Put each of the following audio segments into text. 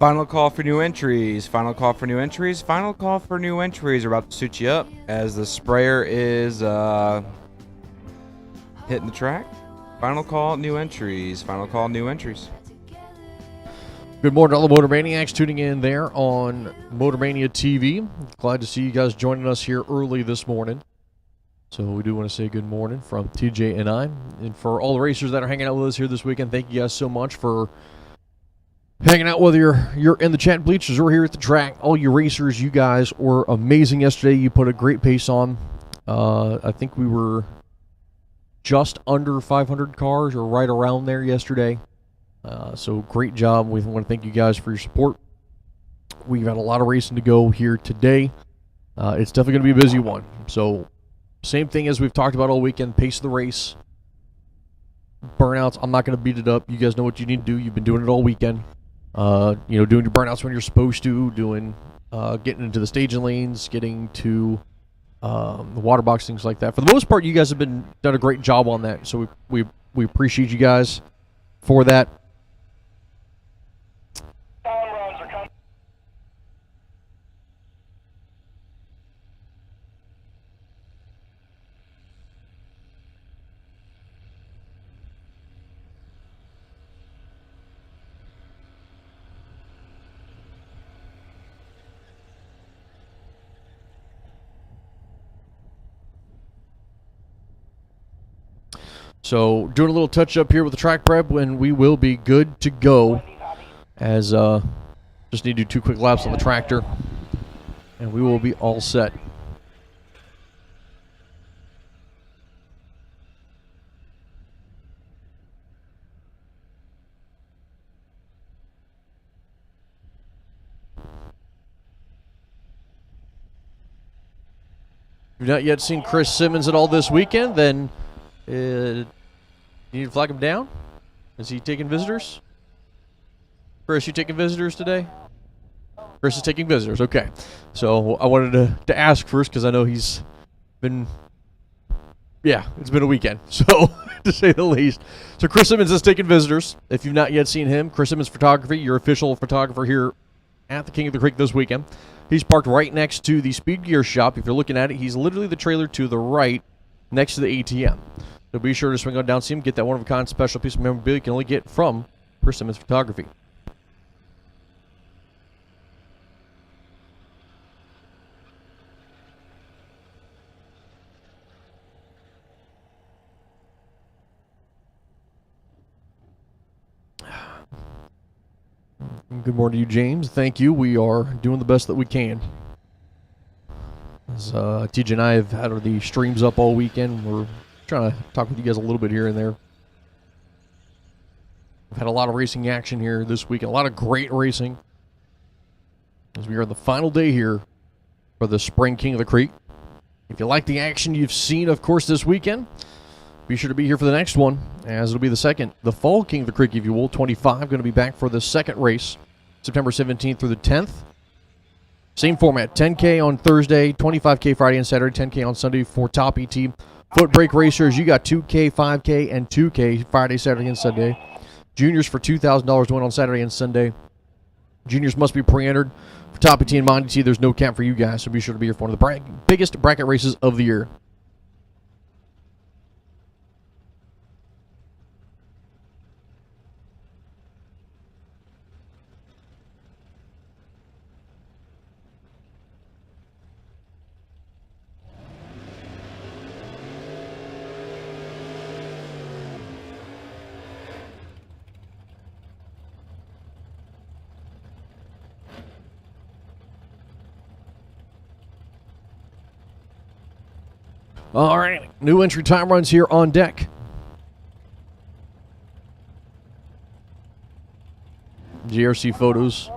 Final call for new entries. Final call for new entries. Final call for new entries. We're about to suit you up as the sprayer is hitting the track. Final call, new entries. Final call, new entries. Good morning to all the Motor Maniacs tuning in there on Motor Mania TV. Glad to see you guys joining us here early this morning. So we do want to say good morning from TJ and I. And for all the racers that are hanging out with us here this weekend, thank you guys so much for hanging out, whether you're in the chat bleachers or here at the track. All you racers, you guys were amazing yesterday. You put a great pace on. I think we were just under 500 cars or right around there yesterday. So great job. We want to thank you guys for your support. We've got a lot of racing to go here today. It's definitely going to be a busy one. So same thing as we've talked about all weekend, pace of the race. Burnouts, I'm not going to beat it up. You guys know what you need to do. You've been doing it all weekend. Doing your burnouts when you're supposed to, getting into the staging lanes, getting to the water box, things like that. For the most part, you guys have done a great job on that. So we appreciate you guys for that. So doing a little touch up here with the track prep when we will be good to go, as just need to do 2 quick laps on the tractor and we will be all set. If you've not yet seen Chris Simmons at all this weekend, then you need to flag him down? Is he taking visitors? Chris, you taking visitors today? Chris is taking visitors, okay. So I wanted to ask first because I know he's been, it's been a weekend, so to say the least. So Chris Simmons is taking visitors. If you've not yet seen him, Chris Simmons Photography, your official photographer here at the King of the Creek this weekend. He's parked right next to the Speed Gear shop. If you're looking at it, he's literally the trailer to the right next to the ATM. So be sure to swing on down, see him, get that one-of-a-kind special piece of memorabilia you can only get from Chris Simmons Photography. Good morning to you, James. Thank you. We are doing the best that we can. As TJ and I have had the streams up all weekend, we're trying to talk with you guys a little bit here and there. We've had a lot of racing action here this week, a lot of great racing, as we are on the final day here for the Spring King of the Creek. If you like the action you've seen, of course, this weekend, be sure to be here for the next one, as it'll be the Fall King of the Creek, if you will, 25, going to be back for the second race, September 17th through the 10th. Same format, 10K on Thursday, 25K Friday and Saturday, 10K on Sunday for Top ET. Footbrake racers, you got 2K, 5K, and 2K Friday, Saturday, and Sunday. Juniors for $2,000 to win on Saturday and Sunday. Juniors must be pre-entered. For Top ET and Monty T, there's no cap for you guys, so be sure to be here for one of the biggest bracket races of the year. All right, new entry time runs here on deck. GRC photos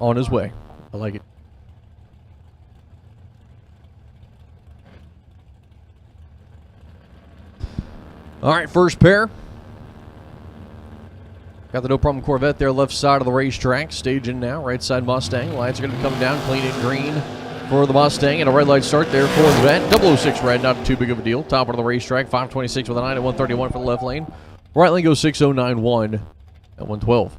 on his way. I like it. All right, first pair. Got the No Problem Corvette there, left side of the racetrack. Staging now, right side Mustang. Lights are going to come down, clean and green for the Mustang, and a red light start there for the vet. 006 red, not too big of a deal. Top of the racetrack, 526 with a 9 at 131 for the left lane. Right lane goes 6091 at 112.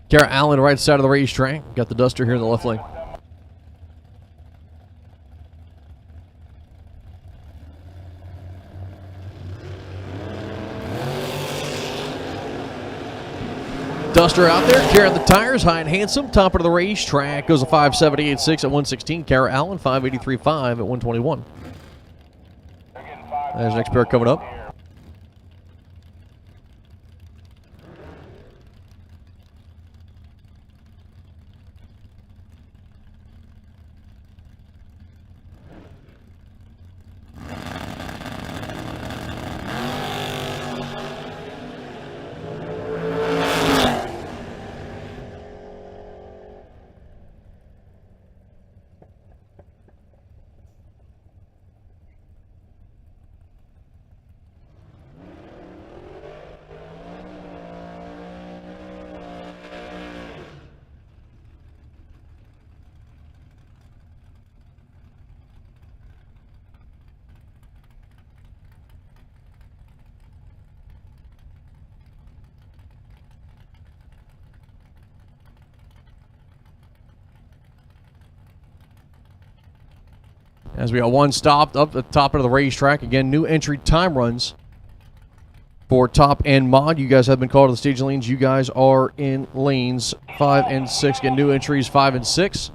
Kara Allen, right side of the racetrack. Got the Duster here in the left lane. Duster out there, carrying the tires, high and handsome. Top of the racetrack goes a 578.6 at 116. Kara Allen, 583.5 at 121. There's the next pair coming up. As we got one stopped up at the top of the racetrack. Again, new entry time runs for Top and Mod. You guys have been called to the stage lanes. You guys are in lanes 5 and 6. Again, new entries 5 and 6.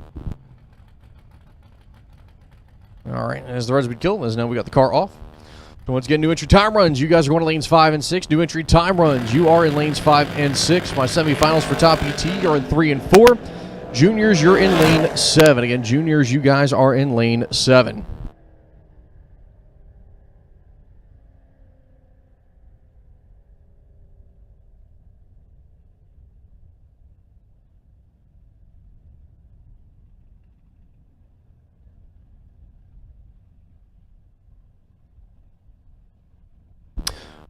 All right, as the Reds would kill, as now we got the car off. So once again, new entry time runs. You guys are going to lanes 5 and 6. New entry time runs. You are in lanes 5 and 6. My semifinals for Top ET are in 3 and 4. Juniors, you're in lane 7. Again, juniors, you guys are in lane 7.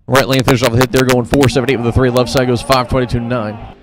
Right lane finish off the hit there, going 478 with the 3. Left side goes 522.9.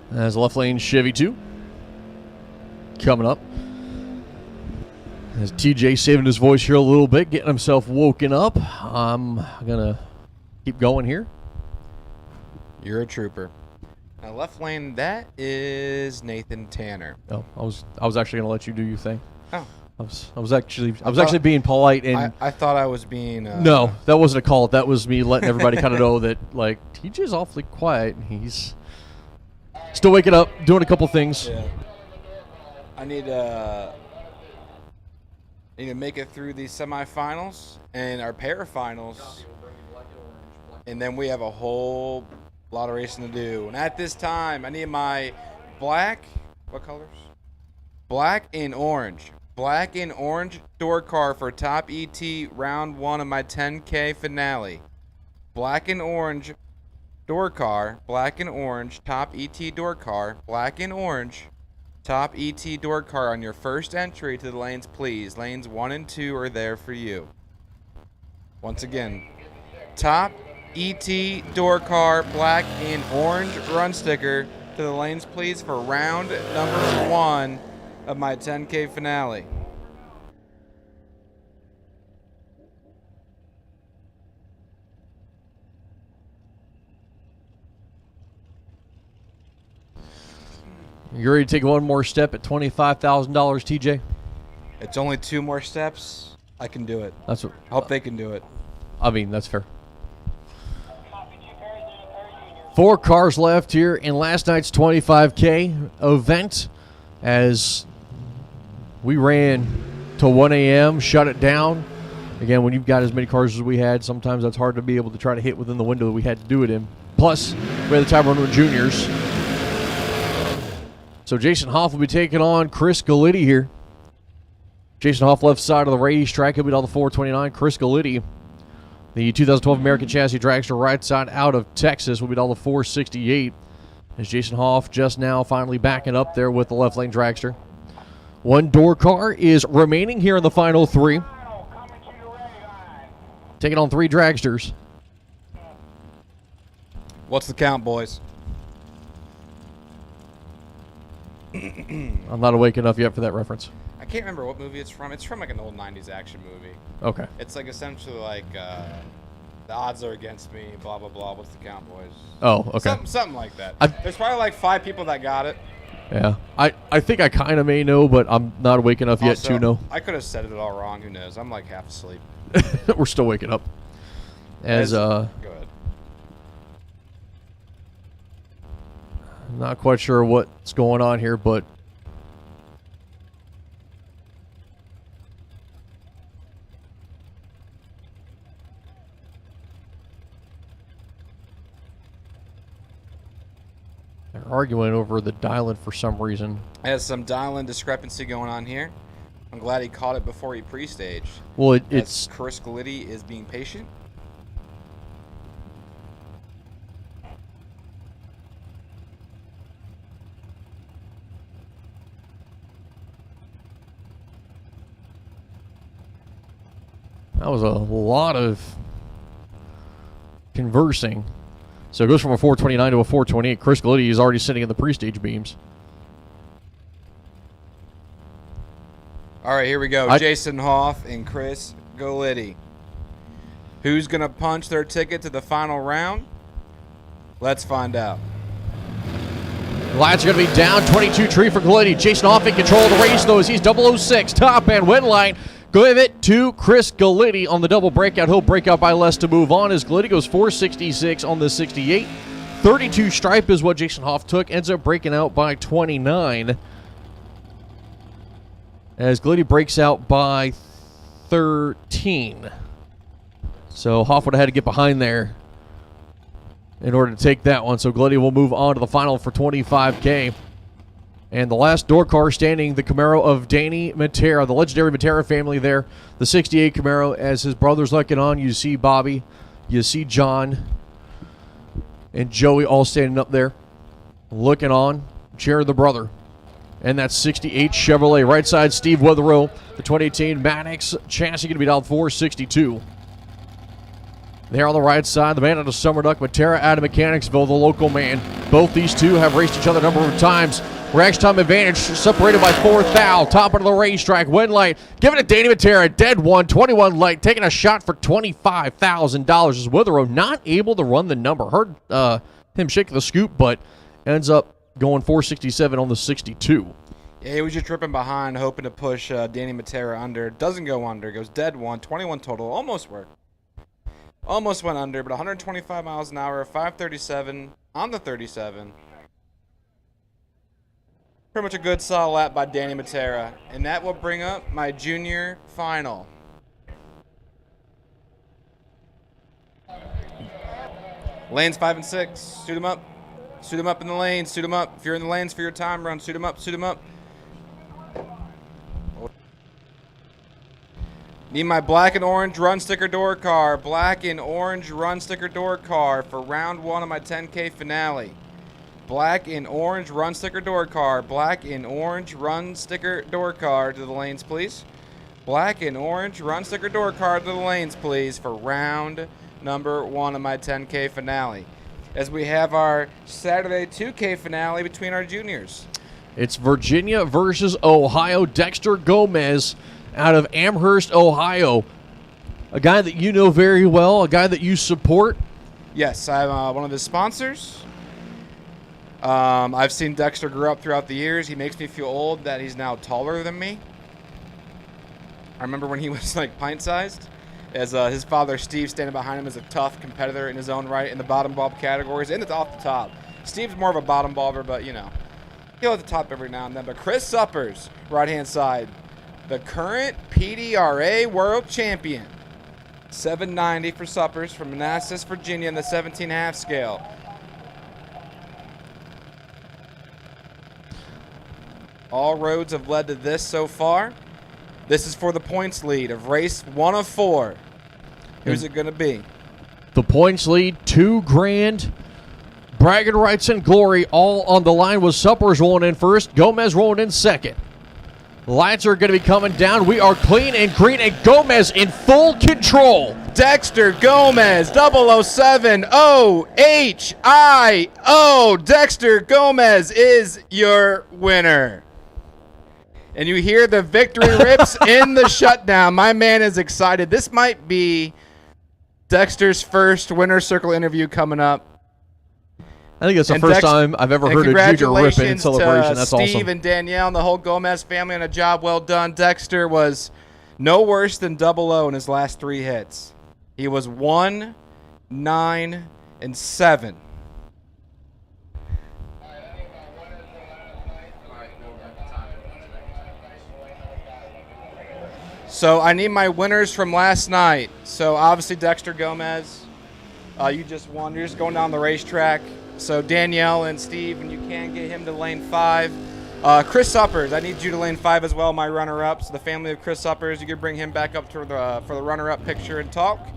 As left lane Chevy 2 coming up. As TJ saving his voice here a little bit, getting himself woken up. I'm gonna keep going here. You're a trooper. Now left lane, that is Nathan Tanner. Oh, I was actually gonna let you do your thing. Oh. I was actually being polite, and I thought I was being no, that wasn't a call. That was me letting everybody kind of know that like TJ's awfully quiet. He's still waking up, doing a couple things. Yeah. I need to make it through these semifinals and our parafinals, and then we have a whole lot of racing to do. And at this time, I need my black. What colors? Black and orange. Black and orange door car for Top ET round 1 of my 10K finale. Black and orange door car. Black and orange Top ET door car. Black and orange Top ET door car on your first entry to the lanes, please. Lanes 1 and 2 are there for you. Once again, Top ET door car, black and orange run sticker to the lanes, please, for round number 1 of my 10K finale. You ready to take one more step at $25,000, TJ? It's only 2 more steps. I can do it. That's what. I hope they can do it. I mean, that's fair. 4 cars left here in last night's 25K event as we ran till 1 a.m., shut it down. Again, when you've got as many cars as we had, sometimes that's hard to be able to try to hit within the window that we had to do it in. Plus, we had the time running with juniors. So Jason Hoff will be taking on Chris Galitti here. Jason Hoff left side of the racetrack. He'll beat all the 429. Chris Galitti, the 2012 American Chassis Dragster, right side out of Texas, will beat all the 468. As Jason Hoff just now finally backing up there with the left lane dragster. 1 door car is remaining here in the final 3. Taking on 3 dragsters. What's the count, boys? I'm not awake enough yet for that reference. I can't remember what movie it's from. It's from like an old 90s action movie. Okay. It's like essentially like the odds are against me, blah, blah, blah. What's the count, boys? Oh, okay. Something like that. There's probably like 5 people that got it. Yeah. I think I kind of may know, but I'm not awake enough yet Also, to know. I could have said it all wrong. Who knows? I'm like half asleep. We're still waking up. Go ahead. Not quite sure what's going on here, but they're arguing over the dial-in for some reason. Has some dial-in discrepancy going on here. I'm glad he caught it before he pre-staged. Well, it's Chris Galitti is being patient. that was a lot of conversing. So it goes from a 429 to a 428. Chris Galitti is already sitting in the pre-stage beams. All right, here we go. Jason Hoff and Chris Galitti. Who's going to punch their ticket to the final round? Let's find out. Lights are going to be down. 22 tree for Galitti. Jason Hoff in control of the race, though, as he's 006. Top end win line. Give it to Chris Galitti on the double breakout. He'll break out by less to move on as Galitti goes 466 on the 68. 32 stripe is what Jason Hoff took. Ends up breaking out by 29. As Galitti breaks out by 13. So Hoff would have had to get behind there in order to take that one. So Galitti will move on to the final for 25K. And the last door car standing, the Camaro of Danny Matera, the legendary Matera family there. The 68 Camaro, as his brother's looking on. You see Bobby, you see John, and Joey all standing up there, looking on, cheering the brother. And that 68 Chevrolet. Right side, Steve Witherill. The 2018 Maddox chassis going to be down 462. There on the right side, the man out of Summer Duck, Matera out of Mechanicsville, the local man. Both these two have raced each other a number of times. Reaction time advantage separated by 4 thou. Top of the racetrack, win light. Giving it to Danny Matera, dead one, 21 light, taking a shot for $25,000 as Witherill not able to run the number. Heard him shake the scoop, but ends up going 467 on the 62. Yeah, he was just tripping behind, hoping to push Danny Matera under. Doesn't go under. Goes dead one, 21 total. Almost worked. Almost went under, but 125 miles an hour, 537 on the 37. Pretty much a good solid lap by Danny Matera. And that will bring up my junior final. Lanes 5 and 6. Suit them up. Suit them up in the lanes. Suit them up. If you're in the lanes for your time run, suit them up. Suit them up. Need my black and orange run sticker door car. Black and orange run sticker door car for round 1 of my 10K finale. Black and orange run sticker door car. Black and orange run sticker door car to the lanes, please. Black and orange run sticker door car to the lanes, please, for round number 1 of my 10K finale. As we have our Saturday 2K finale between our juniors. It's Virginia versus Ohio. Dexter Gomez out of Amherst, Ohio. A guy that you know very well, a guy that you support. Yes, I'm one of his sponsors. I've seen Dexter grow up throughout the years. He makes me feel old that he's now taller than me. I remember when he was like pint-sized, as his father Steve standing behind him as a tough competitor in his own right in the bottom bulb categories and it's off the top. Steve's more of a bottom bulber, but you know, he'll at the top every now and then. But Chris Suppers, right-hand side, the current PDRA world champion. 790 for Suppers from Manassas, Virginia in the 17.5 scale. All roads have led to this so far. This is for the points lead of race 1 of 4. Who's it going to be? The points lead, $2,000. Bragging rights and glory all on the line with Suppers rolling in first. Gomez rolling in second. Lights are going to be coming down. We are clean and green, and Gomez in full control. Dexter Gomez, 007 OHIO. Dexter Gomez is your winner. And you hear the victory rips in the shutdown. My man is excited. This might be Dexter's first winner's circle interview coming up. I think it's the first time I've ever heard a Junior rip in celebration. That's awesome. Steve and Danielle and the whole Gomez family on a job well done. Dexter was no worse than 00 in his last 3 hits. He was 1, 9, and 7. So I need my winners from last night. So obviously Dexter Gomez, you just won. You're just going down the racetrack. So Danielle and Steve, and you can get him to lane 5. Chris Suppers, I need you to lane 5 as well, my runner-up. So the family of Chris Suppers, you can bring him back up to for the runner-up picture and talk.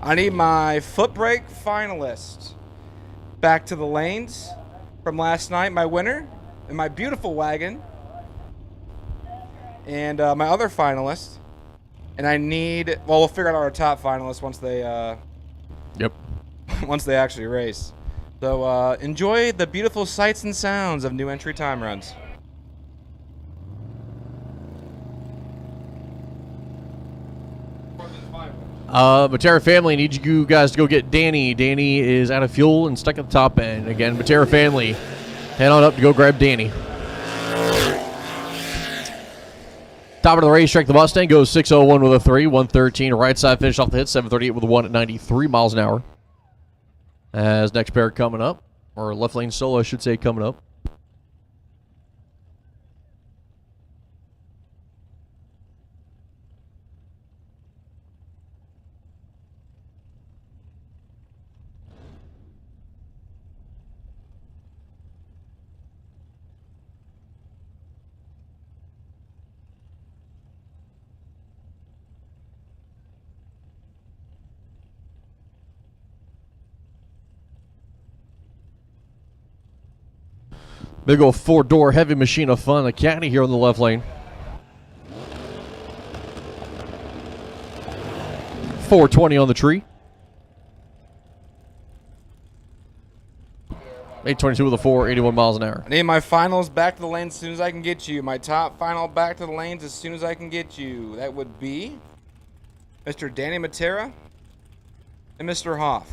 I need my Footbrake finalist back to the lanes from last night, my winner, and my beautiful wagon, and my other finalist. And I need, well, we'll figure out our top finalists once they, once they actually race. So enjoy the beautiful sights and sounds of new entry time runs. Matera family, need you guys to go get Danny. Danny is out of fuel and stuck at the top end. Again, Matera family, head on up to go grab Danny. Top of the racetrack, the Mustang goes 6:01 with a 3, 113. Right side finish off the hit, 738 with a 1 at 93 miles an hour. As next pair coming up, or left lane solo, I should say, coming up. Big old 4-door heavy machine of fun, a caddy here on the left lane. 420 on the tree. 822 with a 4, 81 miles an hour. I need my finals back to the lane as soon as I can get you. My top final back to the lanes as soon as I can get you. That would be Mr. Danny Matera and Mr. Hoff.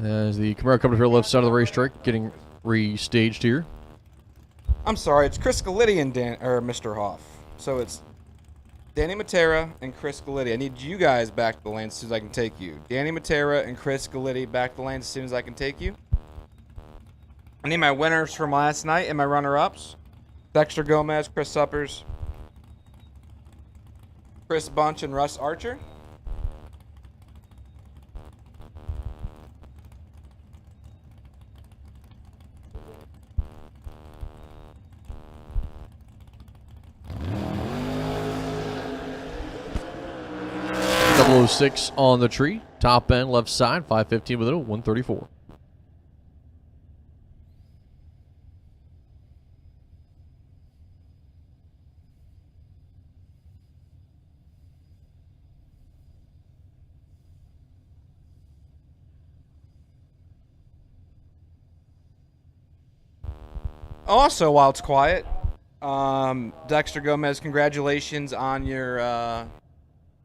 As the Camaro coming to her left side of the racetrack, getting restaged here. I'm sorry, it's Chris Galitti and Mr. Hoff. So it's Danny Matera and Chris Galitti. I need you guys back to the lane as soon as I can take you. Danny Matera and Chris Galitti back to the lane as soon as I can take you. I need my winners from last night and my runner-ups. Dexter Gomez, Chris Suppers, Chris Bunch, and Russ Archer. .006 on the tree. Top end, left side, 515 with it, 134. Also, while it's quiet, Dexter Gomez, congratulations on your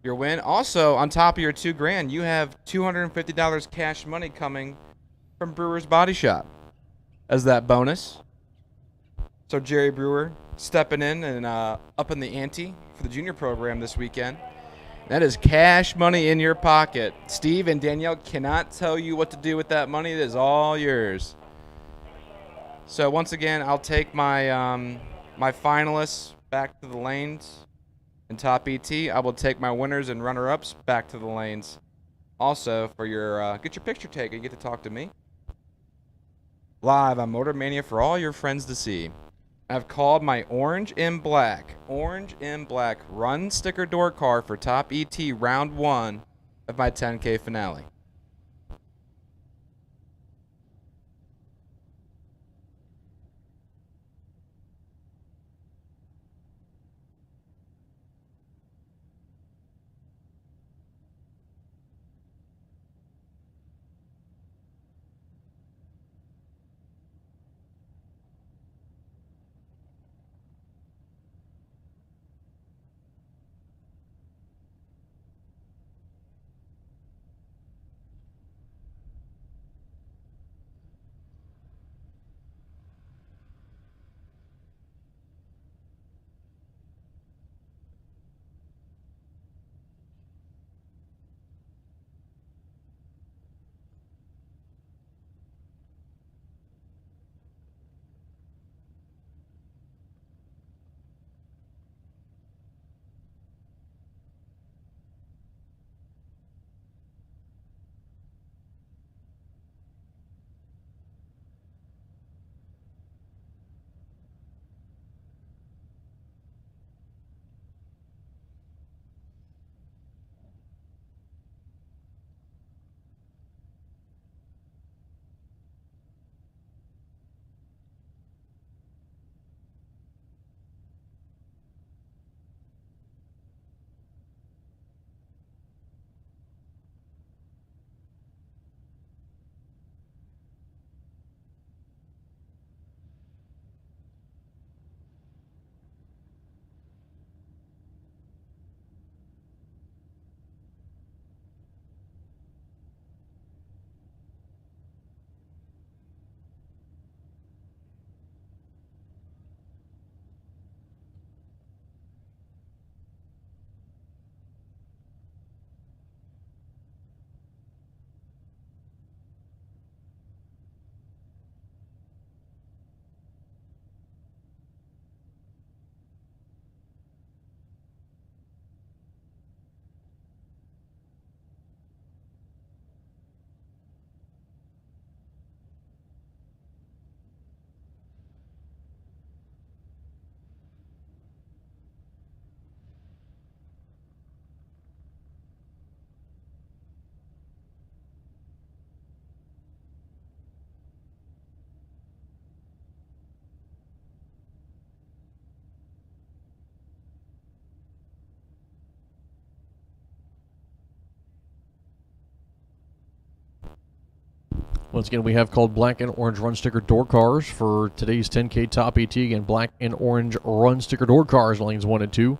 win. Also, on top of your $2,000, you have $250 cash money coming from Brewer's Body Shop as that bonus. So Jerry Brewer stepping in and upping the ante for the junior program this weekend. That is cash money in your pocket. Steve and Danielle cannot tell you what to do with that money. It is all yours. So once again, I'll take my my finalists back to the lanes in top ET. I will take my winners and runner-ups back to the lanes. Also, for your get your picture taken, you get to talk to me live on Motor Mania for all your friends to see. I've called my orange and black run sticker door car for top ET round 1 of my 10K finale. Once again, we have called black and orange run sticker door cars for today's 10K top ET. Again, black and orange run sticker door cars, lanes 1 and 2.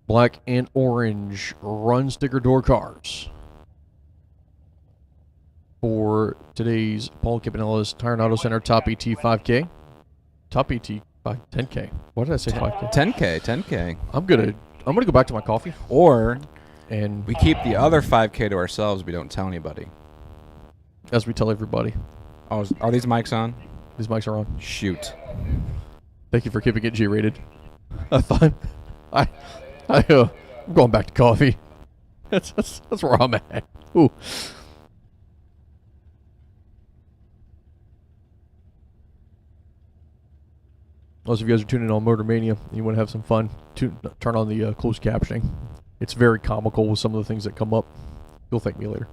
Black and orange run sticker door cars for today's Paul Campanella's Tire and Auto Center top ET 5K. Top ET 10K. What did I say? 5K. 10K. I'm gonna go back to my coffee. Or And we keep the other 5K to ourselves. We don't tell anybody. as we tell everybody, Oh, are these mics on? these mics are on. Shoot. Thank you for keeping it G-rated. I thought I'm going back to coffee. That's where I'm at. Ooh. Those of you guys are tuning in on Motor Mania, and you want to have some fun, turn on the closed captioning. It's very comical with some of the things that come up. You'll thank me later.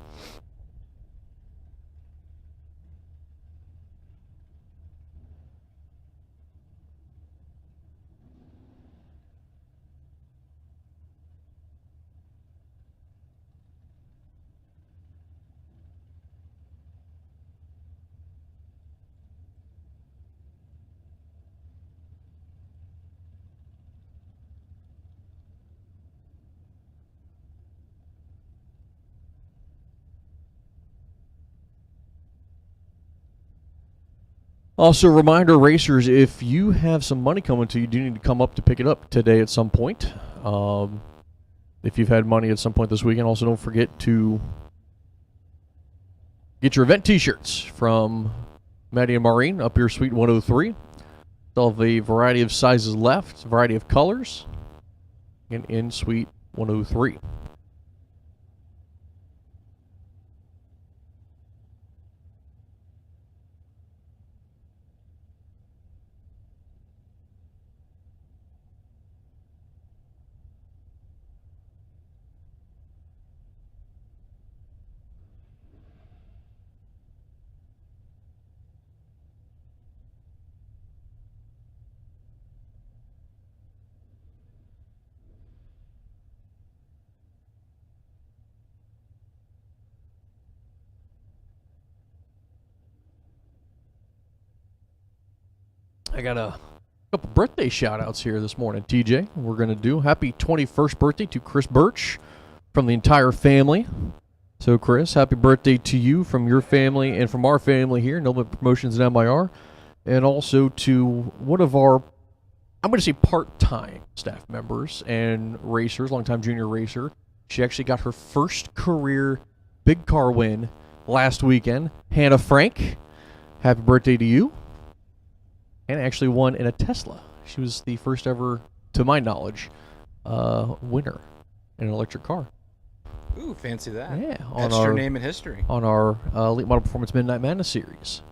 Also, reminder, racers, if you have some money coming to you, you do need to come up to pick it up today at some point. If you've had money at some point this weekend, also don't forget to get your event t-shirts from Maddie and Maureen up here, Suite 103. They'll have a variety of sizes left, a variety of colors, and in Suite 103. I got a couple birthday shout-outs here this morning, TJ. We're going to do happy 21st birthday to Chris Birch from the entire family. So, Chris, happy birthday to you from your family and from our family here, Nolan Promotions and MIR. And also to one of our, I'm going to say part-time staff members and racers, longtime junior racer. She actually got her first career big car win last weekend. Hannah Frank, happy birthday to you. And actually won in a Tesla. She was the first ever, to my knowledge, winner in an electric car. Ooh, fancy that. Yeah. That's your name in history. On our Elite Model Performance Midnight Madness series.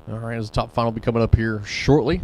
All right, as the top final will be coming up here shortly.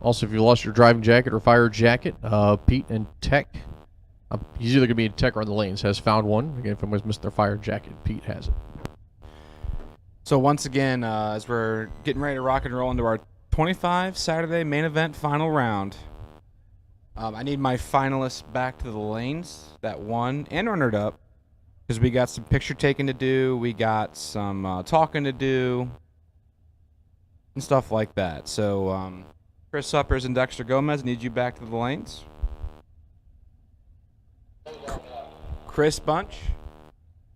Also, if you lost your driving jacket or fire jacket, Pete and Tech, he's either going to be in Tech or on the lanes, has found one. Again, if anyone's missed their fire jacket, Pete has it. So once again, as we're getting ready to rock and roll into our 25 Saturday main event final round, I need my finalists back to the lanes that won and runnered up, because we got some picture taking to do, we got some talking to do, and stuff like that. So Chris Suppers and Dexter Gomez, need you back to the lanes. Chris Bunch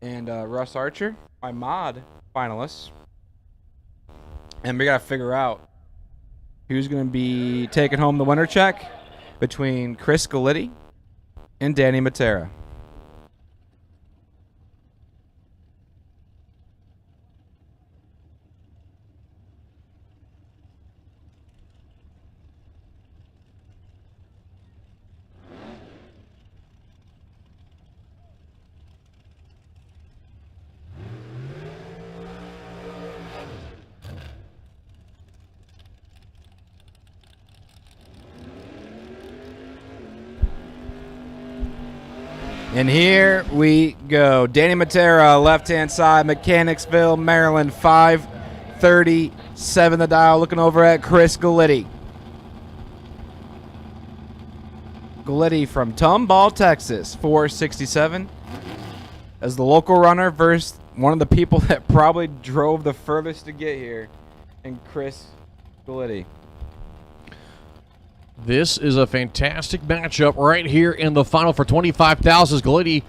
and Russ Archer, my mod finalists. And we got to figure out who's going to be taking home the winner check between Chris Galitti and Danny Matera. And here we go. Danny Matera, left-hand side, Mechanicsville, Maryland, 537 the dial, looking over at Chris Galitti. Galitti from Tomball, Texas, 467. As the local runner versus one of the people that probably drove the furthest to get here, and Chris Galitti. This is a fantastic matchup right here in the final for 25,000. Galitti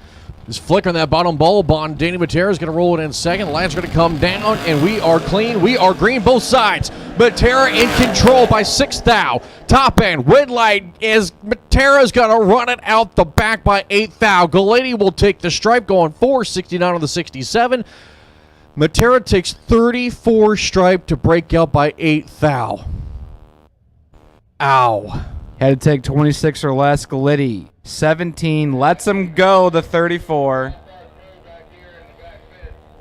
is flickering that bottom bulb on. Danny Matera is going to roll it in second. The line's going to come down, and we are clean. We are green both sides. Matera in control by 6 thou. Top end, wind light is Matera's going to run it out the back by 8 thou. Galitti will take the stripe going 469 on the 67. Matera takes 34 stripe to break out by 8 thou. Ow. Had to take 26 or less. Galitti, 17. Lets him go, the 34.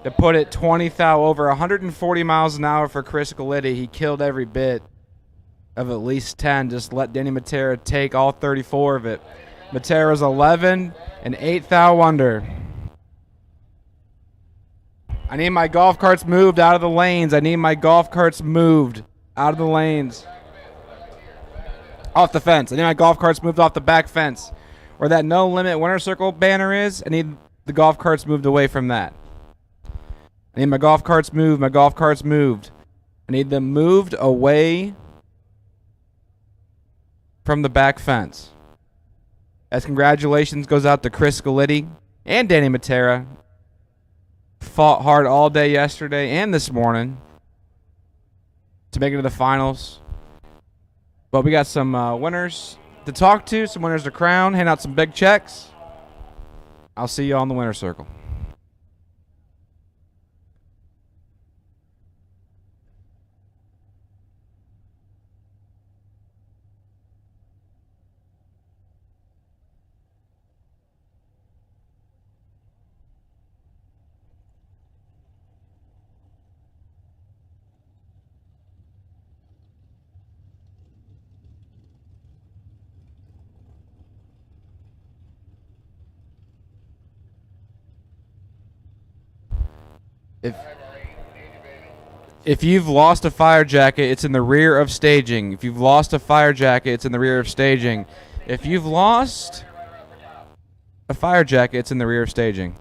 To put it 20 thou over 140 miles an hour for Chris Galitti. He killed every bit of at least 10. Just let Danny Matera take all 34 of it. Matera's 11 and 8 thou under. I need my golf carts moved out of the lanes. I need my golf carts moved out of the lanes. Off the fence. I need my golf carts moved off the back fence. Where that no limit winner circle banner is, I need the golf carts moved away from that. I need my golf carts moved. My golf carts moved. I need them moved away from the back fence. As congratulations goes out to Chris Galitti and Danny Matera. Fought hard all day yesterday and this morning to make it to the finals. But we got some winners to talk to, some winners to crown, hand out some big checks. I'll see you on the winner circle. If you've lost a fire jacket, it's in the rear of staging. If you've lost a fire jacket, it's in the rear of staging. If you've lost a fire jacket, it's in the rear of staging.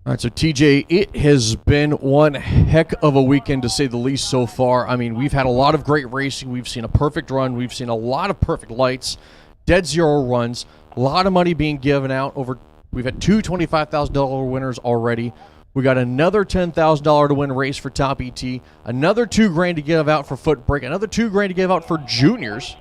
All right, so TJ, it has been one heck of a weekend to say the least so far. I mean, we've had a lot of great racing. We've seen a perfect run. We've seen a lot of perfect lights, dead zero runs, a lot of money being given out. We've had two $25,000 winners already. We got another $10,000 to win race for Top ET, another $2,000 to give out for Footbrake, another $2,000 to give out for juniors.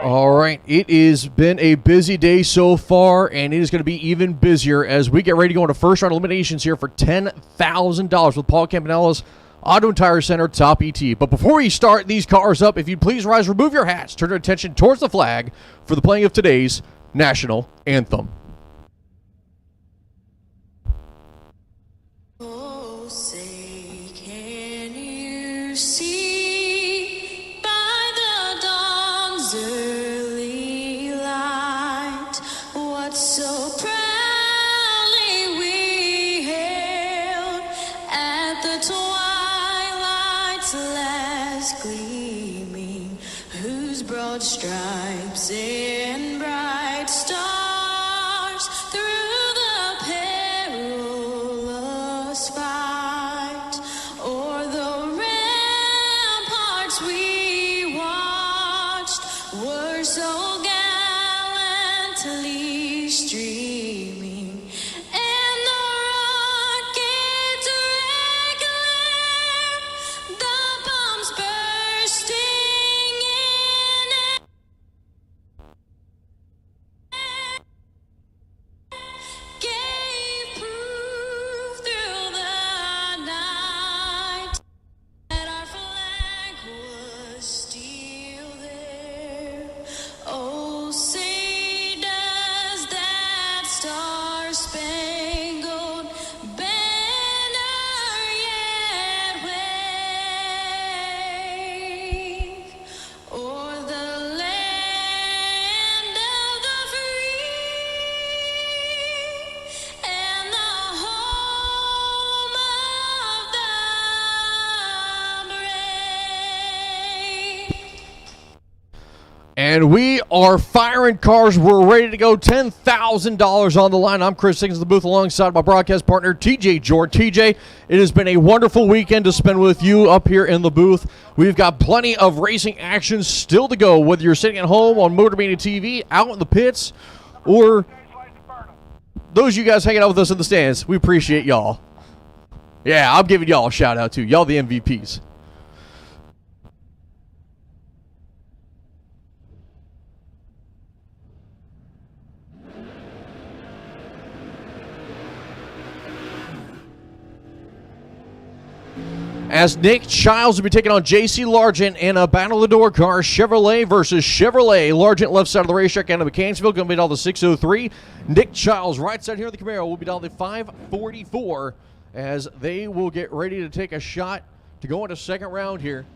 All right, it has been a busy day so far, and it is going to be even busier as we get ready to go into first round eliminations here for $10,000 with Paul Campanella's Auto and Tire Center Top ET. But before we start these cars up, if you'd please rise, remove your hats, turn your attention towards the flag for the playing of today's national anthem. Oh, say, can you see by the dawn's early light what so proudly we hailed at the twilight's last gleaming, whose broad stripes and bright stars through the perilous fight o'er the ramparts we watched were so gallantly streaming, and the rockets regular, the bombs bursting in gave proof through the night that our flag was still there. Oh, say does that star-spangled banner yet wave o'er the land of the free and the home of the brave? And we are firing cars. We're ready to go. $10,000 on the line. I'm Chris Higgins in the booth alongside my broadcast partner, TJ Jordan. TJ, it has been a wonderful weekend to spend with you up here in the booth. We've got plenty of racing action still to go, whether you're sitting at home on MotorMania TV, out in the pits, or those of you guys hanging out with us in the stands. We appreciate y'all. Yeah, I'm giving y'all a shout out too. Y'all the MVPs. As Nick Childs will be taking on J.C. Largent in a Battle of the Door car, Chevrolet versus Chevrolet. Largent left side of the racetrack out of Mechanicsville, going to be down to 603. Nick Childs right side here in the Camaro will be down to 544 as they will get ready to take a shot to go into second round here.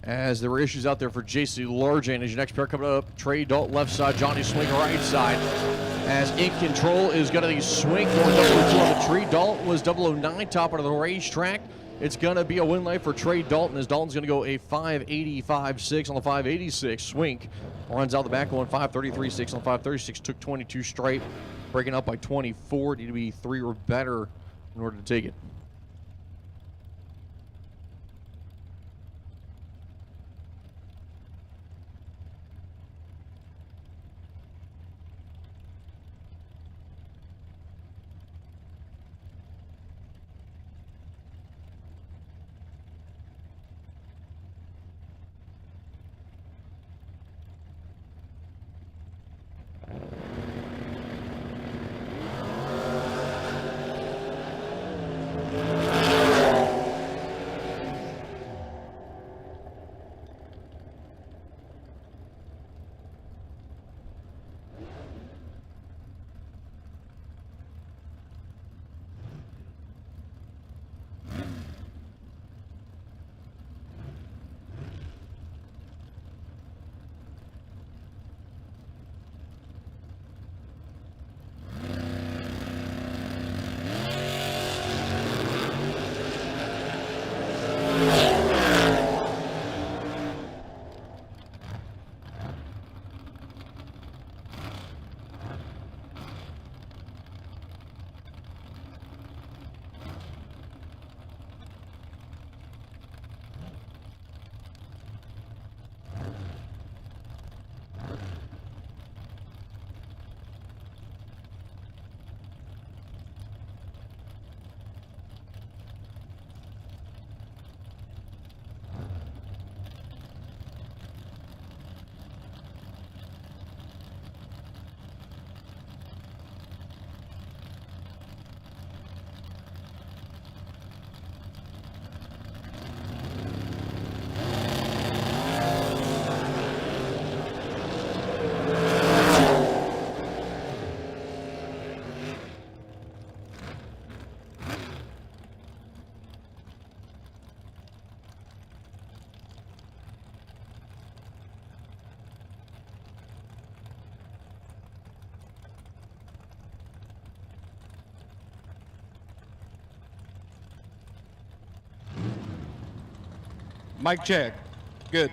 as there were issues out there for JC Largent. As your next pair coming up, Trey Dalton left side, Johnny Swing right side. As In Control is going to swing for 002 on the tree. Dalton was 009 top of the racetrack. It's going to be a win lane for Trey Dalton, as Dalton's going to go a 5.85.6 on the 5.86. Swink runs out the back going 5.33.6 on the 5.36. Took 22 straight, breaking up by 24. Need to be 3 or better in order to take it. Mic check. Good.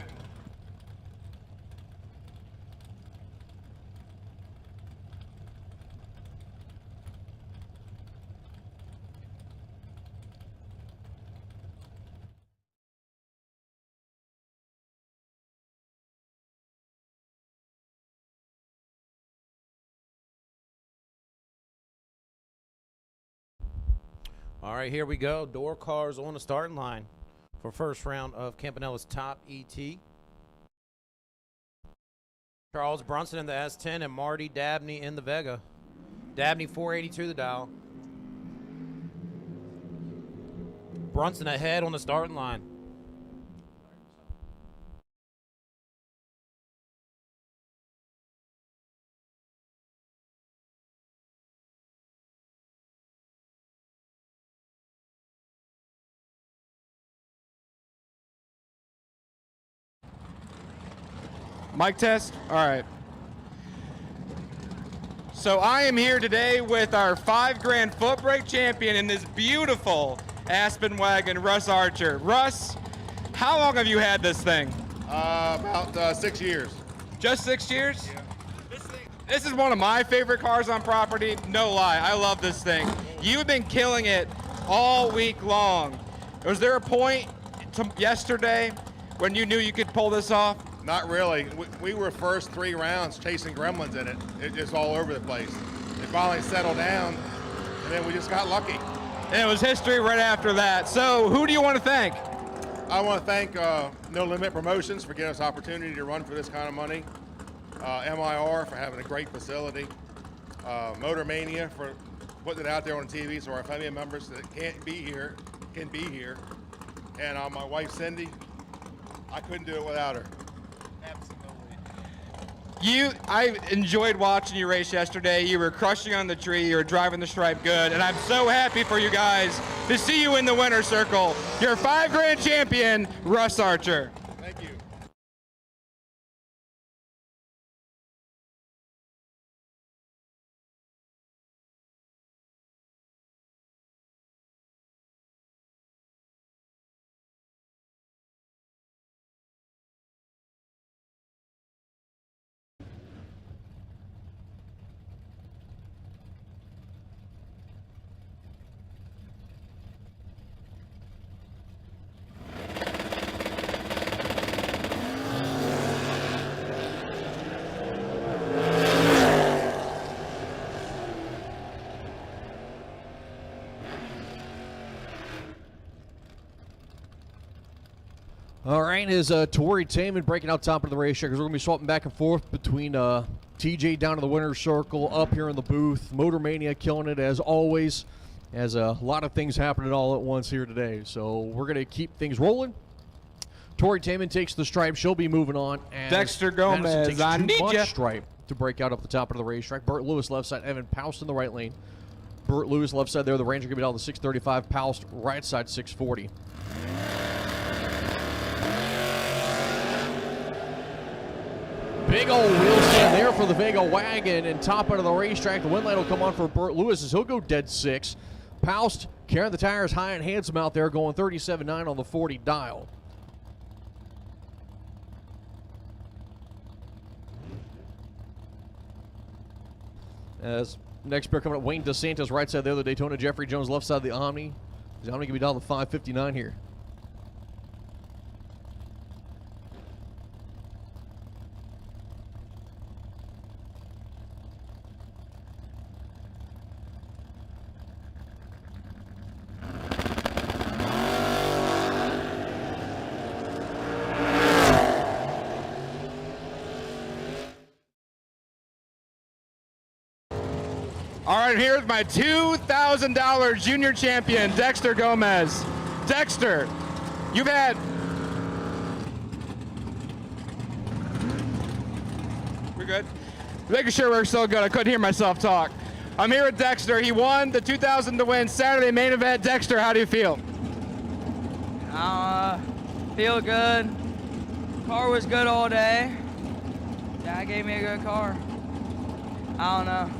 All right, here we go. Door cars on the starting line for first round of Campanella's Top ET. Charles Brunson in the S10 and Marty Dabney in the Vega. Dabney 482 the dial. Brunson ahead on the starting line. Mic test? All right. So I am here today with our $5,000 Footbrake champion in this beautiful Aspen wagon, Russ Archer. Russ, how long have you had this thing? About 6 years. Just 6 years? Yeah. This is one of my favorite cars on property. No lie, I love this thing. You've been killing it all week long. Was there a point yesterday when you knew you could pull this off? Not really. We were first 3 rounds chasing gremlins in it. It just all over the place. It finally settled down, and then we just got lucky. And it was history right after that. So who do you want to thank? I want to thank No Limit Promotions for giving us the opportunity to run for this kind of money. MIR for having a great facility. Motor Mania for putting it out there on TV so our family members that can't be here can be here. And my wife Cindy, I couldn't do it without her. I enjoyed watching you race yesterday. You were crushing on the tree. You were driving the stripe good. And I'm so happy for you guys to see you in the winner's circle. Your $5,000 champion, Russ Archer. Thank you. All right, is Tori Taman breaking out top of the racetrack. We're going to be swapping back and forth between TJ down to the winner's circle, up here in the booth. Motor Mania killing it as always, as a lot of things happening all at once here today. So we're going to keep things rolling. Tori Taman takes the stripe. She'll be moving on. As Dexter Madison Gomez, takes I too need much ya. stripe to break out up the top of the racetrack. Burt Lewis left side, Evan Poust in the right lane. Burt Lewis left side there. The Ranger going to be down to 635. Poust right side 640. Big old wheel stand there for the Vega wagon, and top out of the racetrack. The wind line will come on for Burt Lewis as he'll go dead 6. Poust carrying the tires high and handsome out there, going 37.9 on the 40 dial. As next pair coming up, Wayne DeSantis right side there, the Daytona. Jeffrey Jones left side of the Omni. The Omni can be down to 559 here. All right, here's my $2,000 junior champion, Dexter Gomez. Dexter, you've had... We're good? Making sure we're still good. I couldn't hear myself talk. I'm here with Dexter. He won the 2000 to win Saturday main event. Dexter, how do you feel? Feel good. Car was good all day. Dad gave me a good car. I don't know.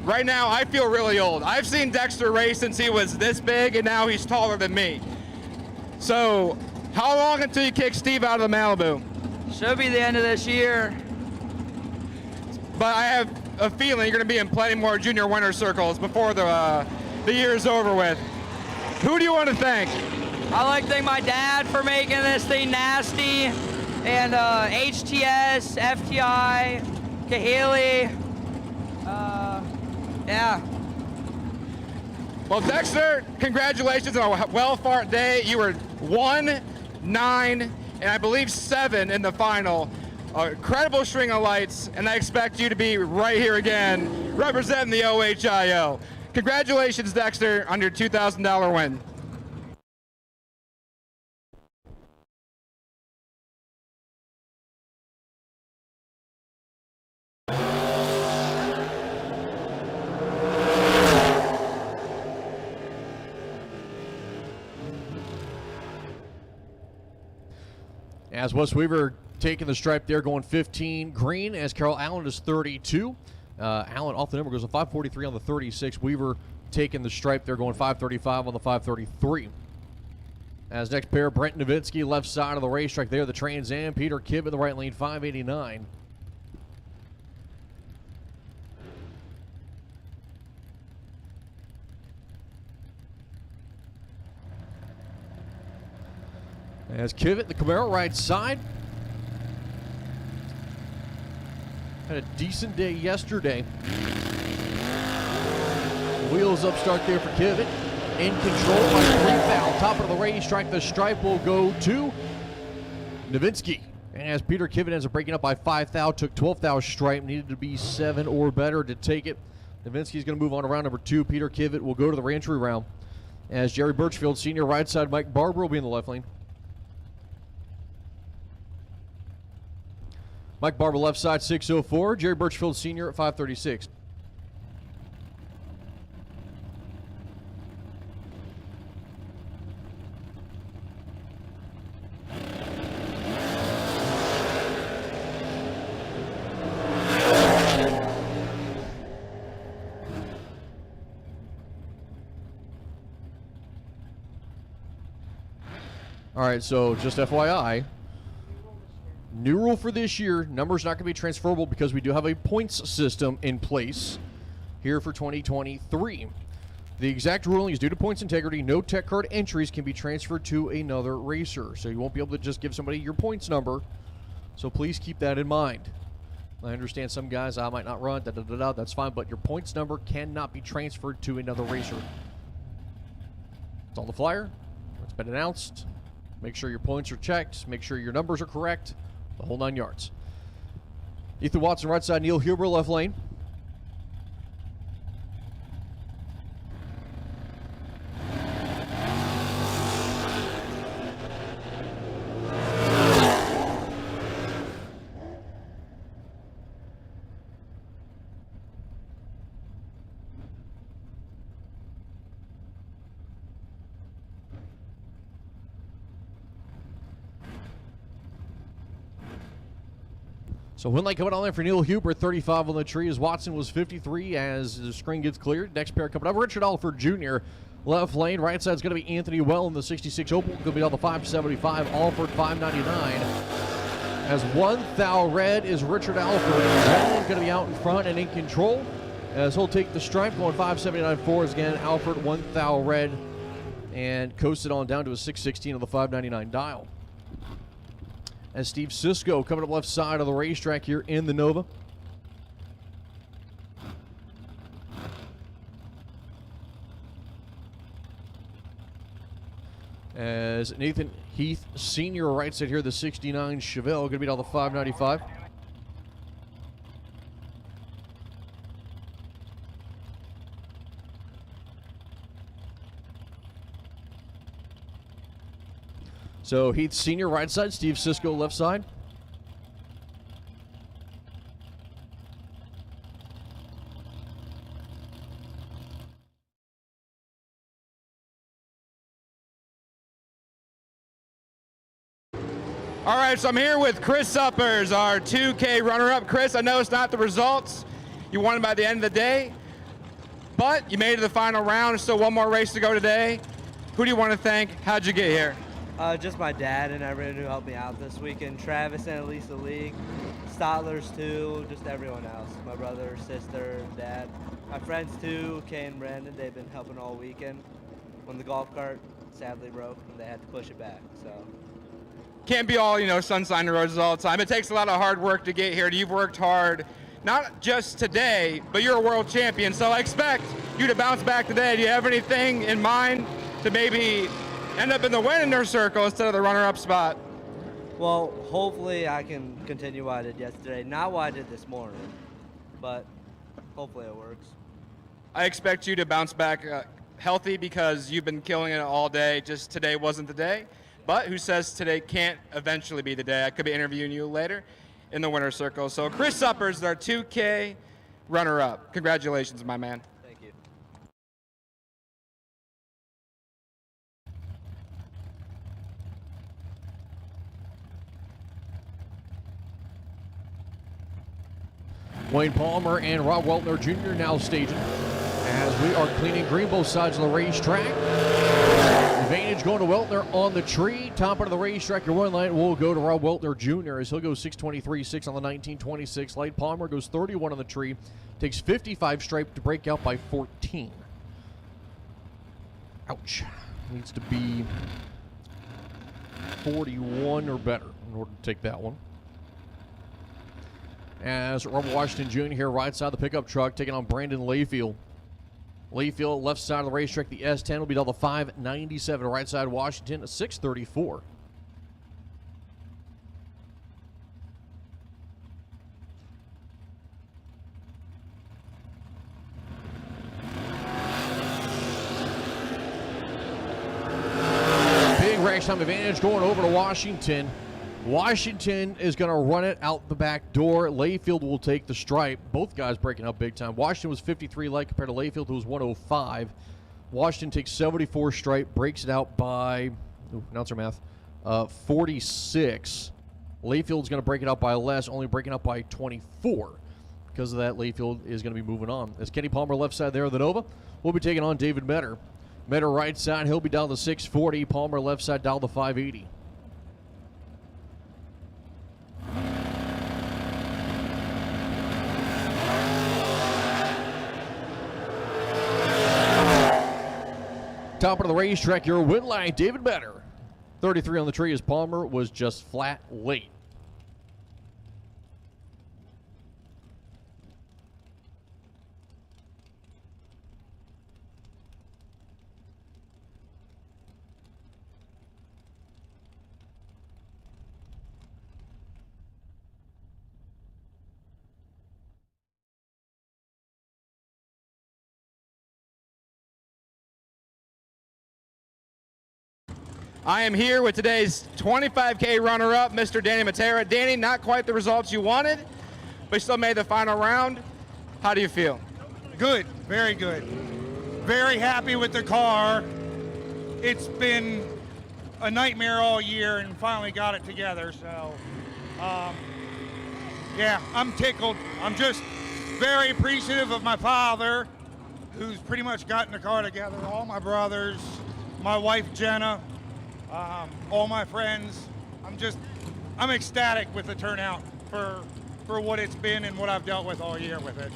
Right now, I feel really old. I've seen Dexter race since he was this big, and now he's taller than me. So, how long until you kick Steve out of the Malibu? Should be the end of this year. But I have a feeling you're going to be in plenty more junior winner circles before the year's over with. Who do you want to thank? I like to thank my dad for making this thing nasty, and HTS, FTI, Kahili. Yeah. Well, Dexter, congratulations on a well-fought day. You were 1, 9, and I believe 7 in the final. A credible string of lights, and I expect you to be right here again, representing the OHIO. Congratulations, Dexter, on your $2,000 win. As Wes Weaver taking the stripe there, going 15 green, as Carol Allen is 32. Allen off the number goes to 543 on the 36. Weaver taking the stripe there, going 535 on the 533. As next pair, Brent Nowitzki left side of the racetrack there, the Trans Am. Peter Kibb in the right lane, 589. As Kivett, the Camaro right side. Had a decent day yesterday. Wheels up start there for Kivett. In control by 3 top of the racetrack. The stripe will go to Nowitzki. And as Peter Kivett ends up breaking up by 5 took 12 stripe, needed to be 7 or better to take it. Nowitzki's going to move on to round number 2. Peter Kivett will go to the reentry round. As Jerry Birchfield Sr. right side, Mike Barber will be in the left lane. Mike Barber left side 604. Jerry Birchfield Sr. at 536. All right, so just FYI, new rule for this year, numbers not going to be transferable because we do have a points system in place here for 2023. The exact ruling is due to points integrity, no tech card entries can be transferred to another racer. So you won't be able to just give somebody your points number. So please keep that in mind. I understand some guys, I might not run, that's fine, but your points number cannot be transferred to another racer. It's on the flyer. It's been announced. Make sure your points are checked. Make sure your numbers are correct. The whole 9 yards. Ethan Watson, right side. Neil Huber, left lane. So win light coming on there for Neil Huber, 35 on the tree, as Watson was 53 as the screen gets cleared. Next pair coming up, Richard Alford Jr., left lane. Right side is going to be Anthony Well in the 66 Opal. Going to be on the 575, Alford 599. As 1 thou red is Richard Alford. Well going to be out in front and in control, as he'll take the stripe, going 579 is again Alford 1 thou red, and coasted on down to a 616 on the 599 dial. As Steve Sisko coming up left side of the racetrack here in the Nova. As Nathan Heath Sr. right side here, the 69 Chevelle, going to be down the 595. So Heath Sr. right side, Steve Sisko left side. All right, so I'm here with Chris Suppers, our 2K runner-up. Chris, I know it's not the results you won by the end of the day, but you made it to the final round. Still one more race to go today. Who do you want to thank? How'd you get here? Just my dad and everyone who helped me out this weekend. Travis and Elisa League, Stotlers too, just everyone else. My brother, sister, dad. My friends too, Kay and Brandon, they've been helping all weekend. When the golf cart sadly broke and they had to push it back, so. Can't be all, sunshine and roses all the time. It takes a lot of hard work to get here. You've worked hard, not just today, but you're a world champion, so I expect you to bounce back today. Do you have anything in mind to maybe end up in the winner circle instead of the runner-up spot? Well, hopefully I can continue what I did yesterday. Not what I did this morning, but hopefully it works. I expect you to bounce back healthy because you've been killing it all day. Just today wasn't the day. But who says today can't eventually be the day? I could be interviewing you later in the winner's circle. So Chris Suppers is our 2K runner-up. Congratulations, my man. Thank you. Wayne Palmer and Rob Weltner Jr. now staging as we are cleaning green both sides of the racetrack. Advantage going to Weltner on the tree. Top end of the racetrack, your one line will go to Rob Weltner Jr. as he'll go 623.6 on the 1926 light. Palmer goes 31 on the tree, takes 55 stripe to break out by 14. Ouch. Needs to be 41 or better in order to take that one. As Robert Washington Jr. here, right side of the pickup truck, taking on Brandon Layfield. Layfield, left side of the racetrack, the S10 will be down the 597. Right side, Washington, a 634. Big race time advantage going over to Washington. Washington is going to run it out the back door. Layfield will take the stripe. Both guys breaking up big time. Washington was 53 light compared to Layfield, who was 105. Washington takes 74 stripe, breaks it out by, announcer math, 46. Layfield's going to break it out by less, only breaking up by 24. Because of that, Layfield is going to be moving on. As Kenny Palmer left side there of the Nova, we'll be taking on David Metter. Metter right side, he'll be down the 640. Palmer left side down the 580. Top of the racetrack, your win line, David Metter. 33 on the tree as Palmer was just flat late. I am here with today's 25K runner-up, Mr. Danny Matera. Danny, not quite the results you wanted, but you still made the final round. How do you feel? Good, very good. Very happy with the car. It's been a nightmare all year and finally got it together. So, yeah, I'm tickled. I'm just very appreciative of my father, who's pretty much gotten the car together, all my brothers, my wife Jenna, all my friends. I'm ecstatic with the turnout for what it's been and what I've dealt with all year with it.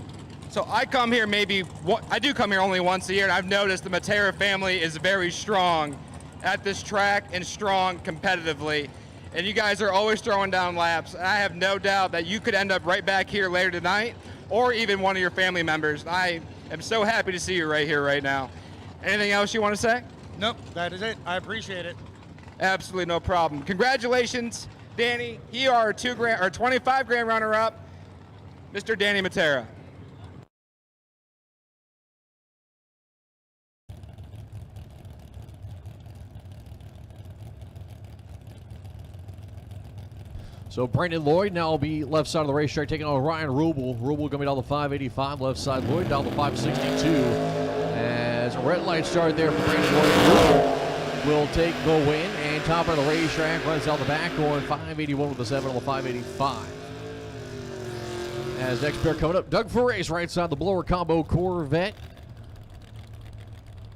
So I come here I do come here only once a year, and I've noticed the Matera family is very strong at this track and strong competitively. And you guys are always throwing down laps. I have no doubt that you could end up right back here later tonight, or even one of your family members. I am so happy to see you right here, right now. Anything else you want to say? Nope, that is it. I appreciate it. Absolutely no problem. Congratulations, Danny. You are 25 grand runner-up, Mr. Danny Matera. So Brandon Lloyd now will be left side of the racetrack taking on Ryan Rubel. Rubel going to be down to 585, left side Lloyd down to 562. As a red light start there for Brandon Lloyd. Rubel will take the win, and top of the racetrack runs out the back going 581 with the 7 on the 585. As next pair coming up, Doug Ferrace right side the blower combo Corvette.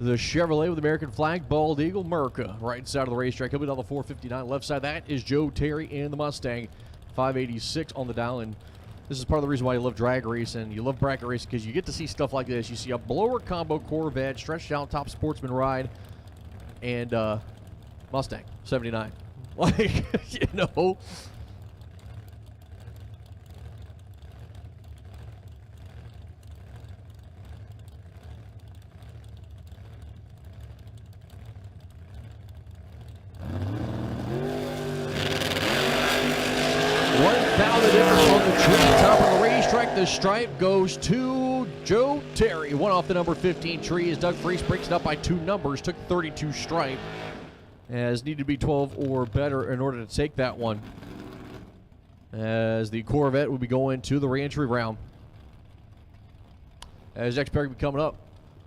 The Chevrolet with American flag, Bald Eagle, Merca, right side of the racetrack. He'll be down the 459. Left side, that is Joe Terry in the Mustang, 586 on the dial. And this is part of the reason why you love drag racing. You love bracket racing because you get to see stuff like this. You see a blower combo Corvette, stretched out top sportsman ride, and Mustang, 79. Like, you know. Found the difference on the tree, top of the racetrack. The stripe goes to Joe Terry. One off the number 15 tree as Doug Freese breaks it up by 2 numbers. Took 32 stripe. As needed to be 12 or better in order to take that one. As the Corvette will be going to the re-entry round. As next pair will be coming up.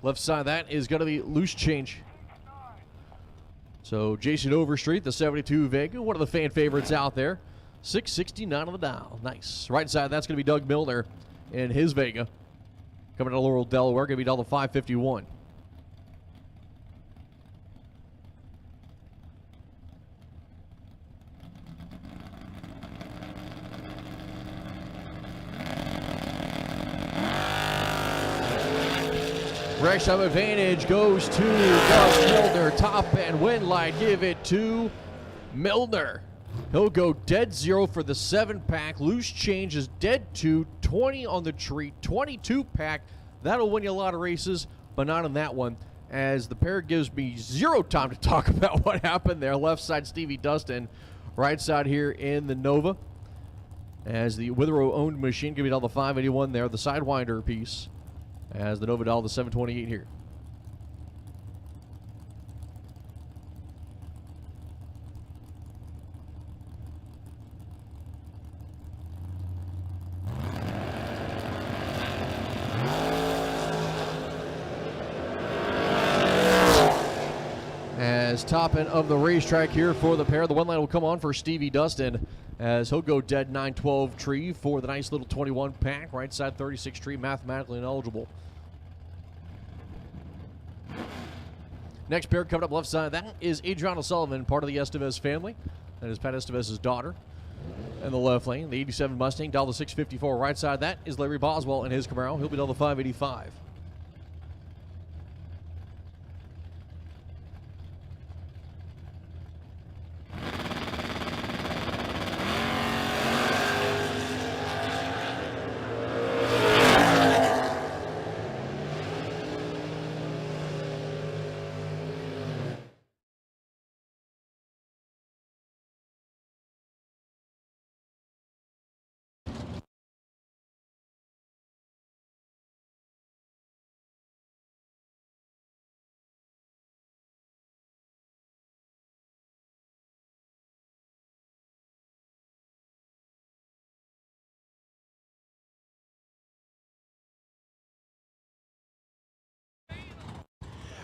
Left side of that is going to be Loose Change. So Jason Overstreet, the 72 Vega, one of the fan favorites out there. 669 on the dial. Nice. Right side, that's going to be Doug Milner in his Vega. Coming to Laurel, Delaware, going to be down to 551. Race time advantage goes to Doug Milner. Top and win light. Give it to Milner. He'll go dead 0 for the 7-pack. Loose Change is dead 2. 20 on the tree. 22-pack. That'll win you a lot of races, but not on that one. As the pair gives me 0 time to talk about what happened there. Left side, Stevie Dustin. Right side here in the Nova. As the Withrow-owned machine going to be down the 581 there. The Sidewinder piece. As the Nova down the 728 here. As top end of the racetrack here for the pair. The one line will come on for Stevie Dustin as he'll go dead 912 tree for the nice little 21 pack. Right side 36 tree, mathematically ineligible. Next pair coming up left side, that is Adriana Sullivan, part of the Estevez family. That is Pat Estevez's daughter. In the left lane, the 87 Mustang, down the 654. Right side, that is Larry Boswell in his Camaro. He'll be down the 585.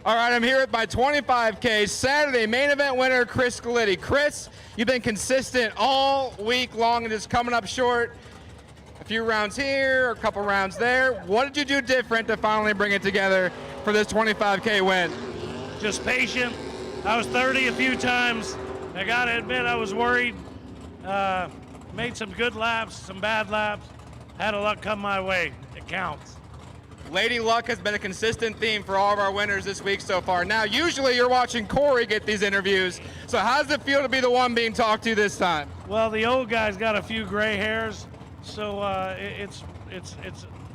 All right, I'm here with my 25K Saturday main event winner, Chris Scaletti. Chris, you've been consistent all week long and just coming up short. A few rounds here, a couple rounds there. What did you do different to finally bring it together for this 25K win? Just patient. I was 30 a few times. I gotta admit I was worried. Made some good laps, some bad laps. Had a luck come my way. It counts. Lady Luck has been a consistent theme for all of our winners this week so far. Now, usually you're watching Corey get these interviews. So how does it feel to be the one being talked to this time? Well, the old guy's got a few gray hairs, so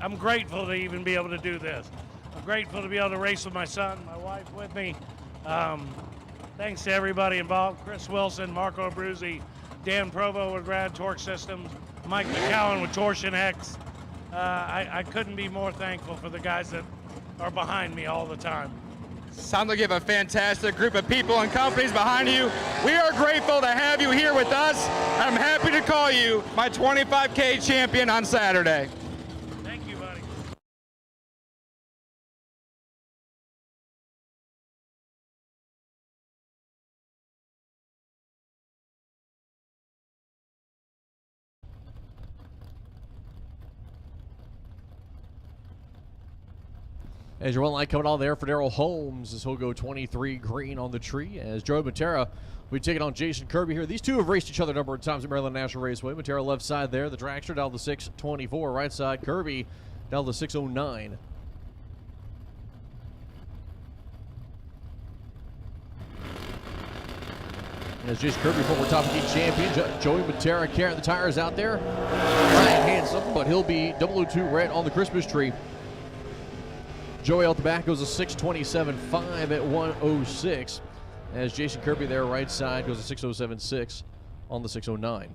I'm grateful to even be able to do this. I'm grateful to be able to race with my son, my wife with me. Thanks to everybody involved, Chris Wilson, Marco Abruzzi, Dan Provo with Grad Torque Systems, Mike McCowan with Torsion X. I couldn't be more thankful for the guys that are behind me all the time. Sounds like you have a fantastic group of people and companies behind you. We are grateful to have you here with us. I'm happy to call you my 25K champion on Saturday. Thank you, buddy. As your one light coming on there for Darrell Holmes as he'll go 23 green on the tree. As Joe Matera we take it on Jason Kirby here. These two have raced each other a number of times at Maryland International Raceway. Matera left side there, the Dragster down the 624. Right side, Kirby down the 609. As Jason Kirby, former top 15 champion, Joey Matera carrying the tires out there. Ryan Handsome, but he'll be 002 red on the Christmas tree. Joey out the back goes a 627.5 at 106. As Jason Kirby there, right side, goes a 607.6 on the 609.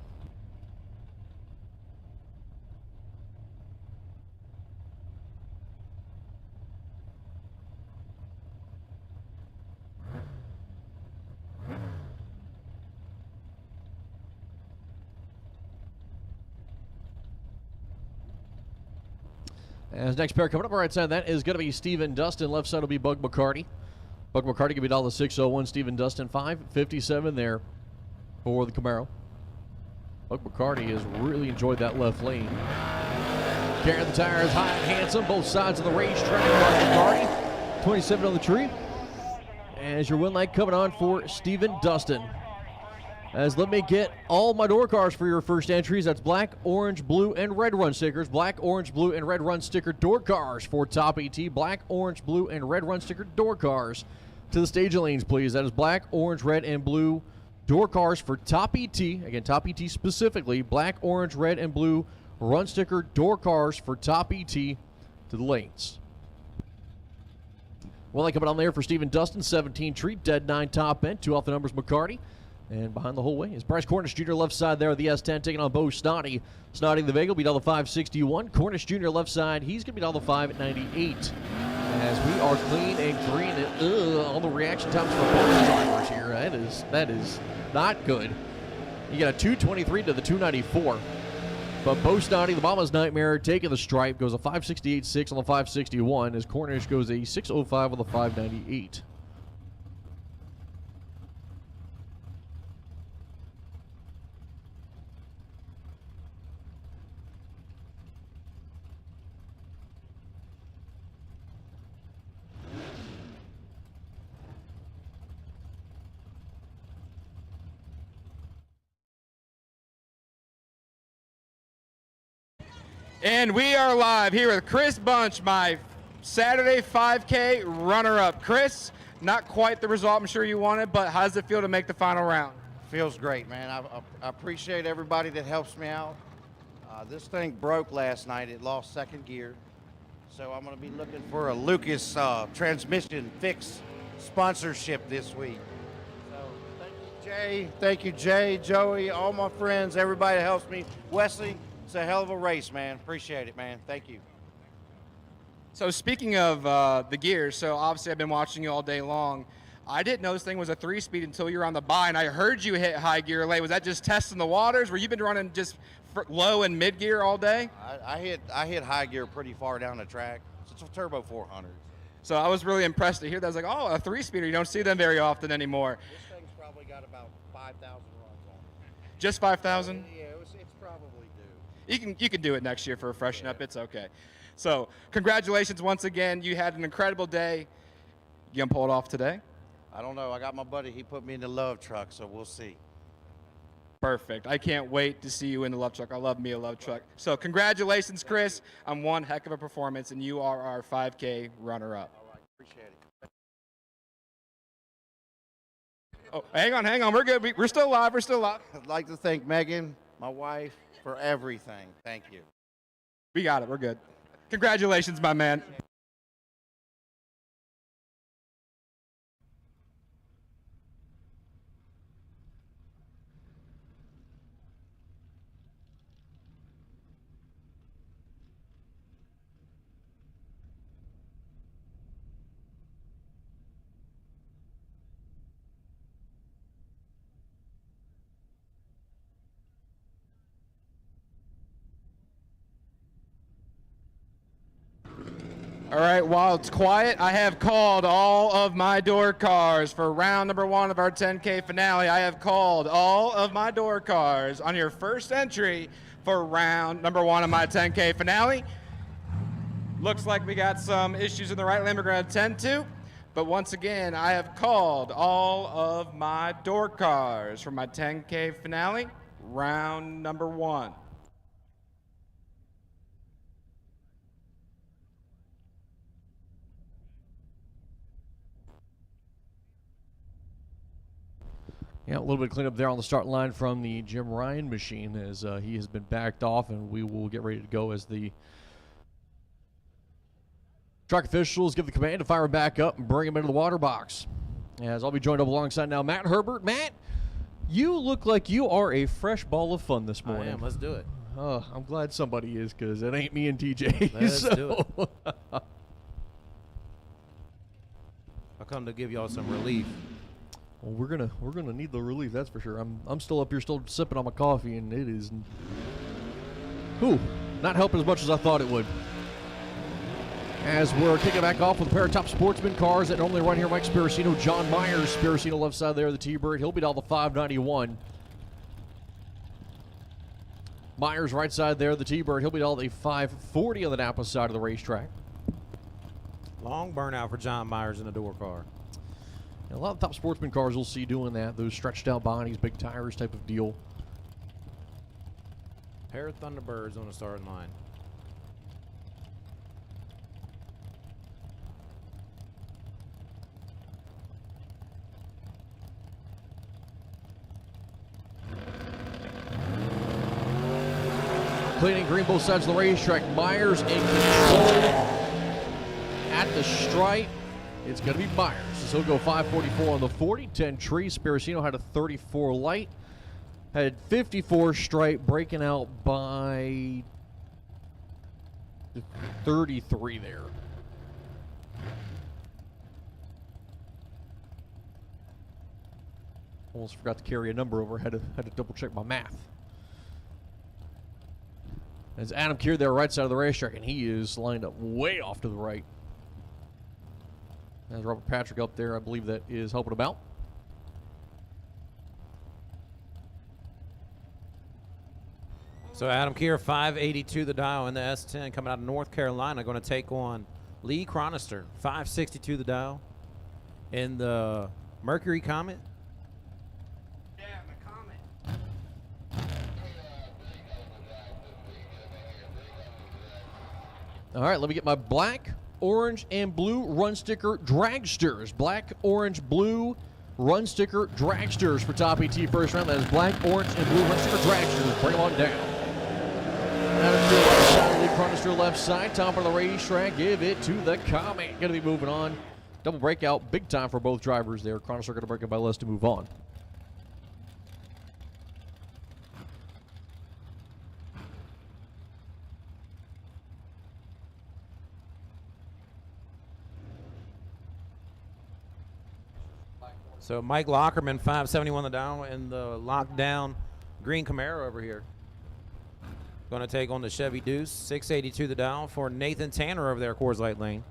As next pair coming up right side, that is going to be Steven Dustin. Left side will be Bug McCarty. Bug McCarty can be down to 601. Steven Dustin 557 there for the Camaro. Bug McCarty has really enjoyed that left lane. Carrying the tires high and handsome, both sides of the racetrack. Bug McCarty, 27 on the tree. As your win light coming on for Steven Dustin. As let me get all my door cars for your first entries. That's black, orange, blue, and red run stickers. Black, orange, blue, and red run sticker door cars for Top ET. Black, orange, blue, and red run sticker door cars to the stage lanes, please. That is black, orange, red, and blue door cars for Top ET. Again, Top ET specifically. Black, orange, red, and blue run sticker door cars for Top ET to the lanes. Well, I coming on there for Steven Dustin, 17 tree, dead 9 top end, 2 off the numbers McCarty. And behind the whole way is Bryce Cornish Jr. left side there, the S10 taking on Bo Snoddy. Snoddy the Vega will be down the 561. Cornish Jr. left side, he's going to be down the 598. As we are clean and green and all the reaction times for both drivers here. That is not good. You got a 223 to the 294. But Bo Snoddy, the Mama's Nightmare, taking the stripe, goes a 568.6 on the 561 as Cornish goes a 605 on the 598. And we are live here with Chris Bunch, my Saturday 5K runner-up. Chris, not quite the result I'm sure you wanted, but how does it feel to make the final round? Feels great, man. I appreciate everybody that helps me out. This thing broke last night. It lost second gear. So I'm going to be looking for a Lucas transmission fix sponsorship this week. So thank you, Jay. Thank you, Jay, Joey, all my friends, everybody that helps me. Wesley, it's a hell of a race, man. Appreciate it, man. Thank you. So speaking of the gears, so obviously I've been watching you all day long. I didn't know this thing was a 3-speed until you were on the bye, and I heard you hit high gear late. Was that just testing the waters? Were you been running just low and mid gear all day? I hit high gear pretty far down the track. It's a turbo 400. So I was really impressed to hear that. I was like, oh, a 3-speeder. You don't see them very often anymore. This thing's probably got about 5,000 runs on it. Just 5,000? Yeah, it's probably due. You can do it next year for a freshen up. It's okay. So congratulations once again. You had an incredible day. You gonna pull it off today? I don't know. I got my buddy. He put me in the love truck, so we'll see. Perfect. I can't wait to see you in the love truck. I love me a love truck. So congratulations, Chris, on one heck of a performance, and you are our 5K runner-up. All right, appreciate it. Oh, hang on. We're good. We're still live. I'd like to thank Megan, my wife, for everything. Thank you. We got it. We're good. Congratulations, my man. All right, while it's quiet, I have called all of my door cars for round number 1 of our 10K finale. I have called all of my door cars on your first entry for round number 1 of my 10K finale. Looks like we got some issues in the right lane we're going to attend to. But once again, I have called all of my door cars for my 10K finale, round number 1. Yeah, a little bit of cleanup there on the start line from the Jim Ryan machine as he has been backed off, and we will get ready to go as the track officials give the command to fire him back up and bring him into the water box. As I'll be joined up alongside now Matt Herbert. Matt, you look like you are a fresh ball of fun this morning. I am. Let's do it. Oh, I'm glad somebody is, because it ain't me and TJ. Let's do it. I come to give y'all some relief. Well, we're gonna need the relief, that's for sure. I'm still up here, still sipping on my coffee, and it is, not helping as much as I thought it would. As we're kicking back off with a pair of top sportsman cars that normally run here, Mike Spiracino, John Myers. Spiracino left side there of the T-Bird. He'll be down the 591. Myers right side there of the T-Bird. He'll be down the 540 on the Napa side of the racetrack. Long burnout for John Myers in the door car. A lot of top sportsman cars you'll see doing that, those stretched out bodies, big tires type of deal. Pair of Thunderbirds on the starting line. Cleaning green both sides of the racetrack. Myers in control at the stripe. It's going to be Myers. So he'll go 544 on the 40. 10 tree. Spiracino had a 34 light. Had 54 stripe, breaking out by 33 there. Almost forgot to carry a number over. Had to double check my math. As Adam Keir there, right side of the racetrack, and he is lined up way off to the right. As Robert Patrick up there, I believe that is helping him out. So Adam Keir, 582 the dial in the S10, coming out of North Carolina, going to take on Lee Chronister, 562 the dial in the Mercury Comet. Yeah, the Comet. All right, let me get my black, orange, and blue run sticker dragsters. Black, orange, blue run sticker dragsters for top ET first round. That is black, orange, and blue run sticker dragsters. Bring them on down. Adam Keir right side, Lee Chronister left side. Top of the racetrack, give it to the Comet. Going to be moving on. Double breakout, big time for both drivers there. Chronister going to break it by less to move on. So Mike Lockerman, 571 the dial in the lockdown green Camaro over here. Going to take on the Chevy Deuce, 682 the dial for Nathan Tanner over there, Coors Light Lane.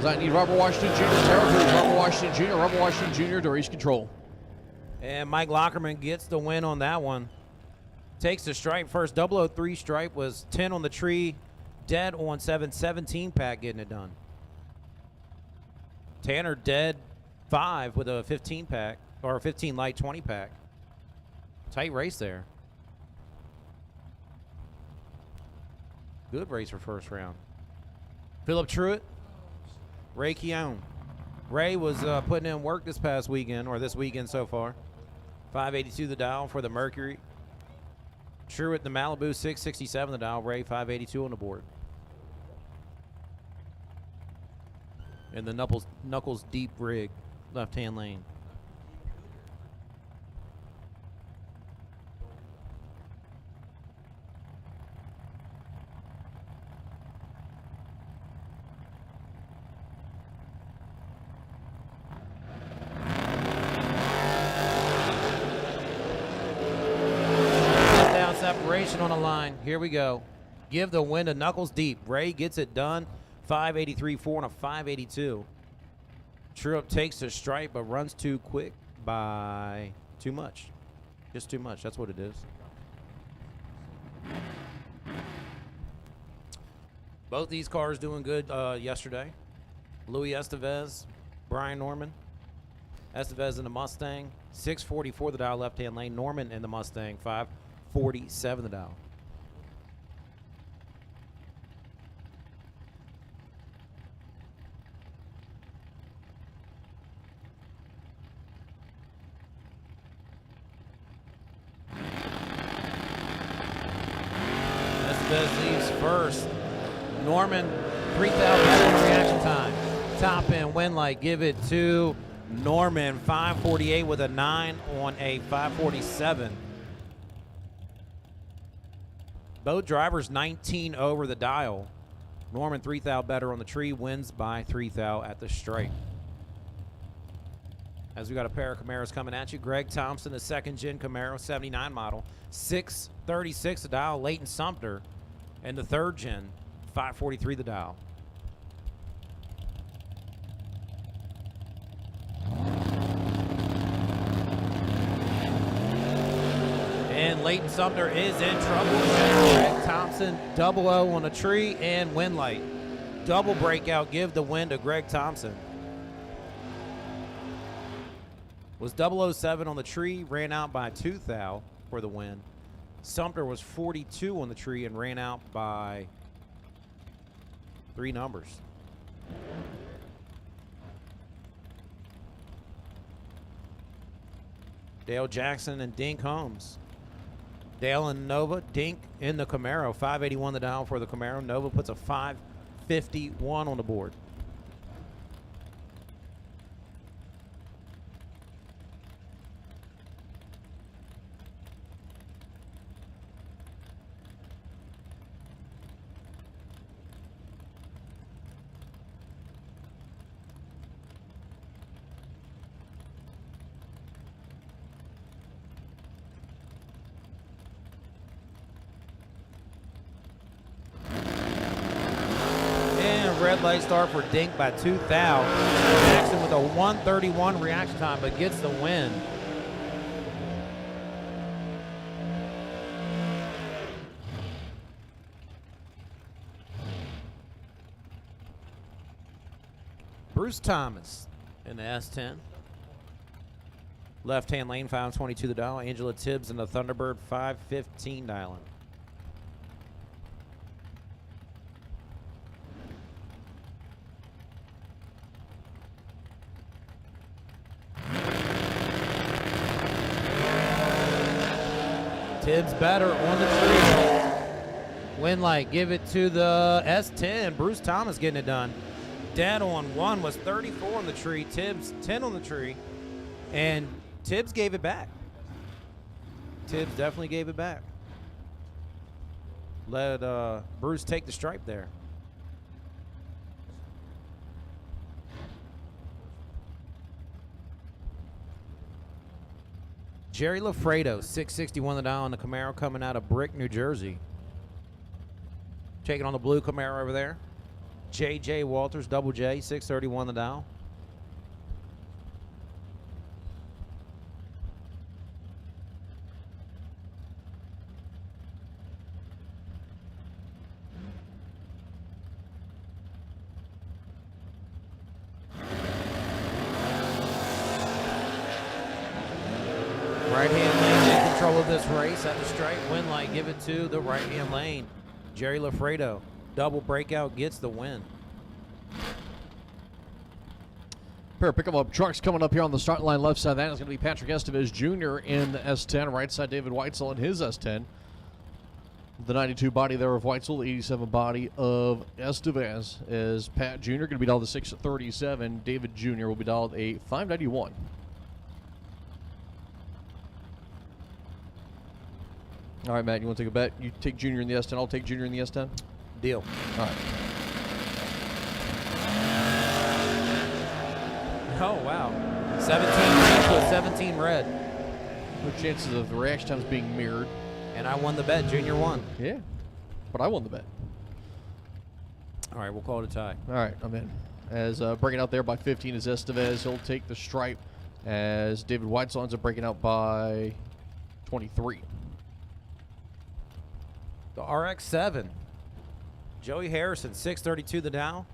As I need Robert Washington Jr. territory. Robert Washington Jr. Robert Washington Jr. to race control. And Mike Lockerman gets the win on that one. Takes the stripe first. 003 stripe was 10 on the tree. Dead on 17 pack getting it done. Tanner dead 5 with a 15 pack, or a 15 light 20 pack. Tight race there. Good race for first round. Philip Truitt, Ray Keown. Ray was putting in work this past weekend, or this weekend so far. 582 the dial for the Mercury. Truitt the Malibu, 667 the dial. Ray 582 on the board. And the Knuckles deep rig, left-hand lane. Down separation on the line. Here we go. Give the win to Knuckles deep. Ray gets it done. 583.4 and a 582. Truitt takes the stripe, but runs too quick by too much. Just too much. That's what it is. Both these cars doing good yesterday. Louis Estevez, Brian Norman. Estevez in the Mustang, 644 the dial left-hand lane. Norman in the Mustang, 547 the dial. Leaves first. Norman, 3,000 reaction time. Top end win light, give it to Norman. 548 with a 9 on a 547. Both drivers 19 over the dial. Norman 3,000 better on the tree, wins by 3,000 at the stripe. As we got a pair of Camaros coming at you. Greg Thompson, the second gen Camaro, 79 model. 636 the dial. Leighton Sumter. And the third gen, 543 the dial. And Leighton Sumter is in trouble. Greg Thompson, 00 on the tree and win light. Double breakout, give the win to Greg Thompson. Was 007 on the tree, ran out by 2,000 for the win. Sumter was 42 on the tree and ran out by 3 numbers. Dale Jackson and Dink Holmes. Dale and Nova. Dink in the Camaro. 581 the dial for the Camaro. Nova puts a 551 on the board. Red light start for Dink by 2,000. Jackson with a 131 reaction time, but gets the win. Bruce Thomas in the S10. Left-hand lane, 522 the dial. Angela Tibbs in the Thunderbird, 515 dialing. Tibbs better on the tree. Win light, give it to the S10. Bruce Thomas getting it done. Dead on 1 was 34 on the tree. Tibbs 10 on the tree. And Tibbs gave it back. Tibbs definitely gave it back. Let Bruce take the stripe there. Jerry Lafredo, 661 the dial on the Camaro, coming out of Brick, New Jersey. Taking on the blue Camaro over there. J.J. Walters, double J, 631 the dial. Right-hand lane in control of this race at the stripe. Win light, give it to the right-hand lane. Jerry Lafredo, double breakout, gets the win. Pair of pick-em-up trucks coming up here on the start line. Left side of that is going to be Patrick Estevez Jr. in the S10. Right side, David Weitzel in his S10. The 92 body there of Weitzel, the 87 body of Estevez is Pat Jr. going to be dialed a 637. David Jr. will be dialed a 591. All right, Matt, you want to take a bet? You take Junior in the S10, I'll take Junior in the S10? Deal. All right. Oh, wow. 17 green to 17 red. No chances of the reaction times being mirrored. And I won the bet. Junior won. Yeah, but I won the bet. All right, we'll call it a tie. All right, I'm in. As breaking out there by 15 is Estevez. He'll take the stripe as David Weitzel ends up breaking out by 23. The RX-7. Joey Harrison, 632 the dial.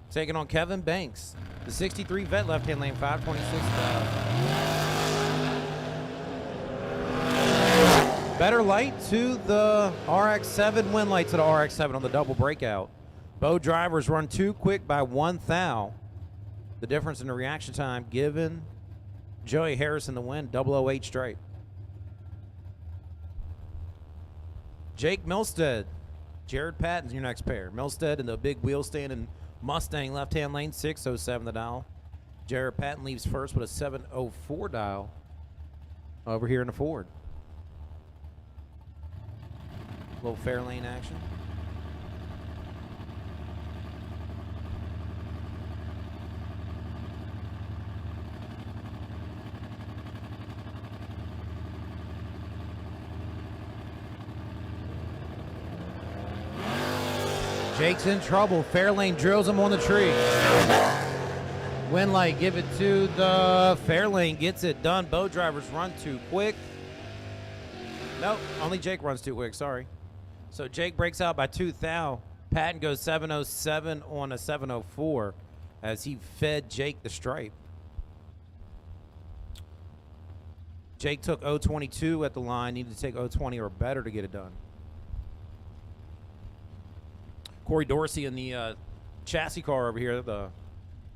Taking on Kevin Banks. The 63 vet left-hand lane, 526 dial. Better light to the RX-7. Win light to the RX-7 on the double breakout. Both drivers run too quick by 1 thou. The difference in the reaction time giving Joey Harrison the win, 008 straight. Jake Milstead, Jared Patton's your next pair. Milstead in the big wheel stand and Mustang left-hand lane, 607 the dial. Jared Patton leaves first with a 704 dial over here in the Ford. A little fair lane action. Jake's in trouble. Fairlane drills him on the tree. Winlight, give it to the Fairlane. Gets it done. Both drivers run too quick. Nope, only Jake runs too quick. Sorry. So Jake breaks out by 2 thou. Patton goes 707 on a 704 as he fed Jake the stripe. Jake took 022 at the line. Needed to take 020 or better to get it done. Corey Dorsey in the chassis car over here, the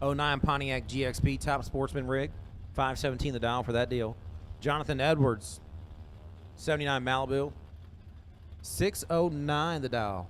09 Pontiac GXP Top Sportsman rig. 517 the dial for that deal. Jonathan Edwards, 79 Malibu. 609 the dial.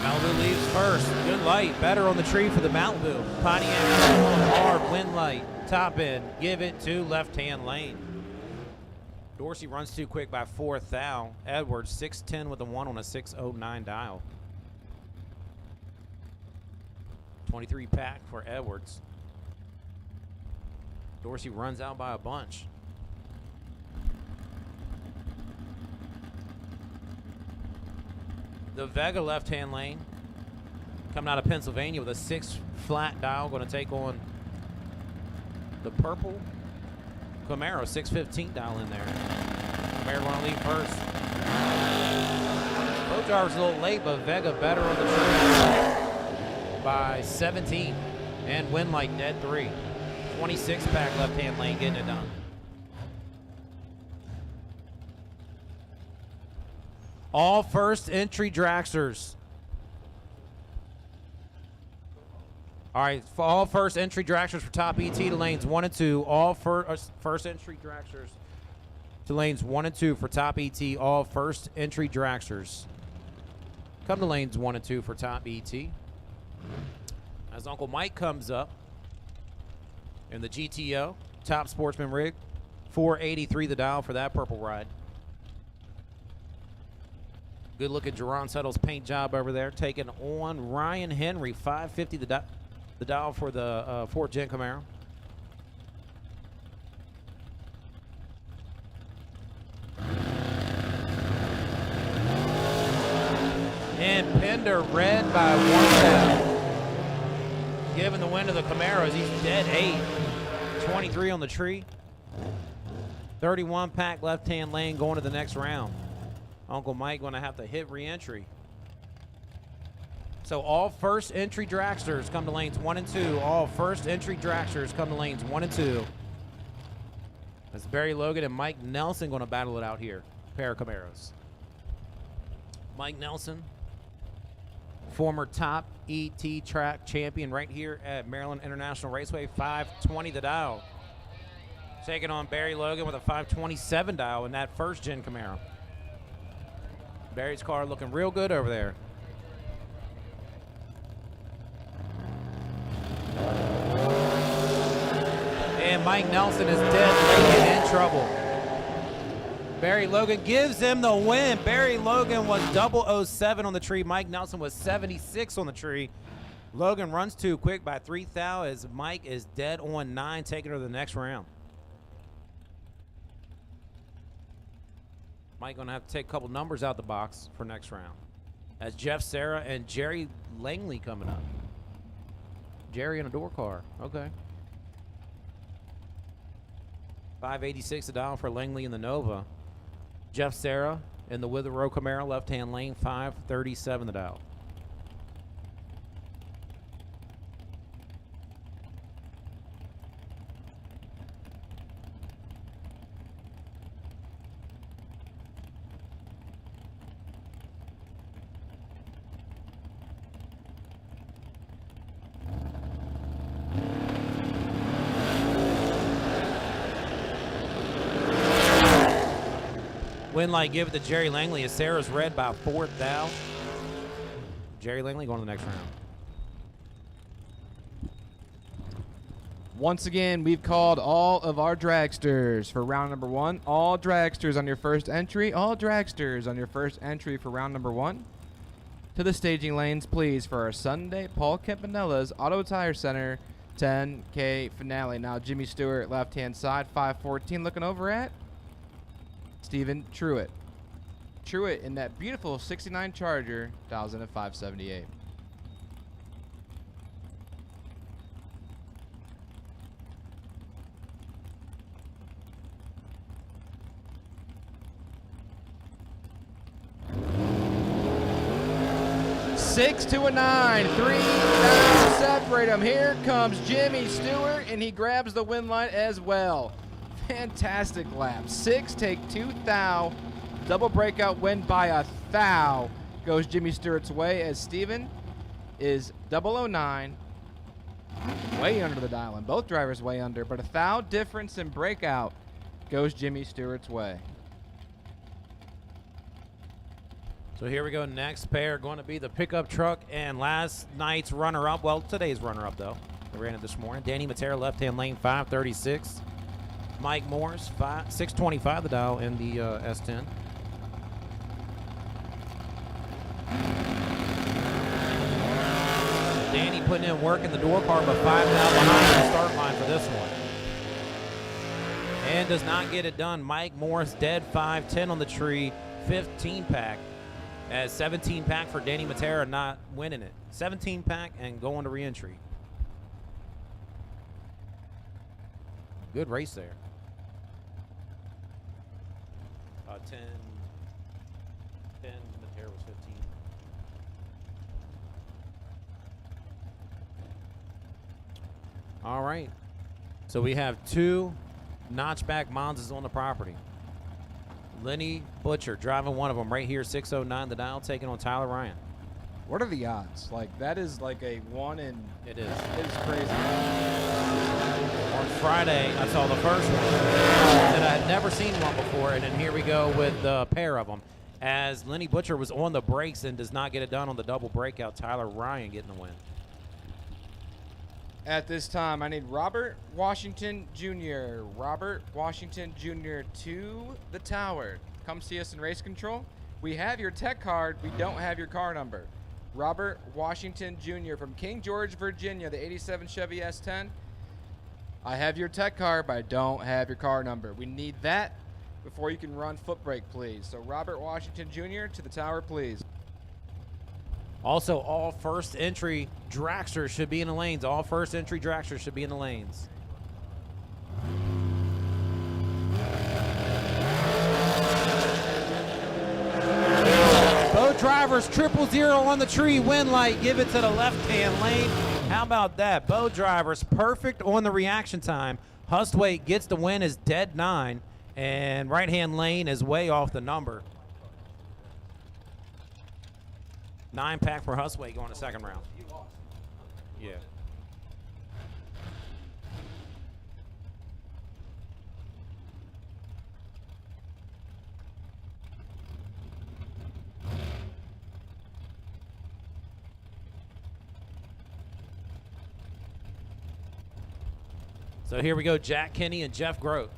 Malibu leaves first. Good light. Better on the tree for the Malibu. Pontiac hard. Wind light. Top end. Give it to left-hand lane. Dorsey runs too quick by 4 thou. Edwards 610 with a 1 on a 609 dial. 23 pack for Edwards. Dorsey runs out by a bunch. The Vega left-hand lane coming out of Pennsylvania with a 6 flat dial, going to take on the purple Camaro, 615 dial in there. Camaro going to lead first. Both drivers a little late, but Vega better on the tree by 17. And Winlight dead 3. 26 pack left-hand lane getting it done. All first entry Dragsters. All right, for all first entry Dragsters for top ET to lanes 1 and 2. All first entry Dragsters to lanes 1 and 2 for top ET, all first entry dragsters. Come to lanes 1 and 2 for top ET. As Uncle Mike comes up in the GTO, top sportsman rig, 483 the dial for that purple ride. Good look at Jerron Settle's paint job over there, taking on Ryan Henry, 550 the dial for the Ford Gen Camaro. And Pender red by 1 down. Giving the win to the Camaros. He's dead 8. 23 on the tree. 31 pack left-hand lane going to the next round. Uncle Mike going to have to hit re-entry. So all first entry dragsters come to lanes 1 and 2. All first entry dragsters come to lanes 1 and 2. That's Barry Logan and Mike Nelson going to battle it out here. Pair of Camaros. Mike Nelson, former top ET track champion right here at Maryland International Raceway, 520 the dial. Taking on Barry Logan with a 527 dial in that first gen Camaro. Barry's car looking real good over there. And Mike Nelson is dead late in trouble. Barry Logan gives him the win. Barry Logan was 007 on the tree. Mike Nelson was 76 on the tree. Logan runs too quick by 3 thou as Mike is dead on 9, taking her to the next round. Mike gonna have to take a couple numbers out the box for next round. As Jeff Serra and Jerry Langley coming up. Jerry in a door car. Okay. 586 a dial for Langley in the Nova. Jeff Serra in the Wither-Row Camaro, left-hand lane, 537 the dial. Win light, give it to Jerry Langley as Sarah's red by 4 thou. Jerry Langley going to the next round. Once again, we've called all of our dragsters for round number 1. All dragsters on your first entry. All dragsters on your first entry for round number 1. To the staging lanes, please, for our Sunday Paul Campanella's Auto Tire Center 10K finale. Now, Jimmy Stewart, left-hand side, 514, looking over at Stephen Truitt. Truitt in that beautiful 69 Charger, dials in at 578. Six to a 9, 3 down, separate them. Here comes Jimmy Stewart, and he grabs the win line as well. Fantastic lap. 6 take 2 thou. Double breakout win by a thou goes Jimmy Stewart's way as Steven is 009. Way under the dial, and both drivers way under, but a thou difference in breakout goes Jimmy Stewart's way. So here we go. Next pair going to be the pickup truck and last night's runner-up. Well, today's runner-up, though. They ran it this morning. Danny Matera, left-hand lane, 536. Mike Morris, 625 the dial in the S10. Danny putting in work in the door car, but 5 now behind the start line for this one. And does not get it done. Mike Morris dead 510 on the tree, 15 pack. As 17 pack for Danny Matera not winning it. 17 pack and going to re-entry. Good race there. 10, Matera was 15. All right. So we have 2 notchback Monzas on the property. Lenny Butcher driving one of them right here, 609 the dial, taking on Tyler Ryan. What are the odds? Like, that is like a 1 in... It is. It is crazy. On Friday, I saw the first one. And had never seen one before, and then here we go with the pair of them. As Lenny Butcher was on the brakes and does not get it done on the double breakout, Tyler Ryan getting the win. At this time, I need Robert Washington Jr. Robert Washington Jr. to the tower. Come see us in race control. We have your tech card. We don't have your car number. Robert Washington Jr. from King George, Virginia, the 87 Chevy S10. I have your tech card, but I don't have your car number. We need that before you can run Footbrake, please. So Robert Washington Jr. to the tower, please. Also, all first entry Dragsters should be in the lanes. All first entry Dragsters should be in the lanes. Both drivers 000 on the tree. Win light. Give it to the left-hand lane. How about that? Both drivers perfect on the reaction time. Hustwaite gets the win as dead 9. And right-hand lane is way off the number. 9-pack for Hustwaite going to second round. Yeah. So here we go, Jack Kinney and Jeff Grote.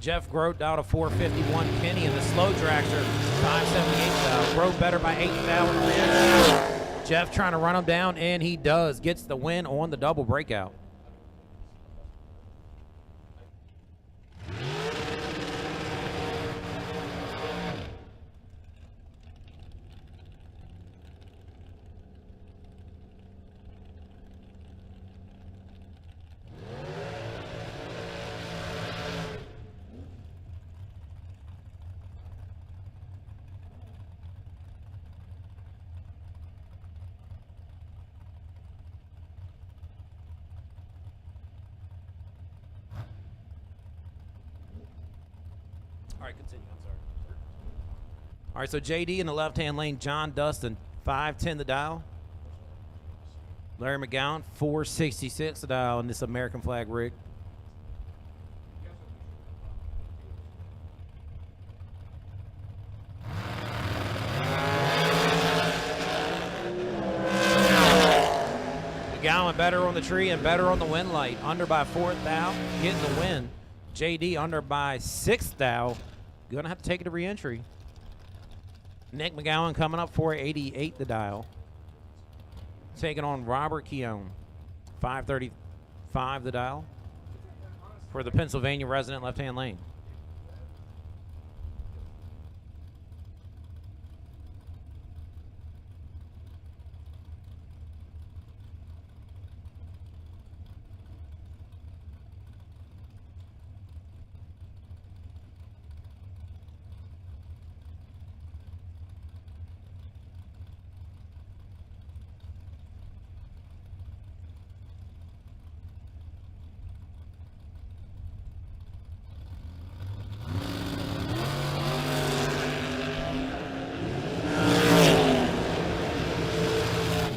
Jeff Grote down to 451. Kinney in the slow dragster, 578. Grote better by 8 thou. Jeff trying to run him down, and he does. Gets the win on the double breakout. All right, continue. I'm sorry. All right, so JD in the left-hand lane, John Dustin, 510 the dial. Larry McGowan, 466 the dial in this American flag rig. McGowan better on the tree and better on the wind light. Under by 4th thou, getting the win. JD under by 6th thou. Gonna have to take it to re-entry. Nick McGowan coming up 488 the dial. Taking on Robert Keown, 535 the dial for the Pennsylvania resident left-hand lane.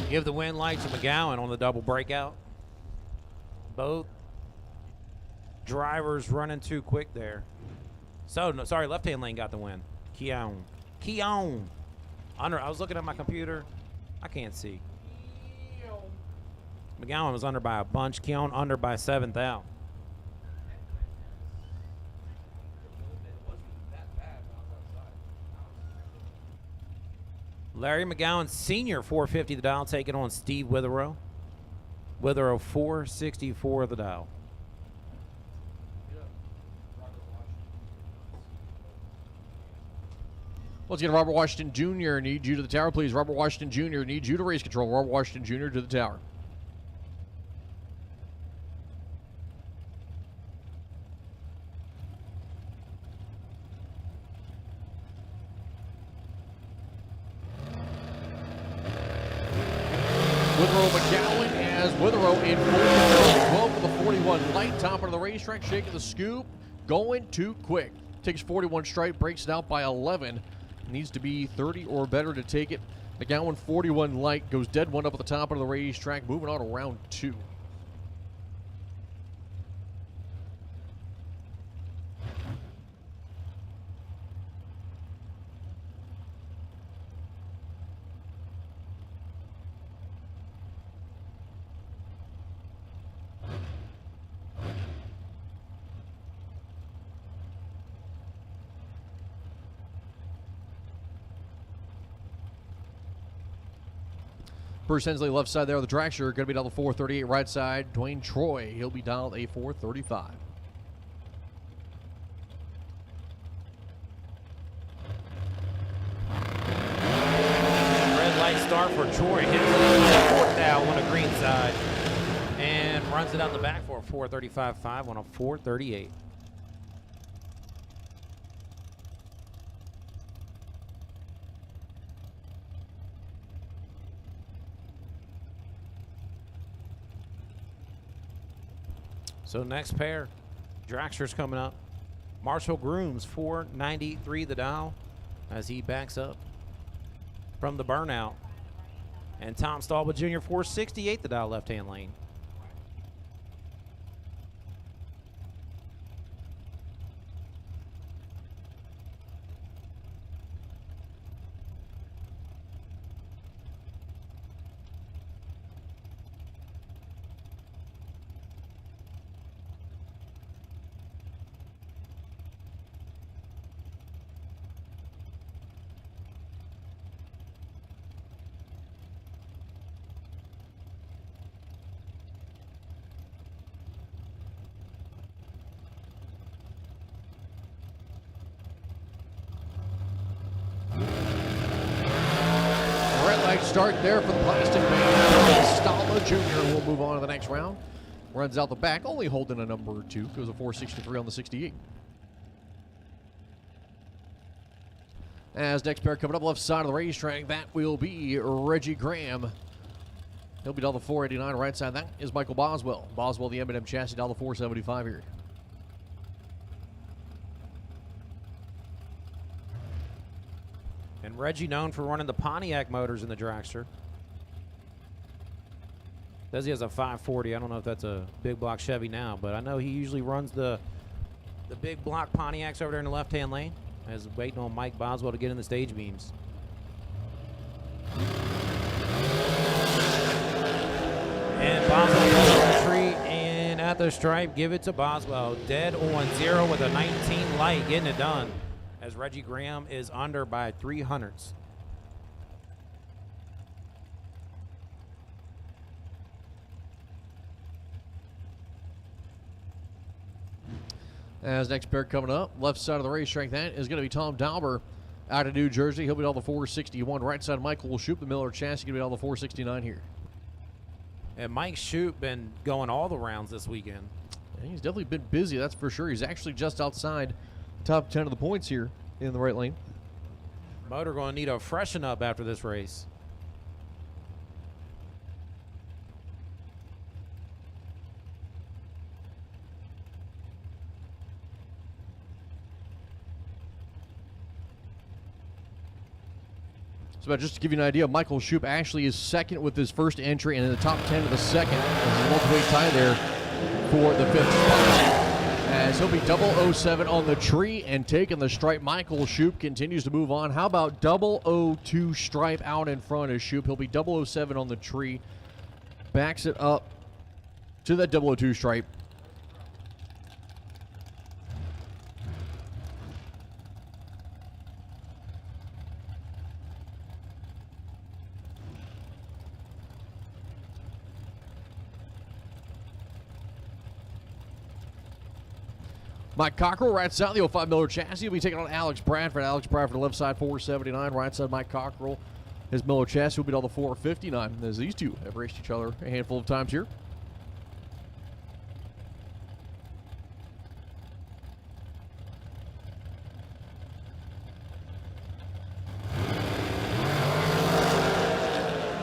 Give the win light to McGowan on the double breakout. Both drivers running too quick there. So, no, sorry, left-hand lane got the win. Keown. Under. I was looking at my computer. I can't see. McGowan was under by a bunch. Keown under by 7th out. Larry McGowan, senior, 450 the dial, taking on Steve Witherow. Witherow, 464 the dial. Let's get Robert Washington Jr. Need you to the tower, please. Robert Washington Jr. Need you to race control. Robert Washington Jr. to the tower. Witherow McGowan as Witherow in full control. 12 for the 41 light, top of the racetrack, shaking the scoop, going too quick. Takes 41 straight, breaks it out by 11. Needs to be 30 or better to take it. McGowan 41 light, goes dead one up at the top of the racetrack, moving on to round 2. Bruce Hensley left side there on the Dragster, going to be dialed a 438 right side. Dwayne Troy, he'll be dialed a 435. Red light start for Troy. Hits the fourth dial on the green side. And runs it out the back for a 435.5 on a 438. So next pair, Dragster's coming up. Marshall Grooms, 493 the dial as he backs up from the burnout. And Tom Stallba Jr., 468 the dial left-hand lane. Start there for the Plastic Man. Stallba Jr. will move on to the next round. Runs out the back, only holding a number 2. Goes a 463 on the 68. As next pair coming up left side of the racetrack, that will be Reggie Graham. He'll be down the 489 right side. That is Michael Boswell. Boswell, the M&M chassis, down the 475 here. And Reggie known for running the Pontiac motors in the Dragster. Says he has a 540. I don't know if that's a big block Chevy now, but I know he usually runs the big block Pontiacs over there in the left-hand lane. As waiting on Mike Boswell to get in the stage beams. And Boswell goes on the tree and at the stripe, give it to Boswell. Dead on 0 with a 19 light, getting it done. As Reggie Graham is under by 300ths. As next pair coming up, left side of the racetrack, that is going to be Tom Dauber out of New Jersey. He'll be on the 461. Right side, Michael will shoot the Miller chassis. Going to be on the 469 here. And Mike Shoup been going all the rounds this weekend. And he's definitely been busy, that's for sure. He's actually just outside top 10 of the points here in the right lane. Motor going to need a freshen up after this race. So just to give you an idea, Michael Shoup actually is second with his first entry and in the top 10 of the second. There's a multi-weight tie there for the 5th spot. As he'll be 007 on the tree and taking the stripe. Michael Shoup continues to move on. How about 002 stripe out in front of Shoup? He'll be 007 on the tree. Backs it up to that 002 stripe. Mike Cockrell, right side of the 05 Miller chassis. He'll be taking on Alex Bradford. Alex Bradford, left side, 479. Right side, Mike Cockrell. His Miller chassis will be on the 459. As these two have raced each other a handful of times here.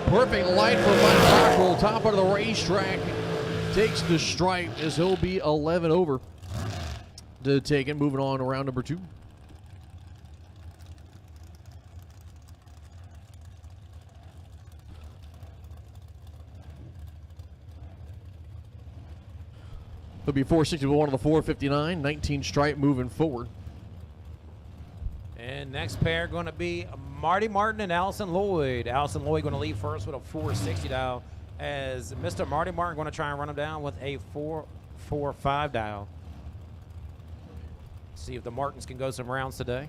Perfect light for Mike Cockrell. Top of the racetrack. Takes the stripe as he'll be 11 over. To take it, moving on to round number 2. It'll be 461 on the 459, 19 stripe moving forward. And next pair going to be Marty Martin and Allison Lloyd. Allison Lloyd going to lead first with a 460 dial, as Mr. Marty Martin going to try and run him down with a 445 dial. See if the Martins can go some rounds today.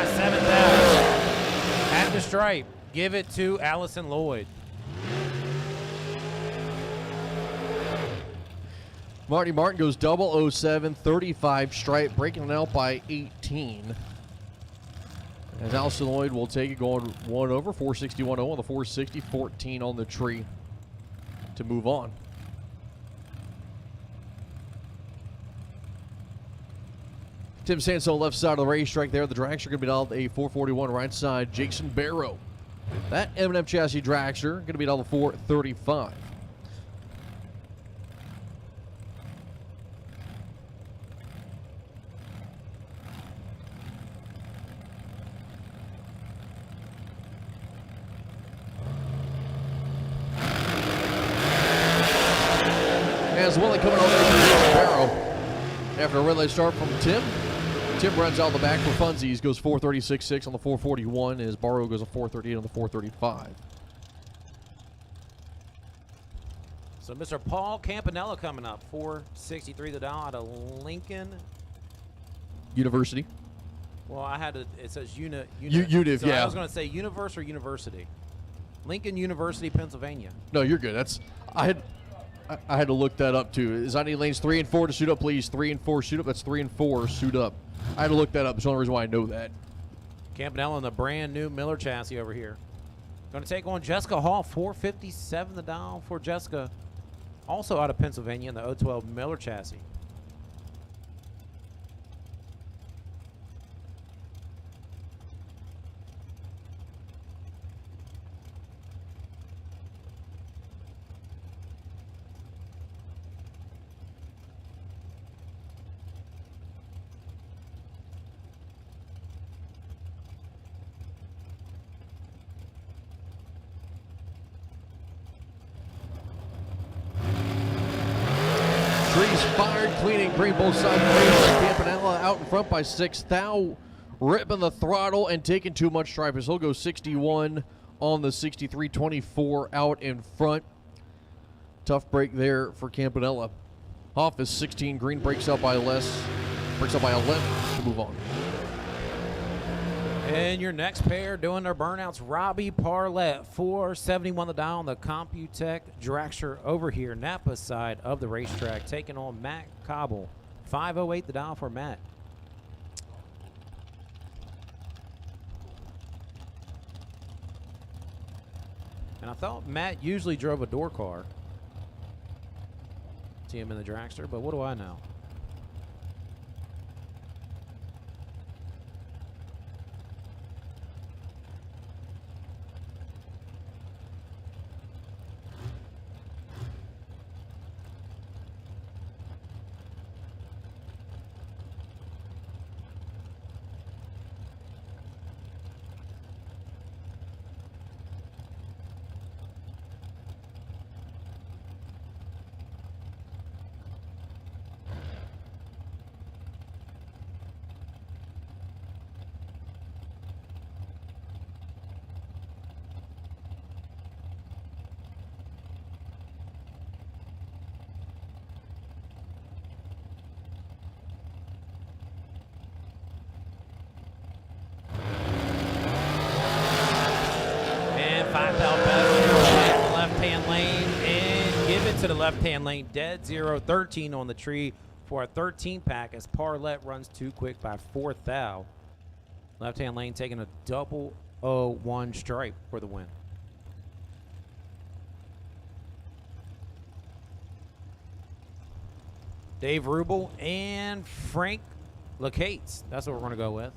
by 7 thou. At the stripe, give it to Allison Lloyd. Marty Martin goes double 07, 35 stripe, breaking it out by 18. As Allison Lloyd will take it, going 1 over, 461.0 on the 460, 14 on the tree to move on. Tim Sanso left side of the racetrack there. The Dragster going to be down a 441 right side. Jason Barrow. That M&M chassis Dragster going to be down the 435. As Willie coming over to Barrow. After a relay start from Tim. Tim runs out the back for funsies, goes 436.6 on the 441 as Barrow goes a 438 on the 435. So Mr. Paul Campanella coming up, 463 the dial out of Lincoln University. Well, I had to, it says Univ, Univ, so yeah. I was going to say Universe or University. Lincoln University, Pennsylvania. No, you're good. That's I had to look that up too. Is any lanes 3 and 4 to suit up, please? 3 and 4 suit up. That's 3 and 4 suit up. I had to look that up. It's the only reason why I know that. Campanella in the brand new Miller chassis over here. Going to take on Jessica Hall, 457 the dial for Jessica. Also out of Pennsylvania in the 012 Miller chassis. Trees fired, clean and green both sides of the race. Campanella out in front by 6 thou, ripping the throttle and taking too much stripe as he'll go 61 on the 63, 24 out in front. Tough break there for Campanella. Off is 16 green, breaks out by 11 to move on. And your next pair doing their burnouts, Robbie Parlett, 471 the dial on the Computech Dragster over here, Napa side of the racetrack, taking on Matt Cobble, 508 the dial for Matt. And I thought Matt usually drove a door car. See him in the Dragster, but what do I know? Left-hand lane and give it to the left-hand lane. Dead 0-13 on the tree for a 13 pack as Parlett runs too quick by 4 thou. Left-hand lane taking a 001 stripe for the win. Dave Rubel and Frank Lacates. That's what we're going to go with.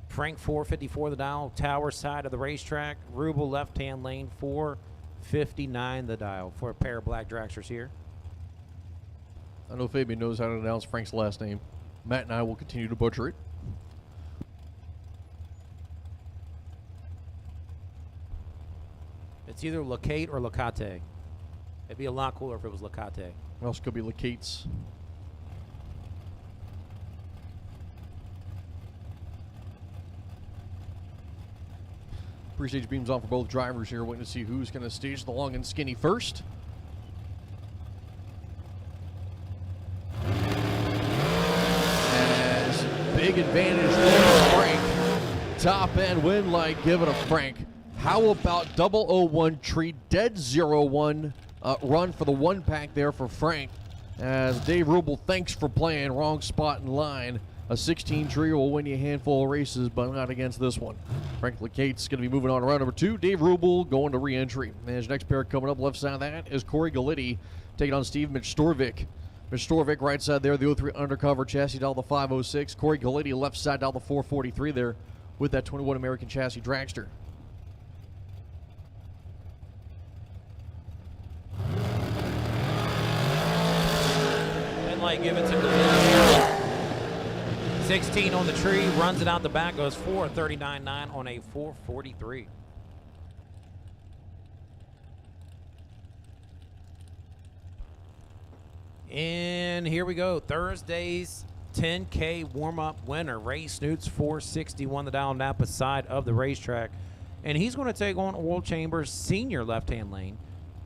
Frank 454 the dial, tower side of the racetrack. Rubel left-hand lane 459 the dial for a pair of black Dragsters here. I know Fabian knows how to announce Frank's last name. Matt and I will continue to butcher it. It's either Lacate or Lacate. It'd be a lot cooler if it was Lacate. What else could be Lacates? Pre-stage beams on for both drivers here, waiting to see who's going to stage the long and skinny first. As Big advantage there, Frank. Top end win light, give it a Frank. How about 001 tree, dead 0-1 run for the 1-pack there for Frank. As Dave Rubel, thanks for playing, wrong spot in line. A 16 tree will win you a handful of races, but not against this one. Frank Lecate's going to be moving on to round number 2. Dave Rubel going to re-entry. And his next pair coming up left side of that is Corey Galitti taking on Steve Mitch-Storvik. Mitch-Storvik right side there, the 03 undercover chassis down the 506. Corey Galitti left side down the 443 there with that 21 American chassis dragster. Like give it to Galitti. 16 on the tree, runs it out the back, goes 439.9 on a 443. And here we go. Thursday's 10K warm-up winner. Ray Snoots, 461 the dial, Napa side of the racetrack. And he's going to take on Oil Chambers senior left-hand lane.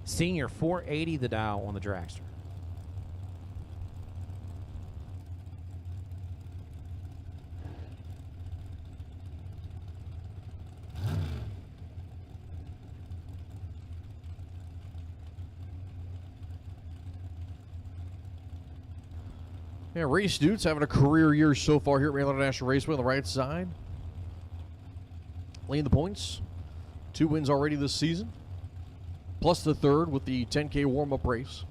Senior, 480 the dial on the dragster. Yeah, Ray Snoots having a career year so far here at Maryland International Raceway on the right side. Leading the points. 2 wins already this season. Plus the third with the 10K warm-up race.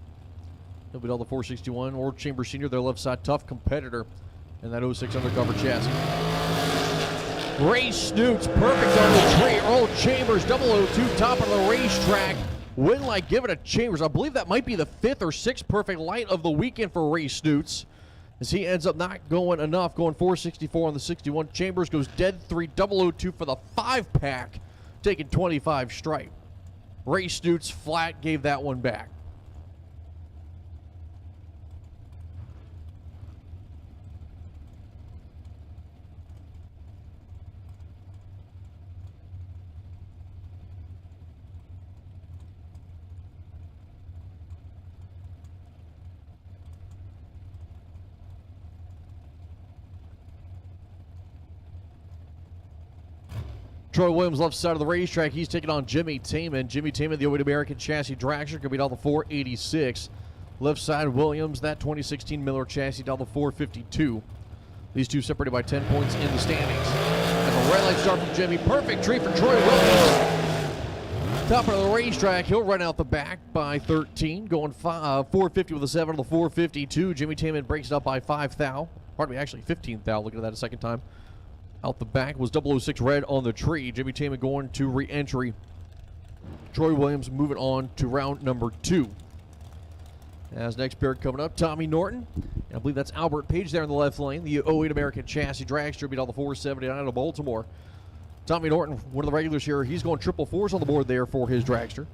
He'll be on the 461. Oil Chamber Senior, their left side, tough competitor in that 06 undercover chassis. Ray Snoots, perfect on the tree. Oil Chambers, 002, top of the racetrack. Win like give it a Chambers. I believe that might be the 5th or 6th perfect light of the weekend for Ray Snoots, as he ends up not going enough, going 464 on the 61. Chambers goes dead 3, 002 for the 5-pack, taking 25 stripe. Ray Snoots flat gave that one back. Troy Williams left side of the racetrack. He's taking on Jimmy Taman. Jimmy Taman, the 08 American chassis dragster, could be down the 486. Left side Williams, that 2016 Miller chassis down the 452. These two separated by 10 points in the standings. And a red light start from Jimmy. Perfect tree for Troy Williams. Top of the racetrack, he'll run out the back by 13, going 450 with a 7 on the 452. Jimmy Taman breaks it up by 5 thou. Pardon me, actually 15 thou. Looking at that a second time. Out the back was 006 red on the tree. Jimmy Taman going to re-entry. Troy Williams moving on to round number 2. As next pair coming up, Tommy Norton. And I believe that's Albert Page there in the left lane. The 08 American chassis dragster beat on the 479 out of Baltimore. Tommy Norton, one of the regulars here, he's going 444s on the board there for his dragster.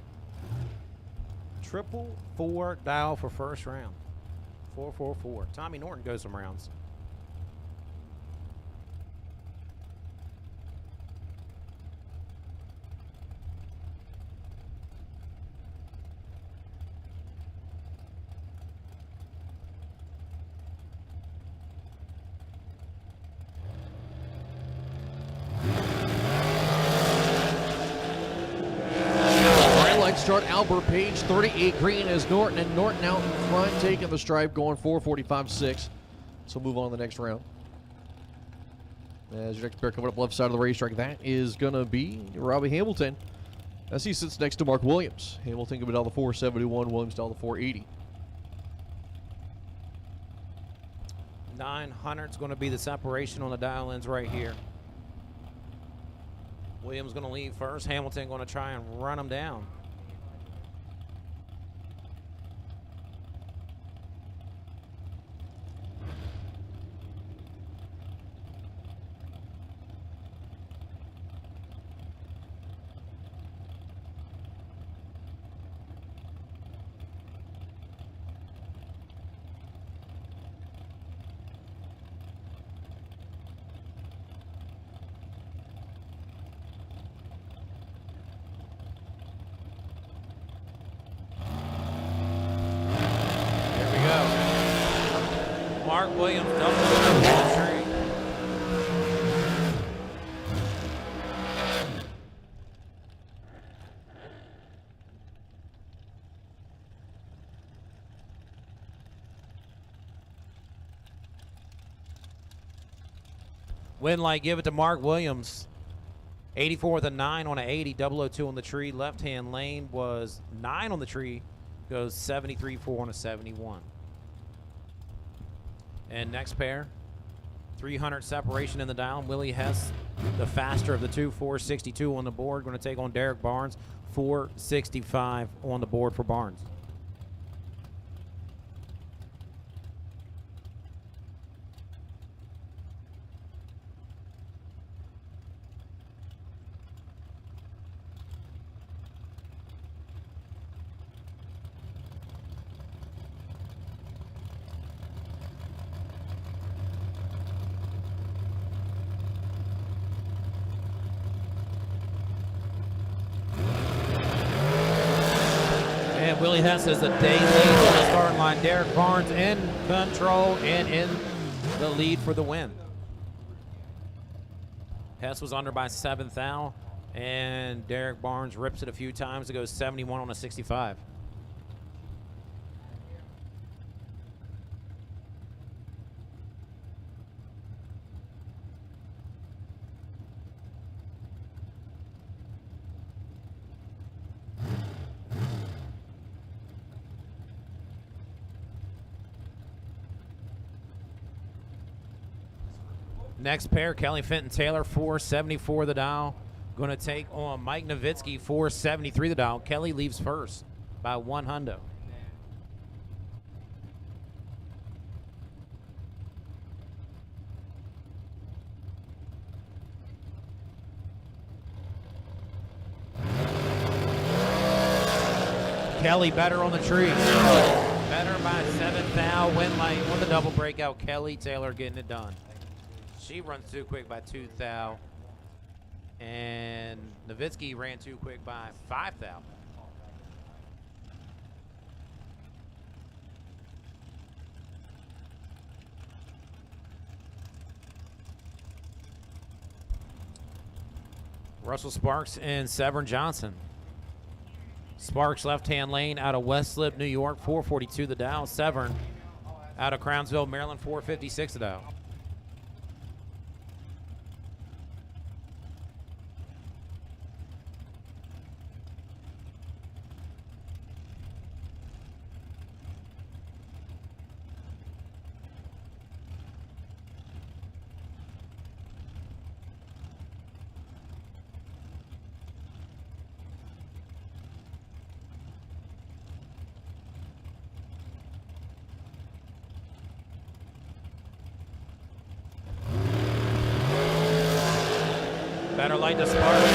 444 dial for first round. 444. Tommy Norton goes some rounds. Start Albert Page, 38 green as Norton, and Norton out in front taking the stripe, going 445.6. So move on to the next round. As your next pair coming up left side of the racetrack, that is going to be Robbie Hamilton, as he sits next to Mark Williams. Hamilton going down the 471, Williams down the 480. 900 is going to be the separation on the dial-ins right here. Williams going to lead first. Hamilton going to try and run him down. Mark Williams double the tree. Win light, give it to Mark Williams. 84 with a 9 on an 80, 002 on the tree. Left-hand lane was 9 on the tree. Goes 73-4 on a 71. And next pair, 300 separation in the dial. Willie Hess, the faster of the two, 462 on the board. Going to take on Derek Barnes, 465 on the board for Barnes. Willie Hess is a day lead on the starting line. Derek Barnes in control and in the lead for the win. Hess was under by 7th thou, and Derek Barnes rips it a few times to go 71 on a 65. Next pair, Kelly Fenton Taylor, 474 the dial. Going to take on Mike Nowitzki, 473 the dial. Kelly leaves first by 1 hundo. Kelly better on the tree. Better by 7th thou. Win light on the double breakout. Kelly Taylor getting it done. She runs too quick by 2 thou. And Nowitzki ran too quick by 5 thou. Russell Sparks and Severn Johnson. Sparks left-hand lane out of West Slip, New York, 442 the dial. Severn out of Crownsville, Maryland, 456 the dial. Better light to Sparks.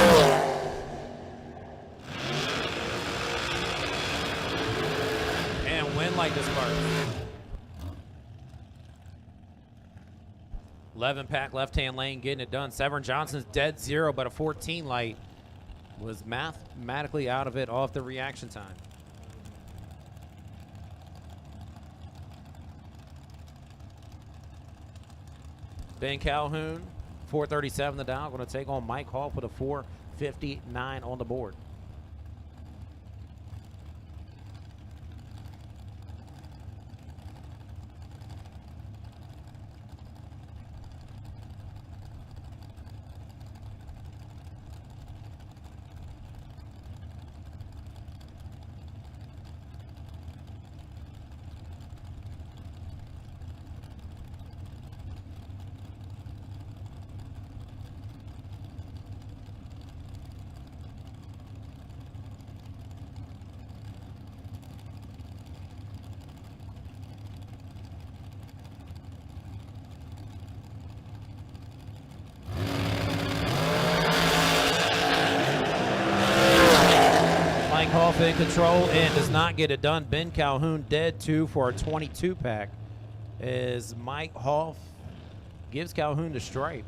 And win light to Sparks. 11 pack left-hand lane getting it done. Severn Johnson's dead zero, but a 14 light was mathematically out of it off the reaction time. Ben Calhoun, 437 the dial, going to take on Mike Hoff with a 459 on the board. In control and does not get it done. Ben Calhoun dead two for a 22 pack as Mike Hoff gives Calhoun the stripe.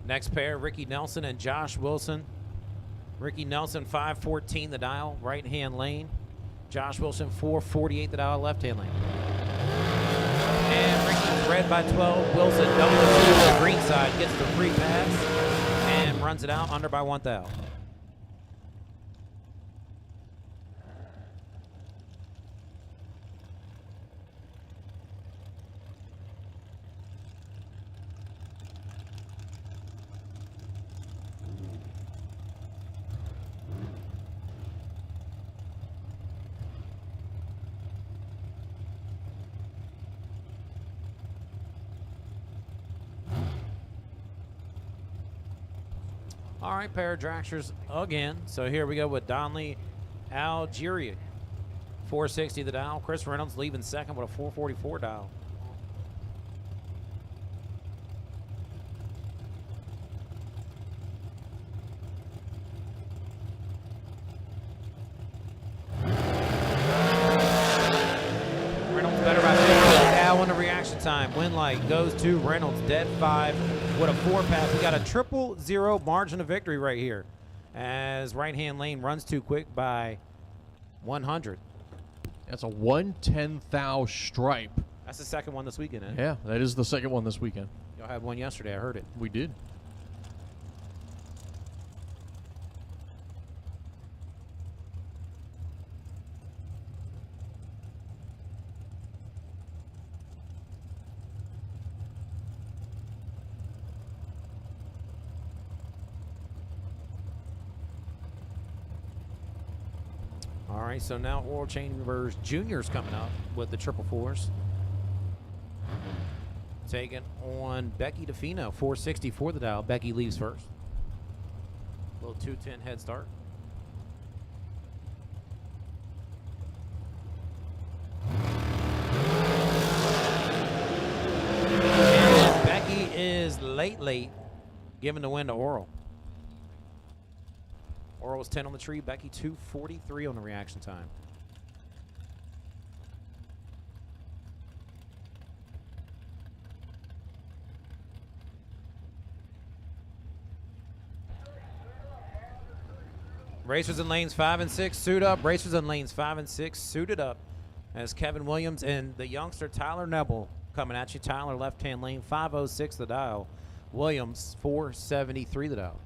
Next pair, Ricky Nelson and Josh Wilson. Ricky Nelson, 514 the dial, right-hand lane. Josh Wilson, 448 the dial, left-hand lane. And Ricky's red by 12. Wilson, double to the green side, gets the free pass and runs it out under by 1 thou. All right, pair of dragsters again. So here we go with Donley Algeria. 460 the dial. Chris Reynolds leaving second with a 444 dial. Reynolds better by 50. Dow on the reaction time. Win light goes to Reynolds. Dead 5 with a 4 pass. We got a 0-0 margin of victory right here as right-hand lane runs too quick by 100. That's a 1/10 thou stripe. That's the second one this weekend, eh? Yeah, that is the second one this weekend. Y'all had one yesterday. I heard it. We did. All right, so now World Chambers Juniors coming up with the 444s. Taking on Becky DeFino, 460 for the dial. Becky leaves first. Little 210 head start. And Becky is late, giving the win to Oral. Oral was 10 on the tree. Becky 243 on the reaction time. Racers in lanes 5 and 6 suit up. Racers in lanes 5 and 6 suited up as Kevin Williams and the youngster Tyler Nebel coming at you. Tyler left-hand lane 506 the dial. Williams 473 the dial.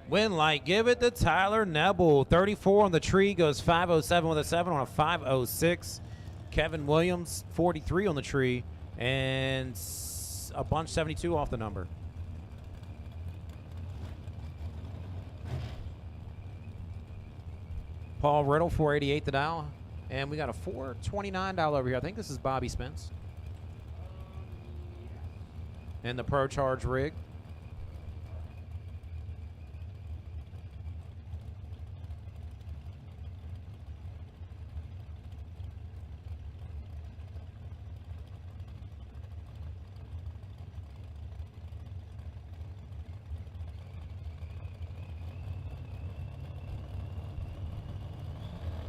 Win light, give it to Tyler Nebel. 34 on the tree, goes 507 with a 7 on a 506. Kevin Williams, 43 on the tree, and a bunch 72 off the number. Paul Riddle, 488 the dial. And we got a 429 dial over here. I think this is Bobby Spence. And the Pro Charge rig.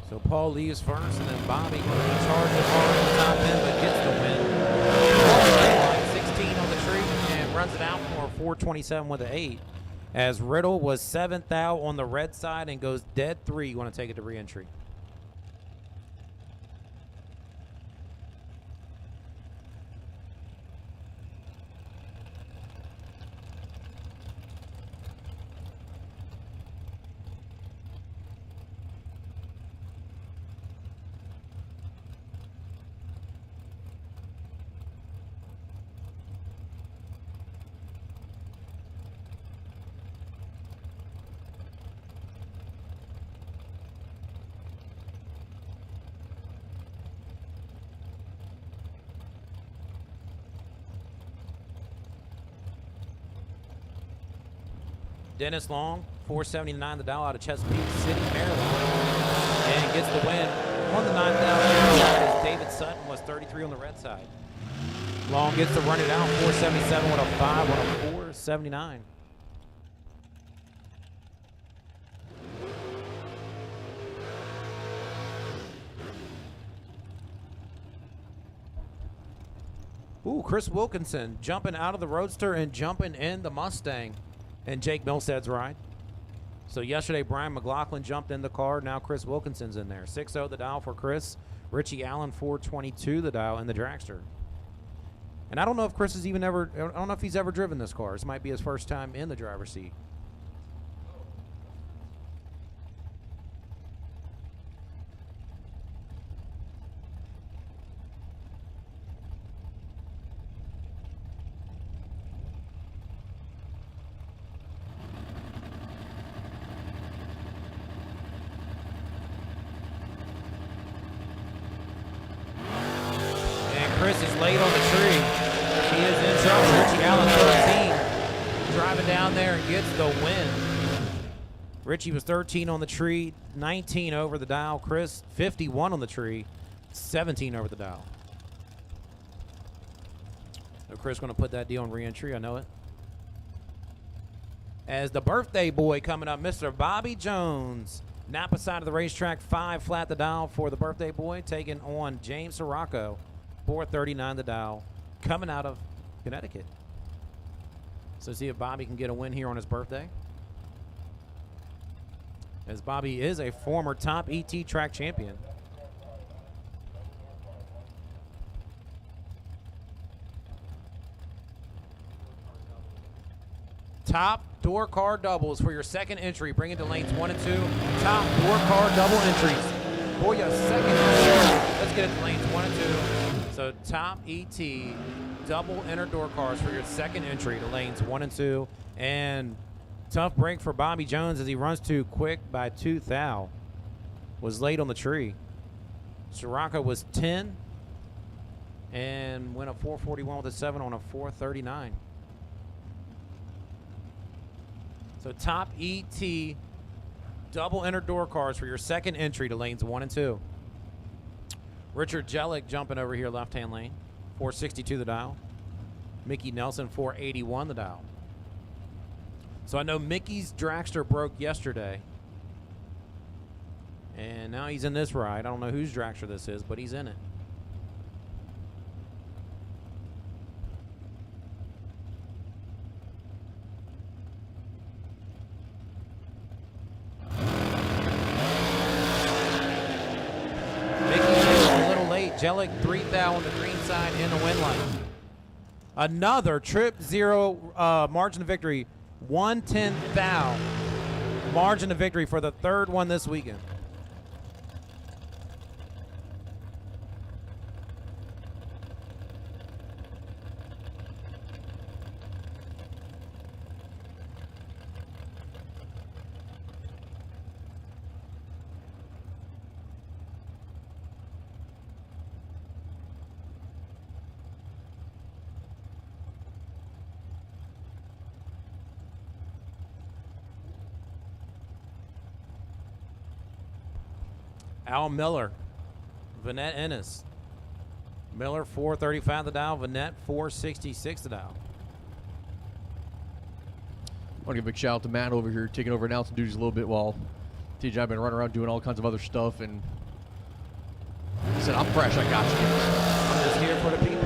So Paul leaves first, and then Bobby charges hard on the top end, but gets the win. 16 on the tree and runs it out for 427 with an 8. As Riddle was 7th out on the red side and goes dead 3. You want to take it to re-entry. Dennis Long, 479 the dial out of Chesapeake City, Maryland. And gets the win on the 9,000 as David Sutton was 33 on the red side. Long gets to run it out, 477 with a 5 on a 479. Ooh, Chris Wilkinson jumping out of the Roadster and jumping in the Mustang and Jake Milstead's ride. So yesterday, Brian McLaughlin jumped in the car. Now Chris Wilkinson's in there. 6-0 the dial for Chris. Richie Allen, 422 the dial in the Dragster. And I don't know if Chris has even ever, I don't know if he's ever driven this car. This might be his first time in the driver's seat. Chris is late on the tree. She is in trouble. Richie Allen, 13, driving down there and gets the win. Richie was 13 on the tree, 19 over the dial. Chris, 51 on the tree, 17 over the dial. So Chris going to put that deal on re-entry. I know it. As the birthday boy coming up, Mr. Bobby Jones. Napa side of the racetrack, 5 flat the dial for the birthday boy, taking on James Sirocco. 439 the dial, coming out of Connecticut. So see if Bobby can get a win here on his birthday. As Bobby is a former top ET track champion. Top door car doubles for your second entry. Bring it to lanes 1 and 2. Top door car double entries for your second entry. Let's get it to lanes 1 and 2. So top ET double inner door cars for your second entry to lanes 1 and 2. And tough break for Bobby Jones as he runs too quick by 2 thou. Was late on the tree. Sirocco was 10 and went a 441 with a 7 on a 439. So top ET double inner door cars for your second entry to lanes 1 and 2. Richard Jellick jumping over here left-hand lane, 462 the dial. Mickey Nelson, 481 the dial. So I know Mickey's Dragster broke yesterday. And now he's in this ride. I don't know whose Dragster this is, but he's in it. Jellick 3 thou on the green side in the win line. Another trip zero margin of victory. 1/10 thou margin of victory for the third one this weekend. Al Miller, Vanette Ennis. Miller 435 the dial, Vanette 466 the dial. I want to give a big shout out to Matt over here taking over announcing duties a little bit while TJ and I have been running around doing all kinds of other stuff, and he said, I'm fresh, I got you. I'm just here for the people.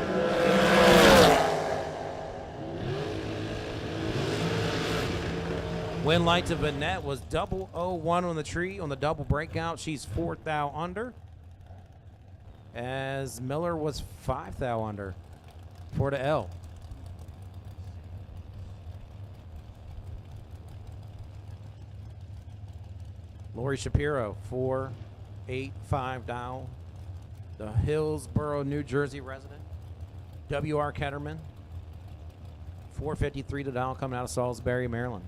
Win light to Vanette was 001 on the tree on the double breakout. She's 4 thou under. As Miller was 5 thou under for the L. Lori Shapiro, 485 dial. The Hillsborough, New Jersey resident. W.R. Ketterman, 453 to dial, coming out of Salisbury, Maryland.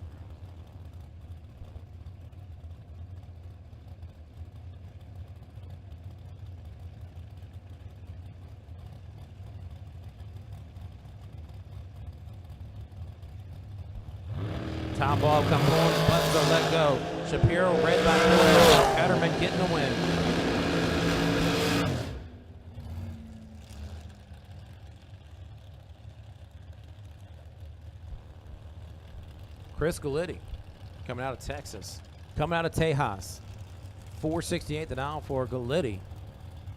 Top ball comes on, buttons are let go. Shapiro, red by Doyle. Ketterman getting the win. Chris Galitti coming out of Texas. Coming out of Tejas. 468 the dial for Galitti.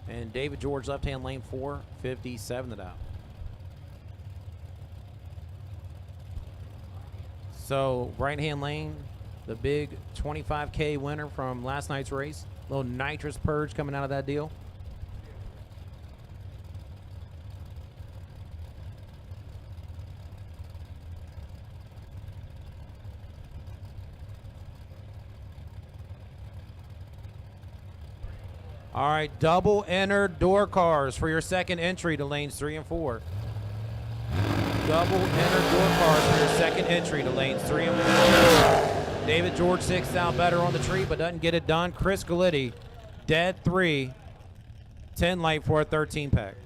And David George left-hand lane 457 the dial. So right-hand lane, the big 25K winner from last night's race. Little nitrous purge coming out of that deal. All right, double entered door cars for your second entry to lanes 3 and 4. Double entered door cars for your second entry to lanes 3 and 4. David George 6th out better on the tree, but doesn't get it done. Chris Galitti, dead 3, 10 light for a 13 pack.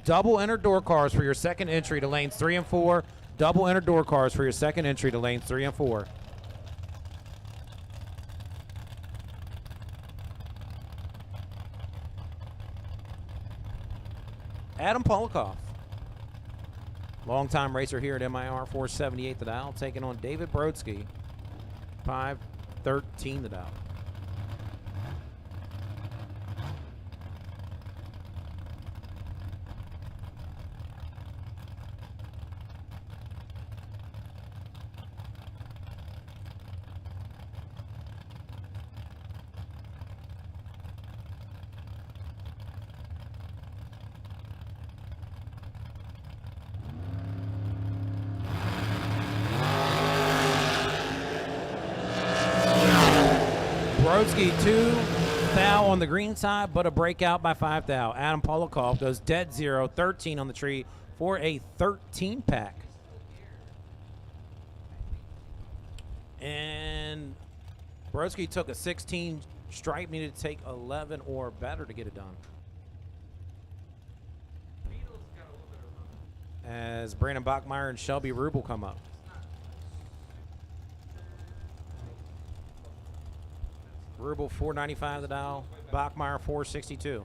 Double entered door cars for your second entry to lanes 3 and 4. Double entered door cars for your second entry to lanes 3 and 4. Adam Polikoff, longtime racer here at MIR, 478 the dial, taking on David Brodsky, 513 the dial. Brodsky 2 thou on the green side, but a breakout by 5 thou. Adam Polikoff goes dead 0, 13 on the tree for a 13 pack. And Brodsky took a 16 stripe, needed to take 11 or better to get it done. As Brandon Bachmeyer and Shelby Rubel come up. Rubel 495 the dial, Bachmeyer 462.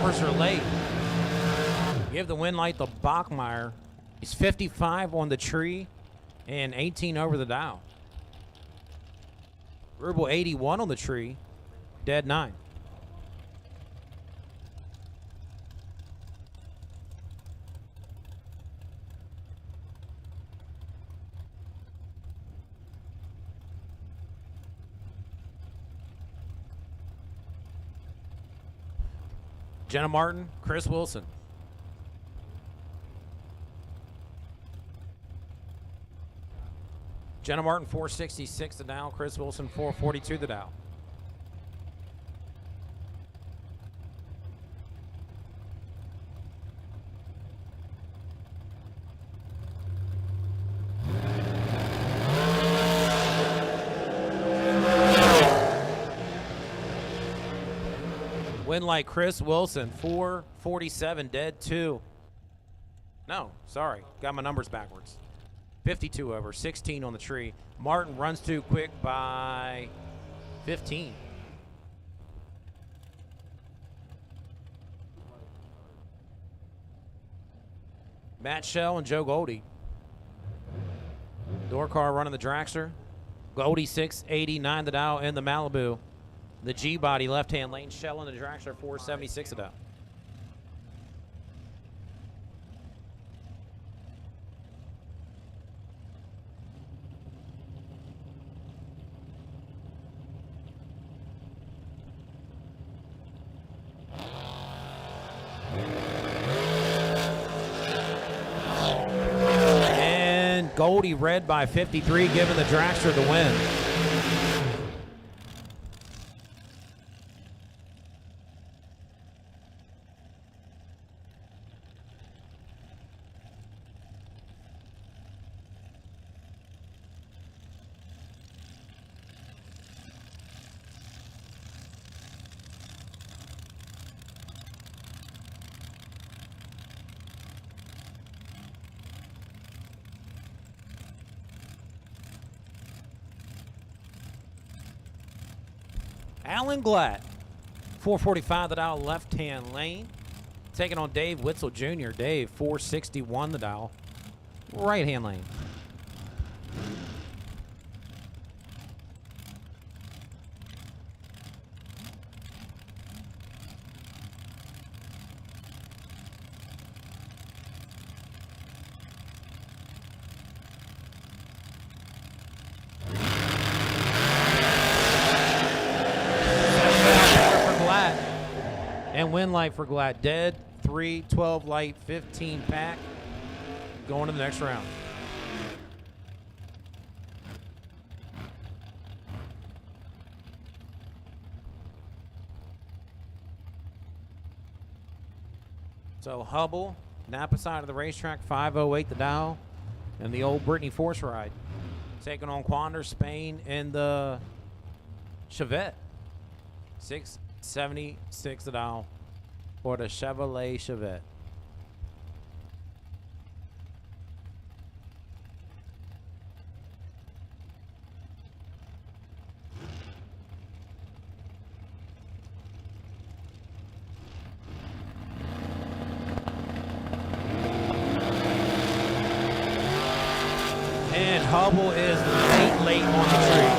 Are late. Give the win light to Bachmeyer. He's 55 on the tree and 18 over the dial. Rubel 81 on the tree, dead 9. Jenna Martin, Chris Wilson. Jenna Martin 466 the dial, Chris Wilson 442 the dial. Win like Chris Wilson, 447, dead 2. No, sorry, got my numbers backwards. 52 over, 16 on the tree. Martin runs too quick by 15. Matt Shell and Joe Goldie. Door car running the Dragster. Goldie 689 the dial in the Malibu. The G-body left-hand lane, Shell and the Dragster 476 it up. Cody Red by 53, giving the Dragster the win. Alan Glatt, 445 the dial, left-hand lane. Taking on Dave Witzel Jr. Dave, 461 the dial, right-hand lane. And win light for Glatt. Dead, 3, 12 light, 15 pack. Going to the next round. So Hubble, Napa side of the racetrack, 508 the dial. And the old Brittany Force ride. Taking on Quander, Spain, in the Chevette. 676 the dial for the Chevrolet Chevette. And Hubble is late on the tree.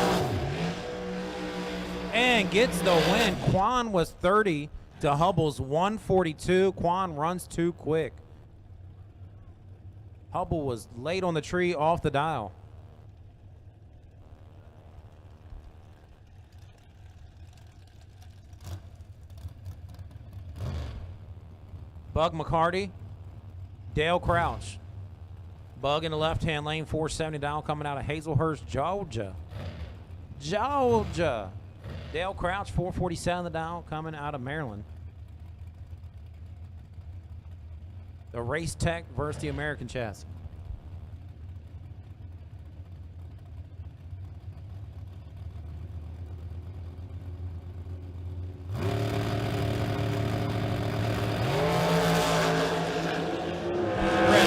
And gets the win. Quan was 30 to Hubble's 142. Quan runs too quick. Hubble was late on the tree, off the dial. Bug McCarty, Dale Crouch. Bug in the left-hand lane, 470 dial, coming out of Hazelhurst, Georgia. Georgia. Dale Crouch, 447 the dial, coming out of Maryland. The Race Tech versus the American Chassis. Red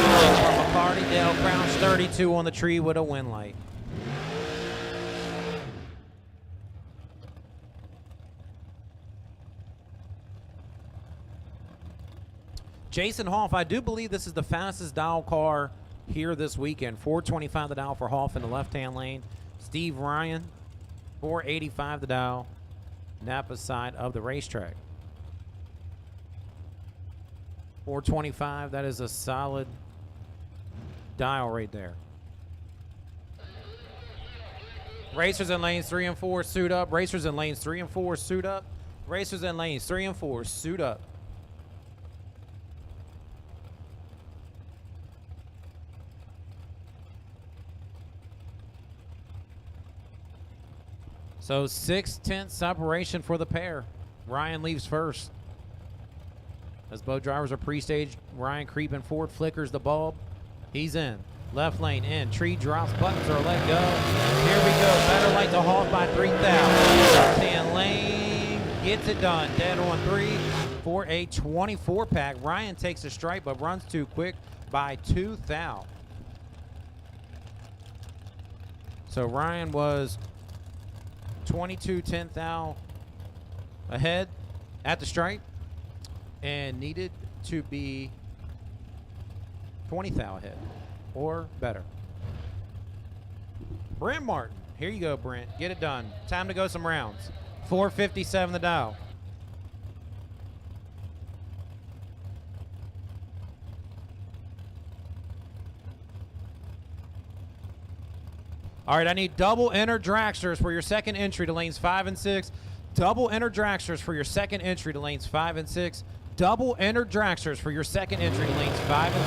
light for McCarty. Dale Crouch, 32 on the tree with a win light. Jason Hoff, I do believe this is the fastest dial car here this weekend. 425 the dial for Hoff in the left-hand lane. Steve Ryan, 485 the dial, Napa side of the racetrack. 425, that is a solid dial right there. Racers in lanes 3 and 4, suit up. Racers in lanes 3 and 4, suit up. Racers in lanes 3 and 4, suit up. So 6/10 separation for the pair. Ryan leaves first. As both drivers are pre-staged, Ryan creeping forward, flickers the bulb. He's in. Left lane in. Tree drops, buttons are let go. Here we go. Better light to Hoff by 3,000. Left-hand lane gets it done. Dead on 3 for a 24 pack. Ryan takes a stripe but runs too quick by 2,000. So Ryan was 22 thou ahead at the stripe and needed to be 20 thou ahead or better. Brent Martin, here you go, Brent. Get it done. Time to go some rounds. 457 the dial. All right, I need double enter Dragsters for your second entry to lanes 5 and 6. Double enter Dragsters for your second entry to lanes 5 and 6. Double enter Dragsters for your second entry to lanes 5 and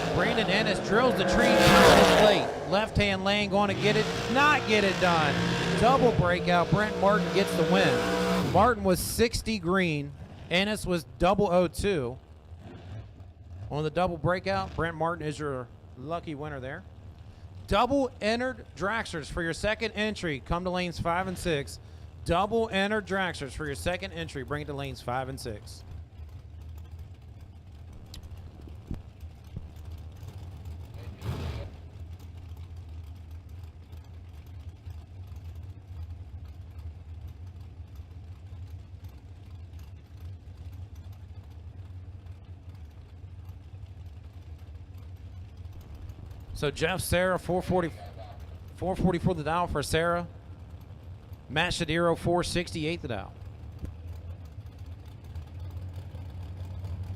6. Brandon Ennis drills the tree down his plate. Left-hand lane going to get it, not get it done. Double breakout. Brent Martin gets the win. Martin was 60 green. Ennis was 002. On the double breakout, Brent Martin is your lucky winner there. Double entered Dragsters for your second entry. Come to lanes 5 and 6. Double entered Dragsters for your second entry. Bring it to lanes 5 and 6. So Jeff, Sarah, 444 the dial for Sarah. Matt Shadiro, 468 the dial.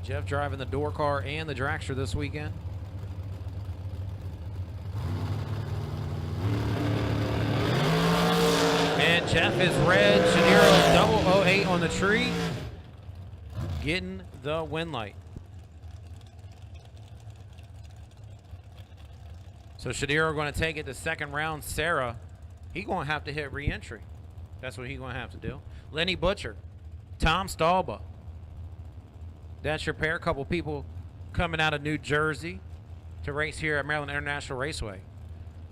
Jeff driving the door car and the Dragster this weekend. And Jeff is red. Shadiro 008 on the tree. Getting the win light. So Shadiro going to take it to second round. Sarah, he going to have to hit re-entry. That's what he going to have to do. Lenny Butcher, Tom Stalba. That's your pair. Couple people coming out of New Jersey to race here at Maryland International Raceway.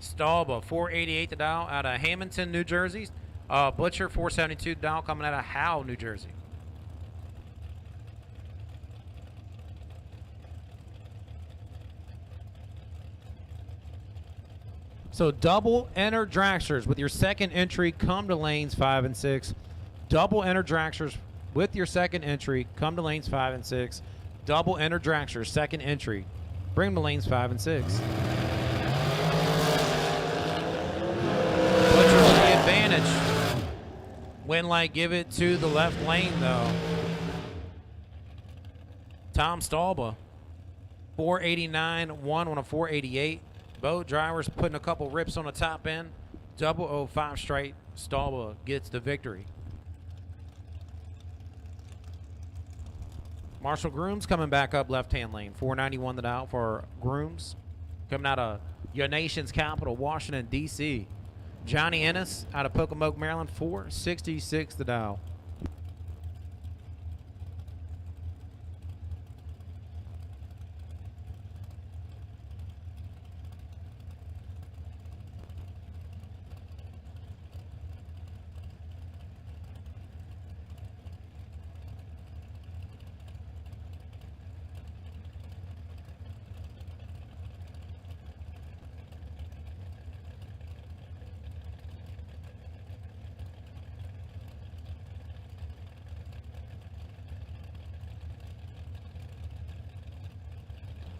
Stalba, 488 the dial out of Hamilton, New Jersey. Butcher, 472 the dial coming out of Howe, New Jersey. So double enter Dragsters with your second entry. Come to lanes 5 and 6. Double enter Dragsters with your second entry. Come to lanes 5 and 6. Double enter Dragsters second entry. Bring them to lanes 5 and 6. Butcher with the advantage. Win light, give it to the left lane though. Tom Stalba, 489, one on a 488. Both drivers putting a couple rips on the top end. 005 straight. Stalba gets the victory. Marshall Grooms coming back up left-hand lane. 491 the dial for Grooms. Coming out of your nation's capital, Washington, D.C. Johnny Ennis out of Pocomoke, Maryland. 466 the dial.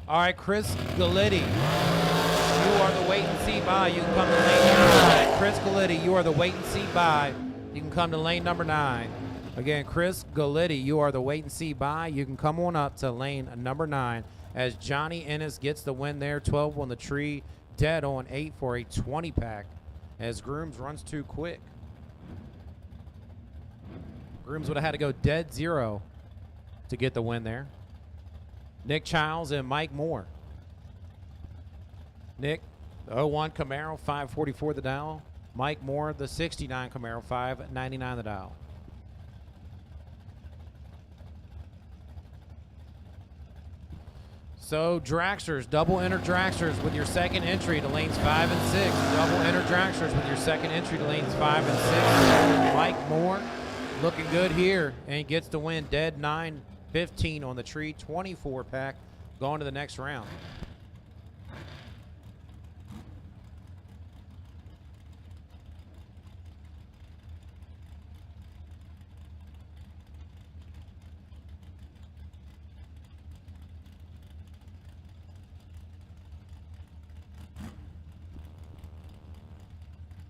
All right, Chris Galletti, you are the wait and see by. You can come to lane number 9. Chris Galletti, you are the wait and see by. You can come to lane number 9. Again, Chris Galletti, you are the wait and see by. You can come on up to lane number 9 as Johnny Ennis gets the win there. 12 on the tree, dead on 8 for a 20-pack as Grooms runs too quick. Grooms would have had to go dead 0 to get the win there. Nick Childs and Mike Moore. Nick, the 01 Camaro, 544 the dial. Mike Moore, the 69 Camaro, 599 the dial. So Dragsters, double enter Dragsters with your second entry to lanes 5 and 6. Double enter Dragsters with your second entry to lanes 5 and 6. Mike Moore looking good here and gets the win. Dead 9-15 on the tree, 24 pack going to the next round.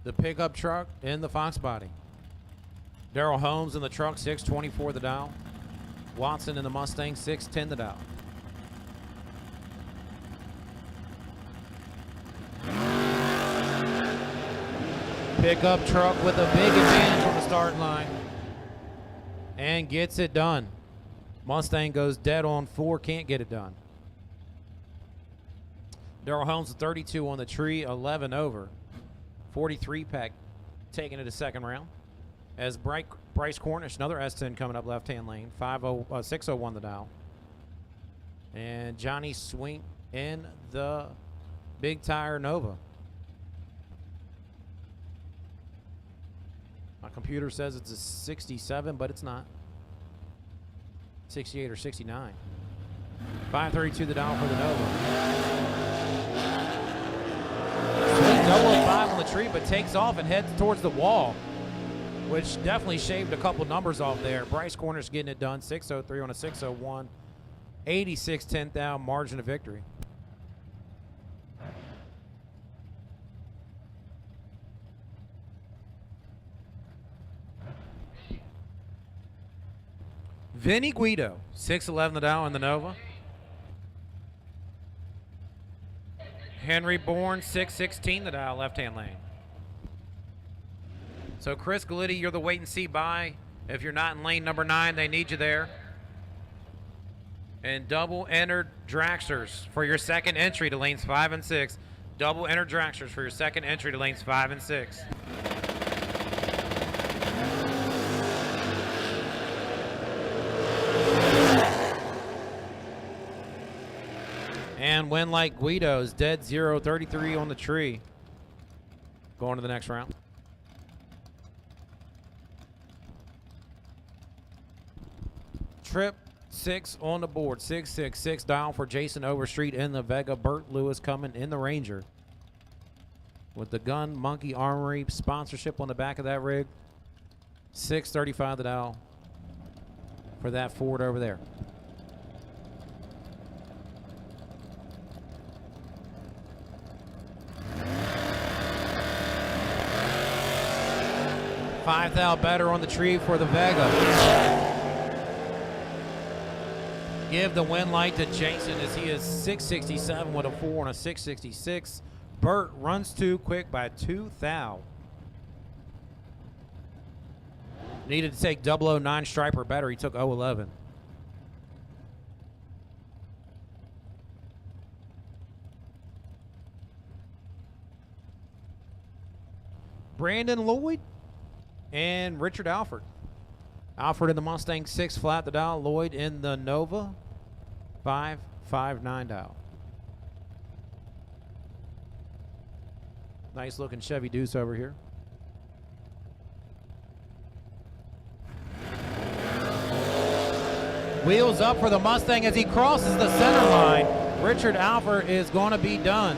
The pickup truck in the Fox body. Daryl Holmes in the truck, 624 the dial. Watson in the Mustang, 610 the dial. Pickup truck with a big advantage on the start line. And gets it done. Mustang goes dead on 4, can't get it done. Daryl Holmes with 32 on the tree, 11 over. 43 pack taking it to second round. As Bryce Cornish, another S10 coming up left-hand lane, 601 the dial. And Johnny Swink in the Big Tire Nova. My computer says it's a 67, but it's not. 68 or 69. 532 the dial for the Nova. Swink double at 5 on the tree, but takes off and heads towards the wall, which definitely shaved a couple numbers off there. Bryce Cornish getting it done, 603 on a 601. 86-10 thou margin of victory. Vinny Guido, 611 the dial in the Nova. Henry Bourne, 616 the dial, left-hand lane. So Chris Galitti, you're the wait and see buy. If you're not in lane number 9, they need you there. And double entered Dragsters for your second entry to lanes 5 and 6. Double entered Dragsters for your second entry to lanes 5 and 6. And win like Guido's, dead 0, 33 on the tree. Going to the next round. Trip 6 on the board, 666 dial for Jason Overstreet in the Vega. Burt Lewis coming in the Ranger with the Gun Monkey Armory sponsorship on the back of that rig. 635 the dial for that Ford over there. $5,000 better on the tree for the Vega. Give the win light to Jason as he is 667 with a 4 and a 666. Burt runs too quick by 2,000. Needed to take 009 stripe or better. He took 011. Brandon Lloyd and Richard Alford. Alford in the Mustang 6 flat the dial. Lloyd in the Nova 559 dial. Nice looking Chevy Deuce over here. Wheels up for the Mustang as he crosses the center line. Richard Alford is going to be done.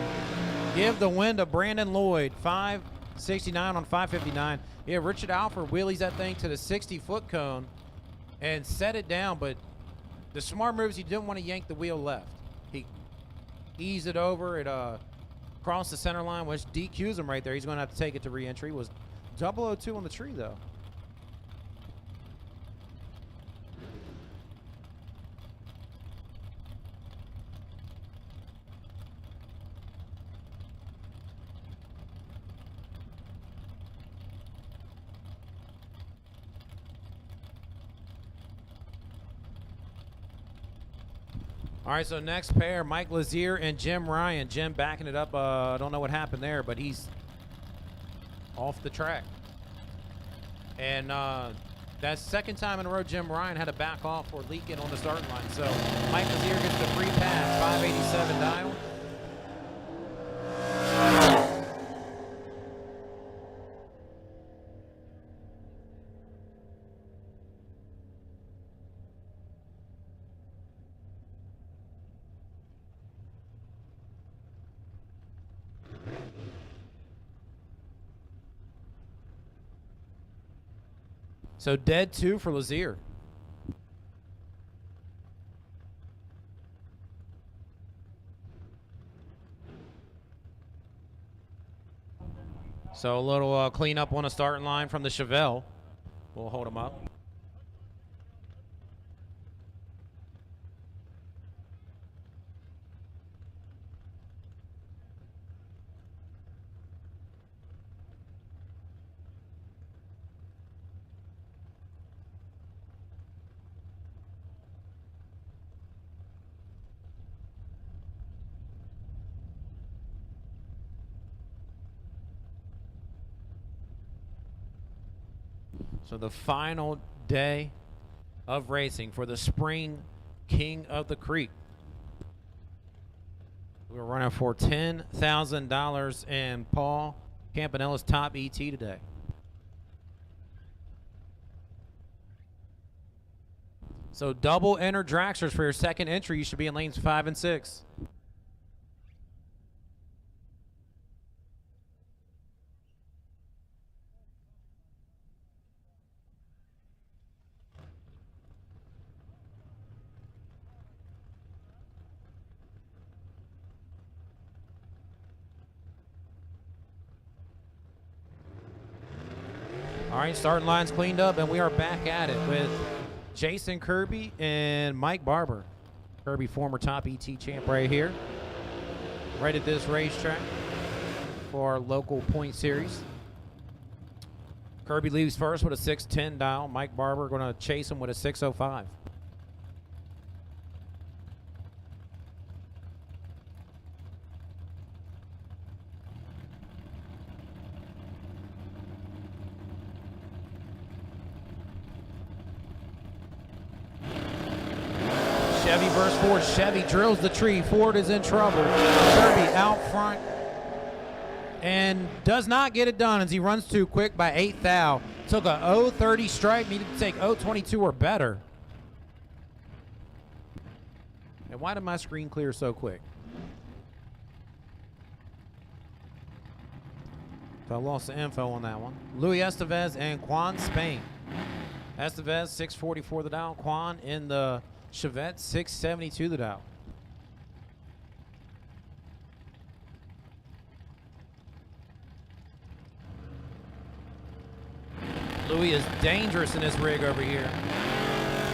Give the win to Brandon Lloyd. 569 on 559. Yeah, Richard Alford wheelies that thing to the 60-foot cone and set it down, but the smart move is he didn't want to yank the wheel left. He eased it over. It crossed the center line, which DQs him right there. He's going to have to take it to re-entry. Was 002 on the tree, though. All right, so next pair, Mike Lazier and Jim Ryan. Jim backing it up. I don't know what happened there, but he's off the track. And that's second time in a row Jim Ryan had to back off or leak in on the starting line. So Mike Lazier gets the free pass, 587 dial. So dead 2 for Lazier. So a little cleanup on a starting line from the Chevelle. We'll hold him up. So the final day of racing for the Spring King of the Creek. We're running for $10,000 in Paul Campanella's top ET today. So double enter Dragsters for your second entry. You should be in lanes 5 and 6. All right, starting line's cleaned up, and we are back at it with Jason Kirby and Mike Barber. Kirby, former top ET champ right here. Right at this racetrack for our local point series. Kirby leaves first with a 610 dial. Mike Barber going to chase him with a 605. Chevy versus Ford. Chevy drills the tree. Ford is in trouble. Kirby out front and does not get it done as he runs too quick by 8 thou. Took a 0.30 stripe, needed to take 0.22 or better. And why did my screen clear so quick? So I lost the info on that one. Louis Estevez and Juan Spain. Estevez 644 the dial. Juan in the Chevette 672 the dial. Louis is dangerous in this rig over here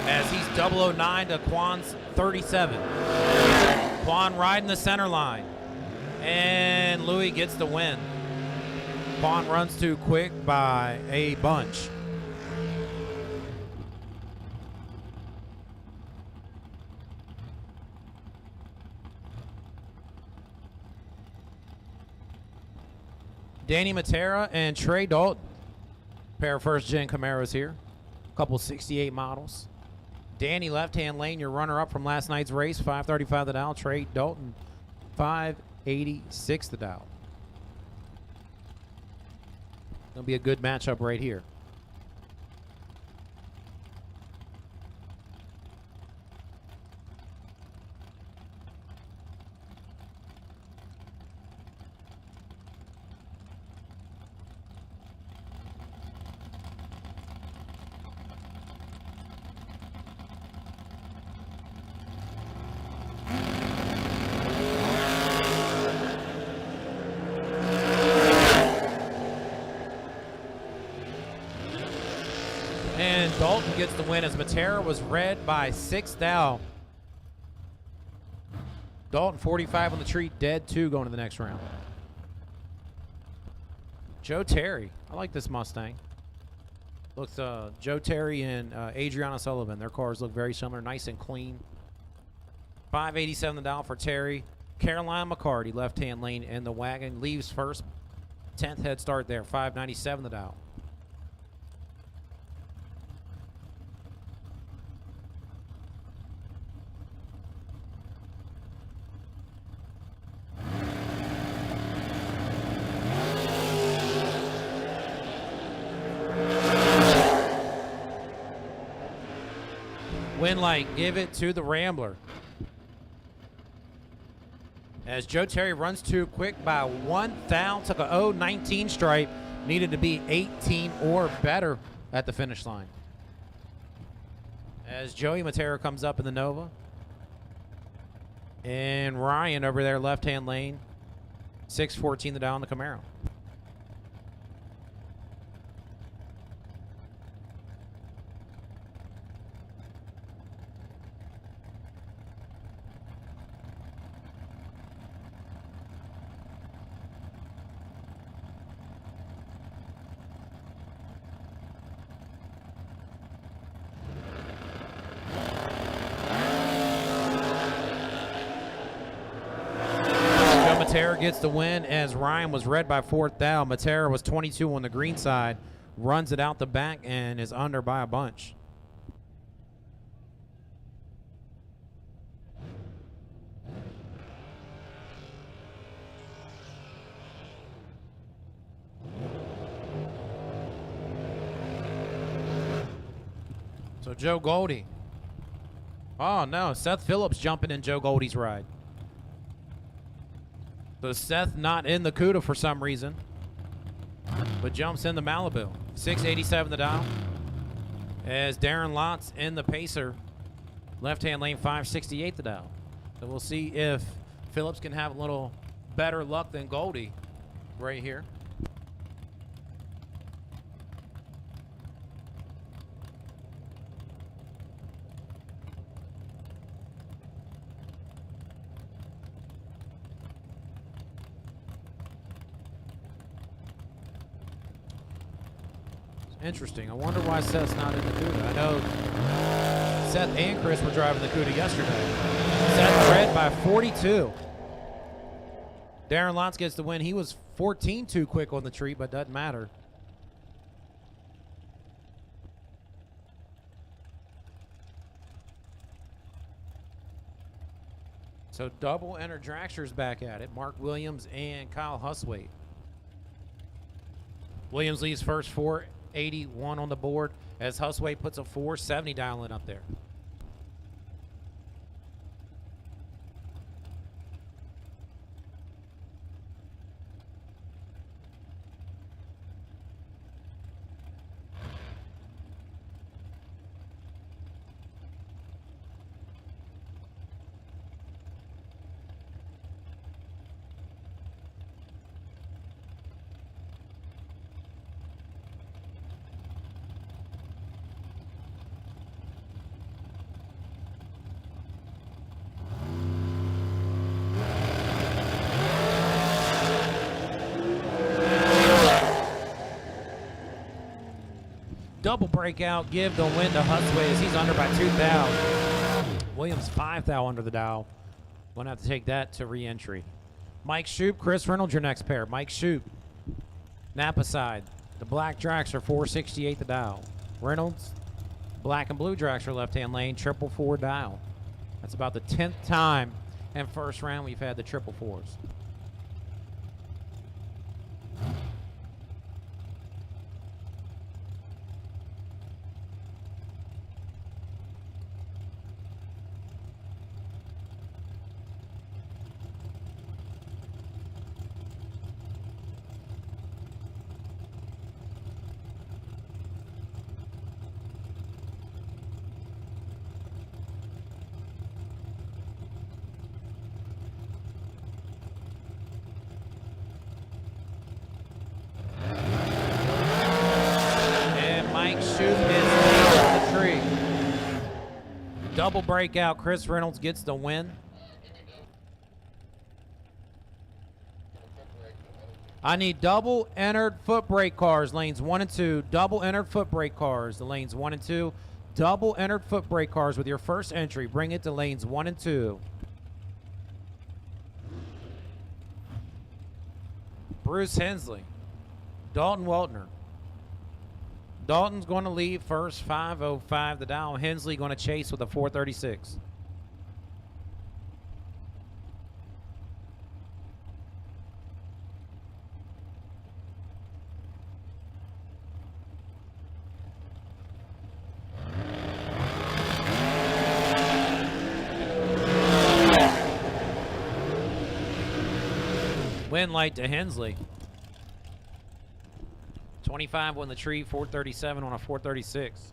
as he's 009 to Quan's 37. Quan riding the center line, and Louis gets the win. Quan runs too quick by a bunch. Danny Matera and Trey Dalton. Pair of first-gen Camaros here. Couple 68 models. Danny, left-hand lane, your runner-up from last night's race, 535 the dial. Trey Dalton, 586 the dial. Gonna be a good matchup right here. Dalton gets the win as Matera was red by 6 thou. Dalton 45 on the tree, dead 2 going to the next round. Joe Terry. I like this Mustang. Looks Joe Terry and Adriana Sullivan. Their cars look very similar, nice and clean. 587 the dial for Terry. Caroline McCarty, left-hand lane in the wagon, leaves first. 10th head start there, 597 the dial. Win light, give it to the Rambler. As Joe Terry runs too quick by 1 thou, took a 0.19 stripe, needed to be 18 or better at the finish line. As Joey Matera comes up in the Nova. And Ryan over there, left-hand lane, 614 the dial on the Camaro. Matera gets the win as Ryan was red by 4 thou. Matera was 22 on the green side. runs it out the back and is under by a bunch. So Joe Goldie. Oh no, Seth Phillips jumping in Joe Goldie's ride. So Seth not in the CUDA for some reason, but jumps in the Malibu. 687 the dial. As Darren Lott's in the Pacer, left-hand lane 568 the dial. So we'll see if Phillips can have a little better luck than Goldie right here. Interesting. I wonder why Seth's not in the CUDA. I know Seth and Chris were driving the CUDA yesterday. Seth led by 42. Darren Lots gets the win. He was 14 too quick on the treat, but doesn't matter. So double enter Dragsters back at it. Mark Williams and Kyle Huswaite. Williams leads first 481 on the board as Huswaite puts a 470 dial in up there. Double breakout, give the win to Huswaite as he's under by 2 thou. Williams 5 thou under the dial. Gonna have to take that to re-entry. Mike Shoup, Chris Reynolds, your next pair. Mike Shoup, Napa side. The black Dragster 468 the dial. Reynolds, black and blue Dragster left-hand lane, 444 dial. That's about the 10th time in first round we've had the 444s. Double breakout, Chris Reynolds gets the win. I need double entered foot brake cars, lanes 1 and 2. Double entered foot brake cars, the lanes 1 and 2. Double entered foot brake cars with your first entry. Bring it to lanes 1 and 2. Bruce Hensley, Dalton Weltner. Dalton's going to leave first, 505 the dial. Hensley going to chase with a 436. Win light to Hensley. 25 on the tree, 437 on a 436.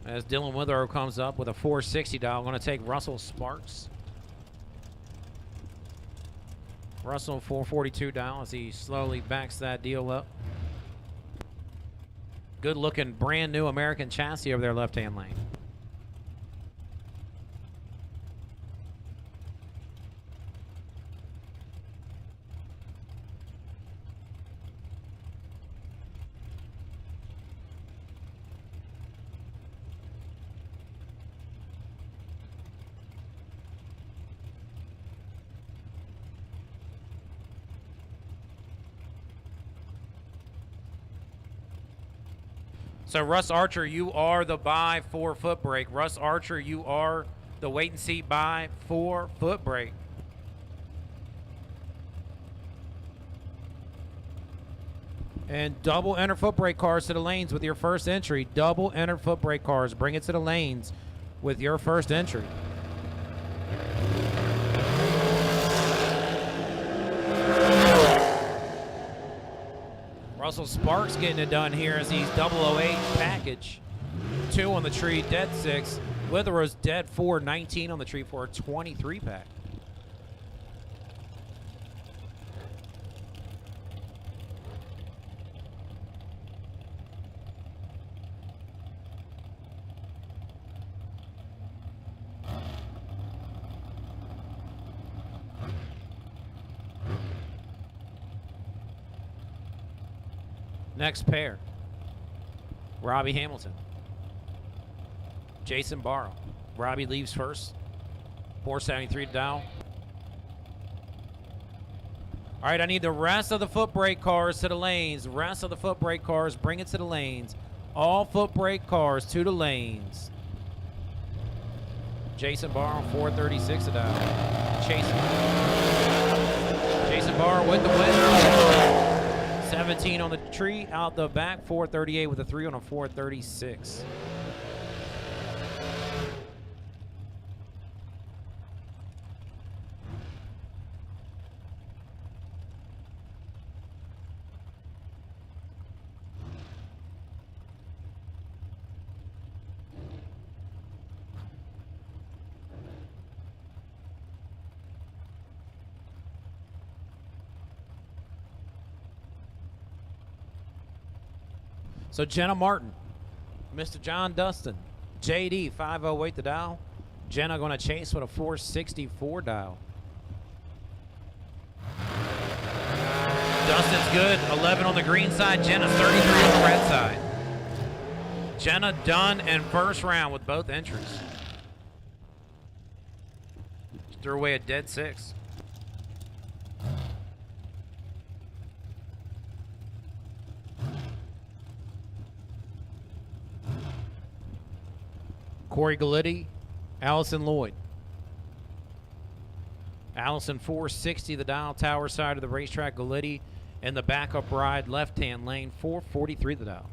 As Dylan Withrow comes up with a 460 dial, going to take Russell Sparks. Russell 442 dial as he slowly backs that deal up. Good looking brand new American chassis over there left hand lane. So Russ Archer, you are the buy for Footbrake. Russ Archer, you are the wait and see buy for Footbrake. And double enter Footbrake cars to the lanes with your first entry. Double enter Footbrake cars. Bring it to the lanes with your first entry. Russell Sparks getting it done here as he's 008 package. 2 on the tree, dead 6. Witherow's dead 4, 19 on the tree for a 23 pack. Next pair, Robbie Hamilton, Jason Barrow. Robbie leaves first, 473 to dial. All right, I need the rest of the Footbrake cars to the lanes. Rest of the Footbrake cars, bring it to the lanes. All Footbrake cars to the lanes. Jason Barrow, 436 to dial. Jason Barrow with the win. 17 on the tree, out the back, 438 with a 3 on a 436. So Jenna Martin, Mr. John Dustin, JD 508 the dial. Jenna going to chase with a 464 dial. Dustin's good, 11 on the green side. Jenna's 33 on the red side. Jenna done in first round with both entries. She threw away a dead 6. Corey Gallitti, Allison Lloyd. Allison 460 the dial, tower side of the racetrack. Gallitti in the backup ride, left-hand lane, 443 the dial.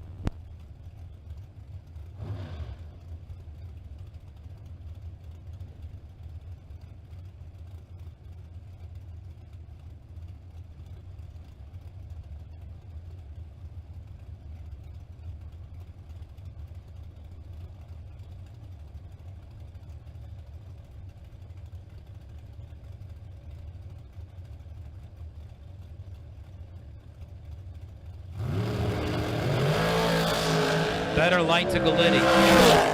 Better light to Gallitti.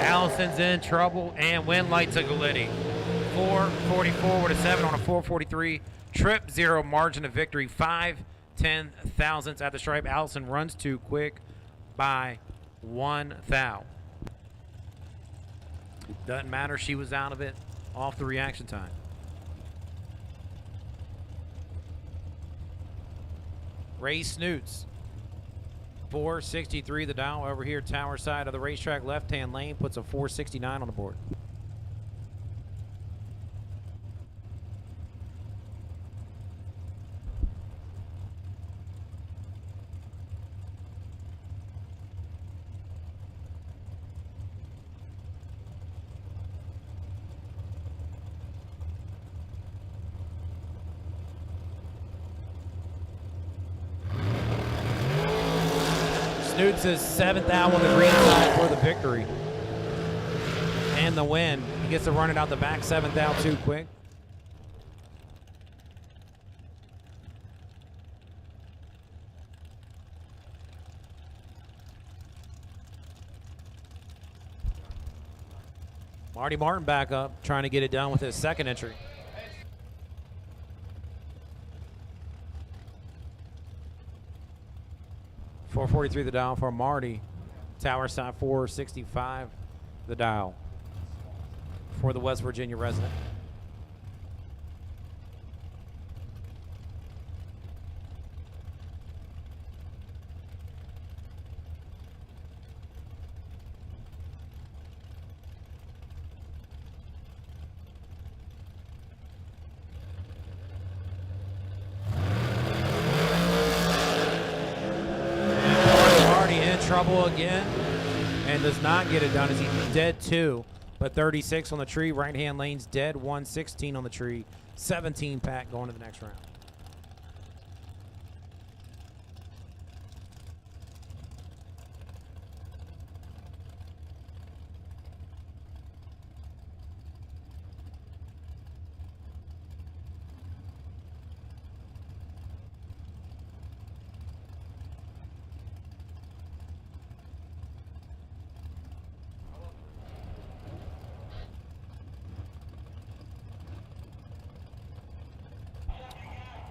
Allison's in trouble and win light to Gallitti. 444 with a 7 on a 443. Trip 0 margin of victory. 5/10 thousandths at the stripe. Allison runs too quick by 1 thou. Doesn't matter. She was out of it off the reaction time. Ray Snoots. 463 the dial over here, tower side of the racetrack, left-hand lane, puts a 469 on the board. Snoots is 7th out on the green side for the victory and the win. He gets to run it out the back, 7th out too quick. Marty Martin back up, trying to get it done with his second entry. $443 the dial for Marty. Tower side 465 the dial for the West Virginia resident. trouble again and does not get it done as he's dead 2. But 36 on the tree. Right-hand lane's dead 1, 16 on the tree. 17 pack going to the next round.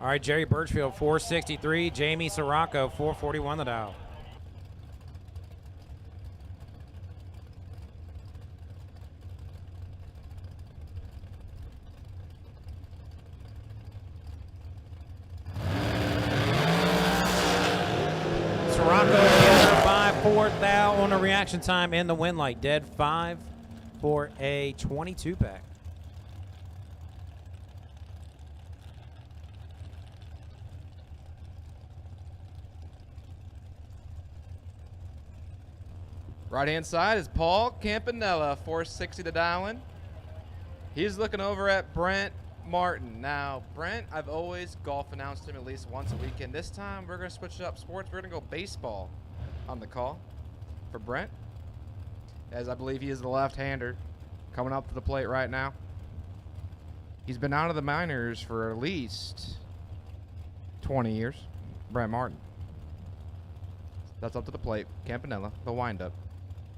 All right, Jerry Birchfield, 463. Jamie Sirocco, 441 the dial. Sirocco together by 4th thou on the reaction time and the win light. Dead 5 for a 22 pack. Right-hand side is Paul Campanella, 460 to dial in. He's looking over at Brent Martin. Now, Brent, I've always golf announced him at least once a weekend. This time, we're going to switch it up sports. We're going to go baseball on the call for Brent, as I believe he is the left-hander coming up to the plate right now. He's been out of the minors for at least 20 years. Brent Martin. That's up to the plate. Campanella, the windup.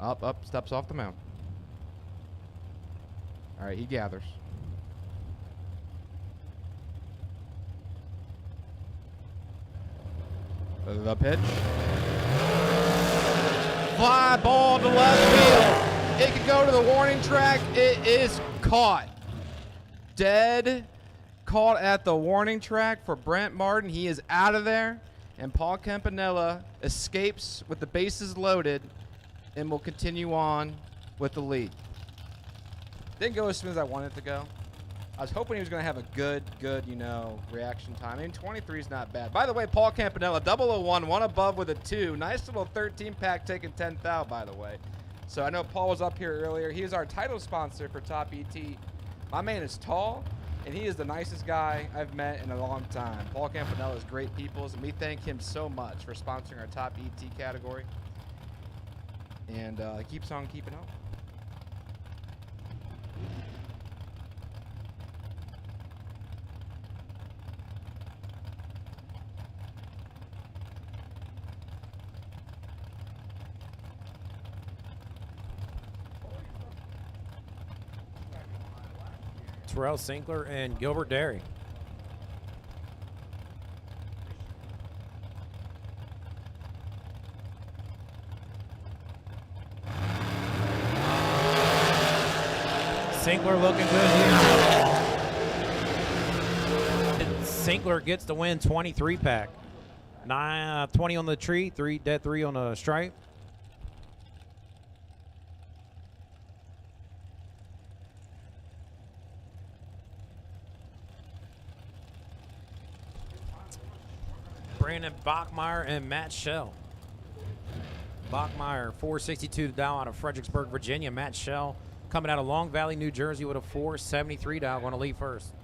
Up, steps off the mound. All right, he gathers. The pitch. Fly ball to left field. It could go to the warning track. It is caught. Dead. Caught at the warning track for Brent Martin. He is out of there. And Paul Campanella escapes with the bases loaded and will continue on with the lead. Didn't go as smooth as I wanted it to go. I was hoping he was going to have a good, reaction time. I mean, 23 is not bad. By the way, Paul Campanella, 001, one above with a 2. Nice little 13-pack taking 10th out, by the way. So I know Paul was up here earlier. He is our title sponsor for Top ET. My man is tall, and he is the nicest guy I've met in a long time. Paul Campanella is great peoples, and we thank him so much for sponsoring our Top ET category. And he keeps on keeping up. Terrell Sinkler and Gilbert Derry. Sinkler looking good here. Sinkler gets the win, 23 pack. 20 on the tree, dead 3 on the stripe. Brandon Bachmeyer and Matt Schell. Bachmeyer, 462 to dial out of Fredericksburg, Virginia. Matt Schell coming out of Long Valley, New Jersey with a 473 dial. Going to lead first.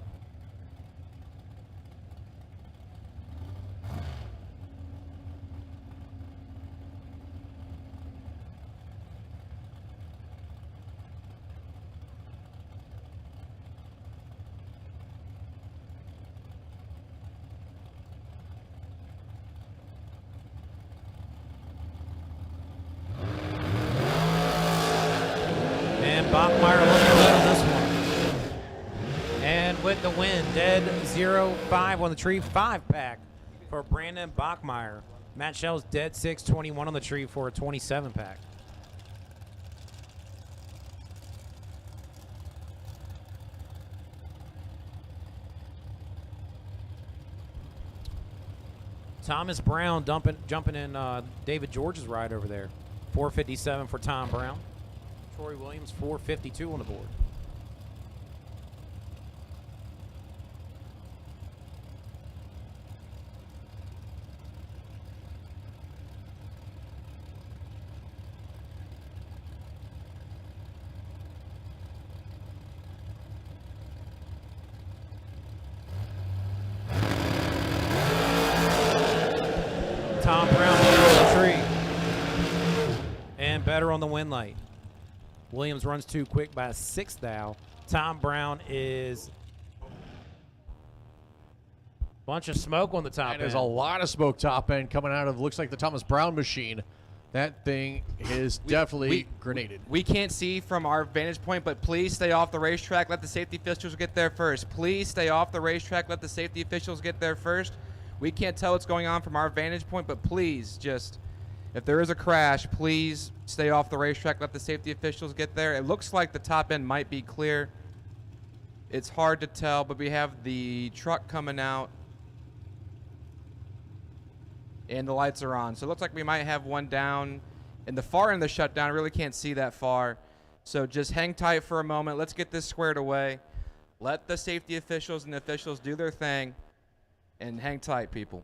Bachmeyer looking good on this one. And with the win, dead 0-5 on the tree, 5-pack for Brandon Bachmeyer. Matt Schell's dead 6-21 on the tree for a 27-pack. Thomas Brown jumping in David George's ride over there. 457 for Tom Brown. Troy Williams, 452 on the board. Tom Brown on the tree. And better on the win light. Williams runs too quick by a 6th thou. Tom Brown is bunch of smoke on the top end. There's a lot of smoke top end coming out of, looks like the Thomas Brown machine. That thing is definitely grenaded. We can't see from our vantage point, but please stay off the racetrack. Let the safety officials get there first. Please stay off the racetrack. Let the safety officials get there first. We can't tell what's going on from our vantage point, but please just, if there is a crash, please stay off the racetrack. Let the safety officials get there. It looks like the top end might be clear. It's hard to tell, but we have the truck coming out. And the lights are on. So it looks like we might have one down in the far end of the shutdown. I really can't see that far. So just hang tight for a moment. Let's get this squared away. Let the safety officials and the officials do their thing. And hang tight, people.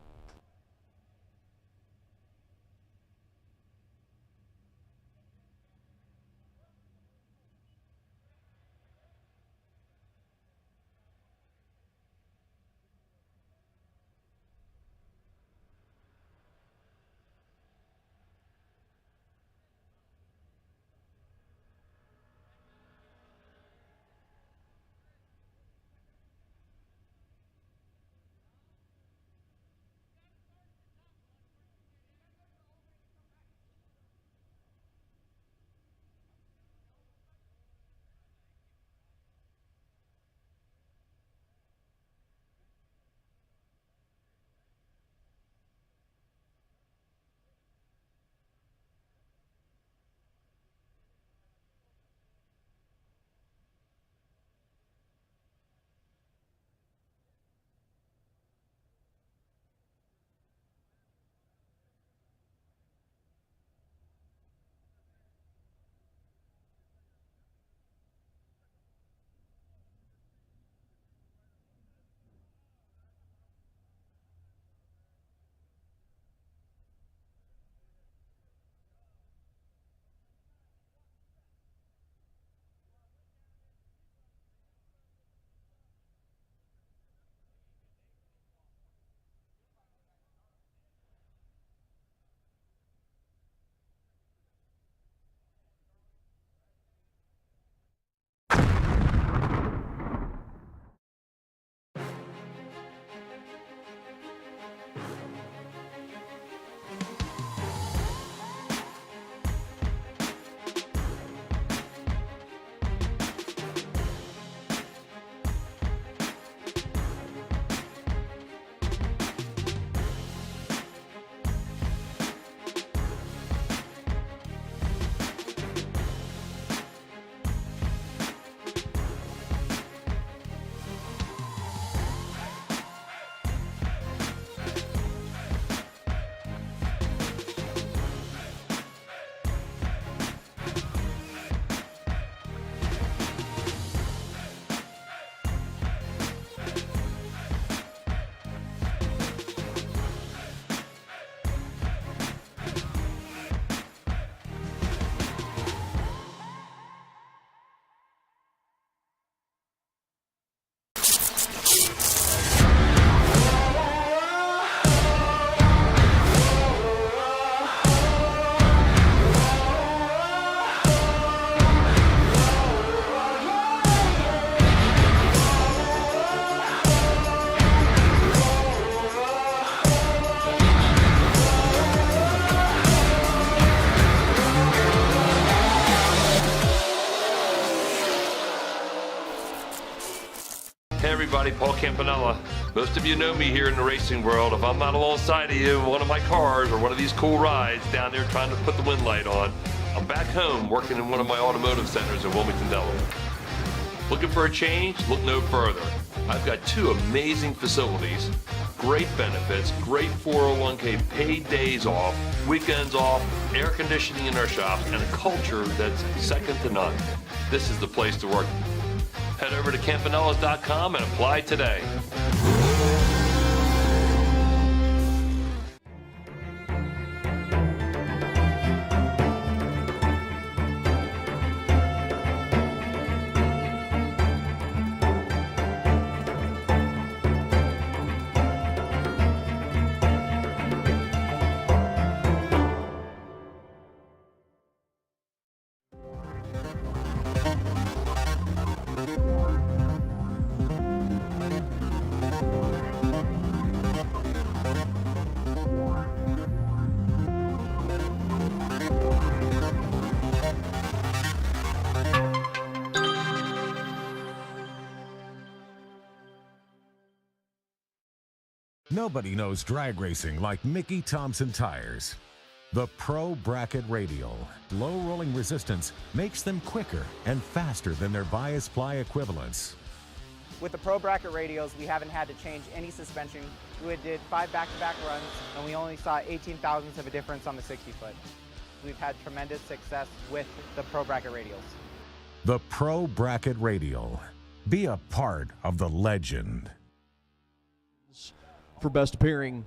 everybody, Paul Campanella. Most of you know me here in the racing world. If I'm not alongside of you in one of my cars or one of these cool rides down there trying to put the wind light on, I'm back home working in one of my automotive centers in Wilmington, Delaware. Looking for a change? Look no further. I've got two amazing facilities, great benefits, great 401k, paid days off, weekends off, air conditioning in our shops, and a culture that's second to none. This is the place to work. Head over to campanellas.com and apply today. Nobody knows drag racing like Mickey Thompson Tires. The Pro Bracket Radial. Low rolling resistance makes them quicker and faster than their bias ply equivalents. With the Pro Bracket Radials, we haven't had to change any suspension. We did 5 back-to-back runs, and we only saw 18 thousandths of a difference on the 60-foot. We've had tremendous success with the Pro Bracket Radials. The Pro Bracket Radial. Be a part of the legend. For best appearing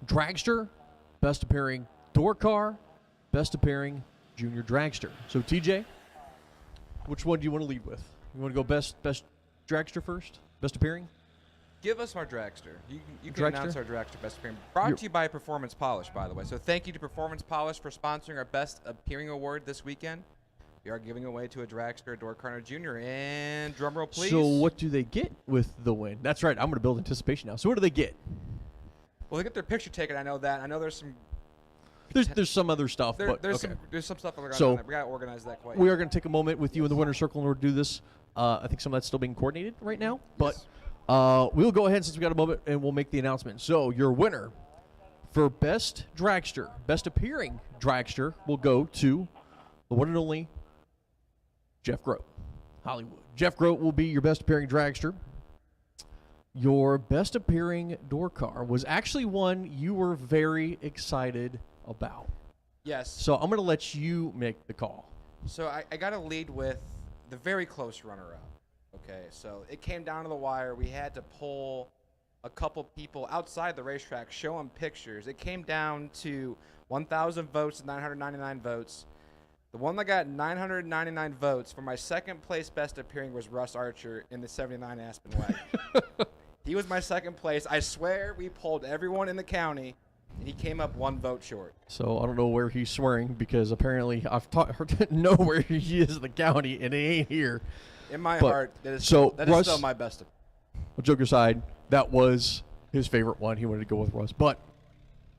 dragster, best appearing door car, best appearing junior dragster. So TJ, which one do you want to lead with? You want to go best dragster first? Best appearing? Give us our dragster. You can Dragster? announce our dragster best appearing. Brought to you by Performance Polish, by the way. So thank you to Performance Polish for sponsoring our best appearing award this weekend. We are giving away to a dragster, a door car, and a junior. And drumroll, please. So what do they get with the win? That's right. I'm going to build anticipation now. So what do they get? Well, they get their picture taken. I know that. I know there's some. There's some other stuff. But There's okay. some stuff we're So we got to organize that quite. We are going to take a moment with you in the winner's circle in order to do this. I think some of that's still being coordinated right now. But we'll go ahead since we got a moment and we'll make the announcement. So your winner for best dragster, best appearing dragster, will go to the one and only Jeff Grote, Hollywood. Jeff Grote will be your best appearing dragster. Your best appearing door car was actually one you were very excited about. Yes. So I'm going to let you make the call. So I got to lead with the very close runner-up. Okay, so it came down to the wire. We had to pull a couple people outside the racetrack, show them pictures. It came down to 1,000 votes and 999 votes. The one that got 999 votes for my second place best appearing was Russ Archer in the 79 Aspen wagon. He was my second place. I swear we polled everyone in the county, and he came up 1 vote short. So I don't know where he's swearing because apparently I've heard to know where he is in the county, and he ain't here. In my But- heart, that is so Russ, still my best. Joke aside, that was his favorite one. He wanted to go with Russ, but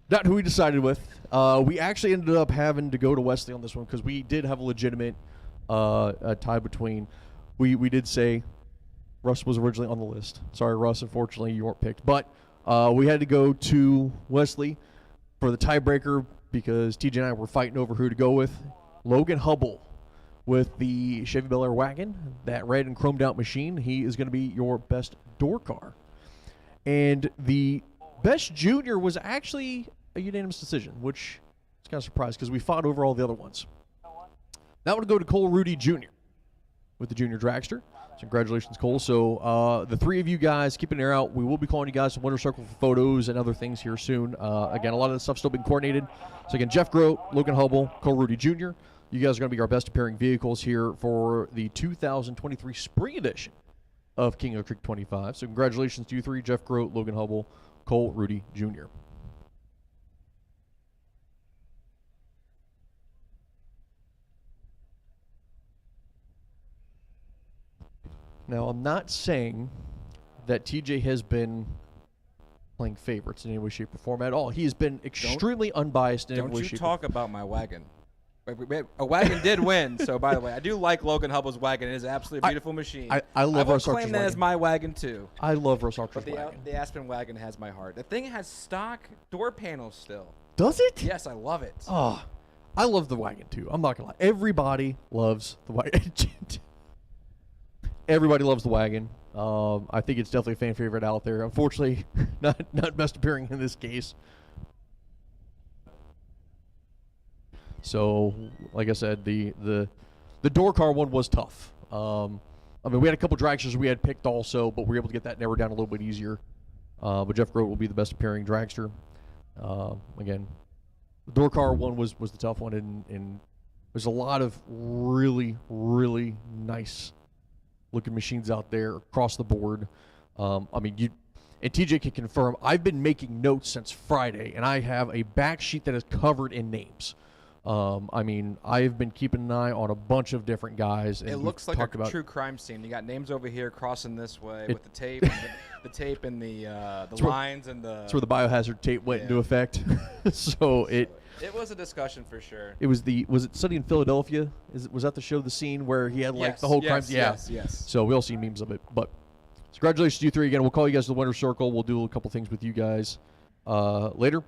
not who we decided with. We actually ended up having to go to Wesley on this one because we did have a legitimate tie between. We did say Russ was originally on the list. Sorry, Russ, unfortunately you weren't picked. But we had to go to Wesley for the tiebreaker because TJ and I were fighting over who to go with. Logan Hubble with the Chevy Bel Air wagon, that red and chromed out machine. He is going to be your best door car. And the best junior was actually a unanimous decision, which is kind of surprised because we fought over all the other ones. That would go to Cole Rudy Jr. with the Junior Dragster. So congratulations, Cole. So the 3 of you guys, keep an ear out. We will be calling you guys to Winter Circle for photos and other things here soon. Again, a lot of this stuff's still being coordinated. So again, Jeff Grote, Logan Hubble, Cole Rudy Jr. You guys are going to be our best appearing vehicles here for the 2023 Spring Edition of King of Creek 25. So congratulations to you 3, Jeff Grote, Logan Hubble, Cole Rudy Jr. Now, I'm not saying that TJ has been playing favorites in any way, shape, or form at all. He has been extremely unbiased in every way, Don't shape, you or talk about my wagon. A wagon did win, so by the way, I do like Logan Hubble's wagon. It is absolutely a beautiful machine. I love Russ I will Archer's claim that wagon. as my wagon too. I love Russ Archer's But wagon. the Aspen wagon has my heart. The thing has stock door panels still. Does it? Yes, I love it. Oh, I love the wagon too. I'm not gonna lie. Everybody loves the wagon. Everybody loves the wagon. I think it's definitely a fan favorite out there. Unfortunately, not best appearing in this case. So, like I said, the door car one was tough. I mean, we had a couple dragsters we had picked also, but we were able to get that narrowed down a little bit easier. But Jeff Grote will be the best appearing dragster. Again, the door car one was the tough one, and there's a lot of really, really nice looking machines out there across the board. I mean, and TJ can confirm, I've been making notes since Friday, and I have a back sheet that is covered in names. I mean, I've been keeping an eye on a bunch of different guys. And It looks like talked a about true crime scene. You got names over here crossing this way with the tape, and the tape and the lines and the. That's where the biohazard tape went into effect. so it was a discussion for sure. It was it Sunny in Philadelphia? Was that the show, the scene where he had like the whole crime? Yeah. Yes. So we all see memes of it, but congratulations to you three again. We'll call you guys to the winner's circle. We'll do a couple things with you guys later.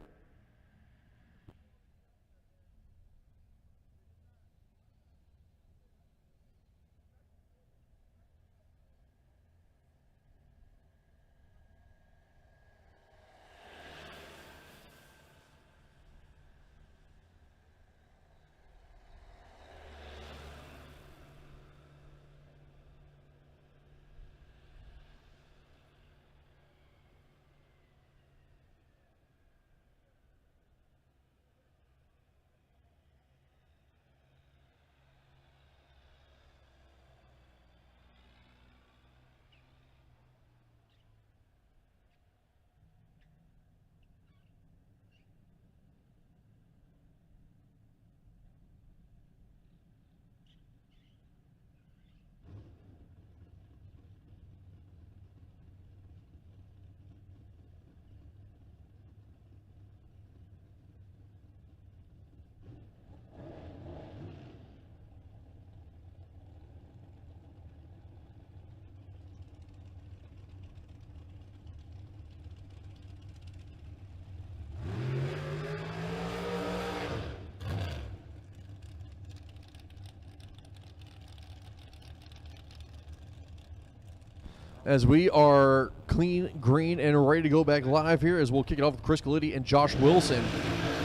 As we are clean, green, and ready to go back live here, as we'll kick it off with Chris Galiti and Josh Wilson.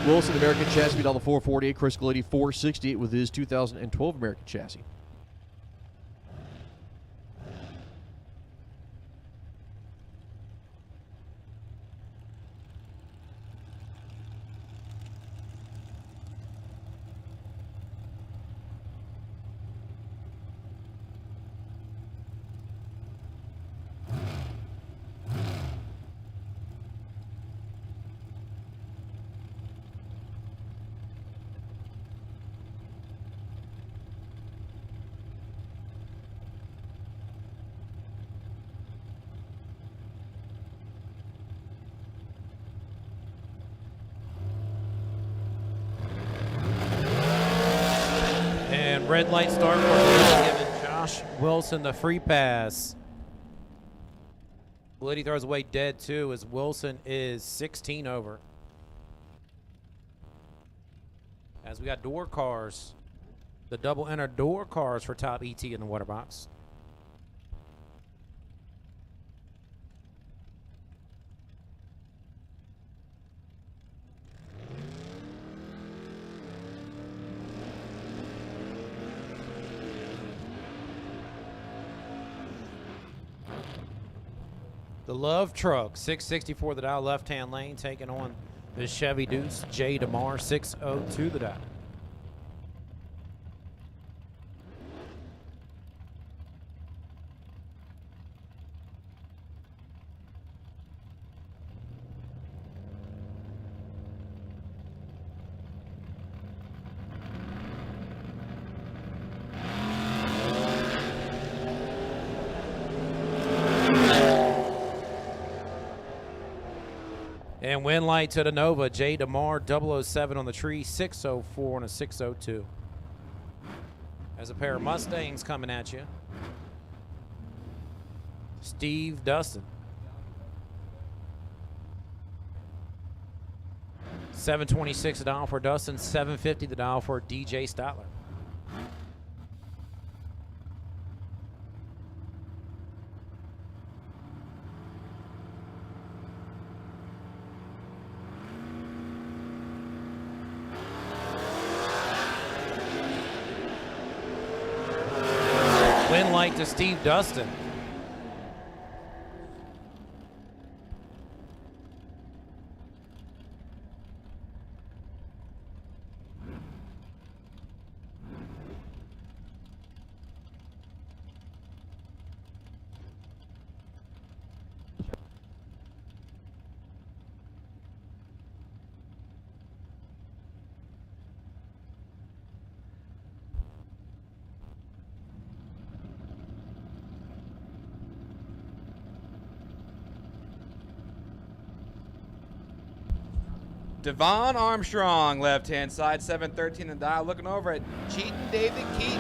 Wilson, American chassis, beat on the 448. Chris Galiti, 468 with his 2012 American chassis. Red light start for giving Josh Wilson the free pass. Liddy throws away dead too as Wilson is 16 over. As we got door cars, the double enter door cars for top ET in the water box. The Love Truck, 664 the dial, left-hand lane, taking on the Chevy Deuce, J. DeMar, 602 the dial. And win light to the Nova, J. DeMar, 007 on the tree, 604 and a 602. As a pair of Mustangs coming at you. Steve Dustin. 726 the dial for Dustin, 750 the dial for DJ Statler. Win light to Steve Dustin. Devon Armstrong, left-hand side, 713 the dial, looking over at Cheatin' David Keaton.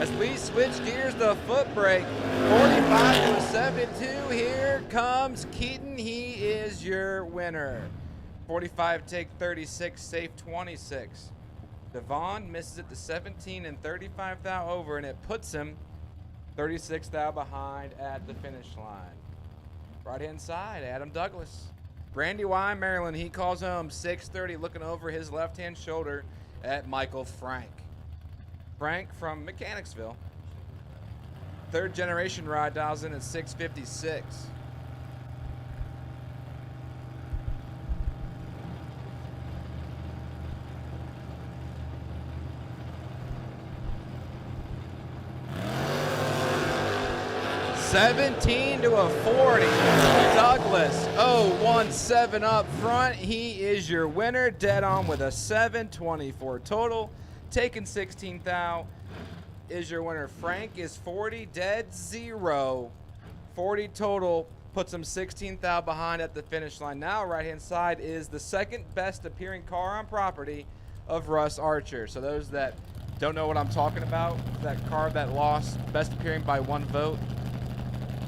As we switch gears to Footbrake, 45 to a 72. Here comes Keaton. He is your winner. 45 take 36, safe 26. Devon misses it to 17 and 35 thou over, and it puts him 36 thou behind at the finish line. Right-hand side, Adam Douglas. Brandywine, Maryland, he calls home 6:30, looking over his left-hand shoulder at Michael Frank. Frank from Mechanicsville. Third generation ride, dials in at 6:56. $17 to a 40. Douglas 017 up front. He is your winner. Dead on with a 724 total. Taking 16 thou is your winner. Frank is 40, dead 0. 40 total puts him 16 thou behind at the finish line. Now right hand side is the second best appearing car on property of Russ Archer. So those that don't know what I'm talking about, that car that lost best appearing by 1 vote,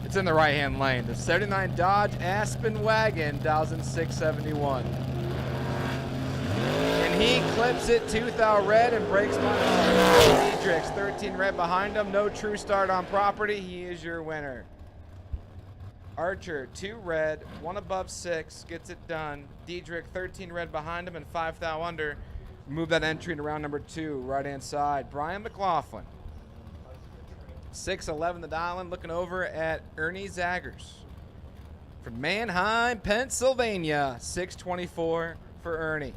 it's in the right hand lane. The 79 Dodge Aspen Wagon dials in 671. And he clips it 2 thou red and breaks my heart. Diedrich's 13 red behind him. No true start on property. He is your winner. Archer 2 red, 1 above 6, gets it done. Diedrich 13 red behind him and 5 thou under. Move that entry into round number 2, right hand side. Brian McLaughlin. 6'11" the dial-in, looking over at Ernie Zaggers. From Manheim, Pennsylvania, 6'24" for Ernie.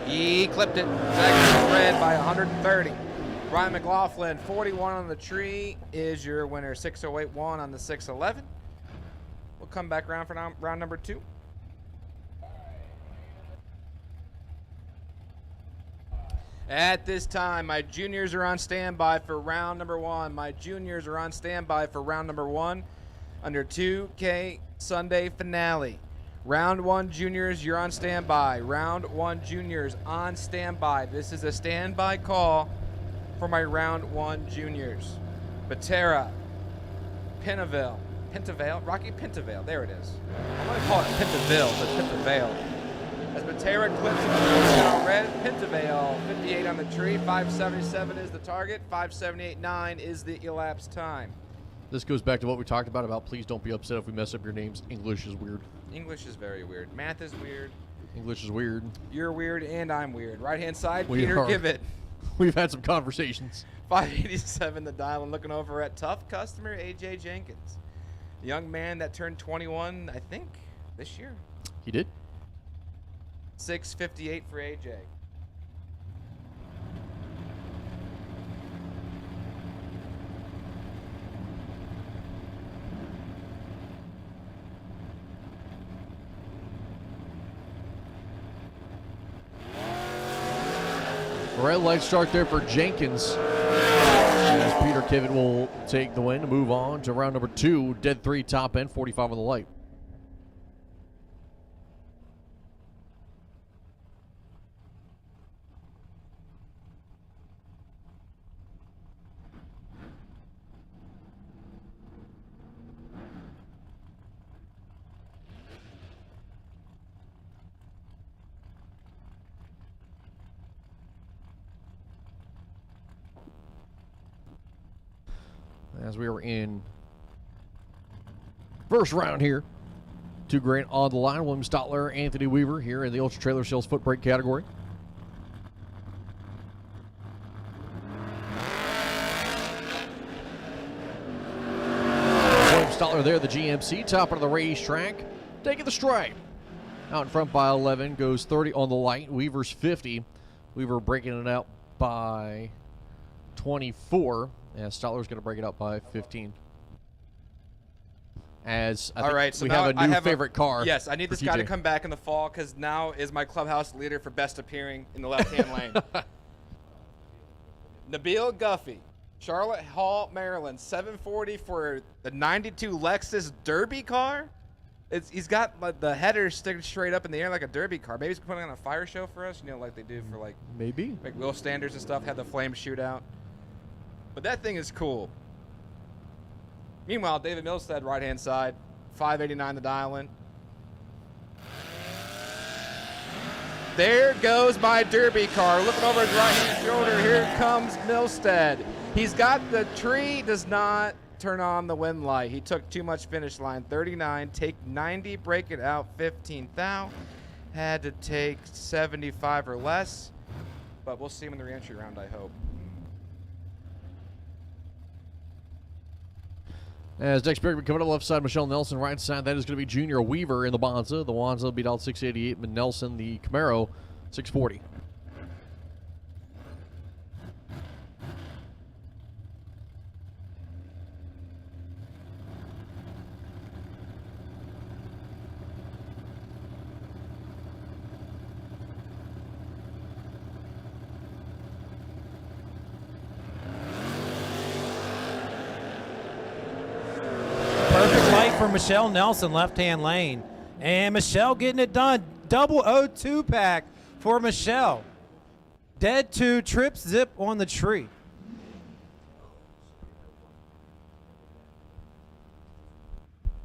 He clipped it. Zaggers red by 130. Brian McLaughlin, 41 on the tree, is your winner. 6081 on the 611. We'll come back around for round number 2. At this time, my juniors are on standby for round number 1. My juniors are on standby for round number 1 under 2K Sunday finale. Round 1 juniors, you're on standby. Round 1 juniors on standby. This is a standby call for my round 1 juniors. Batera, Pentavale, Rocky Pentavale, there it is. I'm gonna call it Pentaville, but Pentavale. As Batera clips it red, Pentavale, 58 on the tree, 577 is the target, 578.9 is the elapsed time. This goes back to what we talked about please don't be upset if we mess up your names. English is weird. English is very weird. Math is weird. English is weird. You're weird and I'm weird. Right hand side, We Peter are. Gibbett. We've had some conversations. 587 the dial and looking over at tough customer AJ Jenkins. The young man that turned 21, I think, this year. He did? 658 for AJ. Red light start there for Jenkins. As Peter Kivitt will take the win to move on to round number 2. Dead 3 top end, 45 on the light. As we are in first round here, $2,000 on the line. William Stotler, Anthony Weaver here in the Ultra Trailer Sales Footbrake category. William Stotler there, the GMC, top of the racetrack, taking the stripe. Out in front by 11, goes 30 on the light. Weaver's 50. Weaver breaking it out by 24. Yeah, Stotler's going to break it up by 15. As I think So we now have a I new have favorite car. Yes, I need this for guy to TJ. come back in the fall because now is my clubhouse leader for best appearing in the left-hand lane. Nabil Guffey, Charlotte Hall, Maryland, 740 for the 92 Lexus Derby car. He's got like, the header sticking straight up in the air like a Derby car. Maybe he's putting on a fire show for us, like they do for like maybe wheel standards and stuff. Have the flame shoot out. But that thing is cool. Meanwhile, David Milstead, right hand side, 589 the dial in. There goes my Derby car. Looking over his right-hand shoulder, here comes Milstead. He's got the tree, does not turn on the wind light. He took too much finish line. 39, take 90, break it out 15 thou. Had to take 75 or less, but we'll see him in the re-entry round, I hope. As next break, we coming up left side, Michelle Nelson, right side. That is going to be Junior Weaver in the Bonza. The Wanza beat out 688, but Nelson, the Camaro, 640. For Michelle Nelson, left-hand lane. And Michelle getting it done. Double 02 pack for Michelle. Dead 2, trips zip on the tree.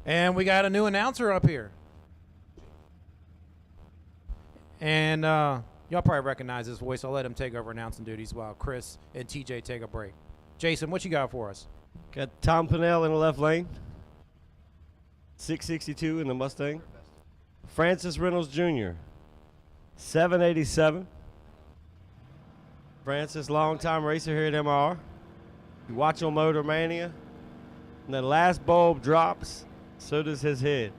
And we got a new announcer up here. And y'all probably recognize his voice. I'll let him take over announcing duties while Chris and TJ take a break. Jason, what you got for us? Got Tom Pinnell in the left lane. 662 in the Mustang. Francis Reynolds Jr. 787. Francis, longtime racer here at MR. You watch on Motor Mania. And the last bulb drops, so does his head.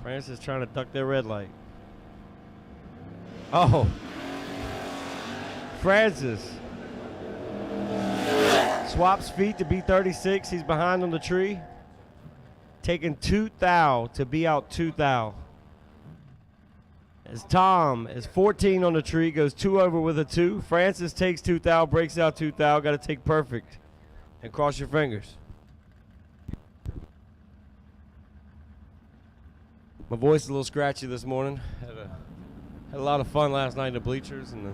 Francis trying to duck their red light. Oh. Francis swaps feet to be 36. He's behind on the tree. Taking 2 thou to be out 2 thou. As Tom is 14 on the tree, goes 2 over with a 2. Francis takes 2 thou, breaks out 2 thou. Got to take perfect and cross your fingers. My voice is a little scratchy this morning. Had a lot of fun last night in the bleachers and the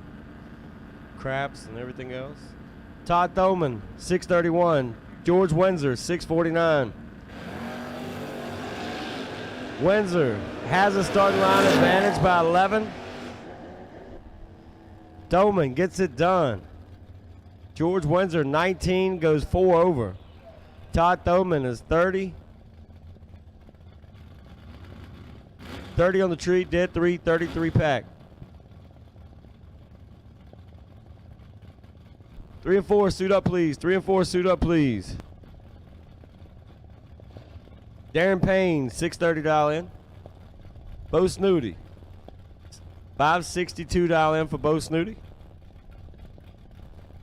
craps and everything else. Todd Thoman, 631. George Windsor, 649. Windsor has a starting line advantage by 11. Doman gets it done. George Windsor, 19, goes 4 over. Todd Thoman is 30. 30 on the tree, dead 3, 33 pack. 3 and 4, suit up, please. 3 and 4, suit up, please. Darren Payne, 630 dial in. Bo Snooty, 562 dial in for Bo Snooty.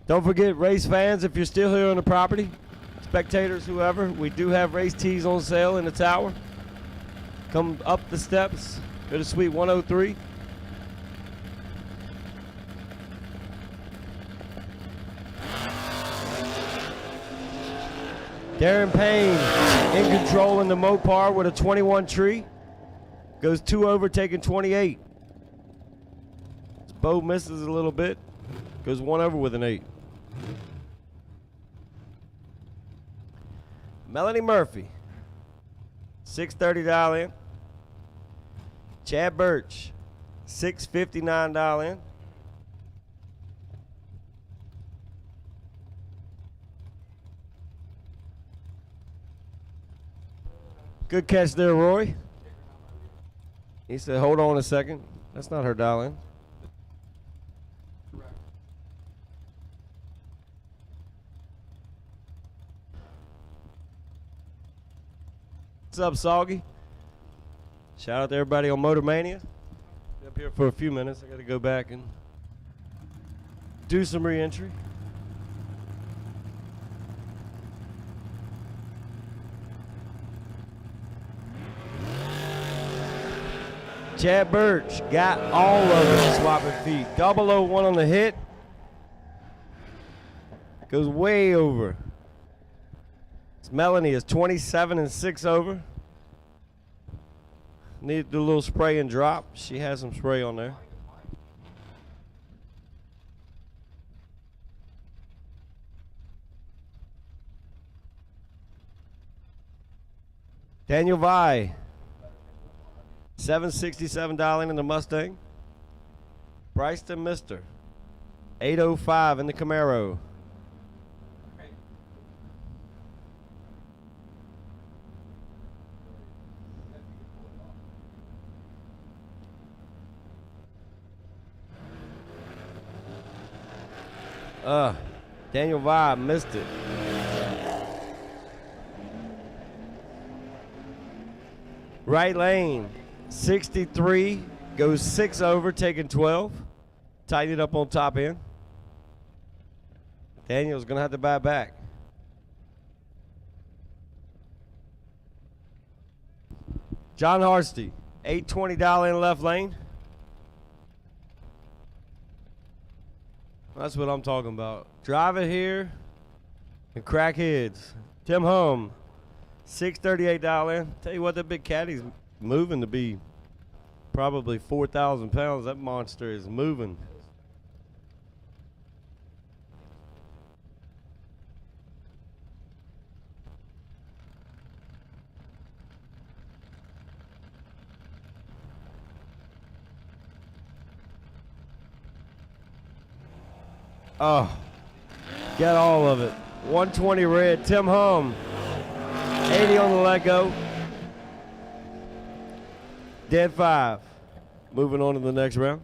Don't forget, race fans, if you're still here on the property, spectators, whoever, we do have race tees on sale in the tower. Come up the steps, go to Suite 103. Darren Payne in control in the Mopar with a 21 tree. Goes 2 over, taking 28. Bo misses a little bit. Goes 1 over with an 8. Melanie Murphy, 630 dial in. Chad Birch, 659 dial in. Good catch there, Roy. He said, hold on a second. That's not her dial in. What's up, Soggy? Shout out to everybody on Motor Mania. Be up here for a few minutes. I got to go back and do some re-entry. Chad Birch got all of it swapping feet. 001 on the hit. goes way over. Melanie is 27 and 6 over. Need to do a little spray and drop. She has some spray on there. Daniel Vi, $767 in the Mustang. Bryson Mister, $805 in the Camaro. Daniel Vi missed it. Right lane, 63, goes 6 over, taking 12. Tighten it up on top end. Daniel's going to have to buy back. John Harsty, $820 in left lane. That's what I'm talking about. Drive it here and crack heads. Tim Hum, $638. Tell you what, that big caddy's moving to be probably 4,000 pounds. That monster is moving. Oh, get all of it. 120 red. Tim Hum, 80 on the let go. Dead 5. Moving on to the next round.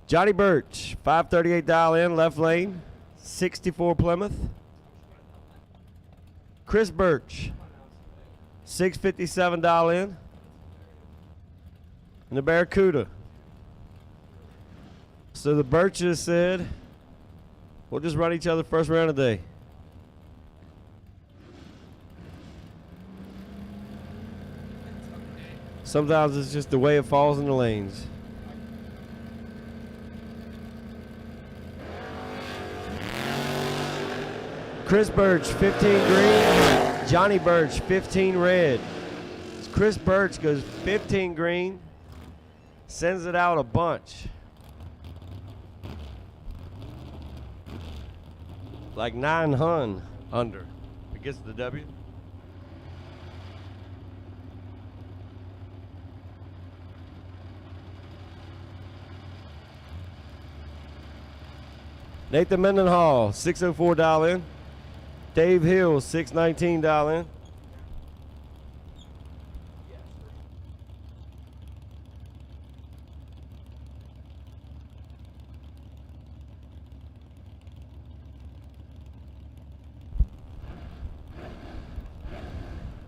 Johnny Birch, $538 in left lane. 64 Plymouth. Chris Birch, $657 in. And the Barracuda. So the Birches said, we'll just run each other first round today. Sometimes it's just the way it falls in the lanes. Chris Birch, 15 green. Johnny Birch, 15 red. Chris Birch goes 15 green, sends it out a bunch. Like 900 under. It gets the W. Nathan Mendenhall, $604 in. Dave Hill, $619 in.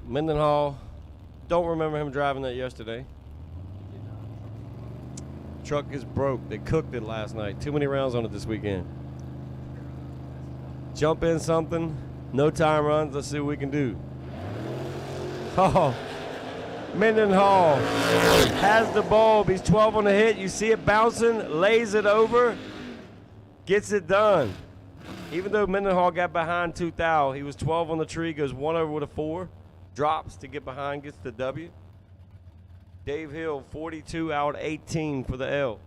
Mendenhall, don't remember him driving that yesterday. Truck is broke. They cooked it last night. Too many rounds on it this weekend. Jump in something. No time runs. Let's see what we can do. Oh, Mendenhall has the bulb. He's 12 on the hit. You see it bouncing, lays it over, gets it done. Even though Mendenhall got behind 2,000, he was 12 on the tree, goes 1 over with a 4. Drops to get behind, gets the W. Dave Hill, 42 out 18 for the L.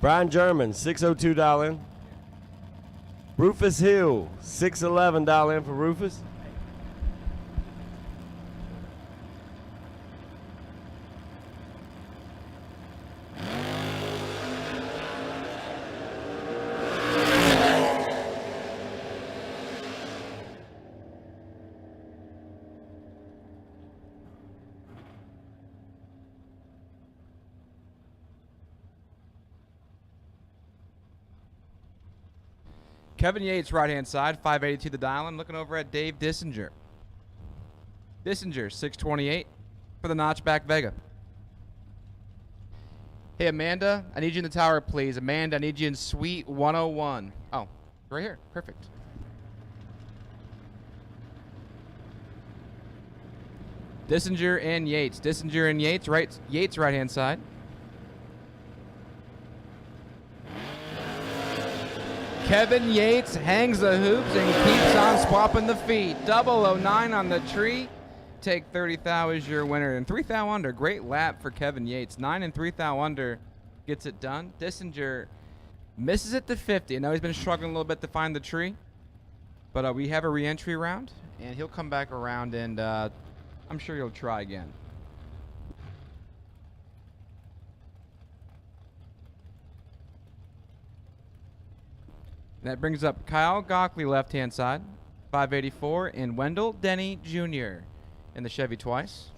Brian German, $602 in. Rufus Hill, $611 in for Rufus. Kevin Yates, right-hand side, 582 the dial-in. Looking over at Dave Dissinger. Dissinger, 628 for the Notchback Vega. Hey, Amanda, I need you in the tower, please. Amanda, I need you in suite 101. Oh, right here. Perfect. Dissinger and Yates. Dissinger and Yates, Yates right-hand side. Kevin Yates hangs the hoops and keeps on swapping the feet. 009 on the tree. Take 30 thou as your winner. And 3 thou under. Great lap for Kevin Yates. 9 and 3 thou under gets it done. Dissinger misses it to 50. I know he's been struggling a little bit to find the tree. But we have a re-entry round. And he'll come back around and I'm sure he'll try again. That brings up Kyle Gockley, left-hand side, 584, and Wendell Denny Jr. in the Chevy twice.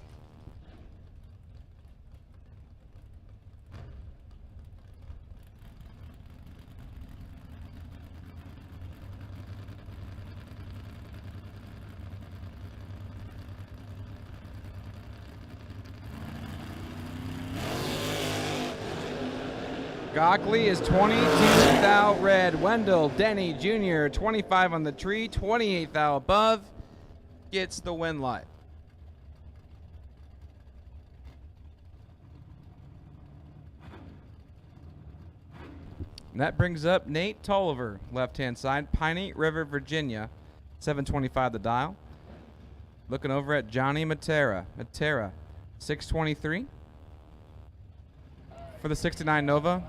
Gockley is 22 thou red. Wendell Denny Jr. 25 on the tree, 28 thou above, gets the win light. And that brings up Nate Tolliver, left-hand side, Piney River, Virginia, 725 the dial. Looking over at Johnny Matera. Matera, 623 for the 69 Nova.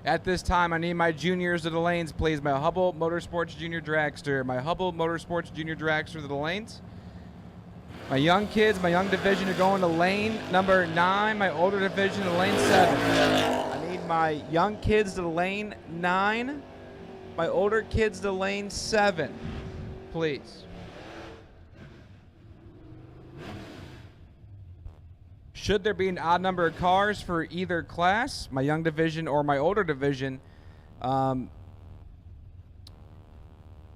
At this time, I need my juniors to the lanes, please. My Hubble Motorsports Jr Dragster. My Hubble Motorsports Jr Dragster to the lanes. My young kids, my young division are going to lane number 9. My older division to lane 7. I need my young kids to lane 9. My older kids to lane 7, please. Should there be an odd number of cars for either class, my young division or my older division, Mr.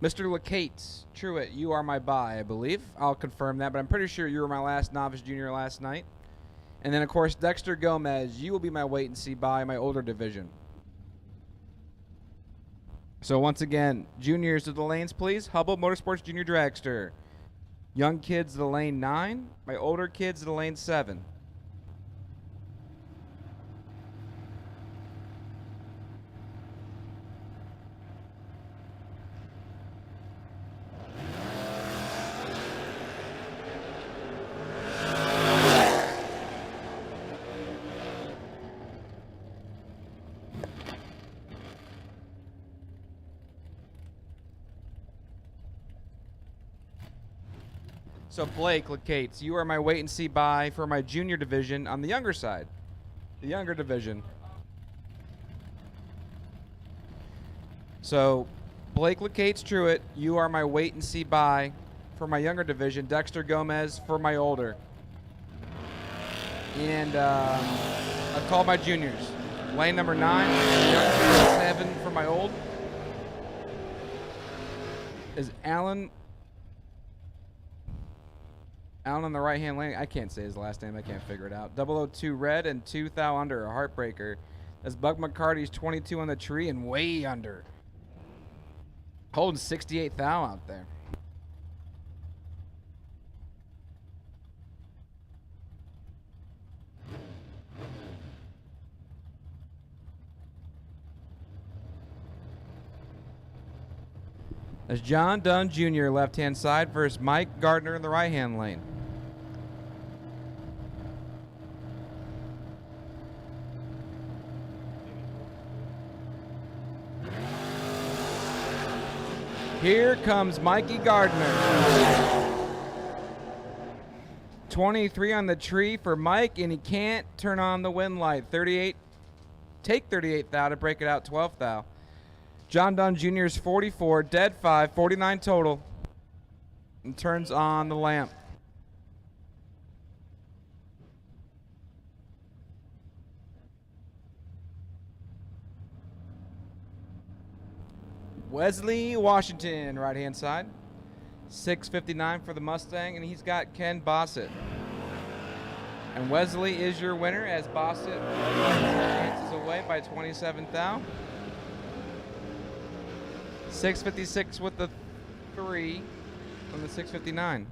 LeCates, Truitt, you are my bye, I believe. I'll confirm that, but I'm pretty sure you were my last novice junior last night. And then, of course, Dexter Gomez, you will be my wait and see bye, my older division. So once again, juniors to the lanes, please. Hubble Motorsports Jr Dragster. Young kids to the lane 9. My older kids to the lane 7. So Blake LeCates, you are my wait and see bye for my junior division on the younger side. The younger division. So Blake LeCates Truitt, you are my wait and see bye for my younger division. Dexter Gomez for my older. And I'll call my juniors. Lane number 9, 7 for my old. Is Alan on the right-hand lane. I can't say his last name. I can't figure it out. 002 red and 2 thou under. A heartbreaker. That's Bug McCarty's 22 on the tree and way under. Holding 68 thou out there. That's John Dunn Jr. left-hand side versus Mike Gardner in the right-hand lane. Here comes Mikey Gardner. 23 on the tree for Mike, and he can't turn on the wind light. 38, take 38 thou to break it out 12 thou. John Dunn Jr. is 44, dead 5, 49 total, and turns on the lamp. Wesley Washington, right-hand side. 659 for the Mustang, and he's got Ken Bossett. And Wesley is your winner as Bossett chances away by 27 thou. 656 with the 3 from the 659.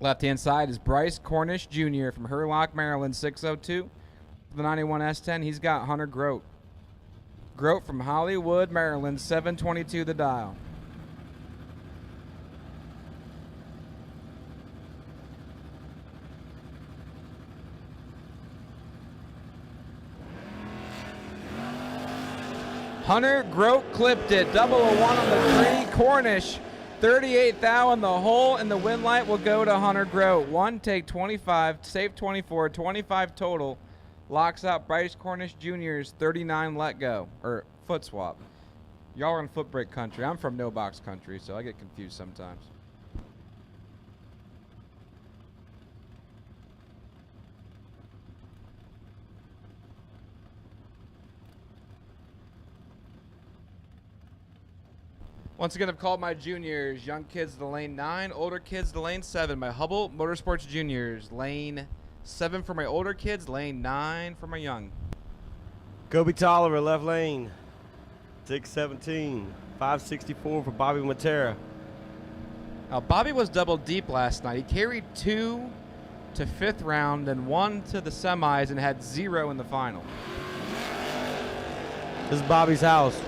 Left-hand side is Bryce Cornish Jr. from Hurlock, Maryland, 602. For the 91 S10, he's got Hunter Grote. Grote from Hollywood, Maryland, 722 the dial. Hunter Grote clipped it. Double a 1 on the 3. Cornish 38 thou in the hole, and the win light will go to Hunter Grote. 1 take 25, save 24, 25 total. Locks out Bryce Cornish Jr.'s 39 let go, or foot swap. Y'all are in Footbrake country. I'm from no box country, so I get confused sometimes. Once again, I've called my juniors, young kids to lane 9, older kids to lane 7. My Hubble Motorsports juniors, lane 7 for my older kids, lane 9 for my young. Kobe Tolliver, left lane. 617. 564 for Bobby Matera. Now, Bobby was double deep last night. He carried 2 to 5th round, then 1 to the semis, and had 0 in the final. This is Bobby's house.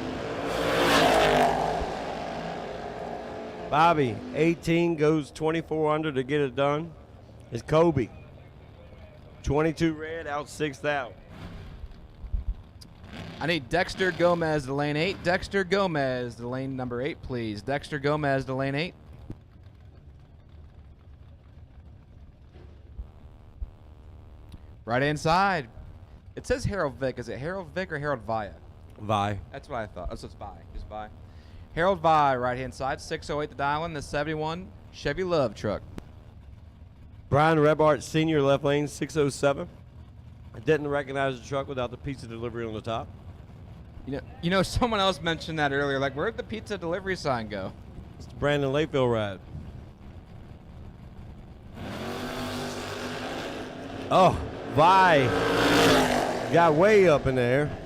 Bobby, 18, goes 24 under to get it done. It's Kobe. 22 red, out 6th out. I need Dexter Gomez to lane 8. Dexter Gomez to lane number 8, please. Dexter Gomez to lane 8. Right inside. It says Harold Vick. Is it Harold Vick or Harold Via? Vi. That's what I thought. Oh, so it's Vi. Just Vi. Harold Vi, right-hand side, 608 the dial in, the 71 Chevy Love truck. Brian Rebart Sr., left lane, 607. I didn't recognize the truck without the pizza delivery on the top. You know, someone else mentioned that earlier. Like, where'd the pizza delivery sign go? It's the Brandon Layfield ride. Oh, Vi got way up in there.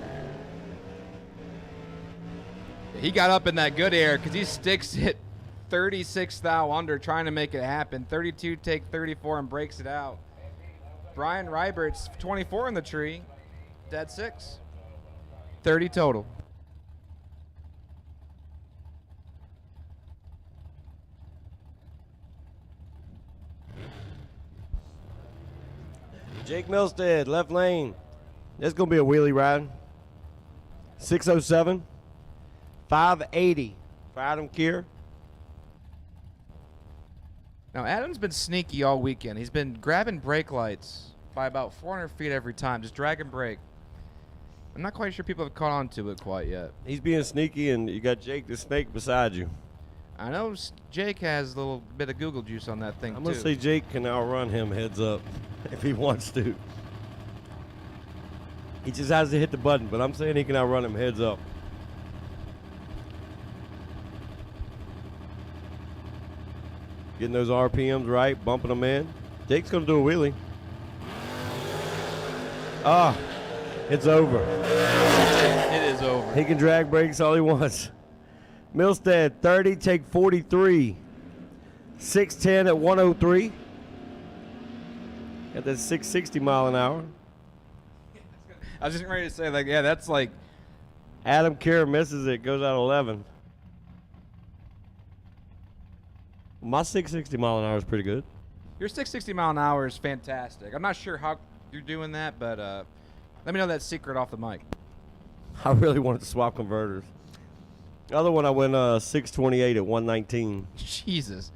He got up in that good air because he sticks it 36 thou under trying to make it happen. 32 take 34 and breaks it out. Brian Reibert's 24 in the tree. Dead 6. 30 total. Jake Milstead, left lane. This is going to be a wheelie ride. 607. 580 for Adam Keir. Now, Adam's been sneaky all weekend. He's been grabbing brake lights by about 400 feet every time, just drag and brake. I'm not quite sure people have caught on to it quite yet. He's being sneaky, and you got Jake the Snake beside you. I know Jake has a little bit of Google juice on that thing, I'm too. going to say Jake can outrun him heads up if he wants to. He just has to hit the button, but I'm saying he can outrun him heads up. Getting those RPMs right, bumping them in. Jake's going to do a wheelie. Ah, it's over. It is over. He can drag brakes all he wants. Milstead, 30, take 43. 610 at 103. Got that 660 mile an hour. I was just ready to say, like, yeah, that's like. Adam Keir misses it, goes out 11. My 660 mile an hour is pretty good. Your 660 mile an hour is fantastic. I'm not sure how you're doing that, but let me know that secret off the mic. I really wanted to swap converters. The other one I went 628 at 119. Jesus.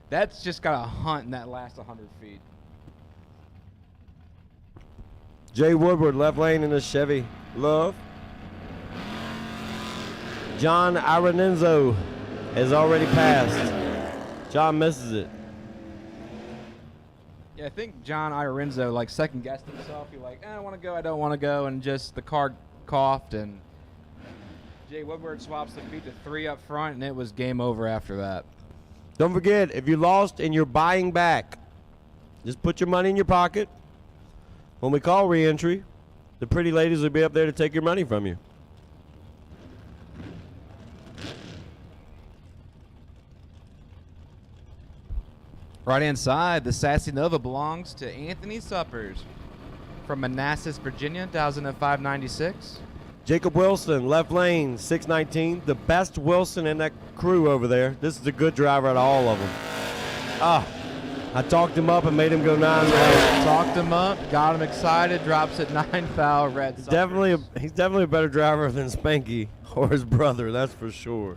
That's just got a hunt in that last 100 feet. Jay Woodward, left lane in the Chevy Love. John Arenenzo has already passed. John misses it. Yeah, I think John Iorenzo like second guessed himself. He like, I want to go, I don't want to go, and just the car coughed, and Jay Woodward swaps the feet to 3 up front, and it was game over after that. Don't forget, if you lost and you're buying back, just put your money in your pocket. When we call re-entry, the pretty ladies will be up there to take your money from you. Right-hand side, the Sassy Nova belongs to Anthony Suppers from Manassas, Virginia, dials in at 596. Jacob Wilson, left lane, 619. The best Wilson in that crew over there. This is a good driver out of all of them. I talked him up and made him go 9 laps. Talked him up, got him excited, drops at 9 foul, red. He's definitely a better driver than Spanky or his brother, that's for sure.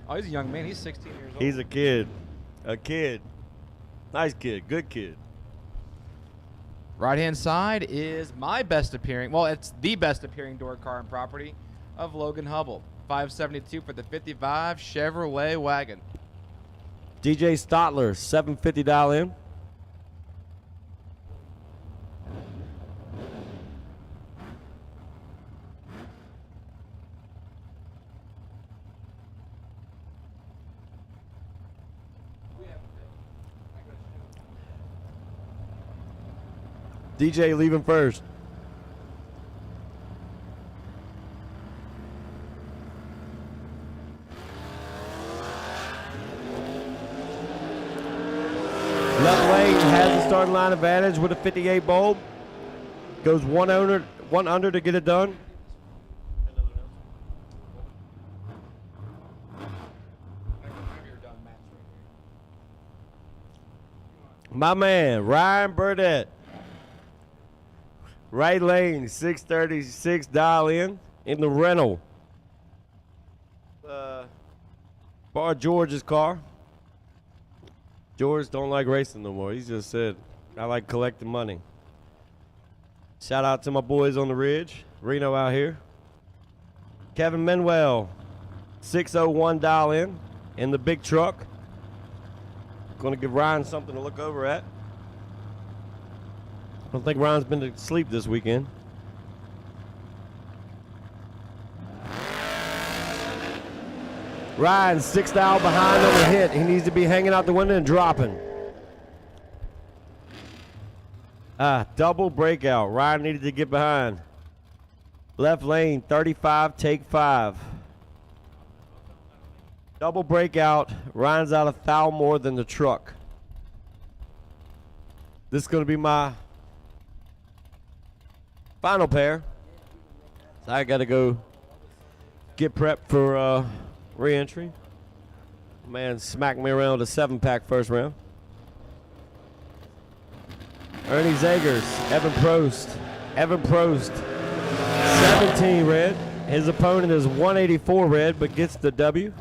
Oh, he's a young man. He's 16 years old. He's a kid. A kid. Nice kid. Good kid. Right-hand side is my best appearing. Well, it's the best appearing door car and property of Logan Hubble. 572 for the 55 Chevrolet wagon. DJ Stotler, 750 dial in. DJ leaving first. Left lane has the starting line advantage with a 58 bulb. Goes one under to get it done. My man, Ryan Burdett. Right lane, 636 dial in the rental. Bar George's car. George don't like racing no more. He just said, I like collecting money. Shout out to my boys on the ridge. Reno out here. Kevin Manuel, 601 dial in the big truck. Going to give Ryan something to look over at. I don't think Ryan's been to sleep this weekend. Ryan 6 dial behind on the hit. He needs to be hanging out the window and dropping. Double breakout. Ryan needed to get behind. Left lane, 35, take 5. Double breakout. Ryan's out a foul more than the truck. This is going to be my final pair. So I got to go get prepped for re-entry. Man smacked me around with a 7-pack first round. Ernie Zagers, Evan Prost, 17 red. His opponent is 184 red, but gets the W.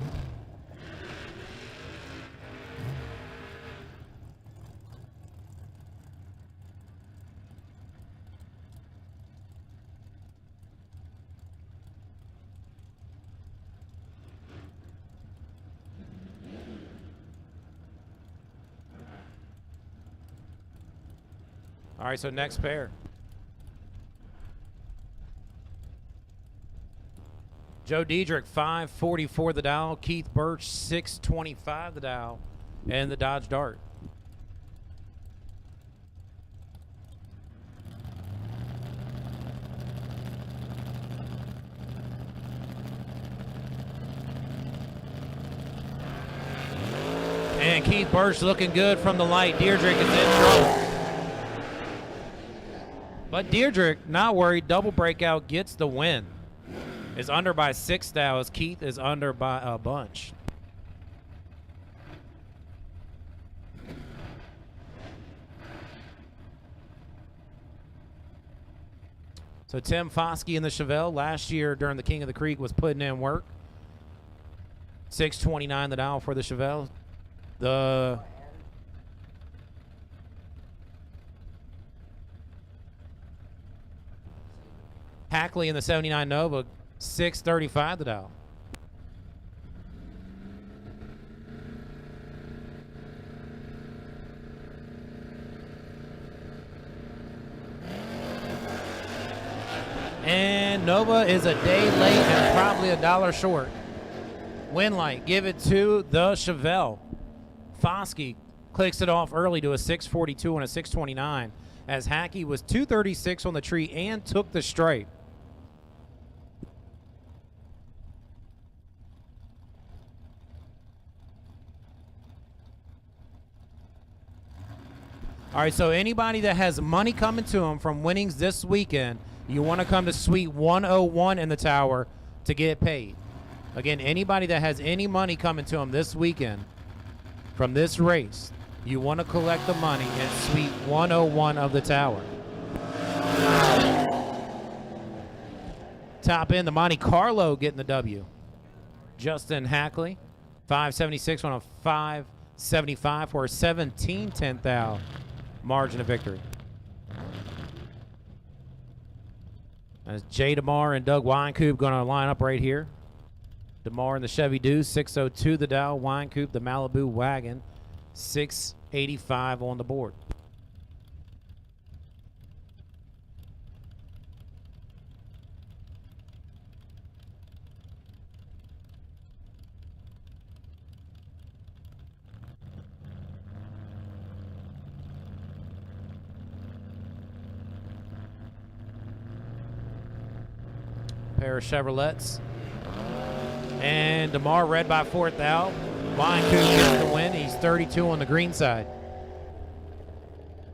All right, so next pair. Joe Diedrich, 544 the dial. Keith Birch, 625 the dial. And the Dodge Dart. And Keith Birch looking good from the light. Diedrich is in trouble. But Diedrich, not worried. Double breakout gets the win. Is under by 6 dials. Keith is under by a bunch. So Tim Foskey in the Chevelle last year during the King of the Creek was putting in work. 629 the dial for the Chevelle. The Hackley in the 79 Nova, 635 the dial. again, Nova is a day late and probably $1 short. Winlight, give it to the Chevelle. Foskey clicks it off early to a 642 and a 629 as Hackey was 236 on the tree and took the stripe. All right, so anybody that has money coming to them from winnings this weekend, you want to come to Suite 101 in the tower to get paid. Again, anybody that has any money coming to them this weekend from this race, you want to collect the money in Suite 101 of the tower. Top end, the Monte Carlo getting the W. Justin Hackley, 576 on a 575 for a 17/10 thou margin of victory. As Jay DeMar and Doug Winecoop going to line up right here. DeMar in the Chevy Deuce, 602 the Dow. Winecoop, the Malibu Wagon, 685 on the board. Pair of Chevrolets. And DeMar red by 4th thou. Winecoop gets the win. He's 32 on the green side.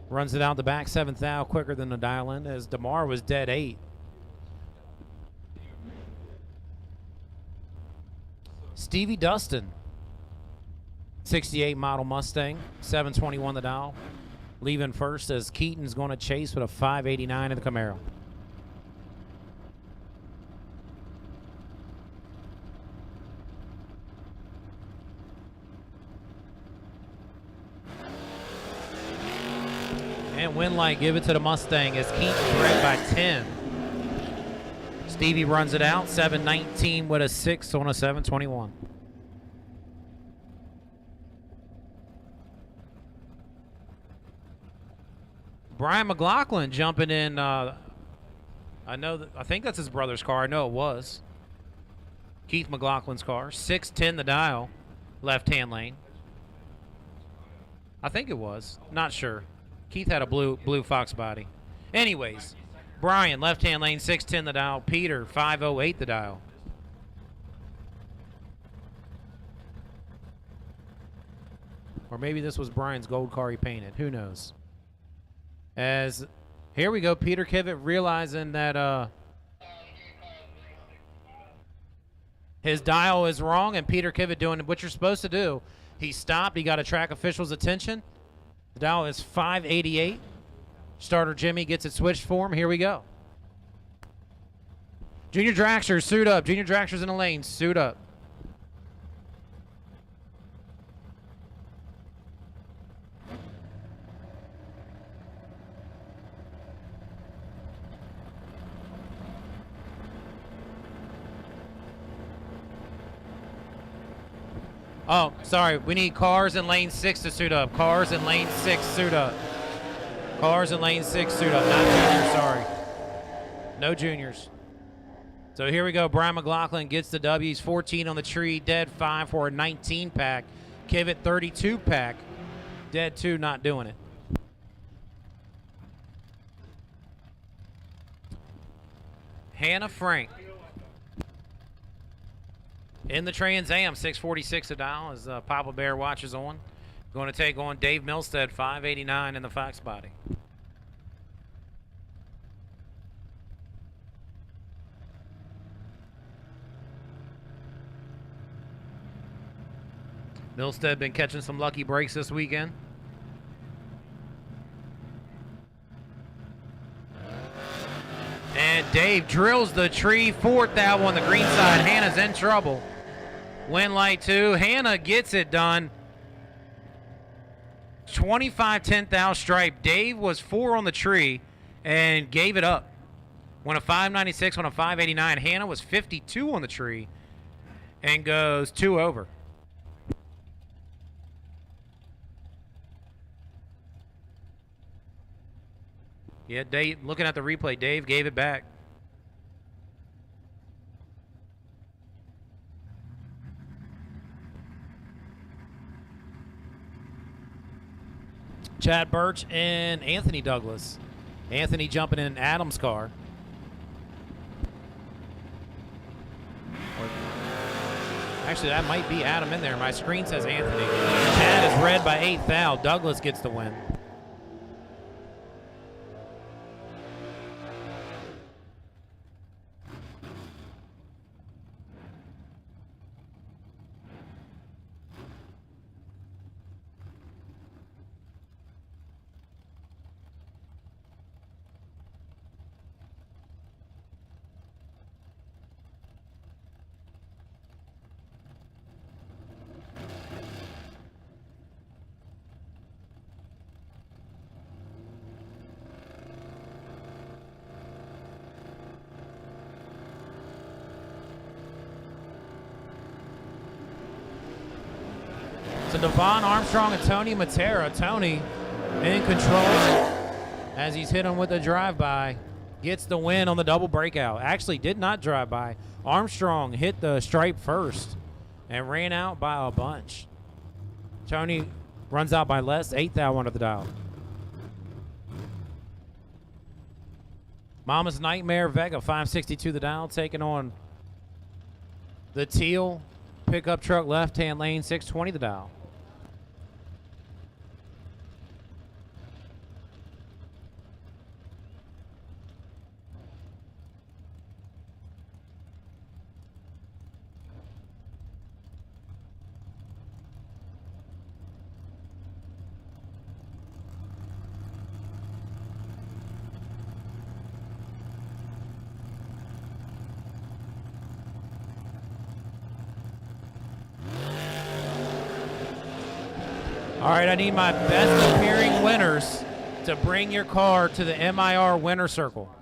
Runs it out the back 7th thou quicker than the dial in as DeMar was dead 8. Stevie Dustin. 68 model Mustang. 721 the dial. Leaving first as Keaton's going to chase with a 589 in the Camaro. And Winlight give it to the Mustang as Keaton red by 10. Stevie runs it out, 719 with a 6 on a 721. Brian McLaughlin jumping in. I think that's his brother's car. I know it was. Keith McLaughlin's car. 610 the dial, left-hand lane. I think it was. Not sure. Keith had a blue Fox body. Anyways, Brian, left-hand lane, 610 the dial. Peter, 508 the dial. Or maybe this was Brian's gold car he painted. Who knows? As here we go, Peter Kivett realizing that his dial is wrong, and Peter Kivett doing what you're supposed to do. He stopped. He got a track official's attention. The dial is 588. Starter Jimmy gets it switched for him. Here we go. Junior Dragsters, suit up. Junior Dragsters in the lane, suit up. Oh, sorry. We need cars in lane 6 to suit up. Cars in lane 6, suit up. Cars in lane 6, suit up. Not juniors, sorry. No juniors. So here we go. Brian McLaughlin gets the W. He's 14 on the tree. Dead 5 for a 19 pack. Kivett 32 pack. Dead 2 not doing it. Hannah Frank. In the Trans Am, 646 a dial as Papa Bear watches on. Going to take on Dave Milstead, 589 in the Fox body. Milstead been catching some lucky breaks this weekend. And Dave drills the tree, 4th thou on the green side. Hannah's in trouble. Winlight 2. Hannah gets it done. 25 10th thou stripe. Dave was 4 on the tree and gave it up. Won a 596 on a 589. Hannah was 52 on the tree and goes 2 over. Yeah, Dave, looking at the replay, Dave gave it back. Chad Birch and Anthony Douglas. Anthony jumping in Adam's car. Actually, that might be Adam in there. My screen says Anthony. Chad is red by 8 thou. Douglas gets the win. So Devon Armstrong and Tony Matera. Tony in control as he's hit him with a drive-by. Gets the win on the double breakout. Actually did not drive by. Armstrong hit the stripe first and ran out by a bunch. Tony runs out by less. 8 thou under the dial. Mama's Nightmare Vega 562 the dial, taking on the teal pickup truck left-hand lane 620 the dial. All right, I need my best appearing winners to bring your car to the MIR winner circle.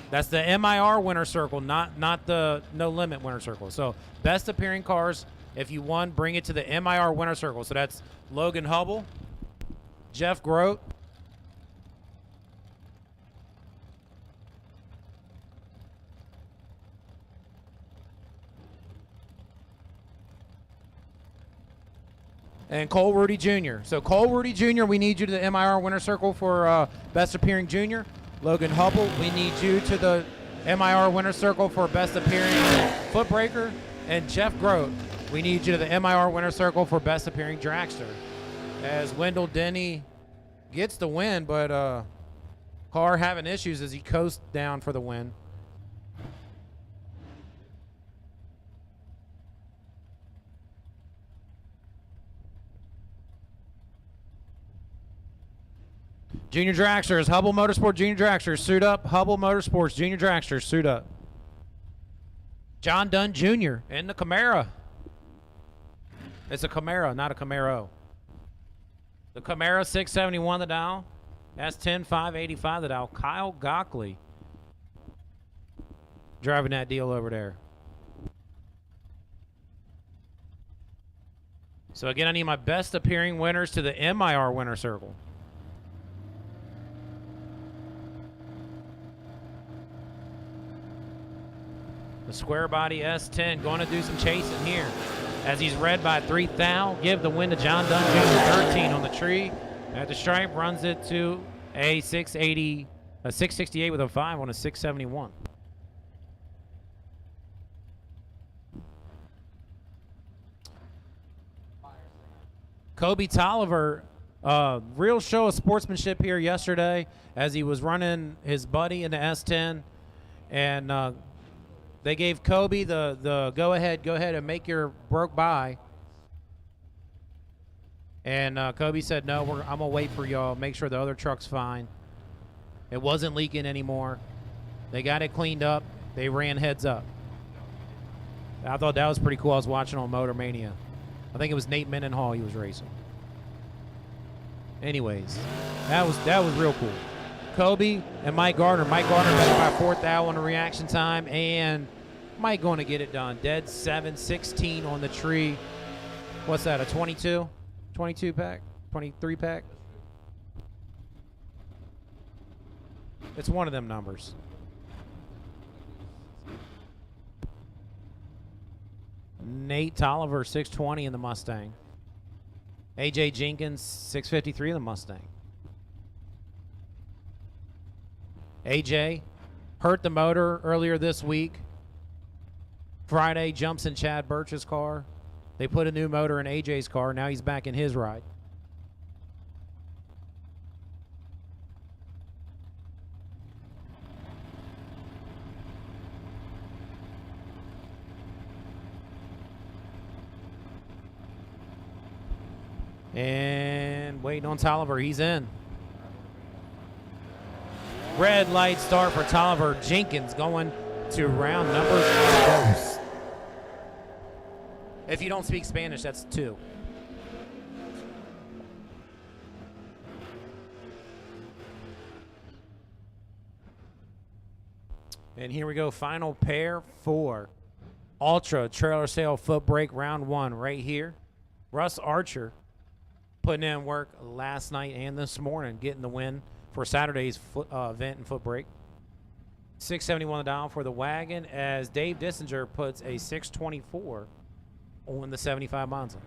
That's the MIR winner circle, not the no limit winner circle. So best appearing cars, if you won, bring it to the MIR winner circle. So that's Logan Hubble, Jeff Grote, and Cole Rudy Jr. So Cole Rudy Jr., we need you to the MIR winner circle for best appearing junior. Logan Hubble, we need you to the MIR winner circle for best appearing footbreaker. And Jeff Grote, we need you to the MIR winner circle for best appearing dragster. As Wendell Denny gets the win, but car having issues as he coasts down for the win. Junior Dragsters, Hubble Motorsport Junior Dragsters, suit up. Hubble Motorsports Junior Dragsters, suit up. John Dunn Jr. in the Camaro. It's a Camaro, not a Camaro. The Camaro 671 the dial. S10 585 the dial. Kyle Gockley driving that deal over there. So again, I need my best appearing winners to the MIR winner circle. The square body S10 going to do some chasing here as he's red by 3 thou. Give the win to John Dunn Jr. 13 on the tree. At the stripe, runs it to a 680, a 668 with a 5 on a 671. Kobe Tolliver, real show of sportsmanship here yesterday as he was running his buddy in the S10, and they gave Kobe the go ahead and make your broke by. And Kobe said, no, I'm going to wait for y'all, make sure the other truck's fine. It wasn't leaking anymore. They got it cleaned up. They ran heads up. I thought that was pretty cool. I was watching on Motor Mania. I think it was Nate Mendenhall he was racing. Anyways, that was real cool. Kobe and Mike Gardner. Mike Gardner better by 4 thou on the reaction time, and Mike going to get it done. Dead 7-16 on the tree. What's that, a 22? 22 pack? 23 pack? It's one of them numbers. Nate Tolliver, 620 in the Mustang. AJ Jenkins, 653 in the Mustang. AJ hurt the motor earlier this week. Friday jumps in Chad Birch's car. They put a new motor in AJ's car. Now he's back in his ride. And waiting on Tolliver. He's in. Red light start for Tolliver. Jenkins going to round number 2. If you don't speak Spanish, that's 2. And here we go. Final pair for Ultra Trailer Sale Footbrake round 1 right here. Russ Archer putting in work last night and this morning, getting the win for Saturday's event in Footbrake. 671 the dial for the wagon as Dave Dissinger puts a 624 on the 75 Monza.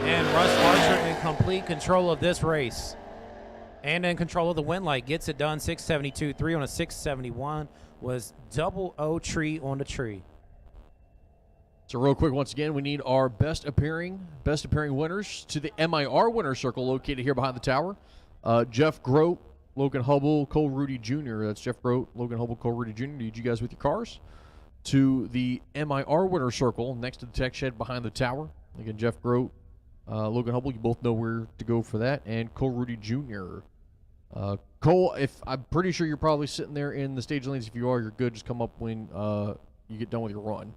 And Russ Archer in complete control of this race. And in control of the win light. Gets it done. 672.3 on a 671. Was double O tree on the tree. So real quick, once again, we need our best appearing winners to the MIR winner circle located here behind the tower. Jeff Grote, Logan Hubble, Cole Rudy Jr. That's Jeff Grote, Logan Hubble, Cole Rudy Jr. Need you guys with your cars to the MIR winner circle next to the tech shed behind the tower. Again, Jeff Grote, Logan Hubble, you both know where to go for that, and Cole Rudy Jr. Cole, I'm pretty sure you're probably sitting there in the stage lanes. If you are, you're good. Just come up when you get done with your run.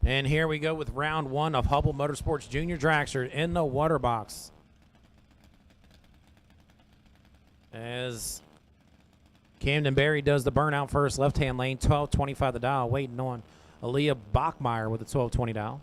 And here we go with round 1 of Hubble Motorsports Jr Dragster in the water box. As Camden Berry does the burnout first, left-hand lane, 1225 the dial, waiting on Aaliyah Bachmeyer with a 1220 dial.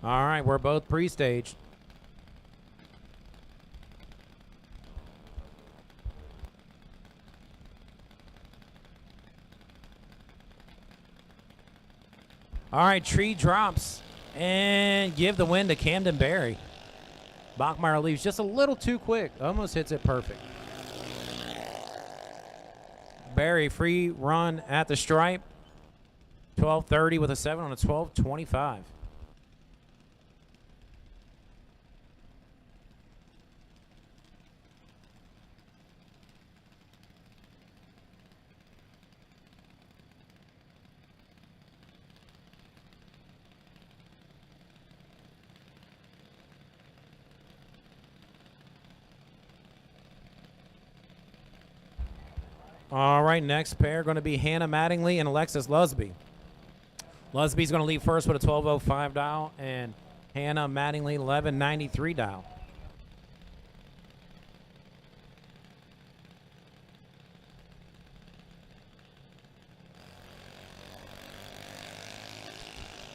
All right, we're both pre-staged. All right, tree drops and give the win to Camden Berry. Bachmeyer leaves just a little too quick. Almost hits it perfect. Barry, free run at the stripe. 12:30 with a 7 on a 12:25. All right, next pair going to be Hannah Mattingly and Alexis Lusby. Lusby's going to lead first with a 12:05 dial, and Hannah Mattingly 11:93 dial.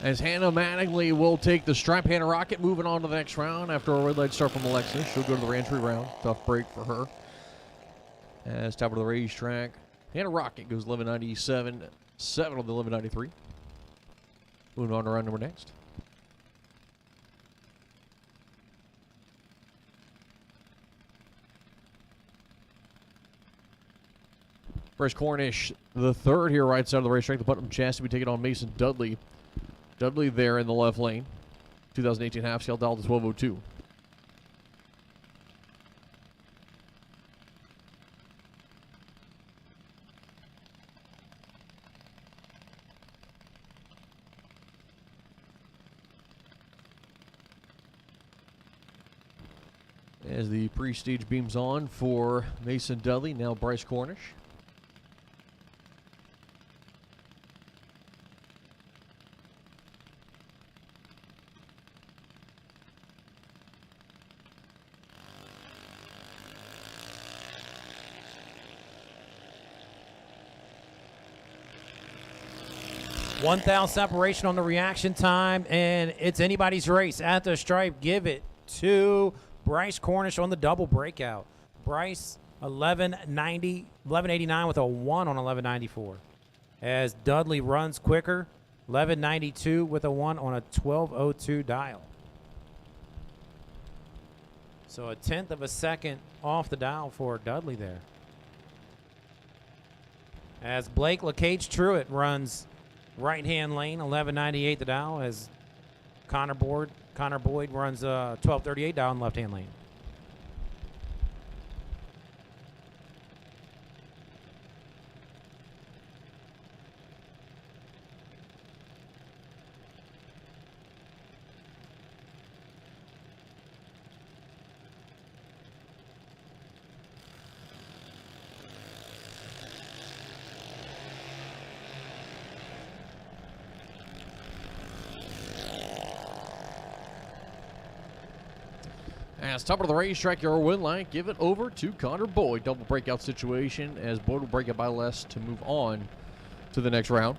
As Hannah Mattingly will take the stripe. Hannah Rocket moving on to the next round after a red light start from Alexis. She'll go to the reentry round. Tough break for her. As top of the racetrack, Hannah Rocket goes 11:97, 7 on the 11:93. Moving on to round number next. Bryce Cornish, the third here, right side of the racetrack. The Putnam chassis, we take it on Mason Dudley. Dudley there in the left lane. 2018 half scale dial to 12:02. As the pre-stage beams on for Mason Dudley, now Bryce Cornish. One thou separation on the reaction time, and it's anybody's race at the stripe. Give it to Bryce Cornish on the double breakout. Bryce 11:89 with a 1 on 11:94. As Dudley runs quicker, 11:92 with a 1 on a 12:02 dial. So a 1/10 of a second off the dial for Dudley there. As Blake LaCage Truitt runs right-hand lane, 11:98 the dial, as Connor Boyd runs 12:38 dial in left-hand lane. As top of the racetrack, your win line, give it over to Connor Boyd. Double breakout situation as Boyd will break it by less to move on to the next round.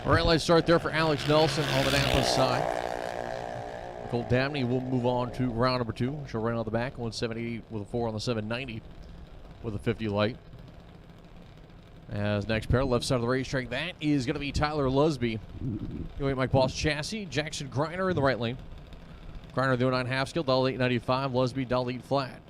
All right, let's start there for Alex Nelson on the Napa side. Nicole Dabney will move on to round number 2. She'll run on the back, 178 with a 4 on the 790 with a 50 light. As next pair, left side of the racetrack, that is going to be Tyler Lusby. Mike Boss chassis, Jackson Griner in the right lane. Griner the 09 half skill, dial 895, Lusby dial 8 flat.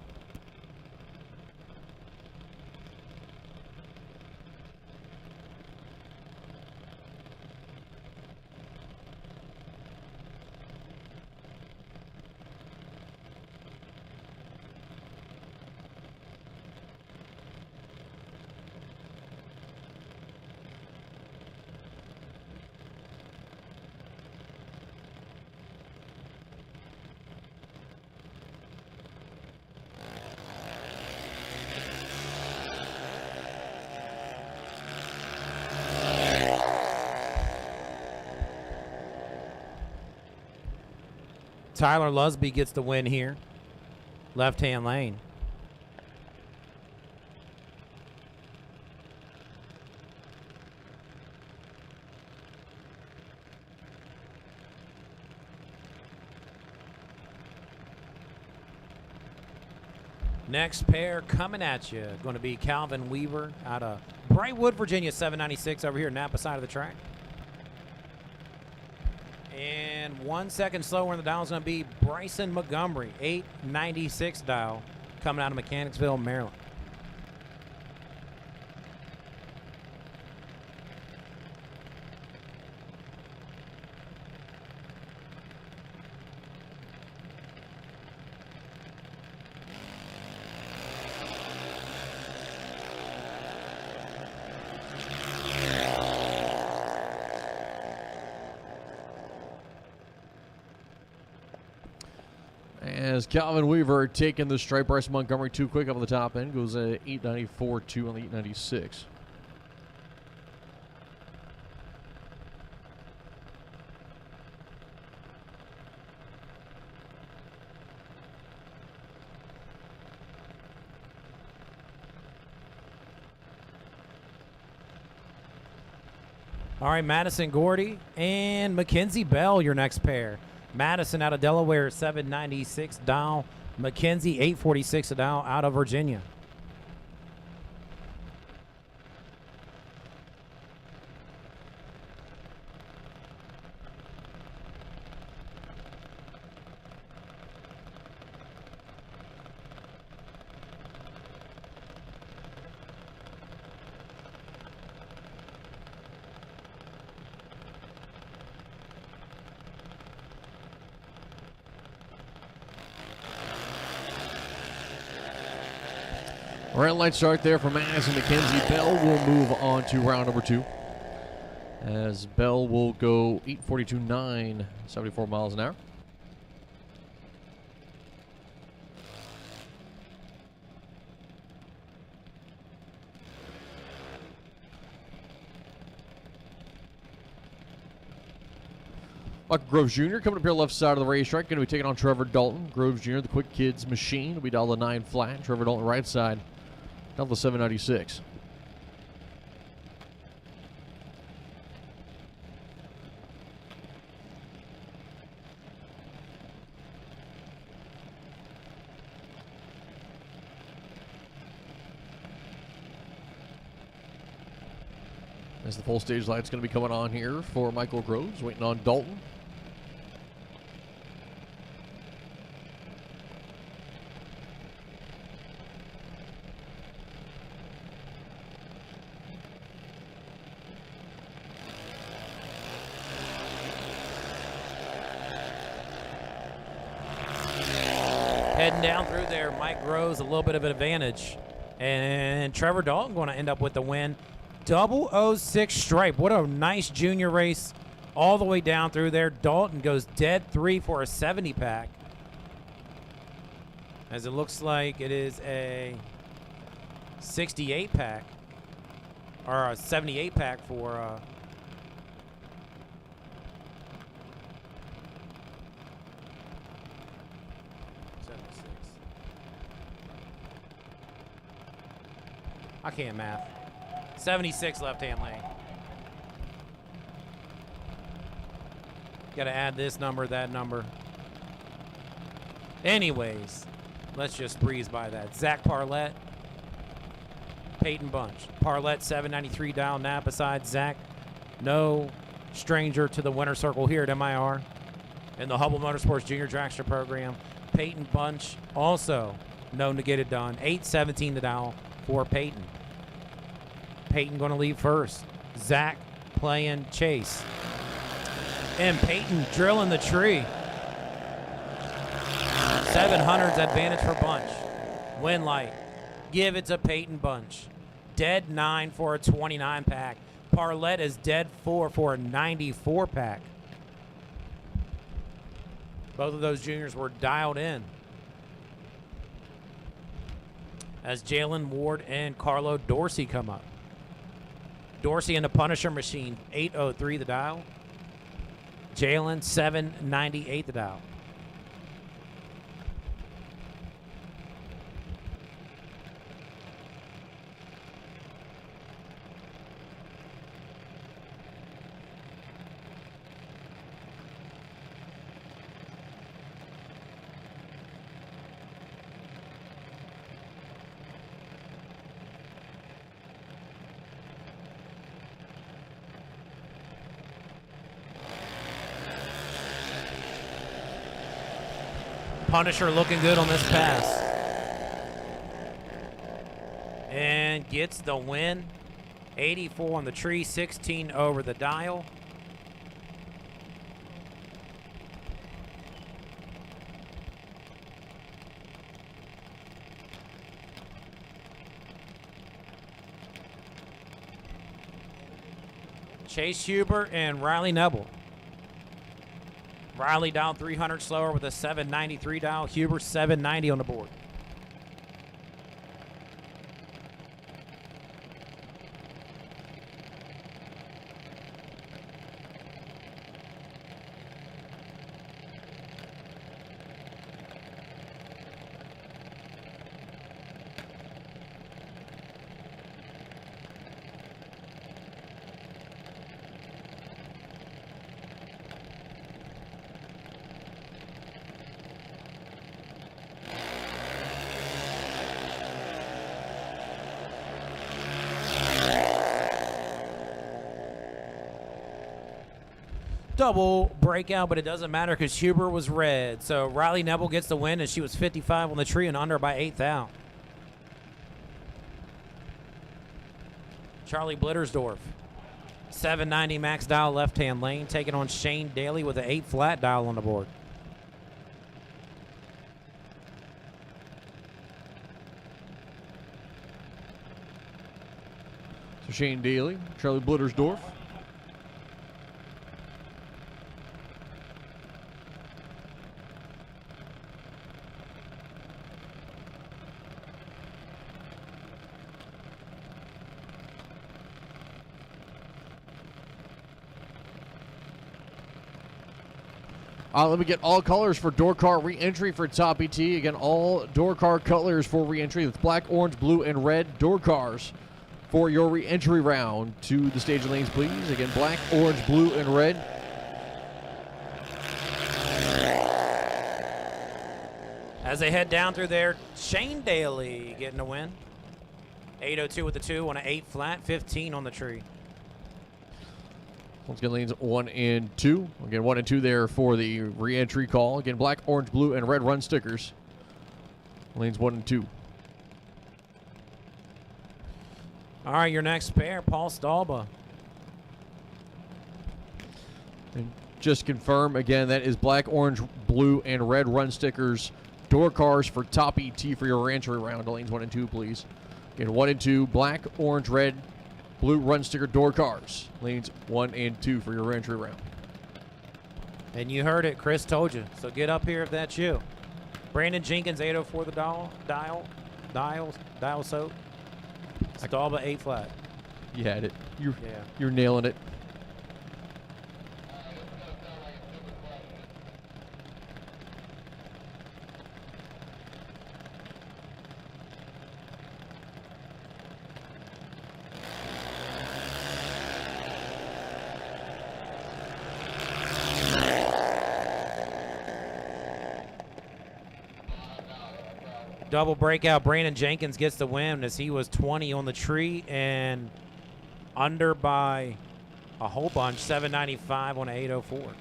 Tyler Lusby gets the win here. Left-hand lane. Next pair coming at you. Going to be Calvin Weaver out of Brightwood, Virginia, 796 over here, Napa side of the track. And 1 second slower in the dial is going to be Bryson Montgomery, 896 dial, coming out of Mechanicsville, Maryland. As Calvin Weaver taking the stripe, Bryce Montgomery too quick up on the top end, goes 894.2 on the 896. All right, Madison Gordy and Mackenzie Bell, your next pair. Madison out of Delaware, 796 dial. Mackenzie, 846 a dial out of Virginia. Red light start there for Madison. Mackenzie Bell will move on to round number 2. As Bell will go 842.9, 74 miles an hour. Michael Groves Jr. coming up here left side of the racetrack. Going to be taking on Trevor Dalton. Groves Jr., the quick kids machine, will be down the 9 flat. Trevor Dalton right side, down the 796. As the full stage light's going to be coming on here for Michael Groves, waiting on Dalton. Heading down through there, Mike Groves a little bit of an advantage. And Trevor Dalton going to end up with the win. 006 stripe. What a nice junior race all the way down through there. Dalton goes dead 3 for a 70 pack. As it looks like it is a 68 pack. Or a 78 pack for I can't math. 76 left-hand lane. Got to add this number, that number. Anyways, let's just breeze by that. Zach Parlett, Peyton Bunch. Parlett, 793 dial Napa side. Zach, no stranger to the winner circle here at MIR in the Hubble Motorsports Junior Dragster program. Peyton Bunch, also known to get it done. 817 the dial for Peyton. Peyton going to leave first. Zach playing chase. And Peyton drilling the tree. 700's advantage for Bunch. Win light. Give it to Peyton Bunch. Dead 9 for a 29 pack. Parlett is dead 4 for a 94 pack. Both of those juniors were dialed in. As Jalen Ward and Carlo Dorsey come up. Dorsey in the Punisher machine, 803 the dial. Jalen, 798 the dial. Punisher looking good on this pass. And gets the win. 84 on the tree, 16 over the dial. Chase Huber and Riley Nebel. Riley dialed 300 slower with a 793 dial. Huber 790 on the board. Double breakout, but it doesn't matter because Huber was red. So Riley Nebel gets the win, and she was 55 on the tree and under by 8th out. Charlie Blittersdorf, 790 max dial left-hand lane, taking on Shane Daly with an 8 flat dial on the board. So Shane Daly, Charlie Blittersdorf. Let me get all colors for door car re-entry for top ET. Again, all door car colors for re-entry. That's black, orange, blue, and red door cars for your re-entry round. To the stage lanes, please. Again, black, orange, blue, and red. As they head down through there, Shane Daly getting a win. 802 with the 2 on an 8 flat, 15 on the tree. Once again, lanes 1 and 2. Again, 1 and 2 there for the re-entry call. Again, black, orange, blue, and red run stickers. Lanes 1 and 2. All right, your next pair, Paul Stalba. And just confirm, again, that is black, orange, blue, and red run stickers. Door cars for top ET for your re-entry round. Lanes 1 and 2, please. Again, 1 and 2, black, orange, red, blue run sticker door cars. Lanes 1 and 2 for your re-entry round. And you heard it, Chris told you. So get up here if that's you. Brandon Jenkins, 804 the dial soap. Stalba 8 flat. You had it. You're nailing it. Double breakout. Brandon Jenkins gets the win as he was 20 on the tree and under by a whole bunch, 795 on an 804.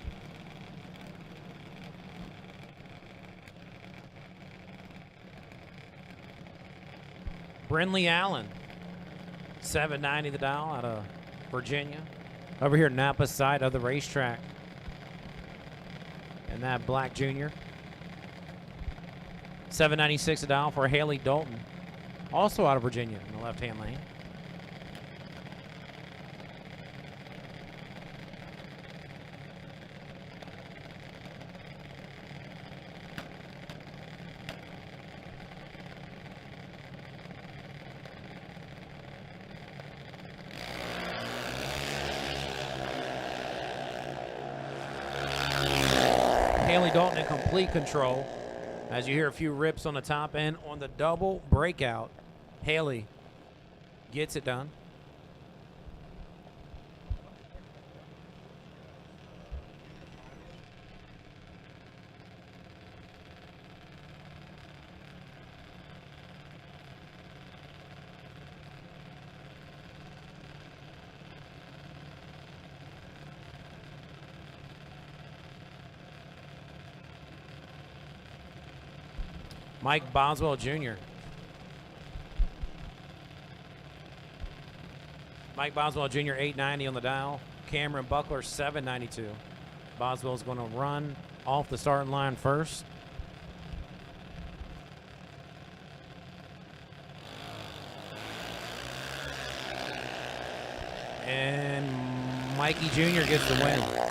Brinley Allen, 790 the dial out of Virginia. Over here, Napa side of the racetrack. And that black junior. 796 a dial for Haley Dalton, also out of Virginia in the left-hand lane. Haley Dalton in complete control. As you hear a few rips on the top end on the double breakout, Haley gets it done. Mike Boswell Jr. Mike Boswell Jr. 890 on the dial. Cameron Buckler 792. Boswell's going to run off the starting line first. And Mikey Jr. gets the win.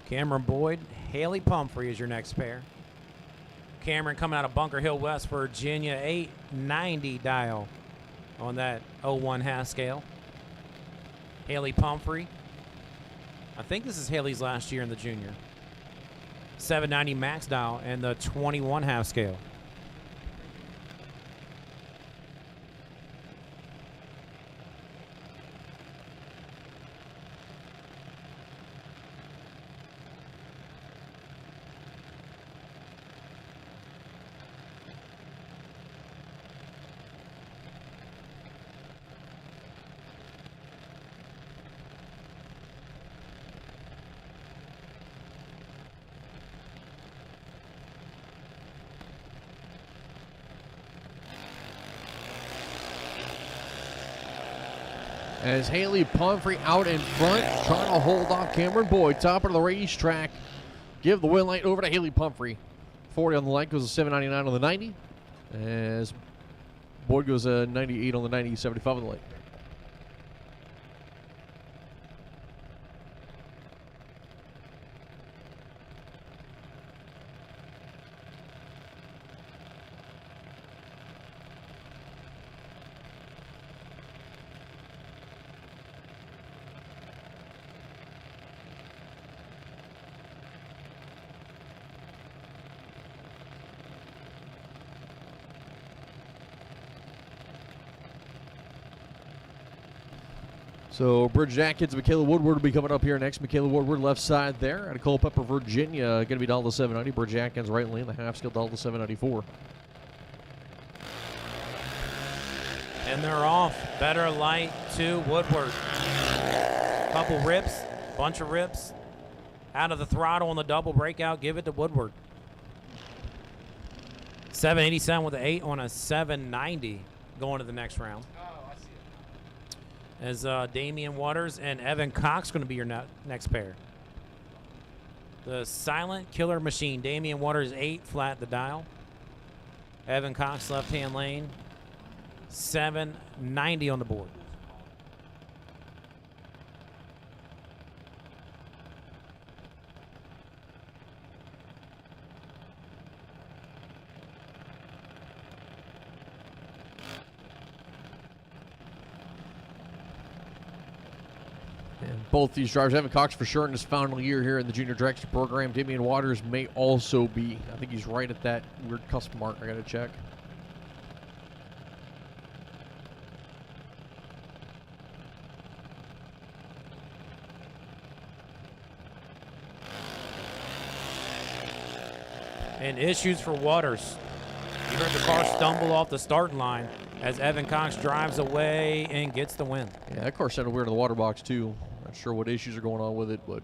Cameron Boyd, Haley Pumphrey is your next pair. Cameron coming out of Bunker Hill, West Virginia, 890 dial on that 01 half scale. Haley Pumphrey. I think this is Haley's last year in the junior. 790 max dial and the 21 half scale. As Haley Pumphrey out in front, trying to hold off Cameron Boyd, top of the racetrack. Give the win light over to Haley Pumphrey. 40 on the light goes a 799 on the 90. As Boyd goes a 98 on the 90, 75 on the light. So Bridge Atkins, Michaela Woodward will be coming up here next. Michaela Woodward left side there. Out of Culpeper, Virginia, going to be Delta 790. Bridge Atkins right lane, the half scale Delta 794. And they're off. Better light to Woodward. Couple rips, bunch of rips. Out of the throttle on the double breakout, give it to Woodward. 787 with an 8 on a 790 going to the next round. As Damian Waters and Evan Cox going to be your next pair. The Silent Killer Machine. Damian Waters 8 flat the dial. Evan Cox left-hand lane. 790 on the board. Both these drivers, Evan Cox for sure in his final year here in the Junior Dragster program. Damian Waters may also be. I think he's right at that weird custom mark. I got to check. And issues for Waters. You heard the car stumble off the starting line as Evan Cox drives away and gets the win. Yeah, that car sounded weird in the water box too. Not sure what issues are going on with it, but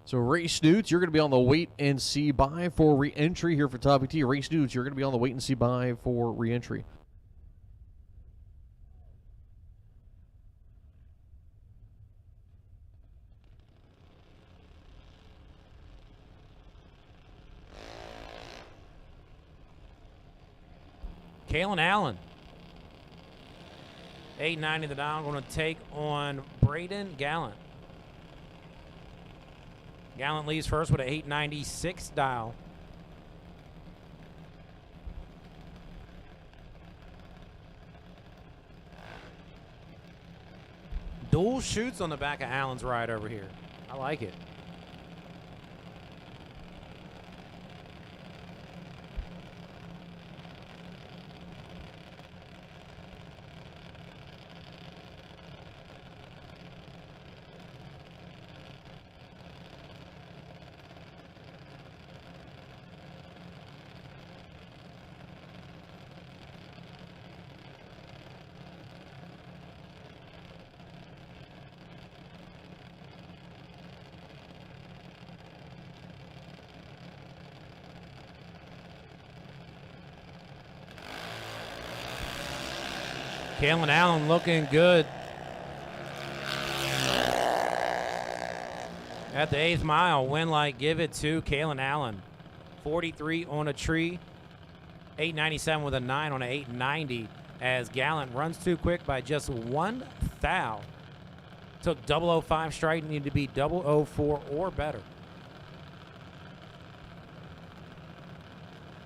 so Race Snoots, you're going to be on the wait and see buy for re-entry here for Top T. Race Snoots, you're going to be on the wait and see buy for re-entry. Kalen Allen. 890 the dial. Going to take on Braden Gallant. Gallant leads first with an 896 dial. Dual shoots on the back of Allen's ride over here. I like it. Kalen Allen looking good. At the 8th mile, Winlight give it to Kalen Allen. 43 on a tree. 897 with a 9 on an 890 as Gallant runs too quick by just 1 thou. Took 005 straight, needed to be 004 or better.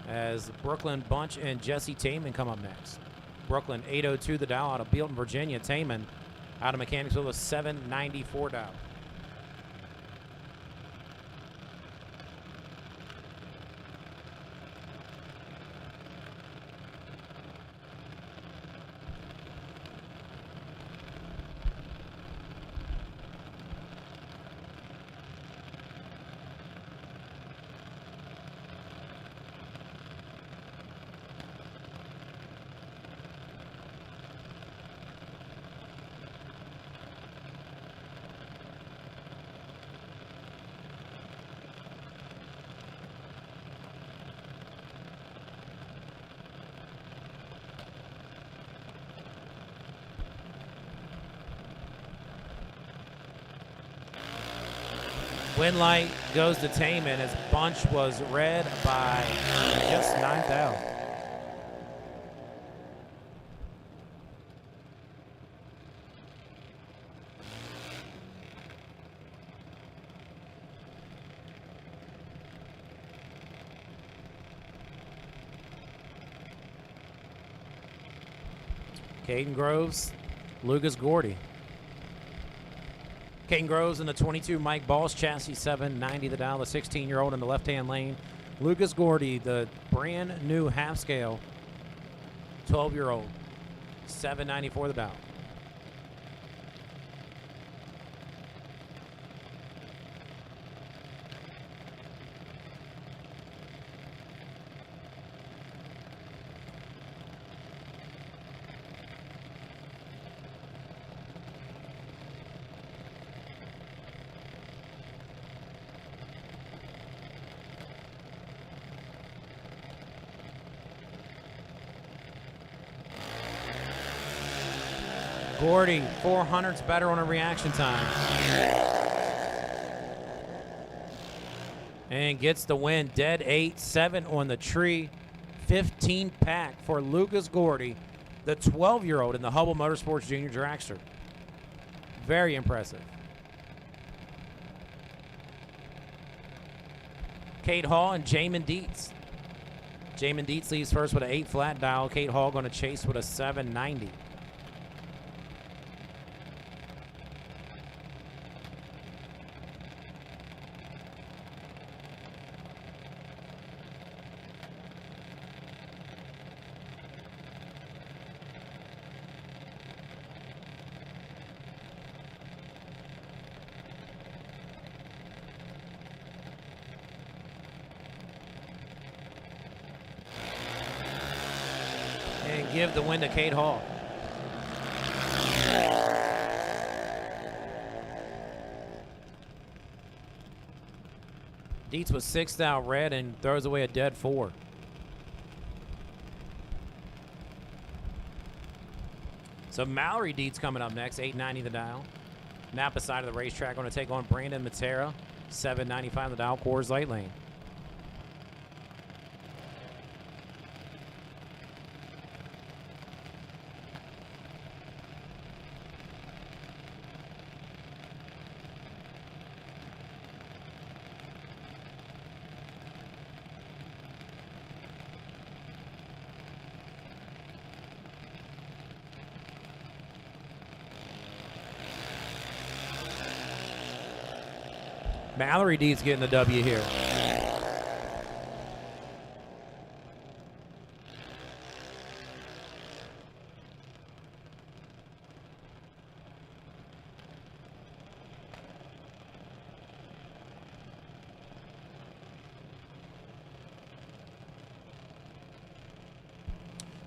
As Brooklyn Bunch and Jesse Taman come up next. Brooklyn 802 the Dow out of Bealton, Virginia. Taman out of Mechanicsville, a 794 Dow. Winlight goes to Taman as Bunch was red by just 9,000. Caden Groves, Lucas Gordy. Caden Groves in the 22 Mike Balls chassis, 790 the dial, the 16-year-old in the left-hand lane. Lucas Gordy, the brand new half scale, 12-year-old, 794 the dial. Gordy, 400s better on a reaction time. And gets the win. Dead 8-7 on the tree. 15 pack for Lucas Gordy, the 12-year-old in the Hubble Motorsports Jr Dragster. Very impressive. Kate Hall and Jamin Dietz. Jamin Dietz leaves first with an 8 flat dial. Kate Hall going to chase with a 790. And give the win to Kate Hall. Dietz was 6th out red and throws away a dead 4. So Mallory Dietz coming up next, 890 the dial. Napa side of the racetrack going to take on Brandon Matera, 795 the dial, Coors Light Lane. Mallory Dietz getting the W here.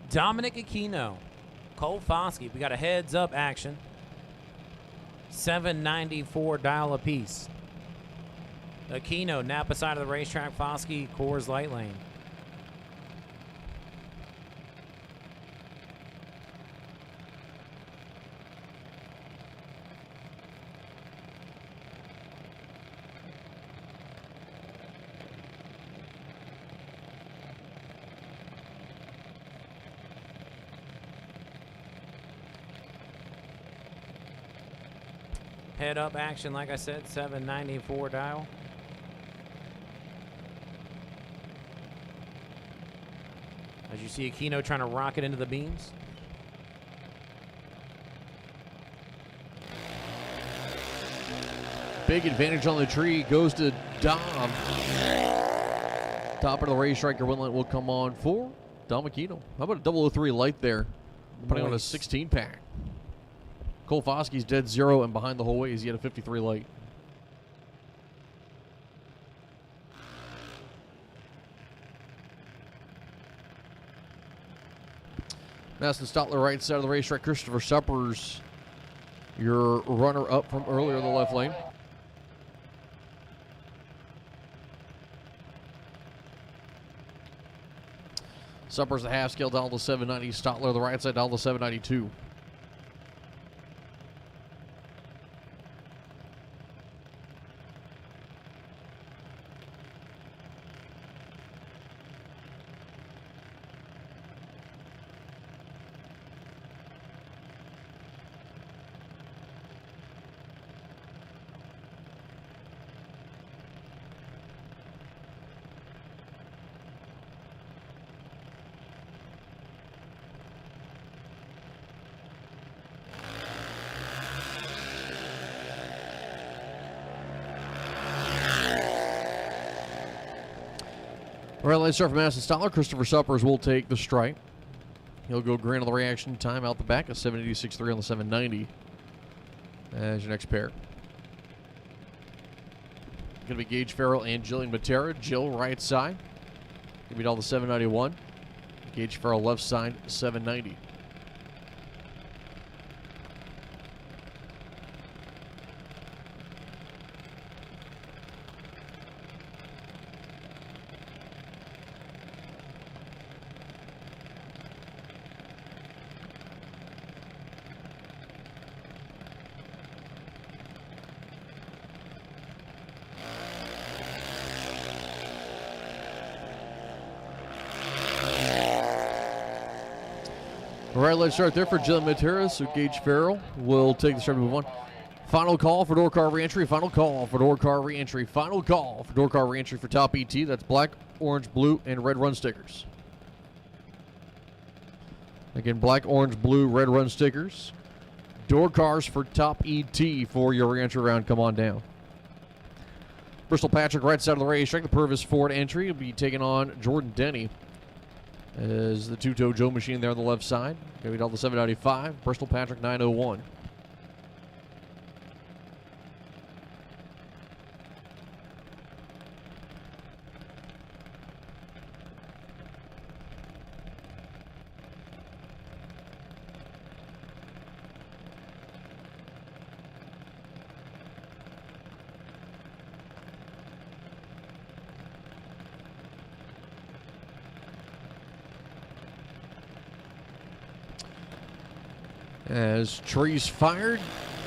Dominic Aquino, Cole Foskey. We got a heads-up action. 794 dial apiece. Aquino, Napa side of the racetrack, Foskey, Coors Light Lane. Head-up action, like I said, 794 dial. As you see Aquino trying to rocket into the beams. Big advantage on the tree goes to Dom. Top of the race, striker win light will come on for Dom Aquino. How about a 003 light there? Putting on a 16-pack. Cole Foskey's dead zero, and behind the whole way, he's at a 53 light. Madison Stotler, right side of the racetrack. Christopher Suppers, your runner-up from earlier in the left lane. Suppers the half scale down to 790. Stotler the right side down to 792. All right, let's start from Madison Stotler. Christopher Suppers will take the stripe. He'll go green on the reaction time out the back, a 786.3 on the 790 as your next pair. Going to be Gage Farrell and Jillian Matera. Jill right side. Going to be all the 791. Gage Farrell left side, 790. All right, let's start there for Jillian Matera. So Gage Farrell will take the start to move on. Final call for door car reentry. Final call for door car reentry. Final call for door car reentry for top ET. That's black, orange, blue, and red run stickers. Again, black, orange, blue, red run stickers. Door cars for top ET for your reentry round. Come on down. Bristol Patrick, right side of the racetrack. The Purvis Ford entry will be taking on Jordan Denny. As the two-toe Joe machine there on the left side. Going to be down to 795. Bristol Patrick 901. As trees fired,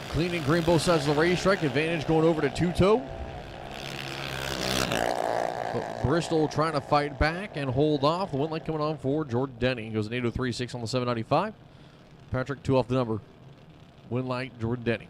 clean and green both sides of the racetrack. Advantage going over to two-toe. But Bristol trying to fight back and hold off. The win light coming on for Jordan Denny. Goes an 803.6 on the 795. Patrick 2 off the number. Win light, Jordan Denny.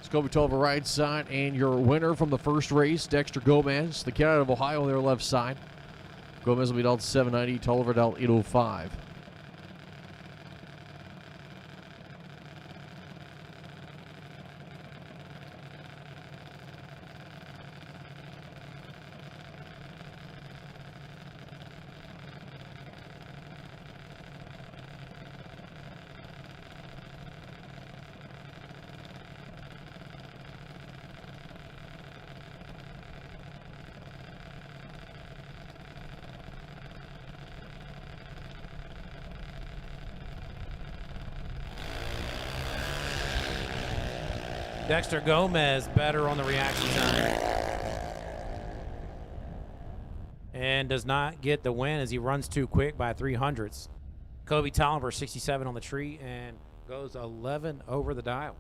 Scobie 12 right side, and your winner from the first race, Dexter Gomez, the kid out of Ohio on their left side. Gomez will be dealt 790, Tolliver dealt 805. Dexter Gomez better on the reaction time. and does not get the win as he runs too quick by 300ths. Kobe Tolliver, 67 on the tree, and goes 11 over the dial.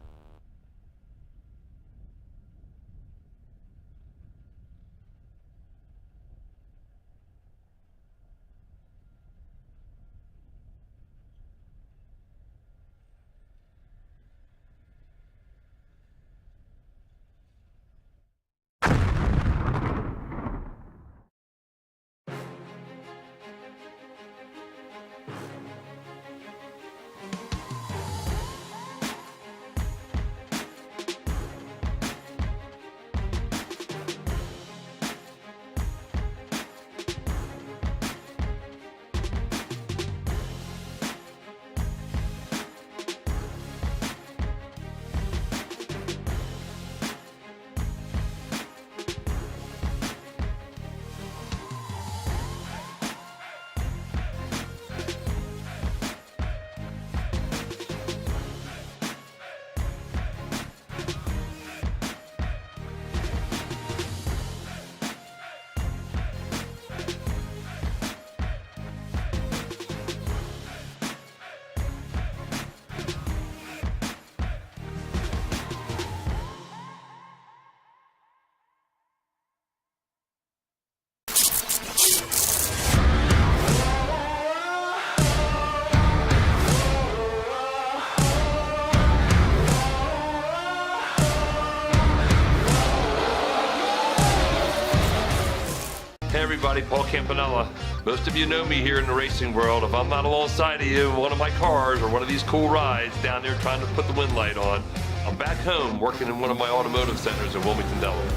Hey everybody, Paul Campanella. Most of you know me here in the racing world. If I'm not alongside of you in one of my cars or one of these cool rides down there trying to put the wind light on, I'm back home working in one of my automotive centers in Wilmington, Delaware.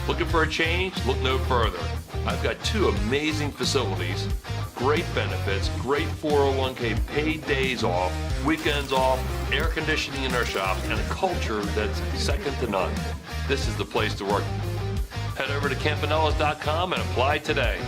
Looking for a change? Look no further. I've got two amazing facilities, great benefits, great 401k, paid days off, weekends off, air conditioning in our shop, and a culture that's second to none. This is the place to work. Head over to campanellas.com and apply today.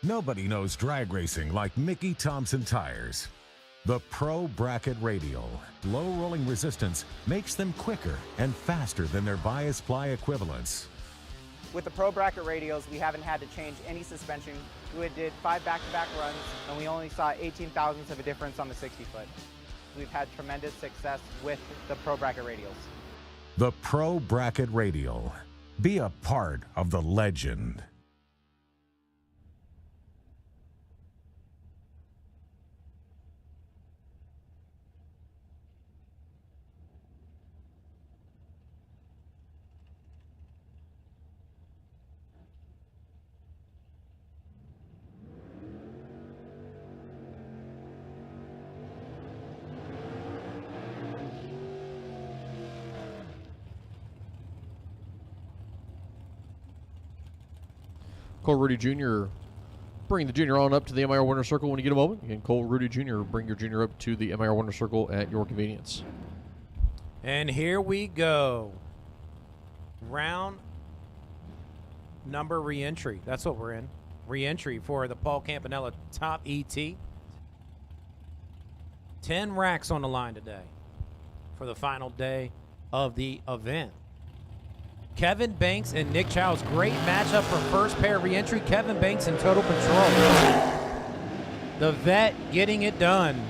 Nobody knows drag racing like Mickey Thompson Tires. The Pro Bracket Radial. Low rolling resistance makes them quicker and faster than their bias ply equivalents. With the Pro Bracket radials, we haven't had to change any suspension. We did 5 back-to-back runs, and we only saw 18 thousandths of a difference on the 60-foot. We've had tremendous success with the Pro Bracket radials. The Pro Bracket Radial. Be a part of the legend. Cole Rudy Jr. Bring the junior on up to the MIR winner circle when you get a moment. And Cole Rudy Jr. Bring your junior up to the MIR winner circle at your convenience. And here we go. Round number re-entry. That's what we're in. Re-entry for the Paul Campanella Top ET. 10 racks on the line today for the final day of the event. Kevin Banks and Nick Childs. Great matchup for first pair re-entry. Kevin Banks in total control. The vet getting it done.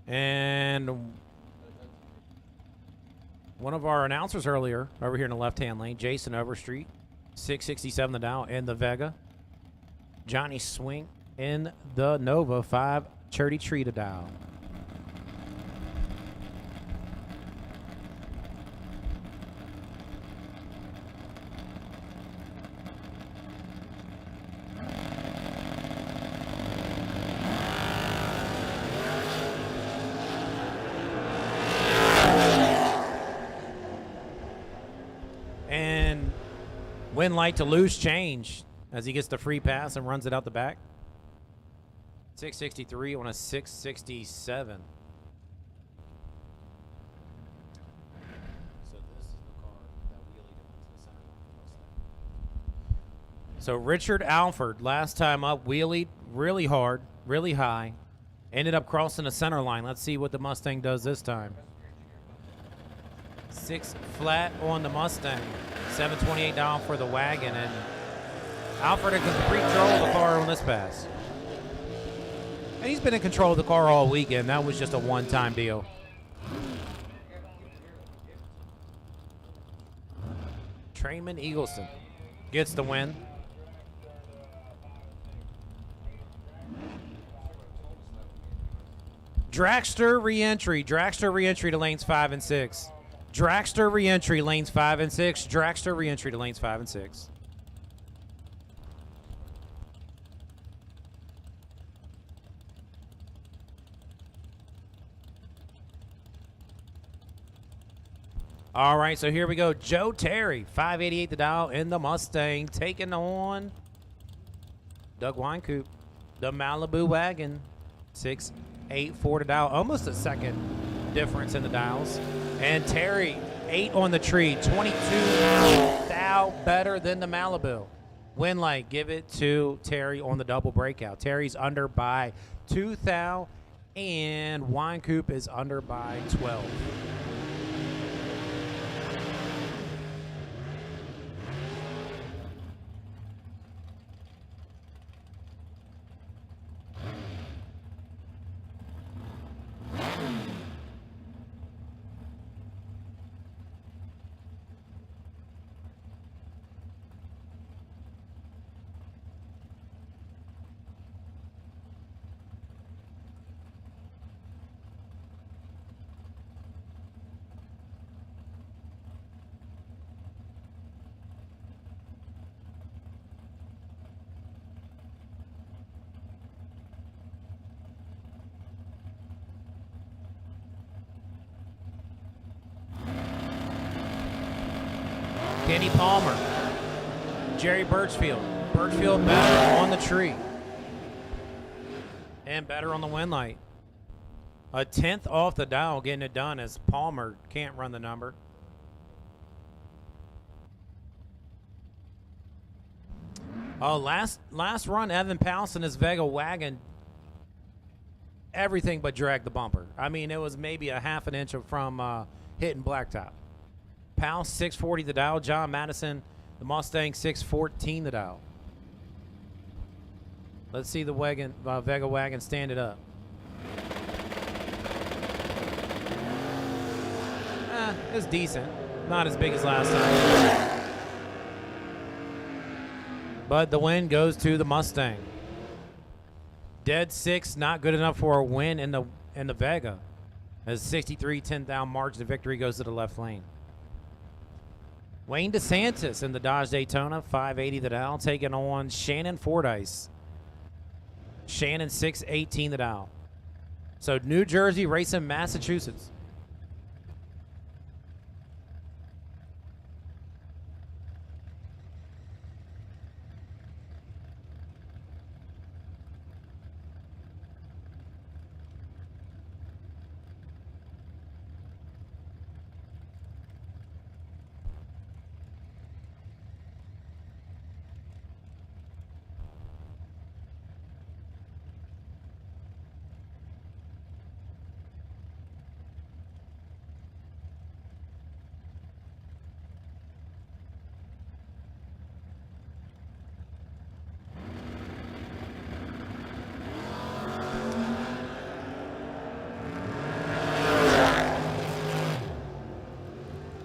And one of our announcers earlier over here in the left-hand lane, Jason Overstreet, 667 the dial in the Vega. Johnny Swing in the Nova, 5 Charity Tree to dial. Win light to loose change as he gets the free pass and runs it out the back. 663 on a 667. So Richard Alford, last time up, wheelied really hard, really high. Ended up crossing the center line. Let's see what the Mustang does this time. 6 flat on the Mustang. 728 down for the wagon. And Alford in complete control of the car on this pass. And he's been in control of the car all weekend. That was just a one-time deal. Trayman Eagleson gets the win. Dragster re-entry. Dragster re-entry to lanes 5 and 6. Dragster re-entry lanes 5 and 6. Dragster re-entry to lanes 5 and 6. All right, so here we go. Joe Terry, 588 the dial in the Mustang, taking on Doug Weinkoop, the Malibu wagon, 684 to dial, almost a second difference in the dials. And Terry, 8 on the tree, 22 thou better than the Malibu. Win light, give it to Terry on the double breakout. Terry's under by 2 thou, and Weinkoop is under by 12. Kenny Palmer, Jerry Birchfield. Birchfield better on the tree. And better on the win light. A 10th off the dial getting it done as Palmer can't run the number. Oh, last run, Evan Powell and his Vega wagon, everything but dragged the bumper. I mean, it was maybe a half an inch from hitting blacktop. Powell, 640 the dial. John Madison, the Mustang, 614 the dial. Let's see the wagon, Vega wagon stand it up. It's decent. Not as big as last time. But the win goes to the Mustang. Dead 6, not good enough for a win in the Vega. As 63 10 down margin of victory goes to the left lane. Wayne DeSantis in the Dodge Daytona, 580 the dial, taking on Shannon Fordyce. Shannon, 618 the dial. So New Jersey racing Massachusetts.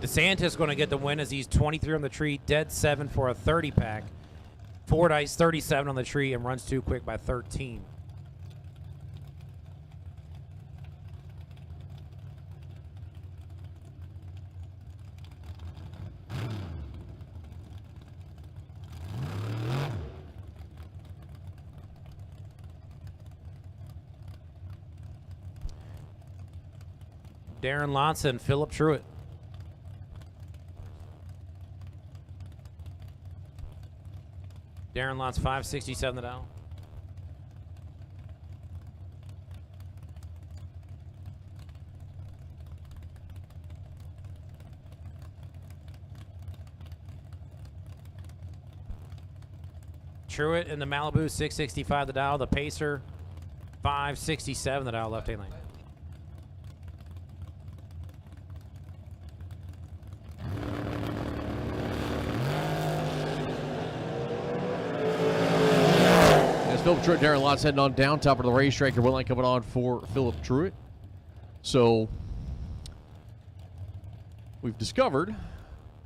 DeSantis going to get the win as he's 23 on the tree, dead 7 for a 30 pack. Fordyce 37 on the tree and runs too quick by 13. Darren Lotson, Philip Truitt. Darren Lots 567 the dial. Truitt in the Malibu 665 the dial. The Pacer 567 the dial, left hand lane. Philip Truitt, Darren Lots heading on down, top of the racetrack. Your win line coming on for Philip Truitt. So we've discovered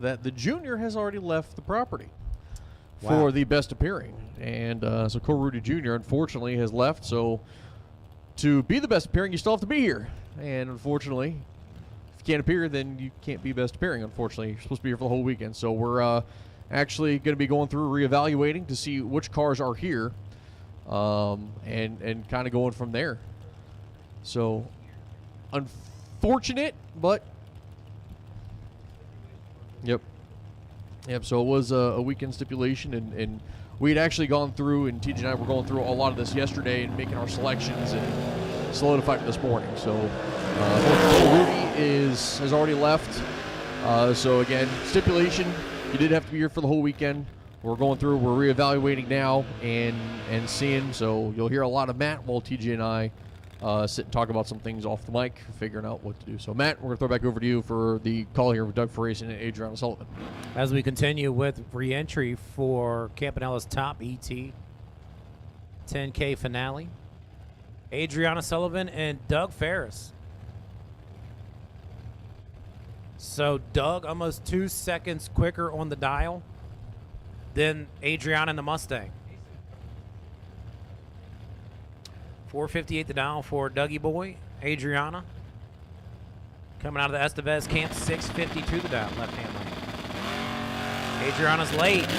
that the junior has already left the property for the best appearing. And so Cole Rudy Jr. unfortunately has left. So to be the best appearing, you still have to be here. And unfortunately, if you can't appear, then you can't be best appearing, unfortunately. You're supposed to be here for the whole weekend. So we're actually going to be going through reevaluating to see which cars are here. And kind of going from there. So, unfortunate, but yep. So it was a weekend stipulation, and we had actually gone through, and TJ and I were going through a lot of this yesterday and making our selections and solidified it this morning. So, Rudy has already left. So again, stipulation, you did have to be here for the whole weekend. We're going through, we're reevaluating now and seeing. So you'll hear a lot of Matt while TJ and I sit and talk about some things off the mic, figuring out what to do. So Matt, we're going to throw back over to you for the call here with Doug for Racing and Adriana Sullivan. As we continue with re-entry for Campanella's top ET 10K finale, Adriana Sullivan and Doug Ferris. So Doug almost 2 seconds quicker on the dial than Adriana in the Mustang. 458 the dial for Dougie Boy. Adriana coming out of the Estevez camp, 652 the dial, left hand lane. Adriana's late,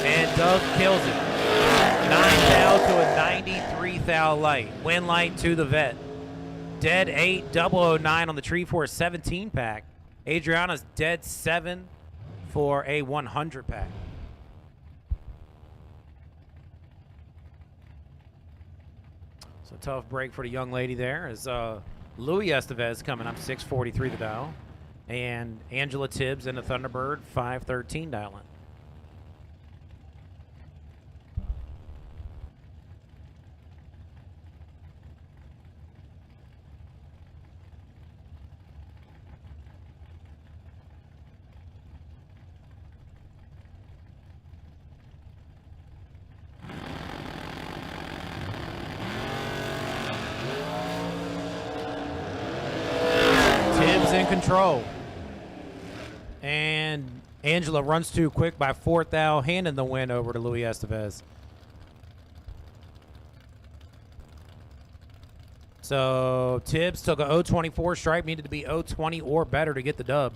and Doug kills it. 9 thou to a 93 thou light. Win light to the vet. Dead 8, 009 on the tree for a 17 pack. Adriana's dead 7 for a 100 pack. So tough break for the young lady there as Louis Estevez coming up 643 the dial, and Angela Tibbs in the Thunderbird 513 dial in. Control, and Angela runs too quick by 4th thou, handing the win over to Louis Estevez. So Tibbs took a 024 stripe, needed to be 020 or better to get the dub.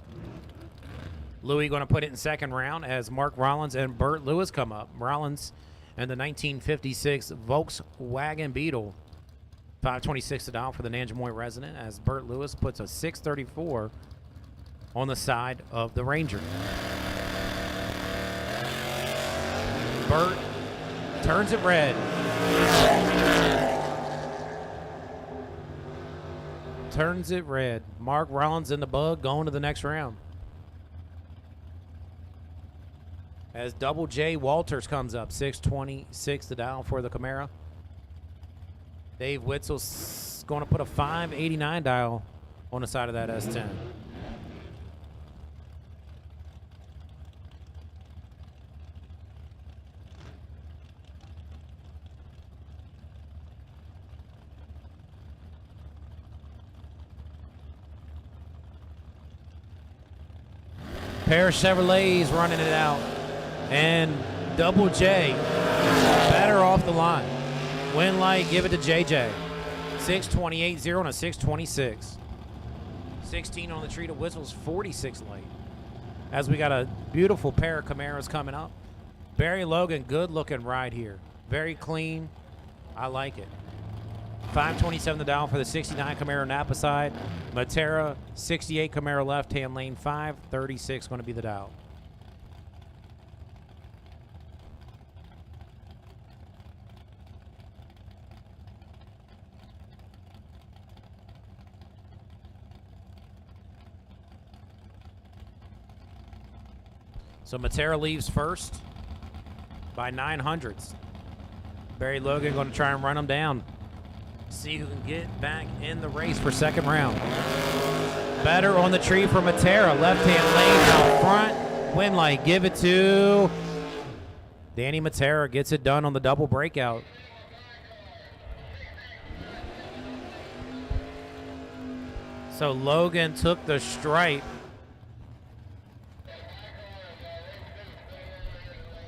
Louis going to put it in second round as Mark Rollins and Burt Lewis come up. Rollins and the 1956 Volkswagen Beetle. 526 to dial for the Nanjamoy resident as Burt Lewis puts a 634 on the side of the Ranger. Burt turns it red. Turns it red. Mark Rollins in the bug going to the next round. As Double J Walters comes up, 626 to dial for the Camaro. Dave Witzel's going to put a 589 dial on the side of that S10. Pair of Chevrolets running it out. And Double J better off the line. Win light, give it to JJ. 628-0 and a 626. 16 on the tree to Whistles, 46 late. As we got a beautiful pair of Camaros coming up. Barry Logan, good looking ride here. Very clean. I like it. 527 the dial for the 69 Camaro Napa side. Matera, 68 Camaro left hand lane, 536 going to be the dial. So Matera leaves first by 900ths. Barry Logan going to try and run him down. See who can get back in the race for second round. Better on the tree for Matera. Left-hand lane out front. Winlight give it to Danny Matera. Gets it done on the double breakout. So Logan took the stripe.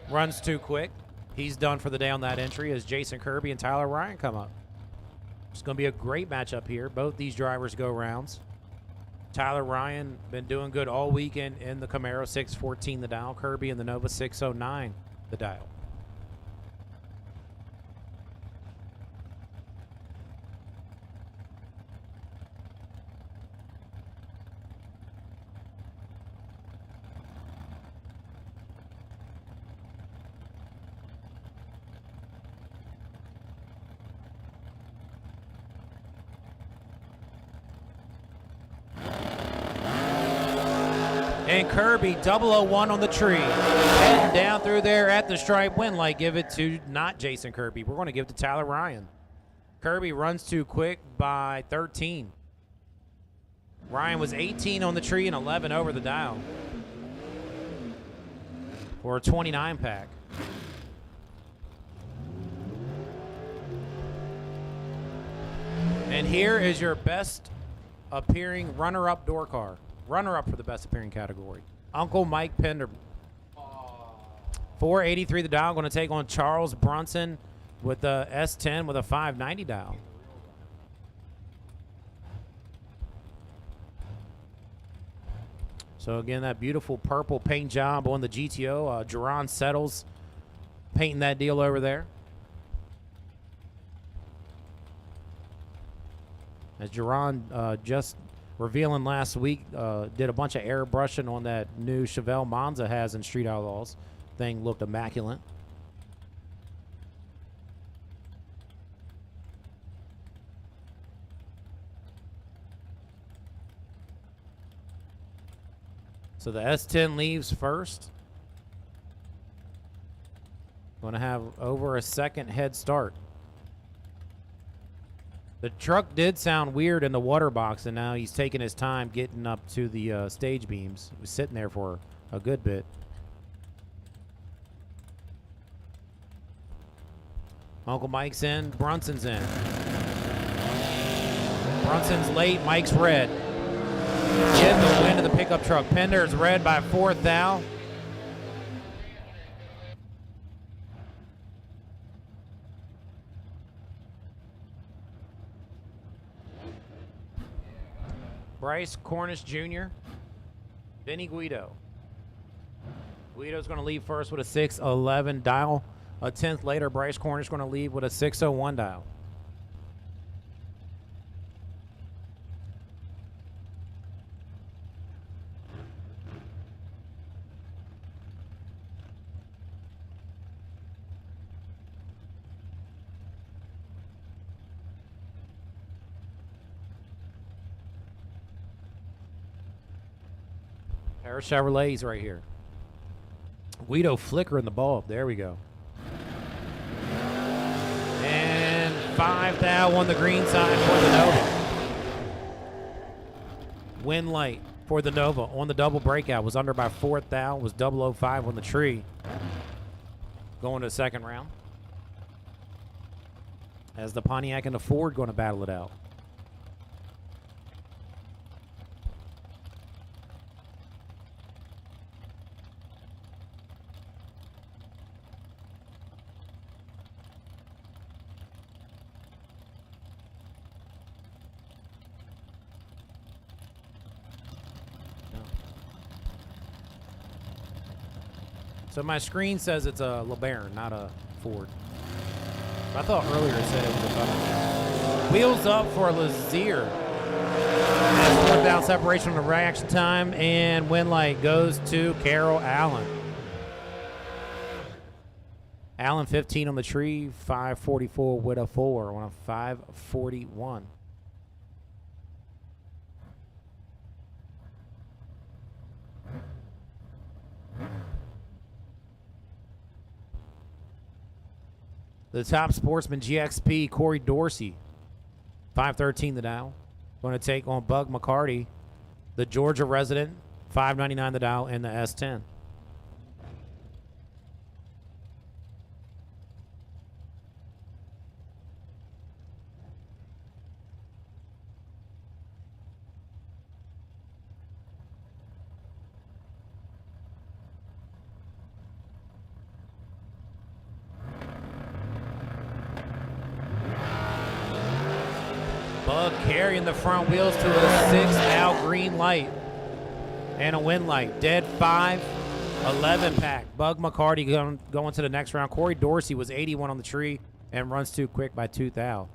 Runs too quick. He's done for the day on that entry as Jason Kirby and Tyler Ryan come up. It's going to be a great matchup here. Both these drivers go rounds. Tyler Ryan been doing good all weekend in the Camaro 614 the dial. Kirby in the Nova 609 the dial. And Kirby 001 on the tree. Heading down through there at the stripe. Winlight give it to not Jason Kirby. We're going to give it to Tyler Ryan. Kirby runs too quick by 13. Ryan was 18 on the tree and 11 over the dial for a 29 pack. And here is your best appearing runner-up door car. Runner-up for the best appearing category. Uncle Mike Pender. 483 the dial. Going to take on Charles Brunson with the S10 with a 590 dial. So again, that beautiful purple paint job on the GTO. Jerron Settles painting that deal over there. As Jerron just revealing last week, did a bunch of airbrushing on that new Chevelle Monza has in Street Outlaws. Thing looked immaculate. So the S10 leaves first. Going to have over a second head start. The truck did sound weird in the water box, and now he's taking his time getting up to the stage beams. He was sitting there for a good bit. Uncle Mike's in, Brunson's in. Brunson's late, Mike's red. Get the win of the pickup truck. Pender's red by 4th thou. Bryce Cornish Jr., Vinny Guido. Guido's going to leave first with a 611 dial. A 10th later, Bryce Cornish going to leave with a 601 dial. Pair of Chevrolets right here. Guido flickering the bulb. There we go. And 5 thou on the green side for the Nova. Win light for the Nova on the double breakout. Was under by 4th thou. Was 005 on the tree. Going to the second round. As the Pontiac and the Ford going to battle it out. So my screen says it's a LeBaron, not a Ford. I thought earlier it said it was a Butler. Wheels up for Lazier. 4th down separation on the reaction time, and win light goes to Carol Allen. Allen 15 on the tree, 544 with a 4 on a 541. The Top Sportsman GXP, Corey Dorsey, 513 the dial. Going to take on Bug McCarty, the Georgia resident, 599 the dial in the S10. Bug carrying the front wheels to a 6 out green light and a wind light. Dead 5, 11 pack. Bug McCarty going to the next round. Corey Dorsey was 81 on the tree and runs too quick by 2 thou.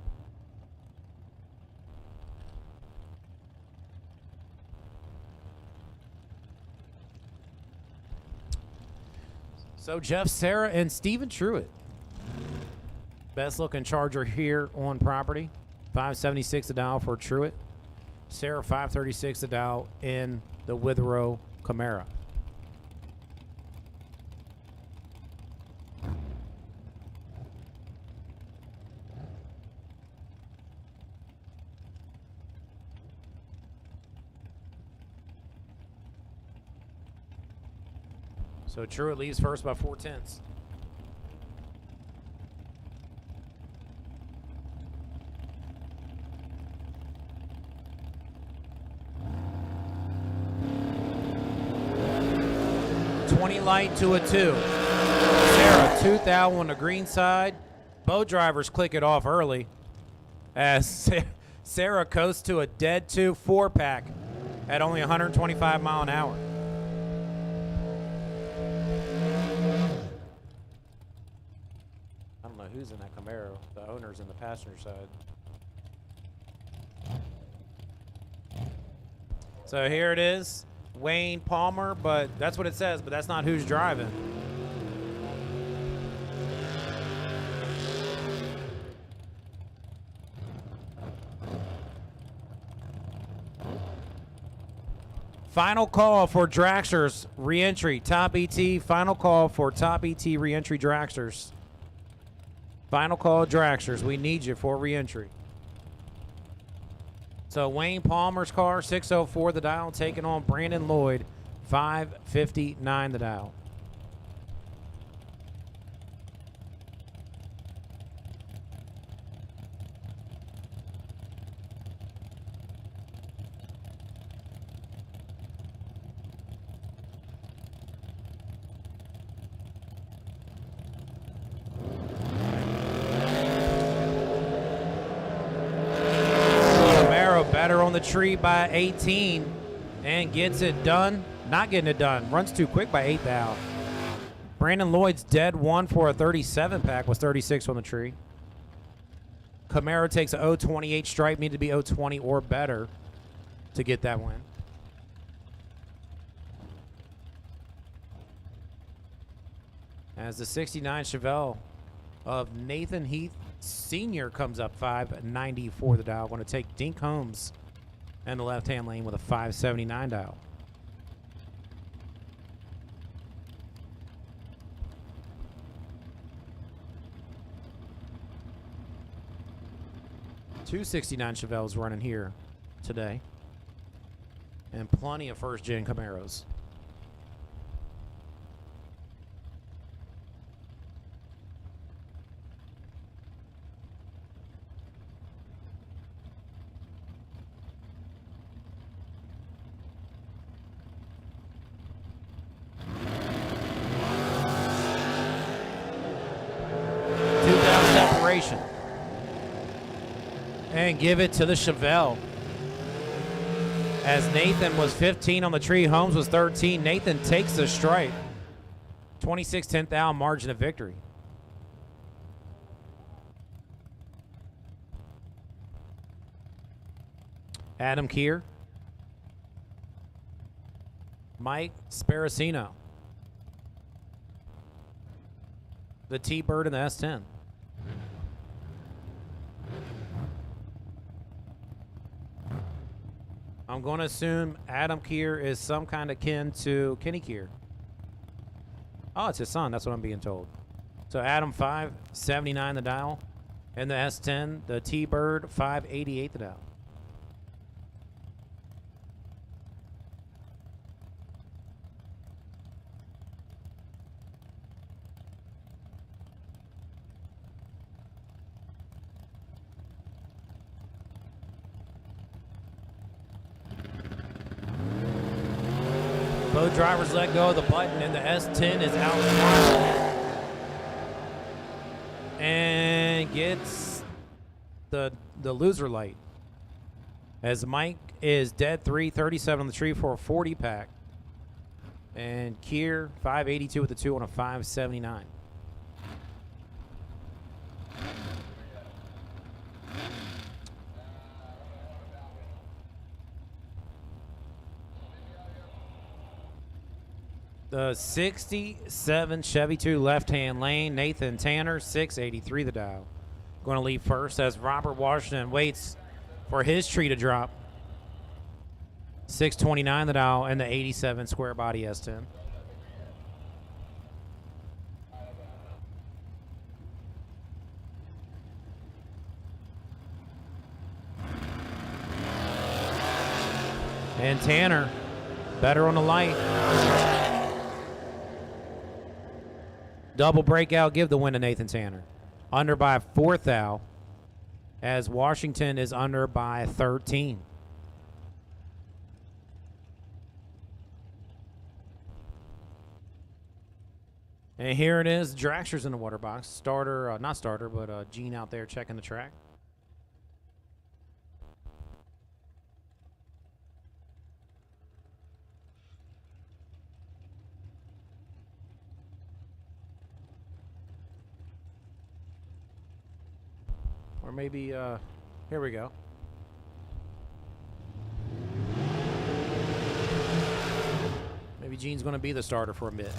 So Jeff Sarah and Steven Truitt. Best looking Charger here on property. 576 a dial for Truitt. Sarah 536 a dial in the Withrow Camaro. So Truitt leaves first by 4/10. Light to a 2. Sarah 2 thou on the green side. Both drivers click it off early as Sarah coasts to a dead 2 4-pack at only 125 mile an hour. I don't know who's in that Camaro. The owner's in the passenger side. So here it is. Wayne Palmer, but that's what it says, but that's not who's driving. Final call for Dragsters re-entry. Top ET, final call for Top ET re-entry Dragsters. Final call Dragsters. We need you for re-entry. So Wayne Palmer's car, 604 the dial, taking on Brandon Lloyd, 559 the dial. Better on the tree by 18 and gets it done. Not getting it done. Runs too quick by 8 thou. Brandon Lloyd's dead 1 for a 37 pack, was 36 on the tree. Camaro takes a 028 stripe, need to be 020 or better to get that win. As the 69 Chevelle of Nathan Heath Sr. comes up 594 the dial. Going to take Dink Holmes in the left-hand lane with a 579 dial. Two 69 Chevelles running here today. And plenty of first-gen Camaros. And give it to the Chevelle. As Nathan was 15 on the tree, Holmes was 13. Nathan takes the stripe. 26 10th thou margin of victory. Adam Keir. Mike Sparacino. The T-Bird in the S10. I'm going to assume Adam Keir is some kind of kin to Kenny Keir. Oh, it's his son. That's what I'm being told. So Adam 579 the dial. And the S10, the T-Bird 588 the dial. Both drivers let go of the button, and the S10 is out and gets the loser light. As Mike is dead 337 on the tree for a 40 pack, and Kier 582 with the 2 on a 579. The 67 Chevy 2 left-hand lane, Nathan Tanner, 683 the dial. Going to leave first as Robert Washington waits for his tree to drop. 629 the dial and the 87 square body S10. And Tanner, better on the light. Double breakout, give the win to Nathan Tanner. Under by 4 thou, as Washington is under by 13. And here it is, Dragsters in the water box. Starter, not starter, but Gene out there checking the track. Or maybe, here we go. Maybe Gene's going to be the starter for a bit.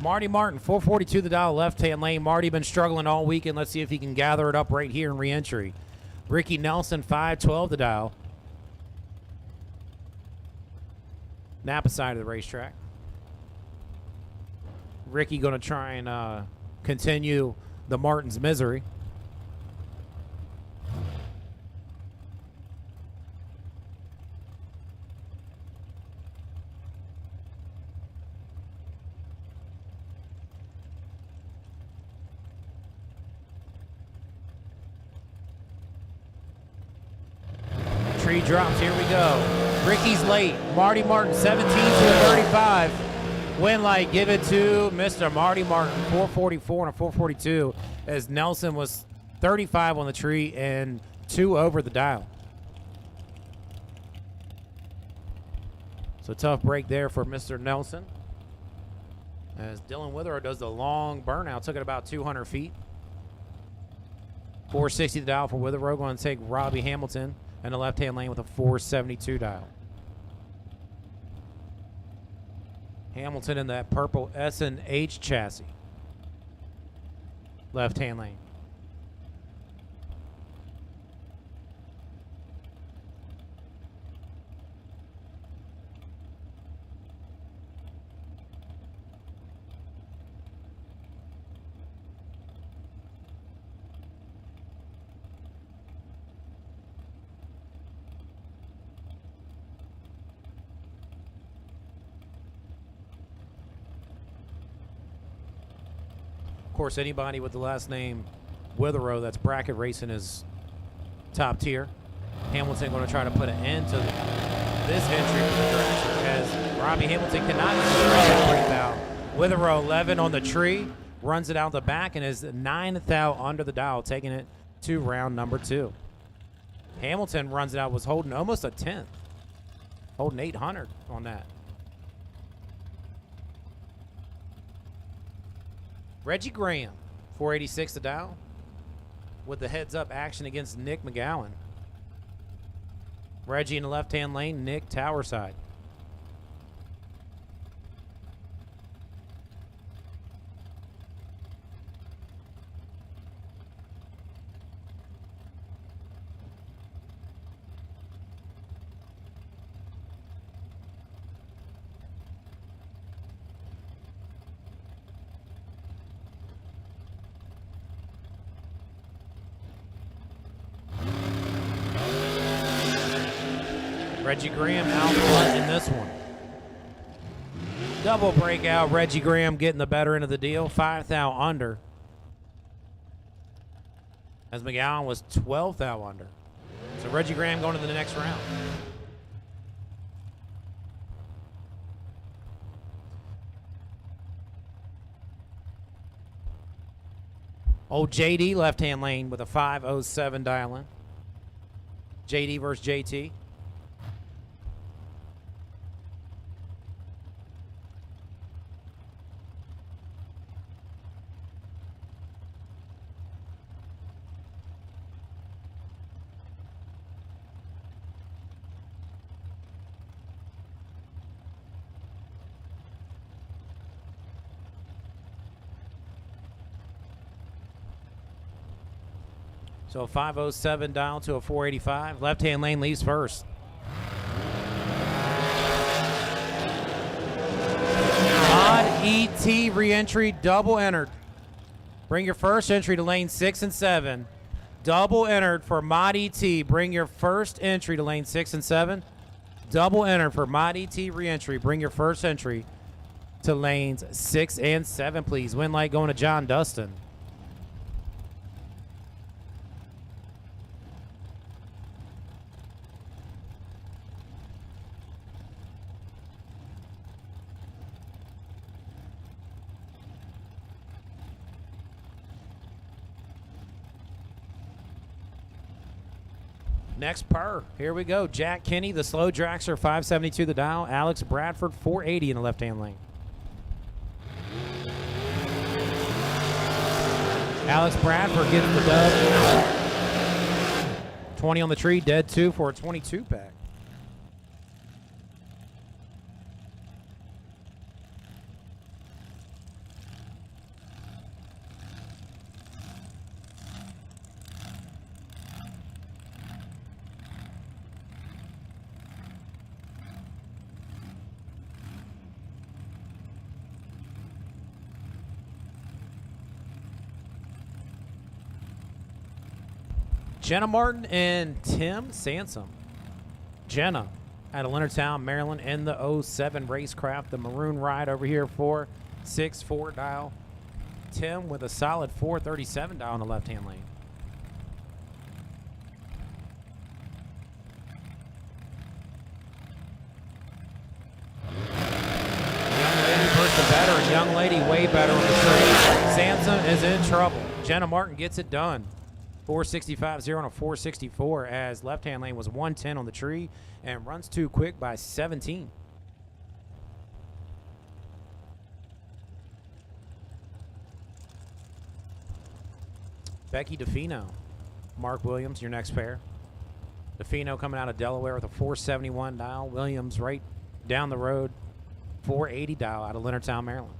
Marty Martin, 442 the dial, left-hand lane. Marty been struggling all weekend. Let's see if he can gather it up right here in re-entry. Ricky Nelson, 512 the dial. Napa side of the racetrack. Ricky going to try and continue the Martin's misery. Tree drops, here we go. Ricky's late. Marty Martin, 17 to 35. Win light, give it to Mr. Marty Martin, 444 and a 442, as Nelson was 35 on the tree and 2 over the dial. So tough break there for Mr. Nelson. As Dylan Witherow does the long burnout, took it about 200 feet. 460 the dial for Witherow, going to take Robbie Hamilton in the left-hand lane with a 472 dial. Hamilton in that purple S&H chassis. Left-hand lane. Of course, anybody with the last name Witherow that's bracket racing is top tier. Hamilton going to try to put an end to this entry for the Dragster as Robbie Hamilton cannot break out. Witherow 11 on the tree, runs it out the back and is 9 thou under the dial, taking it to round number 2. Hamilton runs it out, was holding almost a 10th, holding 800 on that. Reggie Graham, 486 the dial, with the heads-up action against Nick McGowan. Reggie in the left-hand lane, Nick tower side. Reggie Graham out front in this one. Double breakout. Reggie Graham getting the better end of the deal. 5th thou under. As McGowan was 12th thou under. So Reggie Graham going to the next round. Old JD left-hand lane with a 5:07 dial-in. JD versus JT. So a 5:07 dial to a 485. Left-hand lane leaves first. Mod ET re-entry double entered. Bring your first entry to lane 6 and 7. Double entered for Mod ET. Bring your first entry to lane 6 and 7. Double entered for Mod ET re-entry. Bring your first entry to lanes 6 and 7, please. Win light going to John Dustin. Next per. Here we go. Jack Kinney, the slow dragster, 572 the dial. Alex Bradford, 480 in the left-hand lane. Alex Bradford gets the dub. 20 on the tree, dead 2 for a 22 pack. Jenna Martin and Tim Sansom. Jenna out of Leonardtown, Maryland, in the 07 Racecraft. The maroon ride over here, 464 dial. Tim with a solid 437 dial in the left-hand lane. Young lady versus the better. Young lady way better on the tree. Sansom is in trouble. Jenna Martin gets it done. 465-0 on a 464 as left-hand lane was 110 on the tree and runs too quick by 17. Becky DeFino, Mark Williams, your next pair. DeFino coming out of Delaware with a 471 dial. Williams right down the road, 480 dial out of Leonardtown, Maryland.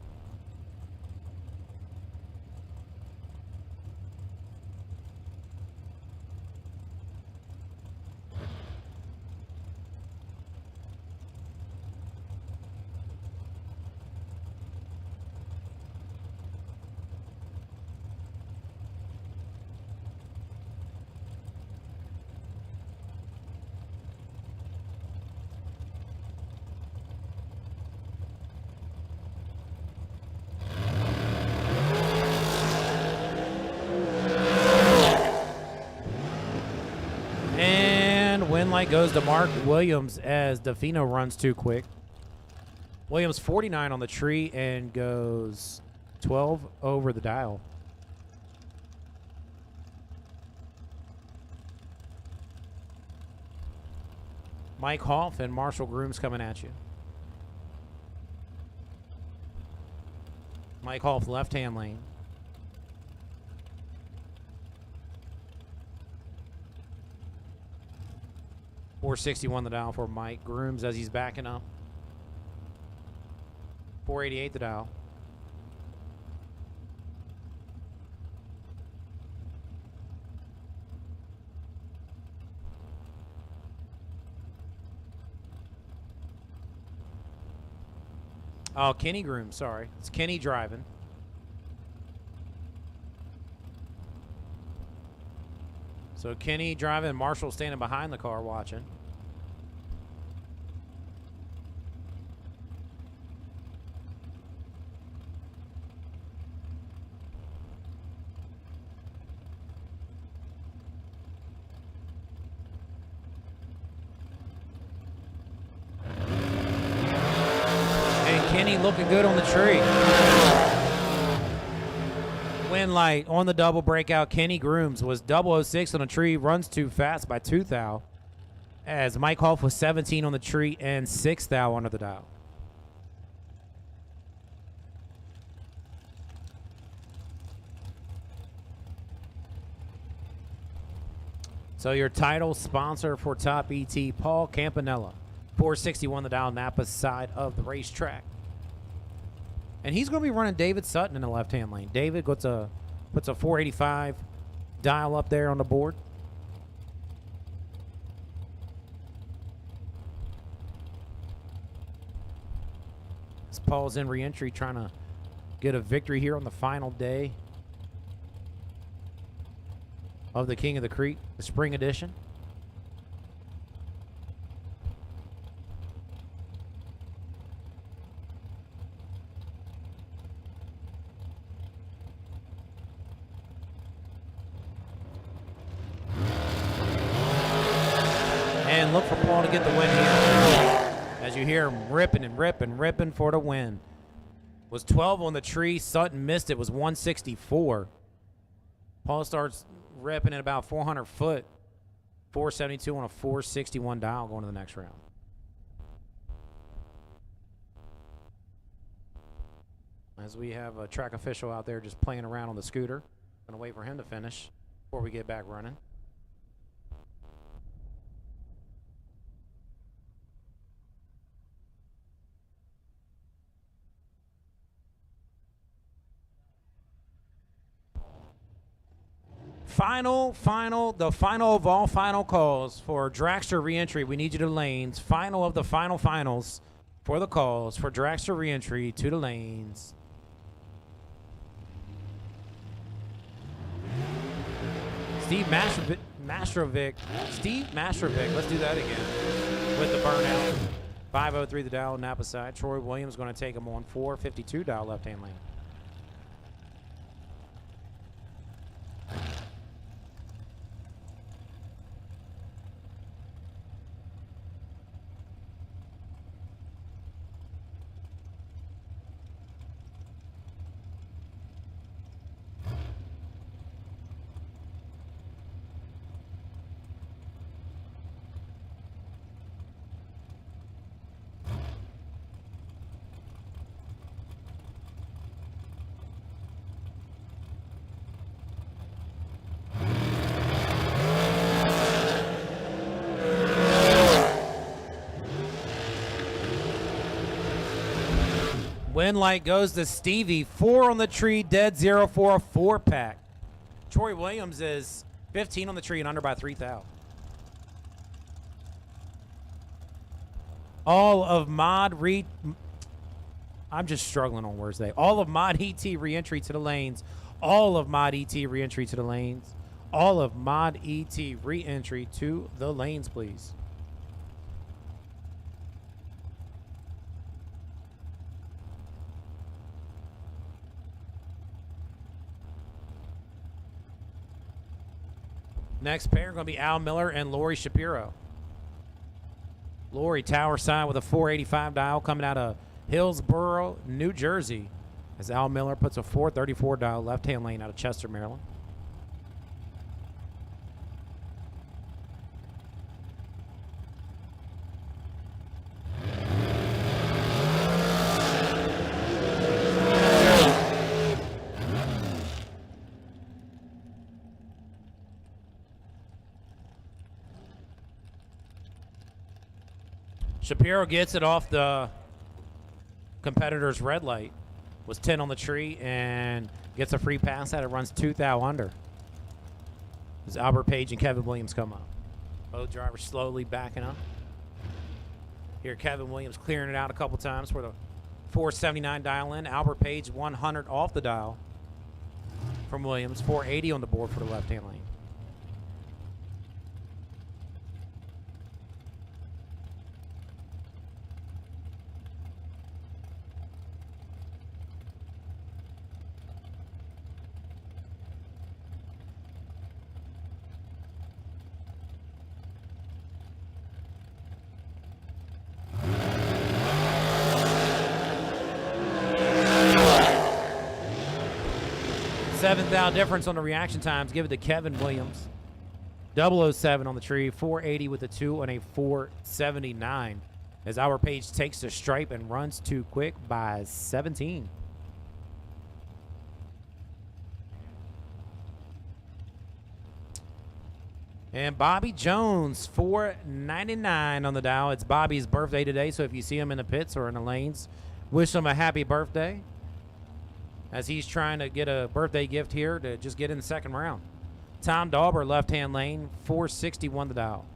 Light goes to Mark Williams as DeFino runs too quick. Williams 49 on the tree and goes 12 over the dial. Mike Hoff and Marshall Grooms coming at you. Mike Hoff left-hand lane. .461 the dial for Mike Grooms as he's backing up. 488 the dial. Oh, Kenny Grooms, sorry. It's Kenny driving. So Kenny driving, Marshall standing behind the car watching. Kenny looking good on the tree. Wind light on the double breakout. Kenny Grooms was 006 on the tree, runs too fast by 2 thou. As Mike Hoff was 17 on the tree and 6 thou under the dial. So your title sponsor for Top ET, Paul Campanella. 461 the dial, Napa's side of the racetrack. And he's going to be running David Sutton in the left-hand lane. David puts a 485 dial up there on the board. As Paul's in re-entry trying to get a victory here on the final day of the King of the Creek, the spring edition. And look for Paul to get the win here. As you hear him ripping and ripping for the win. Was 12 on the tree. Sutton missed it. Was 164. Paul starts ripping at about 400 foot. 472 on a 461 dial going to the next round. As we have a track official out there just playing around on the scooter. Going to wait for him to finish before we get back running. The final of all final calls for Dragster reentry. We need you to lanes. Final of the finals for the calls for Dragster reentry to the lanes. Steve Mastrovic. Let's do that again with the burnout. 503 the dial, Napa side. Troy Williams going to take him on 452 dial left-hand lane. Win light goes to Stevie. 4 on the tree, dead 0 for a 4-pack. Troy Williams is 15 on the tree and under by 3 thou. All of I'm just struggling on words today. All of Mod ET re-entry to the lanes. All of Mod ET re-entry to the lanes. All of Mod ET re-entry to the lanes, please. Next pair going to be Al Miller and Lori Shapiro. Lori tower side with a 485 dial coming out of Hillsborough, New Jersey. As Al Miller puts a 434 dial left-hand lane out of Chester, Maryland. Shapiro gets it off the competitor's red light. Was 10 on the tree and gets a free pass at it. Runs 2 thou under. As Albert Page and Kevin Williams come up. Both drivers slowly backing up. Here Kevin Williams clearing it out a couple times for the 479 dial in. Albert Page 100 off the dial from Williams. 480 on the board for the left-hand lane. 7th difference on the reaction times. Give it to Kevin Williams. 007 on the tree. 480 with a 2 and a 479. As Our Page takes the stripe and runs too quick by 17. And Bobby Jones, 499 on the dial. It's Bobby's birthday today, so if you see him in the pits or in the lanes, wish him a happy birthday as he's trying to get a birthday gift here to just get in the second round. Tom Dauber, left-hand lane, 461 the dial.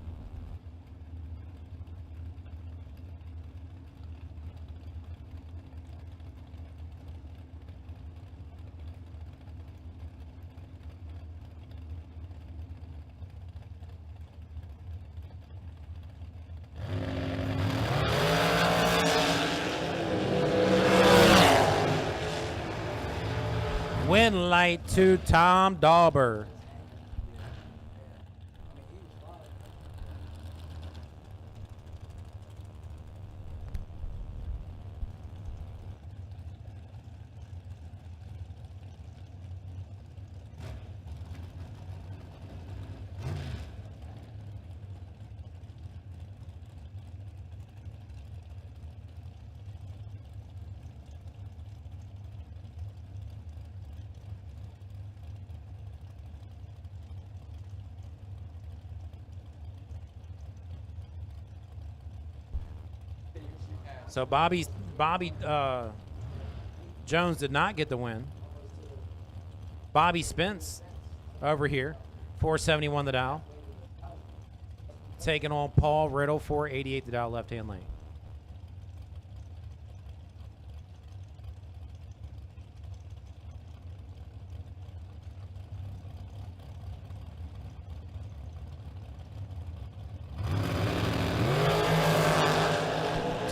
Win light to Tom Dauber. So Bobby Jones did not get the win. Bobby Spence over here, 471 the dial. Taking on Paul Riddle, 488 the dial, left-hand lane.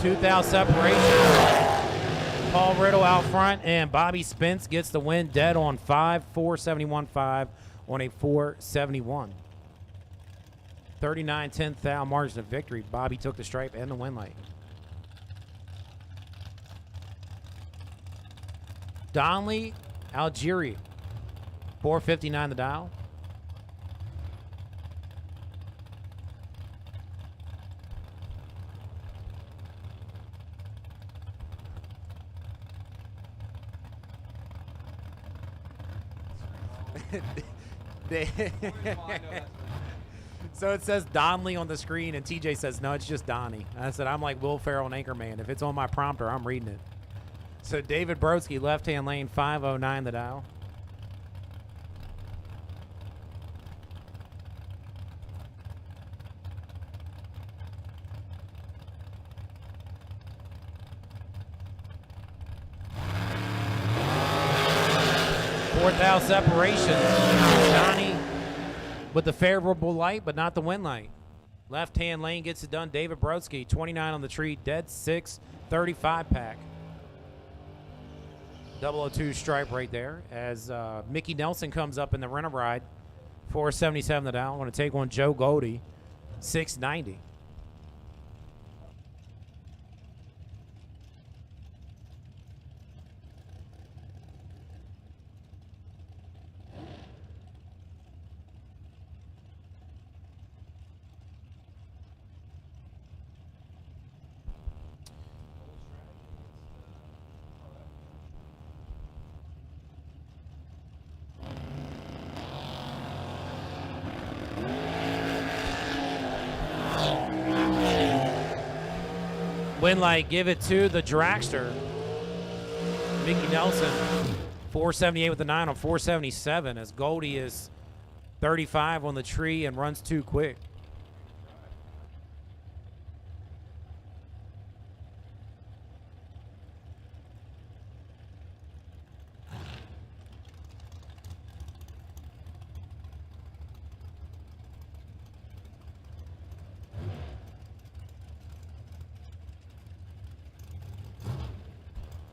Tooth-out separation. Paul Riddle out front, and Bobby Spence gets the win dead on 5, 471.5 on a 471. 39-10 thou margin of victory. Bobby took the stripe and the win light. Donley, Algeria, 459 the dial. So it says Donley on the screen, and TJ says, no, it's just Donnie. I said, I'm like Will Ferrell and Anchorman. If it's on my prompter, I'm reading it. So David Brodsky, left-hand lane, 509 the dial. Fourth out separation. Donnie with the favorable light, but not the win light. Left-hand lane gets it done. David Brodsky, 29 on the tree, dead 6, 35 pack. 002 stripe right there as Mickey Nelson comes up in the rent a ride, 477 the dial. I want to take on Joe Goldie, 690. Win light, give it to the Dragster. Mickey Nelson, 478 with the 9 on 477 as Goldie is 35 on the tree and runs too quick.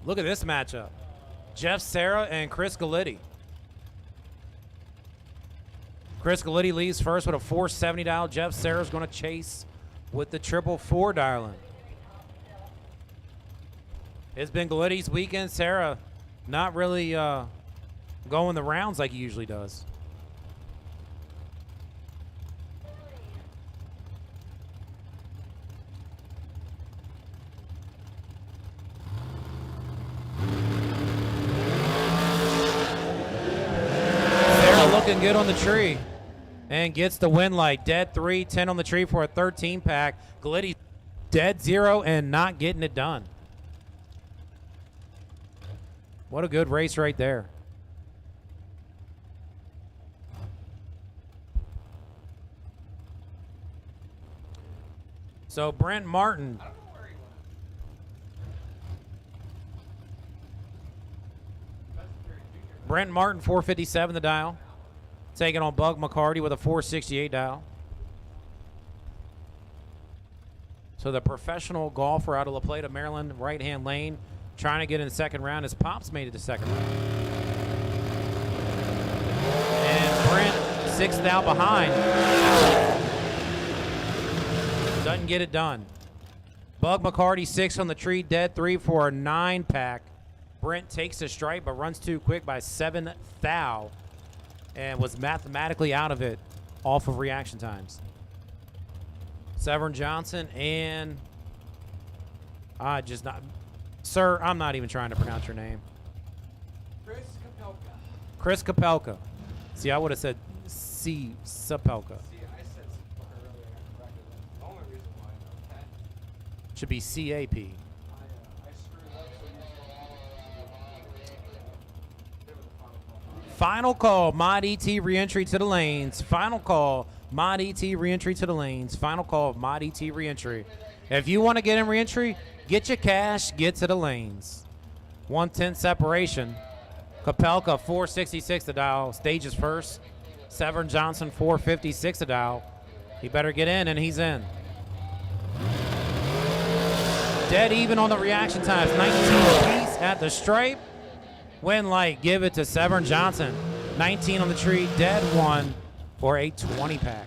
Look at this matchup. Jeff Serra and Chris Galitti. Chris Galitti leads first with a 470 dial. Jeff Serra's going to chase with the 444 dialing. It's been Galitti's weekend. Serra not really going the rounds like he usually does. Sarah looking good on the tree and gets the win light. Dead 3, 10 on the tree for a 13 pack. Glitty dead 0 and not getting it done. What a good race right there. So Brent Martin. Brent Martin, 457 the dial. Taking on Bug McCarty with a 468 dial. So the professional golfer out of La Plata, Maryland, right-hand lane, trying to get in the second round. His pops made it to second round. And Brent, 6th out behind. Doesn't get it done. Bug McCarty, 6 on the tree, dead 3 for a 9-pack. Brent takes the stripe but runs too quick by 7 thou and was mathematically out of it off of reaction times. Severn Johnson and sir, I'm not even trying to pronounce your name. Chris Kapelka. See, I would have said C. Sapelka. Should be CAP. Final call, Mod ET re-entry to the lanes. Final call, Mod ET re-entry to the lanes. Final call, Mod ET re-entry. If you want to get in re-entry, get your cash, get to the lanes. 1/10 separation. Kapelka, 466 the dial, stages first. Severn Johnson, 456 the dial. He better get in, and he's in. Dead even on the reaction times, 19 apiece at the stripe. Win light, give it to Severn Johnson. 19 on the tree, dead 1 for a 20-pack.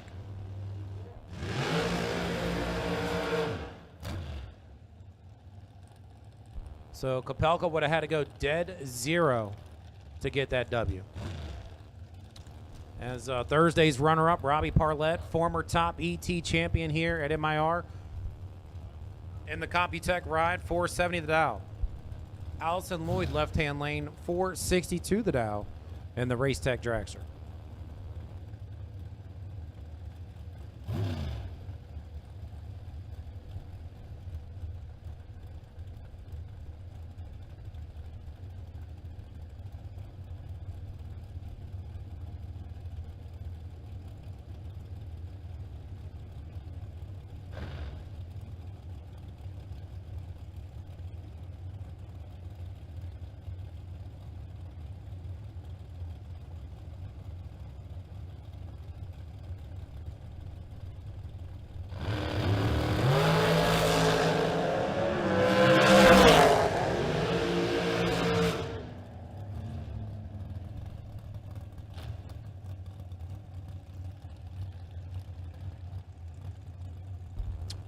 So Kapelka would have had to go dead 0 to get that W. As Thursday's runner-up, Robbie Parlett, former top ET champion here at MIR. In the Computech ride, 470 the dial. Allison Lloyd, left-hand lane, 462 the dial in the Race Tech Dragster.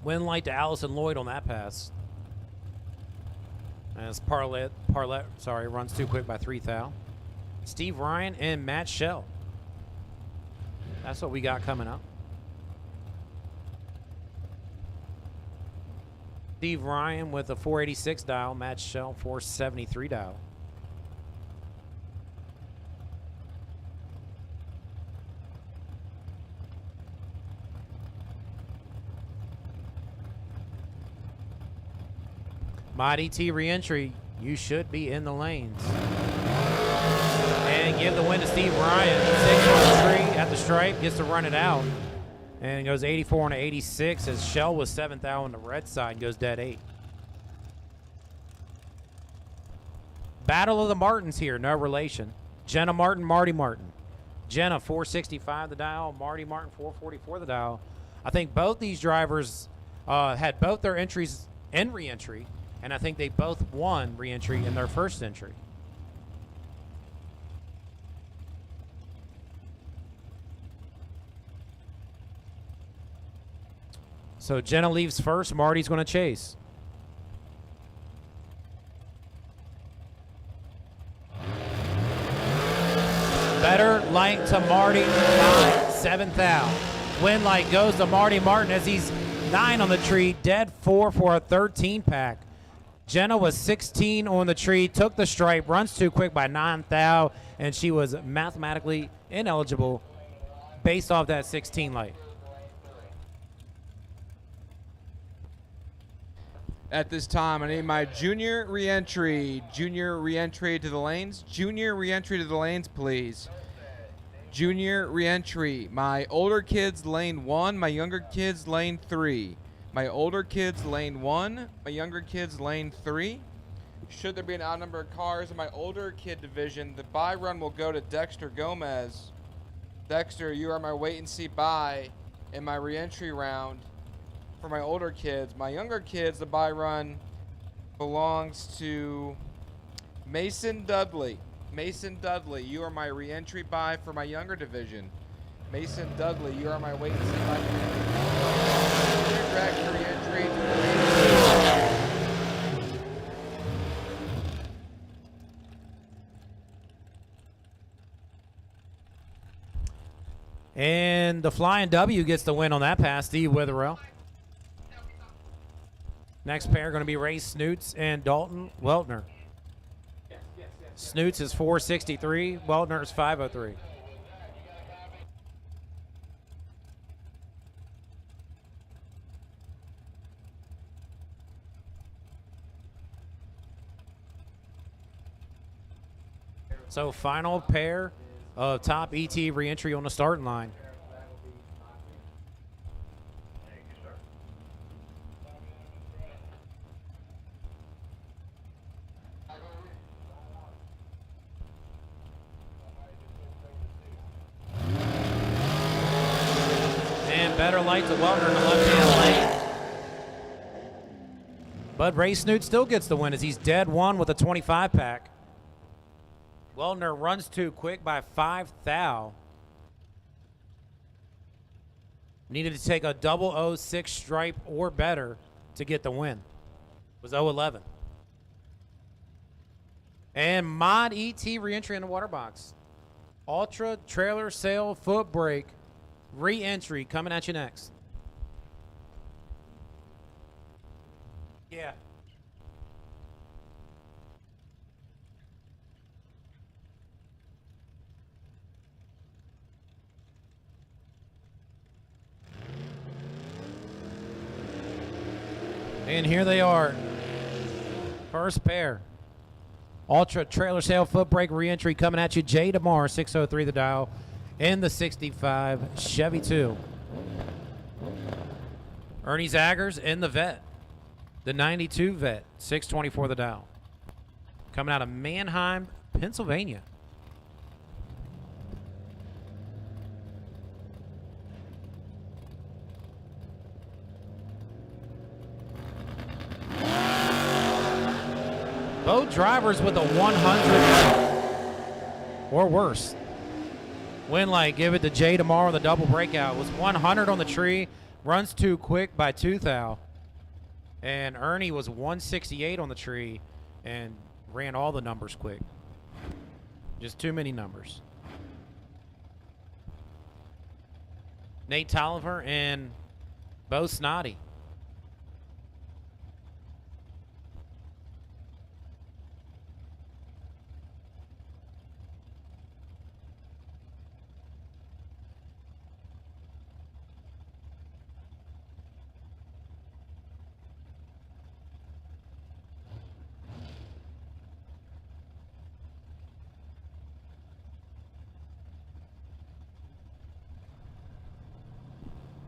Win light to Allison Lloyd on that pass. As Parlett, runs too quick by 3 thou. Steve Ryan and Matt Shell. That's what we got coming up. Steve Ryan with a 486 dial, Matt Shell 473 dial. Mod ET re-entry, you should be in the lanes. And give the win to Steve Ryan. 6 on the tree at the stripe, gets to run it out. And goes 84 and 86 as Shell was 7th out on the red side and goes dead 8. Battle of the Martins here, no relation. Jenna Martin, Marty Martin. Jenna 465 the dial, Marty Martin 444 the dial. I think both these drivers had both their entries in re-entry. And I think they both won re-entry in their first entry. So Jenna leaves first. Marty's going to chase. light to Marty, 9, 7th out. Win light goes to Marty Martin as he's 9 on the tree, dead 4 for a 13 pack. Jenna was 16 on the tree, took the stripe, runs too quick by 9th out, and she was mathematically ineligible based off that 16 light. At this time, I need my junior reentry. Junior reentry to the lanes. Junior reentry to the lanes, please. Junior reentry. My older kids, lane 1. My younger kids, lane 3. My older kids, lane 1. My younger kids, lane 3. Should there be an odd number of cars in my older kid division, the bye run will go to Dexter Gomez. Dexter, you are my wait and see bye in my reentry round for my older kids. My younger kids, the bye run belongs to Mason Dudley. Mason Dudley, you are my reentry bye for my younger division. Mason Dudley, you are my wait and see bye. Jr Dragster reentry to the lanes. And the Flying W gets the win on that pass, Steve Witherell. Next pair going to be Ray Snoots and Dalton Weltner. Snoots is 463, Weltner is 503. So final pair of top ET reentry on the starting line. And better light to Weltner in the left-hand lane. But Ray Snoot still gets the win as he's dead 1 with a 25 pack. Weltner runs too quick by 5 thou. Needed to take a 006 stripe or better to get the win. It was 011. And Mod ET reentry in the water box. Ultra trailer sail foot brake reentry coming at you next. Yeah. And here they are. First pair. Ultra trailer sail foot brake reentry coming at you. Jay DeMar, 603 the dial. In the 65 Chevy 2. Ernie Zaggers in the vet. The 92 vet, 624 the dial. Coming out of Manheim, Pennsylvania. Both drivers with a 100 or worse. Win light, give it to Jay tomorrow. The double breakout was 100 on the tree. Runs too quick by 2 thou. And Ernie was 168 on the tree and ran all the numbers quick. Just too many numbers. Nate Tolliver and Bo Snoddy.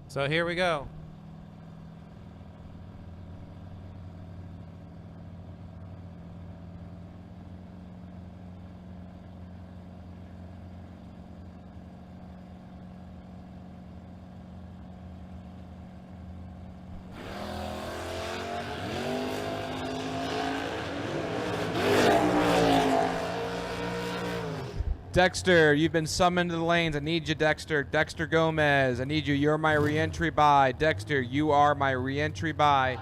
So here we go. Dexter, you've been summoned to the lanes. I need you, Dexter. Dexter Gomez, I need you. You're my reentry bye. Dexter, you are my reentry bye.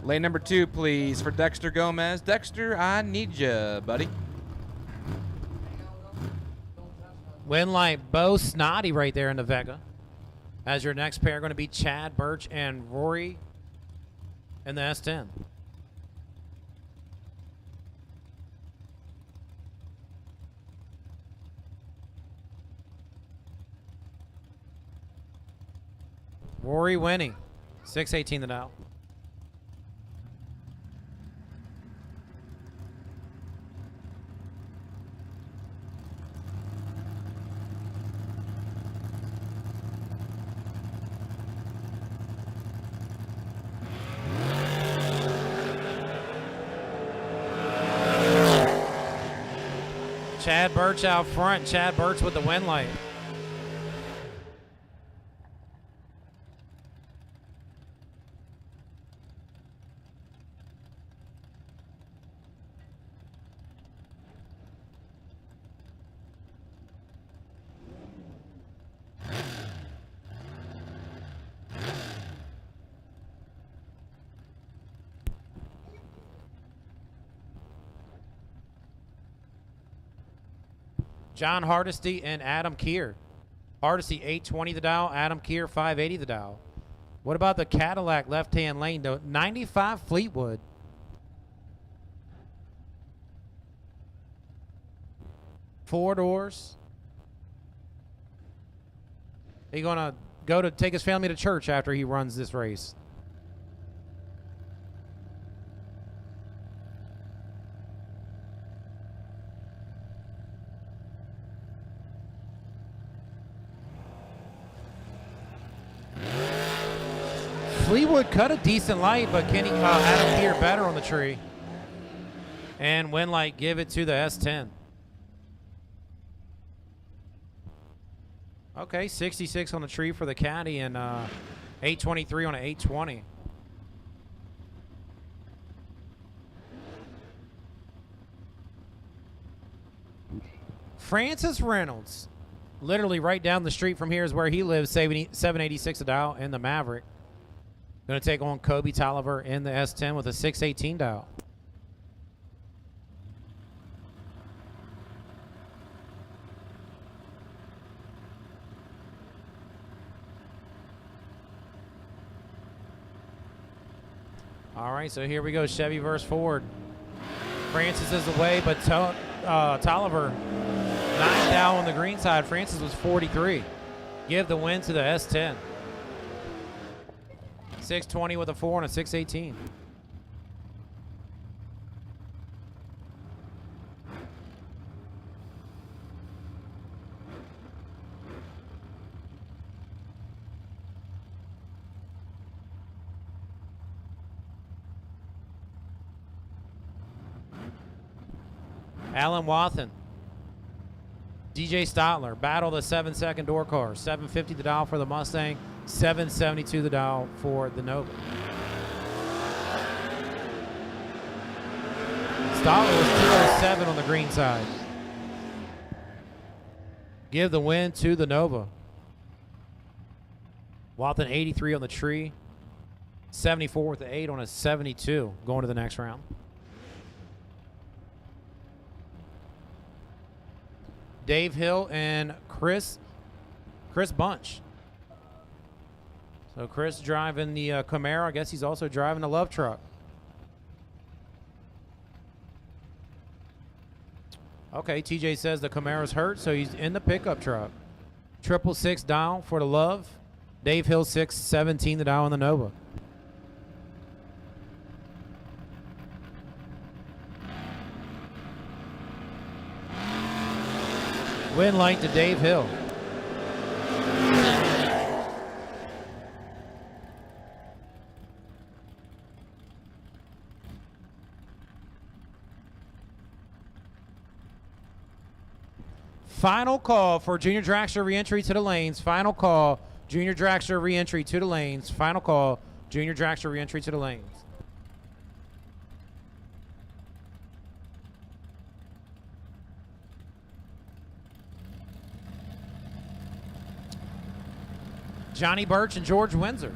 Lane number 2, please, for Dexter Gomez. Dexter, I need you, buddy. Winlight, Bo Snotty right there in the Vega. As your next pair going to be Chad Birch and Rory in the S10. Rory winning, 618 the Dow. Chad Birch out front. Chad Birch with the win light. John Hardesty and Adam Keir. Hardesty 820 the Dow, Adam Keir 580 the Dow. What about the Cadillac left-hand lane though? 95 Fleetwood. Four doors. He's gonna go to take his family to church after he runs this race. Fleetwood cut a decent light, but Kenny Adam Keir better on the tree. And Winlight give it to the S10. Okay, 66 on the tree for the caddy and 823 on an 820. Francis Reynolds, literally right down the street from here is where he lives, 786 a Dow in the Maverick. Going to take on Kobe Tolliver in the S10 with a 618 Dow. All right, so here we go, Chevy versus Ford. Francis is away, but Tolliver 9 Dow on the green side. Francis was 43. Give the win to the S10. 620 with a 4 and a 618. Alan Wathen. DJ Stotler. Battle the 7-second door car. 750 the Dow for the Mustang. 772 the Dow for the Nova. Stotler was 207 on the green side. Give the win to the Nova. Wathen 83 on the tree. 74 with the 8 on a 72 going to the next round. Dave Hill and Chris Bunch. So Chris driving the Camaro. I guess he's also driving the Love Truck. Okay, TJ says the Camaro's hurt, so he's in the pickup truck. 666 Dow for the Love. Dave Hill 617 the Dow on the Nova. Win light to Dave Hill. Final call for Junior Dragster re-entry to the lanes. Final call, Junior Dragster re-entry to the lanes. Final call, Junior Dragster re-entry to the lanes. Johnny Birch and George Windsor,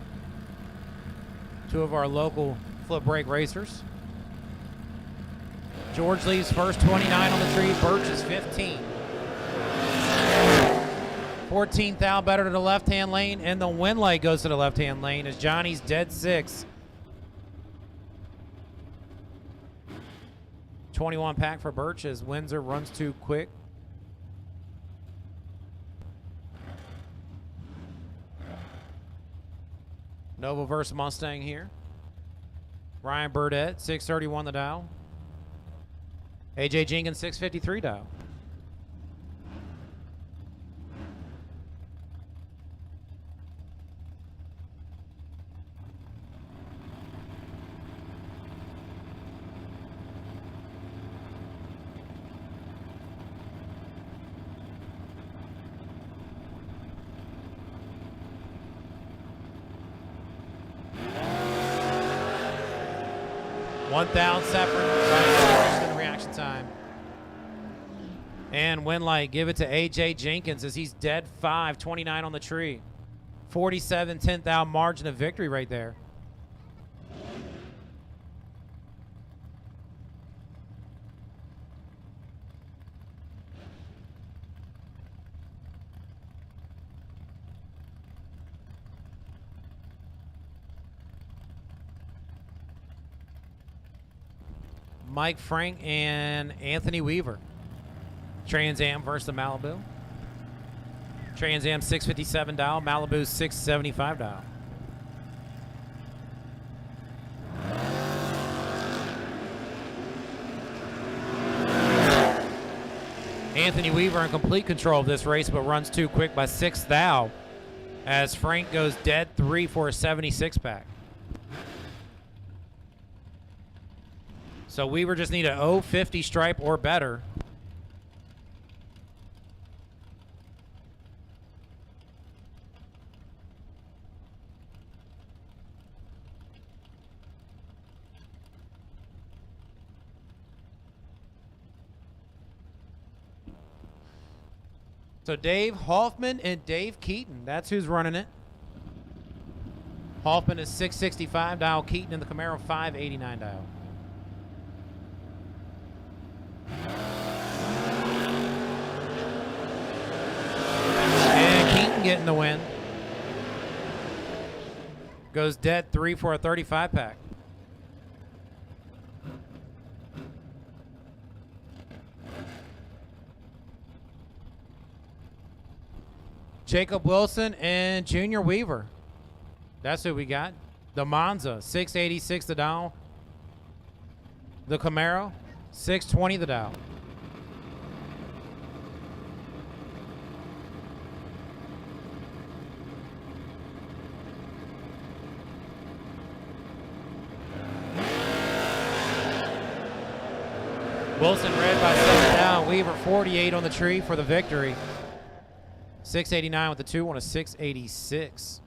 two of our local Footbrake racers. George leaves first, 29 on the tree. Birch is 15. 14th out better to the left-hand lane, and the win light goes to the left-hand lane as Johnny's dead 6. 21 pack for Birch as Windsor runs too quick. Nova versus Mustang here. Ryan Burdett, 631 the dial. AJ Jenkins, 653 dial. Down separate in the reaction time. And Winlight, give it to AJ Jenkins as he's dead 5, 29 on the tree. 47 10th out margin of victory right there. Mike Frank and Anthony Weaver. Trans Am versus the Malibu. Trans Am 657 dial, Malibu 675 dial. Anthony Weaver in complete control of this race, but runs too quick by 6th thou as Frank goes dead 3 for a 76 pack. So Weaver just need a 050 stripe or better. So Dave Hoffman and Dave Keaton, that's who's running it. Hoffman is 665 dial, Keaton in the Camaro 589 dial. And Keaton getting the win. Goes dead 3 for a 35 pack. Jacob Wilson and Junior Weaver. That's who we got. The Monza, 686 the dial. The Camaro, 620 the dial. Wilson red by 7 down. Weaver 48 on the tree for the victory. 689 with the 2 on a 686.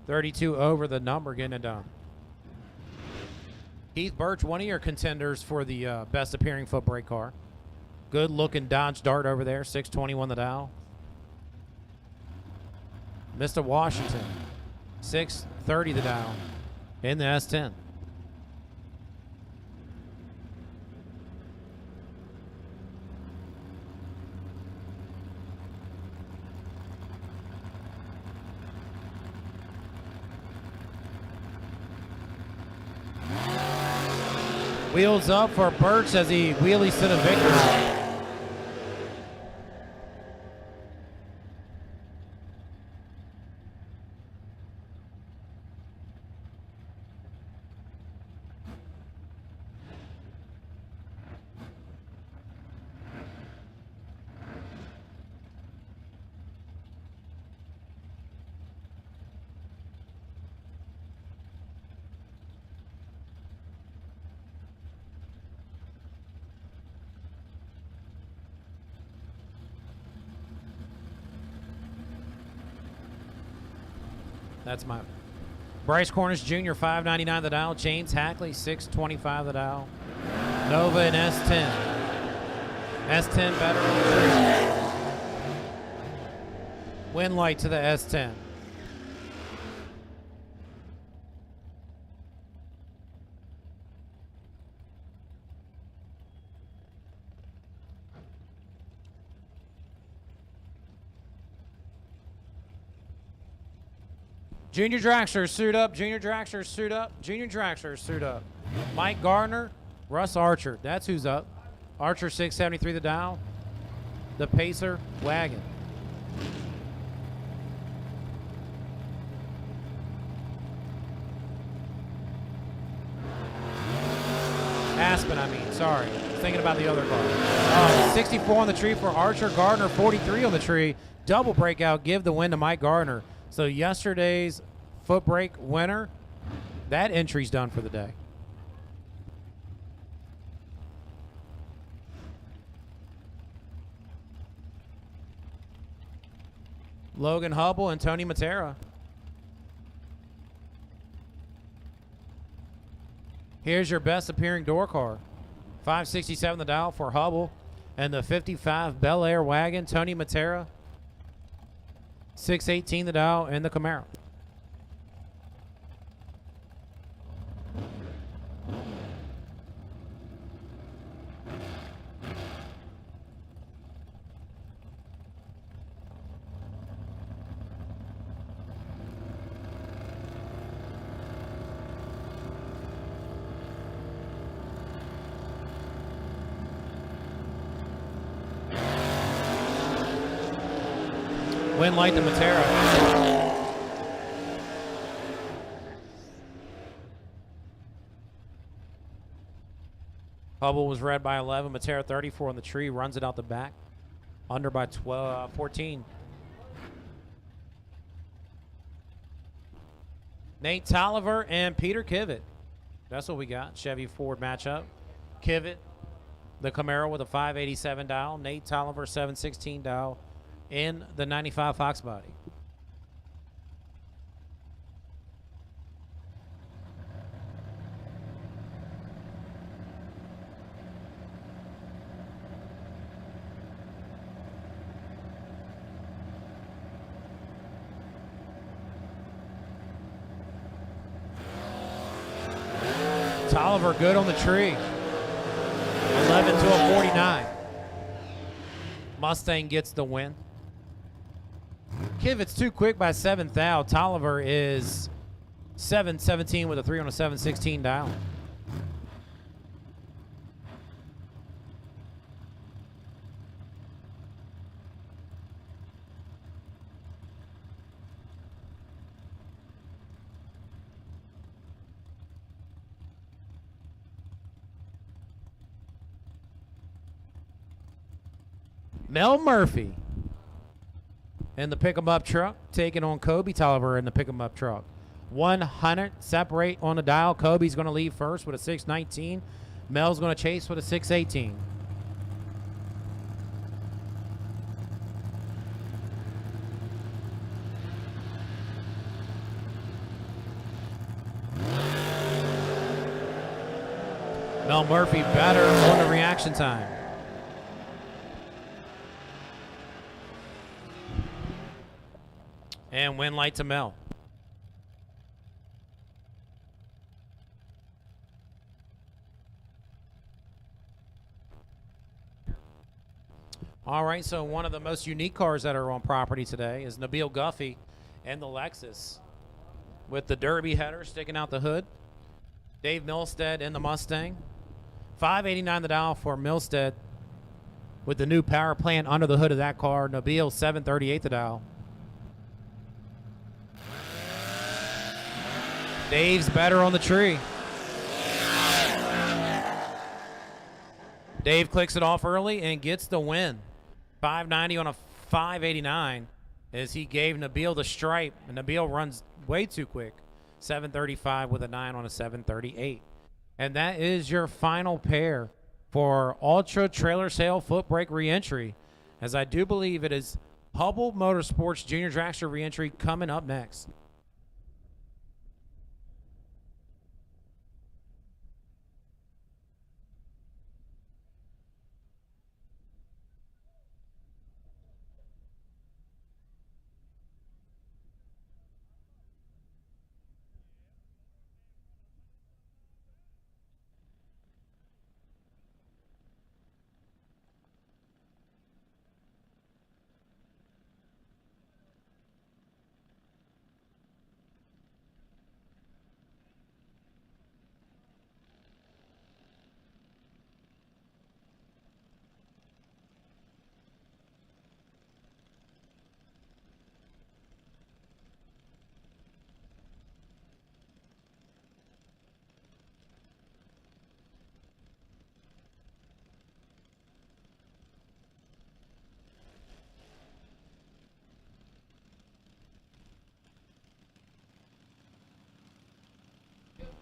32 over the number, getting it done. Keith Birch, one of your contenders for the best appearing Footbrake car. Good looking Dodge Dart over there, 621 the dial. Mr. Washington, 630 the dial in the S10. Wheels up for Birch as he wheelies to the victory. That's my Bryce Cornish Jr. 599 the dial. James Hackley 625 the dial. Nova and S10. S10 better on the tree. Win light to the S10. Junior Dragsters suit up. Junior Dragsters suit up. Junior Dragsters suit up. Mike Gardner, Russ Archer. That's who's up. Archer 673 the dial. The Pacer wagon. Aspen, I mean. Sorry. Thinking about the other car. 64 on the tree for Archer. Gardner, 43 on the tree. Double breakout. Give the win to Mike Gardner. So yesterday's Footbrake winner, that entry's done for the day. Logan Hubble and Tony Matera. Here's your best appearing door car. 567 the dial for Hubble. And the 55 Bel Air wagon, Tony Matera. 618 the dial in the Camaro. Win light to Matera. Hubble was red by 11. Matera 34 on the tree. Runs it out the back. Under by 14. Nate Tolliver and Peter Kivett. That's what we got. Chevy Ford matchup. Kivett, the Camaro with a 587 dial. Nate Tolliver, 716 dial in the 95 Fox body. Tolliver good on the tree. 11 to a 49. Mustang gets the win. Kivett's too quick by 7th out. Tolliver is 717 with a 3 on a 716 dial. Mel Murphy in the pick-em-up truck, taking on Kobe Tolliver in the pick-em-up truck. 100 separate on the dial. Kobe's going to leave first with a 619. Mel's going to chase with a 618. Mel Murphy better on the reaction time. And win light to Mel. All right, so one of the most unique cars that are on property today is Nabil Guffey and the Lexus with the Derby header sticking out the hood. Dave Milstead in the Mustang. 589 the dial for Milstead with the new power plant under the hood of that car. Nabil 738 the dial. Dave's better on the tree. Dave clicks it off early and gets the win. 590 on a 589 as he gave Nabil the stripe. And Nabil runs way too quick. 735 with a 9 on a 738. And that is your final pair for Ultra Trailer Sale Footbrake reentry. As I do believe it is Hubble Motorsports Junior Dragster reentry coming up next.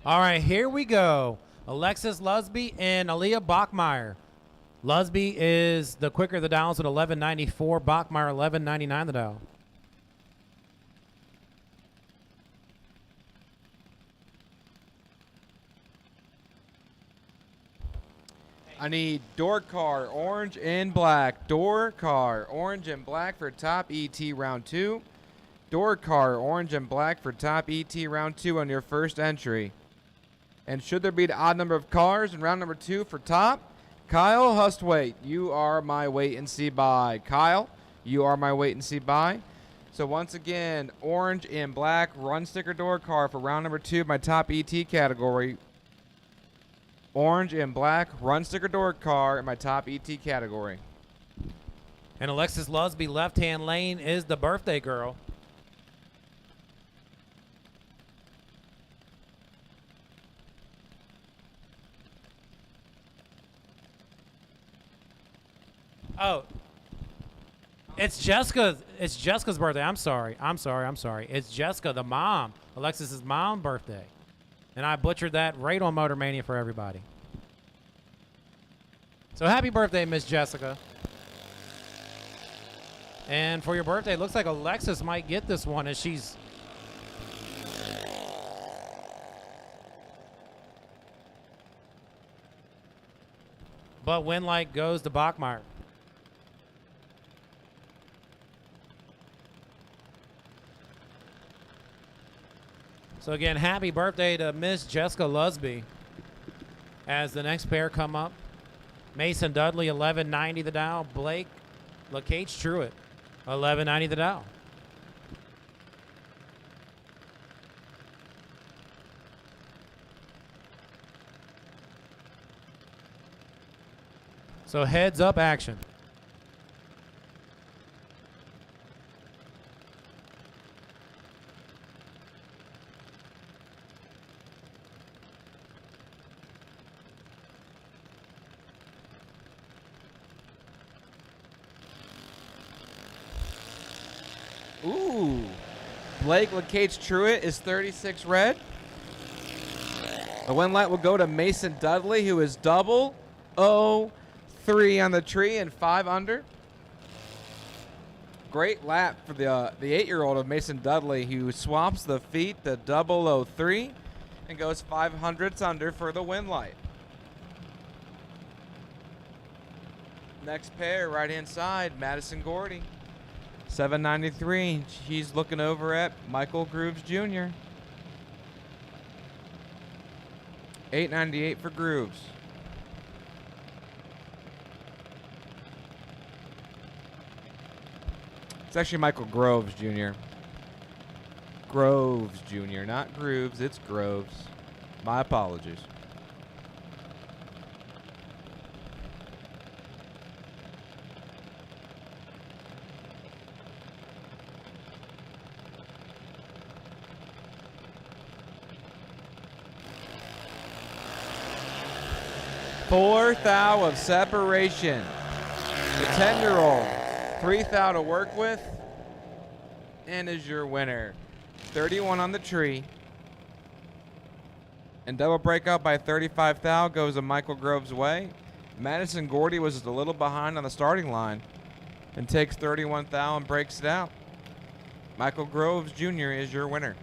All right, here we go. Alexis Lusby and Aaliyah Bachmeyer. Lusby is the quicker of the dials at 11.94. Bachmeyer 11.99 the dial. I need door car, orange and black. Door car, orange and black for top ET round 2. Door car, orange and black for top ET round 2 on your first entry. And should there be the odd number of cars in round number 2 for top, Kyle Hustwaite, you are my wait and see buy. Kyle, you are my wait and see buy. So once again, orange and black run sticker door car for round number 2, my top ET category. Orange and black run sticker door car in my top ET category. And Alexis Lusby, left-hand lane, is the birthday girl. Oh, it's Jessica. It's Jessica's birthday. I'm sorry. It's Jessica, the mom. Alexis's mom's birthday. And I butchered that right on Motor Mania for everybody. So happy birthday, Miss Jessica. And for your birthday, it looks like Alexis might get this one as she's... But win light goes to Bachmeyer. So again, happy birthday to Miss Jessica Lusby. As the next pair come up, Mason Dudley 11.90 the dial. Blake LaCage Truitt 11.90 the dial. So heads up action. Ooh. Blake LaCage Truitt is 36 red. The win light will go to Mason Dudley, who is 003 on the tree and 5 under. Great lap for the 8-year-old of Mason Dudley, who swaps the feet to 003 and goes 500ths under for the win light. Next pair, right-hand side, Madison Gordy. 793. He's looking over at Michael Grooves Jr. 898 for Grooves. It's actually Michael Groves Jr. Groves Jr., not Grooves. It's Groves. My apologies. Fourth thou of separation. The 10-year-old. 3 thou to work with. And is your winner. 31 on the tree. And double breakout by 35 thou goes to Michael Groves' way. Madison Gordy was just a little behind on the starting line. And takes 31 thou and breaks it out. Michael Groves Jr. is your winner.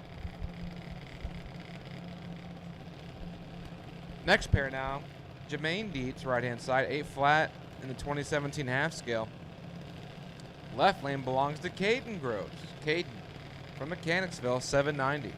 Next pair now. Jermaine Dietz, right-hand side, 8 flat in the 2017 half scale. Left lane belongs to Caden Groves. Caden from Mechanicsville, 790.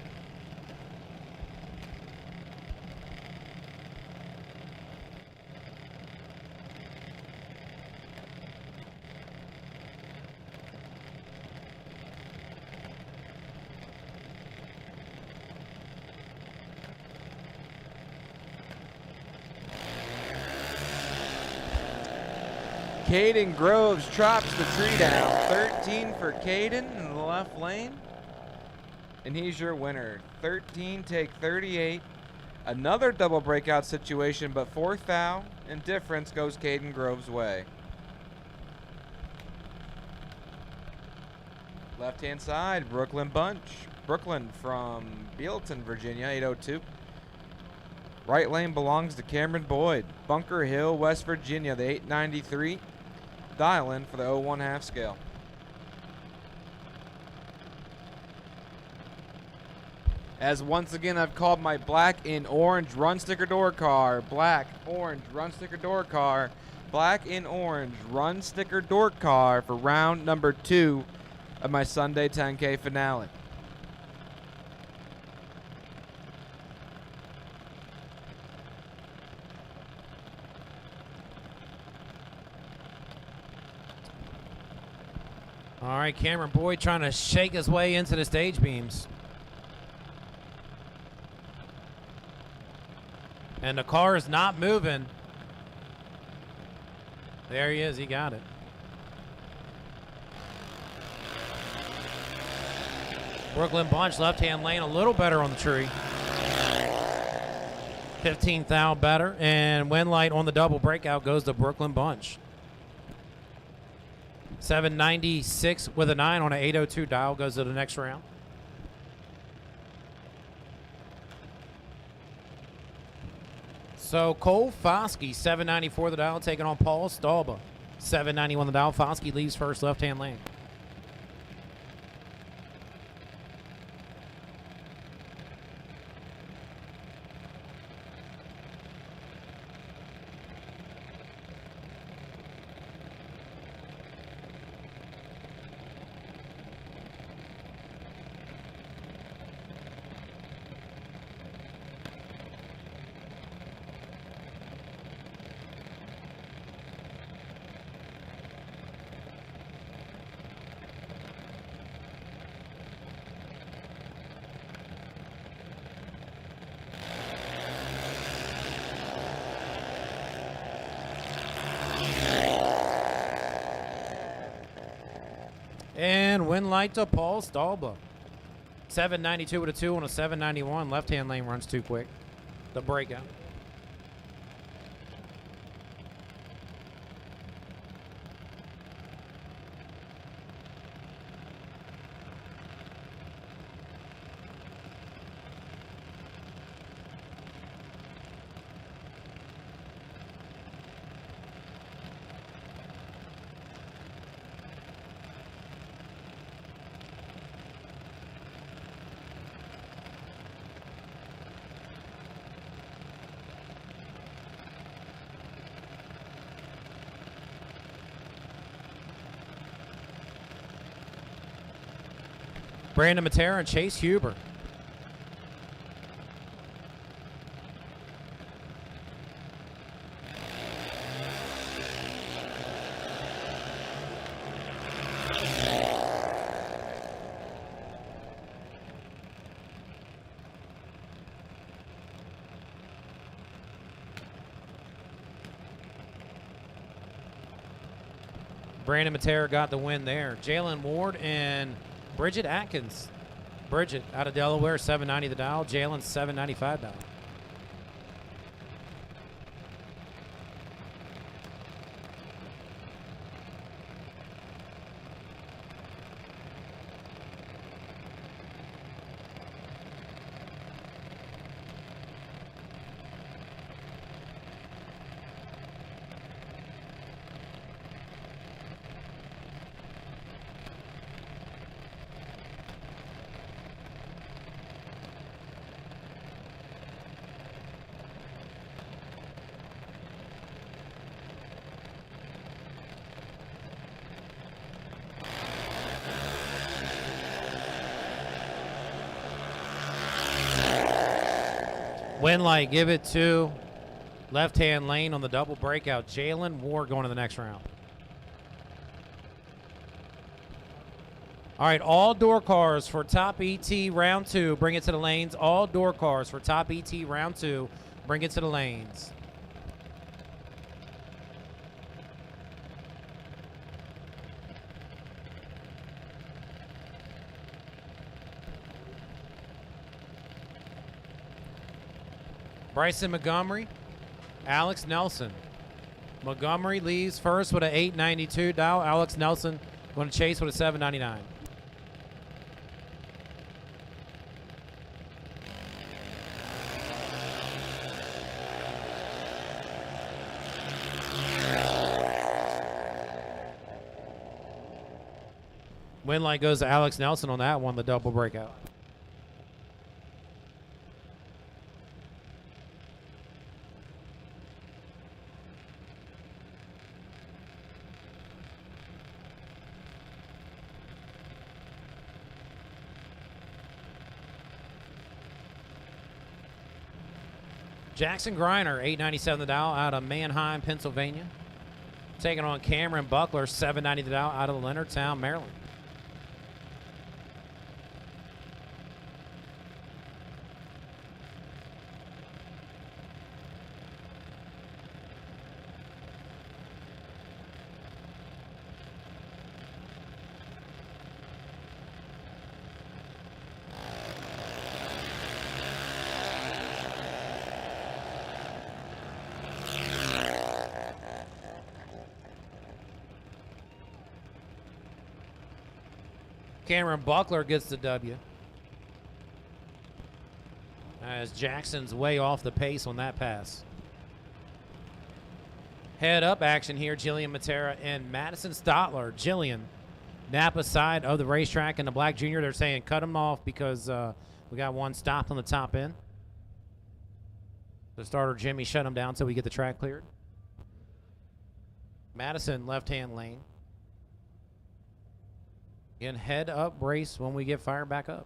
Caden Groves chops the tree down. 13 for Caden in the left lane. And he's your winner. 13 take 38. Another double breakout situation, but 4th thou and difference goes Caden Groves' way. Left-hand side, Brooklyn Bunch. Brooklyn from Bealeton, Virginia, 802. Right lane belongs to Cameron Boyd. Bunker Hill, West Virginia, the 893. Dial in for the 01 half scale. As once again I've called my black and orange run sticker door car. Black, orange, run sticker door car. Black and orange run sticker door car for round number 2 of my Sunday 10K finale. All right, Cameron Boyd trying to shake his way into the stage beams. And the car is not moving. There he is. He got it. Brooklyn Bunch, left-hand lane, a little better on the tree. 15th thou better. And win light on the double breakout goes to Brooklyn Bunch. 796 with a 9 on an 802 dial goes to the next round. So Cole Foskey, 794 the dial, taking on Paul Stalba. 791 the dial. Foskey leaves first left-hand lane. And win light to Paul Stalba. 792 with a 2 on a 791. Left-hand lane runs too quick. The breakout. Brandon Matera and Chase Huber. Brandon Matera got the win there. Jalen Ward and Bridget Atkins. Bridget out of Delaware, 790 the dial. Jalen, 795 dial. Win light, give it to left-hand lane on the double breakout. Jalen Ward going to the next round. All right, all door cars for top ET round 2. Bring it to the lanes. All door cars for top ET round 2. Bring it to the lanes. Bryson Montgomery, Alex Nelson. Montgomery leaves first with an 892 dial. Alex Nelson going to chase with a 799. Win light goes to Alex Nelson on that one, the double breakout. Jackson Griner, 897 the dial out of Manheim, Pennsylvania. Taking on Cameron Buckler, 790 the dial out of Leonardtown, Maryland. Cameron Buckler gets the W. As Jackson's way off the pace on that pass. Head up action here, Jillian Matera and Madison Stotler. Jillian, Napa side of the racetrack, and the Black Junior, they're saying cut him off because we got one stopped on the top end. The starter Jimmy shut him down until we get the track cleared. Madison, left-hand lane. Again, head up race when we get fired back up.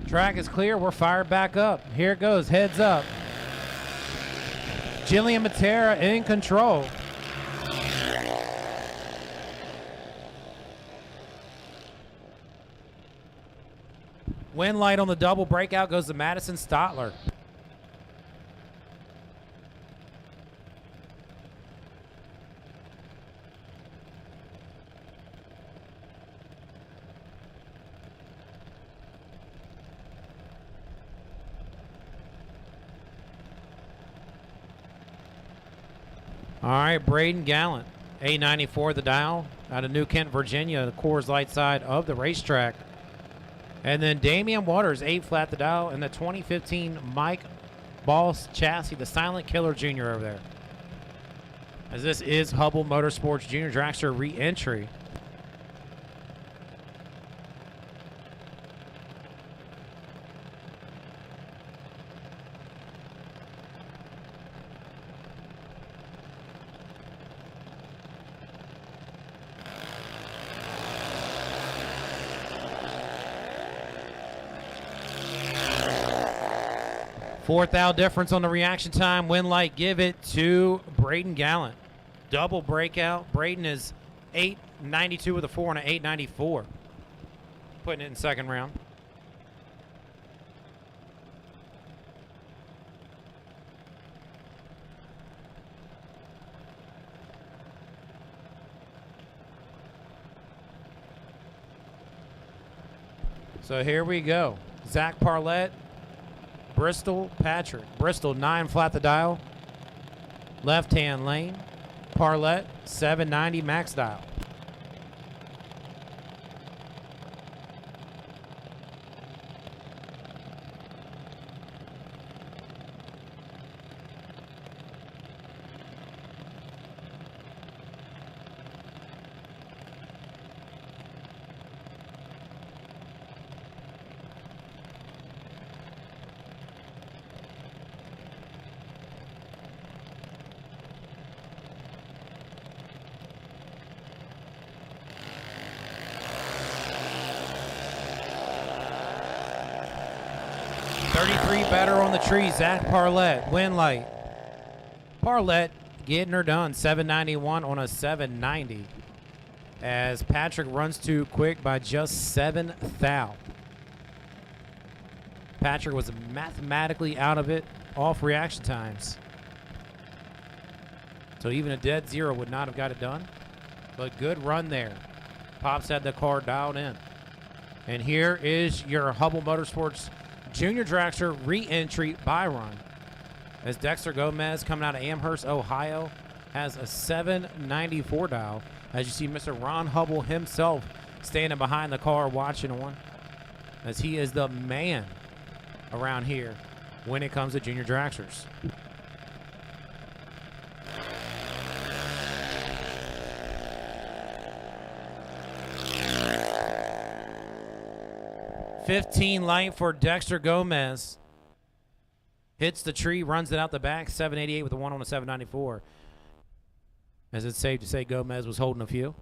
Track is clear. We're fired back up. Here it goes. Heads up. Jillian Matera in control. Win light on the double breakout goes to Madison Stotler. All right, Braden Gallant, 894 the dial, out of New Kent, Virginia, the Coors Light side of the racetrack. And then Damian Waters, 8 flat the dial, and the 2015 Mike Boss chassis, the Silent Killer Jr. over there. As this is Hubble Motorsports Junior Dragster re-entry. Fourth out difference on the reaction time. Win light, give it to Braden Gallant. Double breakout. Braden is 892 with a 4 and an 894. Putting it in second round. So here we go. Zach Parlett, Bristol, Patrick. Bristol 9 flat the dial. Left hand lane. Parlett 790 max dial. Better on the tree, Zach Parlett, win light. Parlett getting her done, 791 on a 790. As Patrick runs too quick by just 7 thou. Patrick was mathematically out of it off reaction times. So even a dead zero would not have got it done. But good run there. Pops had the car dialed in. And here is your Hubble Motorsports Junior Dragster re-entry by run. As Dexter Gomez, coming out of Amherst, Ohio, has a 794 dial. As you see Mr. Ron Hubble himself standing behind the car watching on, as he is the man around here when it comes to Junior Dragsters. $15 light for Dexter Gomez. Hits the tree, runs it out the back, 788 with a 1 on a 794. As it's safe to say Gomez was holding a few.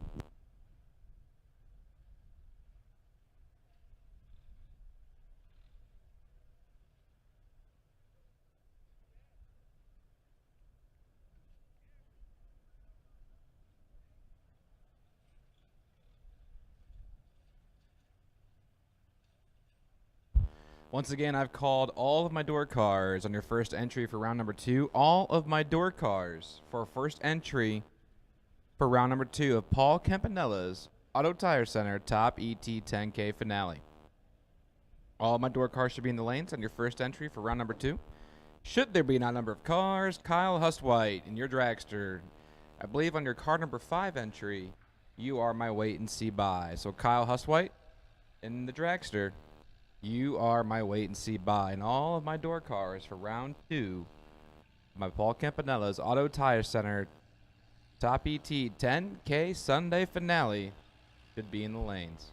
Once again, I've called all of my door cars on your first entry for round number 2. All of my door cars for first entry for round number 2 of Paul Campanella's Auto Tire Center Top ET 10K Finale. All of my door cars should be in the lanes on your first entry for round number 2. Should there be an odd number of cars, Kyle Hustwhite in your Dragster. I believe on your car number 5 entry, you are my wait and see buy. So Kyle Hustwhite in the Dragster. You are my wait and see buy. And all of my door cars for round 2, my Paul Campanella's Auto Tire Center Top ET 10K Sunday Finale should be in the lanes.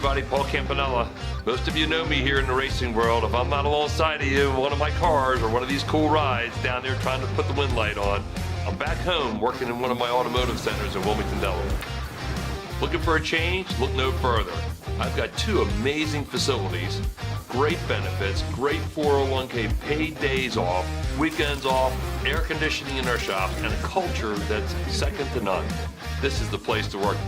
everybody, Paul Campanella. Most of you know me here in the racing world. If I'm not alongside of you in one of my cars or one of these cool rides down there trying to put the wind light on, I'm back home working in one of my automotive centers in Wilmington, Delaware. Looking for a change? Look no further. I've got 2 amazing facilities, great benefits, great 401k, paid days off, weekends off, air conditioning in our shop, and a culture that's second to none. This is the place to work.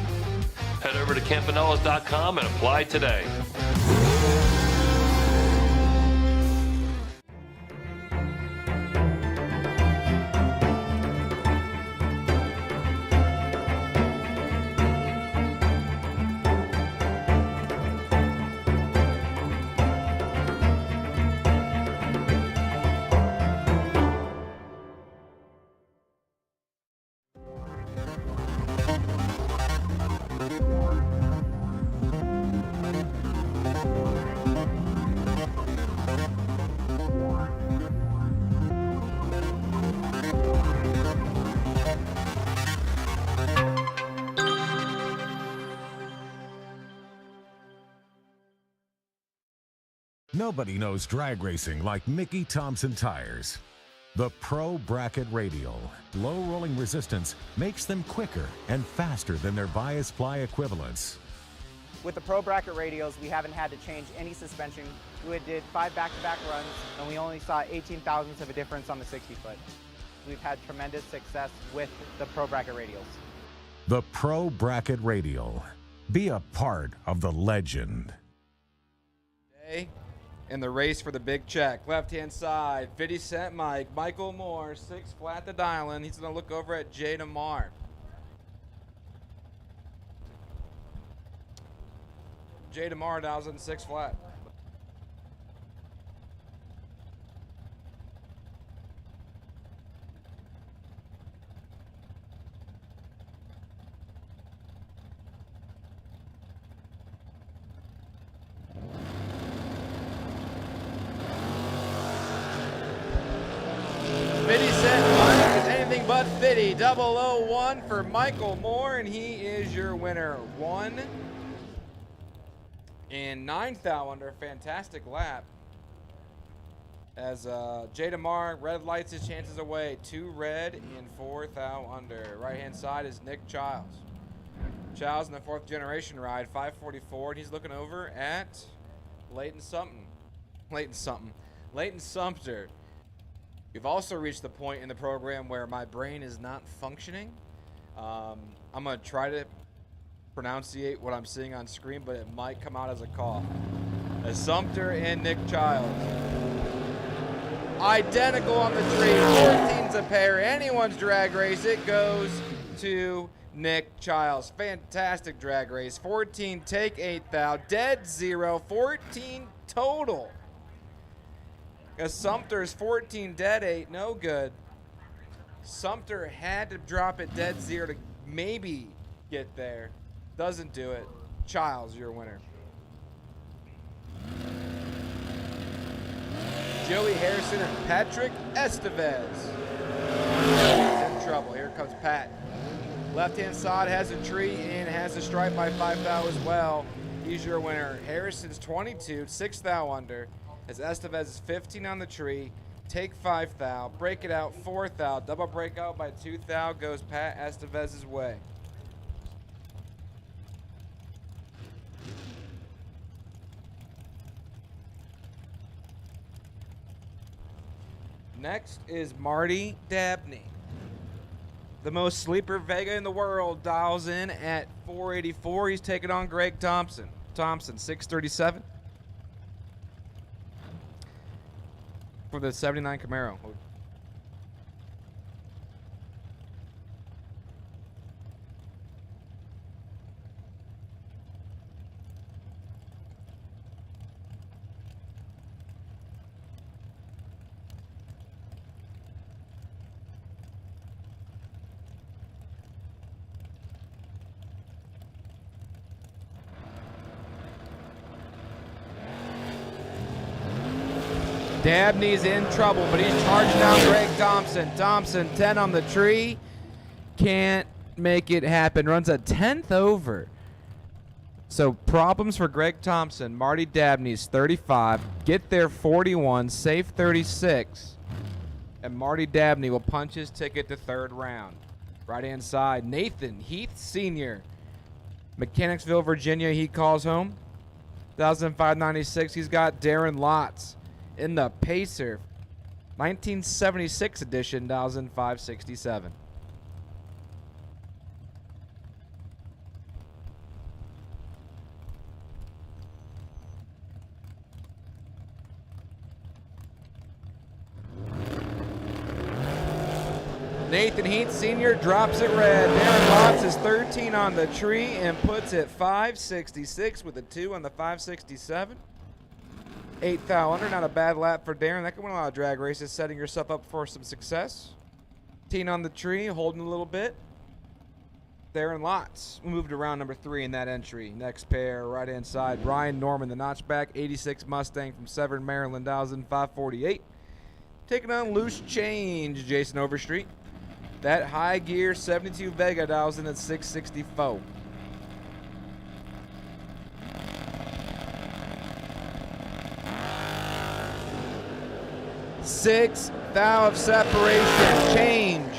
Head over to campanellas.com and apply today. Nobody knows drag racing like Mickey Thompson tires. The Pro Bracket Radial, low rolling resistance makes them quicker and faster than their bias ply equivalents. With the Pro Bracket radials, we haven't had to change any suspension. We did 5 back-to-back runs, and we only saw 18 thousandths of a difference on the 60-foot. We've had tremendous success with the Pro Bracket radials. The Pro Bracket Radial. Be a part of the legend. In the race for the big check, left-hand side, 50-cent Mike, Michael Moore, 6 flat to dial-in. He's going to look over at Jay DeMar. Jay DeMar dials in 6 flat. But 50, 001 for Michael Moore, and he is your winner. 1 and 9th thou under. Fantastic lap. As Jay DeMar red lights his chances away. 2 red and 4th thou under. Right hand side is Nick Childs. Childs in the 4th generation ride, 544, and he's looking over at Leighton Sumter. We've also reached the point in the program where my brain is not functioning. I'm going to try to pronunciate what I'm seeing on screen, but it might come out as a cough. As Sumter and Nick Childs. Identical on the tree, 14's a pair. Anyone's drag race, it goes to Nick Childs. Fantastic drag race. 14 take 8 thou, dead 0, 14 total. As Sumter's 14 dead 8, no good. Sumter had to drop it dead 0 to maybe get there. Doesn't do it. Childs, your winner. Joey Harrison and Patrick Estevez. In trouble. Here comes Pat. Left-hand side has a tree and has a stripe by 5 thou as well. He's your winner. Harrison's 22, 6 thou under. As Estevez is 15 on the tree, take 5 thou, break it out 4 thou, double break out by 2 thou, goes Pat Estevez's way. Next is Marty Dabney. The most sleeper Vega in the world dials in at 484. He's taking on Greg Thompson. 637. For the 79 Camaro. Dabney's in trouble, but he's charging down Greg Thompson. Thompson, 10 on the tree. Can't make it happen. Runs a 10th over. So problems for Greg Thompson. Marty Dabney's 35. Get there 41. Safe 36. And Marty Dabney will punch his ticket to third round. Right-hand side, Nathan Heath Sr. Mechanicsville, Virginia, he calls home. 1,596. He's got Darren Lotz in the Pacer. 1976 edition, 1,567. Nathan Heath Sr. drops it red. Darren Lotz is 13 on the tree and puts it 566 with a 2 on the 567. 8th thou under, not a bad lap for Darren. That could win a lot of drag races, setting yourself up for some success. 10 on the tree, holding a little bit. Darren Lotz moved to round number 3 in that entry. Next pair, right-hand side, Brian Norman, the notchback, 86 Mustang from Severn, Maryland, 1,548. Taking on Loose Change, Jason Overstreet. That high gear 72 Vega, 1,664. Six thou of separation. Change.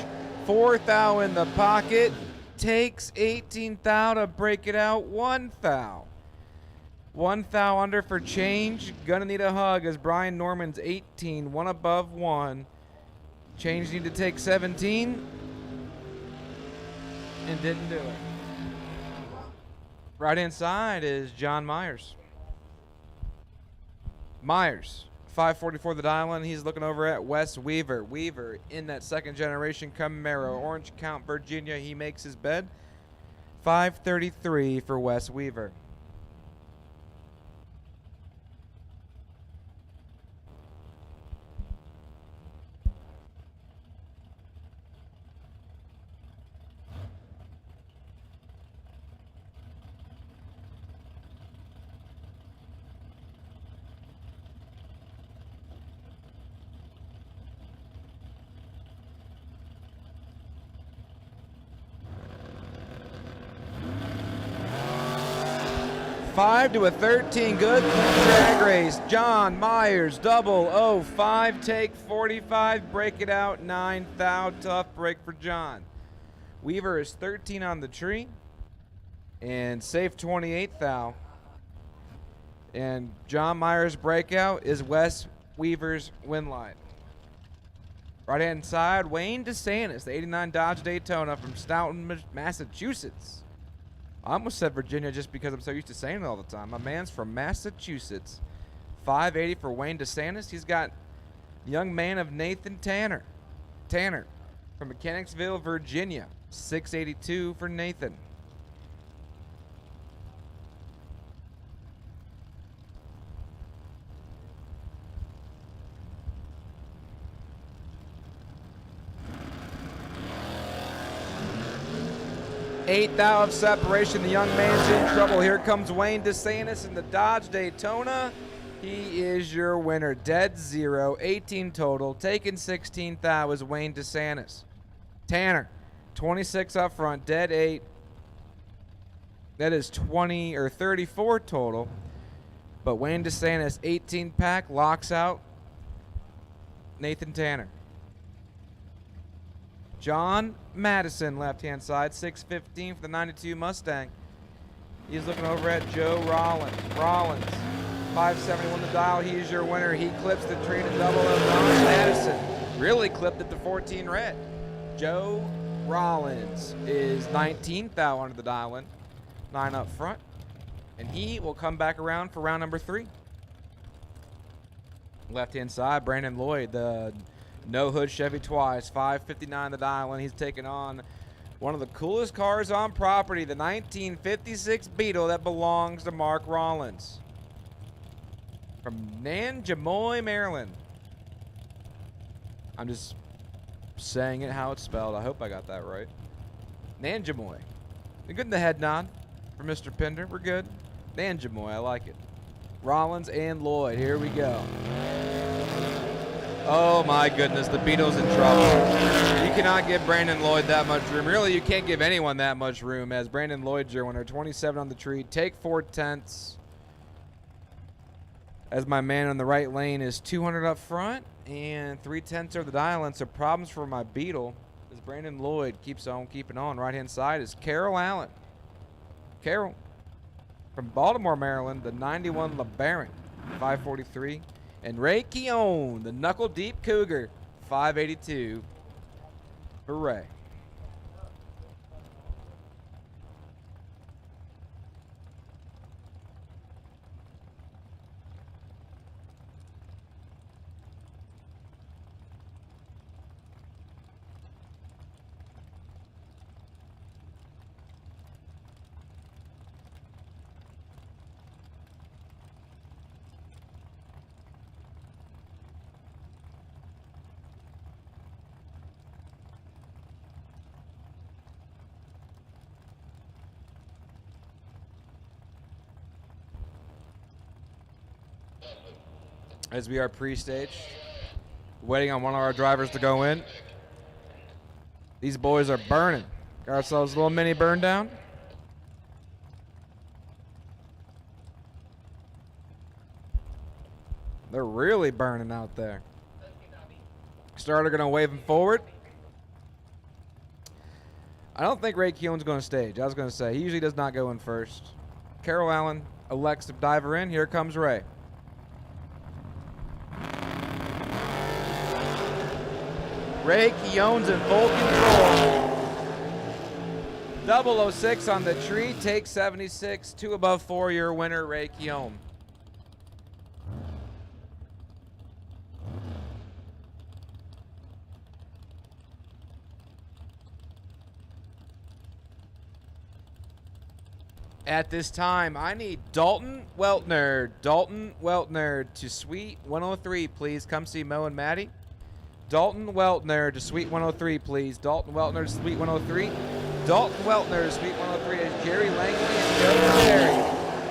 4 thou in the pocket. Takes 18 thou to break it out. 1 thou. 1 thou under for Change. Gonna need a hug as Brian Norman's 18. 1 above 1. Change need to take 17 and didn't do it. Right hand side is John Myers. Myers, 544 the dial in. He's looking over at Wes Weaver. Weaver in that second generation Camaro, Orange Count, Virginia. He makes his bed. 533 for Wes Weaver. Five to a 13, good drag race. John Myers, 005, take 45, break it out, 9 thou, tough break for John. Weaver is 13 on the tree, and safe 28 thou. And John Myers' breakout is Wes Weaver's win line. Right hand side, Wayne DeSantis, the 89 Dodge Daytona from Stoughton, Massachusetts. I almost said Virginia just because I'm so used to saying it all the time. My man's from Massachusetts. 580 for Wayne DeSantis. He's got young man of Nathan Tanner. Tanner from Mechanicsville, Virginia. 682 for Nathan. Eighth thou of separation. The young man's in trouble. Here comes Wayne DeSantis in the Dodge Daytona. He is your winner. Dead zero. 18 total. Taking 16 thou is Wayne DeSantis. Tanner, 26 up front. Dead 8. That is 20 or 34 total. But Wayne DeSantis, 18 pack, locks out Nathan Tanner. John Madison, left-hand side, 615 for the 92 Mustang. He's looking over at Joe Rollins. Rollins, 571 the dial. He's your winner. He clips the tree to 009. Madison really clipped it to 14 red. Joe Rollins is 19th thou under the dial in. 9 up front. And he will come back around for round number 3. Left-hand side, Brandon Lloyd, the no hood Chevy twice, 559 the dial, and he's taking on one of the coolest cars on property, the 1956 Beetle that belongs to Mark Rollins from Nanjamoy, Maryland. I'm just saying it how it's spelled. I hope I got that right. Nanjamoy. You're good in the head nod for Mr. Pender. We're good. Nanjamoy, I like it. Rollins and Lloyd. Here we go. Oh my goodness, the Beatles in trouble. You cannot give Brandon Lloyd that much room. Really, you can't give anyone that much room, as Brandon Lloyd's your winner. 27 on the tree. Take 4/10. As my man on the right lane is 200 up front and 3/10 over the dial in. So problems for my Beetle as Brandon Lloyd keeps on keeping on. Right hand side is Carol Allen. Carol from Baltimore, Maryland, the 91 LeBaron, 543. And Ray Keown, the knuckle deep Cougar, 582 for Ray. As we are pre-staged, waiting on one of our drivers to go in. These boys are burning. Got ourselves a little mini burn down. They're really burning out there. Starter gonna wave him forward. I don't think Ray Keown's gonna stage. I was gonna say, he usually does not go in first. Carol Allen elects to dive her in. Here comes Ray. Ray Keown's in full control. 006 on the tree, take 76, 2 above 4, your winner, Ray Keown. At this time, I need Dalton Weltner. Dalton Weltner to Suite 103, please. Come see Mo and Maddie. Dalton Weltner to Suite 103, please. Dalton Weltner to Suite 103. Dalton Weltner to Suite 103 is Jerry Langley and Joe Terry.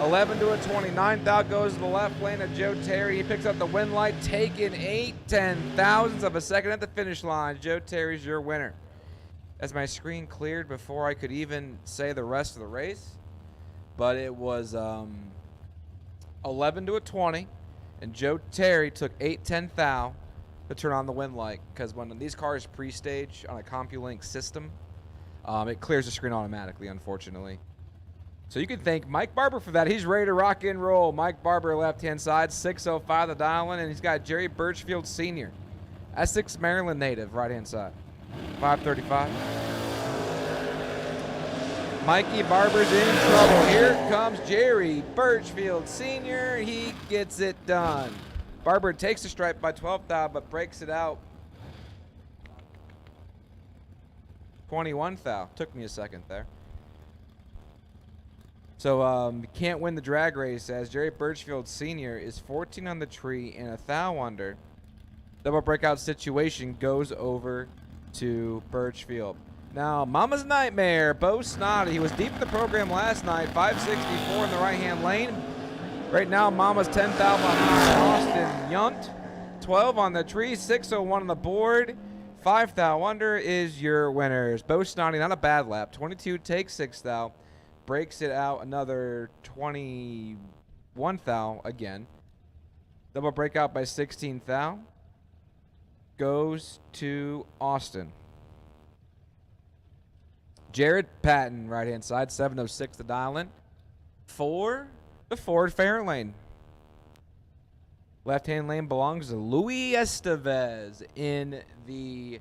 11 to a 20. 9th out goes to the left lane of Joe Terry. He picks up the win light, taking 8/10,000ths of a second at the finish line. Joe Terry's your winner. As my screen cleared before I could even say the rest of the race, but it was 11 to a 20, and Joe Terry took 8/10,000 to turn on the win light, because when these cars pre-stage on a CompuLink system, it clears the screen automatically, unfortunately. So you can thank Mike Barber for that. He's ready to rock and roll. Mike Barber, left-hand side, 605 the dial in, and he's got Jerry Birchfield Sr., Essex, Maryland native, right-hand side, 535. Mikey Barber's in trouble. Here comes Jerry Birchfield Sr. He gets it done. Barber takes the stripe by 12th out, but breaks it out 21th out. Took me a second there. So you can't win the drag race, as Jerry Birchfield Sr. is 14 on the tree and 1,000 under. Double breakout situation goes over to Birchfield. Now, Mama's Nightmare, Bo Snoddy. He was deep in the program last night, 564 in the right-hand lane. Right now, Mama's 10,000 behind Austin Yunt. 12 on the tree, 601 on the board. 5,000 under is your winners. Bo Snoddy, not a bad lap. 22 takes 6,000. Breaks it out another 21,000 again. Double breakout by 16,000. Goes to Austin. Jared Patton, right-hand side, 706 the dial in. For the Ford Fairlane. Left-hand lane belongs to Luis Estevez in the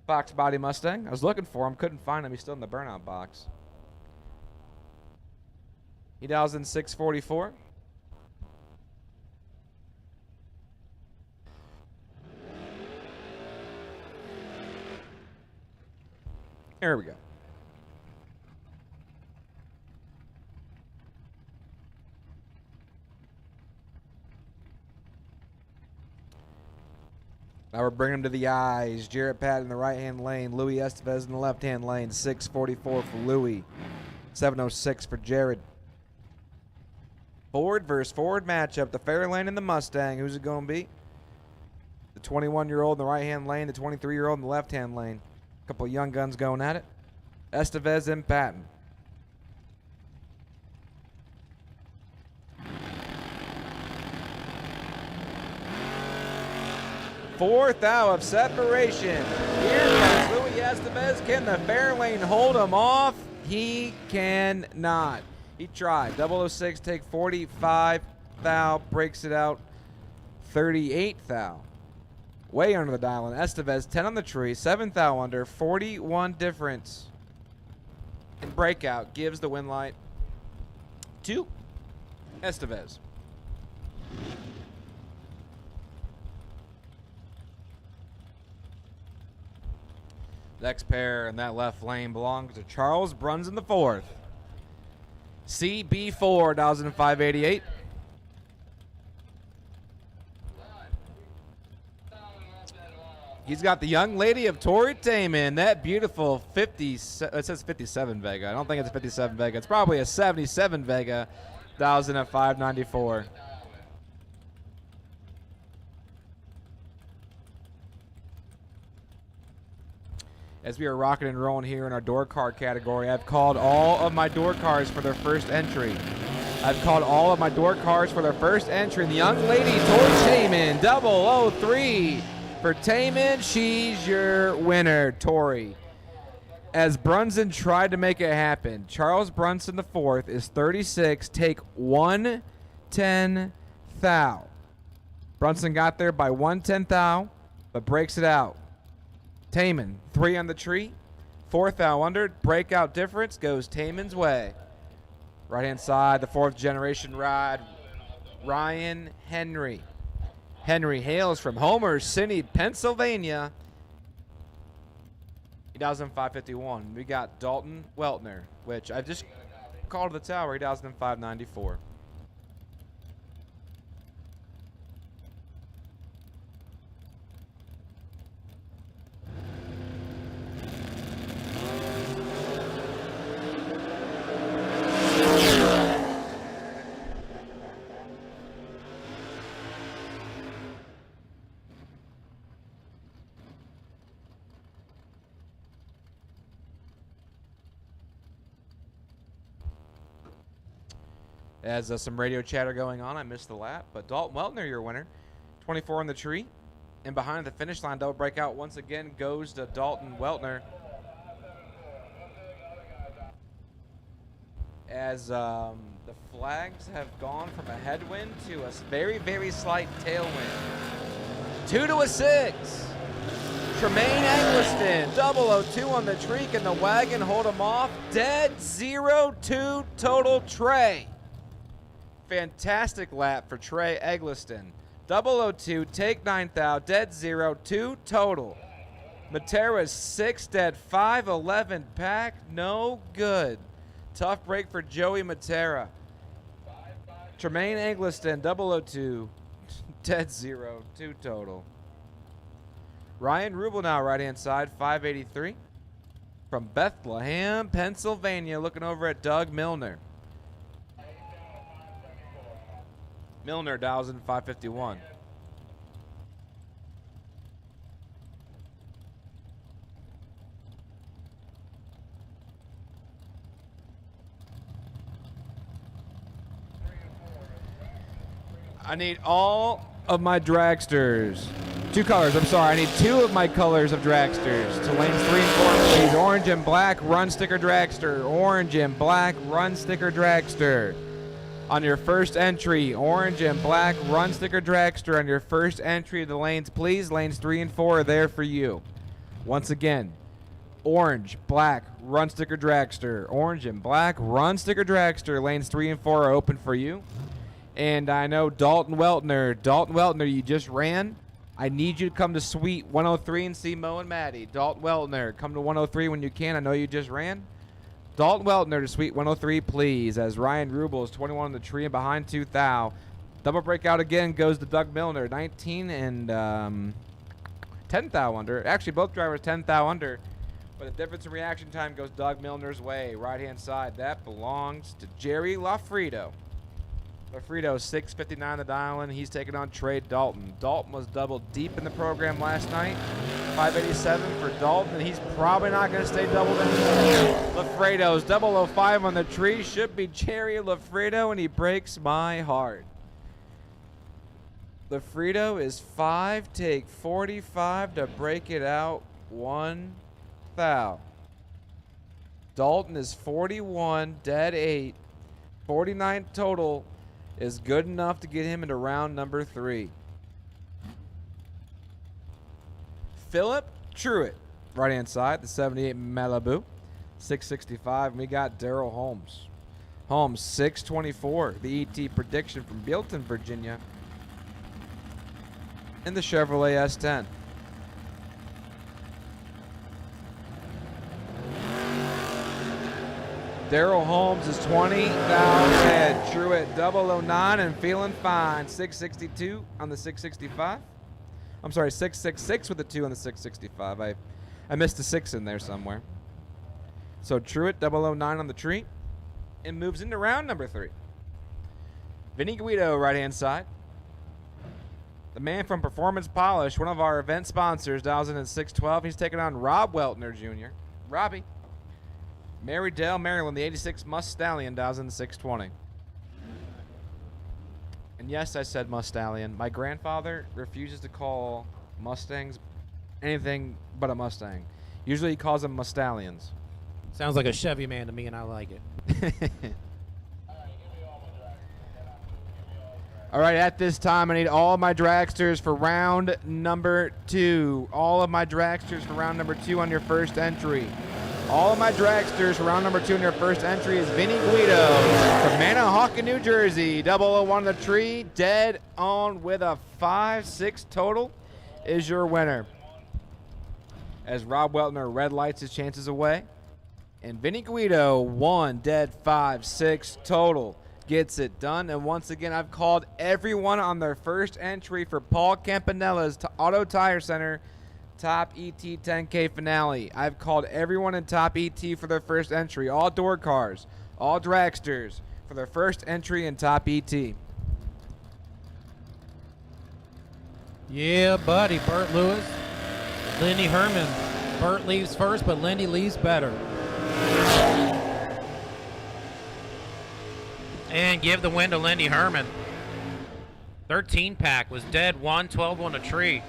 Fox Body Mustang. I was looking for him, couldn't find him. He's still in the burnout box. He dials in 644. There we go. Now we're bringing him to the eyes. Jarrett Patton in the right-hand lane. Luis Estevez in the left-hand lane. 644 for Louis. 706 for Jared. Ford versus Ford matchup. The Fairlane and the Mustang. Who's it going to be? The 21-year-old in the right-hand lane, the 23-year-old in the left-hand lane. A couple of young guns going at it. Estevez and Patton. Fourth out of separation. Here comes Louis Estevez. Can the fair lane hold him off? He cannot. He tried. 006 take 45 thou. Breaks it out. 38 thou. Way under the dial. And Estevez 10 on the tree. 7 thou under. 41 difference. And breakout gives the win light to Estevez. Next pair in that left lane belongs to Charles Brunson the fourth. CB4, 1,588. He's got the young lady of Tori Taman, that beautiful 50, it says 57 Vega. I don't think it's a 57 Vega. It's probably a 77 Vega, 1,594. As we are rocking and rolling here in our door card category, I've called all of my door cards for their first entry. I've called all of my door cards for their first entry. And the young lady, Tori Taman, 003 for Taman. She's your winner, Tori. As Brunson tried to make it happen, Charles Brunson the fourth is 36, take 110 thou. Brunson got there by 110 thou, but breaks it out. Taman, 3 on the tree, 4 thou under, breakout difference goes Taman's way. Right-hand side, the fourth generation ride, Ryan Henry. Henry hails from Homer City, Pennsylvania. 8,551. We got Dalton Weltner, which I just called the tower, 8,594. As some radio chatter going on, I missed the lap, but Dalton Weltner, your winner. 24 on the tree. And behind the finish line, double breakout once again goes to Dalton Weltner. As the flags have gone from a headwind to a very, very slight tailwind. 2-6. Tremaine Eggleston, 002 on the tree. Can the wagon hold him off? Dead 0-2 total Trey. Fantastic lap for Trey Eggleston. 002, take 9 thou, dead 0-2 total. Matera's 6 dead, 511 pack, no good. Tough break for Joey Matera. Tremaine Eggleston, 002, dead 0-2 total. Ryan Rubel now right-hand side, 583. From Bethlehem, Pennsylvania, looking over at Doug Milner. Milner, 1,551. I need all of my dragsters. 2 colors, I'm sorry. I need 2 of my colors of dragsters. To lanes 3 and 4, please. Orange and black, run sticker dragster. Orange and black, run sticker dragster. On your first entry, orange and black run sticker dragster on your first entry of the lanes, please. Lanes 3 and 4 are there for you. Once again, orange, black, run sticker dragster. Orange and black run sticker dragster. Lanes 3 and 4 are open for you. And I know Dalton Weltner. Dalton Weltner, you just ran. I need you to come to Suite 103 and see Mo and Maddie. Dalton Weltner, come to 103 when you can. I know you just ran. Dalton Weltner to Suite 103, please, as Ryan Rubel is 21 on the tree and behind 2 thou. Double breakout again goes to Doug Milner, 19 and 10 thou under. Actually, both drivers 10 thou under, but the difference in reaction time goes Doug Milner's way. Right-hand side, that belongs to Jerry Lafredo. Lafredo 659 the dial in. He's taking on Trey Dalton. Dalton was double deep in the program last night. 587 for Dalton, and he's probably not going to stay doubled anymore. Lafredo's 005 on the tree. Should be Cherry Lafredo, and he breaks my heart. Lafredo is 5, take 45 to break it out. 1 foul. Dalton is 41, dead 8. 49 total is good enough to get him into round number 3. Philip Truitt, right-hand side, the 78 Malibu, 665. And we got Daryl Holmes. Holmes, 624, the ET prediction from Bealton, Virginia, in the Chevrolet S10. Daryl Holmes is 20,000. Truitt 009 and feeling fine. 662 on the 665. I'm sorry, 666 with the 2 on the 665. I missed a 6 in there somewhere. So Truitt 009 on the tree and moves into round number 3. Vinny Guido, right-hand side. The man from Performance Polish, one of our event sponsors, dials in at 612. He's taking on Rob Weltner Jr. Robbie. Marydale, Maryland, the 86 Mustallion, dials in 620. And yes, I said Mustallion. My grandfather refuses to call Mustangs anything but a Mustang. Usually he calls them Mustallions. Sounds like a Chevy man to me, and I like it. All right, at this time, I need all of my dragsters for round number 2. All of my dragsters for round number 2 on your first entry. All of my dragsters for round number 2 on your first entry is Vinny Guido from Manahawkin, New Jersey. 001 on the tree, dead on with a 5-6 total is your winner. As Rob Weltner red lights his chances away. And Vinny Guido, 1 dead 5-6 total, gets it done. And once again, I've called everyone on their first entry for Paul Campanella's Auto Tire Center Top ET 10K finale. I've called everyone in Top ET for their first entry. All door cars, all dragsters for their first entry in Top ET. Yeah, buddy. Burt Lewis, Lindy Herman. Burt leaves first, but Lindy leaves better. And give the win to Lindy Herman. 13 pack was dead 112 on the tree.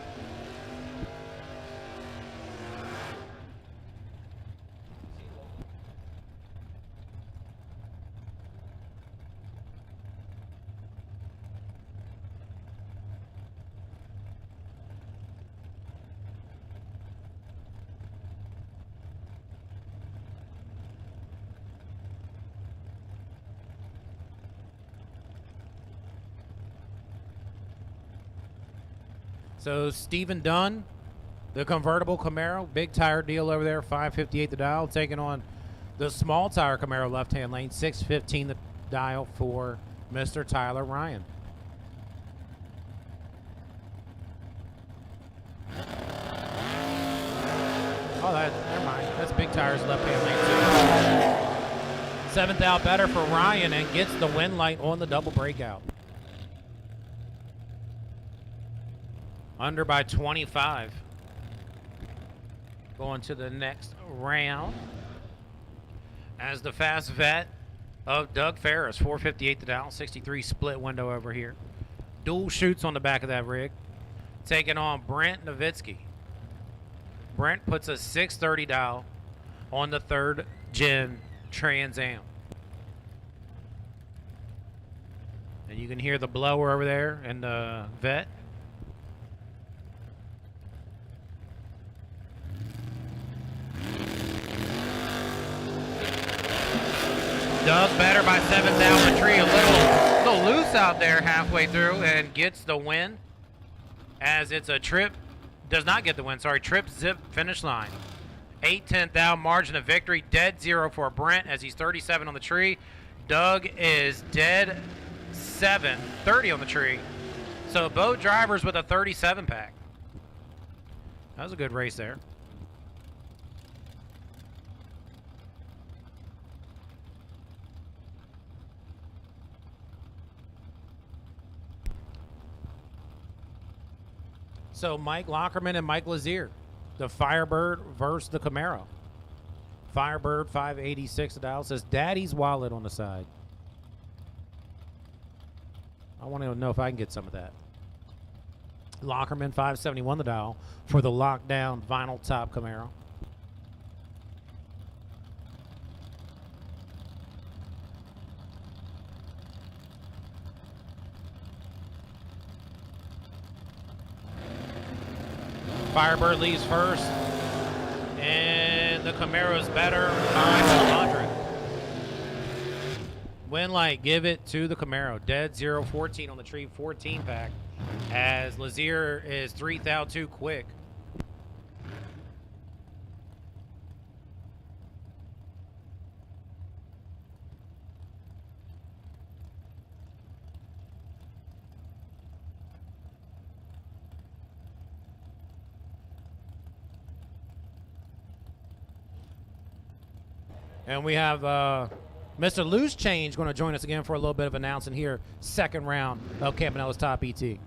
So Stephen Dunn, the convertible Camaro, big tire deal over there, 558 the dial, taking on the small tire Camaro left-hand lane, 615 the dial for Mr. Tyler Ryan. Oh, never mind. That's big tires left-hand lane too. 7th out better for Ryan and gets the win light on the double breakout. Under by 25. Going to the next round. As the fast vet of Doug Ferris, 458 the dial, 63 split window over here. Dual shoots on the back of that rig. Taking on Brent Nowitzki. Brent puts a 630 dial on the 3rd gen Trans Am. And you can hear the blower over there and the vet. Doug better by 7th down the tree. A little loose out there halfway through and gets the win. As it's a trip, does not get the win, sorry, trip zip finish line. 8/10 down margin of victory. Dead 0 for Brent as he's 37 on the tree. Doug is dead 30 on the tree. So both drivers with a 37 pack. That was a good race there. So Mike Lockerman and Mike Lazier, the Firebird versus the Camaro. Firebird 586 a dial says Daddy's wallet on the side. I want to know if I can get some of that. Lockerman 571 the dial for the lockdown vinyl top Camaro. Firebird leaves first, and the Camaro's better by 100. Winlight, give it to the Camaro. Dead 0-14 on the tree 14 pack, as Lazier is 3,002 quick. And we have Mr. Loose Change going to join us again for a little bit of announcing here. Second round of Campanella's Top ET. Lee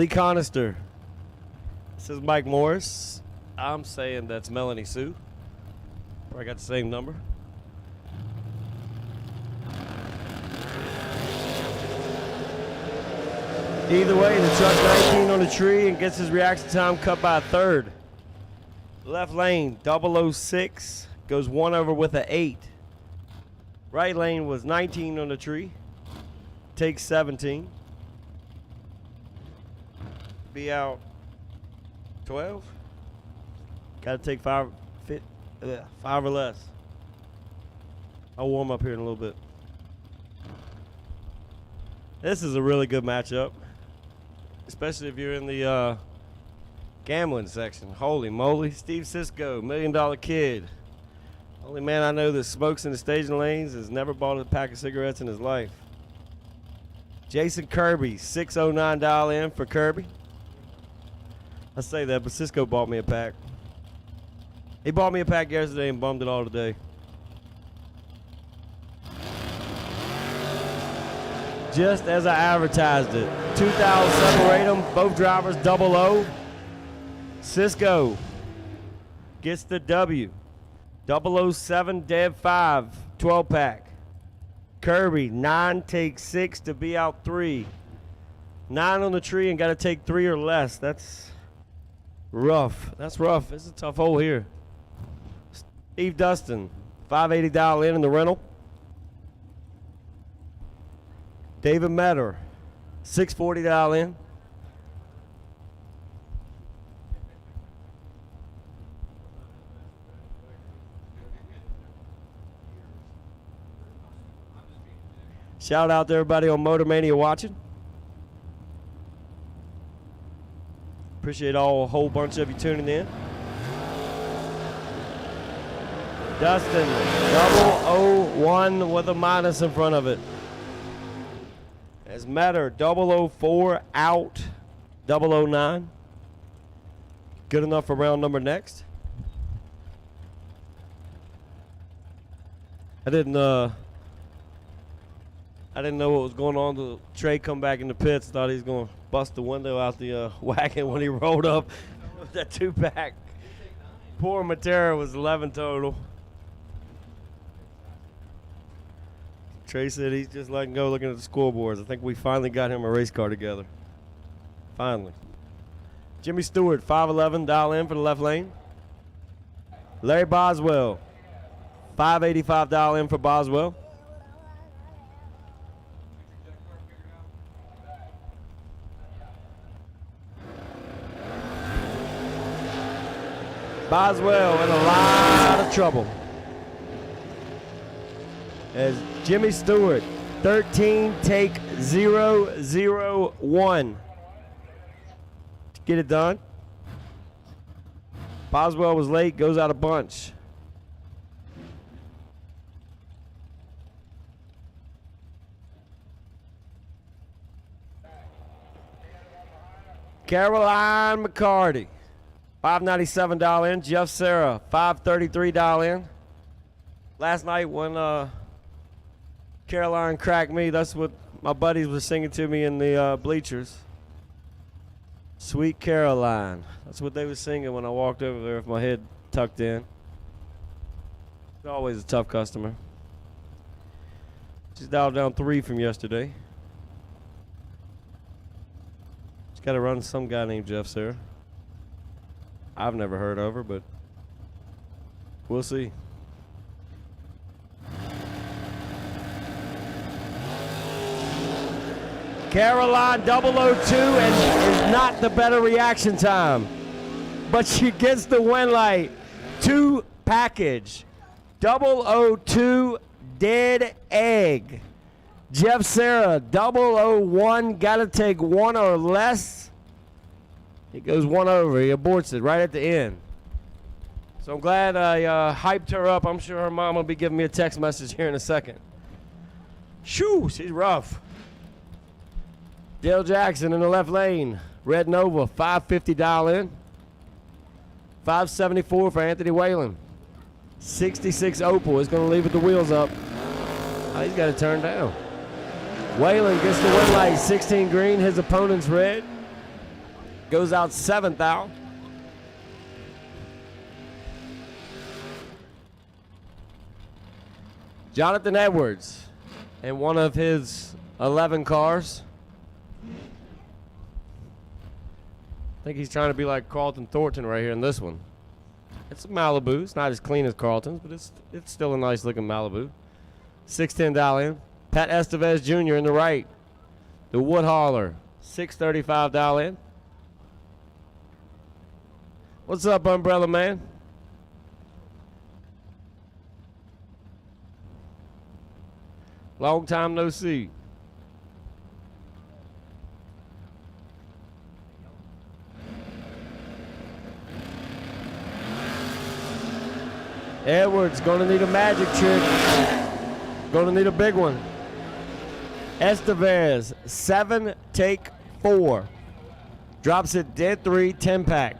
Conister. This is Mike Morris. I'm saying that's Melanie Sue. I got the same number. Either way, the truck 19 on the tree and gets his reaction time cut by a third. Left lane, 006, goes one over with an 8. Right lane was 19 on the tree, takes 17. Be out 12. Got to take 5 or less. I'll warm up here in a little bit. This is a really good matchup, especially if you're in the gambling section. Holy moly. Steve Cisco, $1 Million Kid. Only man I know that smokes in the staging lanes, has never bought a pack of cigarettes in his life. Jason Kirby, $609 dial in for Kirby. I say that, but Cisco bought me a pack. He bought me a pack yesterday and bummed it all today. Just as I advertised it. 2,000 separate them, both drivers 00. Cisco gets the W. 007 dead 5, 12 pack. Kirby 9 takes 6 to be out 3. 9 on the tree and got to take 3 or less. That's rough. That's rough. It's a tough hole here. Steve Dustin, 580 dial in the rental. David Metter, 640 dial in. Shout out to everybody on Motor Mania watching. Appreciate a whole bunch of you tuning in. Dustin, 001 with a minus in front of it. As Matter, 004 out, 009. Good enough for round number next. I didn't know what was going on. The Trey come back in the pits. Thought he was going to bust the window out the wagon when he rolled up with that 2-pack. Poor Matera was 11 total. Trey said he's just letting go looking at the scoreboards. I think we finally got him a race car together. Finally. Jimmy Stewart, 511, dial in for the left lane. Larry Boswell, 585, dial in for Boswell. Boswell in a lot of trouble. As Jimmy Stewart, 13, take 001. To get it done. Boswell was late, goes out a bunch. Caroline McCarty, $597 in. Jeff Serra, $533 in. Last night when Caroline cracked me, that's what my buddies were singing to me in the bleachers. Sweet Caroline. That's what they were singing when I walked over there with my head tucked in. Always a tough customer. She's dialed down 3 from yesterday. She's got to run some guy named Jeff Sarah. I've never heard of her, but we'll see. Caroline 002 and is not the better reaction time. But she gets the win light. 2 package. 002 dead egg. Jeff Sarah 001 got to take 1 or less. He goes 1 over. He aborts it right at the end. So I'm glad I hyped her up. I'm sure her mom will be giving me a text message here in a second. Shoo, she's rough. Dale Jackson in the left lane. Red Nova, 550 dial in. 574 for Anthony Whalen. 66 Opal is going to leave with the wheels up. Oh, he's got to turn down. Whalen gets the win light, 16 green. His opponent's red. Goes out 7th out. Jonathan Edwards in one of his 11 cars. I think he's trying to be like Carlton Thornton right here in this one. It's a Malibu. It's not as clean as Carlton's, but it's still a nice looking Malibu. 610 dial in. Pat Estevez Jr. in the right. The Wood Hauler. 635 dial in. What's up, Umbrella Man? Long time no see. Edwards going to need a magic trick. Going to need a big one. Estevez, 7, take 4. Drops it dead 3, 10 pack.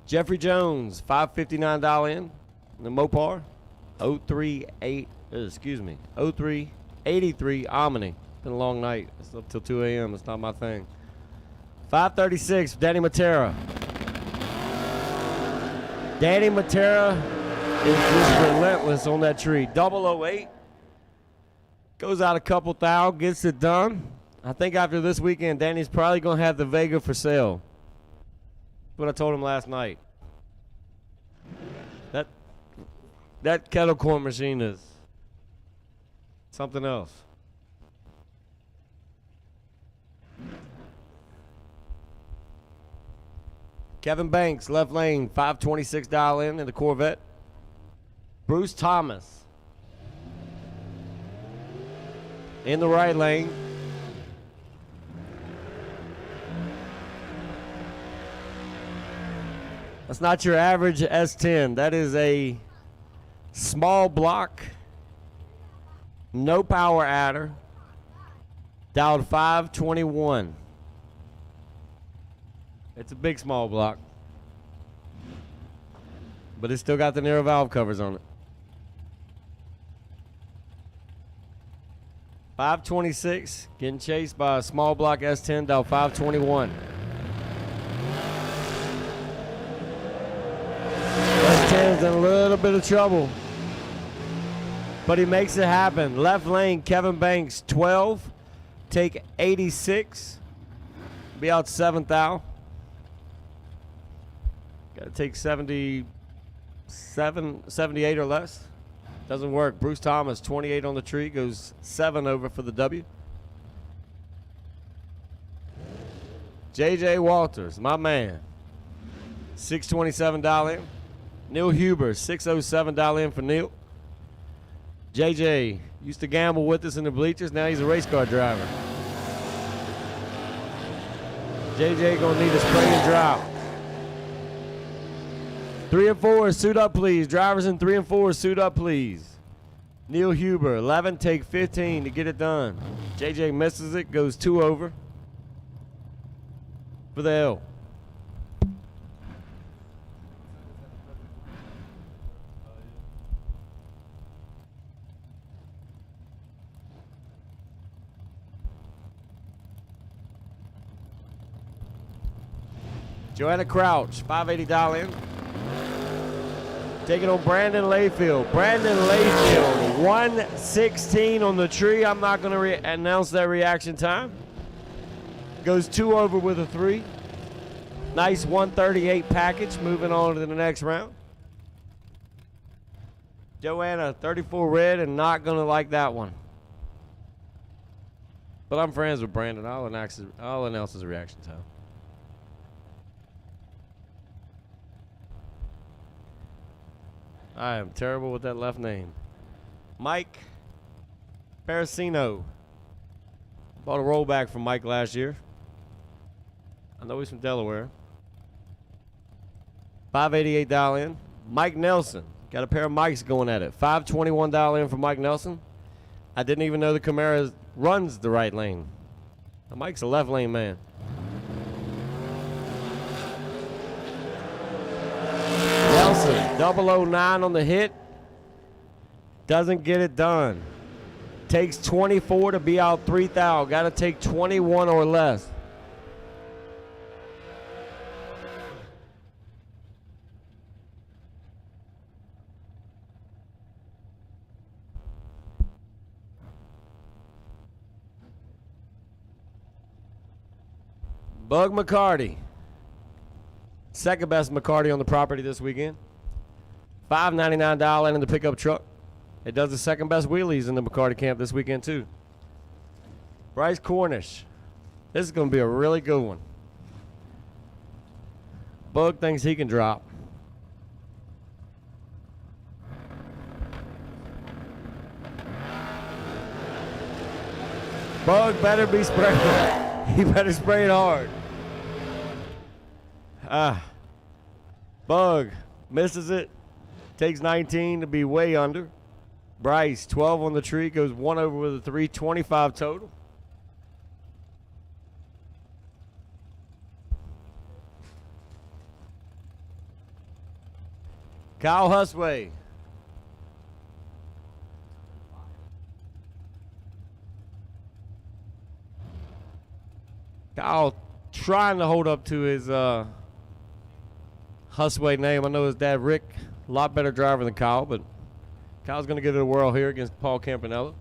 Jeffrey Jones, 559 dial in. The Mopar, 0383 Omni. Been a long night. It's up till 2 a.m. It's not my thing. 536, Danny Matera. Danny Matera is just relentless on that tree. 008. Goes out a couple thou, gets it done. I think after this weekend, Danny's probably going to have the Vega for sale. That's what I told him last night. That kettle corn machine is something else. Kevin Banks, left lane, 526 dial in the Corvette. Bruce Thomas in the right lane. That's not your average S10. That is a small block, no power adder, dialed 521. It's a big small block, but it's still got the narrow valve covers on it. 526, getting chased by a small block S10, dial 521. S10's in a little bit of trouble, but he makes it happen. Left lane, Kevin Banks, 12, take 86, be out 7th out. Got to take 78 or less. Doesn't work. Bruce Thomas, 28 on the tree, goes 7 over for the W. J.J. Walters, my man, 627 dial in. Neil Huber, 607 dial in for Neil. J.J. used to gamble with us in the bleachers. Now he's a race car driver. J.J. going to need a spray and drop. 3 and 4, suit up, please. Drivers in 3 and 4, suit up, please. Neil Huber, 11, take 15 to get it done. JJ misses it, goes 2 over for the L. Joanna Crouch, 580 dial in. Taking on Brandon Layfield. Brandon Layfield, 116 on the tree. I'm not going to announce that reaction time. Goes 2 over with a 3. Nice 138 package. Moving on to the next round. Joanna, 34 red, and not going to like that one. But I'm friends with Brandon. I'll announce his reaction time. I am terrible with that left name. Mike Parasino. Bought a rollback from Mike last year. I know he's from Delaware. 588 dial in. Mike Nelson. Got a pair of mics going at it. 521 dial in for Mike Nelson. I didn't even know the Camaro runs the right lane. Mike's a left lane man. Nelson, 009 on the hit. Doesn't get it done. Takes 24 to be out 3,000. Got to take 21 or less. Bug McCarty. Second best McCarty on the property this weekend. $599 in the pickup truck. It does the second best wheelies in the McCarty camp this weekend too. Bryce Cornish. This is going to be a really good one. Bug thinks he can drop. Bug better be spraying. He better spray it hard. Bug misses it. Takes 19 to be way under. Bryce, 12 on the tree, goes 1 over with a 3, 25 total. Kyle Husway. Kyle trying to hold up to his Husway name. I know his dad, Rick, a lot better driver than Kyle, but Kyle's going to give it a whirl here against Paul Campanella.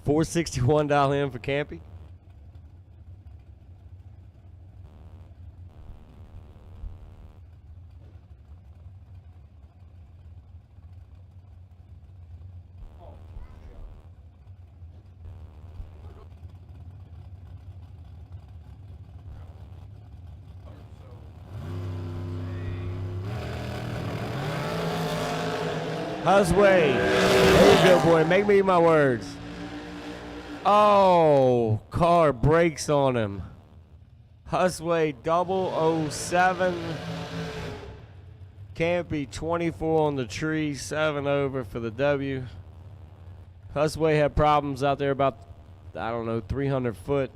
$461 dial in for Campy. Husway. There you go, boy. Make me eat my words. Oh, car brakes on him. Husway 007. Campy 24 on the tree. 7 over for the W. Husway had problems out there about, 300 foot.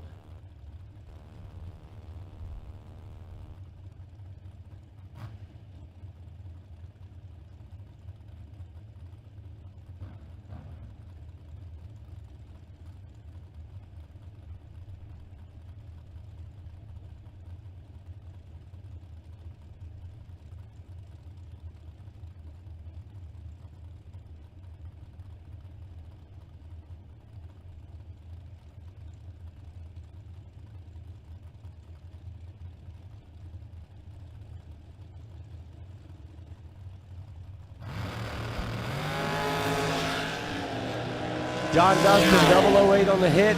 John Dustin, 008 on the hit.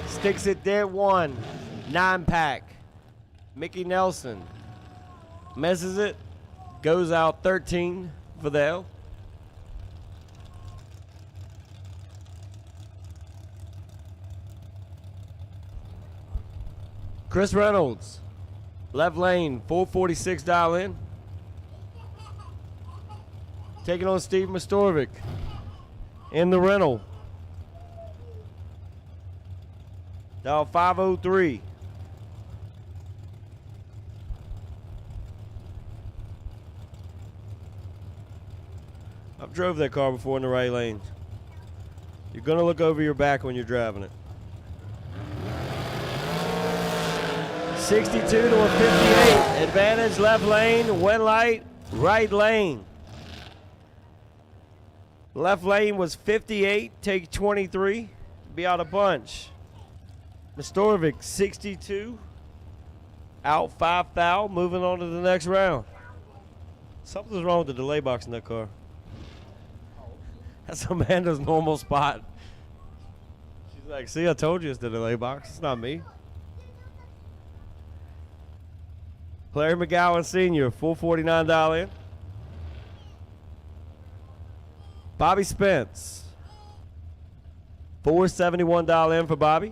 Sticks it dead 1. 9-pack. Mickey Nelson misses it. Goes out 13 for the L. Chris Reynolds, left lane, 446 dial in. Taking on Steve Mastorvik in the rental. Dial 503. I've drove that car before in the right lanes. You're going to look over your back when you're driving it. 62 to a 58. Advantage left lane, win light, right lane. Left lane was 58, take 23, be out a bunch. Mastorovic, 62, out 5 thou, moving on to the next round. Something's wrong with the delay box in that car. That's Amanda's normal spot. She's like, see, I told you it's the delay box. It's not me. Larry McGowan Sr., $449 in. Bobby Spence, $471 in for Bobby.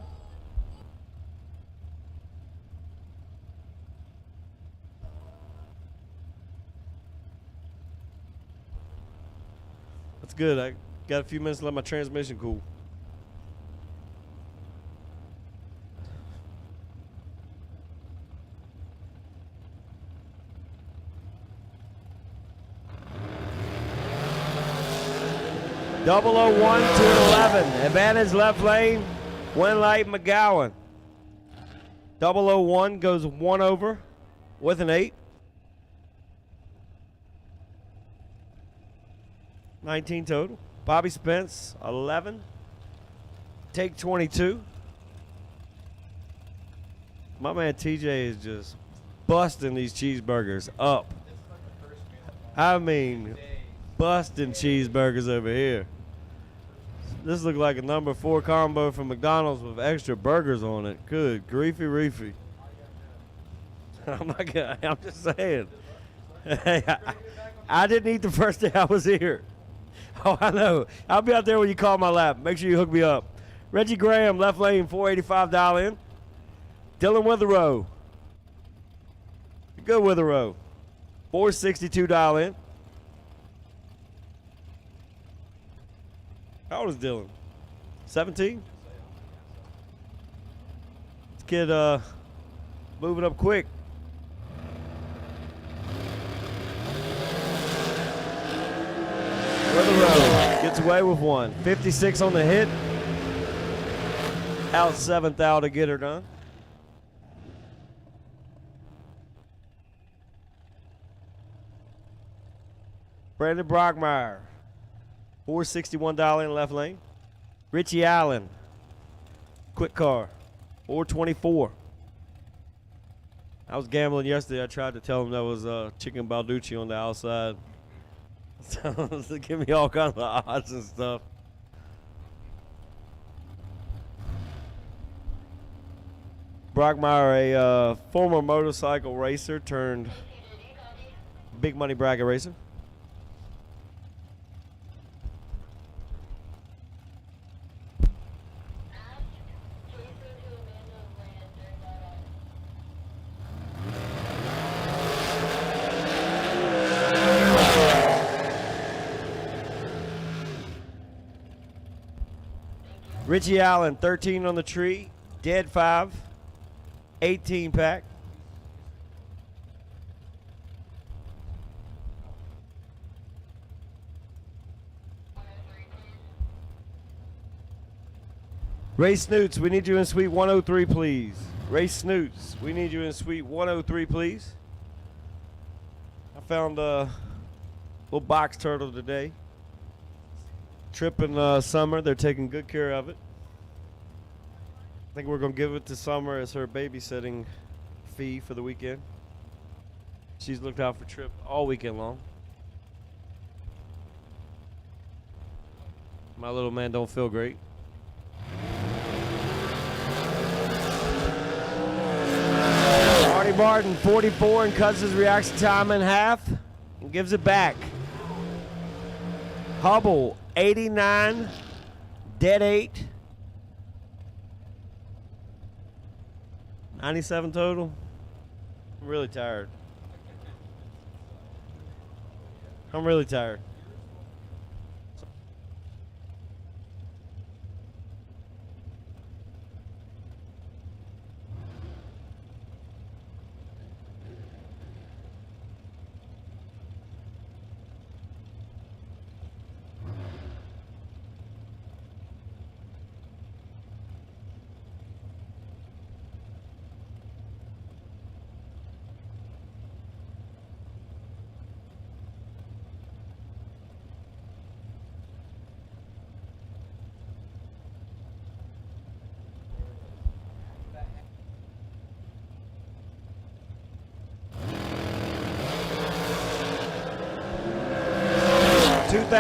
That's good. I got a few minutes to let my transmission cool. Double 01 to an 11. Advantage left lane. Win light McGowan. 001 goes 1 over with an 8. 19 total. Bobby Spence, 11. Take 22. My man TJ is just busting these cheeseburgers up. I mean, busting cheeseburgers over here. This looks like a number 4 combo from McDonald's with extra burgers on it. Good griefy reefy. I'm just saying. I didn't eat the first day I was here. Oh, I know. I'll be out there when you call my lap. Make sure you hook me up. Reggie Graham, left lane, $485 in. Dylan Witherow. Good Witherow. $462 in. How old is Dylan? 17? This kid moving up quick. Witherow gets away with one. 56 on the hit. Out 7th out to get her done. Brandon Brockmeyer. $461 in left lane. Richie Allen. Quick car. $424. I was gambling yesterday. I tried to tell him that was chicken balducci on the outside. So give me all kinds of odds and stuff. Brockmeyer, a former motorcycle racer turned big money bracket racer. Richie Allen, 13 on the tree, dead 5, 18 pack. Ray Snoots, we need you in suite 103, please. Ray Snoots, we need you in suite 103, please. I found a little box turtle today. Trip in Summer, they're taking good care of it. I think we're going to give it to Summer as her babysitting fee for the weekend. She's looked out for Trip all weekend long. My little man don't feel great. Marty Barton, 44, and cuts his reaction time in half and gives it back. Hubble, 89, dead 8. 97 total. I'm really tired. I'm really tired.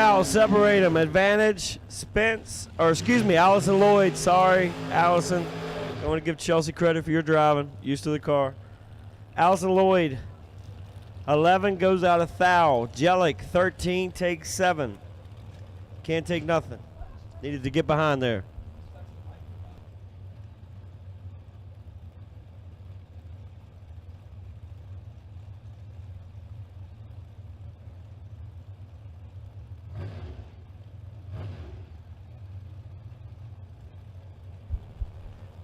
out. Separate them. Advantage, Spence, or excuse me, Allison Lloyd. Sorry, Allison. I want to give Chelsea credit for your driving. Used to the car. Allison Lloyd, 11 goes out of foul. Jellick, 13 takes 7. Can't take nothing. Needed to get behind there.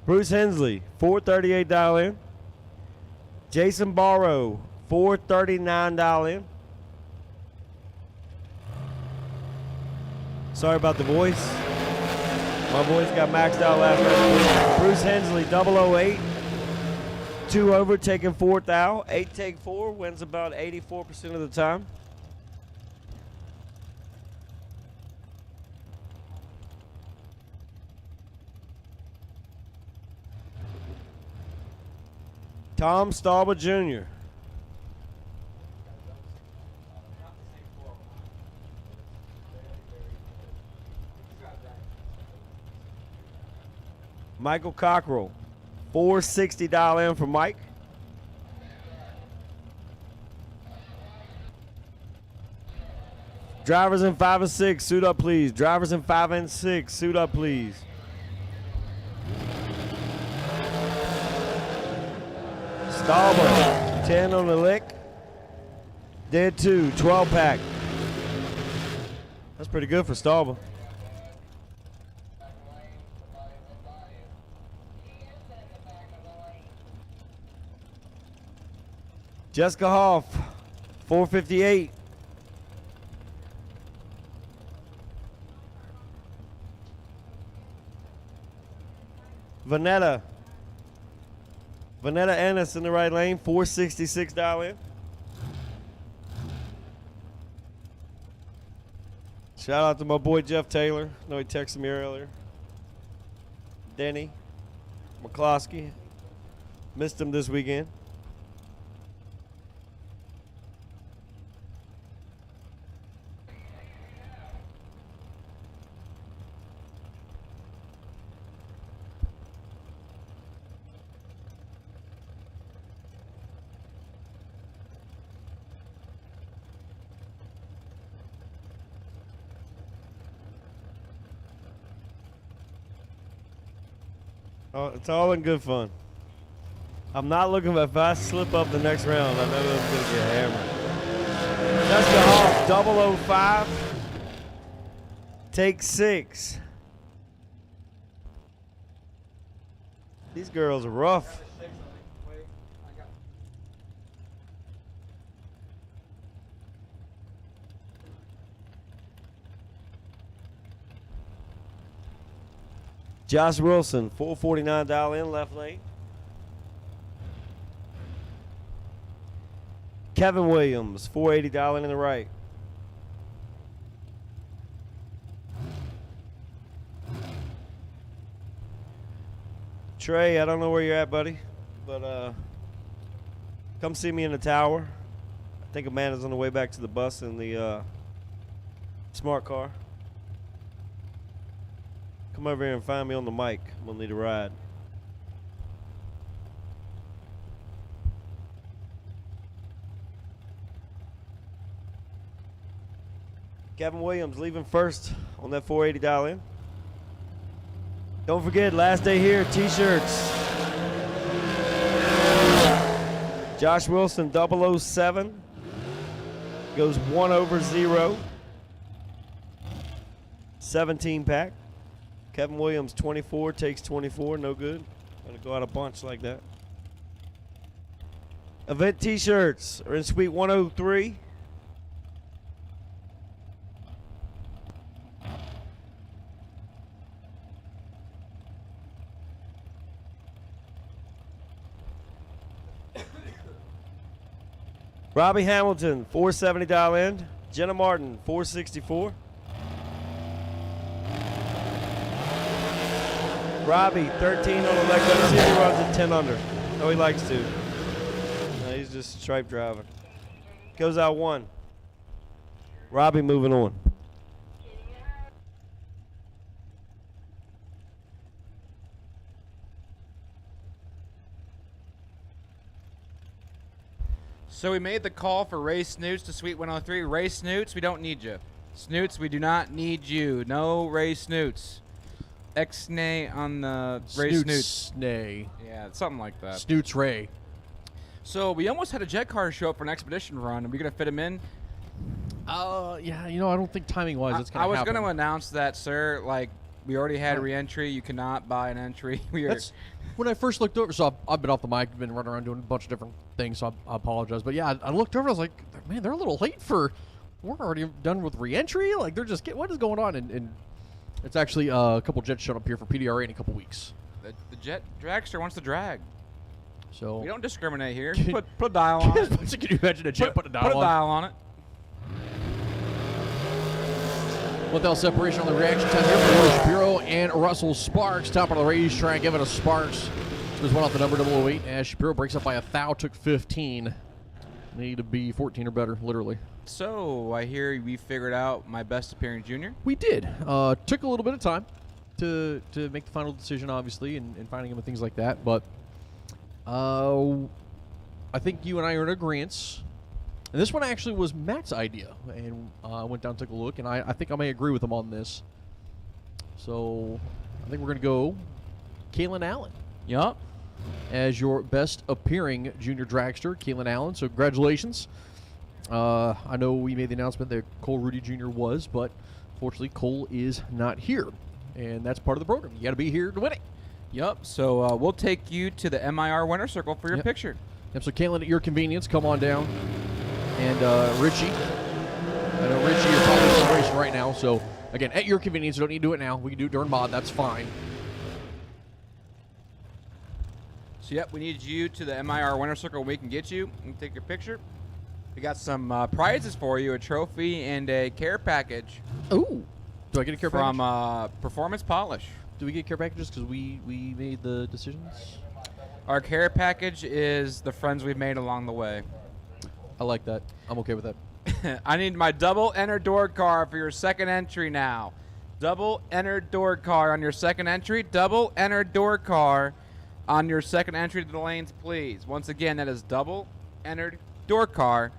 Bruce Hensley, 438 dial in. Jason Barrow, 439 dial in. Sorry about the voice. My voice got maxed out last night. Bruce Hensley, 008. 2 over, taking 4th out. 8 take 4, wins about 84% of the time. Tom Staubach Jr. Michael Cockrell, 460 dial in for Mike. Drivers in 5 and 6, suit up please. Drivers in 5 and 6, suit up please. Staubach, 10 on the lick. Dead 2, 12 pack. That's pretty good for Staubach. Jessica Hoff, 458. Vanetta Ennis in the right lane, 466 dial in. Shout out to my boy Jeff Taylor. I know he texted me earlier. Denny McCloskey. Missed him this weekend. Oh, it's all in good fun. I'm not looking, if I slip up the next round, I know I'm going to get hammered. Jessica Hoff, 005. Take 6. These girls are rough. Josh Wilson, 449 dial in, left lane. Kevin Williams, 480 dial in the right. Trey, I don't know where you're at, buddy, but come see me in the tower. I think Amanda's on the way back to the bus in the smart car. Come over here and find me on the mic. I'm gonna need a ride. Kevin Williams leaving first on that 480 dial in. Don't forget, last day here, t-shirts. Josh Wilson, 007. Goes 1 over 0. 17 pack. Kevin Williams, 24, takes 24, no good. Gonna go out a bunch like that. Event t-shirts are in suite 103. Robbie Hamilton, 470 dial in. Jenna Martin, 464. Robbie, 13 on the leg. Let's see if he runs at 10 under. No, he likes to. No, he's just stripe driving. Goes out 1. Robbie moving on. So we made the call for Ray Snoots to Suite 103. Ray Snoots, we don't need you. Snoots, we do not need you. No Ray Snoots. X-nay on the Ray Snoots. Snay. Yeah, something like that. Snoots Ray. So we almost had a jet car show up for an expedition run. Are we going to fit him in? Yeah, you know, I don't think timing-wise it's going to happen. I was going to announce that, sir. Like, we already had re-entry. You cannot buy an entry. When I first looked over, so I've been off the mic, been running around doing a bunch of different things, so I apologize. But yeah, I looked over, I was like, man, they're a little late we're already done with re-entry? Like, they're just what is going on? And it's actually a couple jets showing up here for PDRA in a couple weeks. The jet dragster wants to drag. So we don't discriminate here. Put a dial on it. Can you imagine a jet put a dial on? Put a dial on it. 1,000 separation on the reaction time here for Roy Shapiro and Russell Sparks. Top of the racetrack, giving us Sparks. Just one off the number 008 as Shapiro breaks up by a thou, took 15. Need to be 14 or better, literally. So I hear we figured out my best appearing junior. We did. Took a little bit of time to make the final decision, obviously, and finding him and things like that. But I think you and I are in agreement. And this one actually was Matt's idea, and I went down and took a look, and I think I may agree with him on this. So I think we're going to go Kalen Allen. Yup. As your best appearing junior dragster, Kalen Allen. So congratulations. I know we made the announcement that Cole Rudy Jr. was, but fortunately Cole is not here, and that's part of the program. You got to be here to win it. Yup. So we'll take you to the MIR winner circle for your picture. Yep. So Kalen, at your convenience, come on down. And Richie, I know Richie is probably in celebration right now, so again, at your convenience, you don't need to do it now. We can do it during mod, that's fine. So yep, we need you to the MIR winner circle. We can get you and take your picture. We got some prizes for you, a trophy and a care package. Ooh. Do I get a care package? From Performance Polish. Do we get care packages because we made the decisions? Our care package is the friends we've made along the way. I like that. I'm okay with that. I need my double enter door car for your second entry now. Double enter door car on your second entry. Double enter door car on your second entry to the lanes, please. Once again, that is double entered door car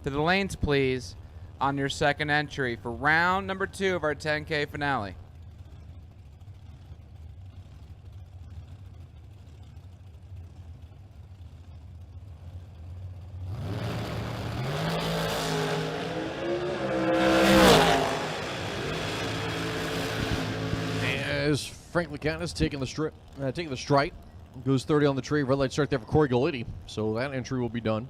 to the lanes, please, on your second entry for round number 2 of our 10K finale. As Frank Lacanis taking the stripe, goes 30 on the tree. Red light start there for Corey Galitti, so that entry will be done.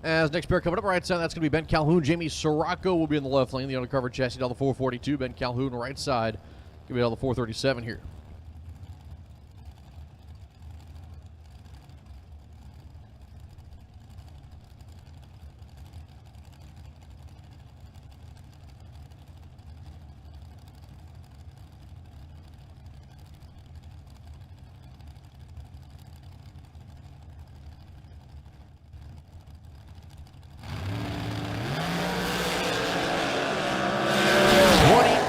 As next pair coming up right side, that's going to be Ben Calhoun. Jamie Sirocco will be in the left lane. The undercover chassis down the 442. Ben Calhoun right side. Going to be down the 437 here.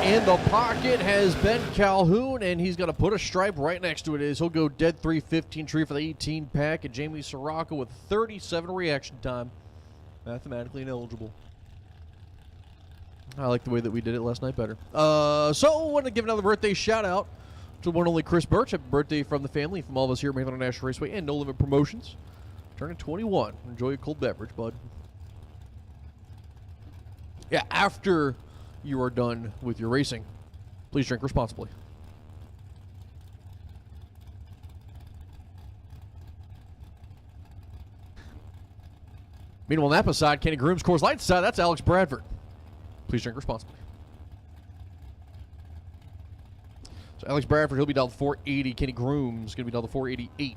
In the pocket has Ben Calhoun, and he's going to put a stripe right next to it. He'll go dead 315 tree for the 18 pack, and Jamie Sirocco with 37 reaction time. Mathematically ineligible. I like the way that we did it last night better. So I want to give another birthday shout out to one only Chris Birch. Happy birthday from the family, from all of us here at Maryland International Raceway and No Limit Promotions. Turning 21. Enjoy a cold beverage, bud. Yeah, after you are done with your racing, please drink responsibly. Meanwhile, Napa side, Kenny Grooms, Coors Light side, that's Alex Bradford. Please drink responsibly. So Alex Bradford, he'll be down to 480. Kenny Grooms going to be down to 488.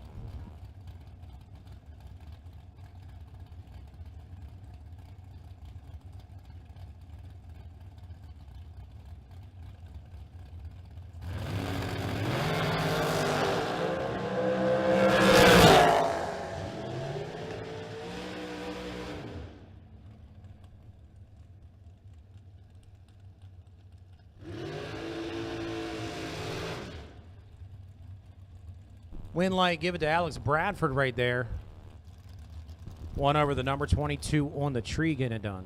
Win light, give it to Alex Bradford right there. One over the number 22 on the tree, getting it done.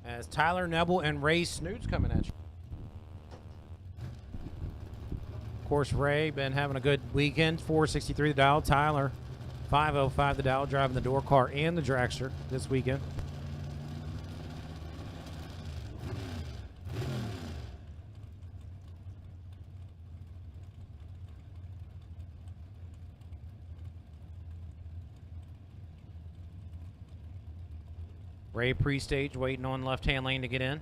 As Tyler Nebel and Ray Snoots coming at you. Of course, Ray been having a good weekend. 463 the dial. Tyler, 505 the dial, driving the door car and the dragster this weekend. Ray pre-stage waiting on left-hand lane to get in.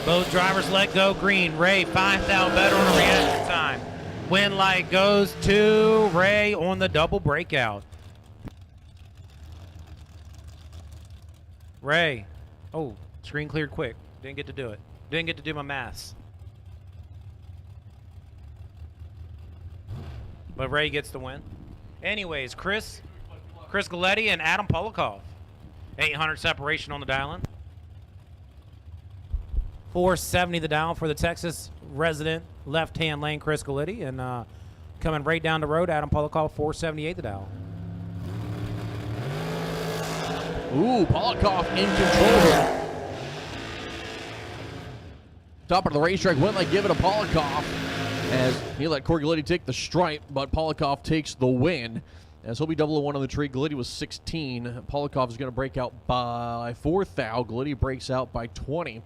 Both drivers let go green. Ray 5 thou better on a reaction time. Win light goes to Ray on the double breakout. Ray. Oh, screen cleared quick. Didn't get to do it. Didn't get to do my maths. But Ray gets the win. Anyways, Chris Galletti and Adam Polakov. 800 separation on the dial-in. 470 the dial for the Texas resident left-hand lane Chris Galletti. And coming right down the road, Adam Polakov, 478 the dial. Ooh, Polakov in control here. Top of the racetrack, went like give it to Polakov as he let Corey Galletti take the stripe, but Polakov takes the win. As he'll be 0-1 on the tree. Galletti was 16. Polakov is going to break out by 4 thou. Galletti breaks out by 20.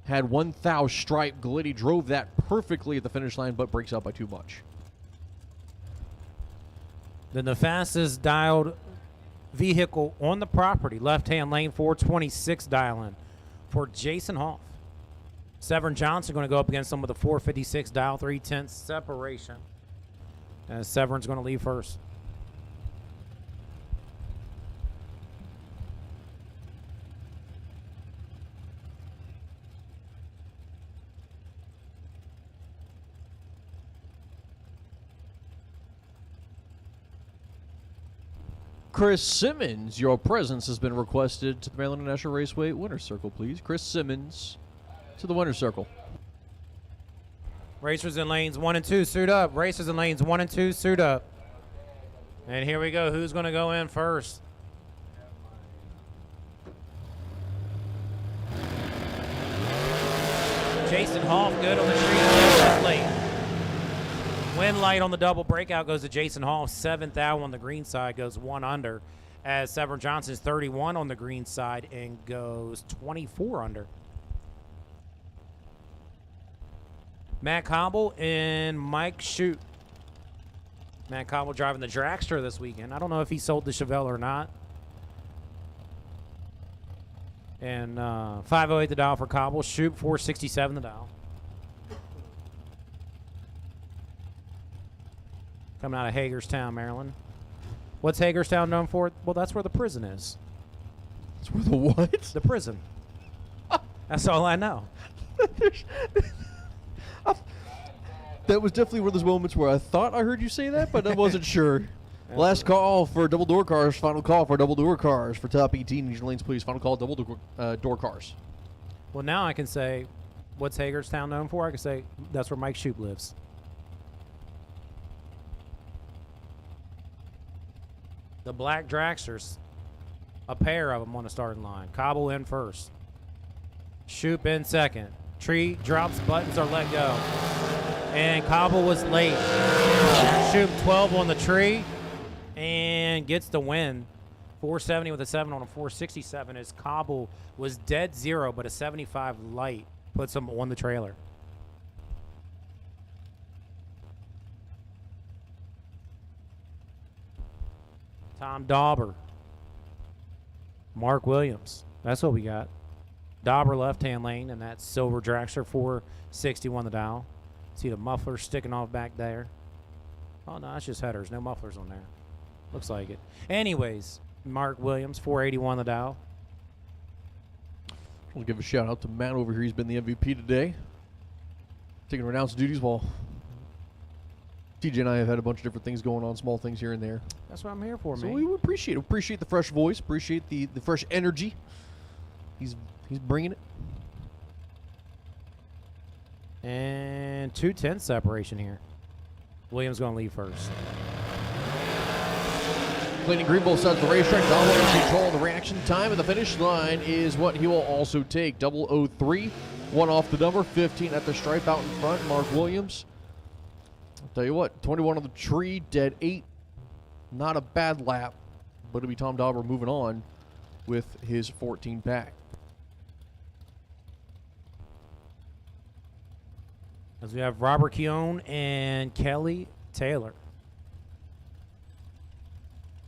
Had 1 thou stripe. Galletti drove that perfectly at the finish line, but breaks out by too much. Then the fastest dialed vehicle on the property, left-hand lane, 426 dial-in for Jason Hoff. Severn Johnson going to go up against him with a 456 dial, 3/10 separation. As Severn's going to leave first. Chris Simmons, your presence has been requested to the Maryland International Raceway winner's circle, please. Chris Simmons to the winner's circle. Racers in lanes 1 and 2, suit up. Racers in lanes 1 and 2, suit up. And here we go. Who's going to go in first? Jason Hoff, good on the tree. Late. Win light on the double breakout goes to Jason Hall. 7th thou on the green side goes 1 under. As Severn Johnson's 31 on the green side and goes 24 under. Matt Cobble and Mike Shute. Matt Cobble driving the Dragster this weekend. I don't know if he sold the Chevelle or not. And 508 the dial for Cobble. Shute 467 the dial. Coming out of Hagerstown, Maryland. What's Hagerstown known for? Well, that's where the prison is. That's where the what? The prison. That's all I know. That was definitely one of those moments where I thought I heard you say that, but I wasn't sure. Last call for double door cars. Final call for double door cars for top 18. Use your lanes, please. Final call, double door cars. Well, now I can say, what's Hagerstown known for? I can say that's where Mike Shoup lives. The black Dragsters, a pair of them on the starting line. Cobble in first. Shoup in second. Tree drops, buttons are let go. And Cobble was late. Shoup 12 on the tree and gets the win. 470 with a 7 on a 467 as Cobble was dead zero, but a 75 light puts him on the trailer. Tom Dauber. Mark Williams. That's what we got. Dauber left-hand lane, and that's silver Dragster, 461 the dial. See the muffler sticking off back there. Oh, no, that's just headers. No mufflers on there. Looks like it. Anyways, Mark Williams, 481 the dial. We'll give a shout-out to Matt over here. He's been the MVP today. taking announce duties while TJ and I have had a bunch of different things going on, small things here and there. That's what I'm here for, So man. we would appreciate the fresh voice, appreciate the fresh energy. He's bringing it. And 2:10 separation here. Williams going to leave first. Cleaning green both sides of the racetrack. Donald in control of the reaction time, and the finish line is what he will also take. 003, 1 off the number, 15 at the stripe out in front. Mark Williams. I'll tell you what, 21 on the tree, dead 8. Not a bad lap, but it'll be Tom Dauber moving on with his 14 pack. As we have Robert Keown and Kelly Taylor.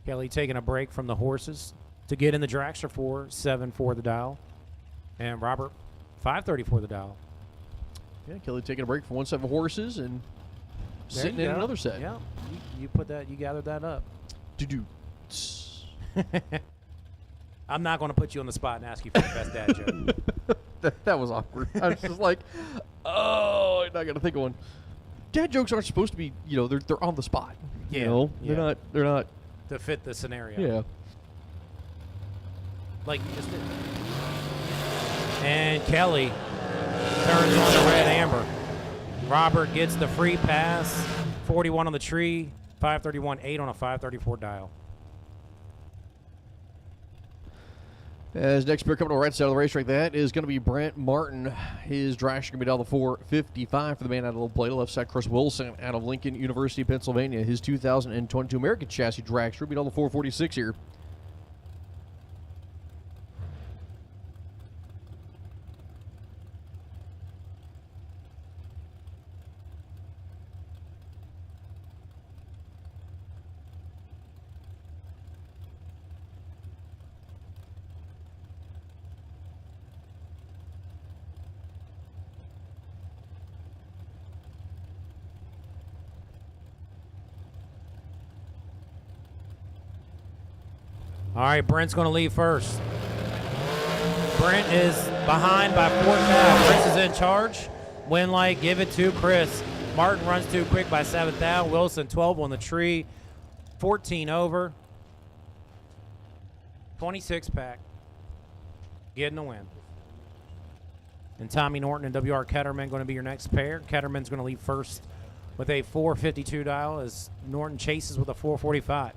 Kelly taking a break from the horses to get in the dragster for 7 for the dial. And Robert 5:30 for the dial. Yeah, Kelly taking a break from 1 set of horses and sitting in another set. Yeah, you put that, you gathered that up. Do. I'm not going to put you on the spot and ask you for the best dad joke. That was awkward. I was just like, oh, I'm not going to think of one. Dad jokes aren't supposed to be, they're on the spot. Yeah, You know? They're not. To fit the scenario. Yeah. Like you just did. And Kelly turns on the red amber. Robert gets the free pass. 41 on the tree. 531, 8 on a 534 dial. As next pair coming to the right side of the racetrack, that is going to be Brent Martin. His dragster going to be down the 455 for the man out of Little Plata. Left side, Chris Wilson out of Lincoln University, Pennsylvania. His 2022 American chassis dragster will be down the 446 here. All right, Brent's going to leave first. Brent is behind by 4 thou. Chris is in charge. Win light, give it to Chris. Martin runs too quick by 7 thou. Wilson 12 on the tree. 14 over. 26 pack. Getting the win. And Tommy Norton and W.R. Ketterman going to be your next pair. Ketterman's going to leave first with a 452 dial as Norton chases with a 445.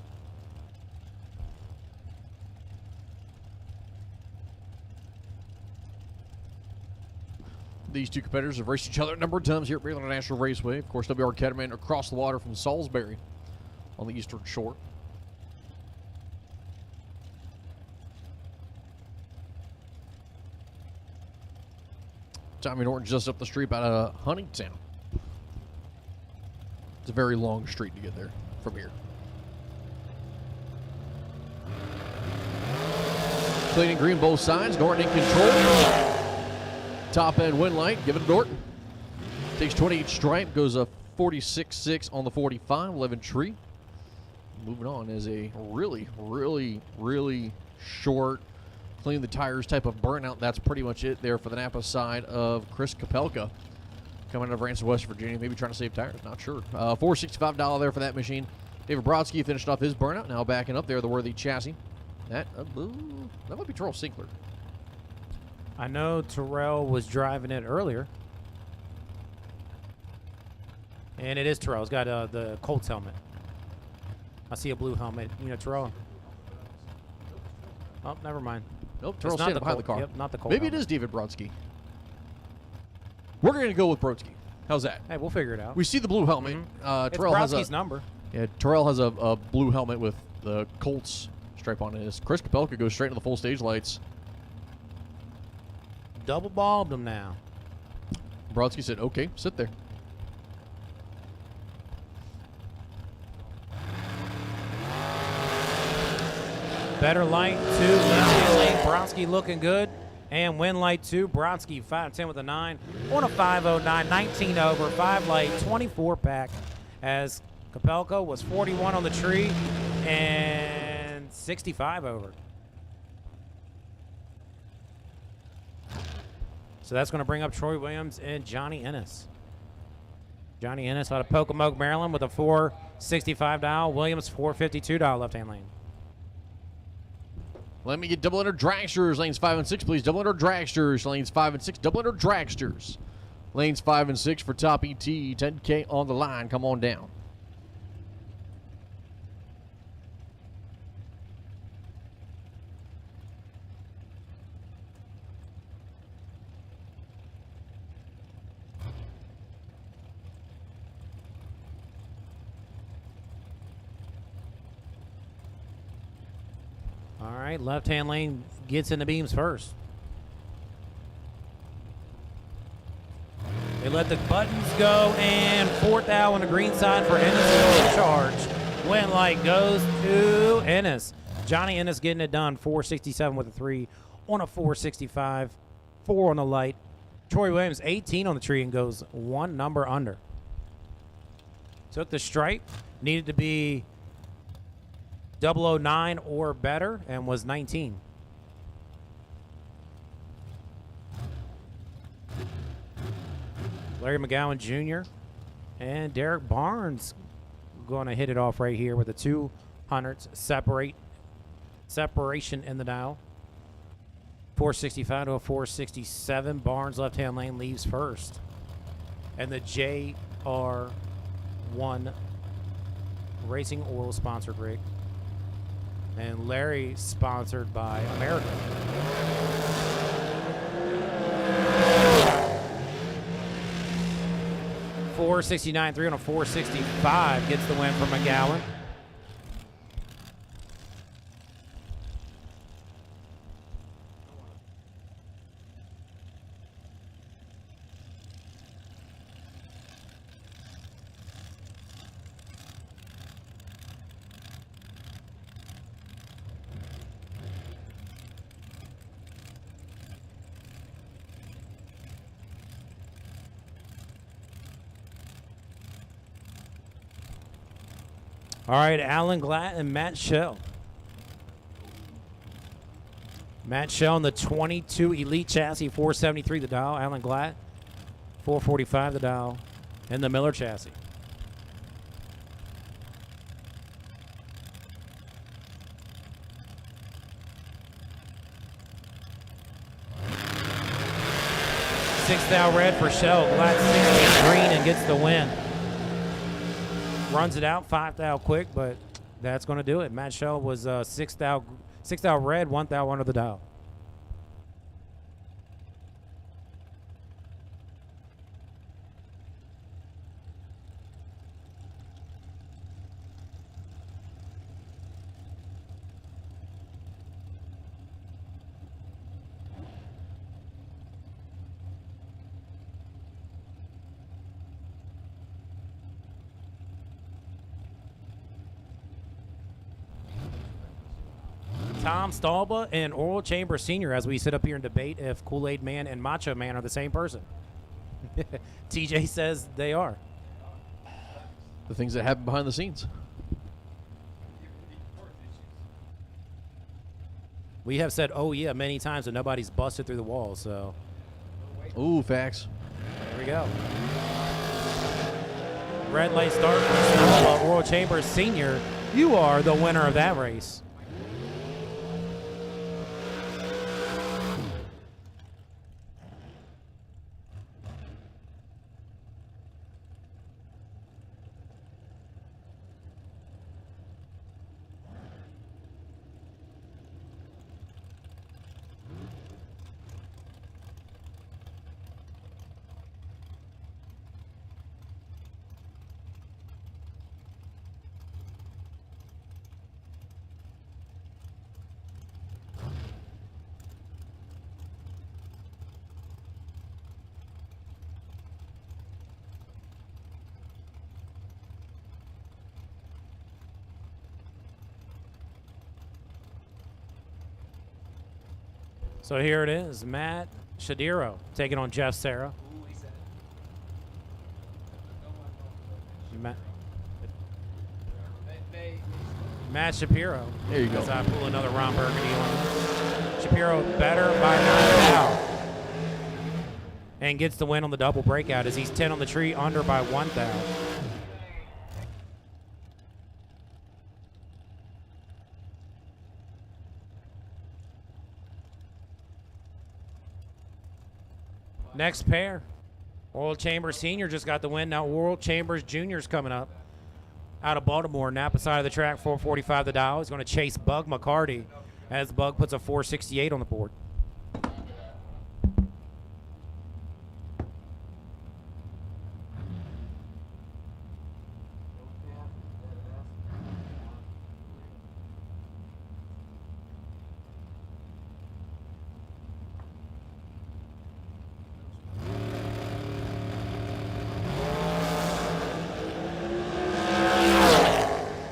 These two competitors have raced each other a number of times here at Maryland International Raceway. Of course, W.R. Ketterman across the water from Salisbury on the eastern shore. Tommy Norton just up the street out of Huntington. It's a very long street to get there from here. Clean and green both sides. Norton in control. Top end wind light, give it to Norton. Takes 28 stripe, goes a 46.6 on the 45, 11 tree. Moving on is a really, really, really short, clean the tires type of burnout. That's pretty much it there for the Napa side of Chris Kapelka. Coming out of Ransom, West Virginia, maybe trying to save tires, not sure. $465 there for that machine. David Brodsky finished off his burnout, now backing up there, the worthy chassis. That might be Charles Sinkler. I know Terrell was driving it earlier. And it is Terrell. He's got the Colts helmet. I see a blue helmet. You know, Terrell. Oh, never mind. Nope, Terrell's standing behind the car. Yep, not the Colt Maybe helmet. it is David Brodsky. We're going to go with Brodsky. How's that? Hey, we'll figure it out. We see the blue helmet. It's Terrell has Brodsky's number. Yeah, Terrell has a blue helmet with the Colts stripe on it. As Chris Kapelka goes straight into the full stage lights. Double balled him now. Brodsky said, okay, sit there. Better light 2, Lindsay Lane. Brodsky looking good. And win light 2, Brodsky 5-10 with a 9. On a 509, 19 over, 5 light, 24 pack. As Kapelka was 41 on the tree and 65 over. So that's going to bring up Troy Williams and Johnny Ennis. Johnny Ennis out of Pocomoke, Maryland with a 465 dial. Williams 452 dial left-hand lane. Let me get double enter dragsters, lanes 5 and 6, please. Double enter dragsters, lanes 5 and 6. Double enter dragsters, lanes 5 and 6 for top ET. 10K on the line. Come on down. All right, left-hand lane gets in the beams first. They let the buttons go, and fourth out on the green side for Ennis. Charge. Win light goes to Ennis. Johnny Ennis getting it done. 467 with a 3 on a 465. 4 on the light. Troy Williams 18 on the tree and goes 1 number under. Took the stripe. Needed to be 009 or better and was 19. Larry McGowan Jr. and Derek Barnes going to hit it off right here with the 200s separation in the dial. 465 to a 467. Barnes left-hand lane leaves first. And the JR1 Racing Oil sponsored rig. And Larry sponsored by America. $469.3 on a 465 gets the win for McGowan. All right, Alan Glatt and Matt Schell. Matt Schell in the 22 Elite chassis, 473 the dial. Alan Glatt, 445 the dial. And the Miller chassis. Sixth out red for Schell. Glatt 16 green and gets the win. Runs it out, 5th out quick, but that's going to do it. Matt Schell was 6th out red, 1th out under the dial. Tom Stalba and Oral Chamber Sr. as we sit up here and debate if Kool-Aid Man and Macho Man are the same person. TJ says they are. The things that happen behind the scenes. We have said, oh, yeah, many times, and nobody's busted through the wall, so. Ooh, facts. There we go. Red light start for Stalba, Oral Chamber Sr. You are the winner of that race. So here it is, Matt Shadiro taking on Jeff Serra. Matt Shapiro. There you go. As I pull another Ron Burgundy on. Shapiro better by 9 out. and gets the win on the double breakout as he's 10 on the tree, under by 1 thou. Next pair, Oral Chambers Sr. just got the win. Now Oral Chambers Jr.'s coming up out of Baltimore. Napa side of the track, 445 the dial. He's going to chase Bug McCarty as Bug puts a 468 on the board.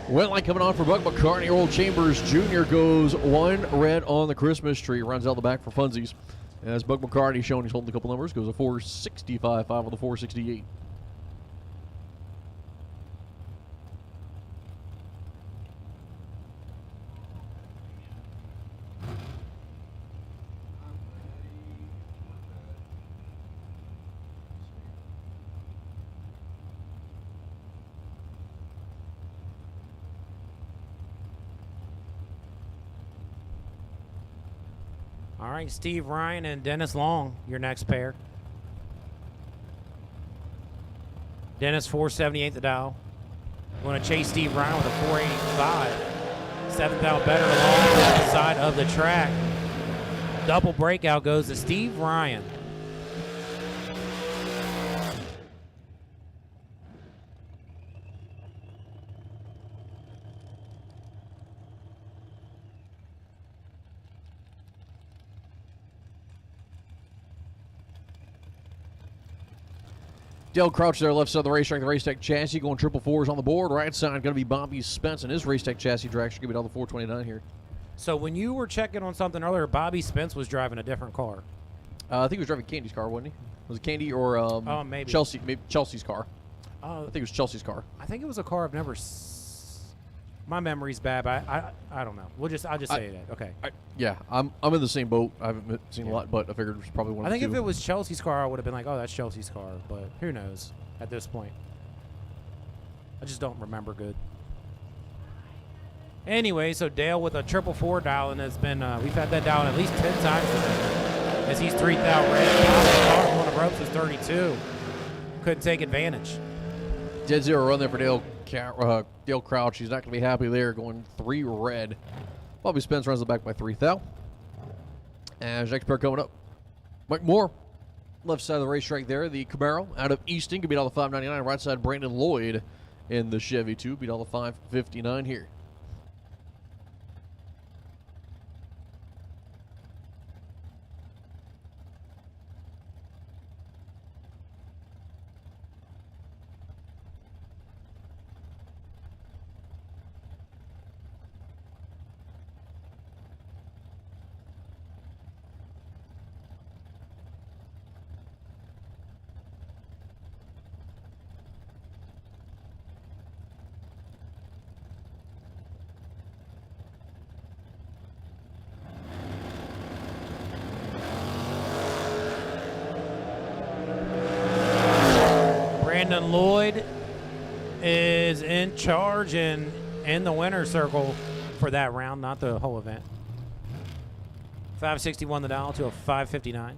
Wet light coming on for Buck McCartney. Oral Chambers Jr. goes 1 red on the Christmas tree. Runs out the back for funsies. As Buck McCartney showing he's holding a couple numbers. Goes a 465, 5 with a 468. All right, Steve Ryan and Dennis Long, your next pair. Dennis 478 the dial. Going to chase Steve Ryan with a 485. 7th out better along the side of the track. Double breakout goes to Steve Ryan. Dale Crouch there, left side of the racetrack, the Racetech chassis going 444s on the board. Right side going to be Bobby Spence and his Racetech chassis dragster. Give it all the 429 here. So when you were checking on something earlier, Bobby Spence was driving a different car. I think he was driving Candy's car, wasn't he? Was it Candy or maybe Chelsea's car? I think it was Chelsea's car. I think it was a car I've never. My memory's bad. But I don't know. I'll just say that. Okay. Yeah, I'm in the same boat. I haven't seen a lot, but I figured it was probably one of the I think two. if it was Chelsea's car, I would have been like, oh, that's Chelsea's car. But who knows at this point? I just don't remember good. Anyway, so Dale with a 444 dial, and has been we've had that dial at least 10 times today. As he's 3,000 red. On the ropes is 32. Couldn't take advantage. Dead zero run there for Dale Crouch. He's not going to be happy there, going 3 red. Bobby Spence runs the back by 3,000. And next pair coming up, Mike Moore, left side of the racetrack there. The Camaro out of Easton can beat all the 599. Right side, Brandon Lloyd in the Chevy 2. Beat all the 559 here. Brandon Lloyd is in charge and in the winner's circle for that round, not the whole event. 561 the dial to a 559.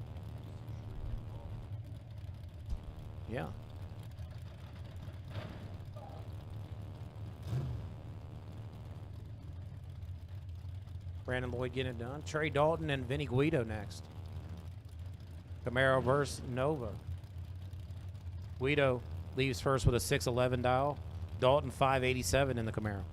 Yeah. Brandon Lloyd getting it done. Trey Dalton and Vinny Guido next. Camaro versus Nova. Guido leaves first with a 611 dial. Dalton 587 in the Camaro.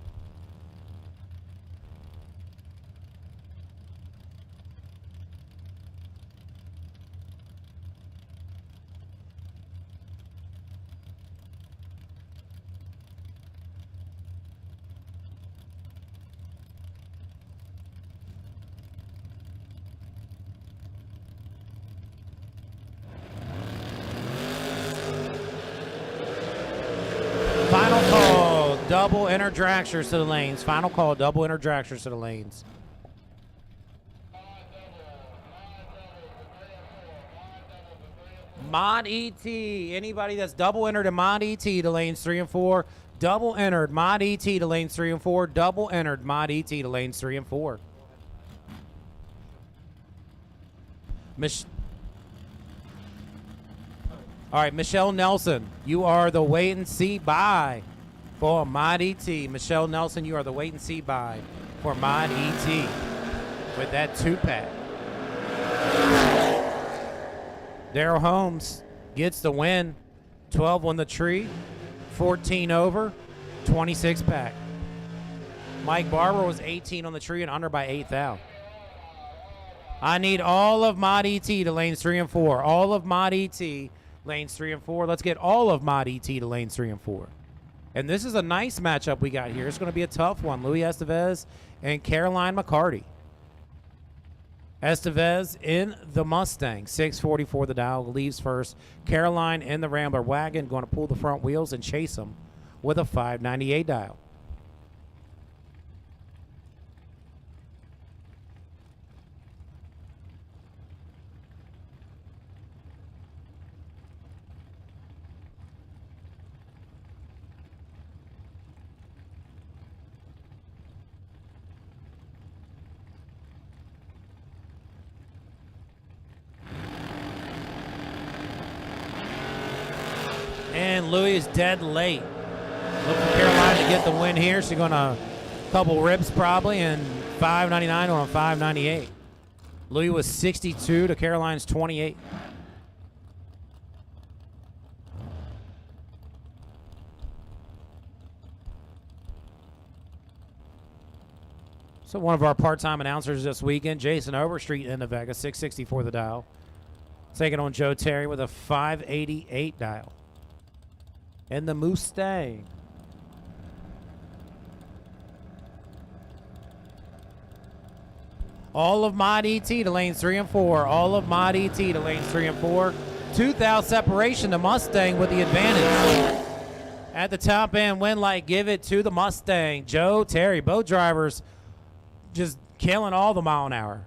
Final call, double inner dragsters to the lanes. Final call, double inner dragsters to the lanes. Mod ET. Anybody that's double entered in Mod ET to lanes 3 and 4. Double entered Mod ET to lanes 3 and 4. Double entered Mod ET to lanes 3 and 4. All right, Michelle Nelson, you are the wait and see buy for Mod ET. Michelle Nelson, you are the wait and see buy for Mod ET with that 2-pack. Daryl Holmes gets the win. 12 on the tree, 14 over, 26 pack. Mike Barber was 18 on the tree and under by 8 thou. I need all of Mod ET to lanes 3 and 4. All of Mod ET lanes 3 and 4. Let's get all of Mod ET to lanes 3 and 4. And this is a nice matchup we got here. It's going to be a tough one. Louis Estevez and Caroline McCarty. Estevez in the Mustang, 644 the dial, leaves first. Caroline in the Rambler wagon, going to pull the front wheels and chase them with a 598 dial. And Louis is dead late. Look for Caroline to get the win here. She's going to couple rips probably and 599 on a 598. Louis was 62 to Caroline's 28. So one of our part-time announcers this weekend, Jason Overstreet in the Vega, 664 the dial. Taking on Joe Terry with a 588 dial. And the Mustang. All of Mod ET to lanes 3 and 4. All of Mod ET to lanes 3 and 4. 2,000 separation, the Mustang with the advantage. At the top end, win light, give it to the Mustang. Joe Terry, both drivers just killing all the mile an hour.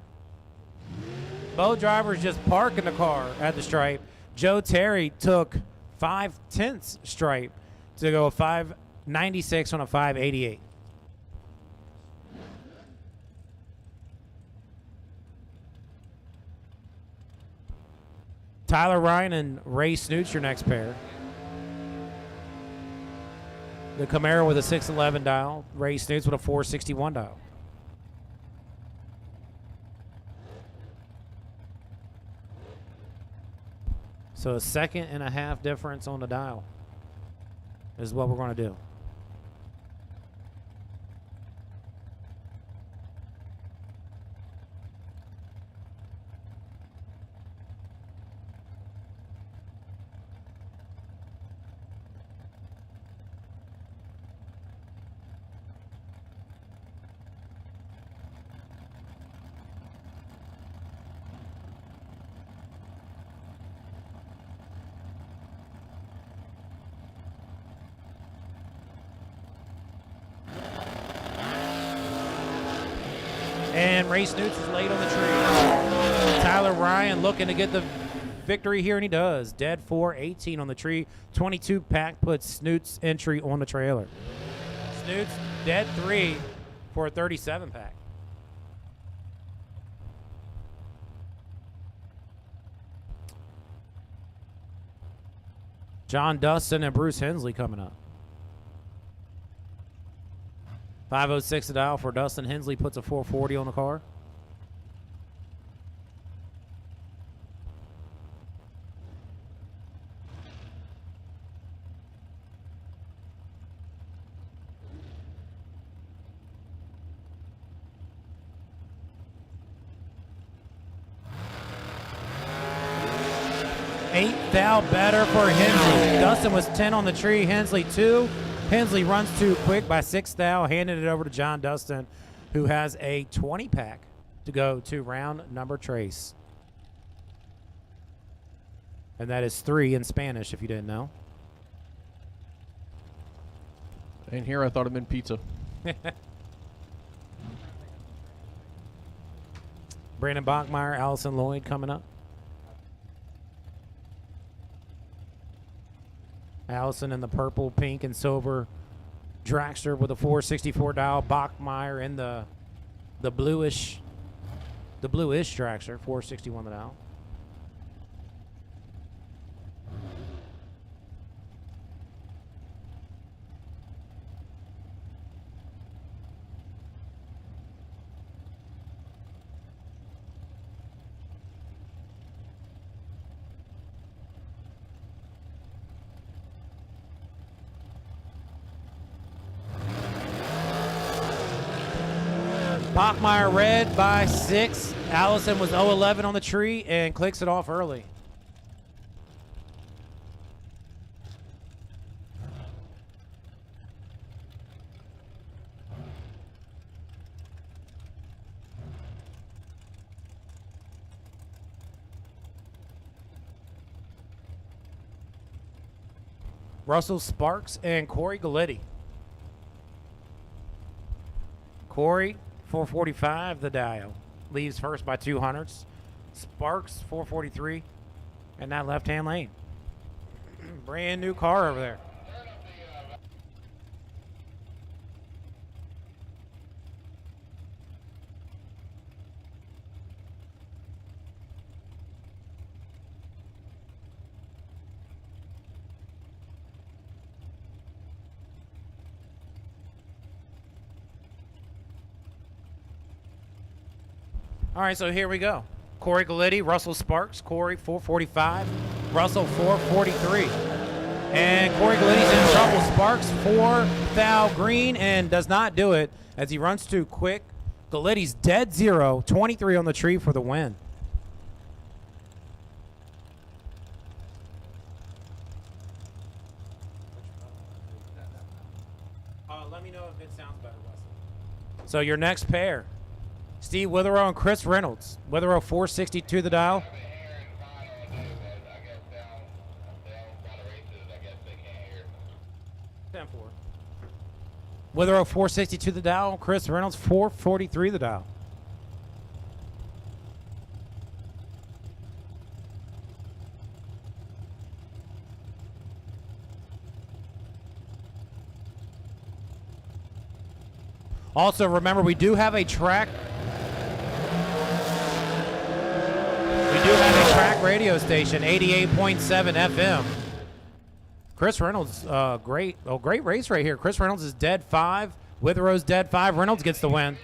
Both drivers just parking the car at the stripe. Joe Terry took 5/10 stripe to go 596 on a 588. Tyler Ryan and Ray Snoots, your next pair. The Camaro with a 611 dial. Ray Snoots with a 461 dial. So a 1.5 difference on the dial is what we're going to do. And Ray Snoots is late on the tree. Tyler Ryan looking to get the victory here, and he does. Dead 4, 18 on the tree. 22 pack puts Snoots' entry on the trailer. Snoots dead 3 for a 37 pack. John Dustin and Bruce Hensley coming up. 506 a dial for Dustin. Hensley puts a 440 on the car. Eight thou better for Hensley. Dustin was 10 on the tree. Hensley 2. Hensley runs too quick by 6 thou, handing it over to John Dustin, who has a 20-pack to go to round number trace. And that is 3 in Spanish, if you didn't know. And here I thought it meant pizza. Brandon Bachmeyer, Allison Lloyd coming up. Allison in the purple, pink, and silver Dragster with a 464 dial. Bachmeyer in the bluish Dragster, 461 the dial. Bachmeyer red by 6. Allison was 0-11 on the tree and clicks it off early. Russell Sparks and Corey Galletti. Corey, 445 the dial. Leaves first by 200s. Sparks, 443. And that left-hand lane. Brand new car over there. All right, so here we go. Corey Galletti, Russell Sparks, Corey 445, Russell 443. And Corey Galletti's in trouble. Sparks 4 foul green and does not do it as he runs too quick. Galletti's dead zero, 23 on the tree for the win. Let me know if it sounds better, Russell. So your next pair. Steve Witherow and Chris Reynolds. Witherow 462 the dial. Witherow 462 the dial. Chris Reynolds 443 the dial. Also, remember, we do have a track. Radio station, 88.7 FM. Chris Reynolds, great race right here. Chris Reynolds is dead 5. Witherow's dead 5. Reynolds gets the win.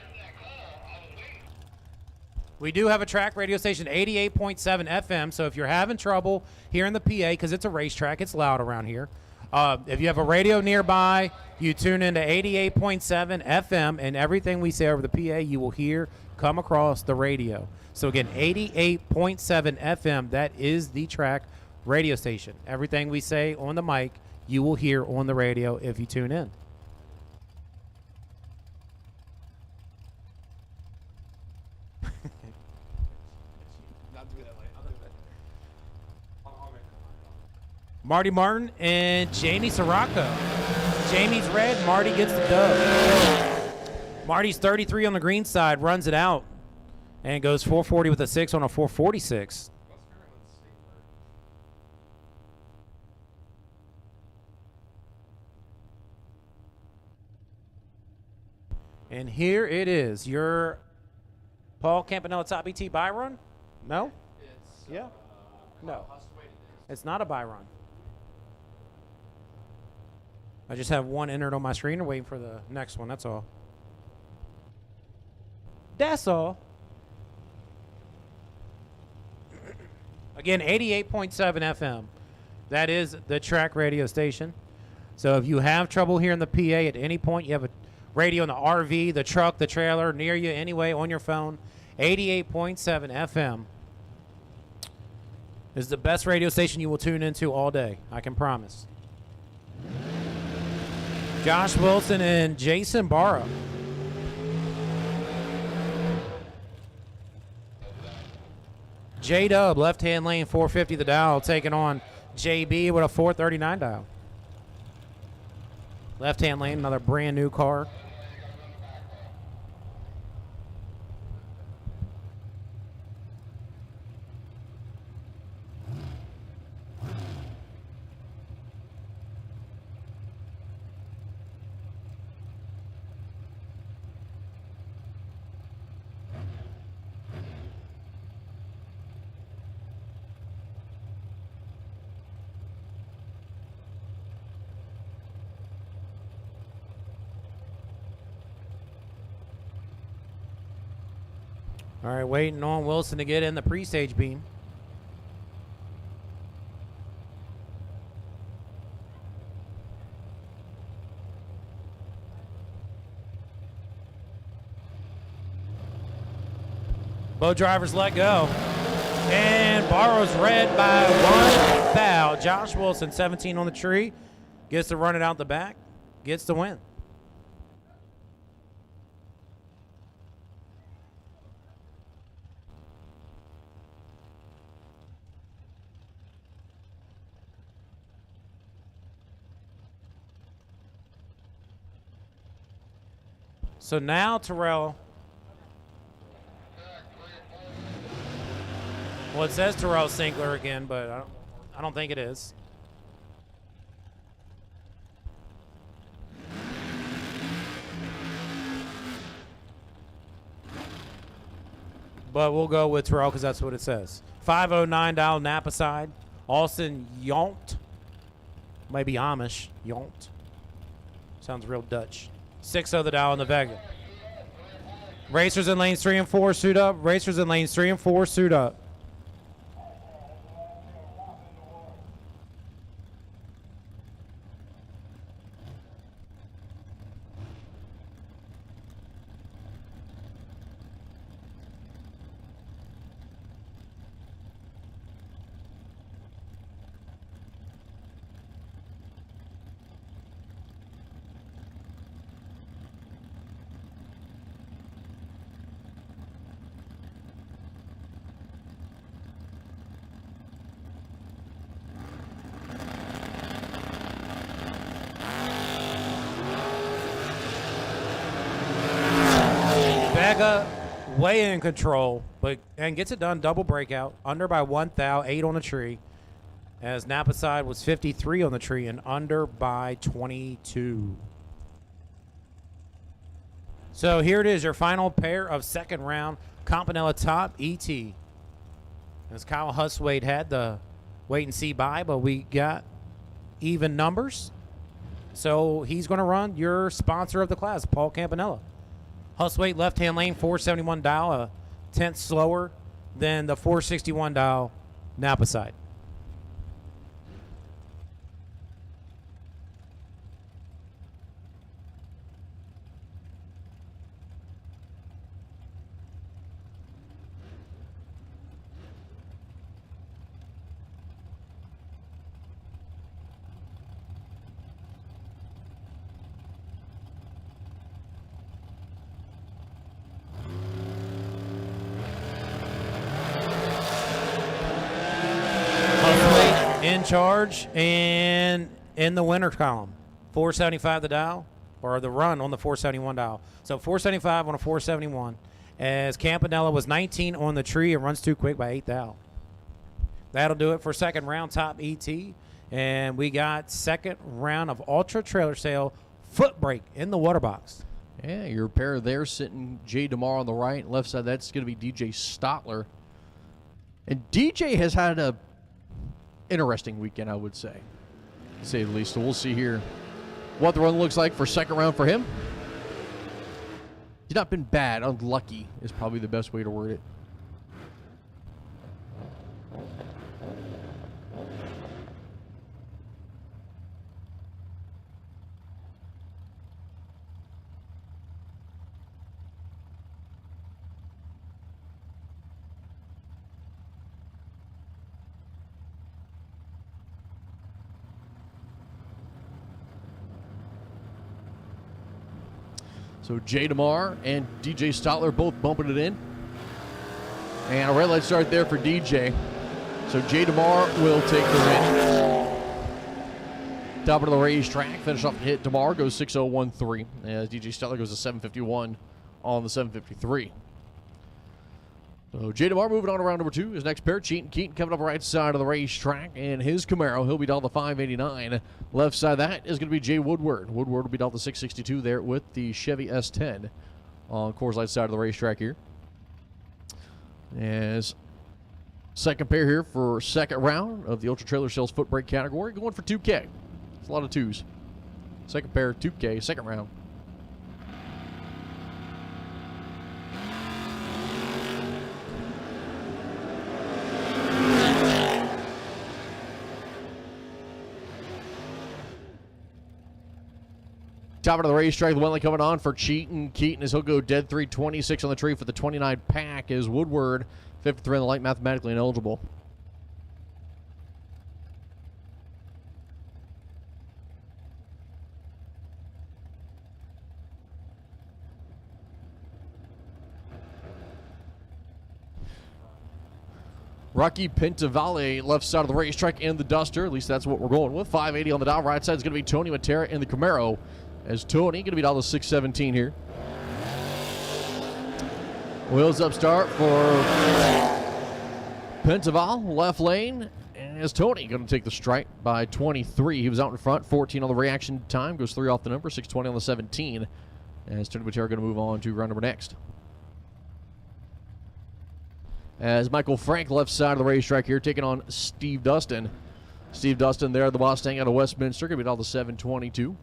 We do have a track radio station, 88.7 FM. So if you're having trouble here in the PA, because it's a racetrack, it's loud around here. If you have a radio nearby, you tune into 88.7 FM, and everything we say over the PA, you will hear come across the radio. So again, 88.7 FM, that is the track radio station. Everything we say on the mic, you will hear on the radio if you tune in. Marty Martin and Jamie Sirocco. Jamie's red, Marty gets the dub. Marty's 33 on the green side, runs it out, and goes 440 with a 6 on a 446. And here it is, your Paul Campanella Top ET buy run? No? Yeah. No. It's not a buy run. I just have one entered on my screen and waiting for the next one, that's all. That's all. Again, 88.7 FM. That is the track radio station. So if you have trouble hearing the PA at any point, you have a radio in the RV, the truck, the trailer, near you anyway, on your phone, 88.7 FM is the best radio station you will tune into all day. I can promise. Josh Wilson and Jason Barra. J-Dub, left-hand lane, 450 the dial, taking on JB with a 439 dial. Left-hand lane, another brand new car. All right, waiting on Wilson to get in the pre-stage beam. Both drivers let go. And borrows red by 1 foul. Josh Wilson, 17 on the tree, gets to run it out the back, gets the win. So now Terrell. Well, it says Terrell Sinkler again, but I don't think it is. But we'll go with Terrell because that's what it says. 509 dial Napa side. Austin Yont. Maybe Amish. Yont. Sounds real Dutch. 6-0 the dial in the Vega. Racers in lanes 3 and 4 suit up. Racers in lanes 3 and 4 suit up. Vega way in control, and gets it done. Double breakout. Under by 1 thou, 8 on the tree. As Napa side was 53 on the tree and under by 22. So here it is, your final pair of second round. Campanella top, ET. As Kyle Huswade had the wait and see bye, but we got even numbers. So he's going to run your sponsor of the class, Paul Campanella. Huswade left-hand lane, 471 dial, a tenth slower than the 461 dial Napa side. In charge and in the winner column. 475 the dial, or the run on the 471 dial. So 475 on a 471. As Campanella was 19 on the tree and runs too quick by 8 thou. That'll do it for second round top ET. And we got second round of Ultra Trailer Sale Footbrake in the water box. Yeah, your pair there sitting Jay DeMar on the right. Left side, that's going to be DJ Stotler. And DJ has had a interesting weekend, I would say, to say the least. So we'll see here what the run looks like for second round for him. He's not been bad. Unlucky is probably the best way to word it. So Jay DeMar and DJ Stotler both bumping it in. And a red light start there for DJ. So Jay DeMar will take the win. Top of the racetrack. Finish off the hit. DeMar goes 6.013 as DJ Stotler goes to 7.51 on the 7.53. So Jay DeMar moving on to round number 2. His next pair, Keaton coming up the right side of the racetrack. And his Camaro, he'll be down to 589. Left side of that is going to be Jay Woodward. Woodward will be down to 662 there with the Chevy S10 on Coors Light side of the racetrack here. As second pair here for second round of the Ultra Trailer Sales Footbrake category, going for 2K. It's a lot of twos. Second pair, 2K, second round. Top of the racetrack, the one coming on for Keaton as he'll go dead 326 on the tree for the 29 pack is Woodward, 53 on the light, mathematically ineligible. Rocky Pentavale, left side of the racetrack in the Duster. At least that's what we're going with. 580 on the dial. Right side is going to be Tony Matera in the Camaro. As Tony going to be down to 617 here. Wheels up start for Pentavale, left lane. And as Tony going to take the stripe by 23. He was out in front. 14 on the reaction time. Goes 3 off the number. 620 on the 17. As Tony Matera going to move on to round number next. As Michael Frank, left side of the racetrack here, taking on Steve Dustin. Steve Dustin there, the Mustang out of Westminster, going to be down to 722.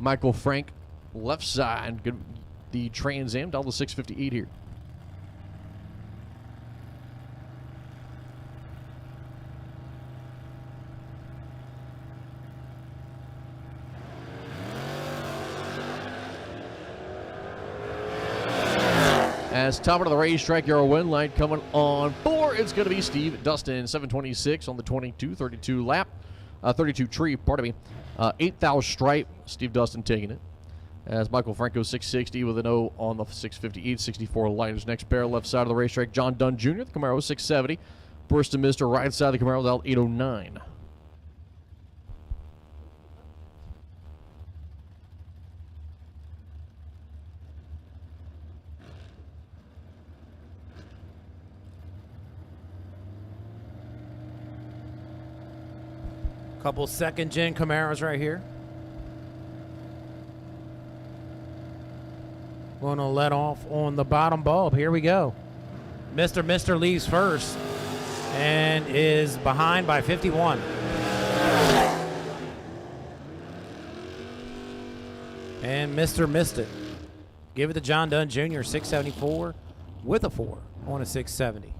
Michael Frank, left side, the Trans Am, down to 658 here. As top of the racetrack, your win light coming on 4. It's going to be Steve Dustin, 726 on the 22-32 lap, 32 tree, pardon me. 8th stripe, Steve Dustin taking it. As Michael Franco 660 with an O on the 658, 64 lighters. Next pair, left side of the racetrack, John Dunn Jr., the Camaro 670. Burst and Mister, right side of the Camaro, out 809. Couple second-gen Camaros right here. Going to let off on the bottom bulb. Here we go. Mr. leaves first and is behind by 51. And Mr. missed it. Give it to John Dunn Jr., 674 with a 4 on a 670.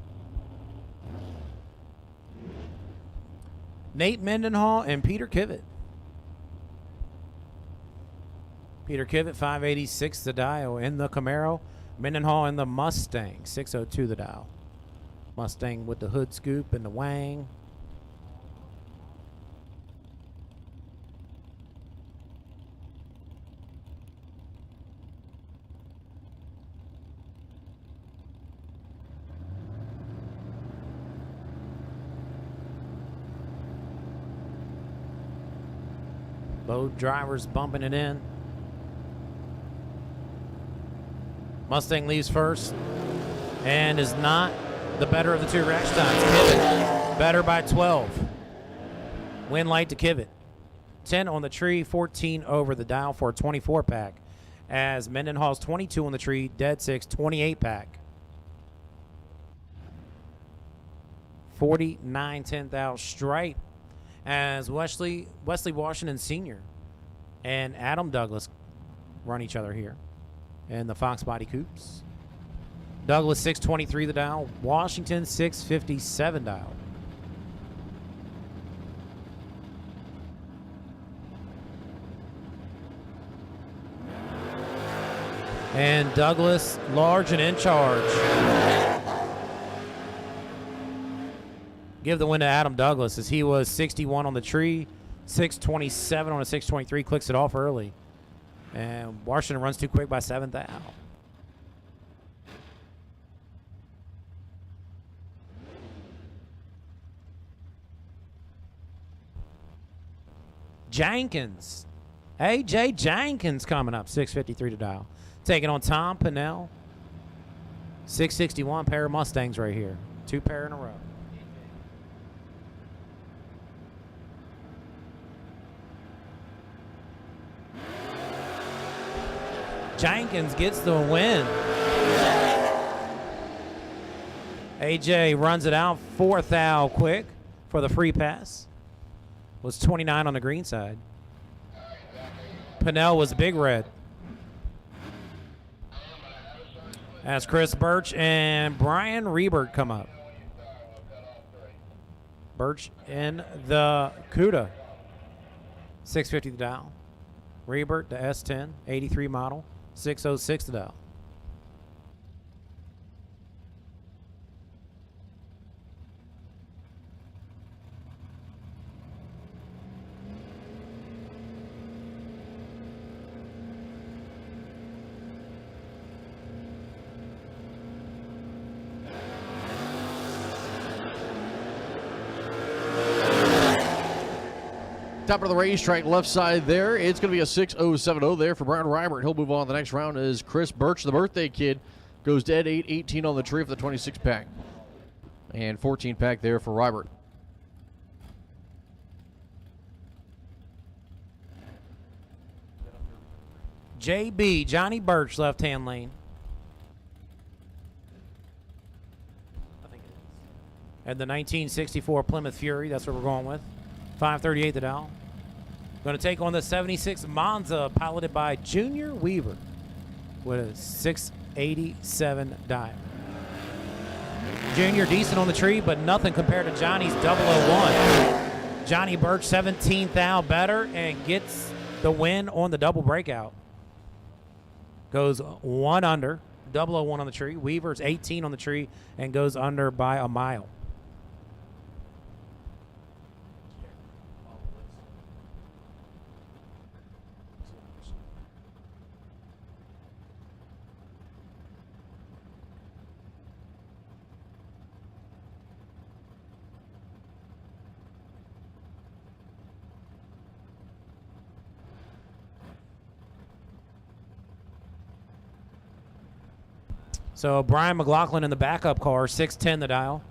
Nate Mendenhall and Peter Kivett. Peter Kivett, 586 the dial in the Camaro. Mendenhall in the Mustang, 602 the dial. Mustang with the hood scoop and the wang. Both drivers bumping it in. Mustang leaves first and is not the better of the two reaction times. Kivett better by 12. Win light to Kivett. 10 on the tree, 14 over the dial for a 24 pack. As Mendenhall's 22 on the tree, dead 6, 28 pack. 49 10,000 stripe. As Wesley Washington Sr. and Adam Douglas run each other here in the Fox Body Coupes. Douglas 623 the dial, Washington 657 dial. And Douglas large and in charge. Give the win to Adam Douglas as he was 61 on the tree, 627 on a 623, clicks it off early. And Washington runs too quick by 7th out. Jenkins. AJ Jenkins coming up, 653 to dial. Taking on Tom Pinnell. 661, pair of Mustangs right here. 2 pair in a row. Jenkins gets the win. AJ runs it out, 4th out quick for the free pass. Was 29 on the green side. Pinnell was big red. As Chris Birch and Brian Rebert come up. Birch in the CUDA. 650 the dial. Rebert, the S10, 83 model, 606 the dial. Top of the racetrack, left side there. It's going to be a 6.070 there for Brian Rybert. He'll move on. The next round is Chris Birch, the birthday kid. Goes dead 8.18 on the tree for the 26 pack. And 14 pack there for Rybert. JB, Johnny Birch, left-hand lane. And the 1964 Plymouth Fury, that's what we're going with. 538 the dial. Going to take on the 76 Monza, piloted by Junior Weaver with a 687 dial. Junior decent on the tree, but nothing compared to Johnny's 001. Johnny Birch 17th thou better and gets the win on the double breakout. Goes 1 under, 001 on the tree. Weaver's 18 on the tree and goes under by a mile. So Brian McLaughlin in the backup car, 610 the dial.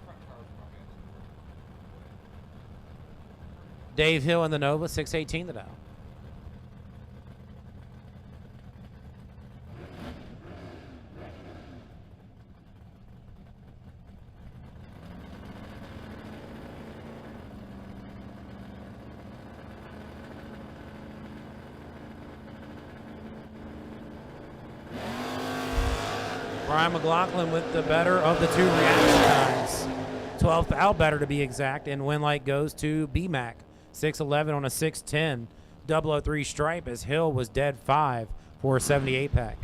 Dave Hill in the Nova, 618 the dial. Brian McLaughlin with the better of the two reaction times. 12th out better to be exact, and win light goes to BMAC. 611 on a 610. 003 stripe as Hill was dead 5 for a 78 pack.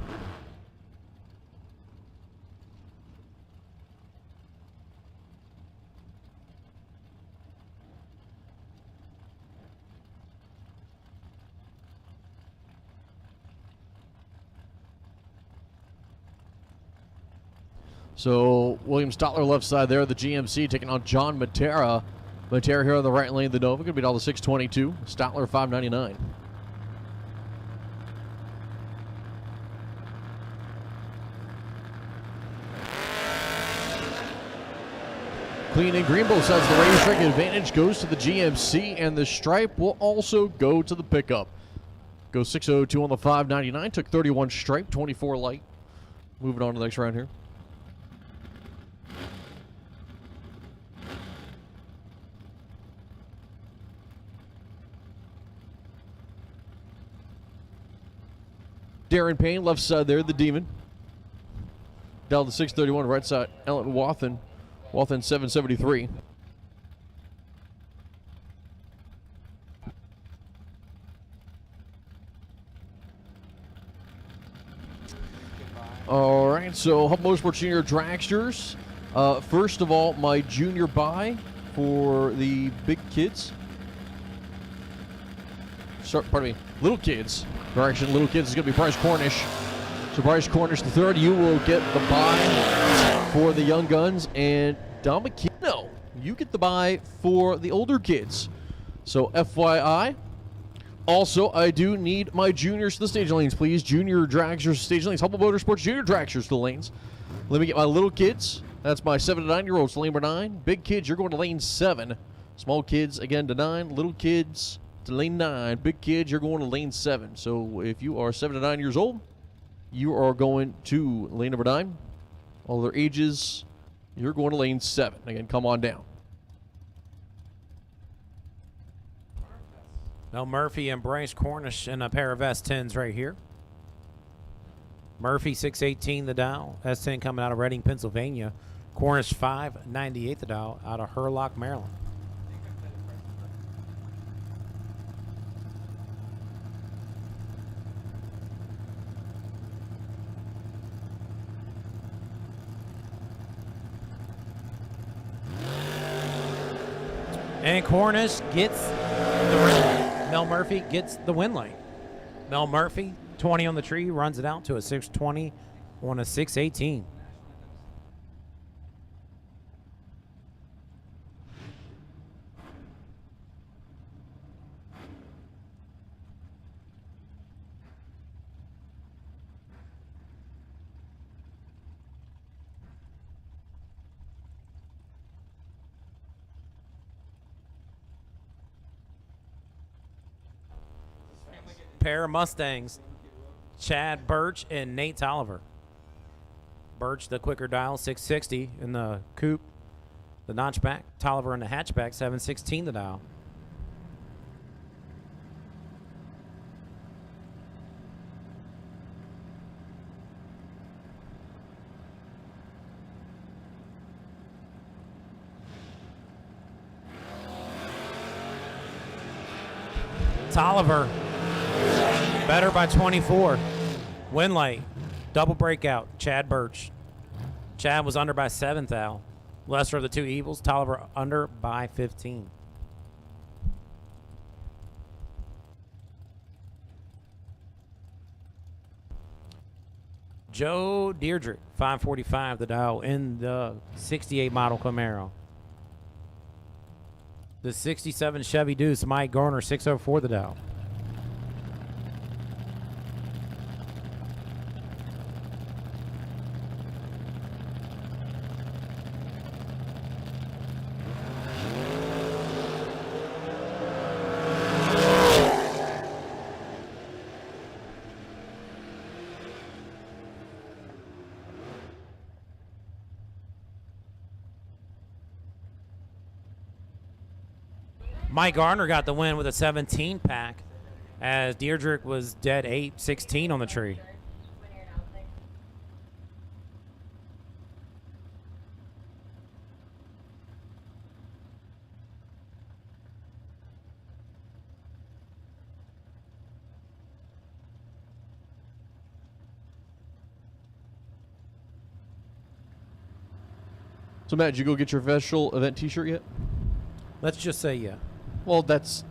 So William Stotler left side there, the GMC taking on John Matera. Matera here on the right lane, the Nova. Going to beat all the 622. Stotler 599. Clean and green, both sides of the racetrack. Advantage goes to the GMC, and the stripe will also go to the pickup. Goes 602 on the 599. Took 31 stripe, 24 light. Moving on to the next round here. Darren Payne, left side there, the Demon. Down to 631, right side, Ellen Wathen. Wathen 773. All right, so Hub Motorsports Junior Dragsters. First of all, my junior buy for the big kids. Pardon me, little kids. Correction, little kids is going to be Bryce Cornish. So Bryce Cornish the third, you will get the buy for the young guns, and Don McKino, you get the buy for the older kids. So FYI. Also, I do need my juniors to the stage lanes, please. Junior Dragsters stage lanes. Hubble Motorsports Junior Dragsters to the lanes. Let me get my little kids. That's my 7 to 9-year-olds to lane number 9. Big kids, you're going to lane 7. Small kids, again, to 9. Little kids to lane 9. Big kids, you're going to lane 7. So if you are 7 to 9 years old, you are going to lane number 9. All their ages, you're going to lane 7. Again, come on down. Now Murphy and Bryce Cornish in a pair of S10s right here. Murphy 618 the dial. S10 coming out of Reading, Pennsylvania. Cornish 598 the dial out of Hurlock, Maryland. And Cornish gets the red light. Mel Murphy gets the win light. Mel Murphy, 20 on the tree, runs it out to a 620 on a 618. Pair of Mustangs, Chad Birch and Nate Tolliver. Birch, the quicker dial, 660 in the coupe, the notchback. Tolliver in the hatchback, 716 the dial. Tolliver, better by 24. Win light, double breakout, Chad Birch. Chad was under by 7 thou. Lesser of the two evils, Tolliver under by 15. Joe Deirdre, 545 the dial in the 68 model Camaro. The 67 Chevy Deuce, Mike Garner, 604 the dial. Mike Garner got the win with a 17 pack as Deirdre was dead 8-16 on the tree. So, Matt, did you go get your official event T-shirt yet? Let's just say yeah. Well, that's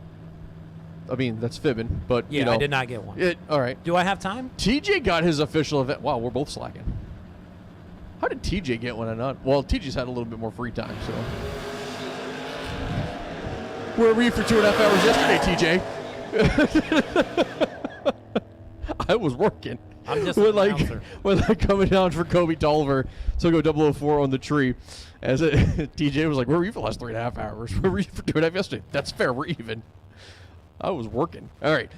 fibbing, but Yeah, you know, I did not get one. All right. Do I have time? TJ got his official event. Wow, we're both slacking. How did TJ get one and not? Well, TJ's had a little bit more free time, so. Where were you for 2.5 hours yesterday, TJ? I was working. I'm just with an announcer. coming down for Kobe Tolliver, so go 004 on the tree. As TJ was like, where were you for the last 3.5 hours? Where were you for 2.5 yesterday? That's fair. We're even. I was working. All right.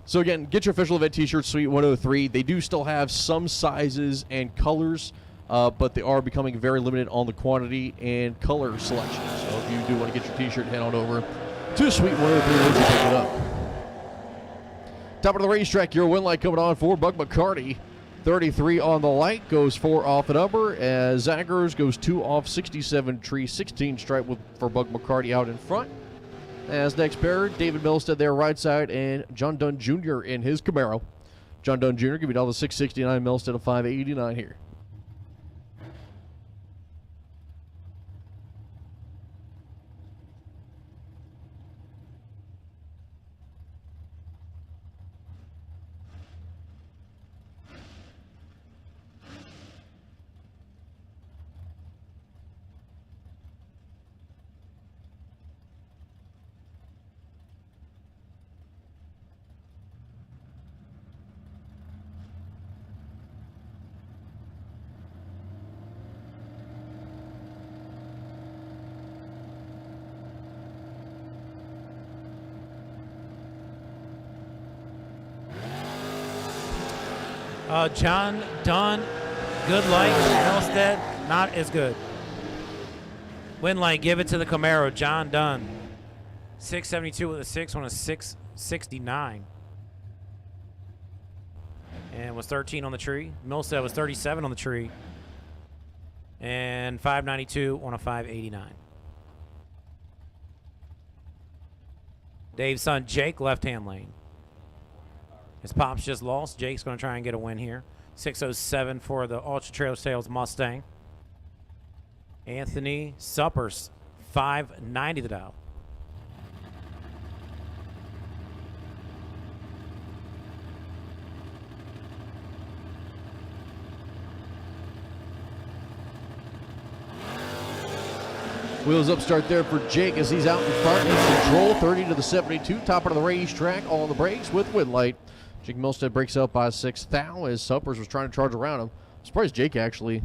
So again, get your official event T-shirt, Suite 103. They do still have some sizes and colors, but they are becoming very limited on the quantity and color selection. So if you do want to get your T-shirt, head on over to Suite 103 and pick it up. Top of the racetrack, your win light coming on for Buck McCarty. 33 on the light, goes 4 off the number, as Zaggers goes 2 off 67 tree, 16 stripe for Buck McCarty out in front. As next pair, David Milstead there right side, and John Dunn Jr. in his Camaro. John Dunn Jr. giving all the 669, Milstead a 589 here. John Dunn, good light. Milstead, not as good. Win light, give it to the Camaro. John Dunn, 672 with a 6 on a 669. And was 13 on the tree. Milstead was 37 on the tree. And 592 on a 589. Dave's son Jake, left-hand lane. His pops just lost. Jake's going to try and get a win here. 607 for the Ultra Trail Sales Mustang. Anthony Suppers, 590 the dial. Wheels up start there for Jake as he's out in front in control, 30 to the 72, top of the racetrack on the brakes with Whitlight. Jake Milstead breaks out by 6 thou as Suppers was trying to charge around him. I'm surprised Jake actually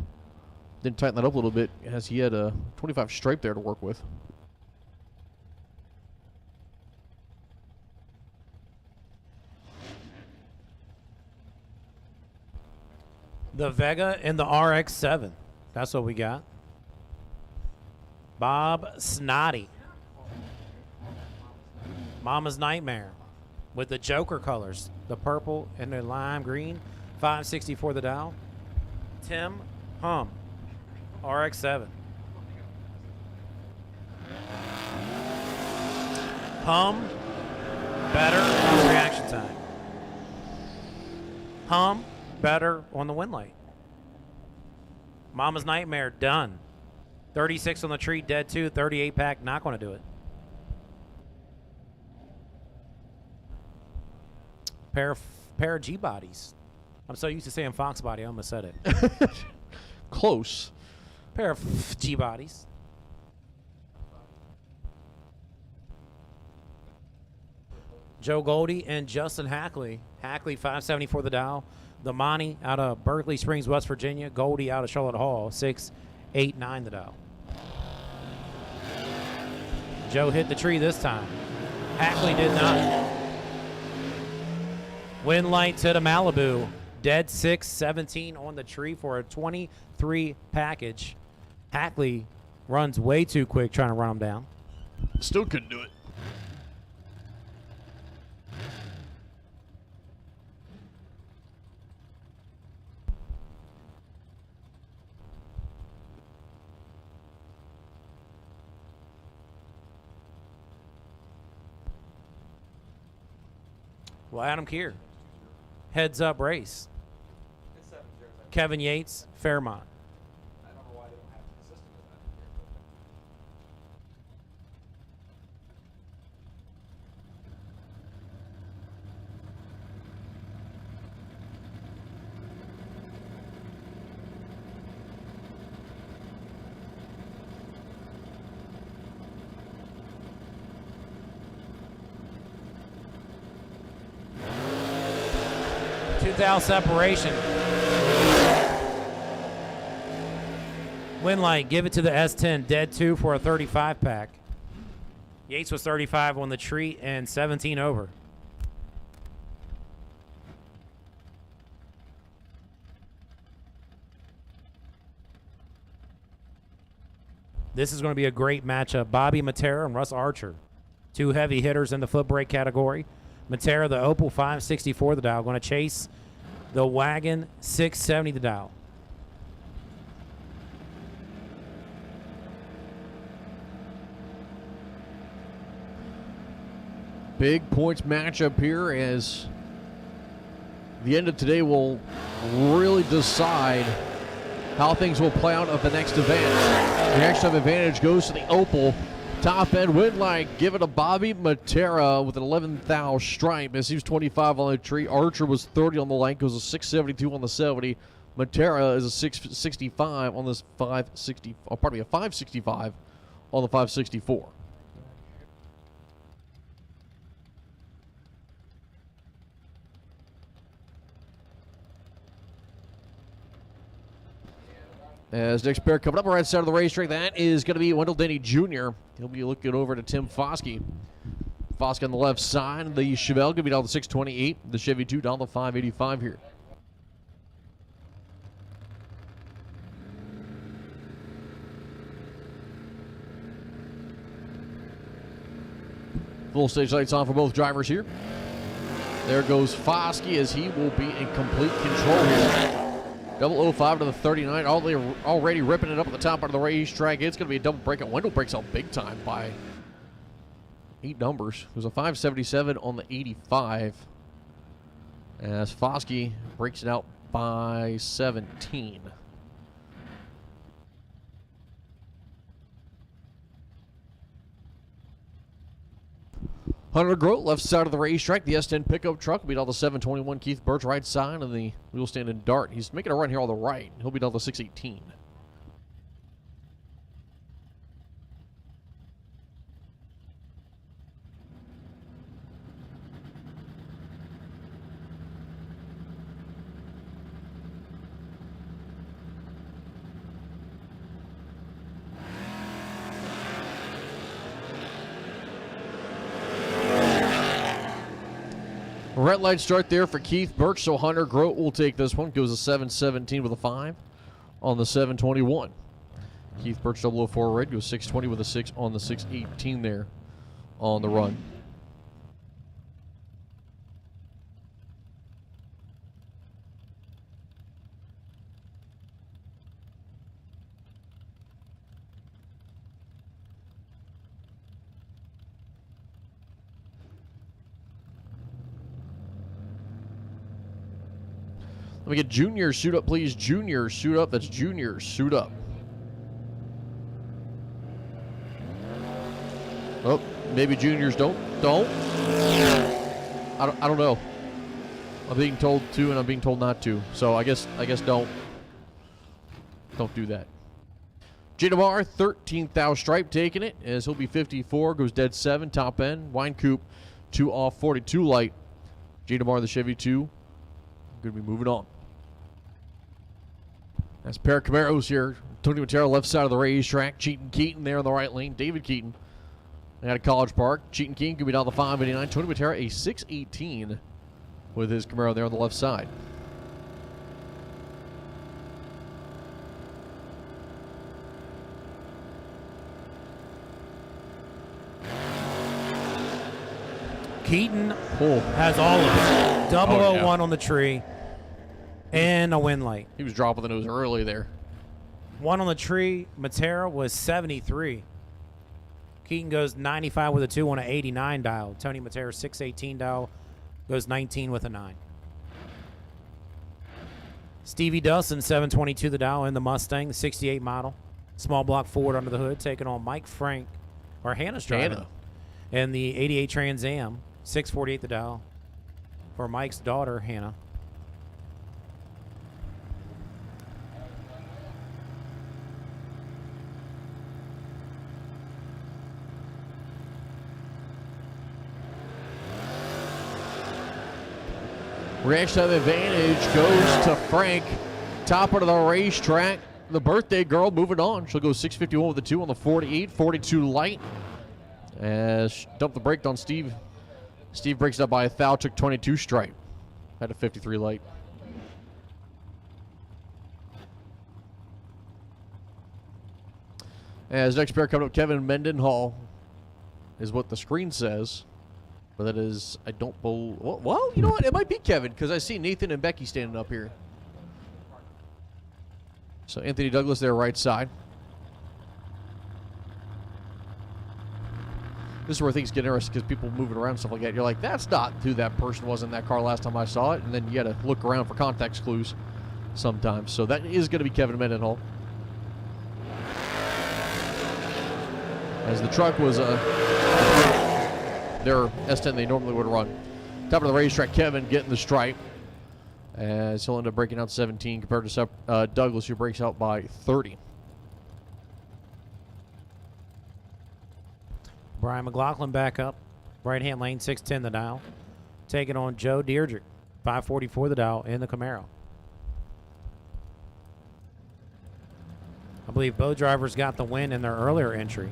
didn't tighten that up a little bit as he had a 25 stripe there to work with. The Vega and the RX-7. That's what we got. Bob Snoddy. Mama's Nightmare with the Joker colors, the purple and the lime green. 564 the dial. Tim Hum, RX-7. Hum, better on the reaction time. Hum, better on the win light. Mama's Nightmare, done. 36 on the tree, dead 2. 38 pack, not going to do it. Pair of G bodies. I'm so used to saying Fox body, I almost said it. Close. Pair of G bodies. Joe Goldie and Justin Hackley. Hackley 574 the dial. The Monty out of Berkeley Springs, West Virginia. Goldie out of Charlotte Hall, 689 the dial. Joe hit the tree this time. Hackley did not. Wind light to the Malibu. Dead 617 on the tree for a 23 package. Hackley runs way too quick trying to run him down. Still couldn't do it. Well, Adam Keir, heads up race. Kevin Yates, Fairmont. 2,000 separation. Winlight, give it to the S10. Dead 2 for a 35 pack. Yates was 35 on the tree and 17 over. This is going to be a great matchup. Bobby Matera and Russ Archer. Two heavy hitters in the Footbrake category. Matera, the Opal 564 the dial. Going to chase the Wagon 670 the dial. Big points matchup here as the end of today will really decide how things will play out of the next event. The next time advantage goes to the Opal. Top end Winlight, give it to Bobby Matera with an 11,000 stripe as he was 25 on the tree. Archer was 30 on the line, goes a 672 on the 70. Matera is a 665 on this 560. Oh, pardon me, a 565 on the 564. As next pair coming up right side of the racetrack, that is going to be Wendell Denny Jr. He'll be looking over to Tim Foskey. Foskey on the left side. The Chevelle going to be down to 628. The Chevy 2 down to 585 here. Full stage lights on for both drivers here. There goes Foskey as he will be in complete control here. 005 to the 39, already ripping it up at the top part of the racetrack. It's going to be a double break. Wendell breaks out big time by 8 numbers. It was a 577 on the 85. As Foskey breaks it out by 17. Hunter Grote, left side of the racetrack. The S10 pickup truck will be down the 721. Keith Birch, right side of the wheel stand in Dart. He's making a run here on the right. He'll be down the 618. red light start there for Keith Birch, so Hunter Grote will take this one. Goes a 7:17 with a 5 on the 7:21. Keith Birch 004 red goes 6:20 with a 6 on the 6:18 there on the run. Let me get Junior suit up, please. Junior suit up. That's Junior suit up. Oh, maybe juniors don't. I don't know. I'm being told to, and I'm being told not to. So I guess don't do that. J. DeMar, 13th stripe, taking it as he'll be 54. Goes dead 7, top end. Wine Coupe, 2 off, 42 light. J. DeMar, the Chevy 2. Going to be moving on. That's a pair of Camaros here. Tony Matera, left side of the racetrack. Cheaton Keaton there on the right lane. David Keaton at College Park. Cheaton Keaton could be down the 589. Tony Matera, a 618 with his Camaro there on the left side. Keaton has all of it. 001 on the tree and a win light. He was dropping the nose early there. 1 on the tree. Matera was 73. Keaton goes 95 with a 2 on an 89 dial. Tony Matera 618 dial goes 19 with a 9. Stevie Dustin 722 the dial in the Mustang, the 68 model. Small block Ford under the hood, taking on Mike Frank, or Hannah's driving. Hannah. And the 88 Trans Am, 648 the dial for Mike's daughter, Hannah. Reaction of the advantage goes to Frank. Top of the racetrack. The birthday girl moving on. She'll go 651 with the 2 on the 48. 42 light. As dumped the brake on Steve. Steve breaks it up by a foul. Took 22 stripe. Had a 53 light. As next pair coming up, Kevin Mendenhall is what the screen says. But that is, I don't believe. Well, you know what? It might be Kevin because I see Nathan and Becky standing up here. So Anthony Douglas there, right side. This is where things get interesting because people moving around and stuff like that. You're like, that's not who that person was in that car last time I saw it. And then you got to look around for context clues sometimes. So that is going to be Kevin Mendenhall. As the truck was their S10 they normally would run. Top of the racetrack, Kevin getting the stripe. As he'll end up breaking out 17 compared to Douglas, who breaks out by 30. Brian McLaughlin back up. Right-hand lane, 610 the dial. Taking on Joe Deirdre, 544 the dial in the Camaro. I believe both drivers got the win in their earlier entry.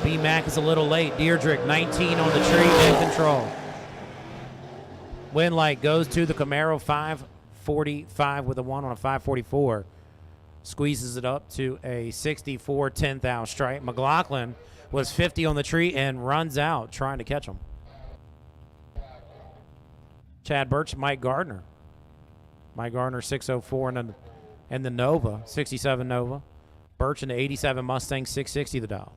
B-Mac is a little late. Deirdre, 19 on the tree, in control. Win light goes to the Camaro, 545 with a 1 on a 544. Squeezes it up to a 64 10th stripe. McLaughlin was 50 on the tree and runs out trying to catch him. Chad Birch, Mike Gardner. Mike Gardner, 604 and the Nova, 67 Nova. Birch in the 87 Mustang, 660 the dial.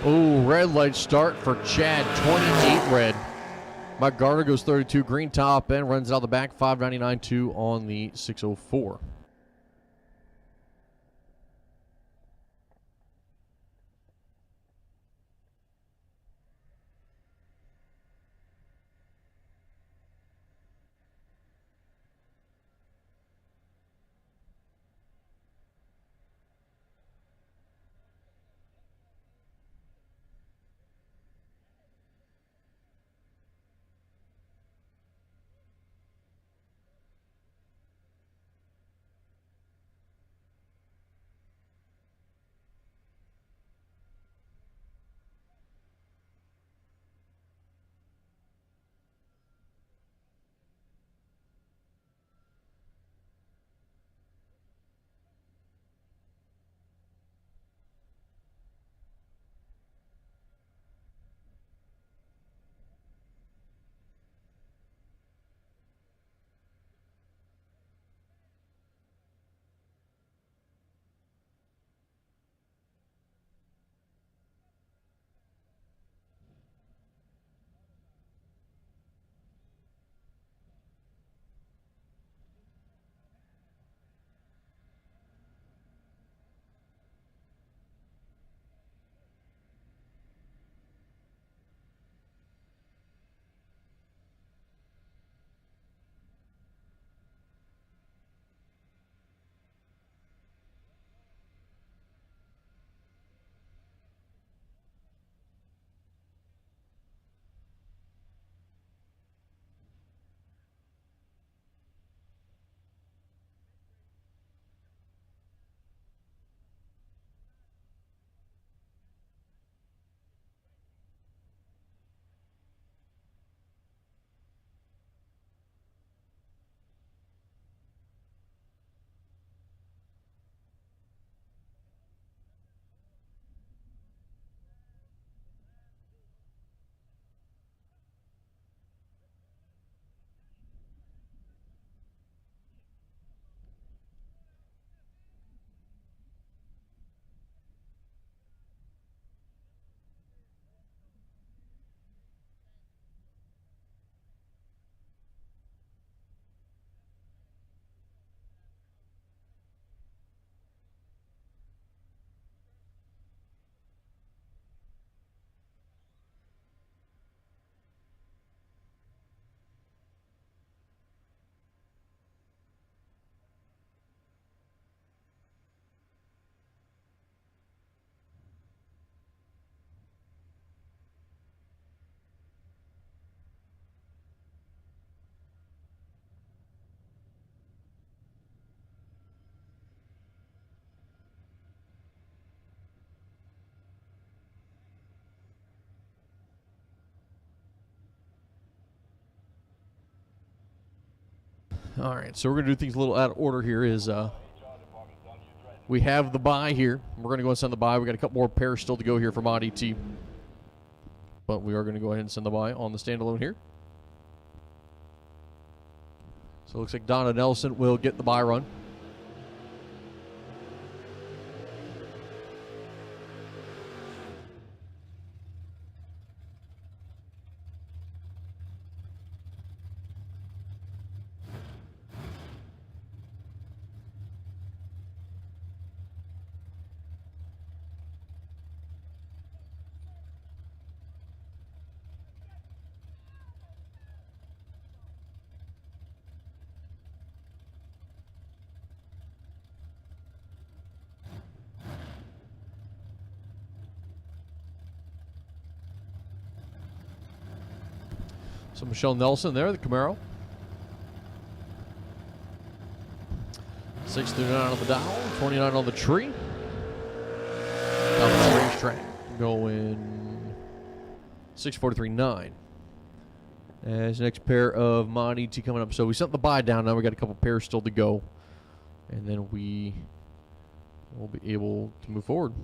Oh, red light start for Chad, 28 red. Mike Garner goes 32 green, top end, runs out the back, 599.2 on the 604. All right, so we're going to do things a little out of order here. We have the bye here. We're going to go and send the bye. We got a couple more pairs still to go here from ODT. But we are going to go ahead and send the bye on the standalone here. So it looks like Donna Nelson will get the bye run. So Michelle Nelson there, the Camaro. 639 on the dial, 29 on the tree. Down the racetrack, going 643.9. As next pair of Mod ET coming up. So we sent the bye down. Now we got a couple pairs still to go, and then we will be able to move forward.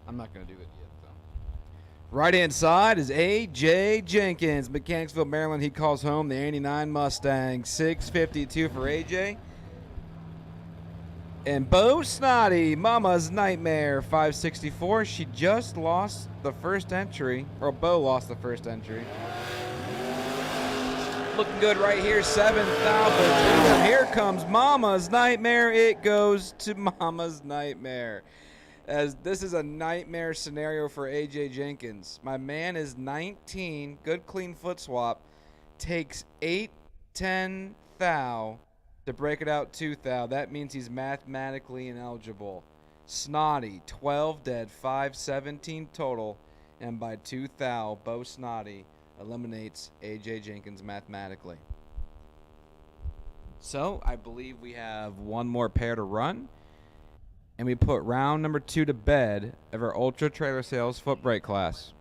I'm not going to do it yet, though. Right-hand side is A.J. Jenkins, Mechanicsville, Maryland. He calls home the 89 Mustang. 652 for A.J. And Bo Snotty, Mama's Nightmare, 564. She just lost the first entry, or Bo lost the first entry. Looking good right here, 7,000. Here comes Mama's Nightmare. It goes to Mama's Nightmare. As this is a nightmare scenario for A.J. Jenkins. My man is 19, good clean foot swap, takes 8-10 thou to break it out 2 thou. That means he's mathematically ineligible. Snotty, 12 dead, 517 total, and by 2 thou, Bo Snotty eliminates A.J. Jenkins mathematically. So I believe we have one more pair to run. And we put round number 2 to bed of our Ultra Trailer Sales Footbrake class.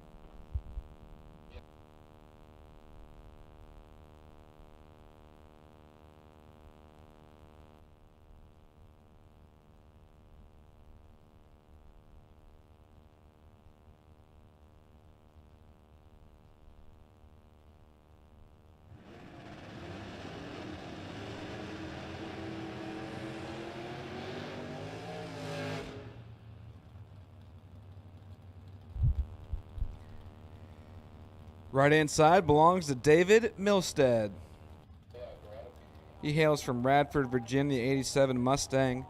Right-hand side belongs to David Milstead. He hails from Radford, Virginia, 87 Mustang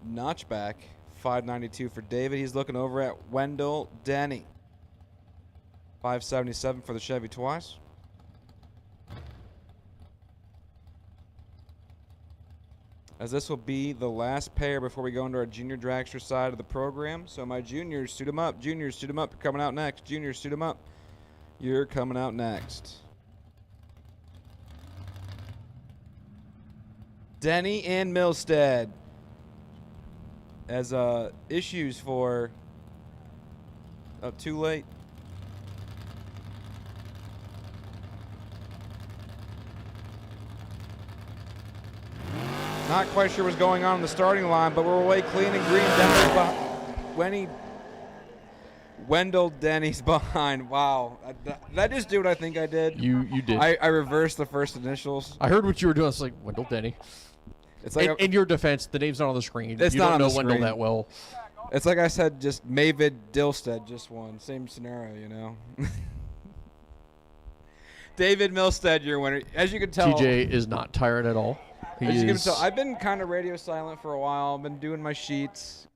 notchback, 592 for David. He's looking over at Wendell Denny, 577 for the Chevy twice. As this will be the last pair before we go into our Junior Dragster side of the program. So my juniors, suit them up. Juniors, suit them up. You're coming out next. Juniors, suit them up. You're coming out next. Denny and Milstead as issues for too late. Not quite sure what's going on in the starting line, but we're away clean and green. Wendell Denny's behind. Wow. Did I just do what I think I did? You did. I reversed the first initials. I heard what you were doing. It's like Wendell Denny. It's like in your defense, the name's not on the screen. It's you not don't on know the Wendell screen. that well. It's like I said, just Mavid Dilstead just won. Same scenario, you know. David Milstead, your winner. As you can tell, TJ is not tired at all. As you can tell, I've been kind of radio silent for a while. I've been doing my sheets,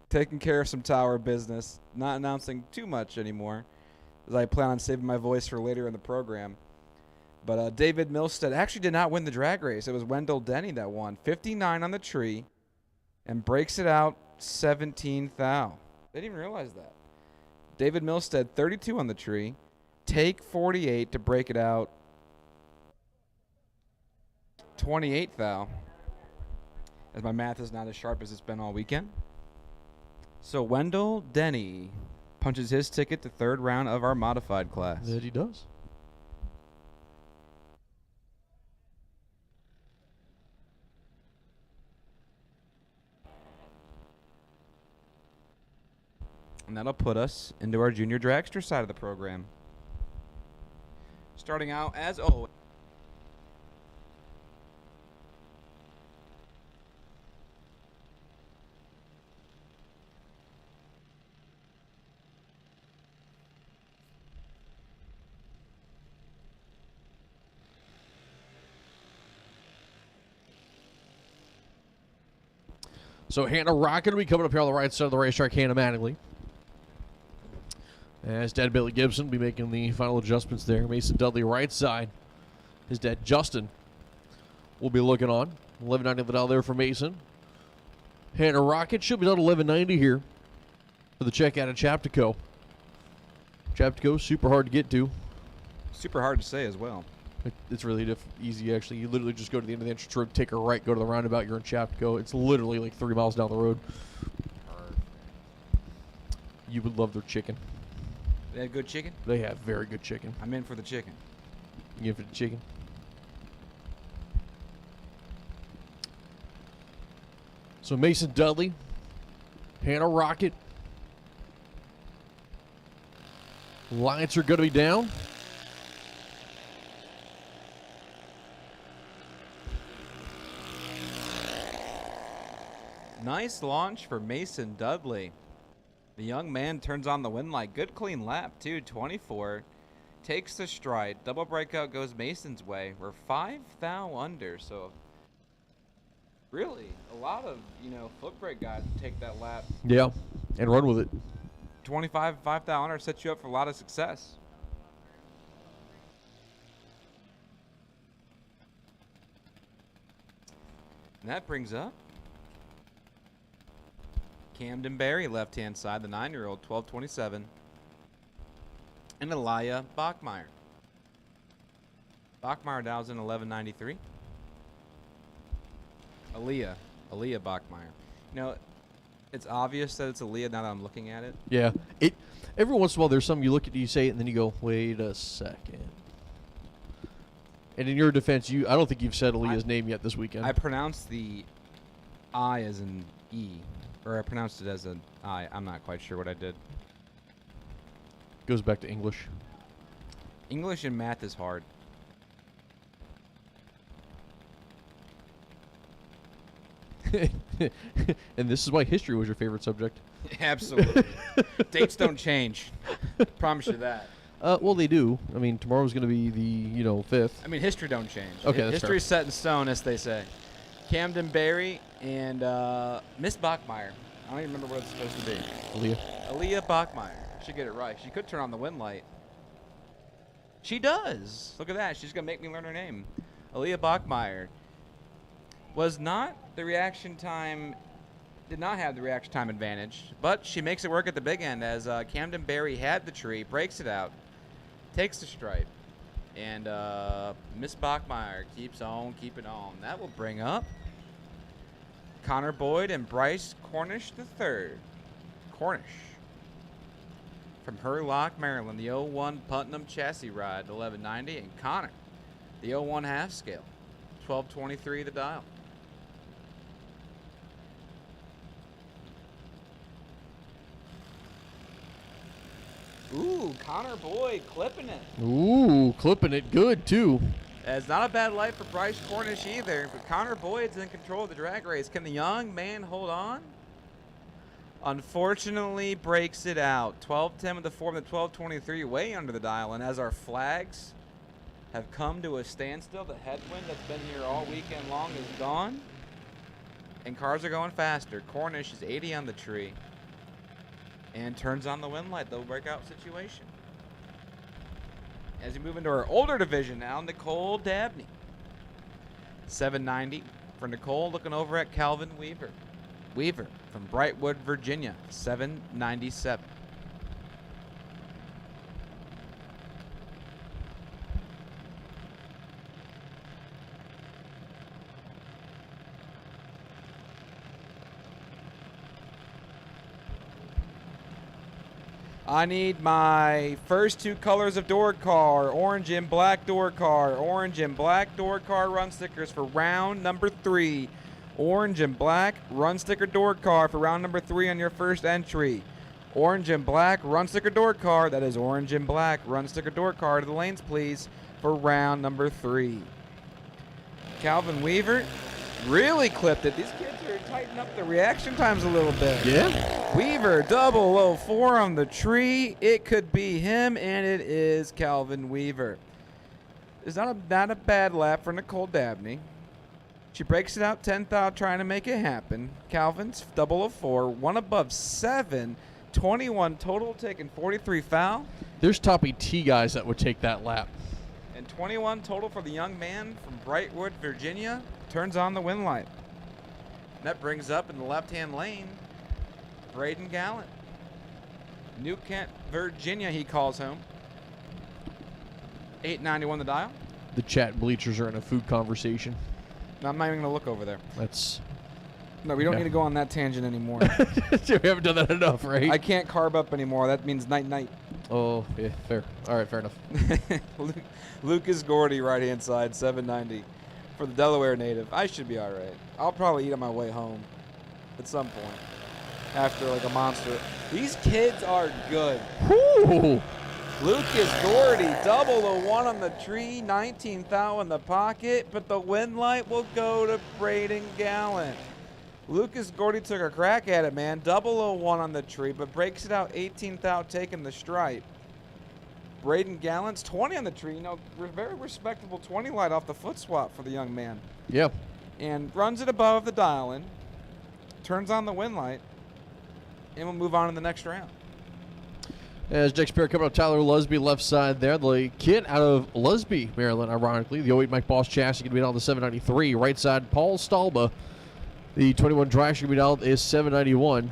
taking care of some tower business, not announcing too much anymore, as I plan on saving my voice for later in the program. But David Milstead actually did not win the drag race. It was Wendell Denny that won. 59 on the tree and breaks it out 17 thou. They didn't even realize that. David Milstead, 32 on the tree. Take 48 to break it out. 28 thou. As my math is not as sharp as it's been all weekend. So Wendell Denny punches his ticket to third round of our modified class. That he does. And that'll put us into our Junior Dragster side of the program. Starting out as always. So Hannah Rocket will be coming up here on the right side of the racetrack, Hannah Mattingly. As dad Billy Gibson will be making the final adjustments there. Mason Dudley right side. His dad Justin will be looking on. 1190 of the dial there for Mason. Hannah Rocket should be done 1190 here for the check out of Chaptico. Chaptico, super hard to get to. Super hard to say as well. It's really easy, actually. You literally just go to the end of the entrance road, take a right, go to the roundabout, you're in Chaptico. It's literally like 3 miles down the road. You would love their chicken. They have good chicken? They have very good chicken. I'm in for the chicken. You in for the chicken? So Mason Dudley, Hannah Rocket. Lights are going to be down. Nice launch for Mason Dudley. The young man turns on the win light. Good clean lap, too. 24. Takes the stride. Double breakout goes Mason's way. We're 5 thou under, so really a lot of, Footbrake guys take that lap. Yeah, and run with it. 25, 5 thou under sets you up for a lot of success. And that brings up Camden Berry, left-hand side, the 9-year-old, 1227. And Elia Bachmeyer. Bachmeyer dials in 1193. Aaliyah Bachmeyer. It's obvious that it's Aaliyah now that I'm looking at it. Yeah. Every once in a while, there's something you look at, you say it, and then you go, wait a second. And in your defense, I don't think you've said Aaliyah's name yet this weekend. I pronounced the I as an E. Or I pronounced it as an I. I'm not quite sure what I did. Goes back to English. English and math is hard. And this is why history was your favorite subject. Absolutely. Dates don't change. Promise you that. Well, they do. I mean, tomorrow's going to be the 5th. I mean, history don't change. Okay, that's history's set in stone, as they say. Camden Berry and Miss Bachmeyer. I don't even remember what it's supposed to be. Aaliyah Bachmeyer. Should get it right. She could turn on the win light. She does. Look at that. She's going to make me learn her name. Aaliyah Bachmeyer was not the reaction time, did not have the reaction time advantage, but she makes it work at the big end as Camden Berry had the tree, breaks it out, takes the stripe, and Miss Bachmeyer keeps on keeping on. That will bring up Connor Boyd and Bryce Cornish III. Cornish from Hurlock, Maryland, the 01 Putnam chassis ride, 1190, and Connor, the 01 half scale, 1223 the dial. Ooh, Connor Boyd clipping it. Ooh, clipping it good, too. It's not a bad light for Bryce Cornish either, but Connor Boyd's in control of the drag race. Can the young man hold on? Unfortunately, breaks it out. 12:10 with the form, the 12:23 way under the dial. And as our flags have come to a standstill, the headwind that's been here all weekend long is gone. And cars are going faster. Cornish is 80 on the tree. And turns on the win light, the breakout situation. As we move into our older division now, Nicole Dabney. 790 for Nicole, looking over at Calvin Weaver. Weaver from Brightwood, Virginia, 797. I need my first two colors of door car, orange and black door car. Orange and black door car run stickers for round number 3. Orange and black run sticker door car for round number 3 on your first entry. Orange and black run sticker door car, that is orange and black run sticker door car to the lanes, please, for round number 3. Calvin Weaver really clipped it. These kids are tightening up the reaction times a little bit. Yeah. Weaver 004 on the tree. It could be him, and it is Calvin Weaver. It's not a bad lap for Nicole Dabney. She breaks it out 10th out, trying to make it happen. Calvin's 004, one above 7, 21 total, taking 43 foul. There's top 8 guys that would take that lap. And 21 total for the young man from Brightwood, Virginia. Turns on the win light. That brings up in the left-hand lane, Braden Gallant. New Kent, Virginia, he calls home. 891 the dial. The chat bleachers are in a food conversation. No, I'm not even going to look over there. No, we don't need to go on that tangent anymore. We haven't done that enough, right? I can't carb up anymore. That means night-night. Oh, yeah, fair. All right, fair enough. Lucas Gordy, right-hand side, 790 for the Delaware native. I should be all right. I'll probably eat on my way home at some point after, like, a monster. These kids are good. Woo! Lucas Gordy, 001 on the tree, 19th out in the pocket, but the win light will go to Braden Gallant. Lucas Gordy took a crack at it, man. 001 on the tree, but breaks it out 18th out, taking the stripe. Braden Gallant's 20 on the tree. You know, very respectable 20 light off the foot swap for the young man. Yep. And runs it above the dial-in, turns on the win light, and we'll move on to the next round. As next pair coming up, Tyler Lusby, left side there. The kid out of Lusby, Maryland, ironically. The 08 Mike Boss chassis going to be down to 793. Right side, Paul Stalba. The 21 Dragster going to be down is 791.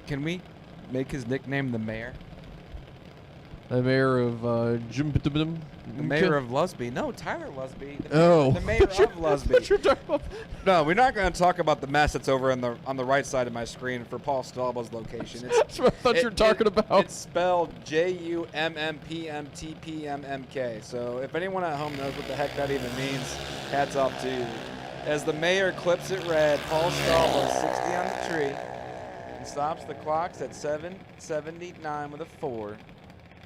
Can we make his nickname the Mayor? The mayor of The mayor of Lusby. No, Tyler Lusby. The mayor of Lusby. No, we're not going to talk about the mess that's over on the right side of my screen for Paul Stalba's location. That's what I thought you were talking about. It's spelled JUMMPMTPMMK. So if anyone at home knows what the heck that even means, hats off to you. As the mayor clips it red, Paul Stalba, 60 on the tree, and stops the clocks at 7:79 with a 4.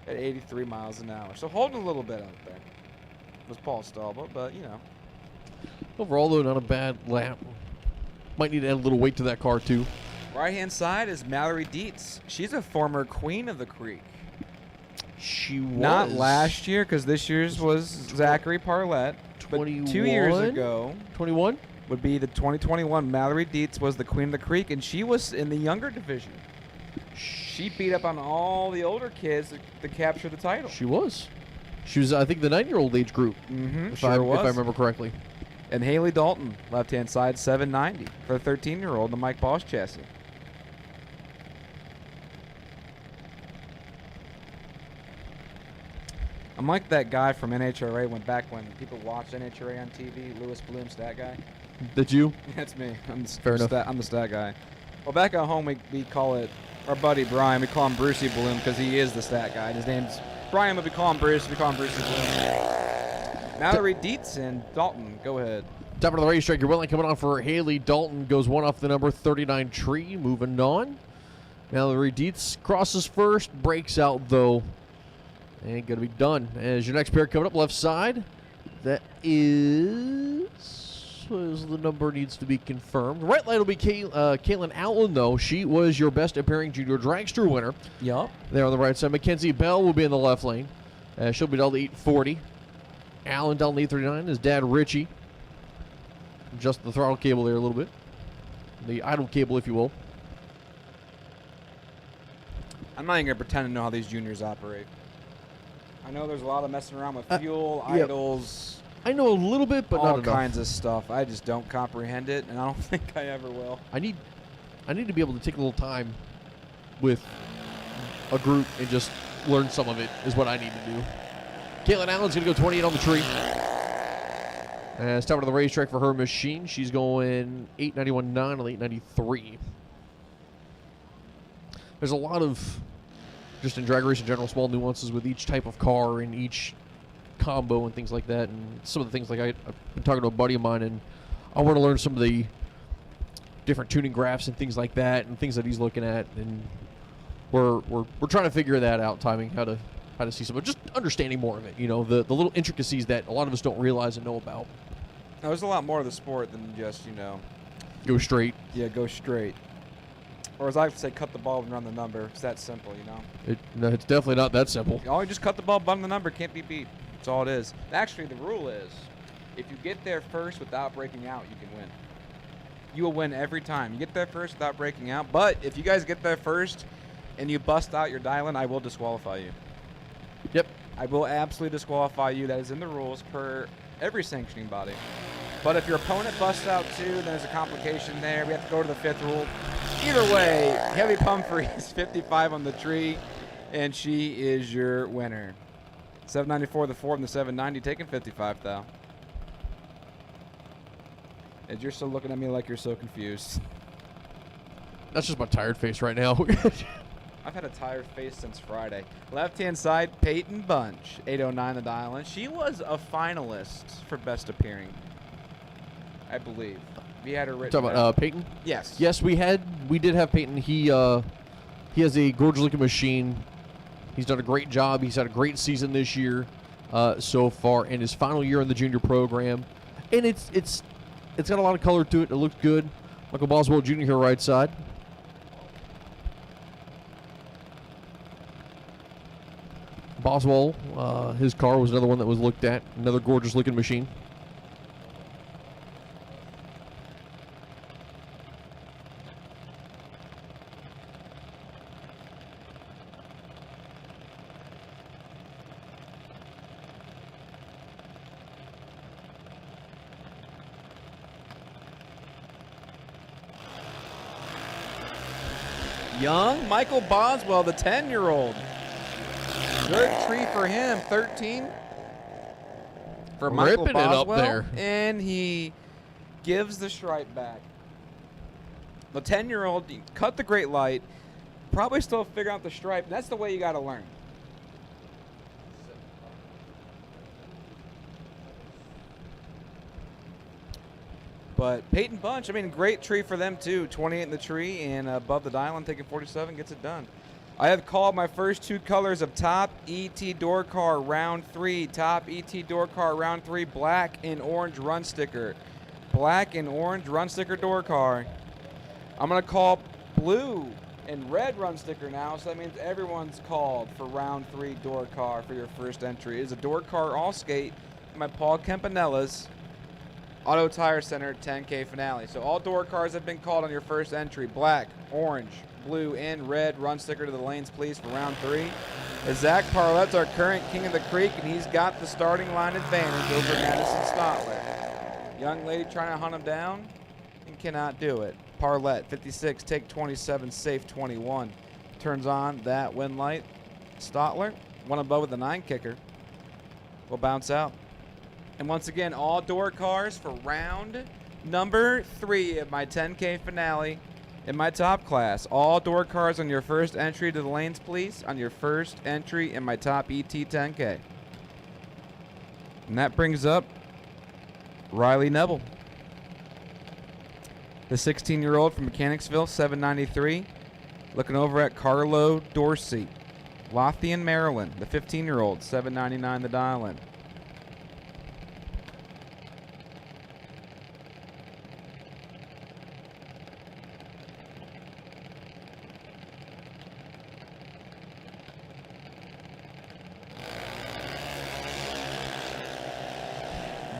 At 83 miles an hour. So holding a little bit out there was Paul Stalba, but, you know. Overall, though, not a bad lap. Might need to add a little weight to that car, too. Right-hand side is Mallory Dietz. She's a former queen of the creek. She was. Not last year, because this year's was Zachary Parlett. 21? But 2 years ago. 21? Would be the 2021. Mallory Dietz was the queen of the creek, and she was in the younger division. She beat up on all the older kids to capture the title. She was. She was, I think, the 9-year-old age group. Mm-hmm. If I remember correctly. And Haley Dalton, left-hand side, 790 for a 13-year-old, the Mike Boss chassis. I'm like that guy from NHRA went back when people watched NHRA on TV, Lewis Bloom, stat guy. Did you? That's me. I'm the stat guy. Well, back at home, we call it, our buddy Brian, we call him Brucey Bloom because he is the stat guy. His name's Brian, but we call him Bruce. We call him Brucey Bloom. Mallory Dietz and Dalton, go ahead. Top of the racetrack, your win line coming on for Haley Dalton. Goes one off the number 39 tree. Moving on. Mallory Dietz crosses first. Breaks out, though. Ain't going to be done. As your next pair coming up, left side. That is the number needs to be confirmed. Right line will be Caitlin Allen, though. She was your best appearing Junior Dragster winner. Yup. There on the right side. Mackenzie Bell will be in the left lane. She'll be down to 840. Allen down to 839. His dad, Richie. Just the throttle cable there a little bit. The idle cable, if you will. I'm not even going to pretend to know how these juniors operate. I know there's a lot of messing around with fuel, yeah. idles. I know a little bit, but all not enough. kinds of stuff. I just don't comprehend it, and I don't think I ever will. I need I need to be able to take a little time with a group and just learn some of it is what I need to do. Caitlin Allen's going to go 28 on the tree. It's time to the racetrack for her machine. She's going 891.9 on 893. There's a lot of, just in drag race in general, small nuances with each type of car and each combo and things like that. And some of the things, like I've been talking to a buddy of mine, and I want to learn some of the different tuning graphs and things like that, and things that he's looking at. And we're trying to figure that out, timing, how to see some, just understanding more of it. You know, the little intricacies that a lot of us don't realize and know about. Now, there's a lot more to the sport than just, go straight. Yeah, go straight. Or as I like to say, cut the ball and run the number. It's that simple, No, it's definitely not that simple. You just cut the ball, run the number, can't be beat. That's all it is. Actually, the rule is, if you get there first without breaking out, you can win. You will win every time. You get there first without breaking out. But if you guys get there first and you bust out your dial-in, I will disqualify you. Yep. I will absolutely disqualify you. That is in the rules per every sanctioning body. But if your opponent busts out too, then there's a complication there. We have to go to the 5th rule. Either way, Heavy Pumphrey is 55 on the tree, and she is your winner. 794 the 4 and the 790, taking 55 thou. And you're still looking at me like you're so confused. That's just my tired face right now. I've had a tired face since Friday. Left-hand side, Peyton Bunch, 809 the dial-in. She was a finalist for Best Appearing, I believe. We had her written. Talking about Peyton? Yes. Yes, we did have Peyton. He has a gorgeous looking machine. He's done a great job. He's had a great season this year so far, in his final year in the junior program, and it's got a lot of color to it. It looks good. Michael Boswell Jr. here, right side. Boswell, his car was another one that was looked at. Another gorgeous looking machine. Young Michael Boswell, the 10-year-old. Good tree for him, 13 for Michael Ripping Boswell. It up there. And he gives the stripe back. The 10-year-old cut the great light, probably still figuring out the stripe. That's the way you got to learn. But Peyton Bunch, great tree for them too. 28 in the tree and above the dial-in, taking 47, gets it done. I have called my first 2 colors of top ET door car round 3. Top ET door car round 3, black and orange run sticker. Black and orange run sticker door car. I'm going to call blue and red run sticker now, so that means everyone's called for round 3 door car for your first entry. It is a door car all skate in my Paul Campanella's Auto Tire Center 10K finale. So all door cars have been called on your first entry. Black, orange, blue, and red run sticker to the lanes, please, for round 3. Zach Parlette's our current king of the creek, and he's got the starting line advantage over Madison Stotler. Young lady trying to hunt him down and cannot do it. Parlette, 56, take 27, safe 21. Turns on that win light. Stotler, one above with the 9 kicker, will bounce out. And once again, all door cars for round number 3 of my 10K finale in my top class. All door cars on your first entry to the lanes, please. On your first entry in my top ET 10K. And that brings up Riley Neville, the 16-year-old from Mechanicsville, 793. Looking over at Carlo Dorsey, Lothian, Maryland, the 15-year-old, 799 the dial-in.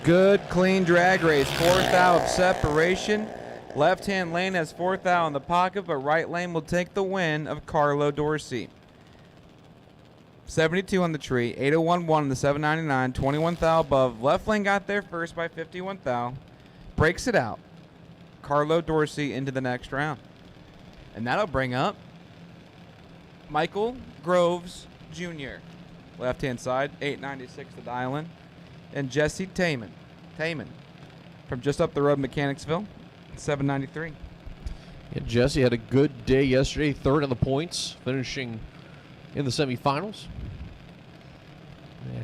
Good, clean drag race. 4th out of separation. Left-hand lane has 4th out in the pocket, but right lane will take the win of Carlo Dorsey. 72 on the tree. 801-1 on the 799. 21 thou above. Left lane got there first by 51 thou. Breaks it out. Carlo Dorsey into the next round. And that'll bring up Michael Groves Jr. Left-hand side, 896 to dial in. And Jesse Taman from just up the road in Mechanicsville, 793. Yeah, Jesse had a good day yesterday, third in the points, finishing in the semifinals.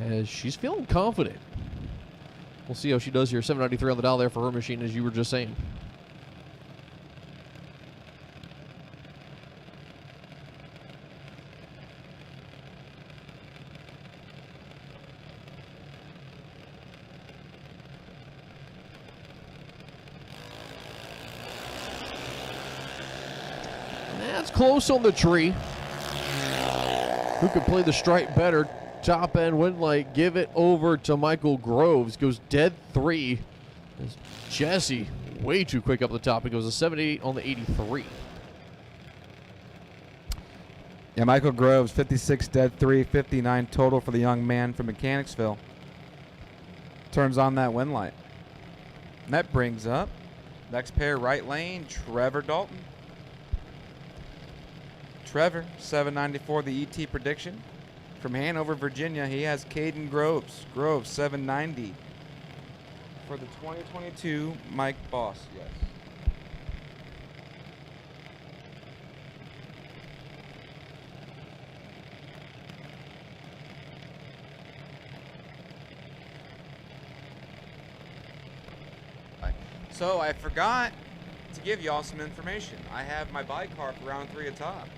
As she's feeling confident. We'll see how she does here. 793 on the dial there for her machine, as you were just saying. That's close on the tree. Who could play the stripe better? Top end wind light. Give it over to Michael Groves. Goes dead 3. As Jesse way too quick up the top. It goes a 78 on the 83. Yeah, Michael Groves, 56 dead 3, 59 total for the young man from Mechanicsville. Turns on that wind light. And that brings up next pair right lane, Trevor Dalton. Trevor, 794, the ET prediction. From Hanover, Virginia, he has Caden Groves. Groves, 790. For the 2022 Mike Boss, yes. So I forgot to give y'all some information. I have my bike car for round 3 atop.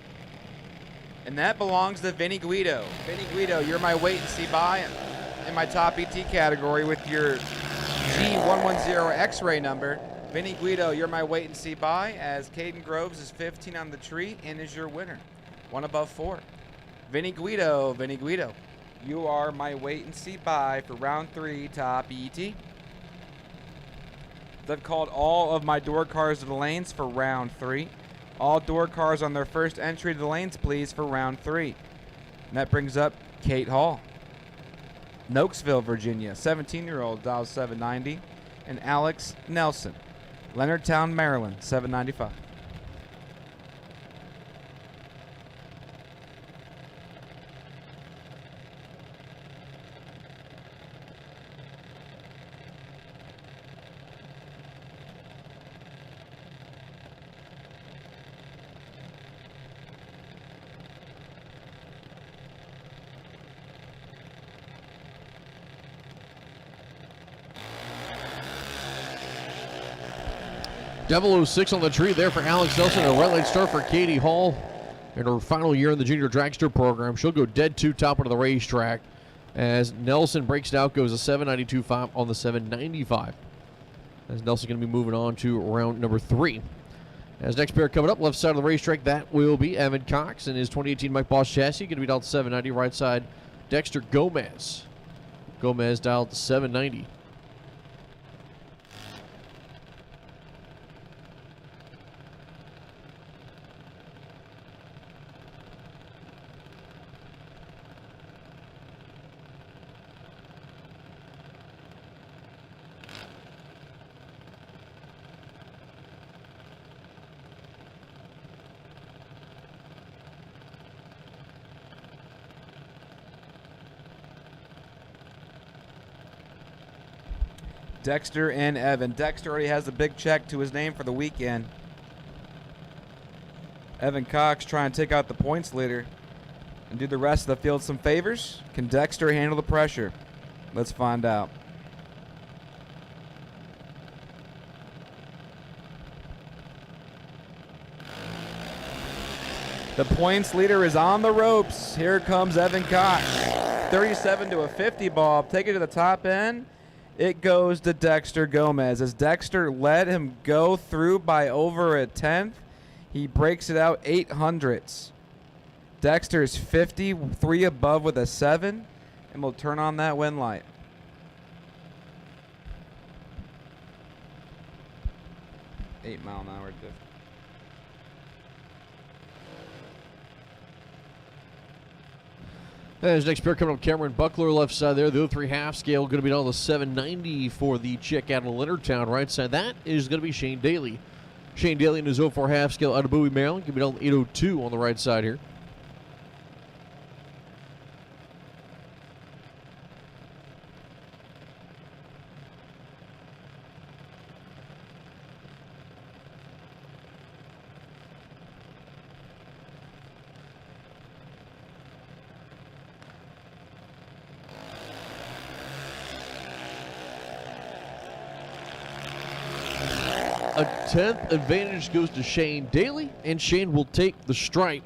And that belongs to Vinny Guido. Vinny Guido, you're my wait and see buy in my top ET category with your G110 X-ray number. Vinny Guido, you're my wait and see buy, as Caden Groves is 15 on the tree and is your winner. 1 above 4. Vinny Guido, you are my wait and see buy for round 3 top ET. I've called all of my door cars to the lanes for round 3. All door cars on their first entry to the lanes, please, for round 3. And that brings up Kate Hall. Nokesville, Virginia, 17-year-old, dials 790. And Alex Nelson, Leonardtown, Maryland, 795. Devil 06 on the tree there for Alex Nelson. A red light start for Katie Hall in her final year in the Junior Dragster program. She'll go dead 2 top of the racetrack as Nelson breaks it out, goes a 792.5 on the 795. As Nelson going to be moving on to round number 3. As next pair coming up, left side of the racetrack, that will be Evan Cox and his 2018 Mike Boss chassis. Going to be dialed to 790. Right side, Dexter Gomez. Gomez dialed to 790. Dexter and Evan. Dexter already has a big check to his name for the weekend. Evan Cox trying to take out the points leader and do the rest of the field some favors. Can Dexter handle the pressure? Let's find out. The points leader is on the ropes. Here comes Evan Cox. 37 to a 50 ball. Take it to the top end. It goes to Dexter Gomez. As Dexter let him go through by over a tenth, he breaks it out 800ths. Dexter's 53 above with a 7, and we'll turn on that wind light. $8-mile-an-hour difference. As next pair coming up, Cameron Buckler left side there. The 03 half scale going to be down to 790 for the chick out of Leonardtown. Right side, that is going to be Shane Daly. Shane Daly in his 04 half scale out of Bowie, Maryland. Give me down 802 on the right side here. A 10th advantage goes to Shane Daly, and Shane will take the stripe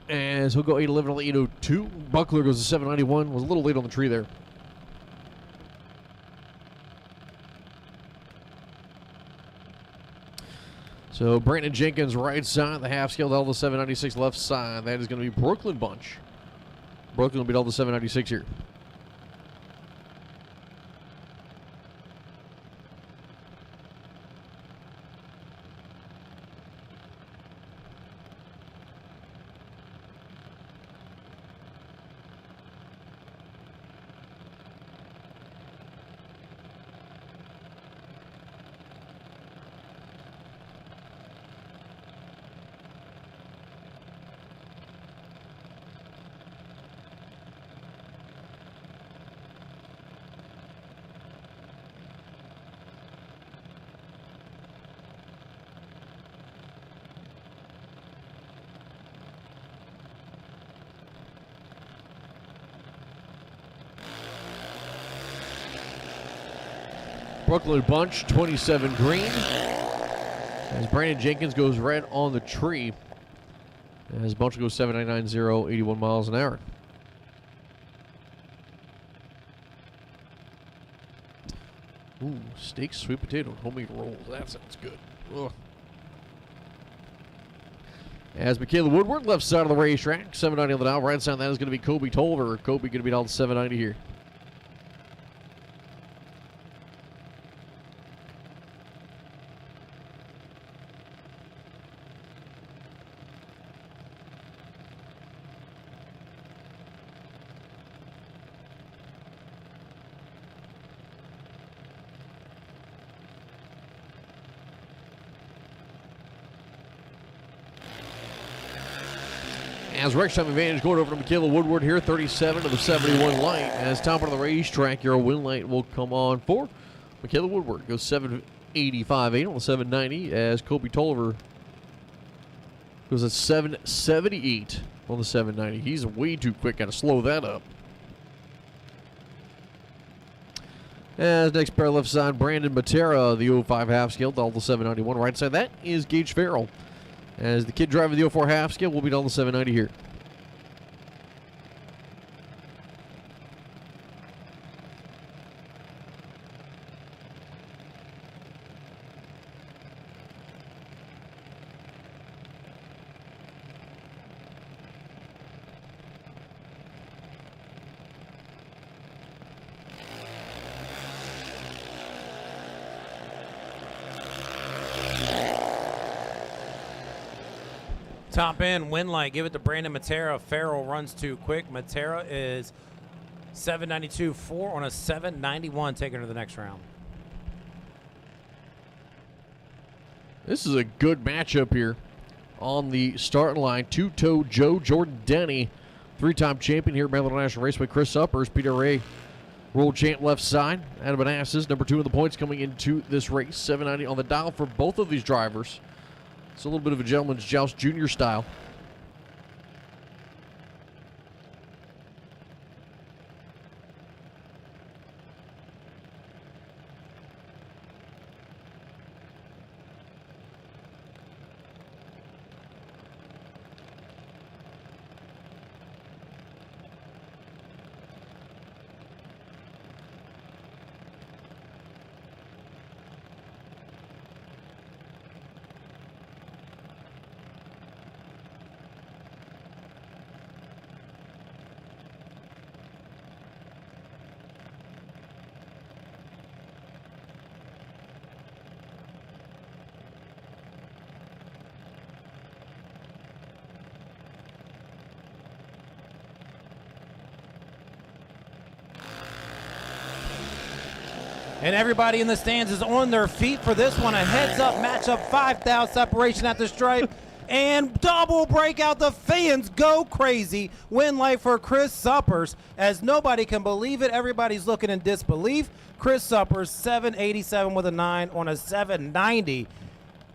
as he'll go 811 on the 802. Buckler goes to 791. Was a little late on the tree there. So Brandon Jenkins right side, the half scale Delta 796 left side. That is going to be Brooklyn Bunch. Brooklyn will be Delta 796 here. Brooklyn Bunch, 27 green. As Brandon Jenkins goes red on the tree. As Bunch goes 7.990, 81 miles an hour. Ooh, steak, sweet potato, homemade rolls. That sounds good. Ugh. As Michaela Woodward, left side of the racetrack, 790 on the dial. Right side of that is going to be Kobe Tolver. Kobe going to be down 790 here. As race time advantage going over to Michaela Woodward here, 37 to the 71 light. As top of the racetrack, your win light will come on for Michaela Woodward. Goes 7.85.8 on the 790 as Kobe Tolliver goes at 7.78 on the 790. He's way too quick. Got to slow that up. As next pair left side, Brandon Matera, the 05 half scale, Delta 791. Right side, that is Gage Farrell. As the kid driving the 04 half scale will be down the 790 here. Top end, win light, give it to Brandon Matera. Farrell runs too quick. Matera is 792.4 on a 791, taking her to the next round. This is a good matchup here on the starting line. Two-toe Joe Jordan Denny, three-time champion here at Maryland International Raceway. Chris Uppers, Peter Ray, world champ left side. Adam Manassas, number 2 in the points coming into this race. 790 on the dial for both of these drivers. It's a little bit of a gentleman's joust junior style. And everybody in the stands is on their feet for this one. A heads-up matchup, 5,000 separation at the stripe. And double breakout. The fans go crazy. Win light for Chris Suppers, as nobody can believe it. Everybody's looking in disbelief. Chris Suppers, 787 with a 9 on a 790.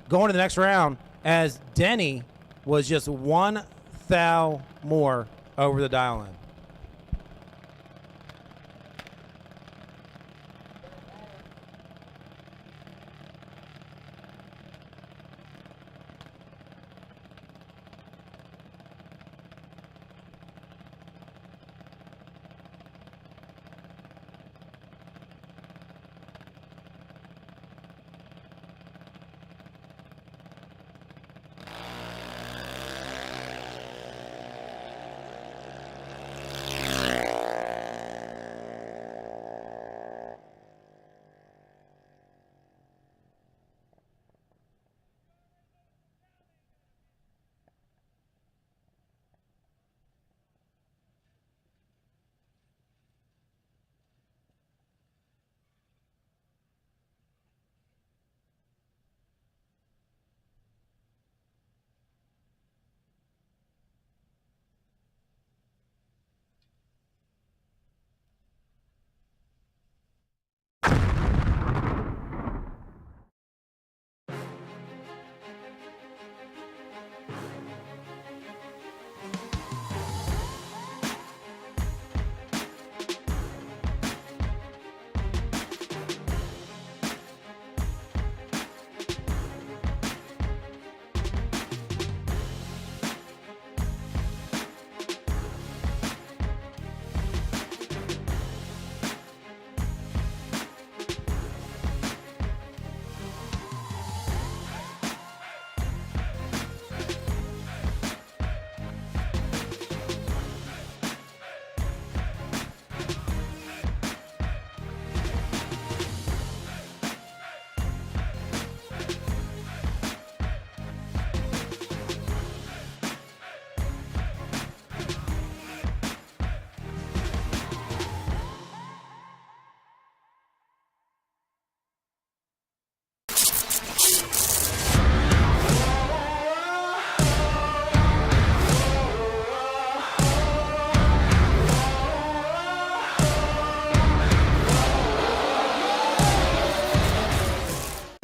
Going to the next round, as Denny was just 1 thou more over the dial in.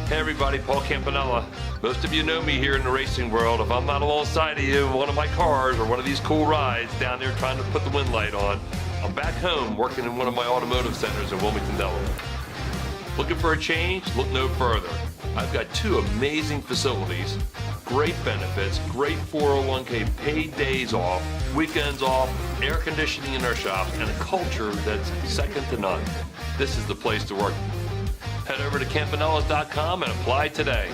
Hey everybody, Paul Campanella. Most of you know me here in the racing world. If I'm not alongside of you in one of my cars or one of these cool rides down there trying to put the wind light on, I'm back home working in one of my automotive centers in Wilmington, Delaware. Looking for a change? Look no further. I've got 2 amazing facilities, great benefits, great 401k, paid days off, weekends off, air conditioning in our shop, and a culture that's second to none. This is the place to work. Head over to campanellas.com and apply today.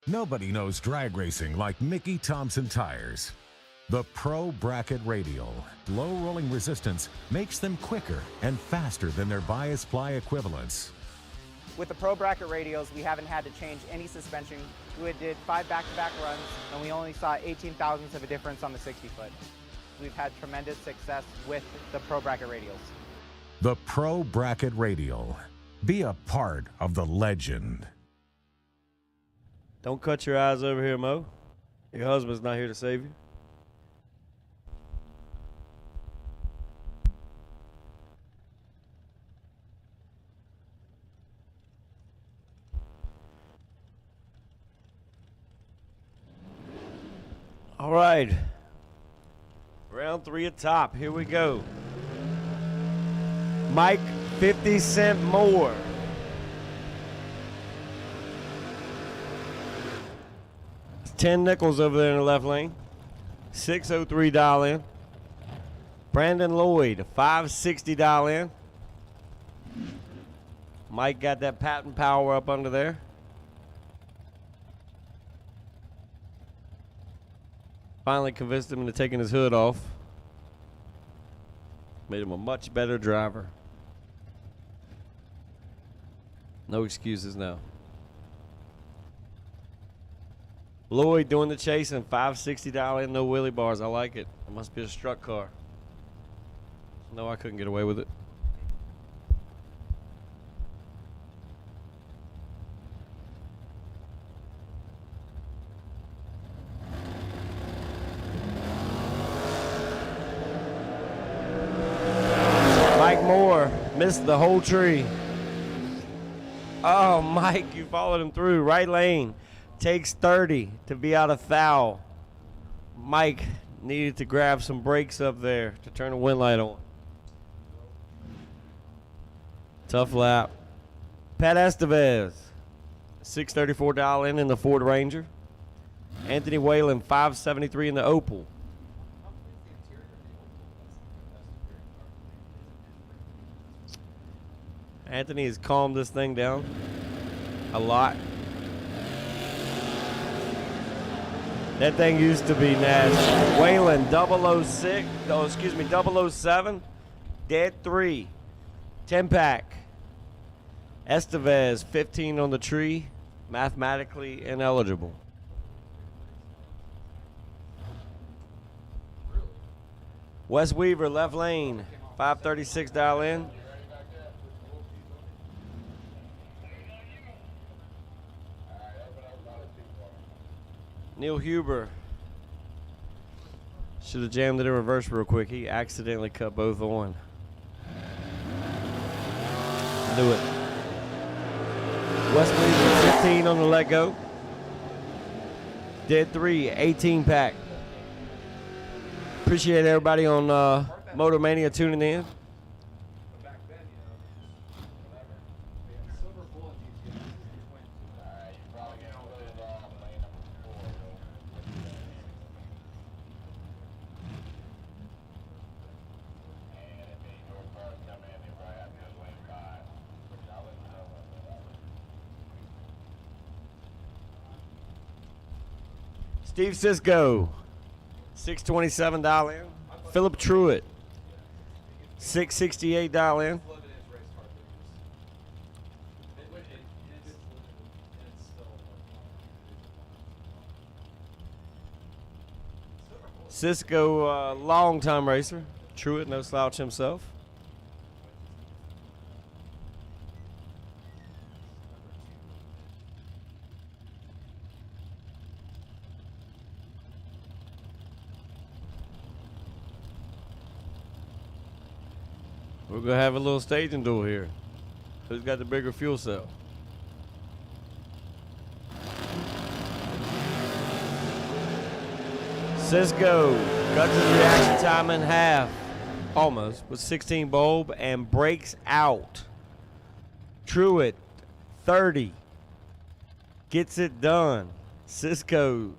Nobody knows drag racing like Mickey Thompson Tires. The Pro Bracket Radial. Low rolling resistance makes them quicker and faster than their bias ply equivalents. With the Pro Bracket radials, we haven't had to change any suspension. We did 5 back-to-back runs, and we only saw 18 thousandths of a difference on the 60-foot. We've had tremendous success with the Pro Bracket radials. The Pro Bracket Radial. Be a part of the legend. Don't cut your eyes over here, Mo. Your husband's not here to save you. All right. Round 3 at top. Here we go. Mike 50 cents more. It's 10 nickels over there in the left lane. 603 dial in. Brandon Lloyd, 560 dial in. Mike got that patent power up under there. Finally convinced him into taking his hood off. Made him a much better driver. No excuses now. Lloyd doing the chasing, 560 dial in, no wheelie bars. I like it. It must be a struck car. No, I couldn't get away with it. Mike Moore missed the whole tree. Oh, Mike, you followed him through. Right lane. Takes 30 to be out of foul. Mike needed to grab some brakes up there to turn the wind light on. Tough lap. Pat Estevez, 634 dial in the Ford Ranger. Anthony Whalen, 573 in the Opel. Anthony has calmed this thing down a lot. That thing used to be nasty. Whalen, 007, dead 3, 10-pack. Estevez, 15 on the tree, mathematically ineligible. Wes Weaver, left lane, 536 dial in. Neil Huber should have jammed it in reverse real quick. He accidentally cut both on. Knew it. Wes Weaver, 15 on the let go. Dead 3, 18 pack. Appreciate everybody on Motor Mania tuning in. Steve Cisco, 627 dial in. Philip Truitt, 668 dial in. Cisco, long-time racer. Truitt, no slouch himself. We're going to have a little staging duel here. Who's got the bigger fuel cell? Cisco cuts his reaction time in half, almost, with 16 bulb and breaks out. Truitt, 30, gets it done. Cisco,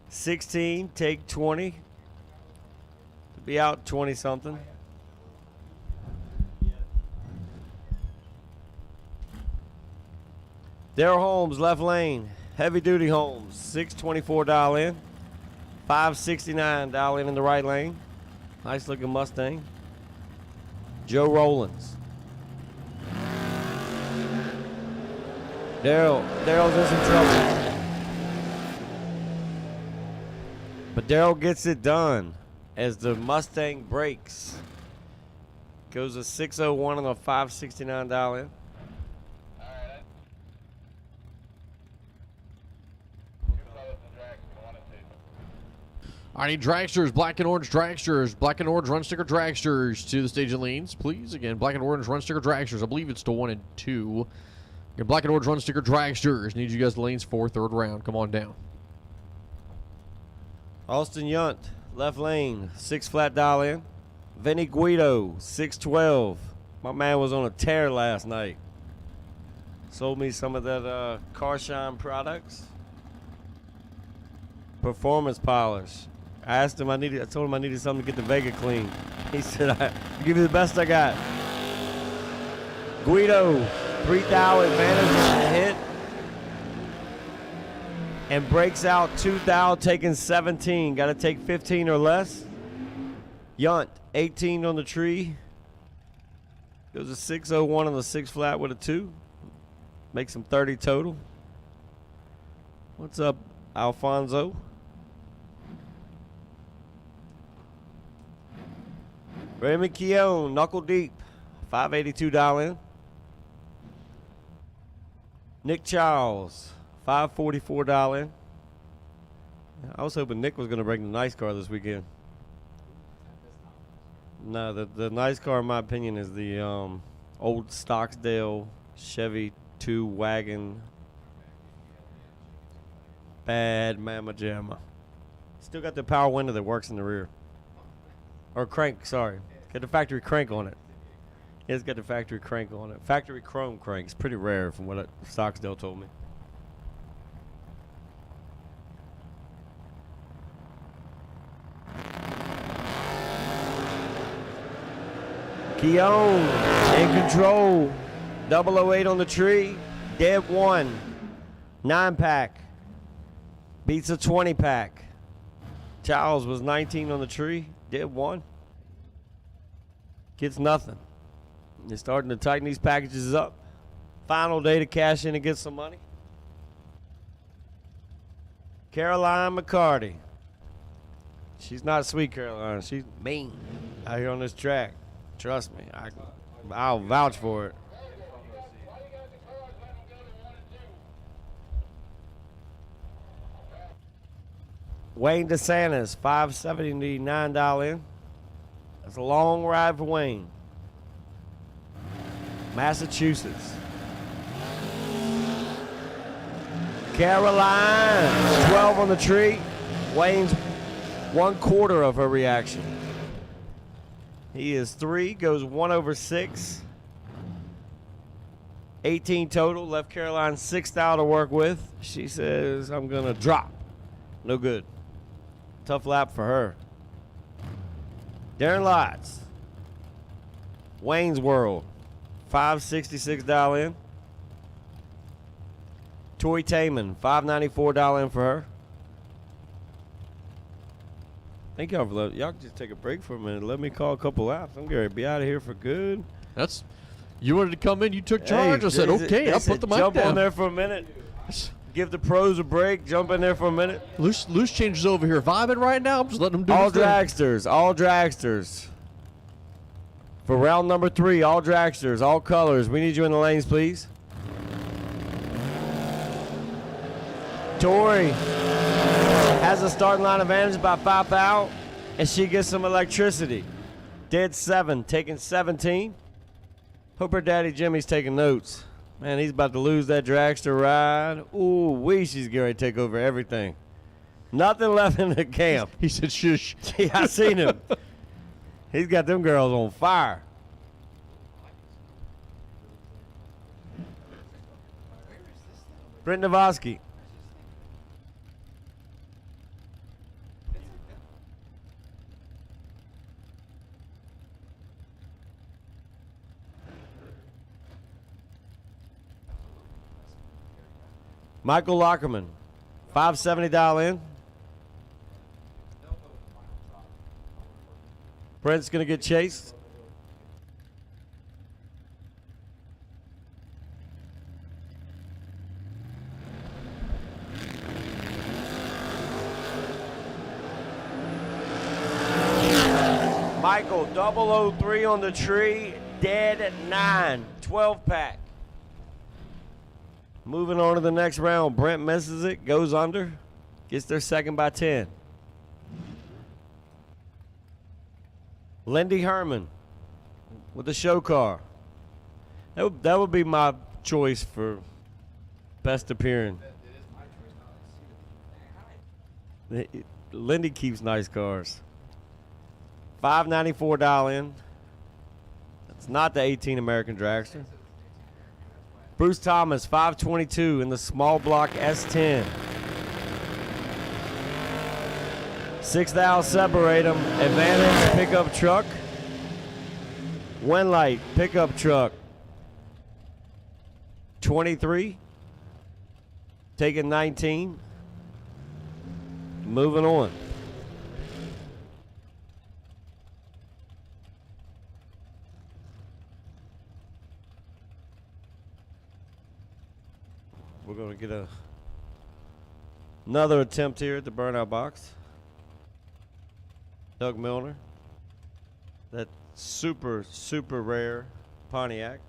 16, take 20, to be out 20-something. Darrell Holmes, left lane, heavy duty Holmes, 624 dial in, 569 dial in the right lane. Nice looking Mustang. Joe Rollins. Darrell's in some trouble. But Darrell gets it done as the Mustang breaks. Goes a 601 on the 569 dial in. I need dragsters, black and orange dragsters, black and orange run sticker dragsters to the stage and lanes, please. Again, black and orange run sticker dragsters. I believe it's to 1 and 2. Again, black and orange run sticker dragsters. Need you guys to lanes for third round. Come on down. Austin Yunt, left lane, 6 flat dial in. Vinny Guido, 612. My man was on a tear last night. Sold me some of that Car Shine products. Performance polish. I asked him, I told him I needed something to get the Vega clean. He said, I'll give you the best I got. Guido, 3,000 advantage on the hit. And breaks out 2,000, taking 17. Got to take 15 or less. Yunt, 18 on the tree. Goes a 601 on the 6 flat with a 2. Makes him 30 total. What's up, Alfonso? Raymond Keown, knuckle deep, 582 dial in. Nick Charles, 544 dial in. I was hoping Nick was going to bring the nice car this weekend. No, the nice car, in my opinion, is the old Stocksdale Chevy 2 wagon. Bad Mama Jamma. Still got the power window that works in the rear. Or crank, sorry. Got the factory crank on it. It's got the factory crank on it. Factory chrome crank. It's pretty rare from what Stocksdale told me. Keown in control. 008 on the tree. Dead 1. 9-pack. Beats a 20-pack. Charles was 19 on the tree. Dead 1. Gets nothing. They're starting to tighten these packages up. Final day to cash in and get some money. Caroline McCarty. She's not sweet, Caroline. She's mean out here on this track. Trust me. I'll vouch for it. Wayne DeSantis, $579 in. That's a long ride for Wayne. Massachusetts. Caroline, 12 on the tree. Wayne's 1/4 of her reaction. He is 3, goes 1/6. 18 total, left Caroline 6,000 to work with. She says, I'm gonna drop. No good. Tough lap for her. Darren Lotz. Wayne's World. $566 in. Tori Taman, $594 in for her. Thank y'all for that. Y'all can just take a break for a minute. Let me call a couple laps. I'm going to be out of here for good. You wanted to come in. You took charge. I said, okay, I'll put the mic down. Jump on there for a minute. Give the pros a break. Jump in there for a minute. Loose changes over here. Vibing right now. I'm just letting them do all their thing. dragsters. All dragsters. For round number 3, all dragsters, all colors. We need you in the lanes, please. Tori has a starting line advantage by 5 out, and she gets some electricity. Dead 7, taking 17. Hope her daddy Jimmy's taking notes. Man, he's about to lose that dragster ride. Ooh, she's getting ready to take over everything. Nothing left in the camp. He said, shush. Yeah, I seen him. He's got them girls on fire. Brent Navosky. Michael Lockerman, $570 in. Brent's going to get chased. Michael, 003 on the tree, dead at 9, 12-pack. Moving on to the next round. Brent misses it, goes under, gets their second by 10. Lindy Herman with the show car. That would be my choice for best appearing. Lindy keeps nice cars. $594 in. That's It's not the 18 American Dragster. Bruce Thomas, 522 in the small block S10. 6 thou separate them. Advantage pickup truck. Winlight pickup truck. 23. Taking 19. Moving on. We're going to get another attempt here at the burnout box. Doug Milner. That super, super rare Pontiac.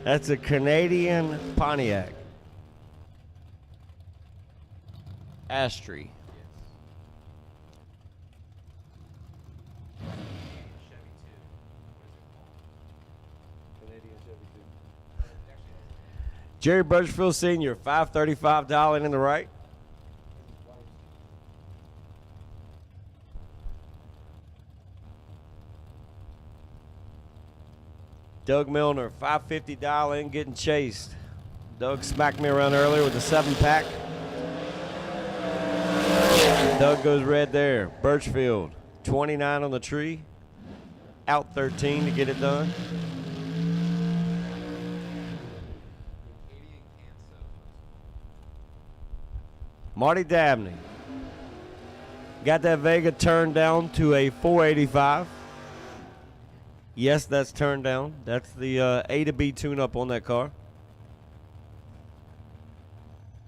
That's a Canadian Pontiac. Astri. Jerry Birchfield Sr., $535 dialing in the right. Doug Milner, $550 dial in, getting chased. Doug smacked me around earlier with the 7-pack. Doug goes red there. Birchfield, 29 on the tree. Out 13 to get it done. Marty Dabney. Got that Vega turned down to a 485. Yes, that's turned down. That's the A to B tune-up on that car.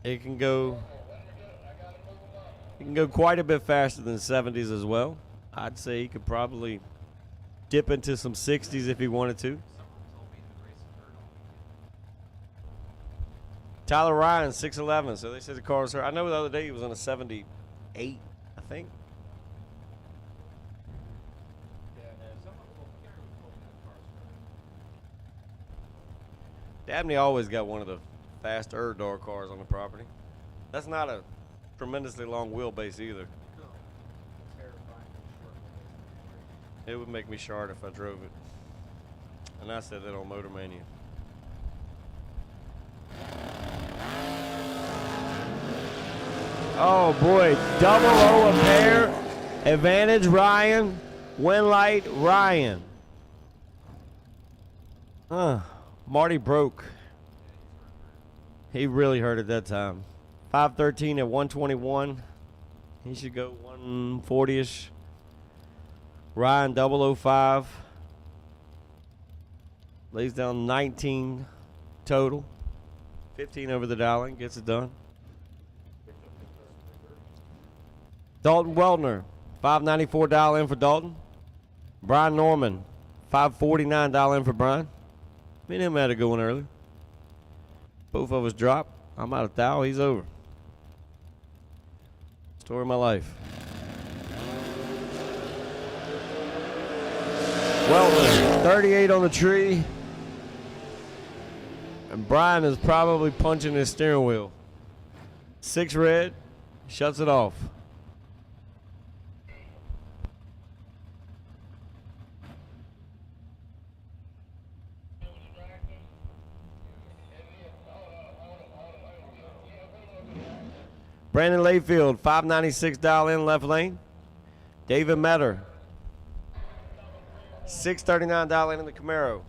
It can go quite a bit faster than 70s as well. I'd say he could probably dip into some 60s if he wanted to. Tyler Ryan, 6'11", so they said the car was hurt. I know the other day he was on a 78, I think. Dabney always got one of the faster door cars on the property. That's not a tremendously long wheelbase either. It would make me short if I drove it. And I said that on Motor Mania. Oh boy, double O a pair. Advantage Ryan. Winlight Ryan. Marty broke. He really hurt at that time. 513 at 121. He should go 140-ish. Ryan 005. Lays down 19 total. 15 over the dialing. Gets it done. Dalton Weldner, 594 dial in for Dalton. Brian Norman, 549 dial in for Brian. Me and him had to go in early. Both of us dropped. I'm out of thou. He's over. Story of my life. Weldner, 38 on the tree. And Brian is probably punching his steering wheel. 6 red. Shuts it off. Brandon Layfield, 596 dial in left lane. David Metter, 639 dial in the Camaro.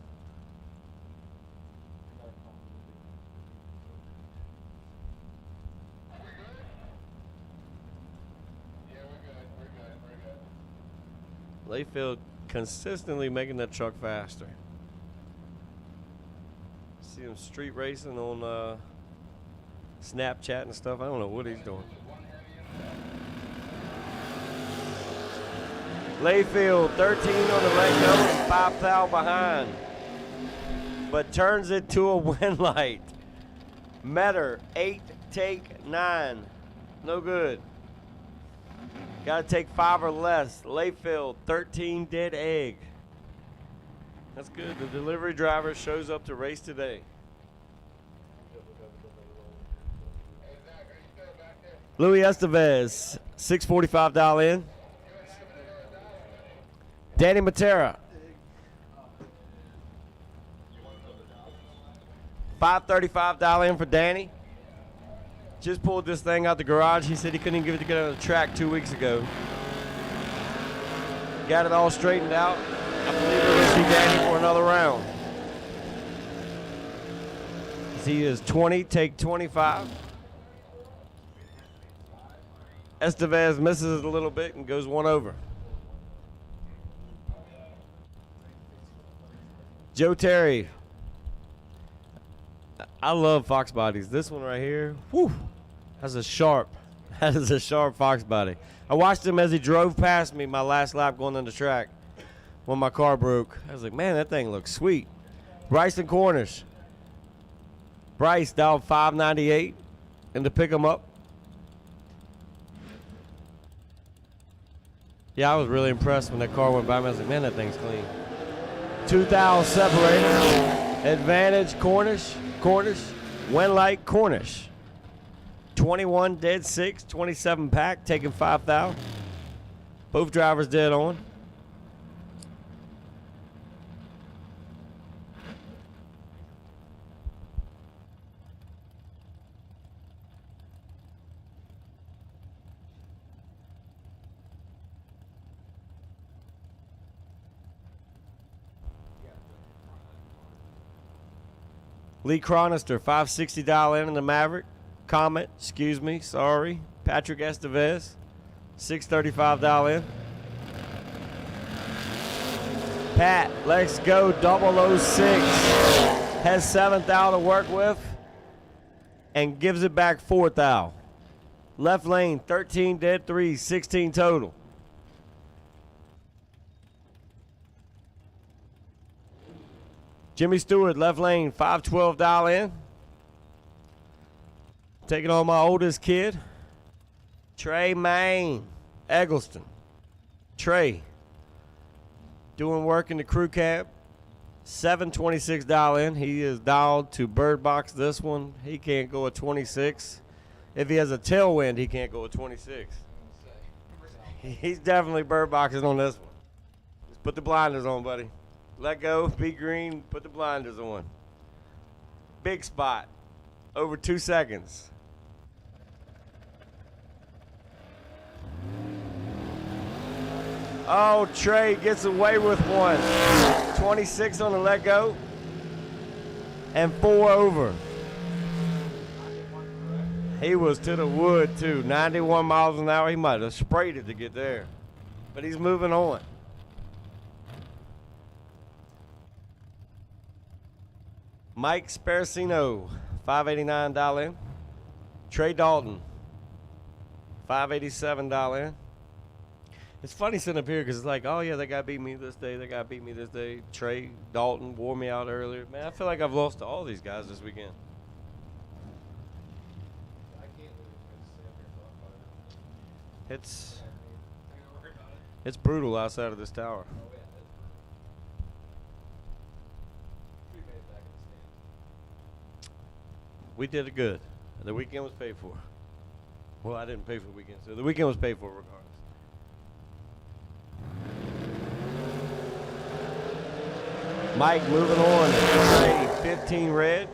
Layfield consistently making that truck faster. See him street racing on Snapchat and stuff. I don't know what he's doing. Layfield, 13 on the leg go and 5 thou behind. But turns it to a win light. Metter, 8, take 9. No good. Got to take 5 or less. Layfield, 13 dead egg. That's good. The delivery driver shows up to race today. Louis Estevez, $645 in. Danny Matera, $535 in for Danny. Just pulled this thing out the garage. He said he couldn't even give it to get on the track 2 weeks ago. Got it all straightened out. I believe we're going to see Danny for another round. He is 20, take 25. Estevez misses it a little bit and goes one over. Joe Terry. I love fox bodies. This one right here, whew, that is a sharp fox body. I watched him as he drove past me my last lap going on the track when my car broke. I was like, man, that thing looks sweet. Bryson Cornish. Bryce dialed 598 and to pick him up. Yeah, I was really impressed when that car went by me. I was like, man, that thing's clean. 2,000 separated. Advantage Cornish. Winlight Cornish. 21 dead 6, 27 pack, taking 5,000. Both drivers dead on. Lee Cronister, $560 in the Maverick. Patrick Estevez, $635 in. Pat, let's go, 006. Has 7,000 to work with and gives it back 4,000. Left lane, 13 dead 3, 16 total. Jimmy Stewart, left lane, $512 in. Taking on my oldest kid, Trey Main, Eggleston. Trey, doing work in the crew cab, $726 in. He is dialed to bird box this one. He can't go at 26. If he has a tailwind, he can't go at 26. He's definitely bird boxing on this one. Just put the blinders on, buddy. Let go, be green, put the blinders on. Big spot, over 2 seconds. Oh, Trey gets away with one. 26 on the let go. And 4 over. He was to the wood, too. 91 miles an hour. He might have sprayed it to get there. But he's moving on. Mike Sparacino, $589 in. Trey Dalton, $587 in. It's funny sitting up here because it's like, oh, yeah, that guy beat me this day. That guy beat me this day. Trey Dalton wore me out earlier. Man, I feel like I've lost to all these guys this weekend. It's brutal outside of this tower. We did it good. The weekend was paid for. Well, I didn't pay for the weekend, so the weekend was paid for regardless. Mike moving on. Trey, 15 red.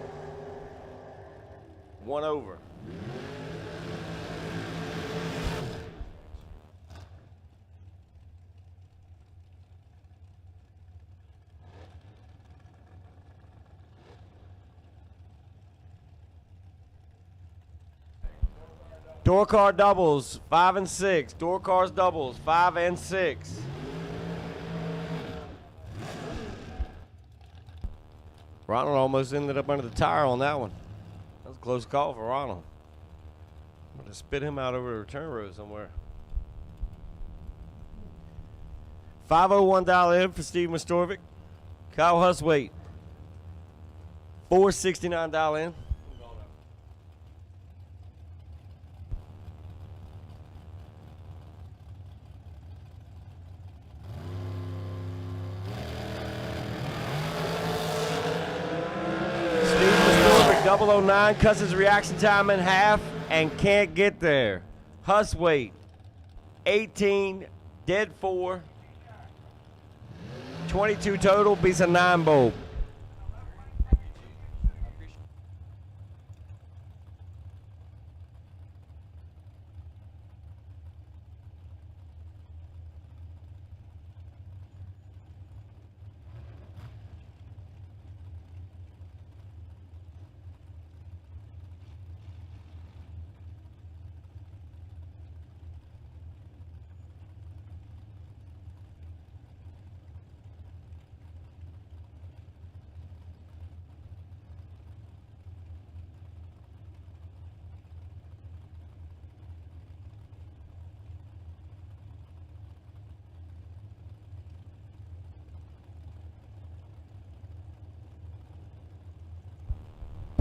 1 over. Door car doubles, 5 and 6. Door cars doubles, 5 and 6. Ronald almost ended up under the tire on that one. That was a close call for Ronald. I'm going to spit him out over the return road somewhere. $501 in for Steve Mastorvik. Kyle Huswaite, $469 in. Steve Mastorvik, 009, cuts his reaction time in half and can't get there. Huss weight, 18, dead 4, 22 total, beats a 9 bolt.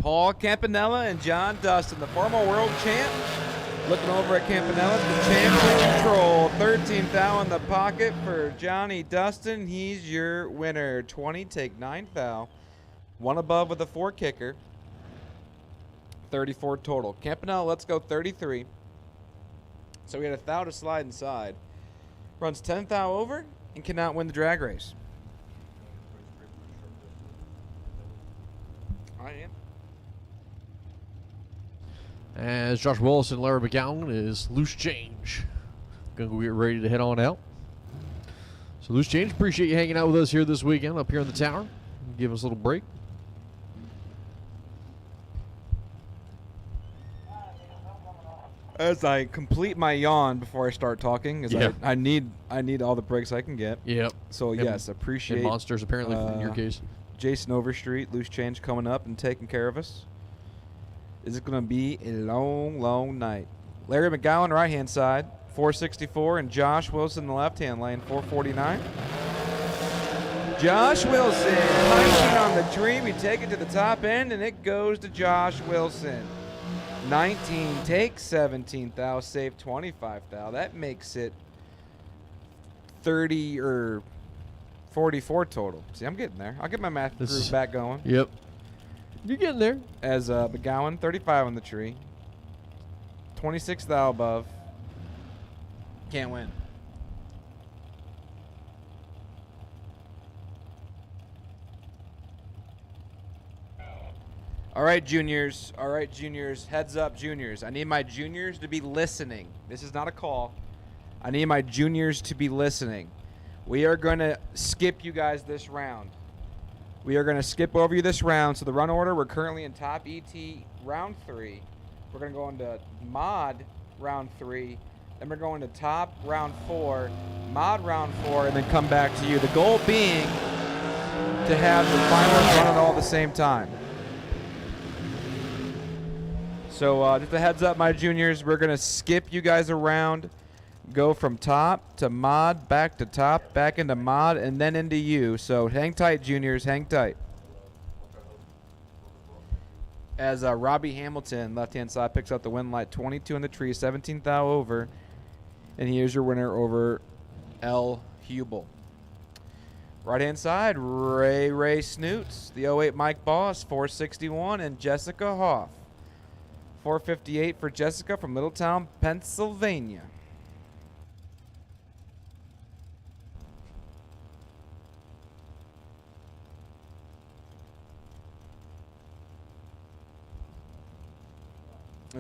Paul Campanella and John Dustin, the former world champ. Looking over at Campanella, the champion control. 13th thou in the pocket for Johnny Dustin. He's your winner. 20, take 9 thou. One above with a 4 kicker. 34 total. Campanella, let's go 33. So we had a thou to slide inside. Runs 10 thou over and cannot win the drag race. I am. As Josh Willis and Larry McGowan is loose change. Gonna get ready to head on out. So loose change, appreciate you hanging out with us here this weekend up here in the tower. Give us a little break. As I complete my yawn before I start talking, because Yeah. I need all the breaks I can get. Yep. So And- yes, appreciate and monsters apparently in your case. Jason Overstreet, loose change coming up and taking care of us. Is it going to be a long, long night? Larry McGowan, right hand side, 464, and Josh Wilson, the left hand lane, 449. Josh Wilson, punching on the tree. We take it to the top end, and it goes to Josh Wilson. 19 take, 17 thou, save 25 thou. That makes it 30 or 44 total. See, I'm getting there. I'll get my math groove back going. Yep. You're getting there. As McGowan, 35 on the tree. 26 thou above. Can't win. All right, juniors. All right, juniors. Heads up, juniors. I need my juniors to be listening. This is not a call. I need my juniors to be listening. We are going to skip you guys this round. We are going to skip over you this round. So the run order, we're currently in top ET round 3. We're going to go into mod round 3. Then we're going to top round 4, mod round 4, and then come back to you. The goal being to have the finals run at all at the same time. So just a heads up, my juniors, we're going to skip you guys around, go from top to mod, back to top, back into mod, and then into you. So hang tight, juniors, hang tight. As Robbie Hamilton, left-hand side, picks up the win light, 22 in the tree, 17 thou over. And here's your winner over L. Hubel. Right-hand side, Ray Snoots, the 08 Mike Boss, 461, and Jessica Hoff. 458 for Jessica from Middletown, Pennsylvania.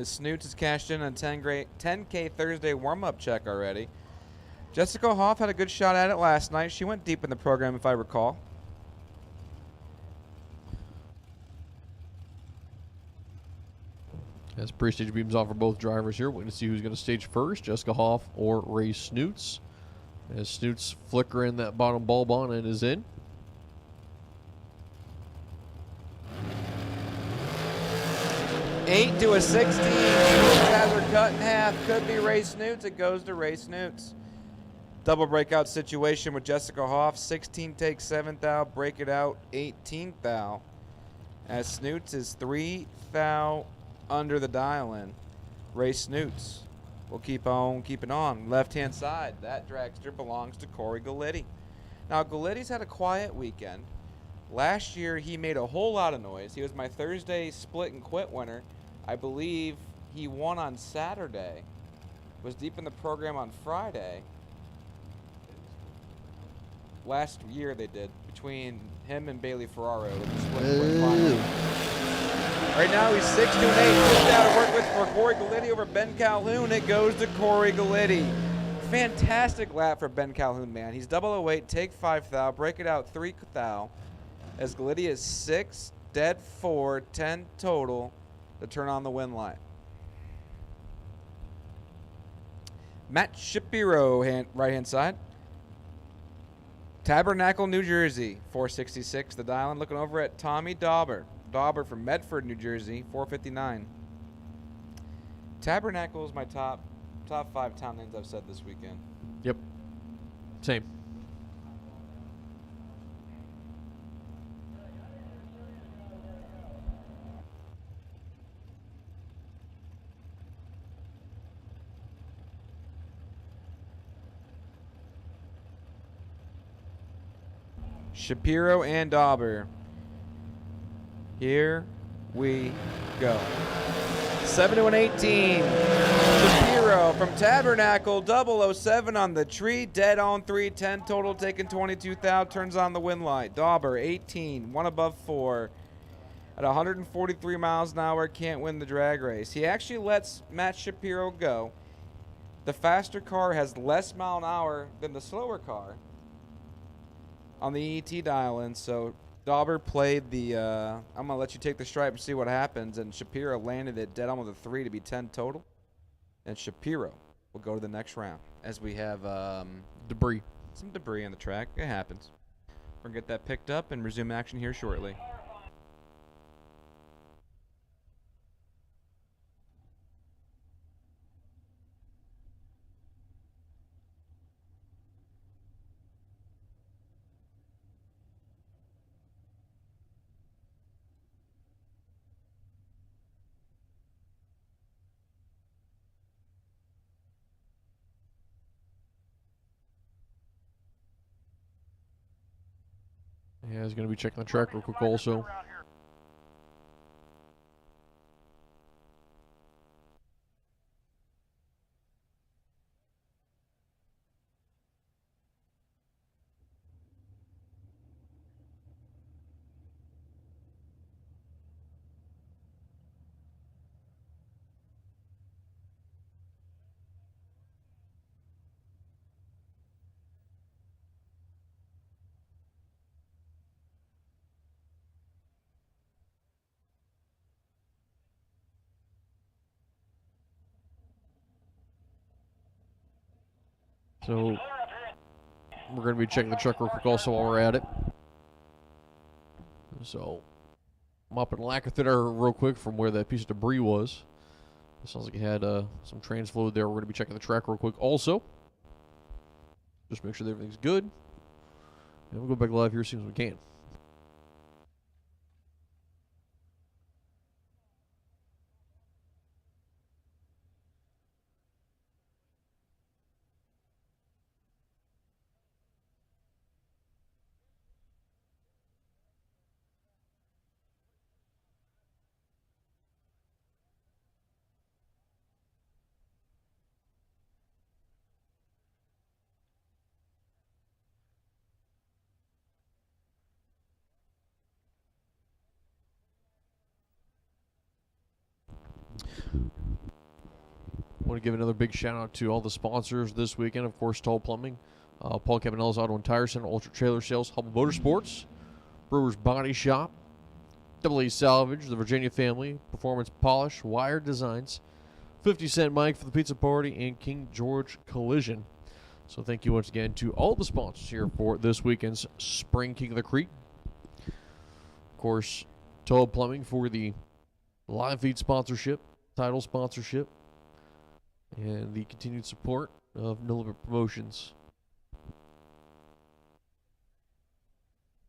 Snoots has cashed in on 10K Thursday warm-up check already. Jessica Hoff had a good shot at it last night. She went deep in the program, if I recall. As pre-stage beams off for both drivers here, waiting to see who's going to stage first, Jessica Hoff or Ray Snoots. As Snoots flickering that bottom bulb on, it is in. Eight to a 16. Guys are cut in half. Could be Ray Snoots. It goes to Ray Snoots. Double breakout situation with Jessica Hoff. 16 takes 7 thou. Break it out 18 thou. As Snoots is 3 thou under the dial in. Ray Snoots will keep on keeping on. Left hand side. That dragster belongs to Corey Galletti. Now Galletti's had a quiet weekend. Last year he made a whole lot of noise. He was my Thursday split and quit winner. I believe he won on Saturday. was deep in the program on Friday. Last year they did, between him and Bailey Ferraro. Right now he's 6-8, pushed out to work with for Corey Galitti over Ben Calhoun. It goes to Corey Galitti. Fantastic lap for Ben Calhoun, man. He's 008, take 5 thou, break it out 3 thou. As Galitti is 6, dead 4, 10 total to turn on the win line. Matt Shapiro, right hand side. Tabernacle, New Jersey, 466. The dial in looking over at Tommy Dauber. Dauber from Medford, New Jersey, 459. Tabernacle is my top 5 town names I've said this weekend. Yep. Same. Shapiro and Dauber. Here we go. 7-18. Shapiro from Tabernacle, 007 on the tree, dead on 3, 10 total, taking 22 thou, turns on the win light. Dauber, 18, 1 above 4. At 143 miles an hour, can't win the drag race. He actually lets Matt Shapiro go. The faster car has less mile an hour than the slower car on the ET dial-in, so Dauber played the, I'm going to let you take the stripe and see what happens, and Shapiro landed it dead on with a 3 to be 10 total, and Shapiro will go to the next round, as we have debris. Some debris on the track. It happens. We're going to get that picked up and resume action here shortly. Yeah, he's going to be checking the track real quick also. So we're going to be checking the truck real quick also while we're at it. So I'm up in Lacathiter real quick from where that piece of debris was. It sounds like it had some transflow there. We're going to be checking the track real quick also. Just make sure that everything's good. And we'll go back live here as soon as we can. I want to give another big shout out to all the sponsors this weekend. Of course, Toll Plumbing, Paul Campanella's Auto and Tire Center, Ultra Trailer Sales, Hubble Motorsports, Brewer's Body Shop, AA Salvage, the Virginia Family, Performance Polish, Wired Designs, 50 Cent Mike for the Pizza Party, and King George Collision. So thank you once again to all the sponsors here for this weekend's Spring King of the Creek. Of course, Toll Plumbing for the live feed sponsorship, title sponsorship, and the continued support of No Limit Promotions.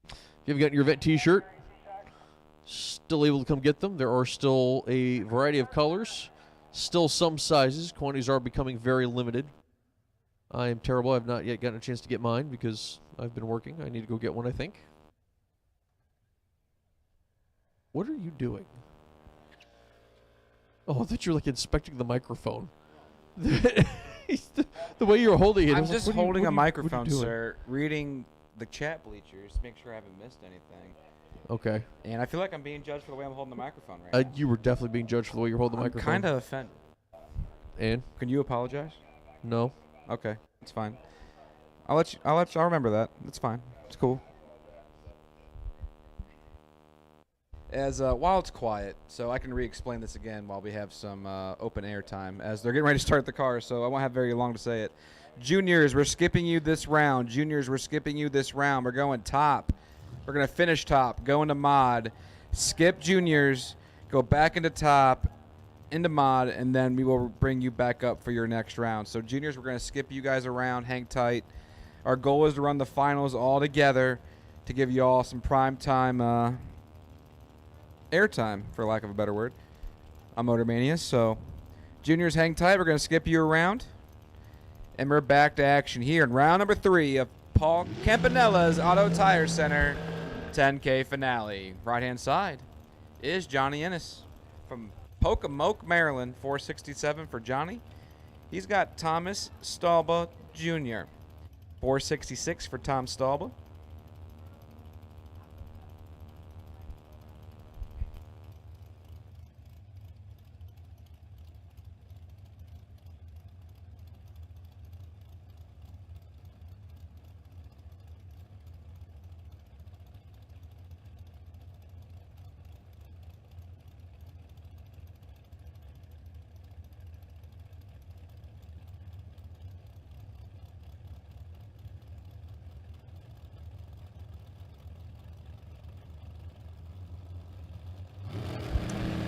If you haven't gotten your vet t-shirt, still able to come get them. There are still a variety of colors, still some sizes. Quantities are becoming very limited. I am terrible. I've not yet gotten a chance to get mine because I've been working. I need to go get one, I think. What are you doing? Oh, I thought you were like inspecting the microphone. The way you're holding it. I'm just holding a microphone, doing? sir, reading the chat bleachers to make sure I haven't missed anything. Okay. And I feel like I'm being judged for the way I'm holding the microphone right now. You were definitely being judged for the way you're holding the I'm microphone. kind of offended. And? Can you apologize? No. Okay, it's fine. I'll remember that. It's fine. It's cool. As while it's quiet, so I can re-explain this again while we have some open air time, as they're getting ready to start the car, so I won't have very long to say it. Juniors, we're skipping you this round. Juniors, we're skipping you this round. We're going top. We're going to finish top, go into mod, skip juniors, go back into top, into mod, and then we will bring you back up for your next round. So juniors, we're going to skip you guys around, hang tight. Our goal is to run the finals all together to give you all some prime time airtime, for lack of a better word, on Motor Mania. So juniors, hang tight. We're going to skip you around, and we're back to action here in round number 3 of Paul Campanella's Auto Tire Center 10K finale. Right-hand side is Johnny Ennis from Pocomoke, Maryland, 467 for Johnny. He's got Thomas Stalba Jr., 466 for Tom Stalba.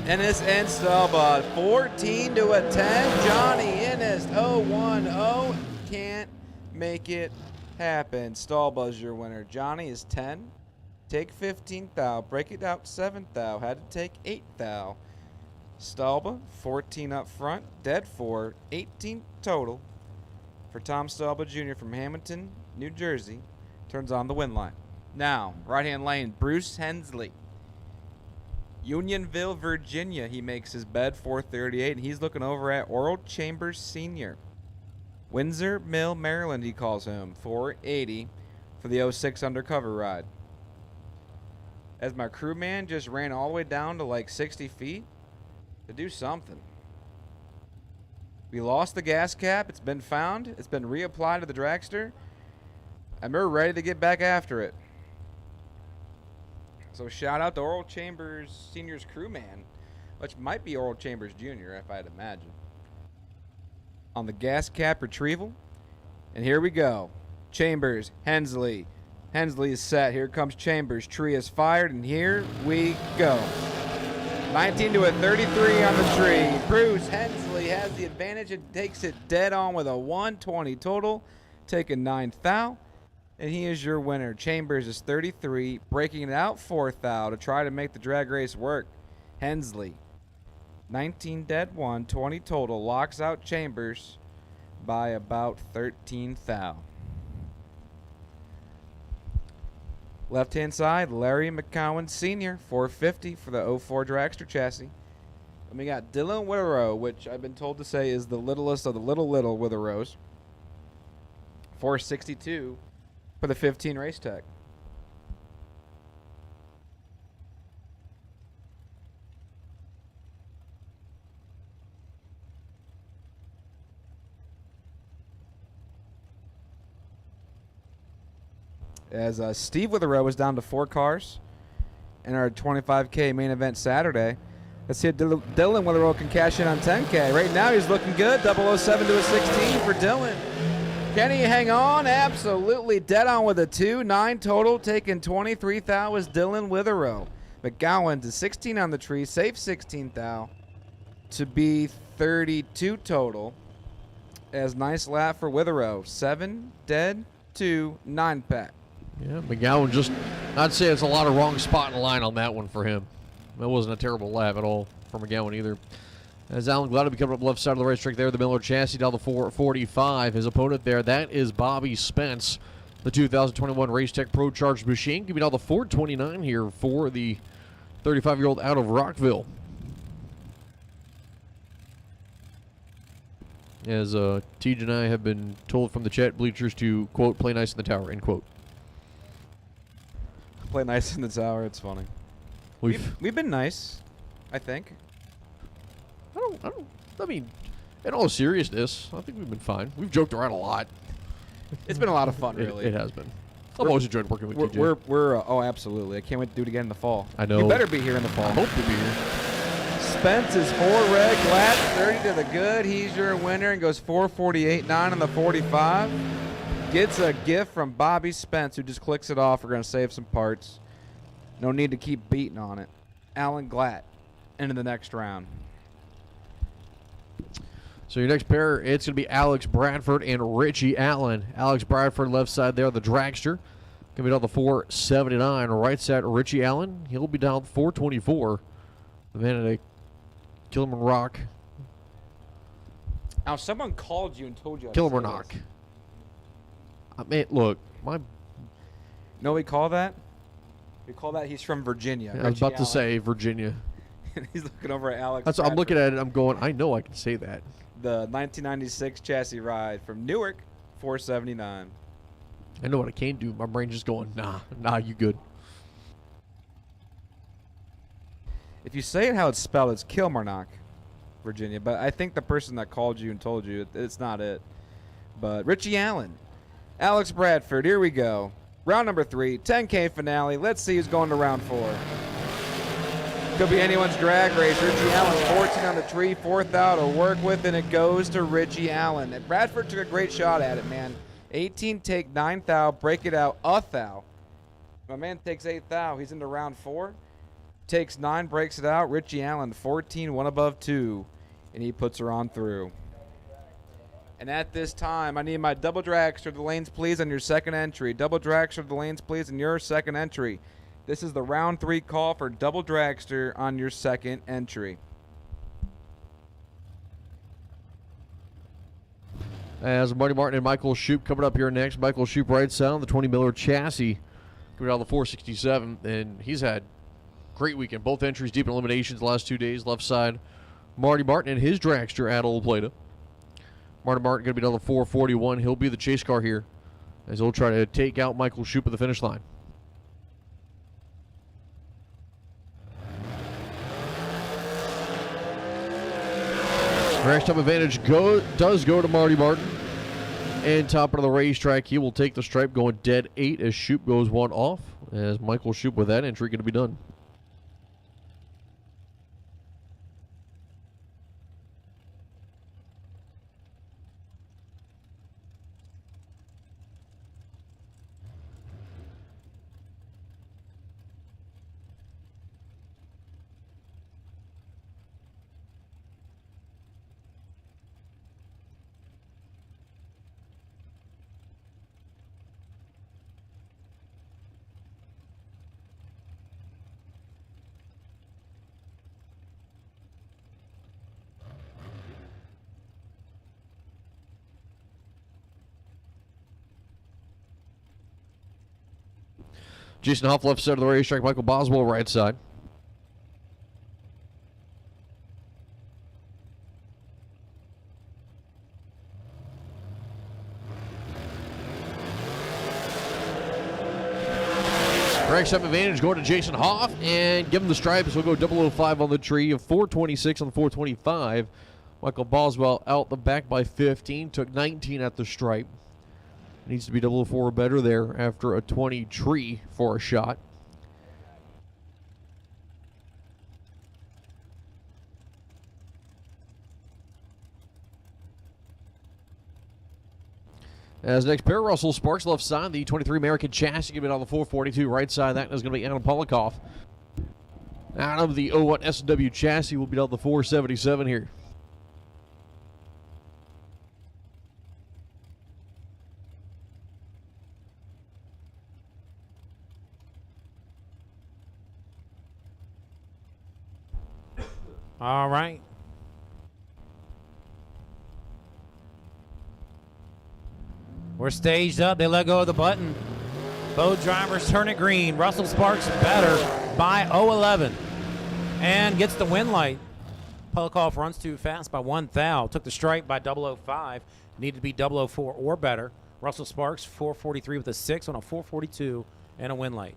Ennis and Stalba, 14 to a 10. Johnny Ennis, 0-1-0. Can't make it happen. Stalba's your winner. Johnny is 10. Take 15 thou. Break it out 7 thou. Had to take 8 thou. Stalba, 14 up front. Dead 4. 18 total for Tom Stalba Jr. from Hamilton, New Jersey. Turns on the win line. Now, right-hand lane, Bruce Hensley. Unionville, Virginia, he makes his bed, 438, and he's looking over at Oral Chambers Sr. Windsor Mill, Maryland, he calls home, 480 for the 06 undercover ride. As my crewman just ran all the way down to like 60 feet to do something. We lost the gas cap. It's been found. It's been reapplied to the dragster, and we're ready to get back after it. So shout out to Oral Chambers Sr.'s crewman, which might be Oral Chambers Jr., if I'd imagine, on the gas cap retrieval. And here we go. Chambers, Hensley. Hensley is set. Here comes Chambers. Tree is fired, and here we go. 19 to a 33 on the tree. Bruce Hensley has the advantage and takes it dead on with a 120 total, taking 9 thou. And he is your winner. Chambers is 33, breaking it out 4 thou to try to make the drag race work. Hensley, 19 dead, 1, 20 total, locks out Chambers by about 13 thou. Left-hand side, Larry McCowan Sr., 450 for the 04 Dragster chassis. And we got Dylan Witterow, which I've been told to say is the littlest of the little Witterows, 462. For the 15 race tech. As Steve Witherell was down to 4 cars in our 25K main event Saturday. Let's see if Dylan Witherell can cash in on 10K. Right now he's looking good. 007 to a 16 for Dylan. Can he hang on? Absolutely dead on with a 2. 9 total, taking 23 thou is Dylan Witherell. McGowan to 16 on the tree, safe 16 thou to be 32 total. As nice lap for Witherell. 7 dead, 2, 9 pack. Yeah, McGowan just, I'd say it's a lot of wrong spot in the line on that one for him. That wasn't a terrible lap at all for McGowan either. As Alan Gladden coming up left side of the racetrack there, the Miller chassis down the 445. His opponent there, that is Bobby Spence, the 2021 Race Tech Pro Charged Machine. Giving all the 429 here for the 35-year-old out of Rockville. as TJ and I have been told from the chat bleachers to, quote, play nice in the tower, end quote. Play nice in the tower. It's funny. We've been nice, I think. I mean, in all seriousness, I think we've been fine. We've joked around a lot. It's been a lot of fun, really. It has been. I've always enjoyed working with TJ. We're oh, absolutely. I can't wait to do it again in the fall. I know. You better be here in the fall. I hope to be here. Spence is 4 red, Glatt 30 to the good. He's your winner and goes 448.9 on the 45. Gets a gift from Bobby Spence, who just clicks it off. We're going to save some parts. No need to keep beating on it. Alan Glatt into the next round. So your next pair, it's going to be Alex Bradford and Richie Allen. Alex Bradford left side there, the dragster. Going to be down the 479. Right side, Richie Allen. He'll be down 424. The man at a Kilburn Rock. Now, someone called you and told you how to Kilburn say Rock. this. I mean, look, my. No, we call that? We call that he's from Virginia. I was about to say Virginia. He's looking over at Alex. That's, I'm looking at it. I'm going, I know I can say that. The 1996 chassis ride from Newark, 479. I know what I can do. My brain just going, nah, you good. If you say it how it's spelled, it's Kilmarnock, Virginia. But I think the person that called you and told you, it's not it. But Richie Allen, Alex Bradford, here we go. Round number 3, 10K finale. Let's see who's going to round 4. Could be anyone's drag race. Richie Allen, 14 on the tree, 4th out to work with, and it goes to Richie Allen. And Bradford took a great shot at it, man. 18 take, 9 thou, break it out, a thou. My man takes 8 thou. He's into round 4. Takes 9, breaks it out. Richie Allen, 14, 1 above 2, and he puts her on through. And at this time, I need my double dragster to the lanes, please, on your second entry. Double dragster to the lanes, please, on your second entry. This is the round 3 call for double dragster on your second entry. As Marty Martin and Michael Shoup coming up here next. Michael Shoup right side on the 20 Miller chassis. Coming down the 467, and he's had a great weekend. Both entries deep in eliminations the last 2 days. Left side, Marty Martin and his dragster at Old Plata. Marty Martin going to be down the 441. He'll be the chase car here as he'll try to take out Michael Shoup at the finish line. Crash time advantage does go to Marty Martin. And top of the racetrack, he will take the stripe going dead 8 as Shoup goes 1 off. As Michael Shoup with that entry going to be done. Jason Huff left side of the racetrack. Michael Boswell right side. Drag step advantage going to Jason Hoff and give him the stripes. We'll go 005 on the tree of 426 on the 425. Michael Boswell out the back by 15. Took 19 at the stripe. Needs to be 004 or better there after a 20 tree for a shot. As next pair, Russell Sparks left side, the 23 American chassis going to be on the 442 right side. That is going to be Adam Polikoff. Out of the 01 S&W chassis will be down the 477 here. All right. We're staged up. They let go of the button. Both drivers turn it green. Russell Sparks better by 011 and gets the win light. Polikoff runs too fast by 1 thou. Took the stripe by 005. Needed to be 004 or better. Russell Sparks, 443 with a 6 on a 442 and a win light.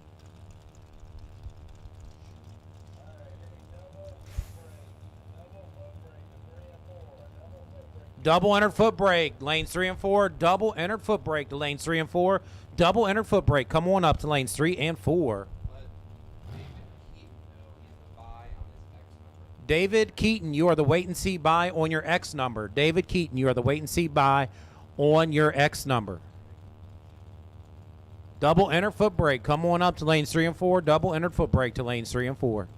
Double entered foot brake, lanes 3 and 4. Double entered foot brake to lanes 3 and 4. Double entered foot brake. Come on up to lanes 3 and 4. David Keaton, you are the wait and see buy on your X number. David Keaton, you are the wait and see buy on your X number. Double entered foot brake. Come on up to lanes 3 and 4. Double entered foot brake to lanes 3 and 4.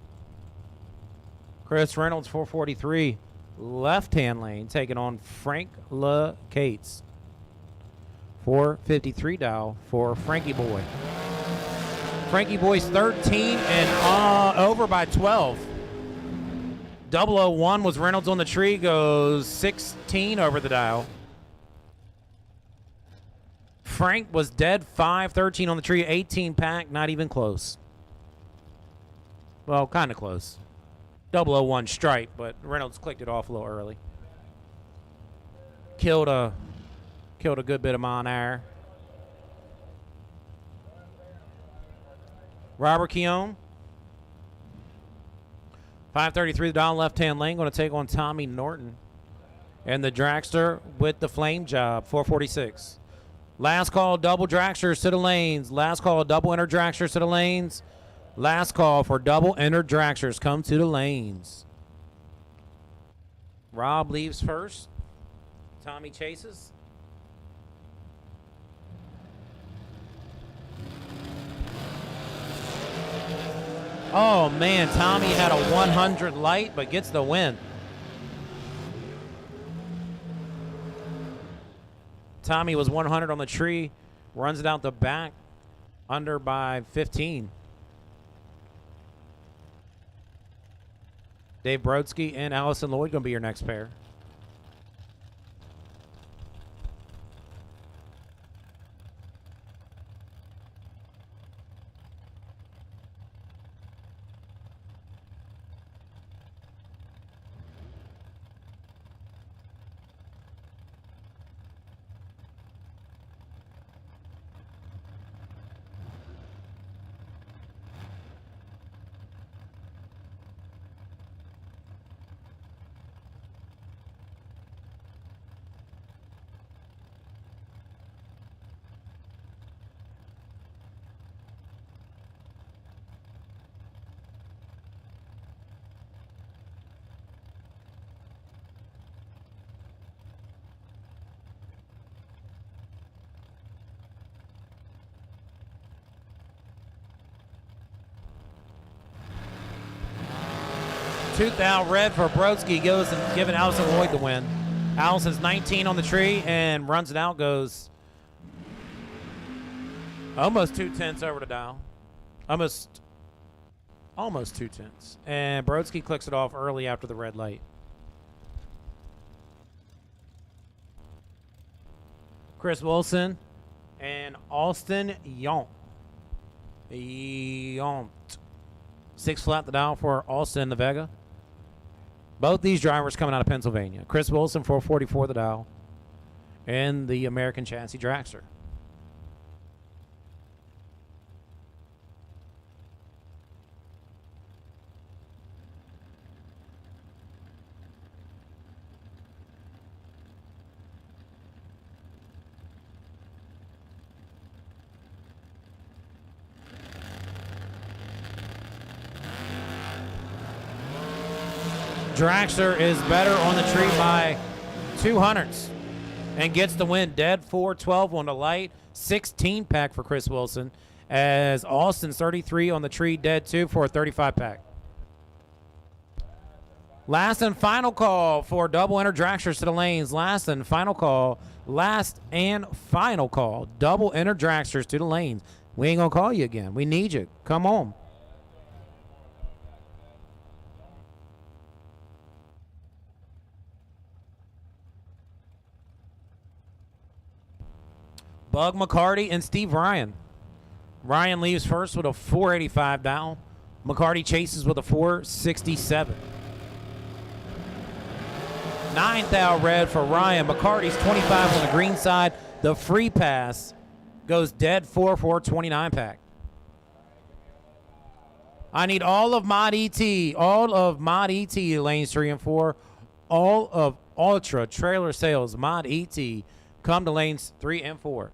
Chris Reynolds, 443. Left-hand lane, taking on Frank LeCates. 453 dial for Frankie Boy. Frankie Boy's 13 and over by 12. 001 was Reynolds on the tree, goes 16 over the dial. Frank was dead 5-13 on the tree, 18 pack, not even close. Well, kind of close. 001 stripe, but Reynolds clicked it off a little early. Killed a good bit of mile an hour. Robert Keown. 533 down left-hand lane, going to take on Tommy Norton. And the Dragster with the flame job, 446. Last call, double Dragsters to the lanes. Last call, double enter Dragsters to the lanes. Last call for double entered Dragsters. Come to the lanes. Rob leaves first. Tommy chases. Oh, man. Tommy had a 100 light, but gets the win. Tommy was 100 on the tree. Runs it out the back. Under by 15. Dave Brodsky and Allison Lloyd going to be your next pair. Tooth out red for Brodsky goes and giving Allison Lloyd the win. Allison's 19 on the tree and runs it out, goes almost 2/10 over the dial. Almost 2/10. And Brodsky clicks it off early after the red light. Chris Wilson and Austin Yount. 6 flat the dial for Austin and the Vega. Both these drivers coming out of Pennsylvania. Chris Wilson, 444 the dial, and the American Chassis Dragster. Dragster is better on the tree by 200s and gets the win. Dead 412 on the light. 16 pack for Chris Wilson, as Austin's 33 on the tree, dead 2 for a 35 pack. Last and final call for double enter Dragsters to the lanes. Last and final call. Last and final call. Double enter Dragsters to the lanes. We ain't going to call you again. We need you. Come on. Bug McCarty and Steve Ryan. Ryan leaves first with a 485 down. McCarty chases with a 467. 9th out red for Ryan. McCarty's 25 on the green side. The free pass goes dead 4 for 29 pack. I need all of Mod ET, lanes 3 and 4, all of Ultra Trailer Sales Mod ET, come to lanes 3 and 4.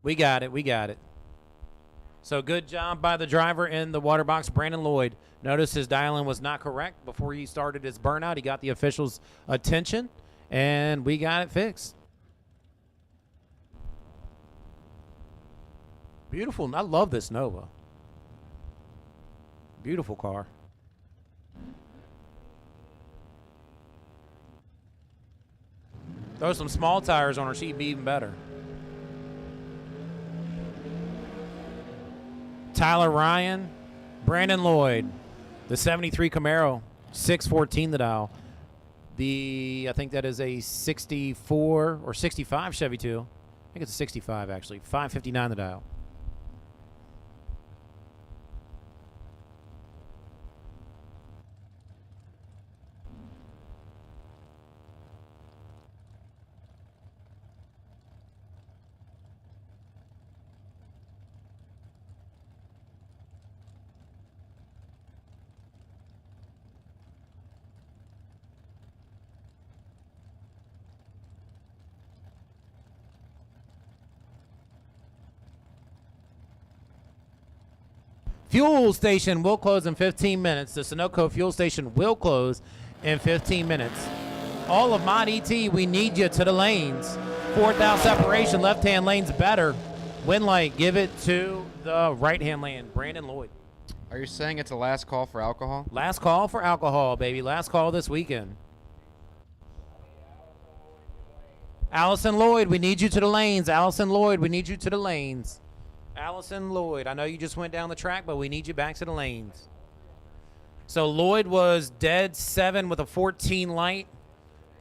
We got it. So good job by the driver in the water box, Brandon Lloyd. Notice his dial-in was not correct before he started his burnout. He got the officials' attention, and we got it fixed. Beautiful. I love this Nova. Beautiful car. Throw some small tires on her, she'd be even better. Tyler Ryan, Brandon Lloyd, the 73 Camaro, 614 the dial. I think that is a 64 or 65 Chevy too. I think it's a 65 actually, 559 the dial. Fuel station will close in 15 minutes. The Sunoco fuel station will close in 15 minutes. All of Mod ET, we need you to the lanes. 4th out separation, left-hand lane's better. Win light, give it to the right-hand lane, Brandon Lloyd. Are you saying it's a last call for alcohol? Last call for alcohol, baby. Last call this weekend. Allison Lloyd, we need you to the lanes. Allison Lloyd, we need you to the lanes. Allison Lloyd, I know you just went down the track, but we need you back to the lanes. So Lloyd was dead 7 with a 14 light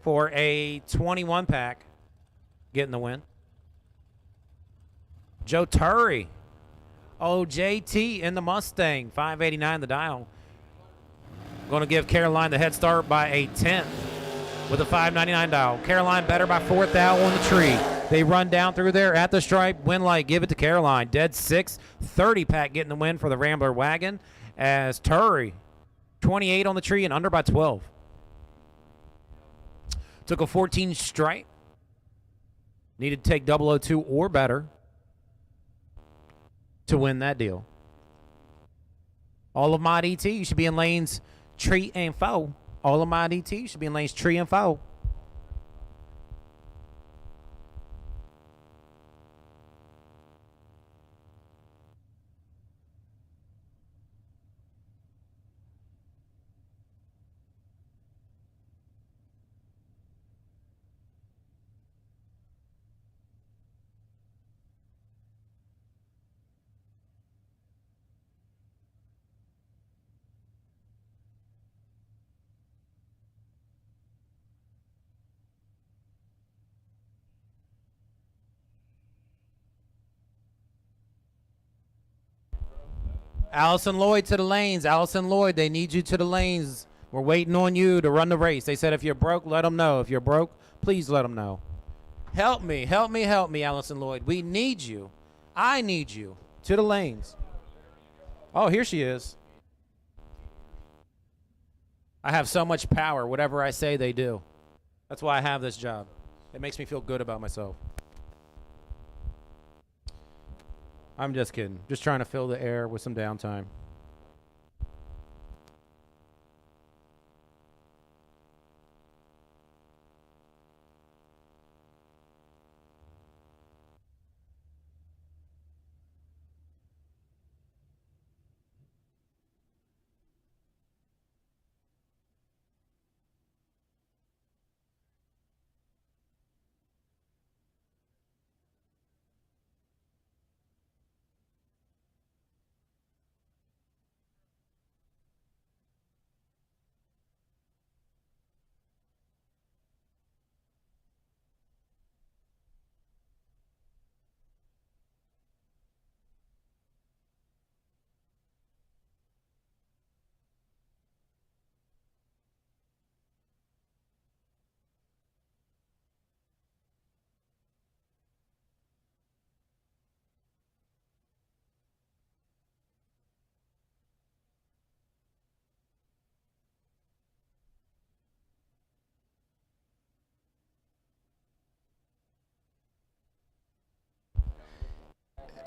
for a 21 pack, getting the win. Joe Turry, JT in the Mustang, 589 the dial. Going to give Caroline the head start by a 10th with a 599 dial. Caroline better by 4th out on the tree. They run down through there at the stripe. Win light, give it to Caroline. Dead 6, 30 pack getting the win for the Rambler wagon. As Turry, 28 on the tree and under by 12. Took a 14 stripe. Needed to take 002 or better to win that deal. All of Mod ET, you should be in lanes 3 and 4. All of Mod ET, you should be in lanes 3 and 4. Allison Lloyd to the lanes. Allison Lloyd, they need you to the lanes. We're waiting on you to run the race. They said if you're broke, let them know. If you're broke, please let them know. Help me, Allison Lloyd. We need you. I need you to the lanes. Oh, here she is. I have so much power. Whatever I say, they do. That's why I have this job. It makes me feel good about myself. I'm just kidding. Just trying to fill the air with some downtime.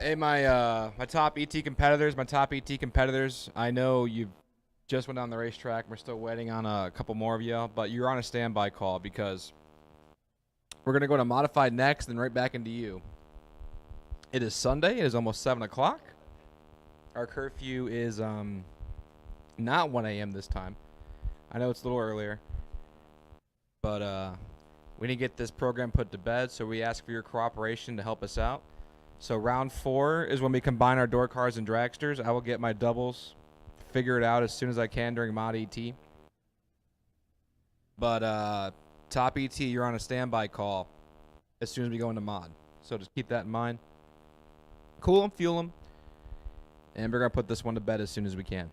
Hey, my top ET competitors, I know you just went down the racetrack. We're still waiting on a couple more of you, but you're on a standby call because we're going to go to modified next and right back into you. It is Sunday. It is almost 7 o'clock. Our curfew is not 1 a.m. this time. I know it's a little earlier, but we need to get this program put to bed, so we ask for your cooperation to help us out. So round 4 is when we combine our door cars and dragsters. I will get my doubles, figure it out as soon as I can during mod ET. But top ET, you're on a standby call as soon as we go into mod. So just keep that in mind. Cool them, fuel them, and we're going to put this one to bed as soon as we can.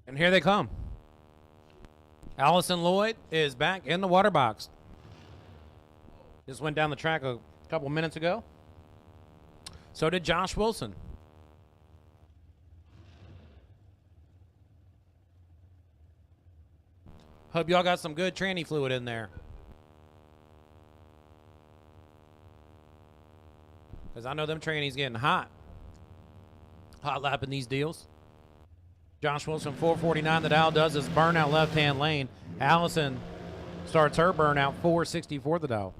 And here they come. Allison Lloyd is back in the water box. Just went down the track a couple minutes ago. So did Josh Wilson. Hope y'all got some good tranny fluid in there. Because I know them trannies getting hot. Hot lapping these deals. Josh Wilson, 449. The dial does his burnout left-hand lane. Allison starts her burnout, 464 the dial.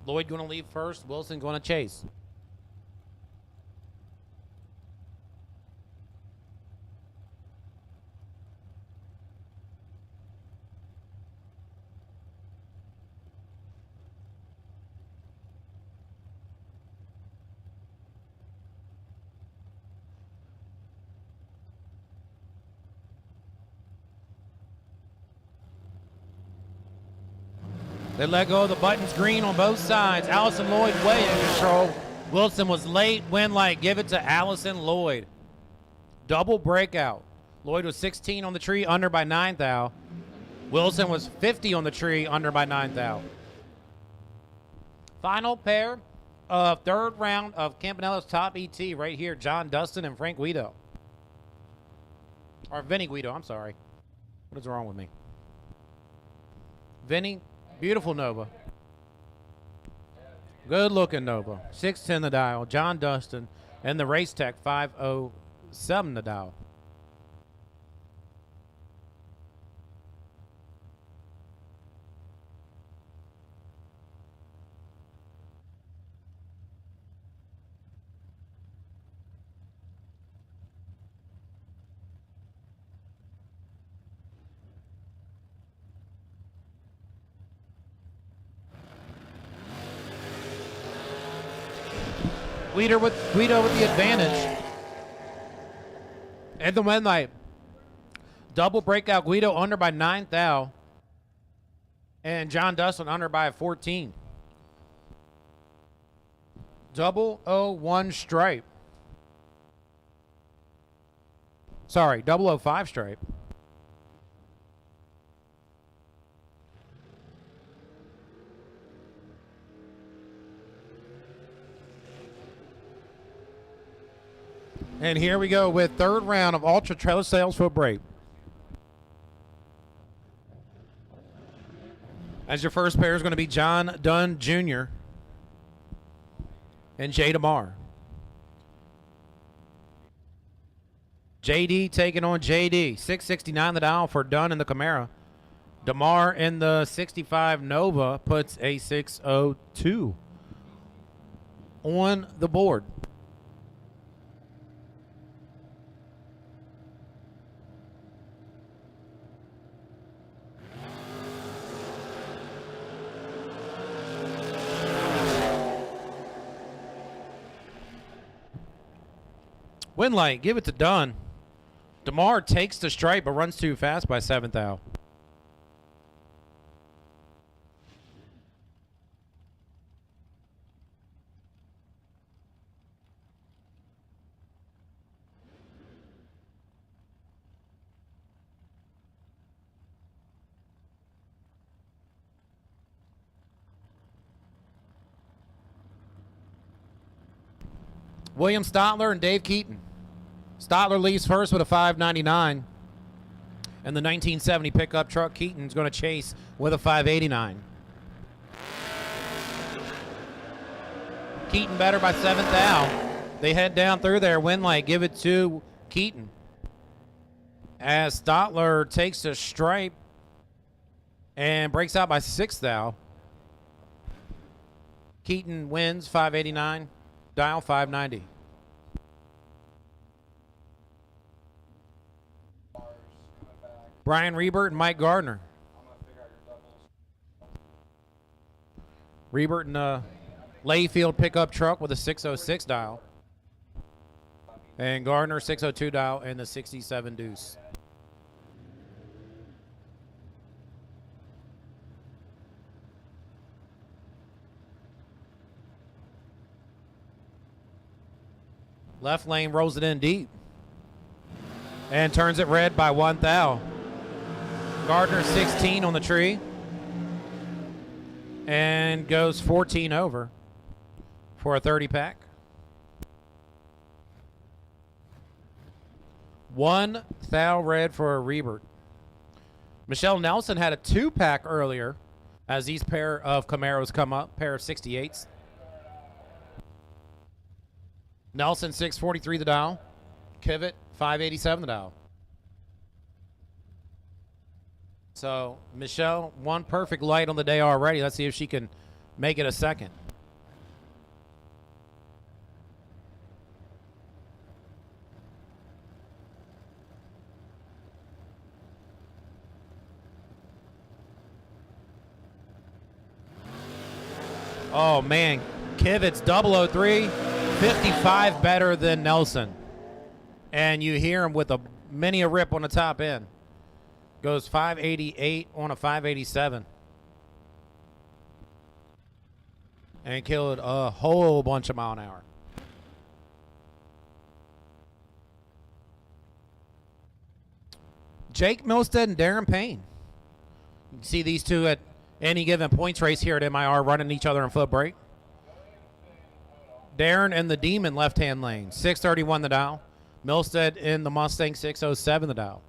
Lloyd going to leave first. Wilson going to chase. They let go of the buttons green on both sides. Allison Lloyd way in control. Wilson was late. Win light. Give it to Allison Lloyd. Double breakout. Lloyd was 16 on the tree, under by 9 thou. Wilson was 50 on the tree, under by 9 thou. Final pair of third round of Campanella's top ET right here. John Dustin and Frank Guido. Or Vinny Guido, I'm sorry. What is wrong with me? Vinny. Beautiful Nova. Good looking Nova. 610 the dial. John Dustin and the Race Tech 507 the dial. Guido with the advantage. And the win light. Double breakout. Guido under by 9 thou. And John Dustin under by 14. 001 stripe. Sorry, 005 stripe. And here we go with third round of Ultra Trailer Sales Footbrake. As your first pair is going to be John Dunn Jr. and Jay DeMar. JD taking on JD. 669 the dial for Dunn in the Camaro. DeMar in the 65 Nova puts a 602 on the board. Winlight, give it to Dunn. DeMar takes the stripe but runs too fast by 7th out. William Stotler and Dave Keaton. Stotler leaves first with a 599. And the 1970 pickup truck, Keaton's going to chase with a 589. Keaton better by 7th out. They head down through there. Winlight, give it to Keaton. As Stotler takes the stripe and breaks out by 6th out. Keaton wins 589. Dial 590. Brian Rebert and Mike Gardner. Rebert in a Layfield pickup truck with a 606 dial. And Gardner 602 dial and the 67 deuce. Left lane rolls it in deep. And turns it red by 1 thou. Gardner 16 on the tree. And goes 14 over for a 30 pack. 1 thou red for a Rebert. Michelle Nelson had a 2-pack earlier as these pair of Camaros come up, pair of 68s. Nelson 643 the dial. Kivett 587 the dial. So Michelle, 1 perfect light on the day already. Let's see if she can make it a second. Oh man, Kivett's 003. 55 better than Nelson. And you hear him with many a rip on the top end. Goes 588 on a 587. And killed a whole bunch of mile an hour. Jake Milstead and Darren Payne. You can see these two at any given points race here at MIR running each other in Footbrake. Darren in the Demon left-hand lane, 631 the dial. Milstead in the Mustang, 607 the dial.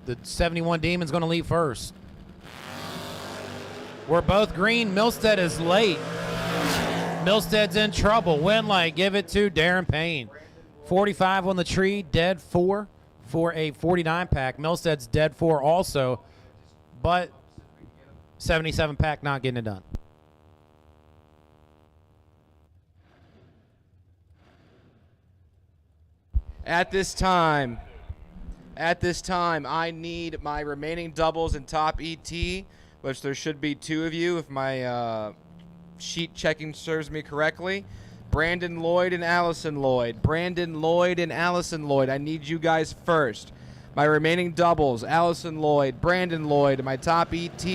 The 71 Demon's going to lead first. We're both green. Milstead is late. Milstead's in trouble. Winlight, give it to Darren Payne. 45 on the tree, dead 4 for a 49 pack. Milstead's dead 4 also, but 77 pack not getting it done. At this time, I need my remaining doubles in top ET, which there should be 2 of you if my sheet checking serves me correctly. Brandon Lloyd and Allison Lloyd. Brandon Lloyd and Allison Lloyd. I need you guys first. My remaining doubles, Allison Lloyd, Brandon Lloyd, in my top ET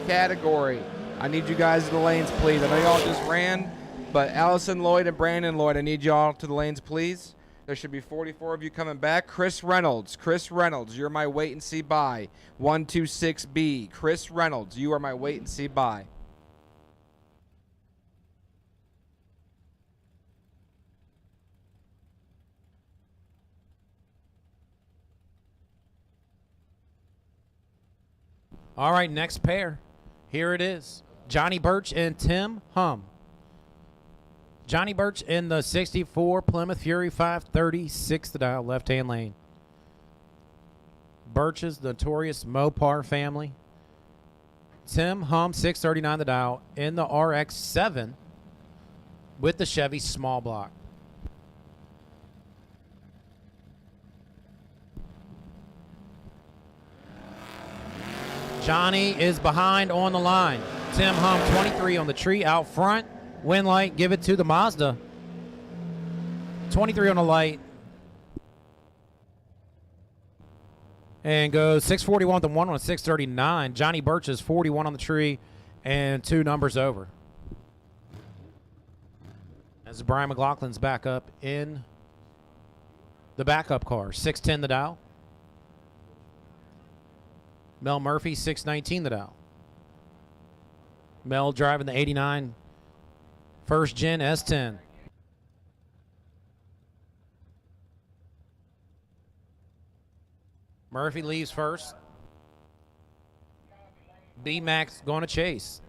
category. I need you guys to the lanes, please. I know y'all just ran, but Allison Lloyd and Brandon Lloyd, I need y'all to the lanes, please. There should be 44 of you coming back. Chris Reynolds, you're my wait and see buy. 126B. Chris Reynolds, you are my wait and see buy. All right, next pair. Here it is. Johnny Birch and Tim Hum. Johnny Birch in the 64 Plymouth Fury 536 the dial, left-hand lane. Birch's notorious Mopar family. Tim Hum, 639 the dial, in the RX-7 with the Chevy small block. Johnny is behind on the line. Tim Hum, 23 on the tree out front. Win light, give it to the Mazda. 23 on the light. And goes 641 to 1 on 639. Johnny Birch is 41 on the tree and 2 numbers over. As Brian McLaughlin's back up in the backup car. 610 the dial. Mel Murphy, 619 the dial. Mel driving the 89 first gen S10. Murphy leaves first. B-Max going to chase.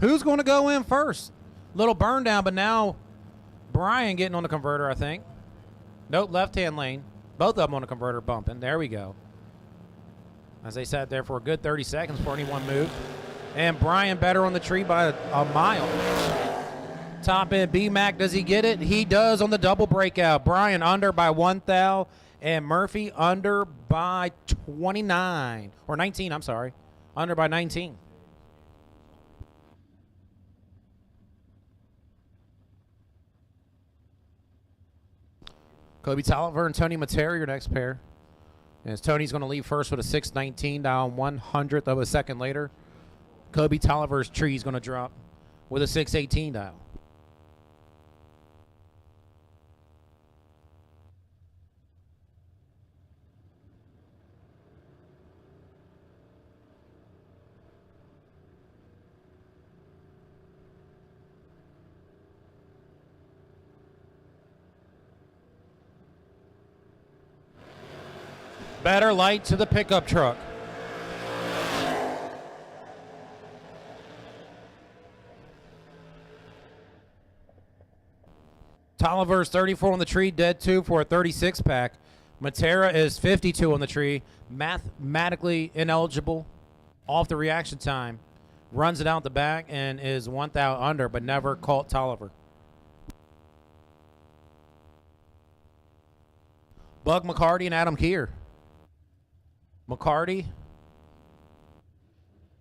Who's going to go in first? Little burn down, but now Brian getting on the converter, I think. Nope, left-hand lane. Both of them on the converter bumping. There we go. As they sat there for a good 30 seconds before anyone moved. And Brian better on the tree by a mile. Top end B-Mac, does he get it? He does on the double breakout. Brian under by 1 thou, and Murphy under by 29. Or 19, I'm sorry. Under by 19. Kobe Tolliver and Tony Matera, your next pair. As Tony's going to leave first with a 619 down 100th of a second later. Kobe Tolliver's tree is going to drop with a 618 dial. Better light to the pickup truck. Tolliver's 34 on the tree, dead 2 for a 36 pack. Matera is 52 on the tree, mathematically ineligible, off the reaction time. Runs it out the back and is 1 thou under, but never caught Tolliver. Bug McCarty and Adam Keir. McCarty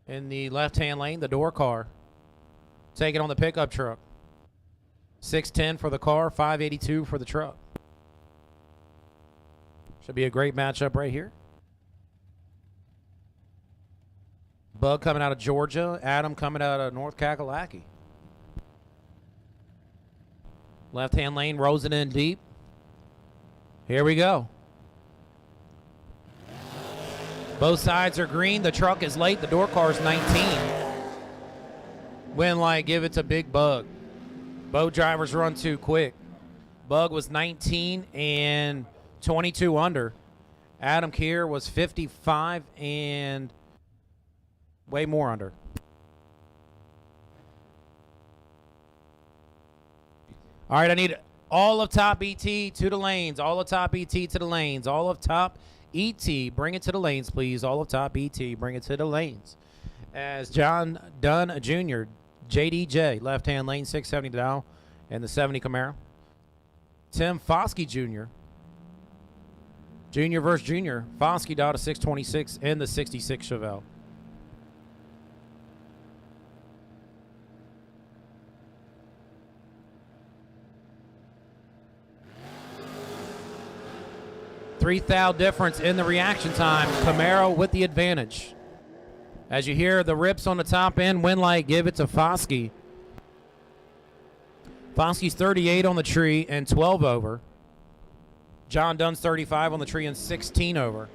in the left-hand lane, the door car. Taking on the pickup truck. 610 for the car, 582 for the truck. Should be a great matchup right here. Bug coming out of Georgia. Adam coming out of North Kakalaki. Left-hand lane, rolls it in deep. Here we go. Both sides are green. The truck is late. The door car is 19. Win light, give it to Big Bug. Both drivers run too quick. Bug was 19 and 22 under. Adam Keir was 55 and way more under. All right, I need all of top ET to the lanes. All of top ET to the lanes. All of top ET, bring it to the lanes, please. All of top ET, bring it to the lanes. As John Dunn Jr., JDJ, left-hand lane, 670 down, and the 70 Camaro. Tim Foskey Jr., Junior versus Junior. Foskey down to 626 and the 66 Chevelle. $3,000 difference in the reaction time. Camaro with the advantage. As you hear the rips on the top end, win light, give it to Foskey. Foskey's 38 on the tree and 12 over. John Dunn's 35 on the tree and 16 over.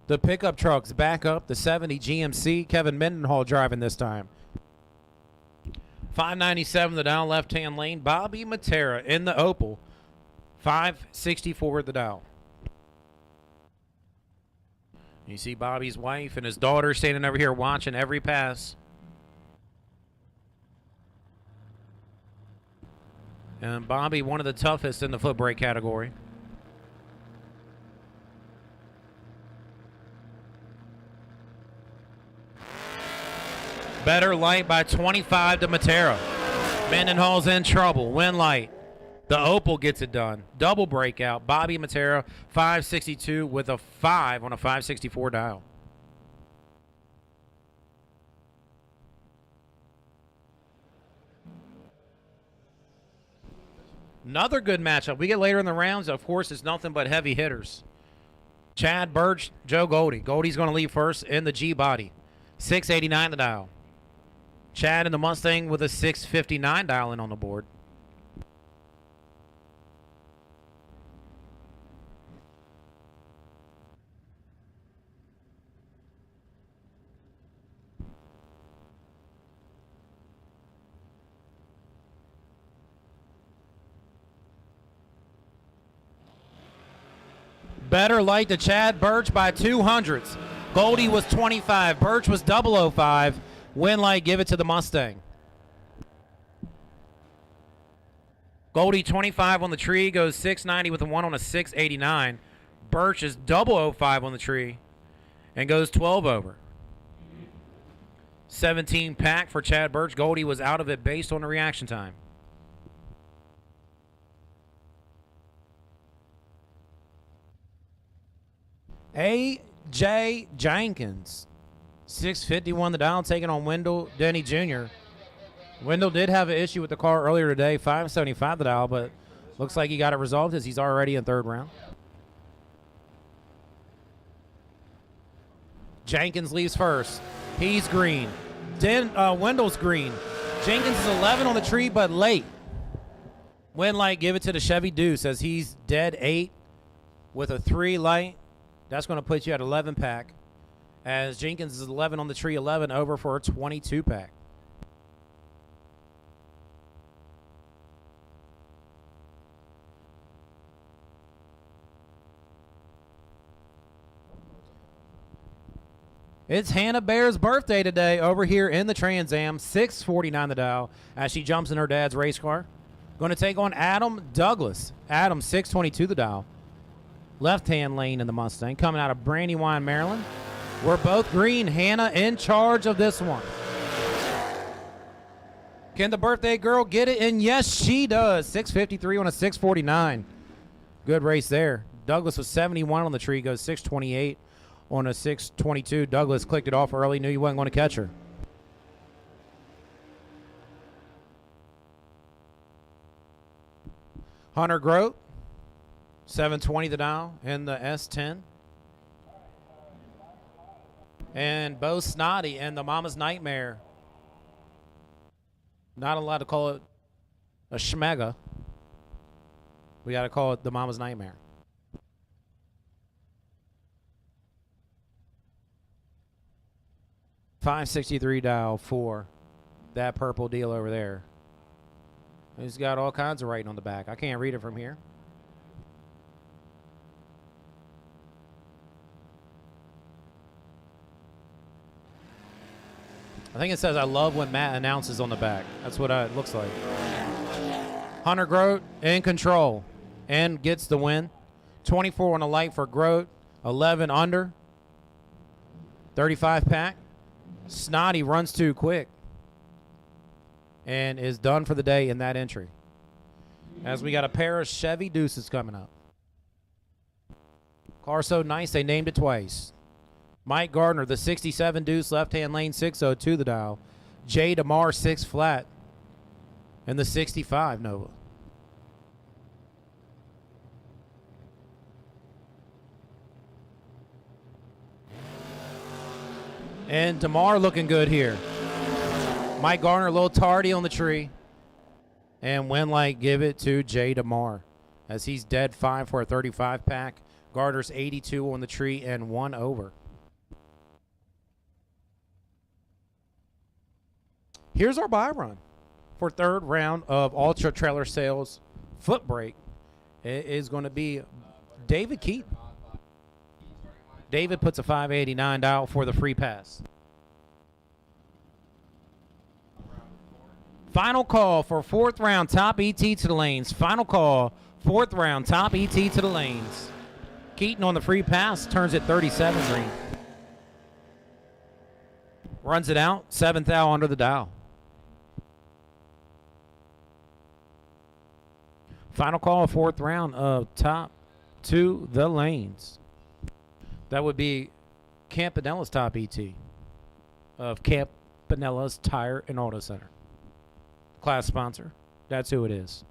The pickup trucks back up. The 70 GMC. Kevin Mendenhall driving this time. 597 the down left-hand lane. Bobby Matera in the Opel. 564 the Dow. You see Bobby's wife and his daughter standing over here watching every pass. And Bobby, one of the toughest in the Footbrake category. Better light by 25 to Matera. Mendenhall's in trouble. Win light. The Opel gets it done. Double breakout. Bobby Matera, 562 with a 5 on a 564 dial. Another good matchup. We get later in the rounds. Of course, it's nothing but heavy hitters. Chad Birch, Joe Goldie. Goldie's going to leave first in the G body. 689 the dial. Chad in the Mustang with a 659 dialing on the board. Better light to Chad Birch by 200s. Goldie was 25. Birch was 005. Win light, give it to the Mustang. Goldie 25 on the tree, goes 690 with a 1 on a 689. Birch is 005 on the tree and goes 12 over. 17 pack for Chad Birch. Goldie was out of it based on the reaction time. A.J. Jenkins, 651 the dial, taking on Wendell Denny Jr. Wendell did have an issue with the car earlier today, 575 the dial, but looks like he got it resolved as he's already in third round. Jenkins leaves first. He's green. Wendell's green. Jenkins is 11 on the tree, but late. Win light, give it to the Chevy Deuce as he's dead 8 with a 3 light. That's going to put you at 11 pack. As Jenkins is 11 on the tree, 11 over for a 22 pack. It's Hannah Bear's birthday today over here in the Trans Am. 649 the dial as she jumps in her dad's race car. Going to take on Adam Douglas. Adam, 622 the dial. Left-hand lane in the Mustang, coming out of Brandywine, Maryland. We're both green. Hannah in charge of this one. Can the birthday girl get it? And yes, she does. 653 on a 649. Good race there. Douglas was 71 on the tree, goes 628 on a 622. Douglas clicked it off early, knew he wasn't going to catch her. Hunter Grote, 720 the dial in the S10. And Bo Snoddy and the Mama's Nightmare. Not allowed to call it a schmega. We got to call it the Mama's Nightmare. $563 dial for that purple deal over there. He's got all kinds of writing on the back. I can't read it from here. I think it says, I love when Matt announces on the back. That's what it looks like. Hunter Grote in control and gets the win. 24 on the light for Grote. 11 under. 35 pack. Snoddy runs too quick and is done for the day in that entry. As we got a pair of Chevy Deuces coming up. Car so nice they named it twice. Mike Gardner, the 67 Deuce, left-hand lane, 602 the dial. Jay DeMar, 6 flat. And the 65 Nova. And DeMar looking good here. Mike Garner a little tardy on the tree. And Winlight give it to Jay DeMar as he's dead 5 for a 35 pack. Garner's 82 on the tree and 1 over. Here's our buy run for third round of Ultra Trailer Sales Footbrake. It is going to be David Keaton. David puts a $5.89 down for the free pass. Final call for fourth round, top ET to the lanes. Final call, fourth round, top ET to the lanes. Keaton on the free pass, turns it 37 green. Runs it out, 7th thou under the dial. Final call, fourth round of top to the lanes. That would be Campanella's top ET of Campanella's Tire and Auto Center. Class sponsor. That's who it is.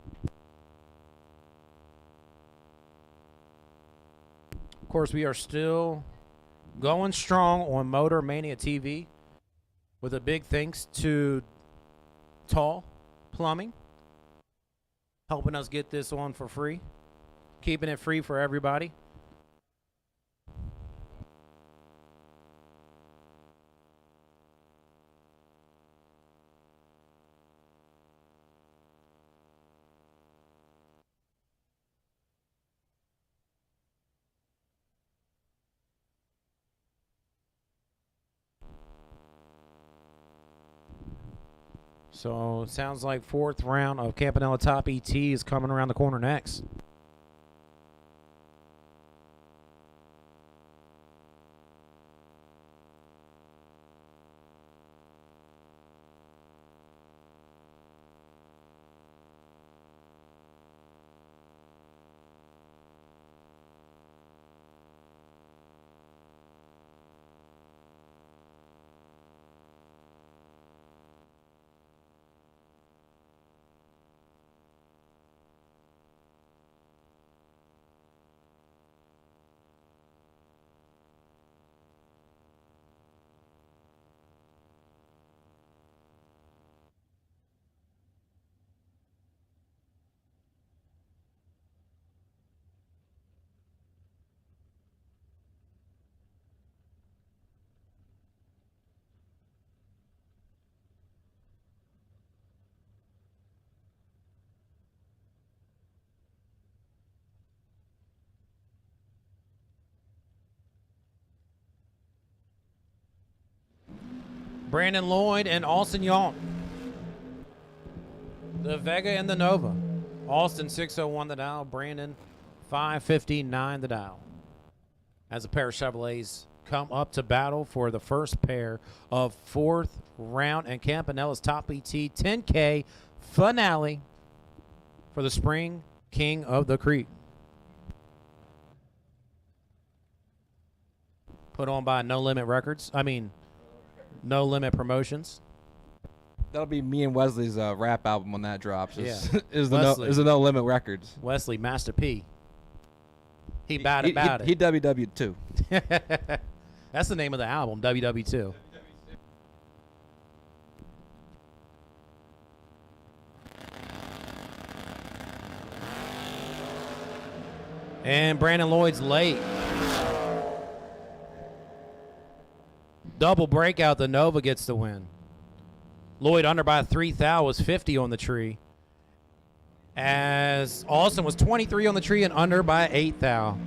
Of course, we are still going strong on Motor Mania TV with a big thanks to Tall Plumbing helping us get this on for free, keeping it free for everybody. So it sounds like fourth round of Campanella Top ET is coming around the corner next. Brandon Lloyd and Austin Yawn. The Vega and the Nova. Austin 601 the dial. Brandon 559 the dial. As a pair of Chevrolets come up to battle for the first pair of fourth round and Campanella's Top ET 10K finale for the Spring King of the Creek. Put on by No Limit Records. No Limit Promotions. That'll be me and Wesley's rap album when that drops. Is, Yeah. is the No Limit Records. Wesley, Master P. He bad about it. He WW too. That's the name of the album, WW2. And Brandon Lloyd's late. Double breakout, the Nova gets the win. Lloyd under by 3 thou was 50 on the tree. As Austin was 23 on the tree and under by 8 thou.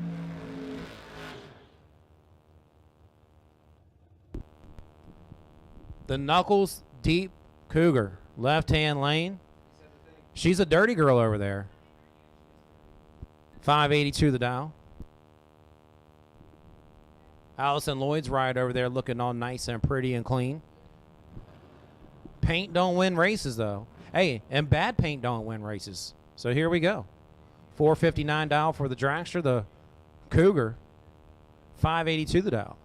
The Knuckles Deep Cougar, left-hand lane. She's a dirty girl over there. 582 the dial. Allison Lloyd's ride over there looking all nice and pretty and clean. Paint don't win races, though. Hey, and bad paint don't win races. So here we go. 459 dial for the Dragster, the Cougar. 582 the dial.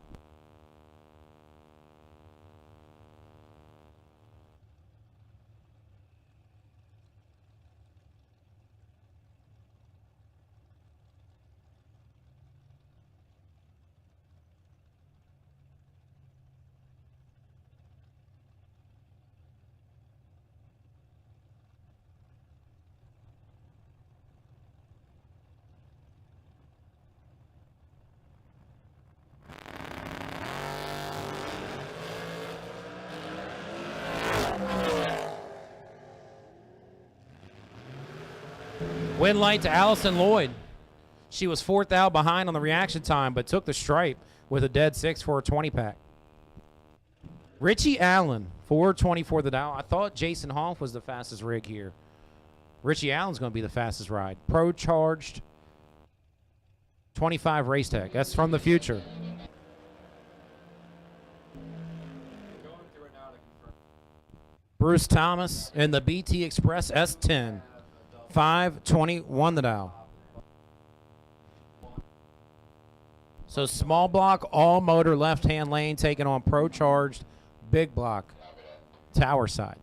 Win light to Allison Lloyd. She was 4th out behind on the reaction time, but took the stripe with a dead 6 for a 20-pack. Richie Allen, 424 the Dow. I thought Jason Hoff was the fastest rig here. Richie Allen's going to be the fastest ride. Pro charged 25 race tech. That's from the future. Bruce Thomas in the BT Express S10. 521 the Dow. So small block, all motor left-hand lane taking on pro charged big block tower side.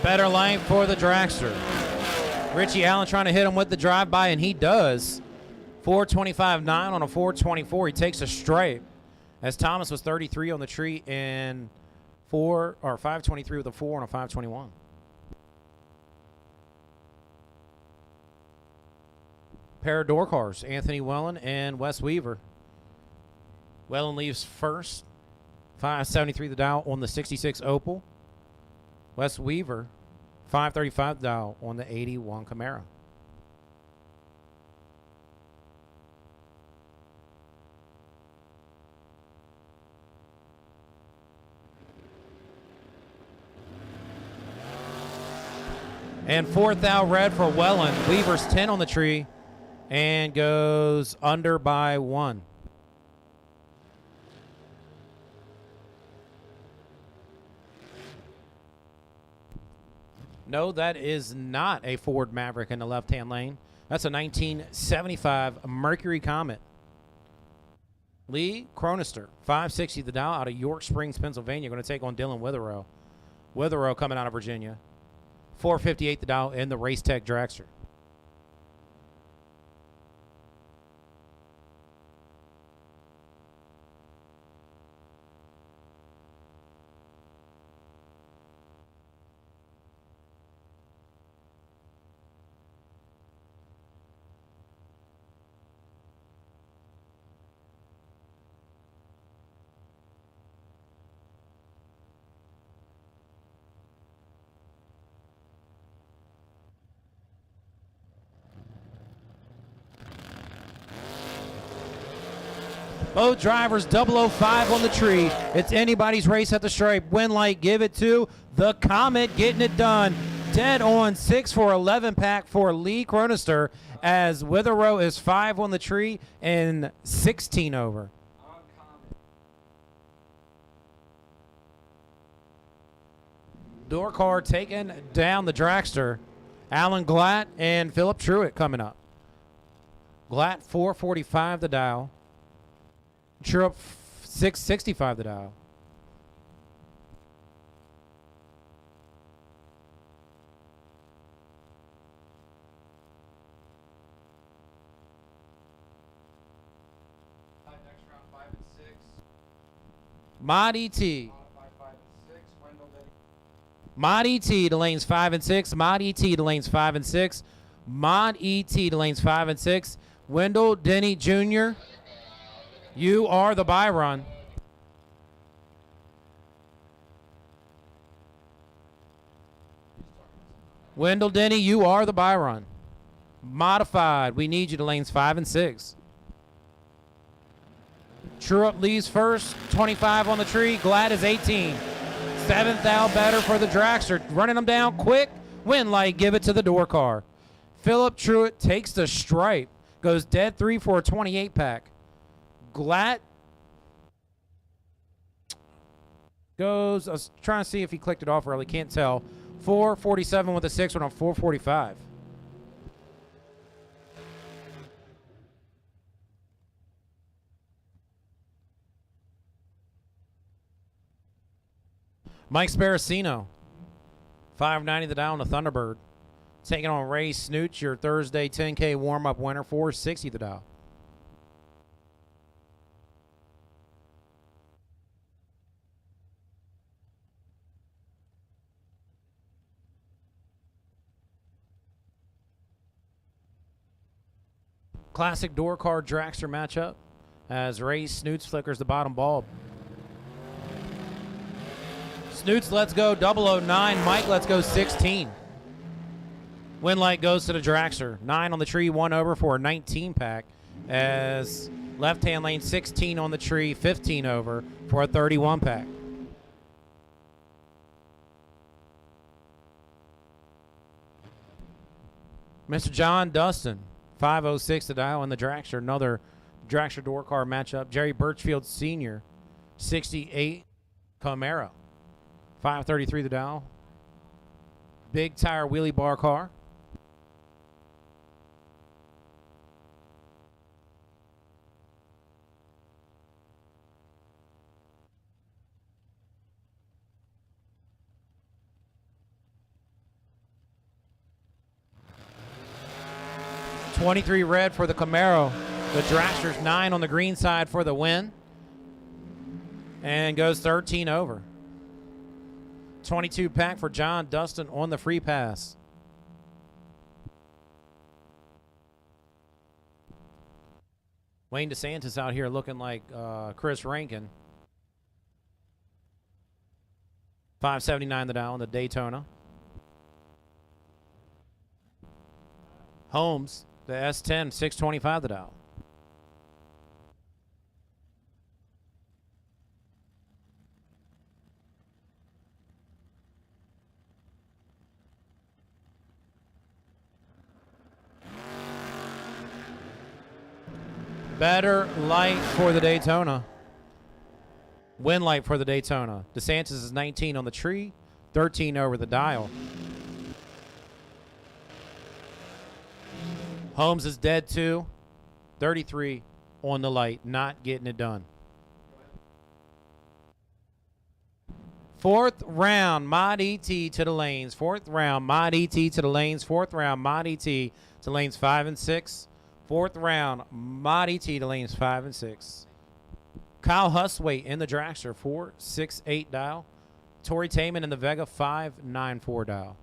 Better length for the Dragster. Richie Allen trying to hit him with the drive-by, and he does. 425.9 on a 424. He takes a stripe. As Thomas was 33 on the tree and 523 with a 4 on a 521. Pair of door cars, Anthony Wellen and Wes Weaver. Wellen leaves first. 573 the Dow on the 66 Opel. Wes Weaver, 535 Dow on the 81 Camaro. And 4th out red for Welland. Weaver's 10 on the tree and goes under by 1. No, that is not a Ford Maverick in the left-hand lane. That's a 1975 Mercury Comet. Lee Cronister, 560 the Dow out of York Springs, Pennsylvania, going to take on Dylan Witherow. Witherow coming out of Virginia. 458 the Dow in the Race Tech Dragster. Both drivers 005 on the tree. It's anybody's race at the stripe. Win light, give it to the Comet, getting it done. Dead on 6 for 11 pack for Lee Cronister as Witherow is 5 on the tree and 16 over. Door car taking down the Dragster. Alan Glatt and Philip Truitt coming up. Glatt 445 the Dow. Truitt 665 the Dow. Mod ET. Mod ET to lanes 5 and 6. Mod ET to lanes 5 and 6. Mod ET to lanes 5 and 6. Wendell Denny Jr. You are the Byron. Wendell Denny, you are the Byron. Modified. We need you to lanes 5 and 6. Truitt leaves first. 25 on the tree. Glad is 18. 7th out better for the Dragster. Running them down quick. Win light. Give it to the door car. Philip Truitt takes the stripe. Goes dead 3 for a 28 pack. Glatt goes, I was trying to see if he clicked it off early, can't tell. 447 with a 6 one on 445. Mike Sparacino, 590 the Dow on the Thunderbird. Taking on Ray Snooch, your Thursday 10K warm-up winner, 460 the dial. Classic door card dragster matchup as Ray Snoots flickers the bottom bulb. Snoots, let's go 009. Mike, let's go 16. Win light goes to the dragster. 9 on the tree, 1 over for a 19 pack. As left-hand lane 16 on the tree, 15 over for a 31 pack. Mr. John Dustin, 506 to dial in the dragster. Another dragster door card matchup. Jerry Birchfield Sr., 68 Camaro, 533 the dial. Big tire wheelie bar car. $23 red for the Camaro. The dragster's 9 on the green side for the win. And goes 13 over. 22 pack for John Dustin on the free pass. Wayne DeSantis out here looking like Chris Rankin. 579 the dial in the Daytona. Holmes, the S10, 625 the dial. Better light for the Daytona. Win light for the Daytona. DeSantis is 19 on the tree, 13 over the dial. Holmes is dead too, 33 on the light, not getting it done. Fourth round, Mod ET to the lanes. Fourth round, Mod ET to the lanes. Fourth round, Mod ET to lanes 5 and 6. Fourth round, Mod ET to lanes 5 and 6. Kyle Huswaite in the dragster, 468 dial. Torrey Taman in the Vega, 594 dial.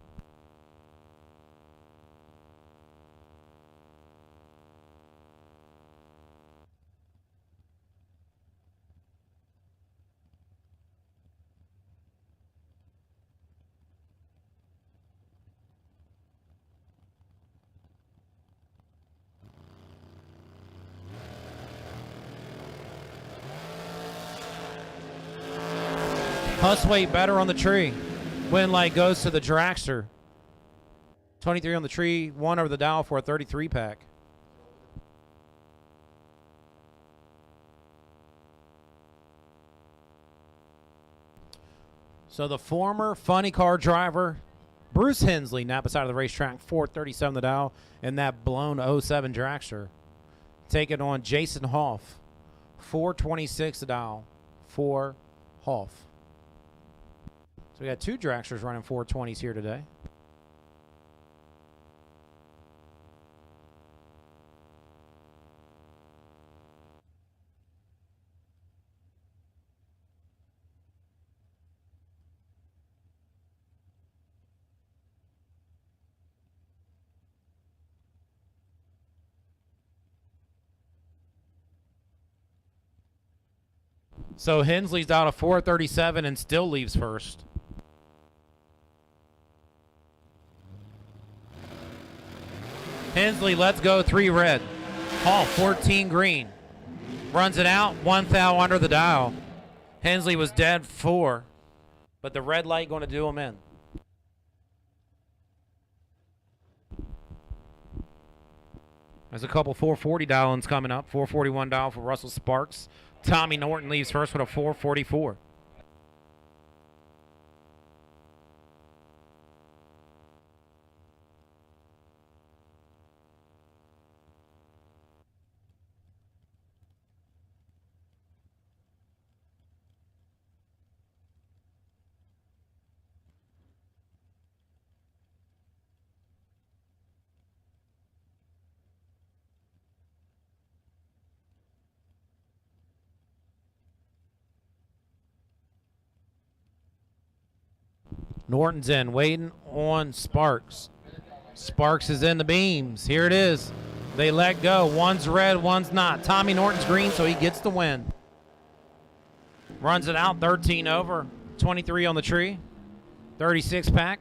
Huswaite better on the tree. Win light goes to the dragster. 23 on the tree, 1 over the dial for a 33 pack. So the former funny car driver, Bruce Hensley, now beside of the racetrack, 437 the dial, in that blown 07 dragster. Taking on Jason Hoff, 426 the dial for Hoff. So we got 2 dragsters running 420s here today. So Hensley's down to 437 and still leaves first. Hensley, let's go 3 red. Hall, 14 green. Runs it out, 1 thou under the dial. Hensley was dead 4, but the red light going to do him in. There's a couple 440 dial-ins coming up. 441 dial for Russell Sparks. Tommy Norton leaves first with a 444. Norton's in, waiting on Sparks. Sparks is in the beams. Here it is. They let go. One's red, one's not. Tommy Norton's green, so he gets the win. Runs it out, 13 over, 23 on the tree, 36 pack.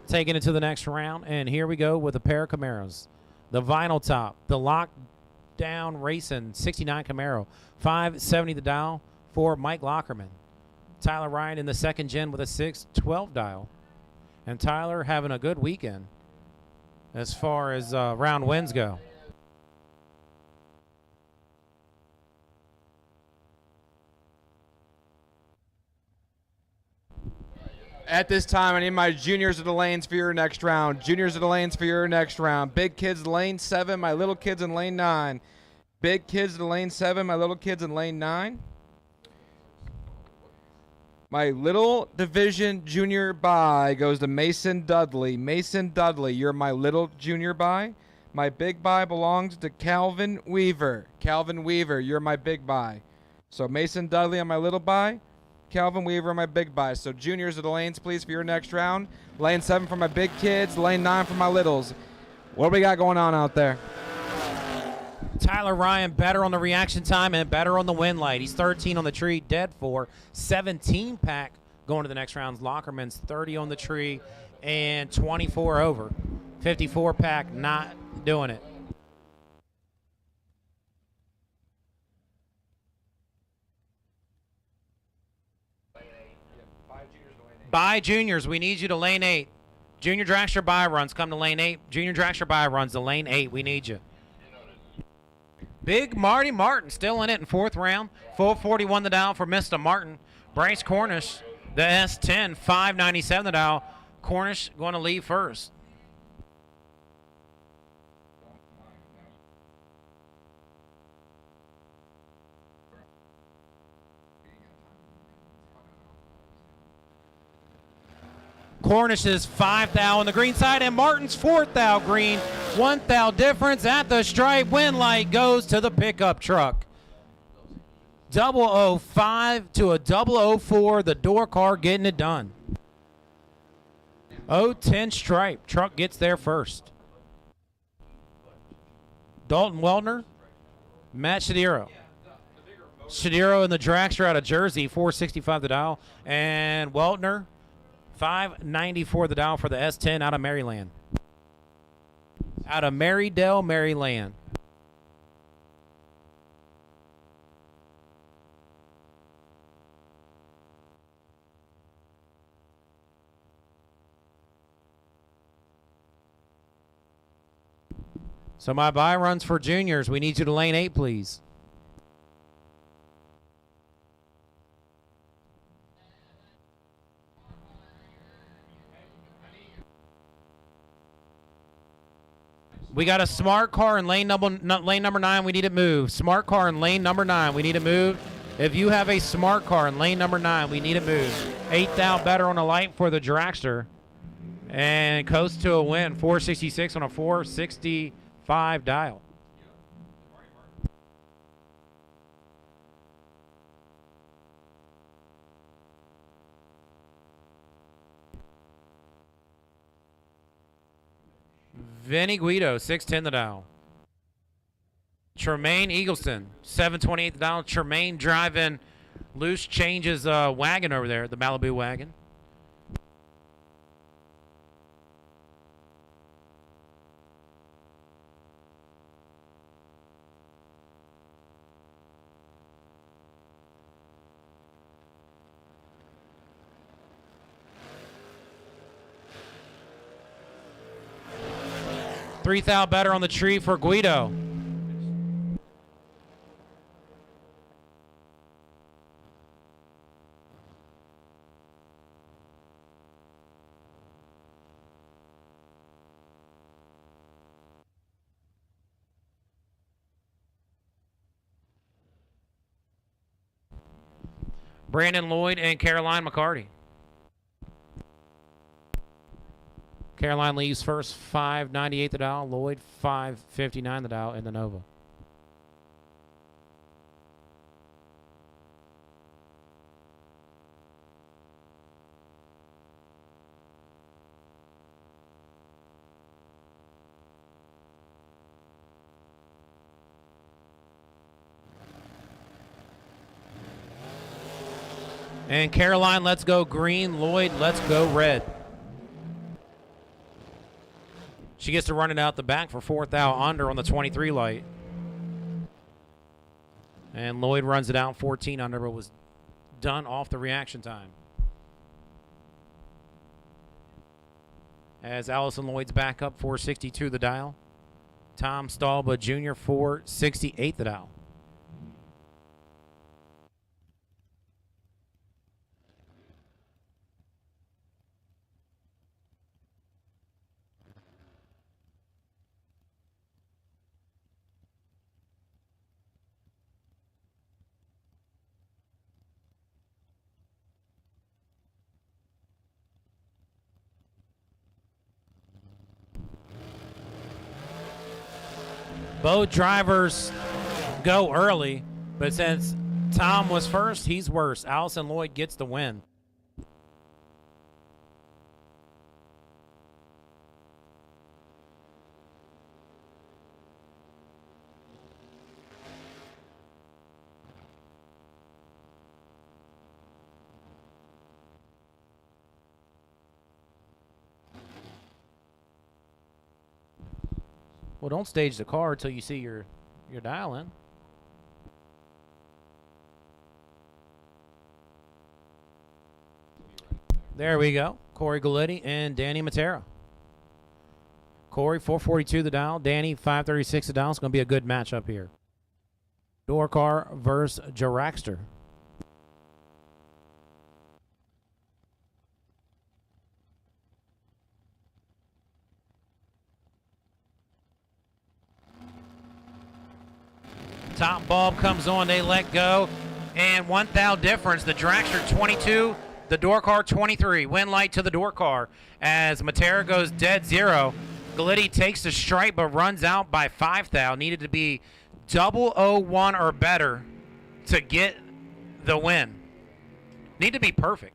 Taking it to the next round, and here we go with a pair of Camaros. The vinyl top, the lockdown racing 69 Camaro, 570 the dial for Mike Lockerman. Tyler Ryan in the second gen with a 612 dial. And Tyler having a good weekend as far as round wins go. At this time, I need my juniors of the lanes for your next round. Juniors of the lanes for your next round. Big kids, lane 7. My little kids in lane 9. Big kids to lane 7. My little kids in lane 9. My little division junior bye goes to Mason Dudley. Mason Dudley, you're my little junior bye. My big bye belongs to Calvin Weaver. Calvin Weaver, you're my big bye. So Mason Dudley on my little bye. Calvin Weaver on my big bye. So juniors of the lanes, please, for your next round. Lane 7 for my big kids. Lane 9 for my littles. What do we got going on out there? Tyler Ryan better on the reaction time and better on the win light. He's 13 on the tree, dead for 17 pack going to the next round. Lockerman's 30 on the tree and 24 over. 54 pack not doing it. Bye juniors, we need you to lane 8. Junior Dragster bye runs, come to lane 8. Junior Dragster bye runs to lane 8. We need you. Big Marty Martin still in it in 4th round. 441 the dial for Mr. Martin. Bryce Cornish, the S10, 597 the dial. Cornish going to leave first. Cornish's 5th thou on the green side, and Martin's 4th thou green. 1 thou difference at the stripe. Win light goes to the pickup truck. 005 to a 004. The door car getting it done. 010 stripe. Truck gets there first. Dalton Weldner, Matt Shadiro. Shadiro in the Dragster out of Jersey, 465 the dial, and Weltner, 594 the dial for the S10 out of Maryland. Out of Marydale, Maryland. So my bye runs for juniors. We need you to lane 8, please. We got a smart car in lane number 9. We need it moved. Smart car in lane number 9. We need it moved. If you have a smart car in lane number 9, we need it moved. 8th out better on the light for the Dragster. And coast to a win. 466 on a 465 dial. Vinny Guido, 610 the dial. Tremaine Eagleston, 728 the dial. Tremaine driving loose changes wagon over there, the Malibu wagon. Three thou better on the tree for Guido. Brandon Lloyd and Caroline McCarty. Caroline leaves first, 598 the dial. Lloyd, 559 the dial in the Nova. And Caroline, let's go green. Lloyd, let's go red. She gets to run it out the back for 4th out under on the 23 light. And Lloyd runs it out 14 under, but was done off the reaction time. As Allison Lloyd's back up 462 the dial. Tom Stalba Jr. 468 the dial. Both drivers go early, but since Tom was first, he's worse. Allison Lloyd gets the win. Well, don't stage the car until you see your dial in. There we go. Corey Galitti and Danny Matera. Corey, 442 the dial. Danny, 536 the dial. It's going to be a good matchup here. Door car versus Dragster. Top bulb comes on, they let go. And 1 thou difference, the Dragster 22, the door car 23. Win light to the door car as Matera goes dead zero. Galitti takes the stripe but runs out by 5 thou. Needed to be 001 or better to get the win. Need to be perfect.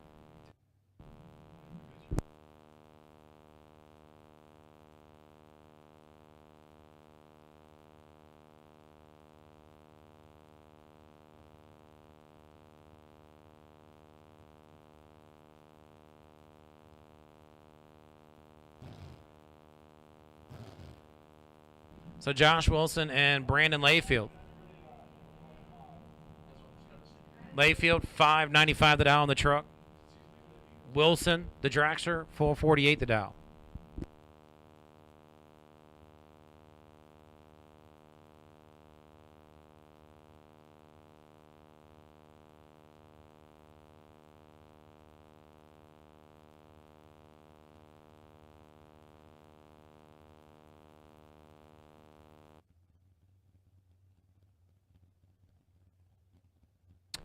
So Josh Wilson and Brandon Layfield. Layfield, 595 the dial on the truck. Wilson, the Dragster, 448 the dial.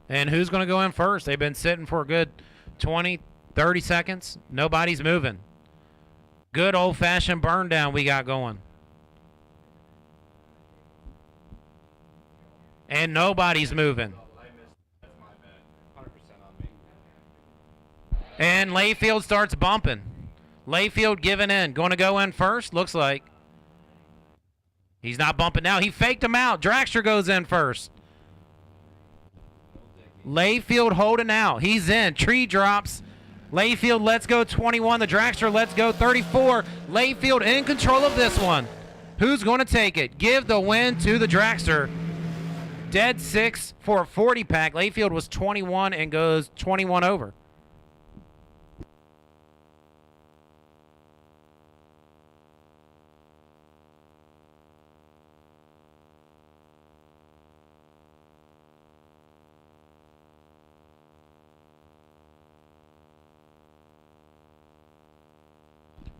And who's going to go in first? They've been sitting for a good 20, 30 seconds. Nobody's moving. Good old-fashioned burn down we got going. And nobody's moving. And Layfield starts bumping. Layfield giving in. Going to go in first, looks like. He's not bumping now. He faked him out. Dragster goes in first. Layfield holding out. He's in. Tree drops. Layfield lets go 21. The Dragster lets go 34. Layfield in control of this one. Who's going to take it? Give the win to the Dragster. Dead 6 for a 40 pack. Layfield was 21 and goes 21 over.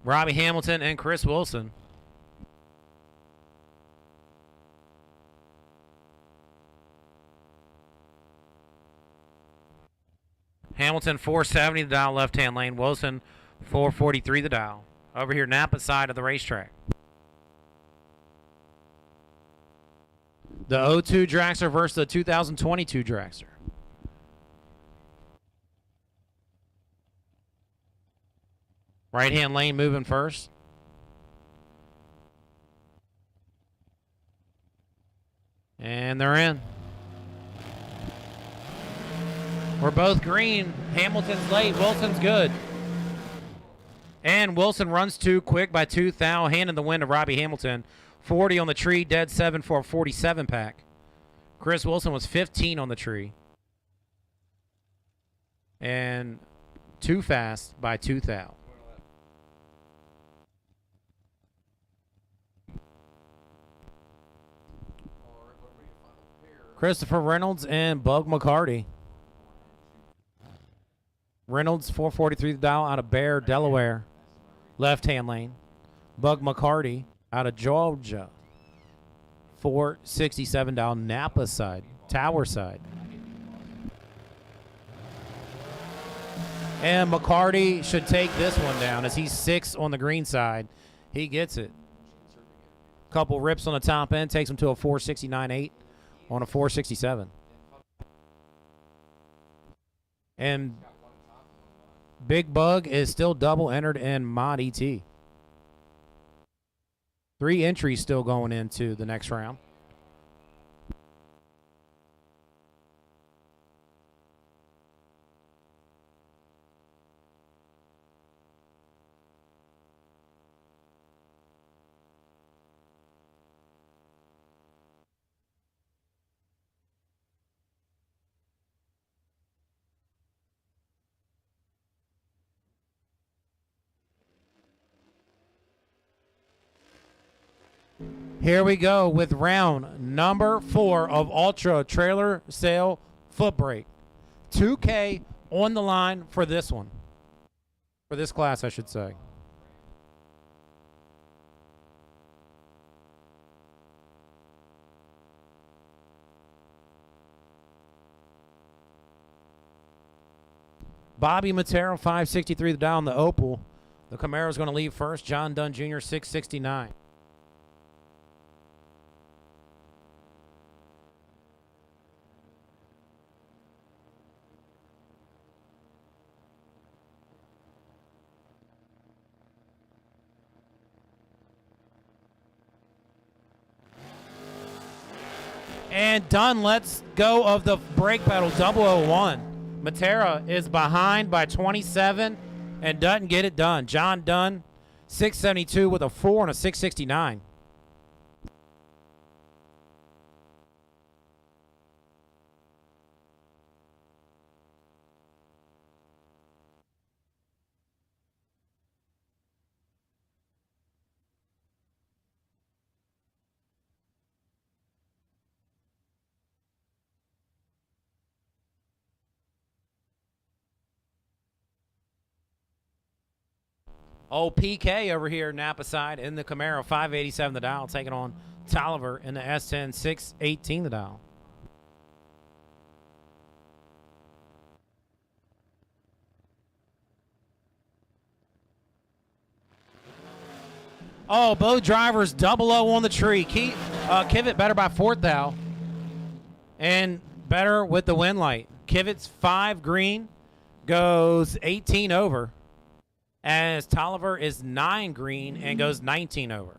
Robbie Hamilton and Chris Wilson. Hamilton 470 the dial left-hand lane. Wilson 443 the dial. Over here, Napa side of the racetrack. The 02 Dragster versus the 2022 Dragster. Right-hand lane moving first. And they're in. We're both green. Hamilton's late. Wilson's good. And Wilson runs too quick by 2 thou, handing the win to Robbie Hamilton. 40 on the tree, dead 7 for a 47 pack. Chris Wilson was 15 on the tree. And too fast by 2 thou. Christopher Reynolds and Bug McCarty. Reynolds, 443 the dial out of Bear, Delaware. Left-hand lane. Bug McCarty out of Georgia. 467 dial Napa side, Tower side. And McCarty should take this one down as he's 6 on the green side. He gets it. Couple rips on the top end, takes him to a 469.8 on a 467. And Big Bug is still double entered in Mod ET. 3 entries still going into the next round. Here we go with round number 4 of Ultra Trailer Sale Footbrake. 2K on the line for this one. For this class, I should say. Bobby Matero, 563 the dial on the Opal. The Camaro's going to leave first. John Dunn Jr., 669. And Dunn lets go of the brake pedal, 001. Matera is behind by 27 and doesn't get it done. John Dunn, 672 with a 4 and a 669. Old PK over here, Napa side, in the Camaro, 587 the dial, taking on Tolliver in the S10, 618 the dial. Oh, both drivers 00 on the tree. Kivett better by 4th thou. And better with the win light. Kivett's 5 green, goes 18 over. As Tolliver is 9 green and goes 19 over.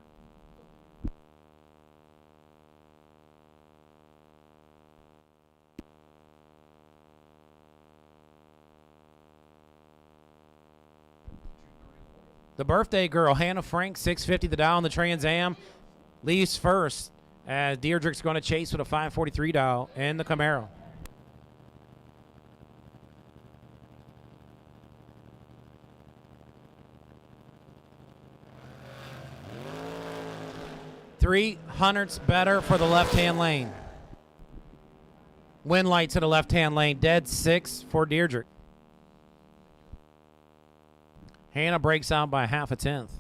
The birthday girl, Hannah Frank, 650 the dial on the Trans Am, leaves first as Deirdre's going to chase with a 543 dial in the Camaro. Three hundredths better for the left-hand lane. Wind light to the left-hand lane. Dead 6 for Deirdre. Hannah breaks out by half a tenth.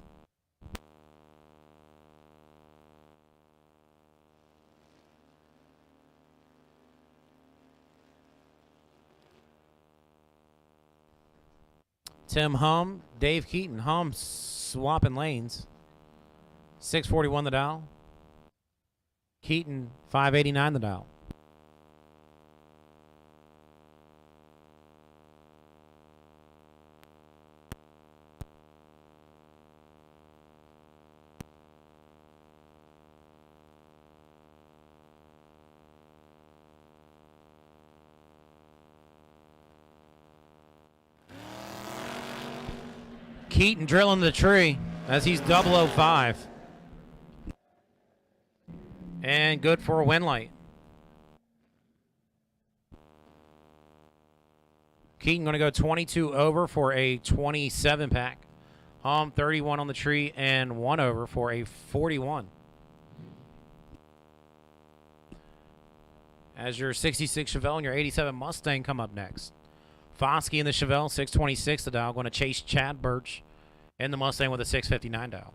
Tim Hum, Dave Keaton. Hum swapping lanes. 641 the dial. Keaton, 589 the dial. Keaton drilling the tree as he's 005. And good for a win light. Keaton going to go 22 over for a 27 pack. 31 on the tree and 1 over for a 41. As your 66 Chevelle and your 87 Mustang come up next. Foskey in the Chevelle, 626 the dial, going to chase Chad Birch in the Mustang with a 659 dial.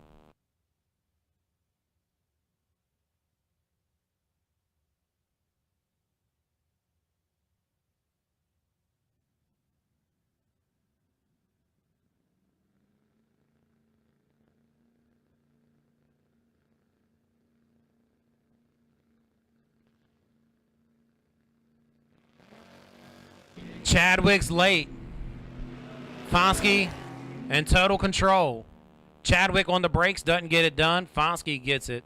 Chadwick's late. Foskey in total control. Chadwick on the brakes, doesn't get it done. Foskey gets it.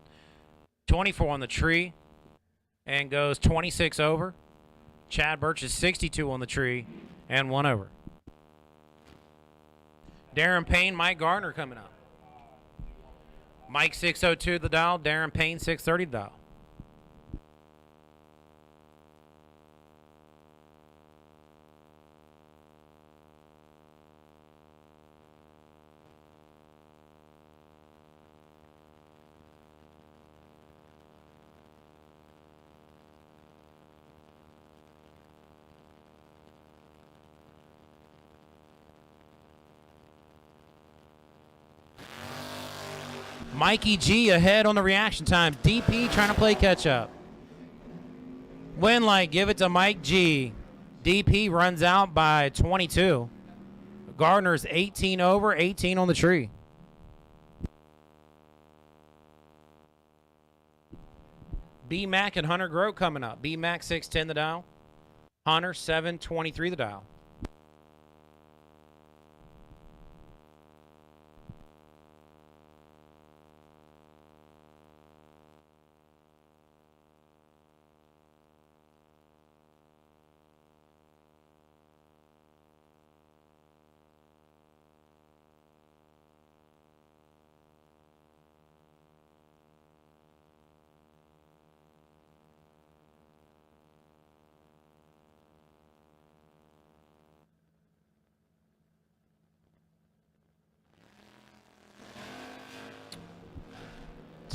24 on the tree and goes 26 over. Chad Birch is 62 on the tree and 1 over. Darren Payne, Mike Gardner coming up. Mike 602 the dial, Darren Payne 630 the dial. Mikey G ahead on the reaction time. DP trying to play catch up. Winlight, give it to Mike G. DP runs out by 22. Gardner's 18 over, 18 on the tree. B-Mac and Hunter Grote coming up. B-Mac 610 the dial. Hunter 723 the dial.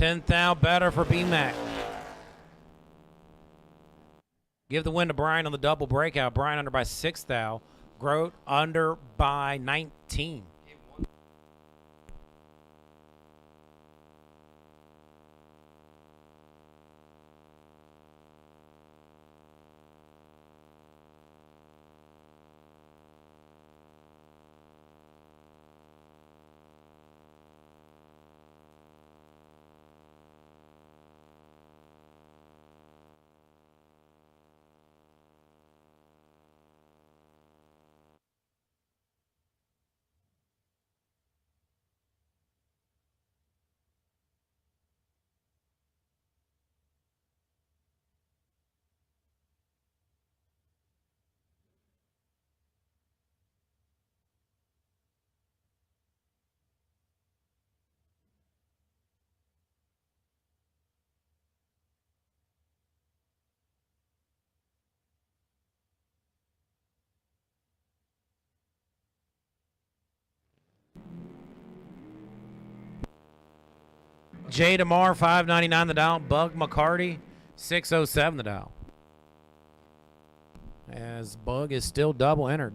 $10,000 better for B-Mac. Give the win to Brian on the double breakout. Brian under by 6,000. Grote under by 19. Jay DeMar, 599 the dial. Bug McCarty, 607 the dial. As Bug is still double entered.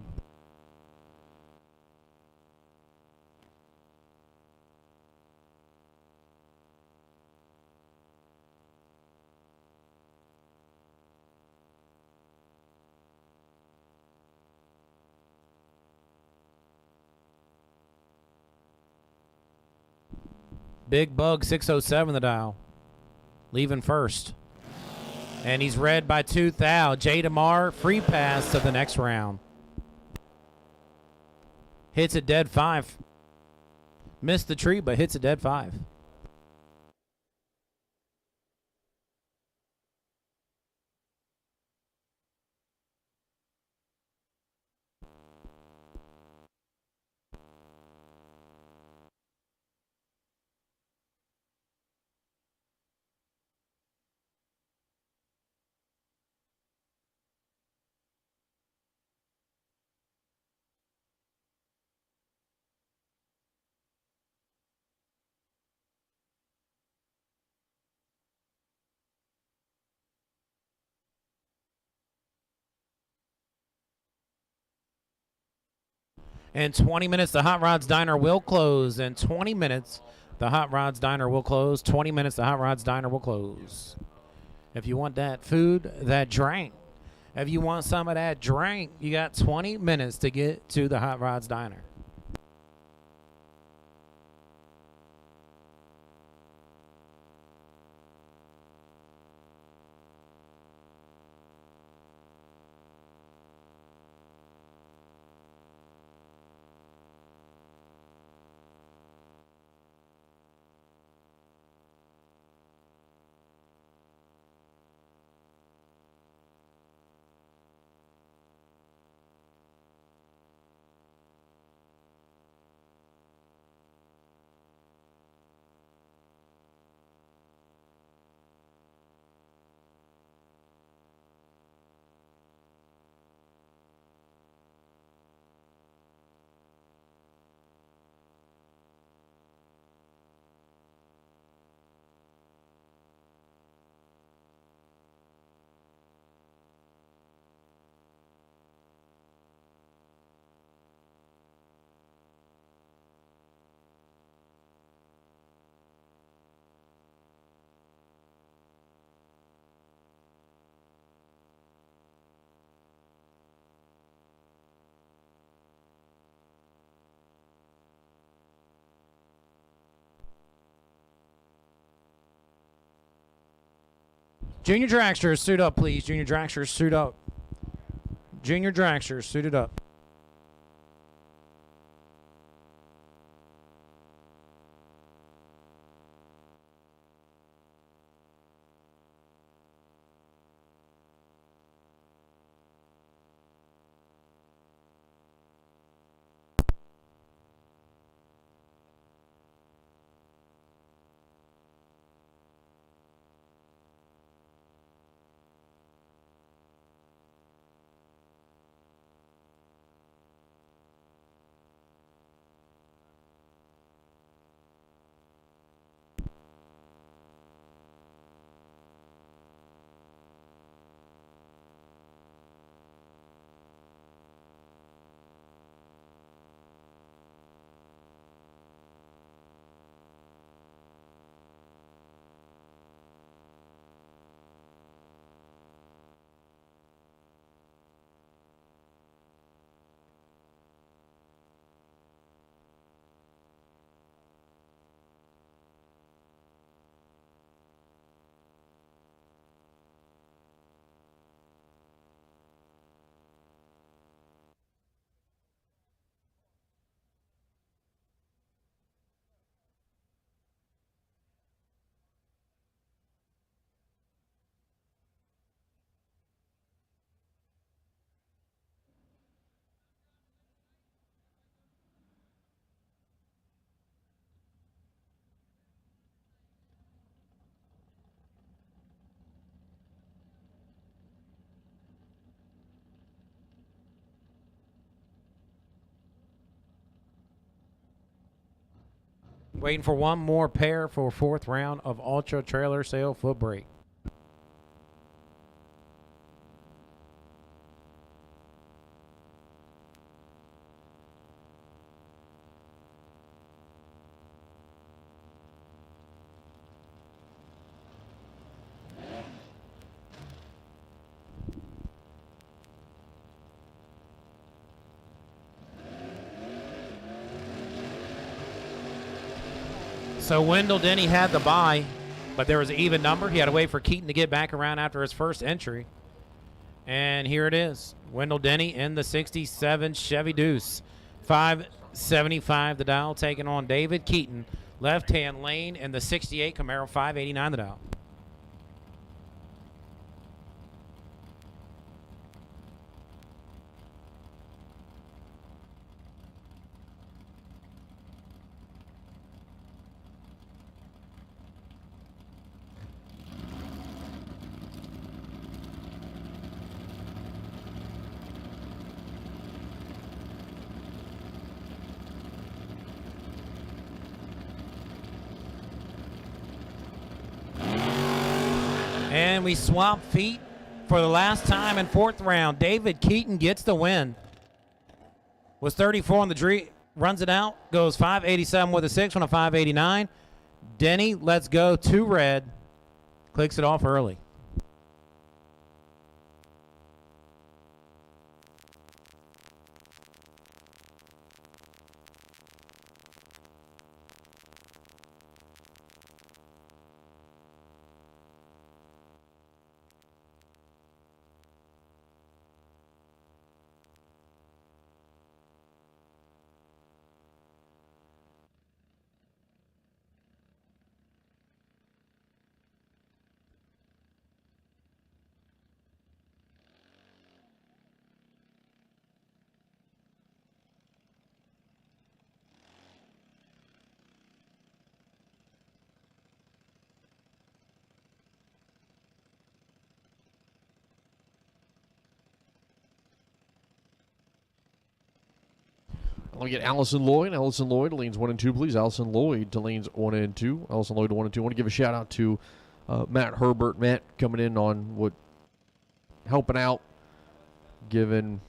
Big Bug 607 the dial. Leaving first. And he's red by 2,000. Jay DeMar, free pass to the next round. Hits a dead 5. Missed the tree, but hits a dead 5. In 20 minutes, the Hot Rods Diner will close. In 20 minutes, the Hot Rods Diner will close. 20 minutes, the Hot Rods Diner will close. If you want that food, that drink, if you want some of that drink, you got 20 minutes to get to the Hot Rods Diner. Junior Dragsters, suit up, please. Junior Dragsters, suit up. Junior Dragsters, suited up. Waiting for one more pair for fourth round of Ultra Trailer Sale Footbrake. So Wendell Denny had the bye, but there was an even number. He had to wait for Keaton to get back around after his first entry. And here it is. Wendell Denny in the 67 Chevy Deuce. 575 the dial, taking on David Keaton. Left-hand lane in the 68 Camaro, 589 the dial. And we swap feet for the last time in fourth round. David Keaton gets the win. Was 34 on the Dream. Runs it out. Goes 587 with a 6 on a 589. Denny, let's go. 2 red. Clicks it off early. I'll get Allison Lloyd. Allison Lloyd, lanes 1 and 2, please. Allison Lloyd to lanes 1 and 2. Allison Lloyd to 1 and 2. I want to give a shout out to Matt Herbert. Matt coming in on helping out, giving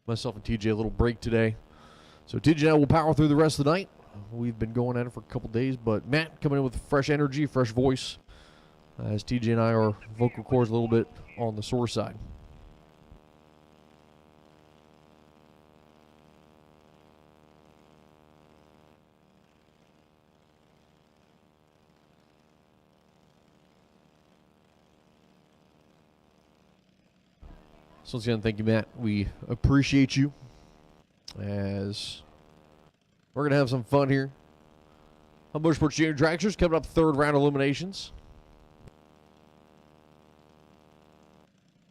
myself and TJ a little break today. So TJ and I will power through the rest of the night. We've been going at it for a couple days, but Matt coming in with fresh energy, fresh voice, as TJ and I are vocal cords a little bit on the sore side. So once again, thank you, Matt. We appreciate you, as we're going to have some fun here. Motorsports Jr Dragsters coming up, 3rd round eliminations.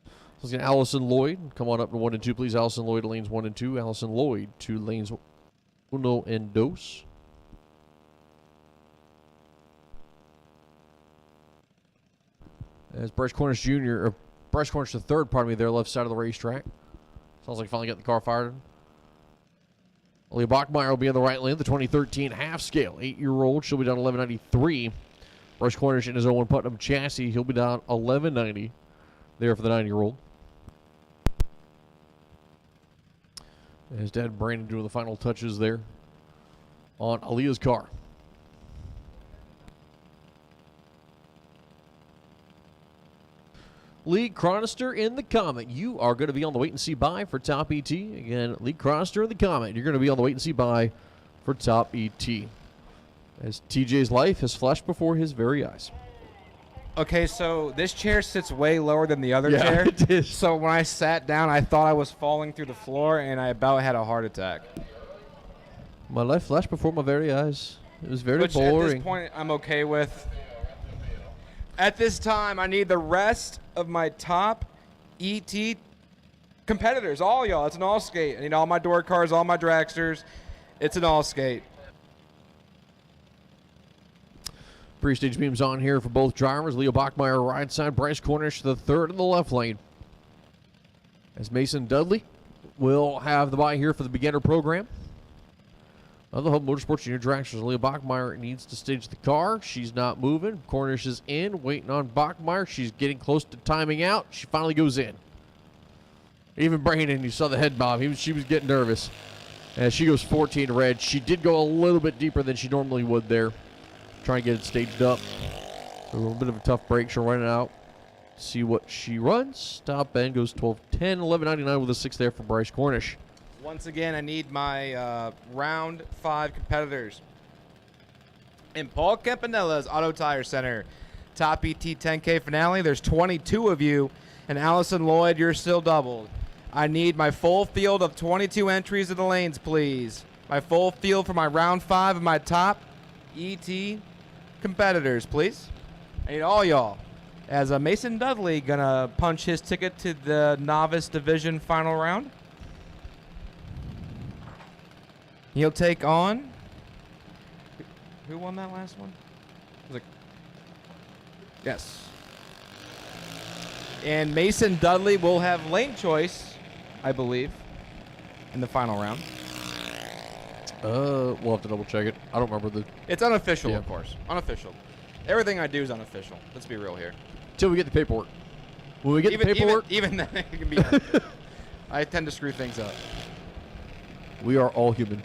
So let's get Allison Lloyd. Come on up to 1 and 2, please. Allison Lloyd to lanes 1 and 2. Allison Lloyd to lanes 1 and 2. As Bryce Cornish Jr., Bryce Cornish the 3rd, pardon me, there, left side of the racetrack. Sounds like finally getting the car fired. Leah Bachmeyer will be on the right lane, the 2013 half scale, 8-year-old. She'll be down 1193. Bryce Cornish in his own Putnam chassis, he'll be down 1190 there for the 9-year-old. His dad Brandon doing the final touches there on Aaliyah's car. Lee Cronister in the comment. You are going to be on the wait and see buy for Top ET. Again, Lee Cronister in the comment. You're going to be on the wait and see buy for Top ET. As TJ's life has flashed before his very eyes. Okay, so this chair sits way lower than the other Yeah, chair. it is. So when I sat down, I thought I was falling through the floor, and I about had a heart attack. My life flashed before my very eyes. It was very Which boring. at this point, I'm okay with. At this time, I need the rest of my top ET competitors, all y'all. It's an all skate. I need all my door cars, all my dragsters. It's an all skate. Pre-stage beams on here for both drivers. Leo Bachmeyer right side, Bryce Cornish the 3rd in the left lane. As Mason Dudley will have the bye here for the beginner program of the Home Motorsports Junior Dragsters. Leo Bachmeyer needs to stage the car. She's not moving. Cornish is in, waiting on Bachmeyer. She's getting close to timing out. She finally goes in. Even Brandon, you saw the head bob. She was getting nervous. As she goes 14 red. She did go a little bit deeper than she normally would there, trying to get it staged up. A little bit of a tough break. She'll run it out. See what she runs. Top end goes 12-10, 11.99 with a 6 there for Bryce Cornish. Once again, I need my round 5 competitors. In Paul Campanella's Auto Tire Center, Top ET 10K finale, there's 22 of you. And Allison Lloyd, you're still doubled. I need my full field of 22 entries in the lanes, please. My full field for my round 5 of my top ET competitors, please. I need all y'all. As Mason Dudley gonna punch his ticket to the novice division final round. He'll take on. Who won that last one? Was it? Yes. And Mason Dudley will have lane choice, I believe, in the final round. We'll have to double check it. I don't remember the. It's unofficial, Yeah. of course. Unofficial. Everything I do is unofficial. Let's be real here. Till we get the paperwork. When we get the paperwork, even then, it can be. I tend to screw things up. We are all human.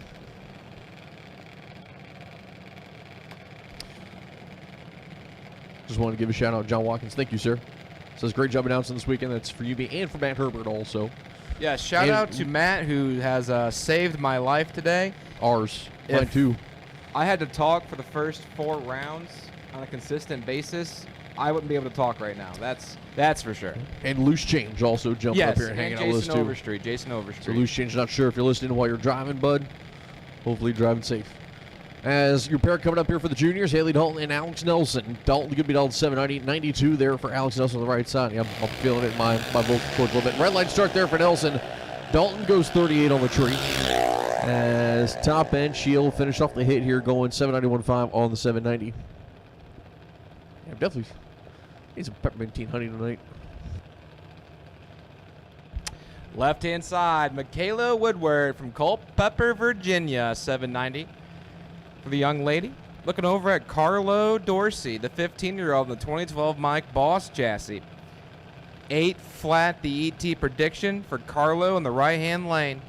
Just wanted to give a shout out, John Watkins. Thank you, sir. Says great job announcing this weekend. That's for you, me, and for Matt Herbert also. Yeah, shout out to Matt who has saved my life today. Ours. Mine too. I had to talk for the first 4 rounds on a consistent basis. I wouldn't be able to talk right now. That's for sure. And Loose Change also jumping up here and hanging out with us too. Jason Overstreet. So Loose Change, not sure if you're listening while you're driving, bud. Hopefully you're driving safe. As your pair coming up here for the juniors, Haley Dalton and Alex Nelson. Dalton could be Dalton 790-92 there for Alex Nelson on the right side. Yeah, I'm feeling it in my vocal cords a little bit. Red line start there for Nelson. Dalton goes 38 on the tree. As top end, Shield finished off the hit here going 791.5 on the 790. Yeah, definitely need some peppermintine honey tonight. Left-hand side, Michaela Woodward from Culpeper, Virginia, 790. For the young lady, looking over at Carlo Dorsey, the 15-year-old in the 2012 Mike Boss chassis. 8 flat, the ET prediction for Carlo in the right-hand lane.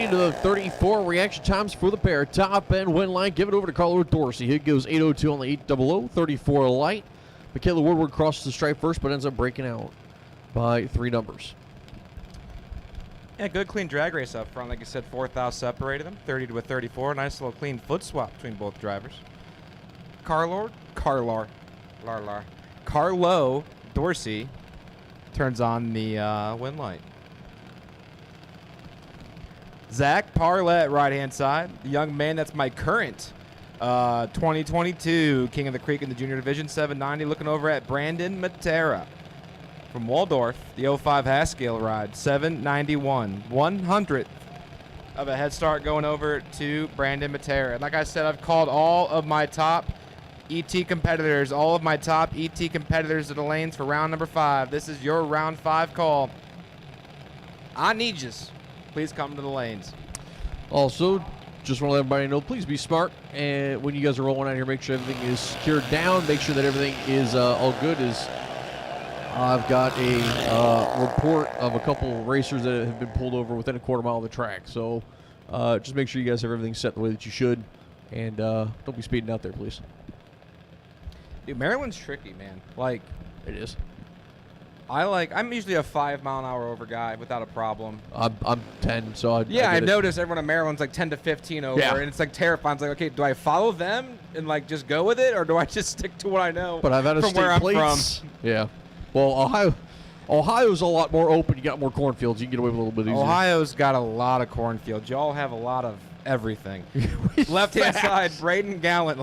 To 34 reaction times for the pair. Top end win line. Give it over to Carlo Dorsey. Hit goes 802 on the 800. 34 light. Michaela Woodward crosses the stripe first, but ends up breaking out by 3 numbers. Yeah, good clean drag race up front. Like I said, 4th separated them. 30 to a 34. Nice little clean foot swap between both drivers. Carlo Dorsey turns on the win light. Zach Parlett, right-hand side. The young man that's my current 2022 King of the Creek in the junior division, 790. Looking over at Brandon Matera from Waldorf, the 05 Haskell ride, 791. 100th of a head start going over to Brandon Matera. And like I said, I've called all of my top ET competitors, to the lanes for round number 5. This is your round 5 call. I need you. Please come to the lanes. Also, just want to let everybody know, please be smart. And when you guys are rolling out here, make sure everything is secured down. Make sure that everything is all good. I've got a report of a couple racers that have been pulled over within a quarter mile of the track. So just make sure you guys have everything set the way that you should. And don't be speeding out there, please. Dude, Maryland's tricky, man. Like, it is. I'm usually a 5 mile an hour over guy without a problem. I'm 10, so I've noticed everyone in Maryland's like 10 to 15 over, and it's like terrifying. It's like, okay, do I follow them and like just go with it, or do I just stick to what I know? But I've had from where I'm plates. from. Yeah. Well, Ohio's a lot more open. You got more cornfields. You can get away with a little bit easier. Ohio's got a lot of cornfields. Y'all have a lot of everything. Left-hand side, Braden Gallant,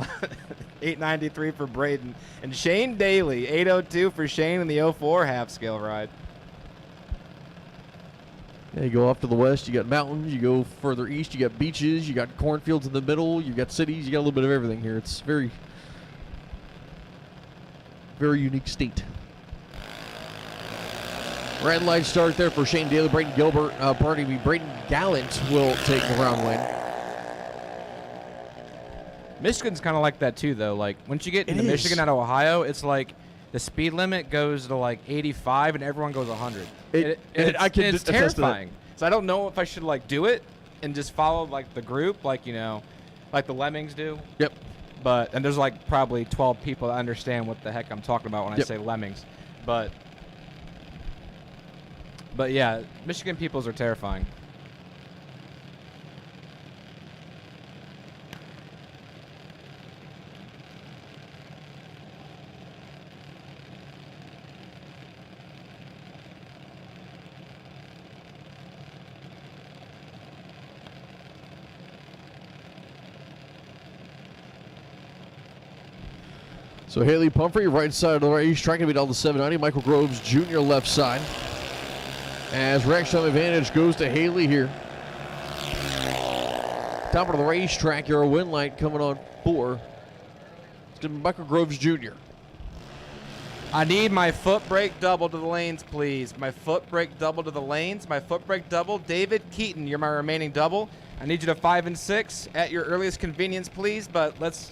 893 for Braden. And Shane Daly, 802 for Shane in the 04 half-scale ride. Yeah, you go off to the west, you got mountains. You go further east, you got beaches. You got cornfields in the middle. You got cities. You got a little bit of everything here. It's very, very unique state. Red light start there for Shane Daly. Braden Gallant will take the round win. Michigan's kind of like that too, though. Like once you get into Michigan out of Ohio, it's like the speed limit goes to like 85 and everyone goes 100. It's terrifying. So I don't know if I should like do it and just follow like the group, like like the Lemmings do. Yep. And there's like probably 12 people that understand what the heck I'm talking about when I say Lemmings, but yeah, Michigan peoples are terrifying. So Haley Pumphrey, right side of the race, trying to beat all the 790. Michael Groves, Jr. left side. As reaction time advantage goes to Haley here. Top of the racetrack, your win light coming on 4. It's going to be Michael Groves Jr. I need my foot brake double to the lanes, please. My foot brake double to the lanes. My foot brake double. David Keaton, you're my remaining double. I need you to 5 and 6 at your earliest convenience, please. But let's,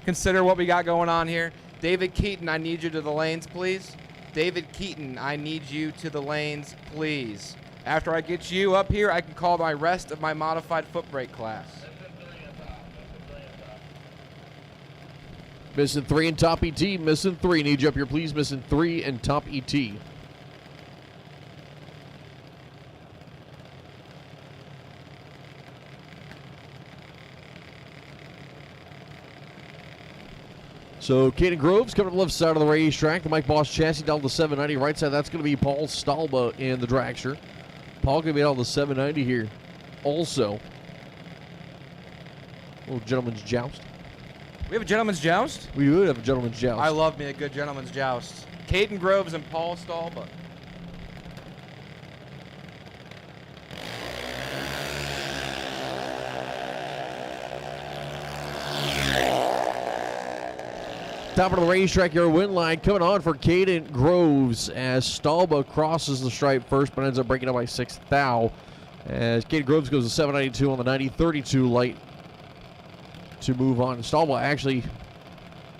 consider what we got going on here. David Keaton, I need you to the lanes, please. David Keaton, I need you to the lanes, please. After I get you up here, I can call my rest of my modified foot brake class. Missing 3 and top ET. Missing 3. Need you up here, please. Missing 3 and top ET. So, Caden Groves coming to the left side of the racetrack. The Mike Boss chassis down to 790. Right side, that's going to be Paul Stalba in the Dragster. Paul going to be down to 790 here also. Little gentleman's joust. We have a gentleman's joust? We would have a gentleman's joust. I love me a good gentleman's joust. Caden Groves and Paul Stalba. Top of the racetrack, your win line coming on for Caden Groves as Stalba crosses the stripe first, but ends up breaking up by 6th thou. As Caden Groves goes to 792 on the 90-32 light to move on. Stalba actually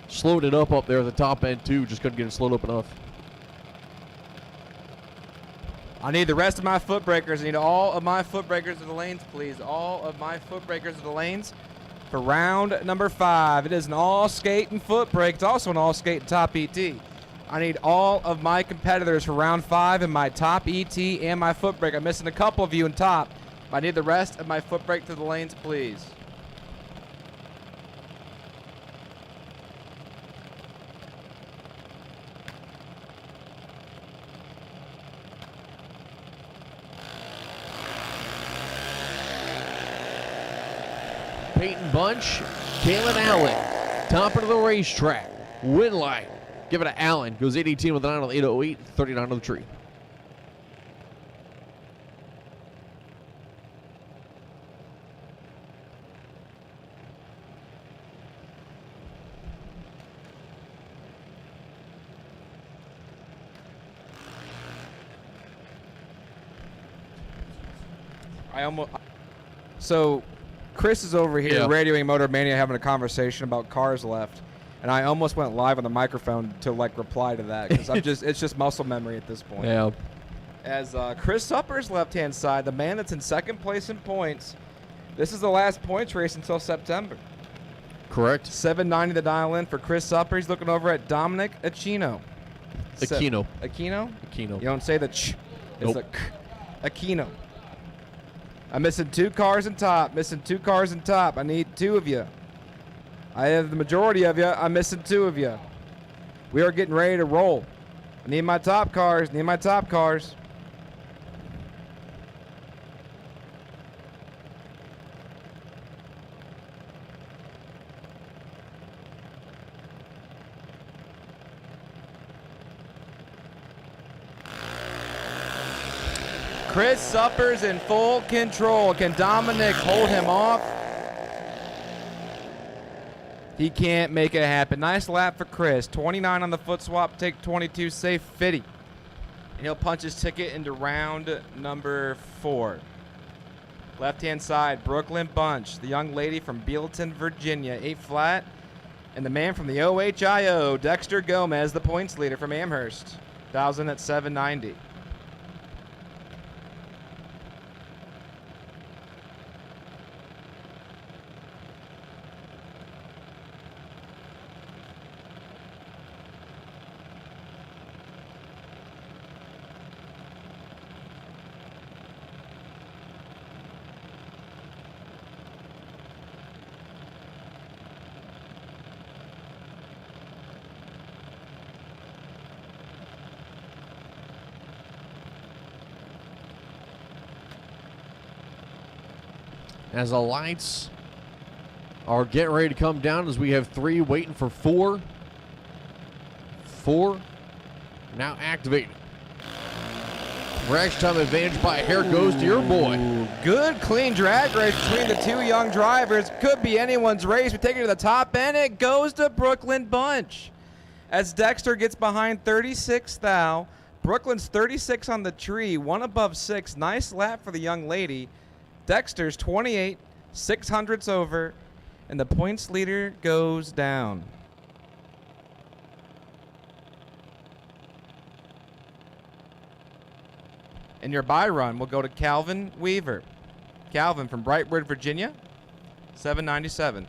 slowed it up there at the top end too, just couldn't get it slowed up enough. I need the rest of my foot breakers. I need all of my foot breakers to the lanes, please. All of my foot breakers to the lanes for round number 5. It is an all skate and foot brake. It's also an all skate and top ET. I need all of my competitors for round 5 in my top ET and my foot brake. I'm missing a couple of you in top. I need the rest of my foot brake to the lanes, please. Peyton Bunch, Kalen Allen, top of the racetrack, win line. Give it to Allen. Goes 818 with a 9 on the 808, 39 on the tree. So Chris is over here radioing Motor Mania, having a conversation about cars left, and I almost went live on the microphone to reply to that because it's just muscle memory at this point. Yeah. As Chris Supper's left-hand side, the man that's in second place in points, this is the last points race until September. Correct. 790 the dial in for Chris Supper. He's looking over at Dominic Aquino. Aquino. Aquino? Aquino. You don't say the ch. It's Nope. a Aquino. I'm missing 2 cars in top. Missing 2 cars in top. I need 2 of you. I have the majority of you. I'm missing 2 of you. We are getting ready to roll. I need my top cars. Need my top cars. Chris Supper's in full control. Can Dominic hold him off? He can't make it happen. Nice lap for Chris. 29 on the foot swap, take 22, safe 50. And he'll punch his ticket into round number 4. Left-hand side, Brooklyn Bunch, the young lady from Bealeton, Virginia, 8 flat. And the man from the OHIO, Dexter Gomez, the points leader from Amherst, 1,000 at 790. As the lights are getting ready to come down, as we have 3 waiting for 4. 4 now activated. Rash time advantage by a hair goes to your boy. Good, clean drag race between the two young drivers. Could be anyone's race. We take it to the top, and it goes to Brooklyn Bunch. As Dexter gets behind 36 thou. Brooklyn's 36 on the tree, one above 6. Nice lap for the young lady. Dexter's 28, 600ths over, and the points leader goes down. And your bye run will go to Calvin Weaver. Calvin from Brightwood, Virginia, 797.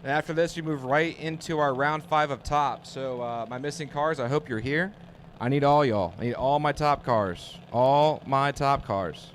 And after this, we move right into our round 5 of top. So my missing cars, I hope you're here. I need all y'all. I need all my top cars. All my top cars.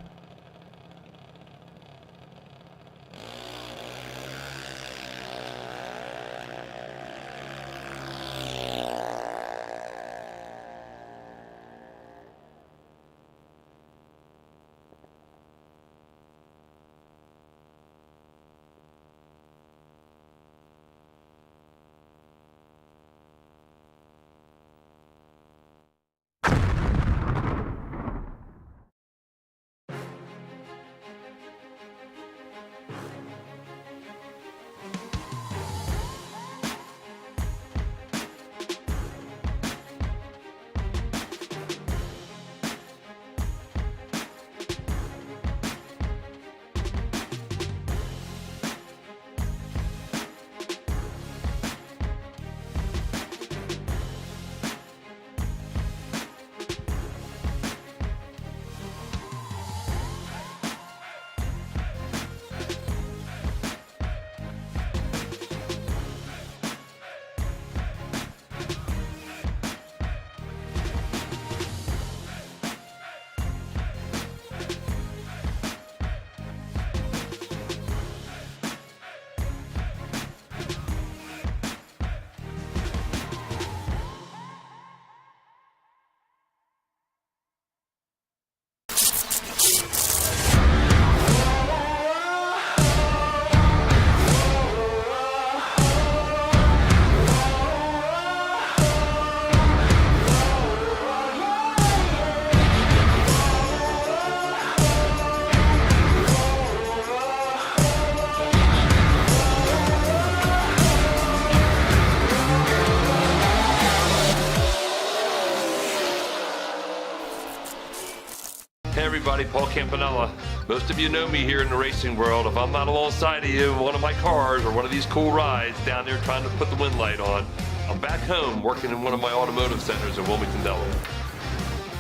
Hey everybody, Paul Campanella. Most of you know me here in the racing world. If I'm not alongside of you in one of my cars or one of these cool rides down there trying to put the wind light on, I'm back home working in one of my automotive centers in Wilmington, Delaware.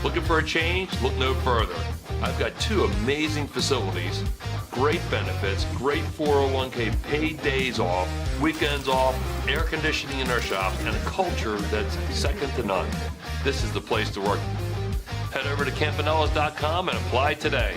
Looking for a change? Look no further. I've got 2 amazing facilities, great benefits, great 401k, paid days off, weekends off, air conditioning in our shop, and a culture that's second to none. This is the place to work. Head over to campanellas.com and apply today.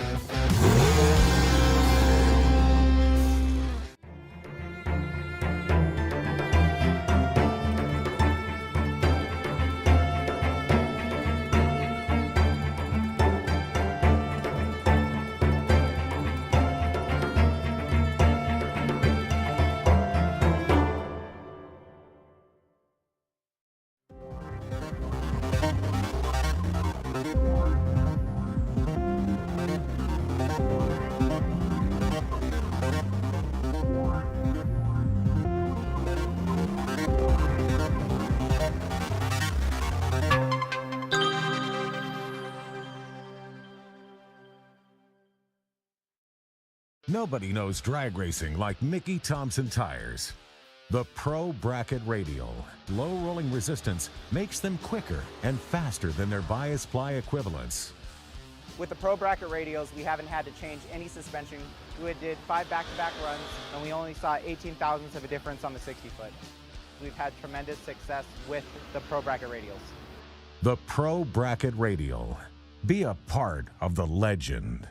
Nobody knows drag racing like Mickey Thompson Tires. The Pro Bracket Radial. Low rolling resistance makes them quicker and faster than their bias ply equivalents. With the Pro Bracket radials, we haven't had to change any suspension. We did 5 back-to-back runs, and we only saw 18 thousandths of a difference on the 60-foot. We've had tremendous success with the Pro Bracket radials. The Pro Bracket Radial. Be a part of the legend.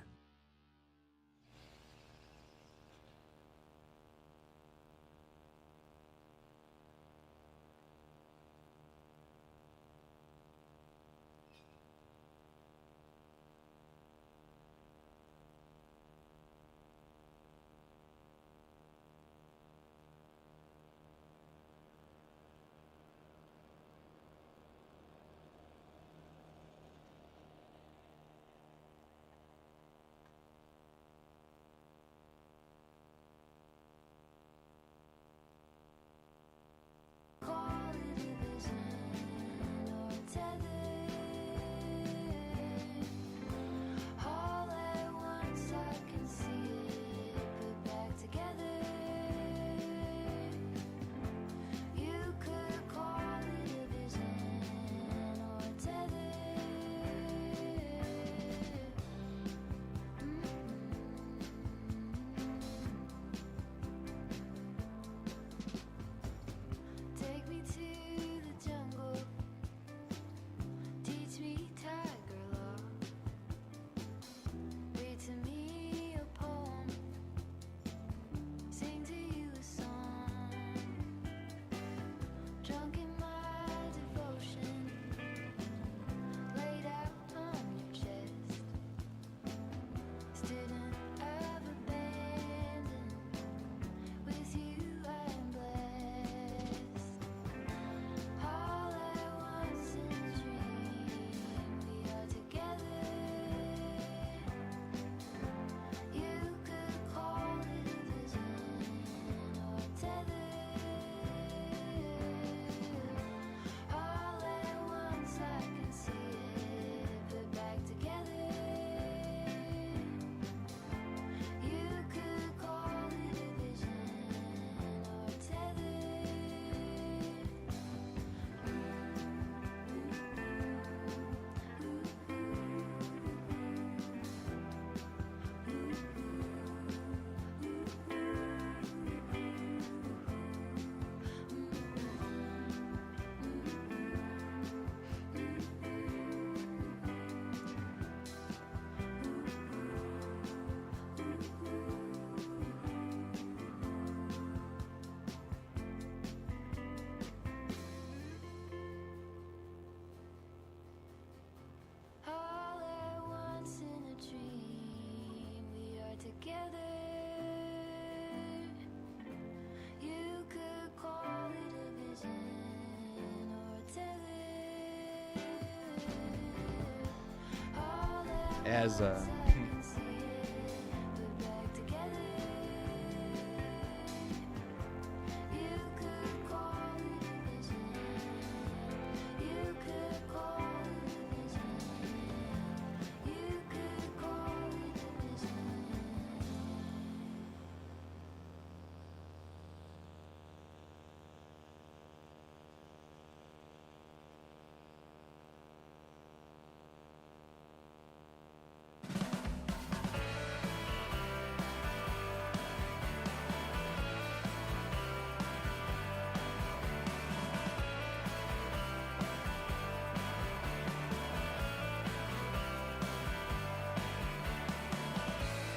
as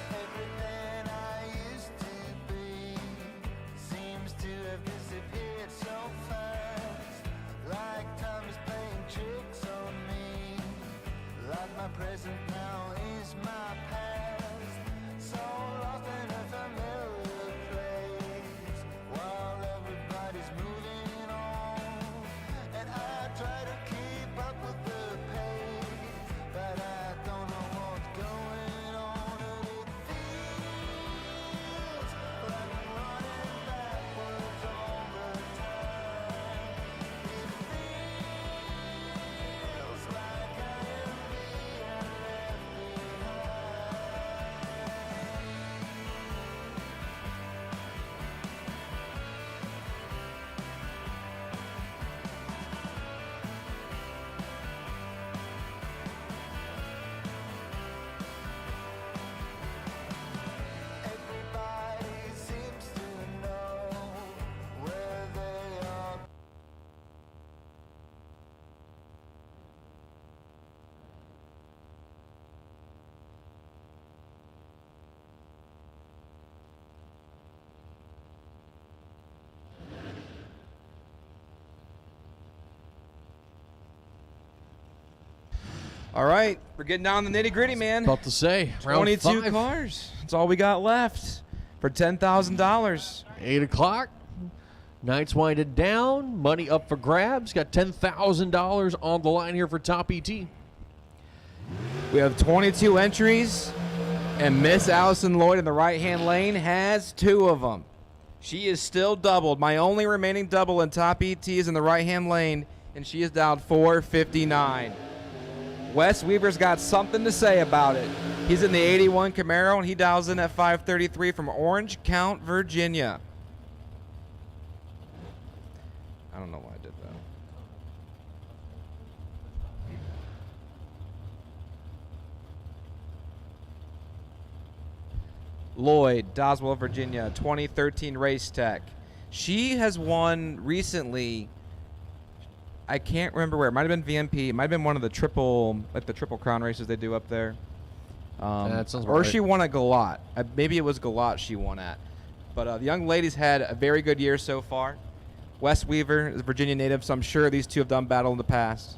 Everything I used to be seems to have disappeared so fast. Like time is playing tricks on me. Like my present now is my past. So lost in a familiar place while everybody's moving on. And I try to keep up with the pace, but I don't know what's going on. And it feels like I'm running backwards all the time. It feels like I am being left Everybody seems to know where they are. all right, we're getting down to the nitty gritty, man. About to say, round 22 5. cars. That's all we got left for $10,000. 8 o'clock. Night's winded down. Money up for grabs. Got $10,000 on the line here for Top ET. We have 22 entries, and Miss Allison Lloyd in the right-hand lane has 2 of them. She is still doubled. My only remaining double in Top ET is in the right-hand lane, and she is down 459. Wes Weaver's got something to say about it. He's in the 81 Camaro, and he dials in at 533 from Orange Count, Virginia. I don't know why I did that. Lloyd, Doswell, Virginia, 2013 Race Tech. She has won recently. I can't remember where. It might have been VMP. It might have been one of the triple crown races they do up there. That sounds Or right. she won at Galat. Maybe it was Galat she won at. But the young lady's had a very good year so far. Wes Weaver is a Virginia native, so I'm sure these two have done battle in the past.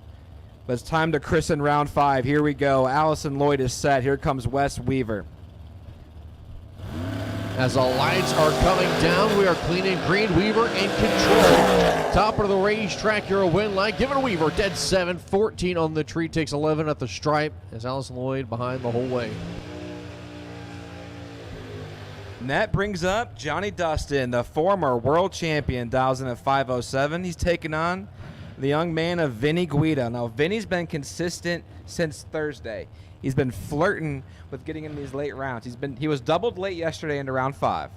But it's time to christen round 5. Here we go. Allison Lloyd is set. Here comes Wes Weaver. As the lights are coming down, we are clean and green. Weaver in control. Top of the racetrack, you're a win line. Give it to Weaver. Dead 7. 14 on the tree. Takes 11 at the stripe. As Allison Lloyd behind the whole way. And that brings up Johnny Dustin, the former world champion, dials in at 507. He's taking on the young man of Vinny Guida. Now, Vinny's been consistent since Thursday. He's been flirting with getting in these late rounds. He was doubled late yesterday into round 5.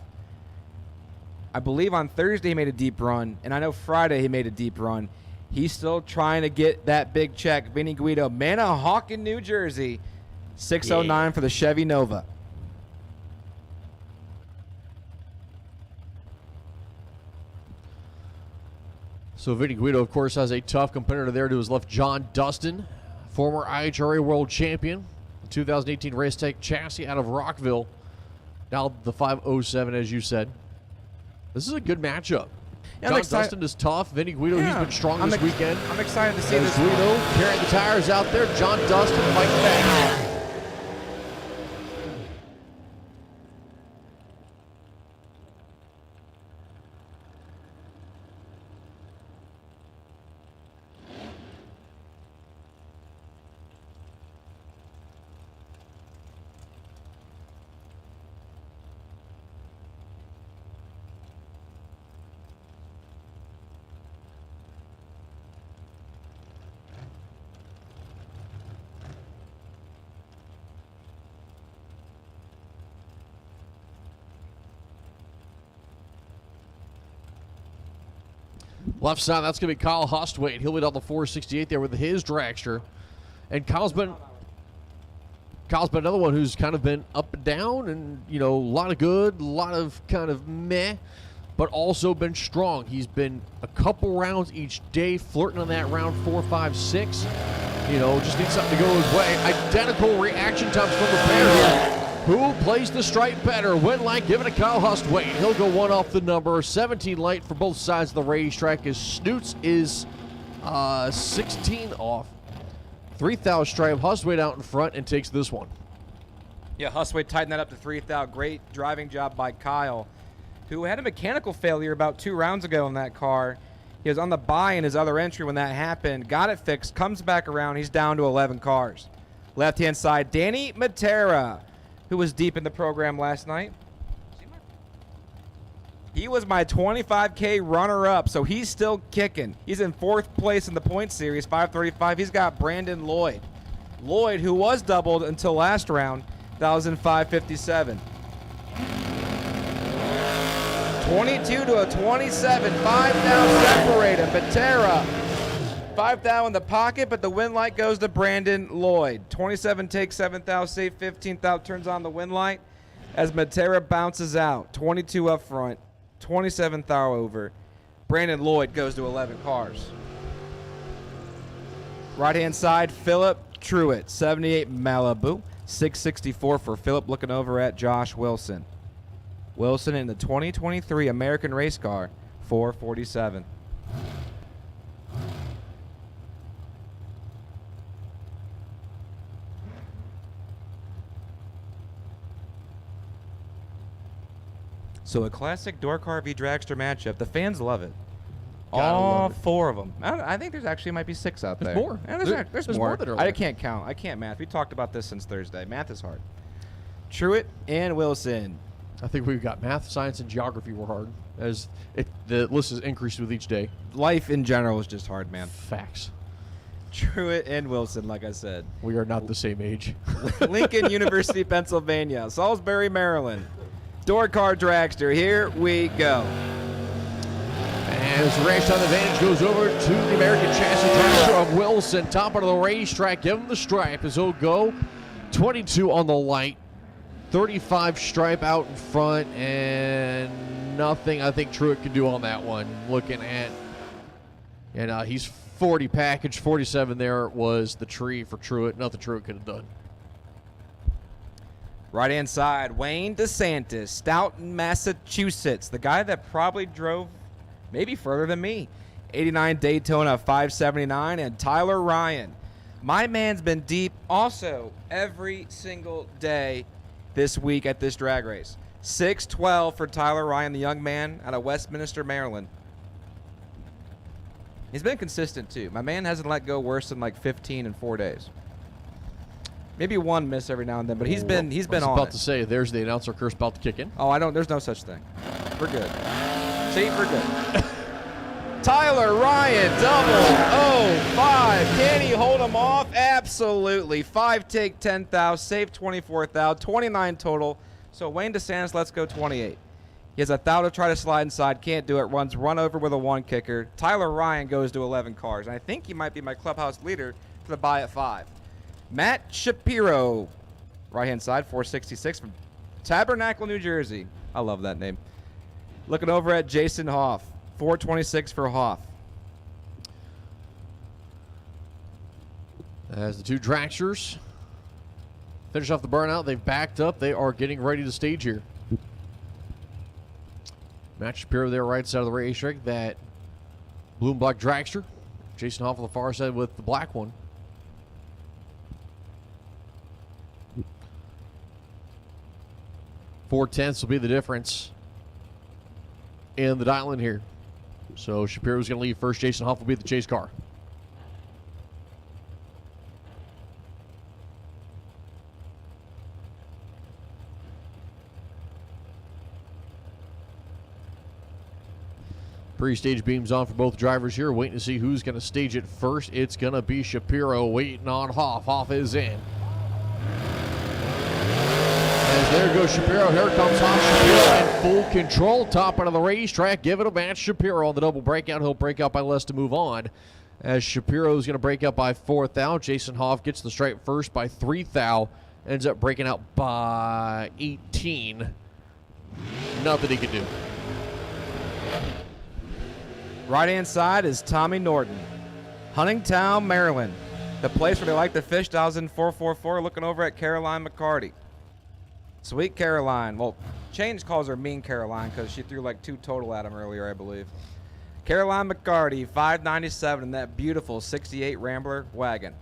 I believe on Thursday he made a deep run, and I know Friday he made a deep run. He's still trying to get that big check. Vinny Guido, Manahawkin, New Jersey, 609 for the Chevy Nova. So Vinny Guido, of course, has a tough competitor there to his left, John Dustin, former IHRA world champion, 2018 Race Tech chassis out of Rockville. Now the 507, as you said. This is a good matchup. Yeah, John Dustin is tough. Vinny Guido, he's been strong this weekend. I'm excited to see As this Guido one. carrying the tires out there. John Dustin fighting back. Left side, that's going to be Kyle Hustwaite. He'll lead on the 468 there with his dragster. And Kyle's been another one who's kind of been up and down, and, you know, a lot of good, a lot of kind of meh, but also been strong. He's been a couple rounds each day, flirting on that round 4, 5, 6. You know, just needs something to go his way. Identical reaction times from the pair here. Who plays the stripe better? Win light, give it to Kyle Hustwaite. He'll go 1 off the number. 17 light for both sides of the racetrack. His Snoots is 16 off. 3,000 stripe. Hustwaite out in front and takes this one. Yeah, Hustwaite tightened that up to 3,000. Great driving job by Kyle, who had a mechanical failure about 2 rounds ago in that car. He was on the bye in his other entry when that happened. Got it fixed, comes back around. He's down to 11 cars. Left-hand side, Danny Matera, who was deep in the program last night. He was my 25K runner-up, so he's still kicking. He's in 4th place in the point series, 535. He's got Brandon Lloyd. Lloyd, who was doubled until last round, that was in 557. 22 to a 27, 5 down separated. Matera, 5 down in the pocket, but the win light goes to Brandon Lloyd. 27 takes 7,000, save 15,000, turns on the win light as Matera bounces out. 22 up front, 27 thou over. Brandon Lloyd goes to 11 cars. Right-hand side, Philip Truitt, 78 Malibu, 664 for Philip, looking over at Josh Wilson. Wilson in the 2023 American race car, 447. So a classic door car v Dragster matchup. The fans love it. All 4 of them. I think there's actually might be 6 out there. There's more. Yeah, there's more. Than I can't count. I can't math. We talked about this since Thursday. Math is hard. Truitt and Wilson. I think we've got math, science, and geography were hard, as the list has increased with each day. Life in general is just hard, man. Facts. Truitt and Wilson, like I said. We are not the same age. Lincoln University, Pennsylvania. Salisbury, Maryland. Door car dragster. Here we go. As the race time advantage goes over to the American chassis dragster of Wilson. Top of the racetrack. Give him the stripe as he'll go. 22 on the light. 35 stripe out in front, and nothing I think Truitt can do on that one. Looking at, and he's 40 package, 47 there was the tree for Truitt. Nothing Truitt could have done. Right-hand side, Wayne DeSantis, Stoughton, Massachusetts. The guy that probably drove maybe further than me. 89 Daytona, 579, and Tyler Ryan. My man's been deep also every single day this week at this drag race. 6-12 for Tyler Ryan, the young man out of Westminster, Maryland. He's been consistent too. My man hasn't let go worse than like 15 in 4 days. Maybe 1 miss every now and then, but he's been on it. I was about to say, there's the announcer curse about to kick in. Oh, there's no such thing. We're good. See, we're good. Tyler Ryan, double 05. Can he hold him off? Absolutely. 5 take 10,000, save 24,000, 29 total. So Wayne DeSantis, let's go 28. He has 1,000 to try to slide inside, can't do it, run over with a 1 kicker. Tyler Ryan goes to 11 cars. And I think he might be my clubhouse leader for the bye at 5. Matt Shapiro, right-hand side, 466 from Tabernacle, New Jersey. I love that name. Looking over at Jason Hoff, 426 for Hoff. As the 2 dragsters finish off the burnout, they've backed up. They are getting ready to stage here. Matt Shapiro there, right side of the racetrack. That blue and black dragster. Jason Hoff on the far side with the black one. .4 will be the difference in the dial in here. So Shapiro's going to leave first. Jason Hoff will be the chase car. Pre-stage beams on for both drivers here. Waiting to see who's going to stage it first. It's going to be Shapiro waiting on Hoff. Hoff is in. As there goes Shapiro. Here comes Hans Shapiro in full control. Top out of the racetrack. Give it a match. Shapiro on the double breakout. He'll break out by less to move on. As Shapiro is going to break out by 4th thou. Jason Hoff gets the stripe first by 3th thou. Ends up breaking out by 18. Nothing he can do. Right-hand side is Tommy Norton. Huntingtown, Maryland. The place where they like to fish, 444, looking over at Caroline McCarty. Sweet Caroline. Well, Change calls her Mean Caroline because she threw like 2 total at him earlier, I believe. Caroline McCarty, 597 in that beautiful 68 Rambler wagon.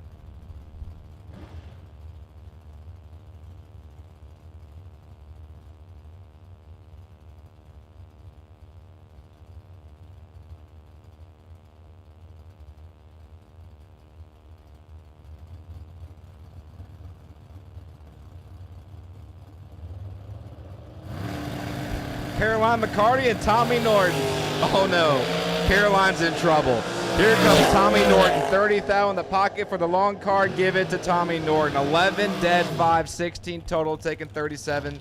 Caroline McCarty and Tommy Norton. Oh no, Caroline's in trouble. Here comes Tommy Norton, 30 thou in the pocket for the long card. Give it to Tommy Norton. 11 dead, 5, 16 total, taking 37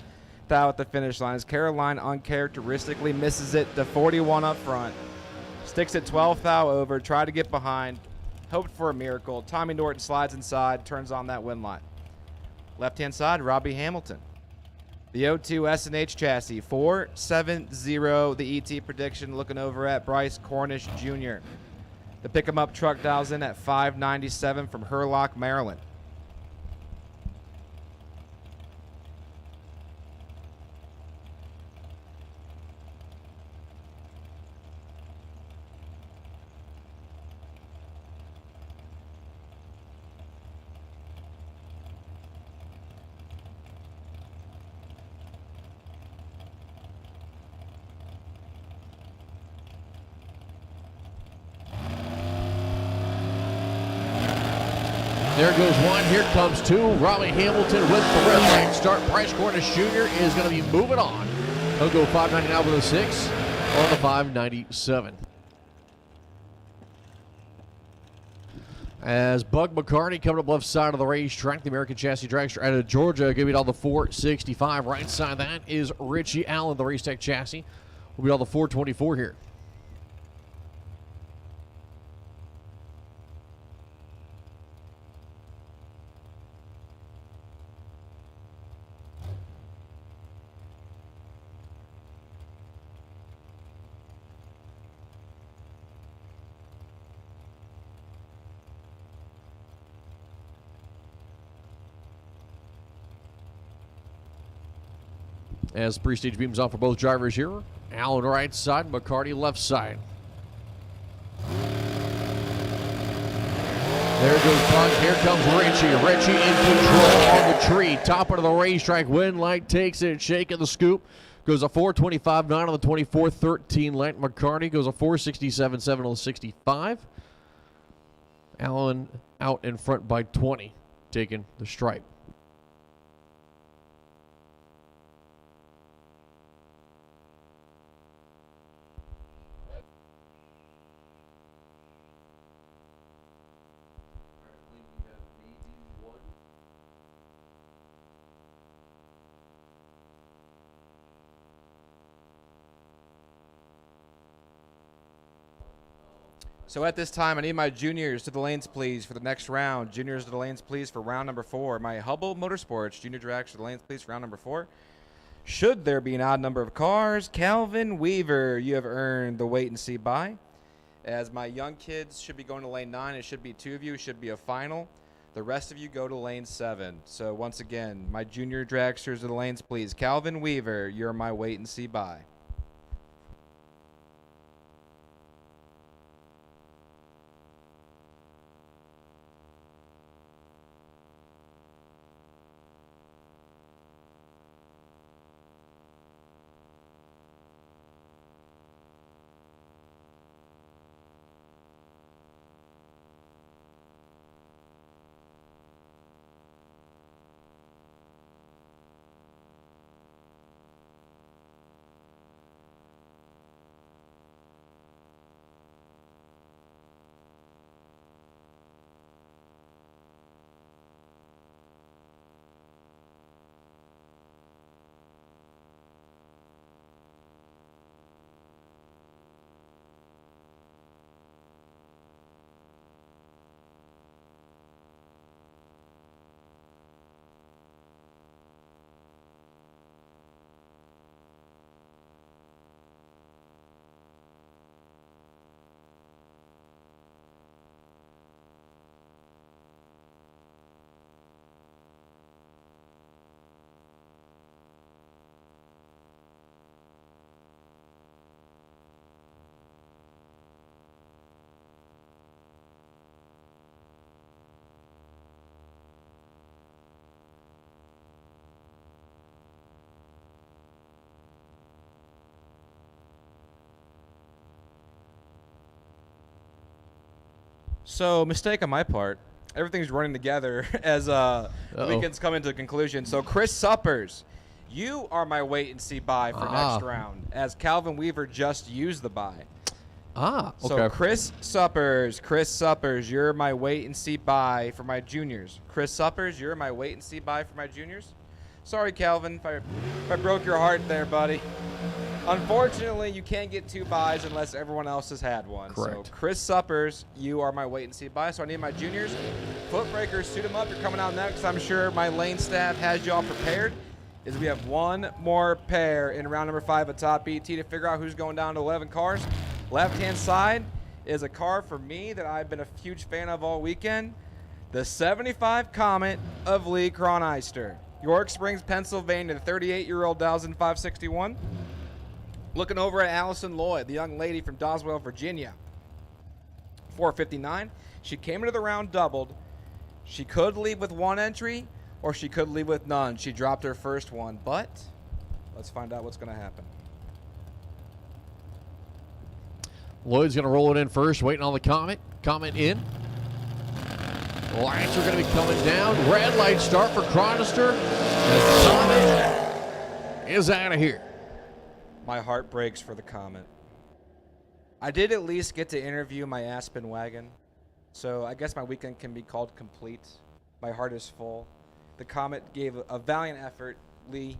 thou at the finish line. As Caroline uncharacteristically misses it to 41 up front. Sticks it 12 thou over, tried to get behind, hoped for a miracle. Tommy Norton slides inside, turns on that win line. Left-hand side, Robbie Hamilton. The O2 S&H chassis, 470, the ET prediction, looking over at Bryce Cornish Jr. The pick-em-up truck dials in at 597 from Hurlock, Maryland. There goes one. Here comes 2. Robbie Hamilton with the red light start. Bryce Cornish Jr. is going to be moving on. He'll go 599 with a 6 on the 597. As Bug McCarty coming up left side of the racetrack, the American Chassis Dragster out of Georgia, giving it all the 465. Right side of that is Richie Allen, the Race Tech Chassis. Will be all the 424 here. As the pre-stage beams off for both drivers here. Allen right side, McCarty left side. There goes Bug. Here comes Richie. Richie in control on the tree. Top of the racetrack. Wind light takes it. Shaking the scoop. Goes a 425.9 on the 24-13 light. McCarty goes a 467.7 on the 65. Allen out in front by 20, taking the stripe. So at this time, I need my juniors to the lanes, please, for the next round. Juniors to the lanes, please, for round number 4. My Hubble Motorsports Junior Dragster to the lanes, please, for round number 4. Should there be an odd number of cars, Calvin Weaver, you have earned the wait and see bye. As my young kids should be going to lane 9, it should be 2 of you. It should be a final. The rest of you go to lane 7. So once again, my junior dragsters to the lanes, please. Calvin Weaver, you're my wait and see bye. So, mistake on my part. Everything's running together as the weekend's coming to a conclusion. So, Chris Suppers, you are my wait-and-see buy for next round, as Calvin Weaver just used the buy. Okay. So, Chris Suppers, you're my wait-and-see buy for my juniors. Chris Suppers, you're my wait-and-see buy for my juniors. Sorry, Calvin, if I broke your heart there, buddy. Unfortunately, you can't get 2 buys unless everyone else has had one. Correct. So, Chris Suppers, you are my wait-and-see buy. So, I need my juniors. Footbreakers, suit them up. You're coming out next. I'm sure my lane staff has you all prepared. We have one more pair in round number 5 of Top ET to figure out who's going down to 11 cars. Left-hand side is a car for me that I've been a huge fan of all weekend. The 75 Comet of Lee Croneister. York Springs, Pennsylvania, the 38-year-old Dowson 561. Looking over at Allison Lloyd, the young lady from Doswell, Virginia. 459. She came into the round doubled. She could leave with 1 entry, or she could leave with none. She dropped her first one, but let's find out what's going to happen. Lloyd's going to roll it in first, waiting on the Comet. Comet in. Lights are going to be coming down. Red light start for Chronister. As the Comet is out of here. My heart breaks for the Comet. I did at least get to interview my Aspen wagon, so I guess my weekend can be called complete. My heart is full. The Comet gave a valiant effort. Lee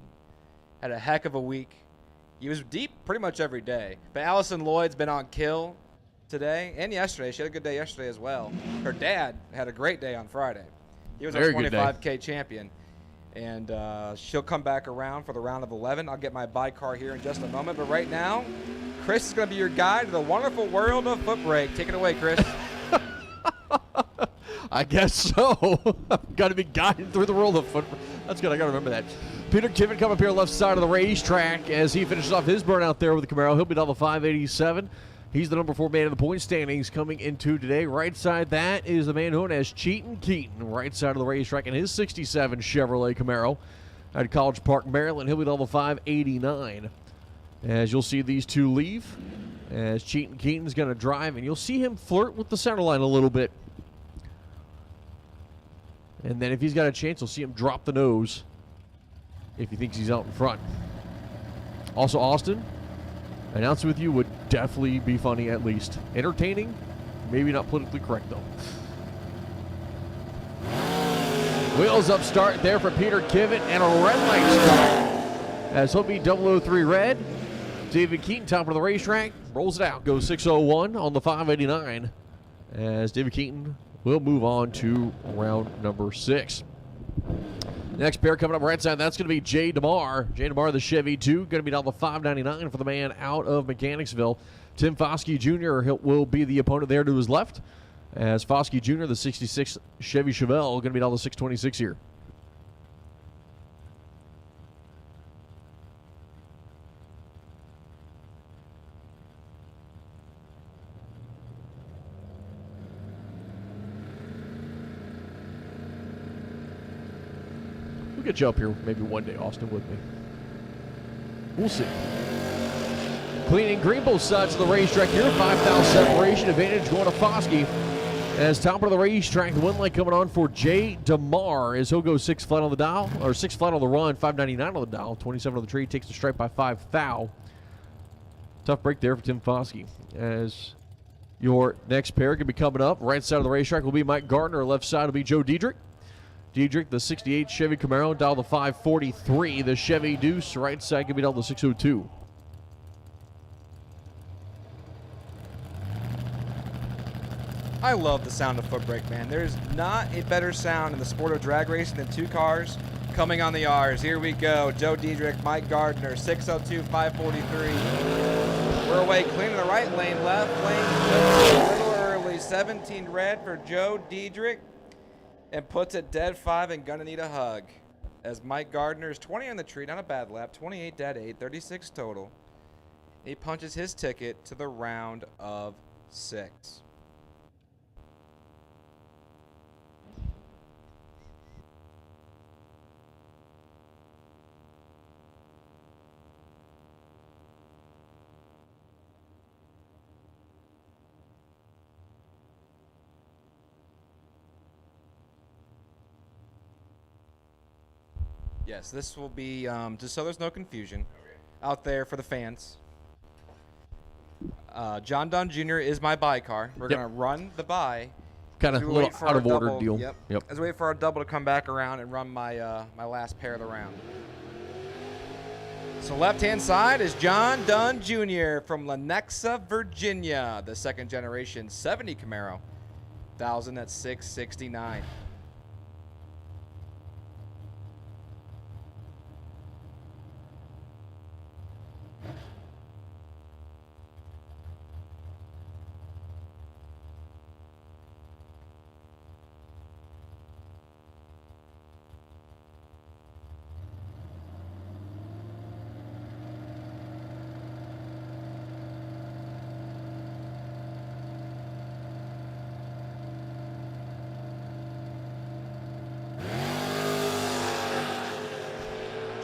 had a heck of a week. He was deep pretty much every day. But Allison Lloyd's been on kill today and yesterday. She had a good day yesterday as well. Her dad had a great day on Friday. He was Very our good 25K champion. And she'll come back around for the round of 11. I'll get my buy car here in just a moment. But right now, Chris is going to be your guide to the wonderful world of Footbrake. Take it away, Chris. I guess so. I've got to be guided through the world of foot. That's good. I got to remember that. Peter Kiven come up here left side of the racetrack as he finishes off his burnout there with the Camaro. He'll be down to 587. He's the number 4 man in the point standings coming into today. Right side, that is the man known as Cheatin' Keaton. Right side of the racetrack in his 67 Chevrolet Camaro at College Park, Maryland. He'll be down to 589. As you'll see these two leave, as Cheatin' Keaton's going to drive, and you'll see him flirt with the center line a little bit. And then if he's got a chance, you'll see him drop the nose if he thinks he's out in front. Also, Austin, announcing with you would definitely be funny at least. Entertaining, maybe not politically correct though. Wheels up start there for Peter Kiven and a red light start. As he'll be 003 red. David Keaton, top of the racetrack, rolls it out, goes 601 on the 589. As David Keaton will move on to round number 6. Next pair coming up right side, that's going to be Jay DeMar. Jay DeMar, the Chevy 2, going to be down to 599 for the man out of Mechanicsville. Tim Foskey Jr. will be the opponent there to his left. As Foskey Jr., the 66 Chevy Chevelle, going to be down to 626 here. We'll get you up here maybe one day, Austin, with me. We'll see. Clean and green both sides of the racetrack here. 5,000 separation advantage going to Foskey. As top of the racetrack, the one light coming on for Jay DeMar as he'll go 6 flat on the dial, or 6 flat on the run, 599 on the dial, 27 on the tree, takes the stripe by 5 foul. Tough break there for Tim Foskey. As your next pair could be coming up, right side of the racetrack will be Mike Gardner, left side will be Joe Diedrich. Diedrich, the 68 Chevy Camaro, dial to 543. The Chevy Deuce, right side, can be down to 602. I love the sound of Footbrake, man. There's not a better sound in the sport of drag racing than 2 cars coming on the R's. Here we go. Joe Diedrich, Mike Gardner, 602, 543. We're away clean in the right lane, left lane. A little early. 17 red for Joe Diedrich. And puts it dead 5 and gonna need a hug. As Mike Gardner is 20 on the tree, not a bad lap, 28 dead 8, 36 total. He punches his ticket to the round of 6. Yes, this will be, just so there's no confusion out there for the fans. John Dunn Jr. is my bye car. We're going to run the bye. Kind of a little out of order deal. Yep. As we wait for our double to come back around and run my my last pair of the round. So left-hand side is John Dunn Jr. from Lenexa, Virginia. The second generation 70 Camaro. 1,000 at 669.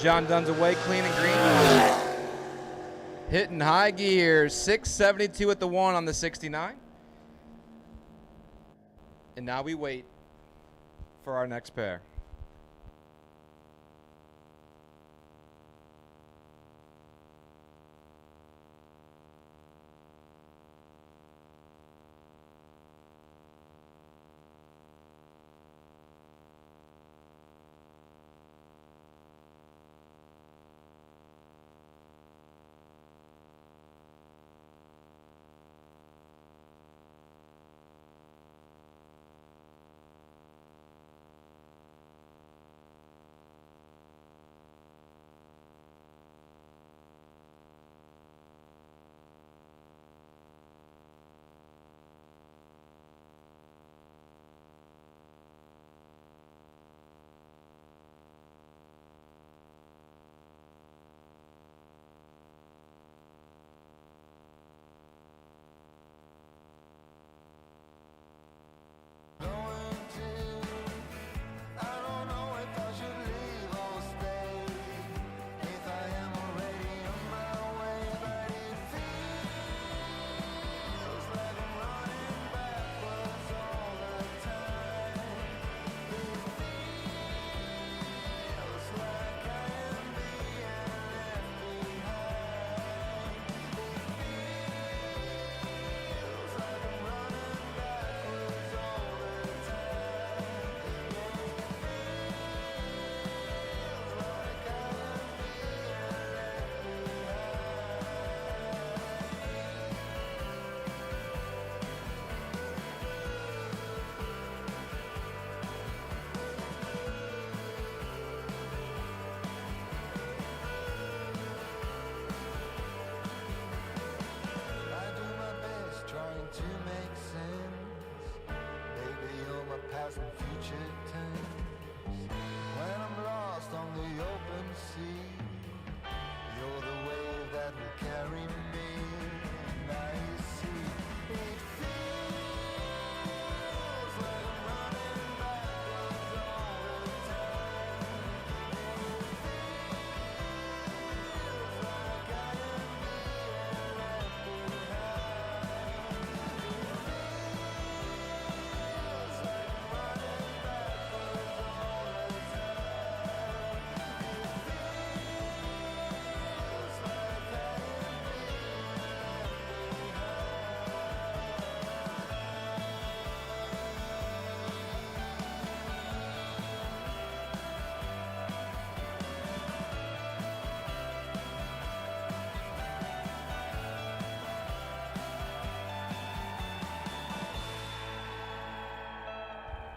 John Dunn's away, clean and green. Hitting high gears, 672 at the 1 on the 69. And now we wait for our next pair.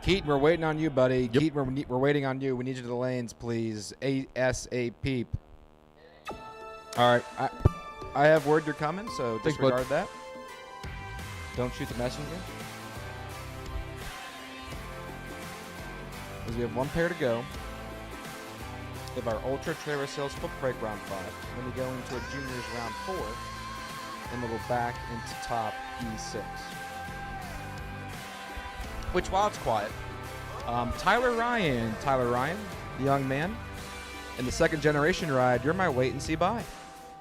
Keaton, we're waiting on you, buddy. Yep. Keaton, we're waiting on you. We need you to the lanes, please. ASAP. All right. I have word you're coming, so Thanks, bud. disregard that. Don't shoot the messenger. Because we have one pair to go. We have our Ultra Trailer Sales Footbrake round 5. Then we go into a juniors round 4. And then we'll go back into top E6. Which, while it's quiet, Tyler Ryan, the young man, in the second generation ride, you're my wait and see buy.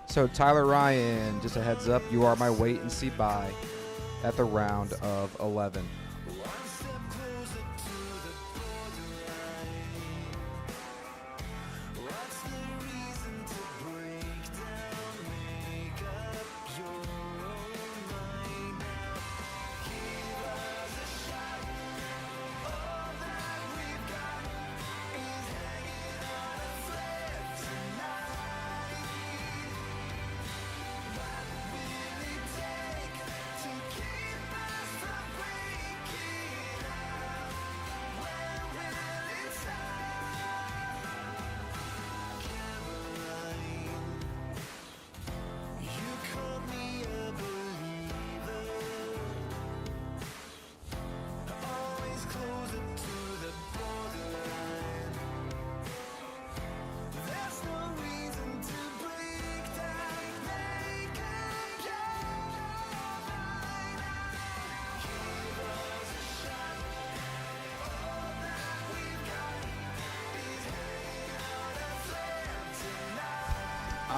So Tyler Ryan, just a heads up, you are my wait and see buy at the round of 11.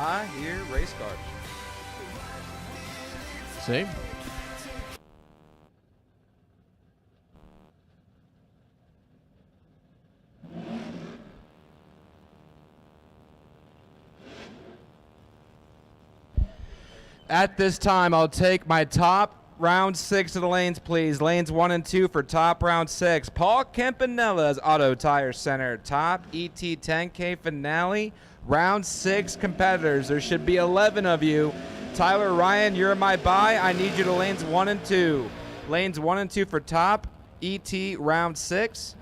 I hear race cars. Same. At this time, I'll take my top round 6 of the lanes, please. Lanes 1 and 2 for top round 6. Paul Campanella's Auto Tire Center. Top ET 10K finale. Round 6 competitors. There should be 11 of you. Tyler Ryan, you're my buy. I need you to lanes 1 and 2. Lanes 1 and 2 for top ET round 6.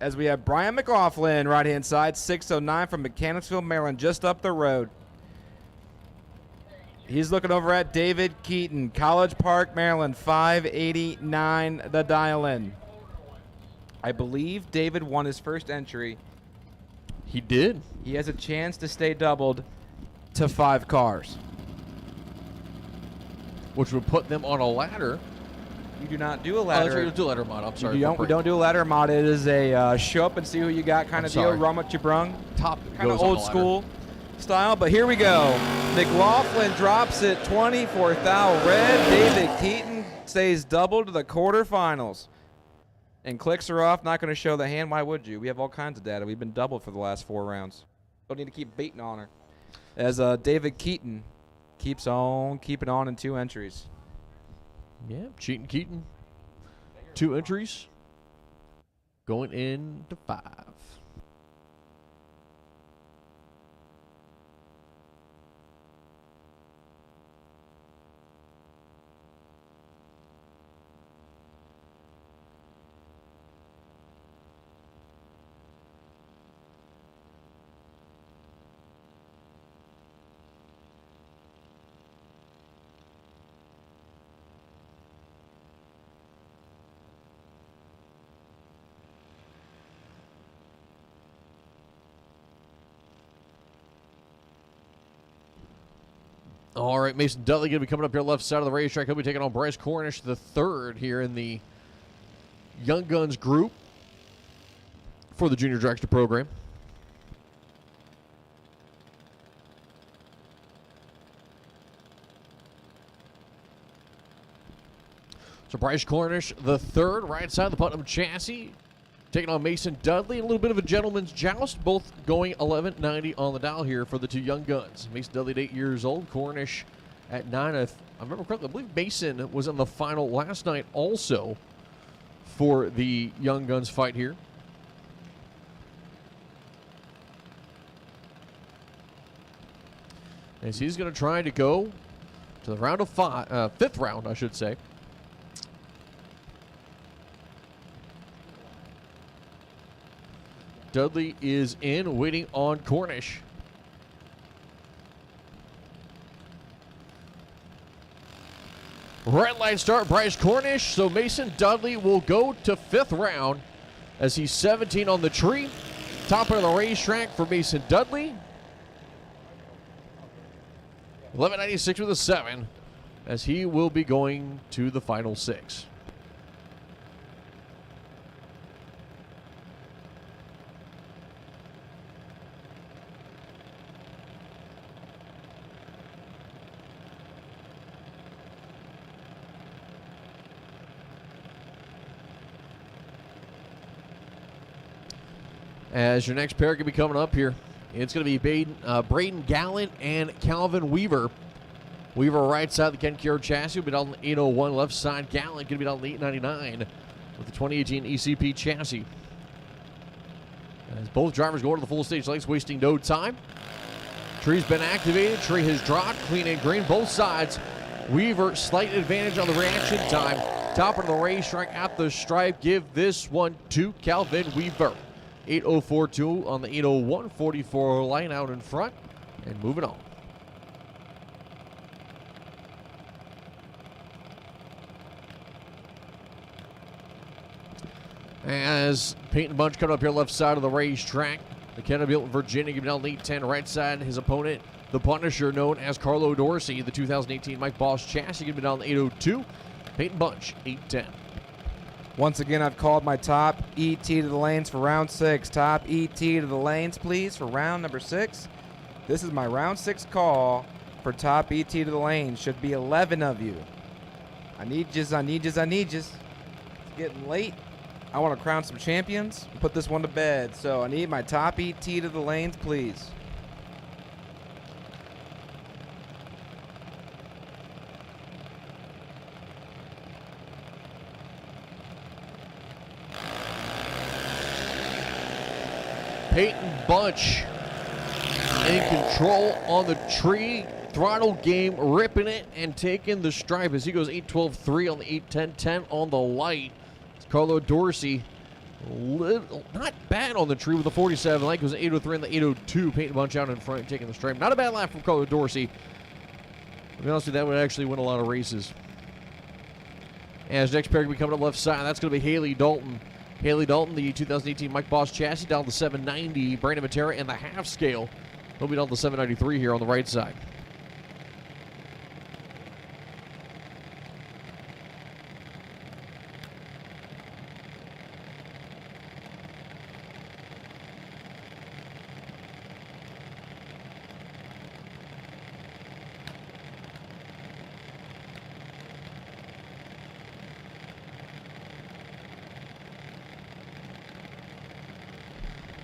As we have Brian McLaughlin, right-hand side, 609 from Mechanicsville, Maryland, just up the road. He's looking over at David Keaton, College Park, Maryland, 589 the dial-in. I believe David won his first entry. He did. He has a chance to stay doubled to 5 cars. Which would put them on a ladder. You do not do a Oh, ladder. that's right, you do a ladder mod. I'm sorry. We don't do a ladder mod. It is a show up and see who you got kind of deal. sorry. Run what you brung. Top Kind goes of on old the ladder. school style. But here we go. McLaughlin drops it 24th thou red. David Keaton stays double to the quarterfinals. And clicks are off. Not going to show the hand. Why would you? We have all kinds of data. We've been doubled for the last 4 rounds. Don't need to keep beating on her. As David Keaton keeps on keeping on in 2 entries. Yeah, Cheating Keaton. 2 entries. Going into 5. All right, Mason Dudley going to be coming up here left side of the racetrack. He'll be taking on Bryce Cornish, the third here in the Young Guns group for the Junior Dragster program. So Bryce Cornish, the third, right side of the Putnam chassis, taking on Mason Dudley. A little bit of a gentleman's joust, both going 1190 on the dial here for the 2 young guns. Mason Dudley at 8 years old, Cornish at 9. If I remember correctly, I believe Mason was in the final last night also for the young guns fight here. As he's going to try to go to the round of 5th round, I should say. Dudley is in, waiting on Cornish. Red light start, Bryce Cornish. So Mason Dudley will go to 5th round as he's 17 on the tree. Top of the racetrack for Mason Dudley. 1196 with a 7 as he will be going to the final 6. As your next pair could be coming up here, it's going to be Braden Gallant and Calvin Weaver. Weaver right side of the Ken Cure chassis will be down the 801. Left side, Gallant going to be down the 899 with the 2018 ECP chassis. As both drivers go to the full stage lights, wasting no time. Tree's been activated. Tree has dropped. Clean and green, both sides. Weaver, slight advantage on the reaction time. Top of the racetrack at the stripe. Give this one to Calvin Weaver. 8042 on the 801, 44 line out in front, and moving on. As Peyton Bunch coming up here left side of the racetrack, McKenna built Virginia giving down lead 10 right side. His opponent, the Punisher, known as Carlo Dorsey, the 2018 Mike Boss chassis giving down the 802. Peyton Bunch, 810. Once again, I've called my top ET to the lanes for round 6. Top ET to the lanes, please, for round number 6. This is my round 6 call for top ET to the lane. Should be 11 of you. I need yous. It's getting late. I want to crown some champions and put this one to bed. So I need my top ET to the lanes, please. Peyton Bunch in control on the tree. Throttle game, ripping it and taking the stripe as he goes 8-12-3 on the 8-10-10 on the light. It's Carlo Dorsey, not bad on the tree with the 47. Light goes 8-03 on the 8-02. Peyton Bunch out in front, taking the stripe. Not a bad lap from Carlo Dorsey. To be honest with you, that would actually win a lot of races. As next pair will be coming up left side, that's going to be Haley Dalton. Haley Dalton, the 2018 Mike Boss chassis, down to 790. Brandon Matera in the half scale. He'll be down to 793 here on the right side.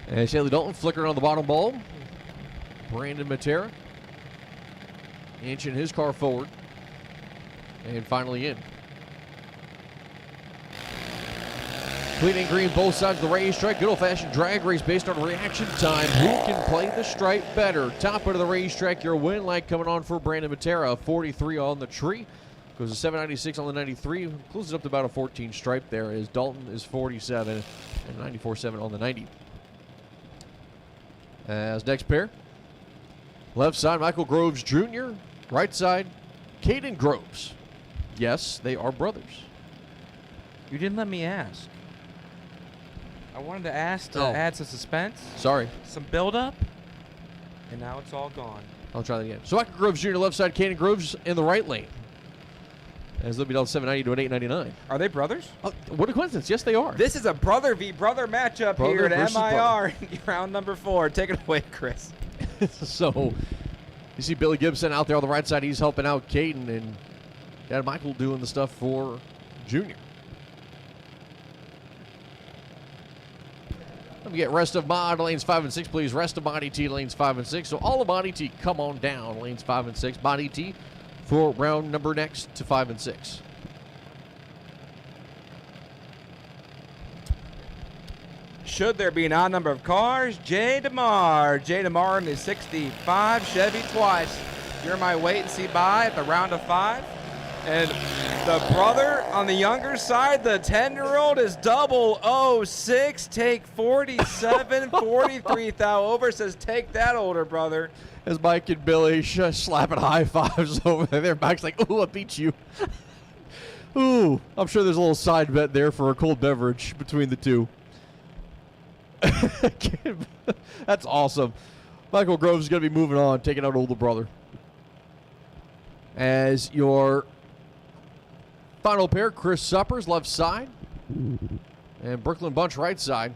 And Haley Dalton flickering on the bottom bulb. Brandon Matera inching his car forward. And finally in. Clean and green both sides of the racetrack. Good old-fashioned drag race based on reaction time. Who can play the stripe better? Top of the racetrack, your win light coming on for Brandon Matera. 43 on the tree. Goes to 796 on the 93. Closes up to about a 14 stripe there as Dalton is 47 and 94.7 on the 90. As next pair, left side, Michael Groves Jr., right side, Caden Groves. Yes, they are brothers. You didn't let me ask. I wanted to ask to add some suspense. Sorry. Some build-up, and now it's all gone. I'll try that again. So Michael Groves Jr., left side, Caden Groves in the right lane. As they'll be down 790 to an 899. Are they brothers? Oh, what a coincidence. Yes, they are. This is a brother v. brother matchup Brother here at versus MIR in round number 4. Take it away, Chris. So you see Billy Gibson out there on the right side. He's helping out Caden, and Dad Michael doing the stuff for Junior. Let me get rest of mod lanes 5 and 6, please. Rest of mod ET lanes 5 and 6. So all of mod ET, come on down lanes 5 and 6. Mod ET for round number next to 5 and 6. Should there be an odd number of cars? Jay DeMar. Jay DeMar in his 65 Chevy twice. You're my wait and see buy at the round of 5. And the brother on the younger side, the 10-year-old, is 006. Take 47, 43 thou over. Says, take that, older brother. As Mike and Billy slapping high fives over there. Mike's like, ooh, I beat you. Ooh, I'm sure there's a little side bet there for a cold beverage between the two. That's awesome. Michael Groves is going to be moving on, taking out older brother. As your final pair, Chris Suppers, left side. And Brooklyn Bunch, right side.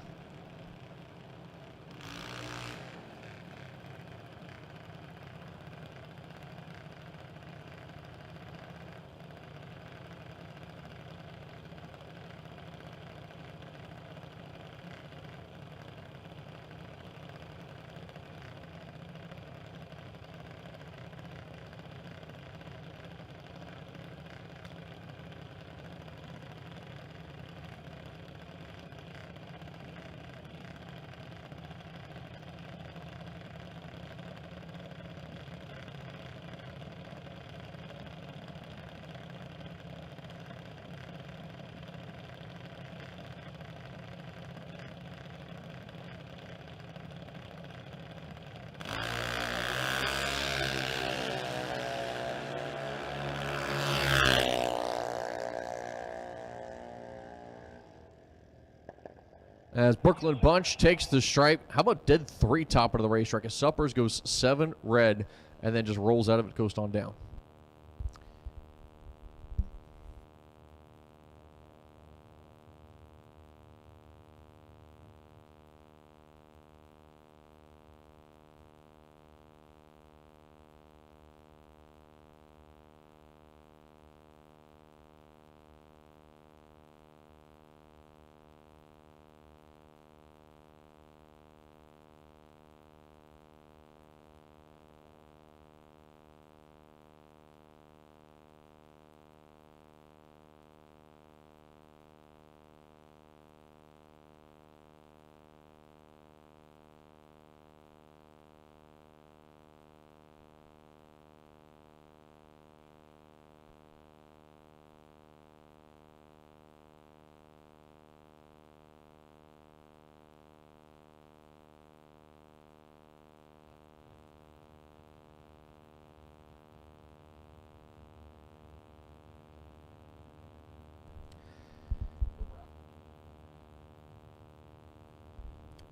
As Brooklyn Bunch takes the stripe. How about dead 3 top of the racetrack? As Suppers goes 7 red and then just rolls out of it, coast on down.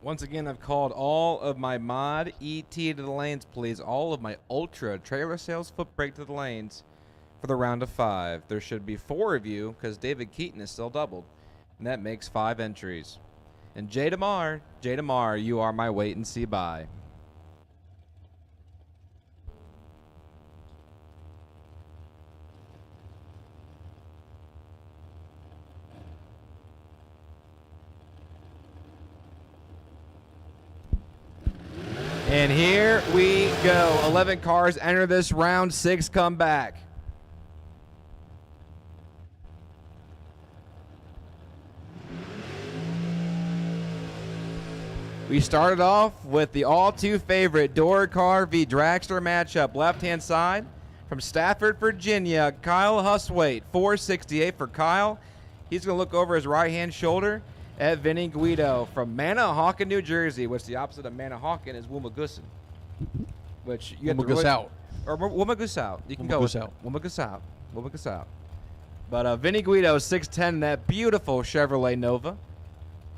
Once again, I've called all of my mod ET to the lanes, please. All of my ultra trailer sales Footbrake to the lanes for the round of 5. There should be 4 of you because David Keaton is still doubled. And that makes 5 entries. And Jay DeMar, you are my wait and see bye. And here we go. 11 cars enter this round. 6 come back. We started off with the all-too favorite Door Car v. Dragster matchup. Left-hand side from Stafford, Virginia, Kyle Huswaite. 468 for Kyle. He's going to look over his right-hand shoulder at Vinny Guido from Manahawkin, New Jersey, which the opposite of Manahawkin is Woomagusin. Which you have to really, Woomagus or Woomagus. You can go with Woomagus Woomagus out. But Vinny Guido, 6'10", that beautiful Chevrolet Nova.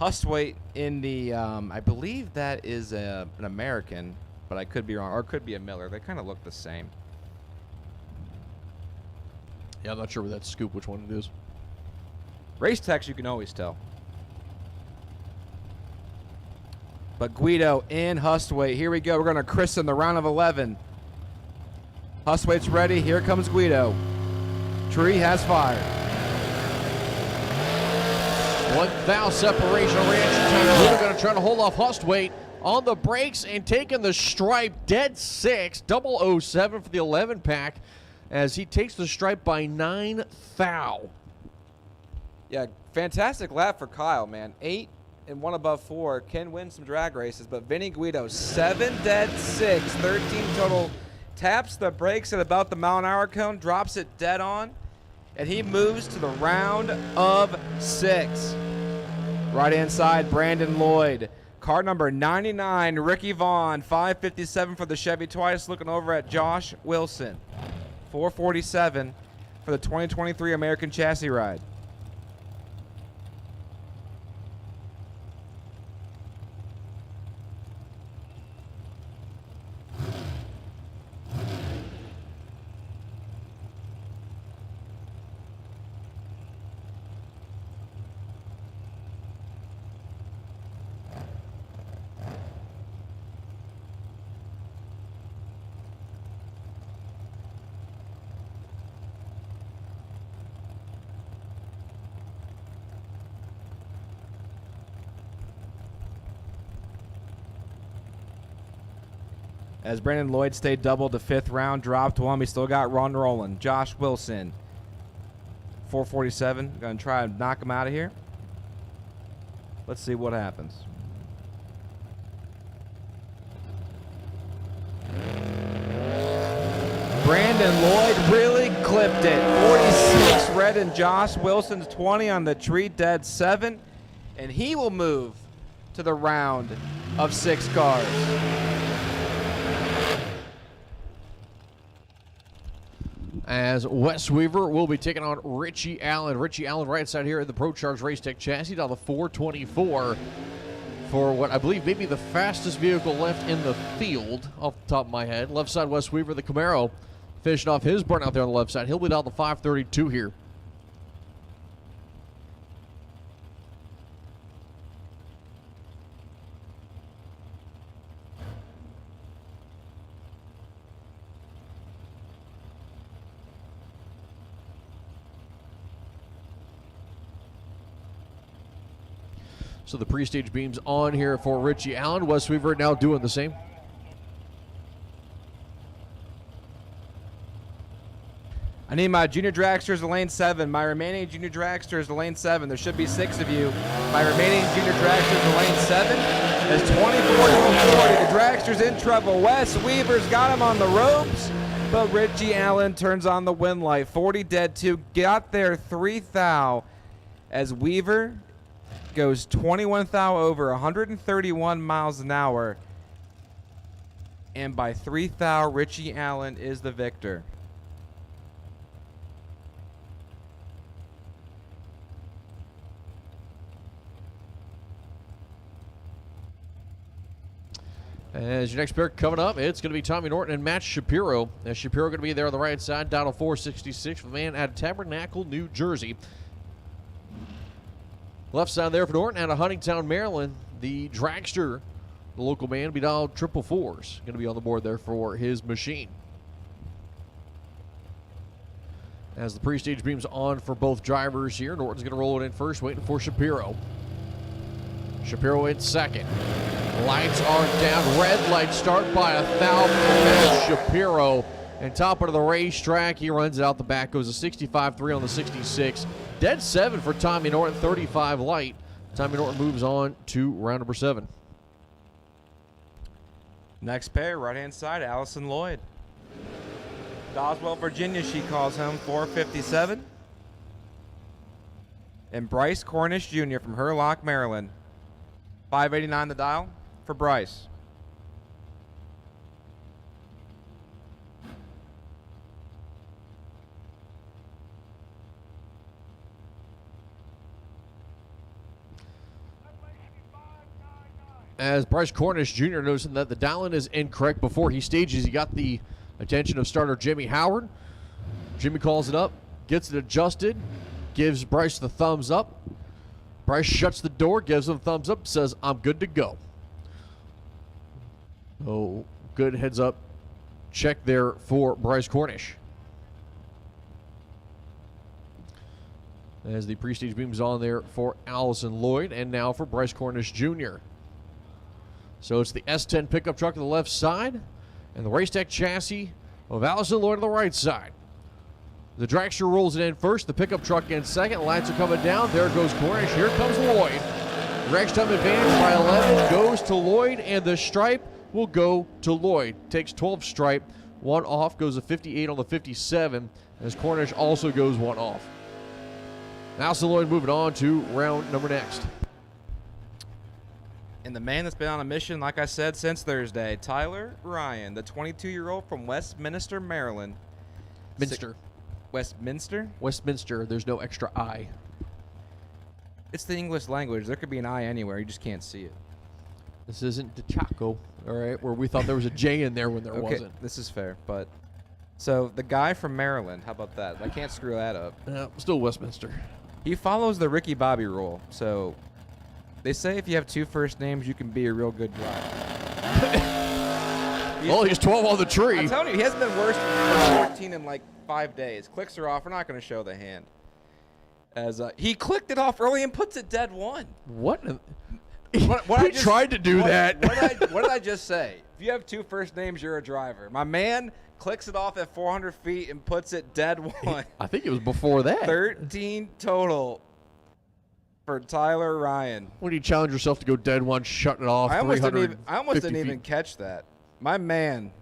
Hustwaite in the, I believe that is an American, but I could be wrong, or it could be a Miller. They kind of look the same. Yeah, I'm not sure with that scoop which one it is. Race techs, you can always tell. But Guido in Hustwaite. Here we go. We're going to christen the round of 11. Hustwaite's ready. Here comes Guido. Tree has fired. 1 thou separation ranch. We're going to try to hold off Hustwaite on the brakes and taking the stripe. Dead 6. 007 for the 11 pack as he takes the stripe by 9 thou. Yeah, fantastic lap for Kyle, man. 8 and 1 above 4 can win some drag races, but Vinny Guido, 7 dead 6, 13 total. Taps the brakes at about the mile-an-hour cone, drops it dead on, and he moves to the round of 6. Right-hand side, Brandon Lloyd. Car number 99, Ricky Vaughn, 557 for the Chevy Twice, looking over at Josh Wilson. 447 for the 2023 American Chassis Ride. As Brandon Lloyd stayed double the 5th round, dropped 1. We still got Ron Rowland. Josh Wilson, 447. Going to try and knock him out of here. Let's see what happens. Brandon Lloyd really clipped it. 46 red and Josh Wilson's 20 on the tree, dead 7. And he will move to the round of 6 cars. As Wes Weaver will be taking on Richie Allen. Richie Allen right side here in the Pro Charge Race Tech chassis down the 424 for what I believe may be the fastest vehicle left in the field off the top of my head. Left side, Wes Weaver, the Camaro, finishing off his burnout there on the left side. He'll be down the 532 here. So the pre-stage beams on here for Richie Allen. Wes Weaver now doing the same. I need my Junior Dragsters to lane 7. My remaining Junior Dragsters to lane 7. There should be 6 of you. My remaining Junior Dragsters to lane 7 is 24 to 40. The Dragsters in trouble. Wes Weaver's got him on the ropes, but Richie Allen turns on the win light. 40 dead 2. Got there 3 thou as Weaver goes 21 thou over, 131 miles an hour. And by 3 thou, Richie Allen is the victor. As your next pair coming up, it's going to be Tommy Norton and Matt Shapiro. As Shapiro going to be there on the right side, down to 466 for the man out of Tabernacle, New Jersey. Left side there for Norton out of Huntingtown, Maryland. The Dragster, the local man, be dialed 444s. Going to be on the board there for his machine. As the pre-stage beam's on for both drivers here, Norton's going to roll it in first, waiting for Shapiro. Shapiro in second. Lights are down. Red light start by 1,000. Shapiro. And top of the racetrack, he runs it out the back. Goes a 65.3 on the 66. Dead 7 for Tommy Norton, 35 light. Tommy Norton moves on to round number 7. Next pair, right-hand side, Allison Lloyd. Doswell, Virginia, she calls home, 457. And Bryce Cornish Jr. from Hurlock, Maryland. 589 the dial for Bryce. As Bryce Cornish Jr. noticing that the dial-in is incorrect before he stages, he got the attention of starter Jimmy Howard. Jimmy calls it up, gets it adjusted, gives Bryce the thumbs up. Bryce shuts the door, gives him a thumbs up, says, I'm good to go. Oh, good heads up check there for Bryce Cornish. As the prestige beams on there for Allison Lloyd, and now for Bryce Cornish Jr. So it's the S10 pickup truck on the left side, and the Race Tech chassis of Allison Lloyd on the right side. The Dragster rolls it in first, the pickup truck in second. Lights are coming down. There goes Cornish. Here comes Lloyd. Race time advantage by 11 goes to Lloyd, and the stripe will go to Lloyd. Takes 12 stripe. One off, goes a 58 on the 57, as Cornish also goes one off. Allison Lloyd moving on to round number next. And the man that's been on a mission, like I said, since Thursday, Tyler Ryan, the 22-year-old from Westminster, Maryland. Westminster? Westminster. There's no extra I. It's the English language. There could be an I anywhere. You just can't see it. This isn't DeChaco, all right, where we thought there was a J in there when there wasn't. This is fair, but... So, the guy from Maryland, how about that? I can't screw that up. Still Westminster. He follows the Ricky Bobby rule. So, they say if you have 2 first names, you can be a real good driver. Well, he's 12 on the tree. I'm telling you, he hasn't been worse than 14 in like 5 days. Clicks are off. We're not going to show the hand. As he clicked it off early and puts it dead 1. What? What tried to do that. What did I just say? If you have 2 first names, you're a driver. My man clicks it off at 400 feet and puts it dead 1. I think it was before that. 13 total for Tyler Ryan. When you challenge yourself to go dead 1, shutting it off. I almost didn't even catch that. My man,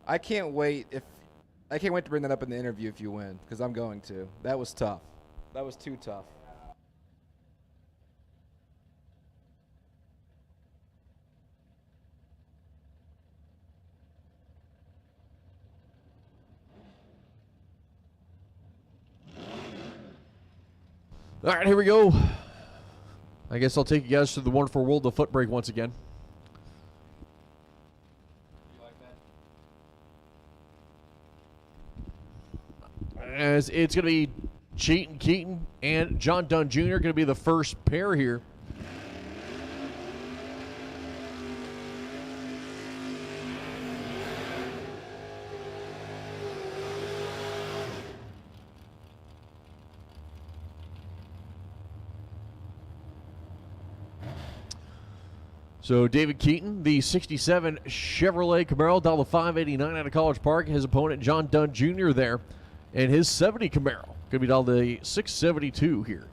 I can't wait to bring that up in the interview if you win, because I'm going to. That was tough. That was too tough. All right, here we go. I guess I'll take you guys to the wonderful world of Footbrake once again. As it's going to be Cheaton Keaton and John Dunn Jr. going to be the first pair here. So David Keaton, the 67 Chevrolet Camaro, $589 out of College Park. His opponent, John Dunn Jr. there. And his 70 Camaro could be down to 672 here.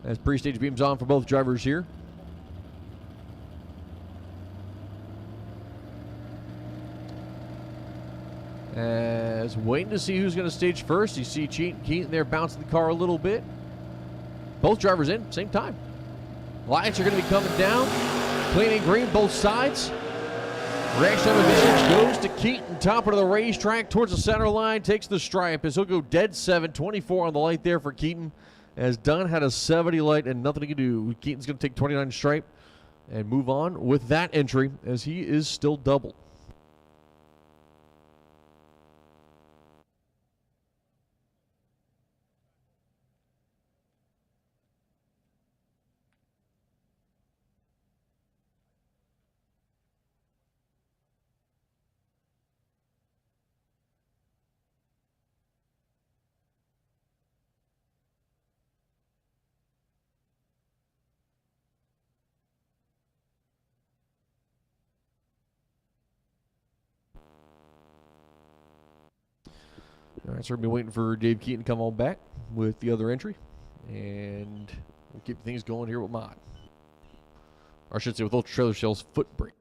As pre-stage beams on for both drivers here. As waiting to see who's going to stage first. You see Keaton there bouncing the car a little bit. Both drivers in, same time. Lights are going to be coming down. Clean and green, both sides. Race number 6 goes to Keaton, top of the racetrack towards the center line, takes the stripe as he'll go dead 7, 24 on the light there for Keaton. As Dunn had a 70 light and nothing he can do. Keaton's going to take 29 stripe and move on with that entry as he is still double. All right, so we're going to be waiting for Dave Keaton to come on back with the other entry. And we'll keep things going here with Mod. Or I should say with Ultra Trailer Sales Footbrake.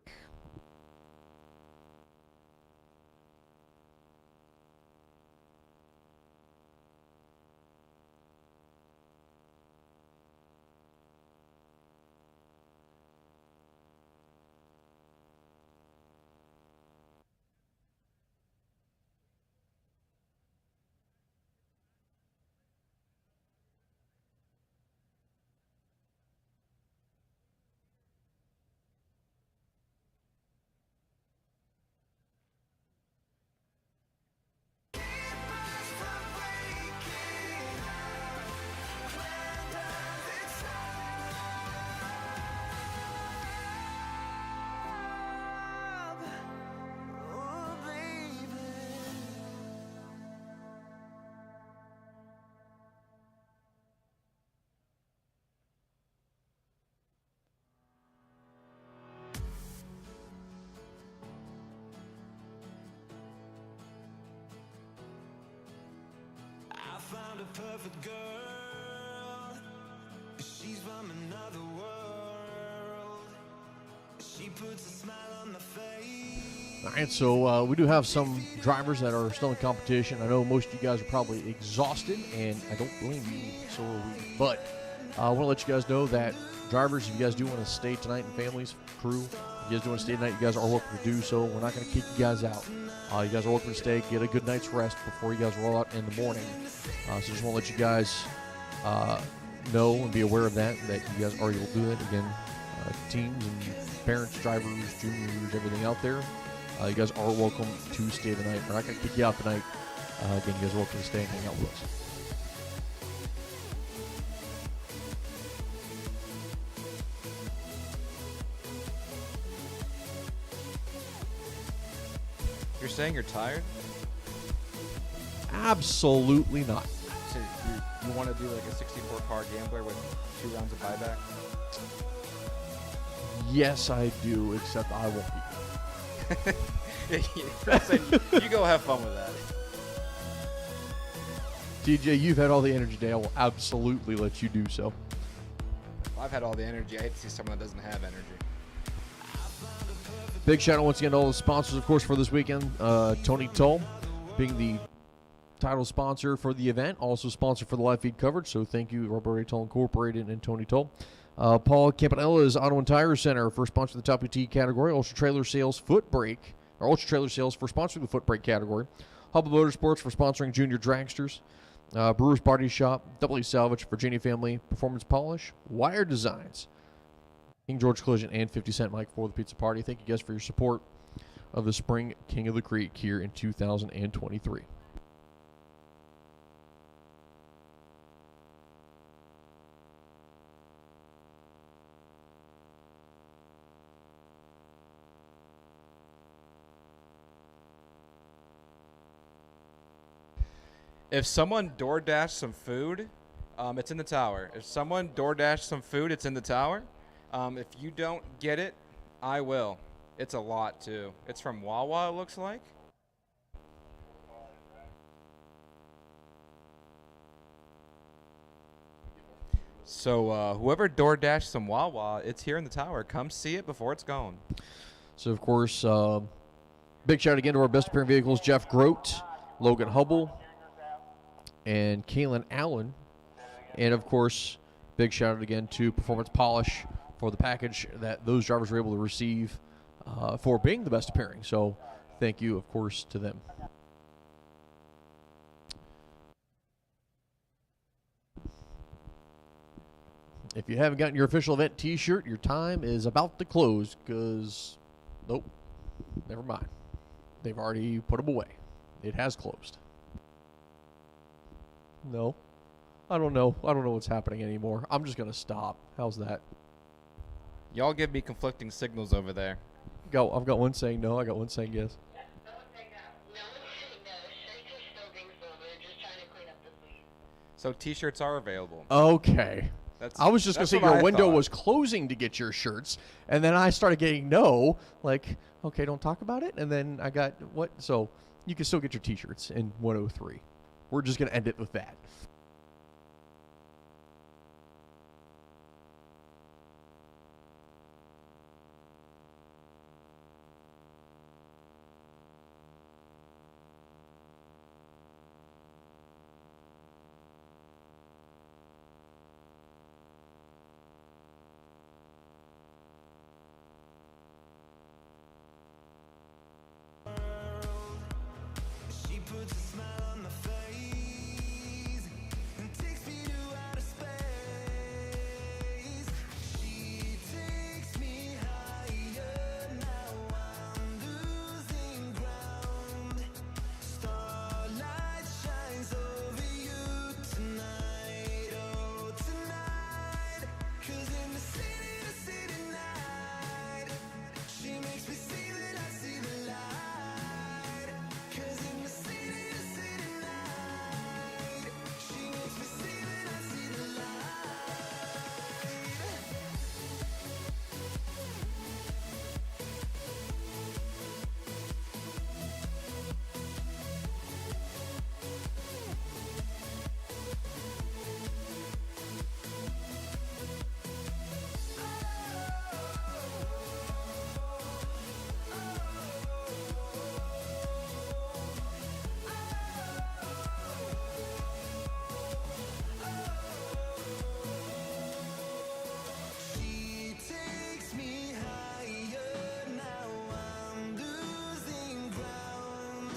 Found a perfect girl. She's from another world. She puts a smile on my face. All right, so we do have some drivers that are still in competition. I know most of you guys are probably exhausted, and I don't blame you, so are we. But I want to let you guys know that drivers, if you guys do want to stay tonight, and families, crew, if you guys do want to stay tonight, you guys are welcome to do so. We're not going to kick you guys out. You guys are welcome to stay, get a good night's rest before you guys roll out in the morning. So just want to let you guys know and be aware of that you guys are able to do that. Again, teams and parents, drivers, juniors, everything out there, you guys are welcome to stay the night. We're not going to kick you out tonight. Again, you guys are welcome to stay and hang out with us. You're saying you're tired? Absolutely not. So you want to do like a 64 car gambler with 2 rounds of buyback? Yes, I do, except I won't be. You go have fun with that. TJ, you've had all the energy today. I will absolutely let you do so. I've had all the energy. I hate to see someone that doesn't have energy. Big shout out once again to all the sponsors, of course, for this weekend. Tony Toll being the title sponsor for the event, also sponsor for the live feed coverage. So thank you, Roberto Toll Incorporated and Tony Toll. Paul Campanella's Auto and Tire Center for sponsor of the Top UT category. Ultra Trailer Sales Footbrake, or Ultra Trailer Sales for sponsoring the Footbrake category. Hubble Motorsports for sponsoring Junior Dragsters. Brewer's Body Shop, Double Salvage, Virginia Family, Performance Polish, Wire Designs, King George Collision, and 50 Cent Mike for the Pizza Party. Thank you guys for your support of the Spring King of the Creek here in 2023. If someone DoorDash some food, it's in the tower. If someone DoorDash some food, it's in the tower. If you don't get it, I will. It's a lot, too. It's from Wawa, it looks like. So whoever DoorDashed some Wawa, it's here in the tower. Come see it before it's gone. So, of course, big shout out again to our best appearing vehicles, Jeff Grote, Logan Hubble, and Kalen Allen. And, of course, big shout out again to Performance Polish for the package that those drivers were able to receive for being the best appearing. So thank you, of course, to them. If you haven't gotten your official event t-shirt, your time is about to close because, nope, never mind. They've already put them away. It has closed. No, I don't know. I don't know what's happening anymore. I'm just going to stop. How's that? Y'all give me conflicting signals over there. I've got one saying no. I got one saying yes. So t-shirts are available. Okay. I was just going to say your window thought. was closing to get your shirts, and then I started getting no. Like, okay, don't talk about it. And then I got what? So you can still get your t-shirts in 103. We're just going to end it with that. She puts a smile on my face and takes me to outer space. She takes me higher, now I'm losing ground. Starlight shines over you tonight, oh tonight. 'Cause in the city night, she makes me see that I see the light. 'Cause in the city night, she makes me see that I see the She takes me higher, now I'm losing ground.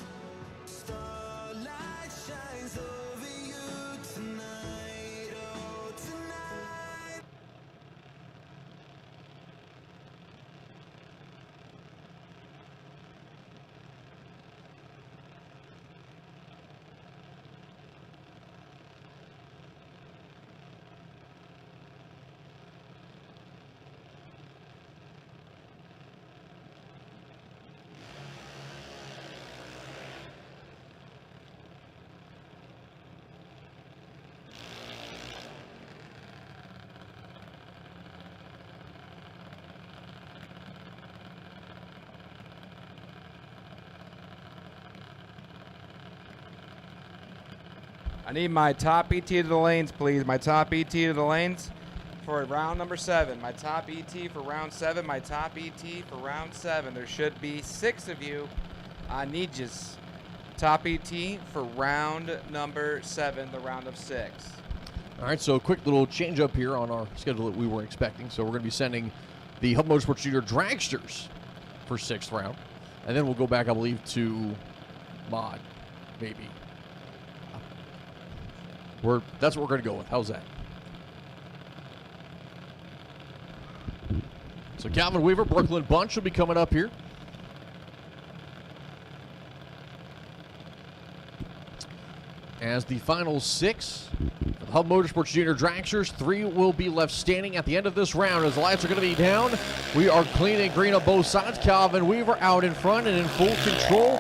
Starlight shines over you tonight, oh tonight. I need my top ET to the lanes, please. My top ET to the lanes for round number 7. My top ET for round 7. My top ET for round 7. There should be 6 of you. I need yous. Top ET for round number 7, the round of 6. All right, so a quick little change up here on our schedule that we weren't expecting. So we're going to be sending the Hub Motorsports Jr Dragsters for 6th round. And then we'll go back, I believe, to Mod, maybe. That's what we're going to go with. How's that? So Calvin Weaver, Brooklyn Bunch will be coming up here. As the final 6 for the Hub Motorsports Jr Dragsters, 3 will be left standing at the end of this round as the lights are going to be down. We are clean and green on both sides. Calvin Weaver out in front and in full control.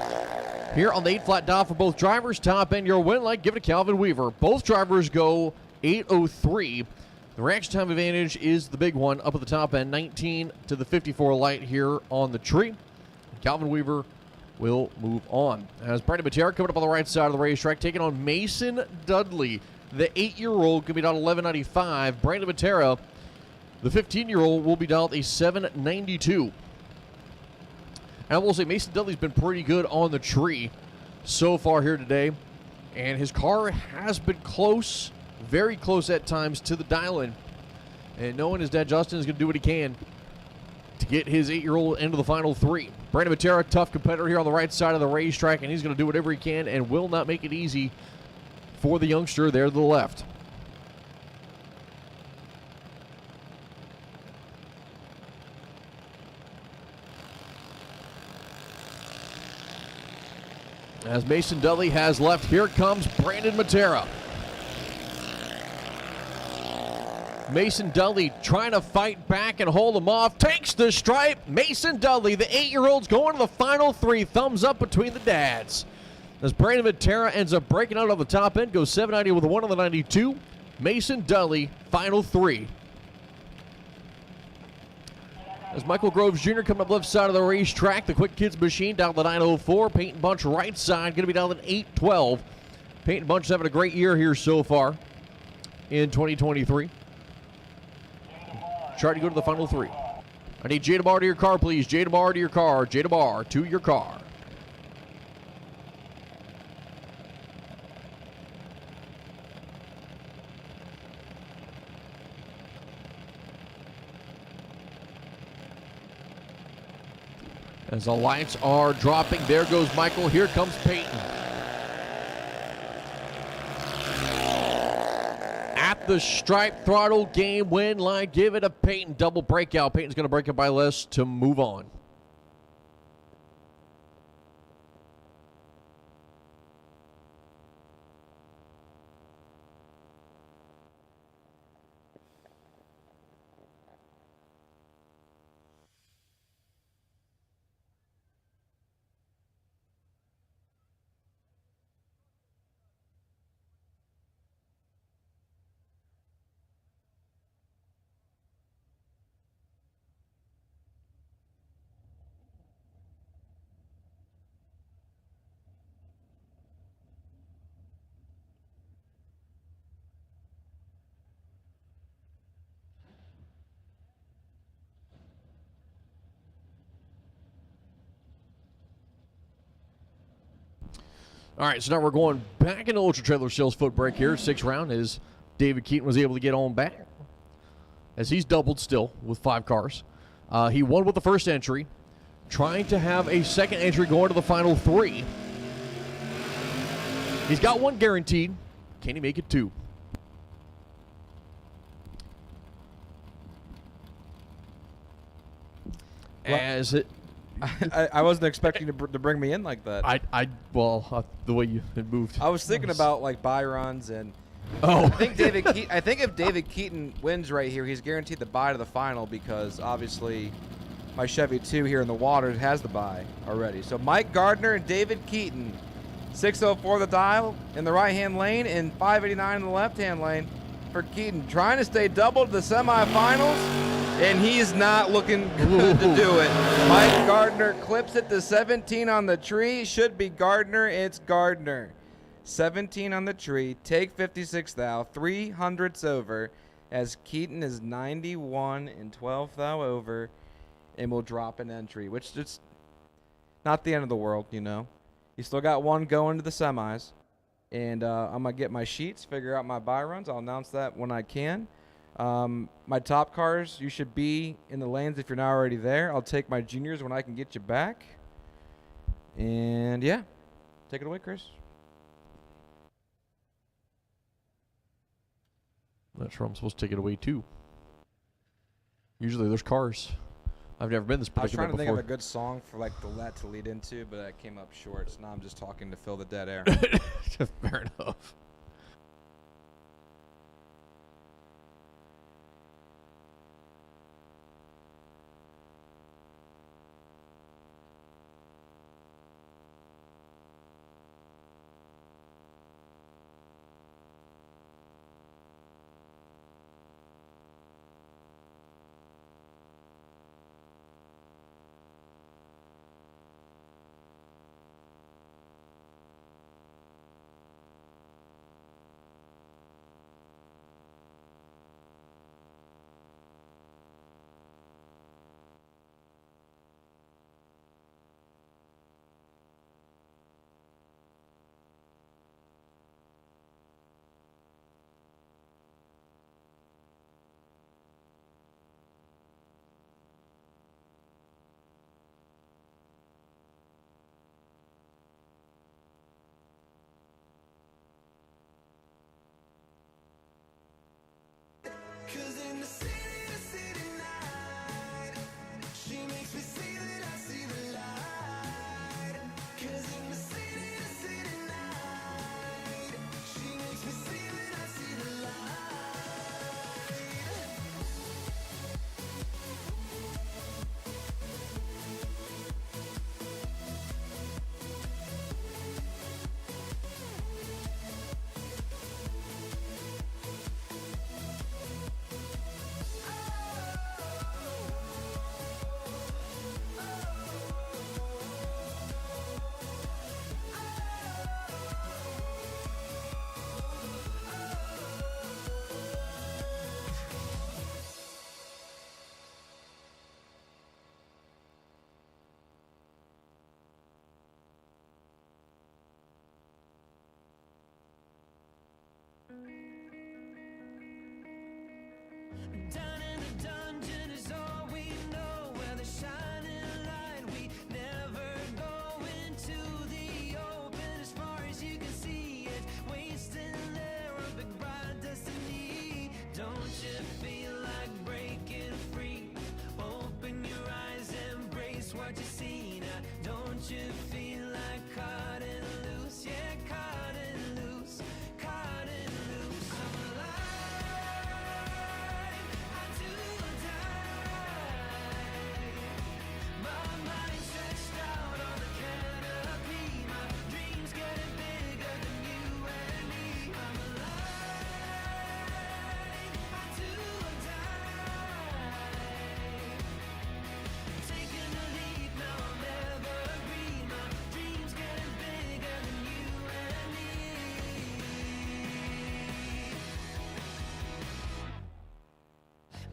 Here on the 8-flat dial for both drivers, top end your win light, give it to Calvin Weaver. Both drivers go 8:03. The reaction time advantage is the big one up at the top end, 19 to the 54 light here on the tree. Calvin Weaver will move on. As Brandon Matera coming up on the right side of the racetrack, taking on Mason Dudley. The 8-year-old could be down 1195. Brandon Matera, the 15-year-old, will be dialed a 792. And I will say Mason Dudley's been pretty good on the tree so far here today. And his car has been close, very close at times to the dial-in. And knowing his dad Justin is going to do what he can to get his 8-year-old into the final 3. Brandon Matera, tough competitor here on the right side of the racetrack, and he's going to do whatever he can and will not make it easy for the youngster there to the left. As Mason Dudley has left, here comes Brandon Matera. Mason Dudley trying to fight back and hold him off. Takes the stripe. Mason Dudley, the 8-year-old's going to the final 3. Thumbs up between the dads. As Brandon Matera ends up breaking out on the top end, goes 790 with a 1 on the 92. Mason Dudley, final 3. As Michael Groves Jr. coming up left side of the racetrack, the Quick Kids machine down to the 904. Peyton Bunch right side, going to be down to 812. Peyton Bunch having a great year here so far in 2023. Trying to go to the final 3. I need Jada Barr to your car, please. Jada Barr to your car. Jada Barr to your car. As the lights are dropping, there goes Michael. Here comes Peyton. At the stripe, throttle, game, win line. Give it a Peyton. Double breakout. Peyton's going to break it by less to move on. All right, so now we're going back into Ultra Trailer Sales Footbrake here. 6th round as David Keaton was able to get on back as he's doubled still with 5 cars. He won with the first entry, trying to have a second entry going to the final 3. He's got 1 guaranteed. Can he make it 2? As it... I wasn't expecting to bring me in like that. The way you had moved. I was thinking about like buy runs and. Oh. I think if David Keaton wins right here, he's guaranteed the bye to the final because obviously my Chevy 2 here in the water has the bye already. So Mike Gardner and David Keaton, 604 the dial in the right-hand lane and 589 in the left-hand lane for Keaton, trying to stay double to the semifinals. And he's not looking good to do it. Mike Gardner clips it to 17 on the tree. Should be Gardner. It's Gardner. 17 on the tree. Take 56 thou. 300ths over. As Keaton is 91 and 12 thou over. And will drop an entry. Which is not the end of the world, you know. You still got 1 going to the semis. And I'm going to get my sheets. Figure out my buy runs. I'll announce that when I can. My top cars, you should be in the lanes if you're not already there. I'll take my juniors when I can get you back. And yeah, take it away, Chris. That's where I'm supposed to take it away too. Usually there's cars. I've never been this I was predicament trying to before. think of a good song for like that to lead into, but I came up short. So now I'm just talking to fill the dead air. Fair enough. Down in the dungeon is all we know, where the shining light, we never go into the open. As far as you can see it, wasting there a big bright destiny. Don't you feel like breaking free? Open your eyes, embrace what you see now. Don't you feel like cutting loose? Yeah, cutting loose, cutting loose. I'm alive.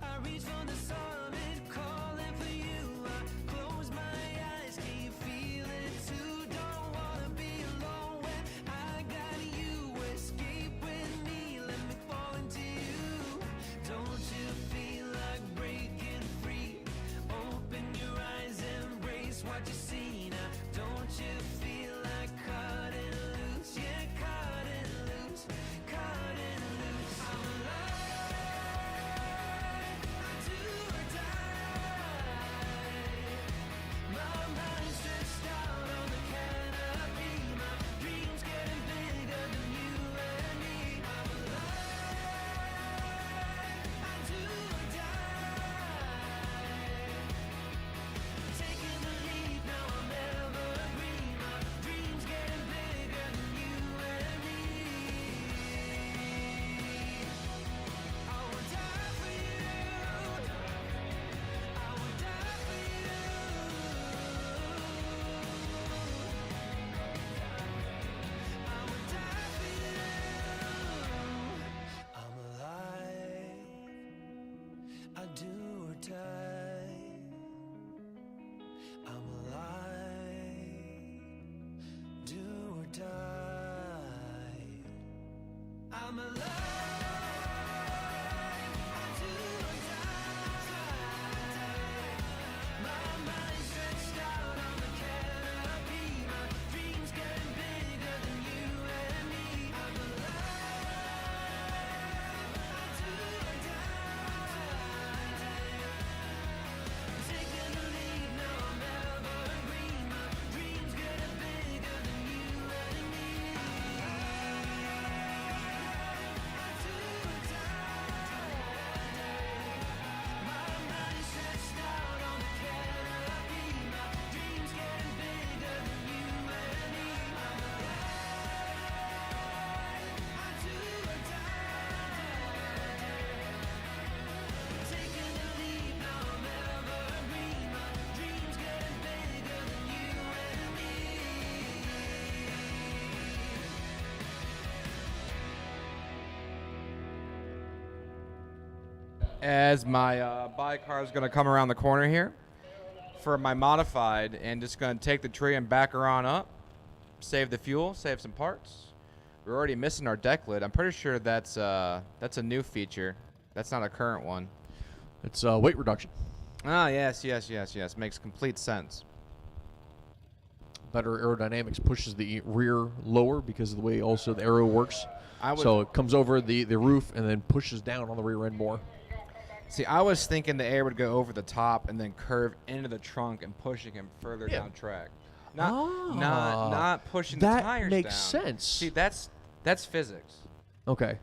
I reach for the summit, calling for you. I close my eyes, can you feel it too? Don't wanna be alone when I got you. Escape with me, let me fall into you. Don't you feel like breaking free? Open your eyes, embrace what you see now. Don't you feel like cutting loose? Yeah, cutting loose, cutting loose. I'm alive. I do or die. I'm alive. Do or die. I'm alive. I do or die. My mind stretched out on the canopy. My dreams getting bigger than you and me. I'm alive. I do or die. Taking the lead, now I'm evergreen. My dreams getting bigger than you and me. I do or die. My mind stretched out on the canopy. My dreams getting bigger than you and me. I'm alive. I do or die. Taking the lead, now I'm evergreen. My dreams getting bigger than you and me. As my bike car is going to come around the corner here for my modified, and just going to take the tree and back her on up, save the fuel, save some parts. We're already missing our deck lid. I'm pretty sure that's a new feature. That's not a current one. It's weight reduction. Ah, yes. Makes complete sense. Better aerodynamics pushes the rear lower because of the way also the aero works. I would- So it comes over the roof and then pushes down on the rear end more. See, I was thinking the air would go over the top and then curve into the trunk and pushing him further down track. Not pushing the tires down. That makes sense. See, that's physics. Okay.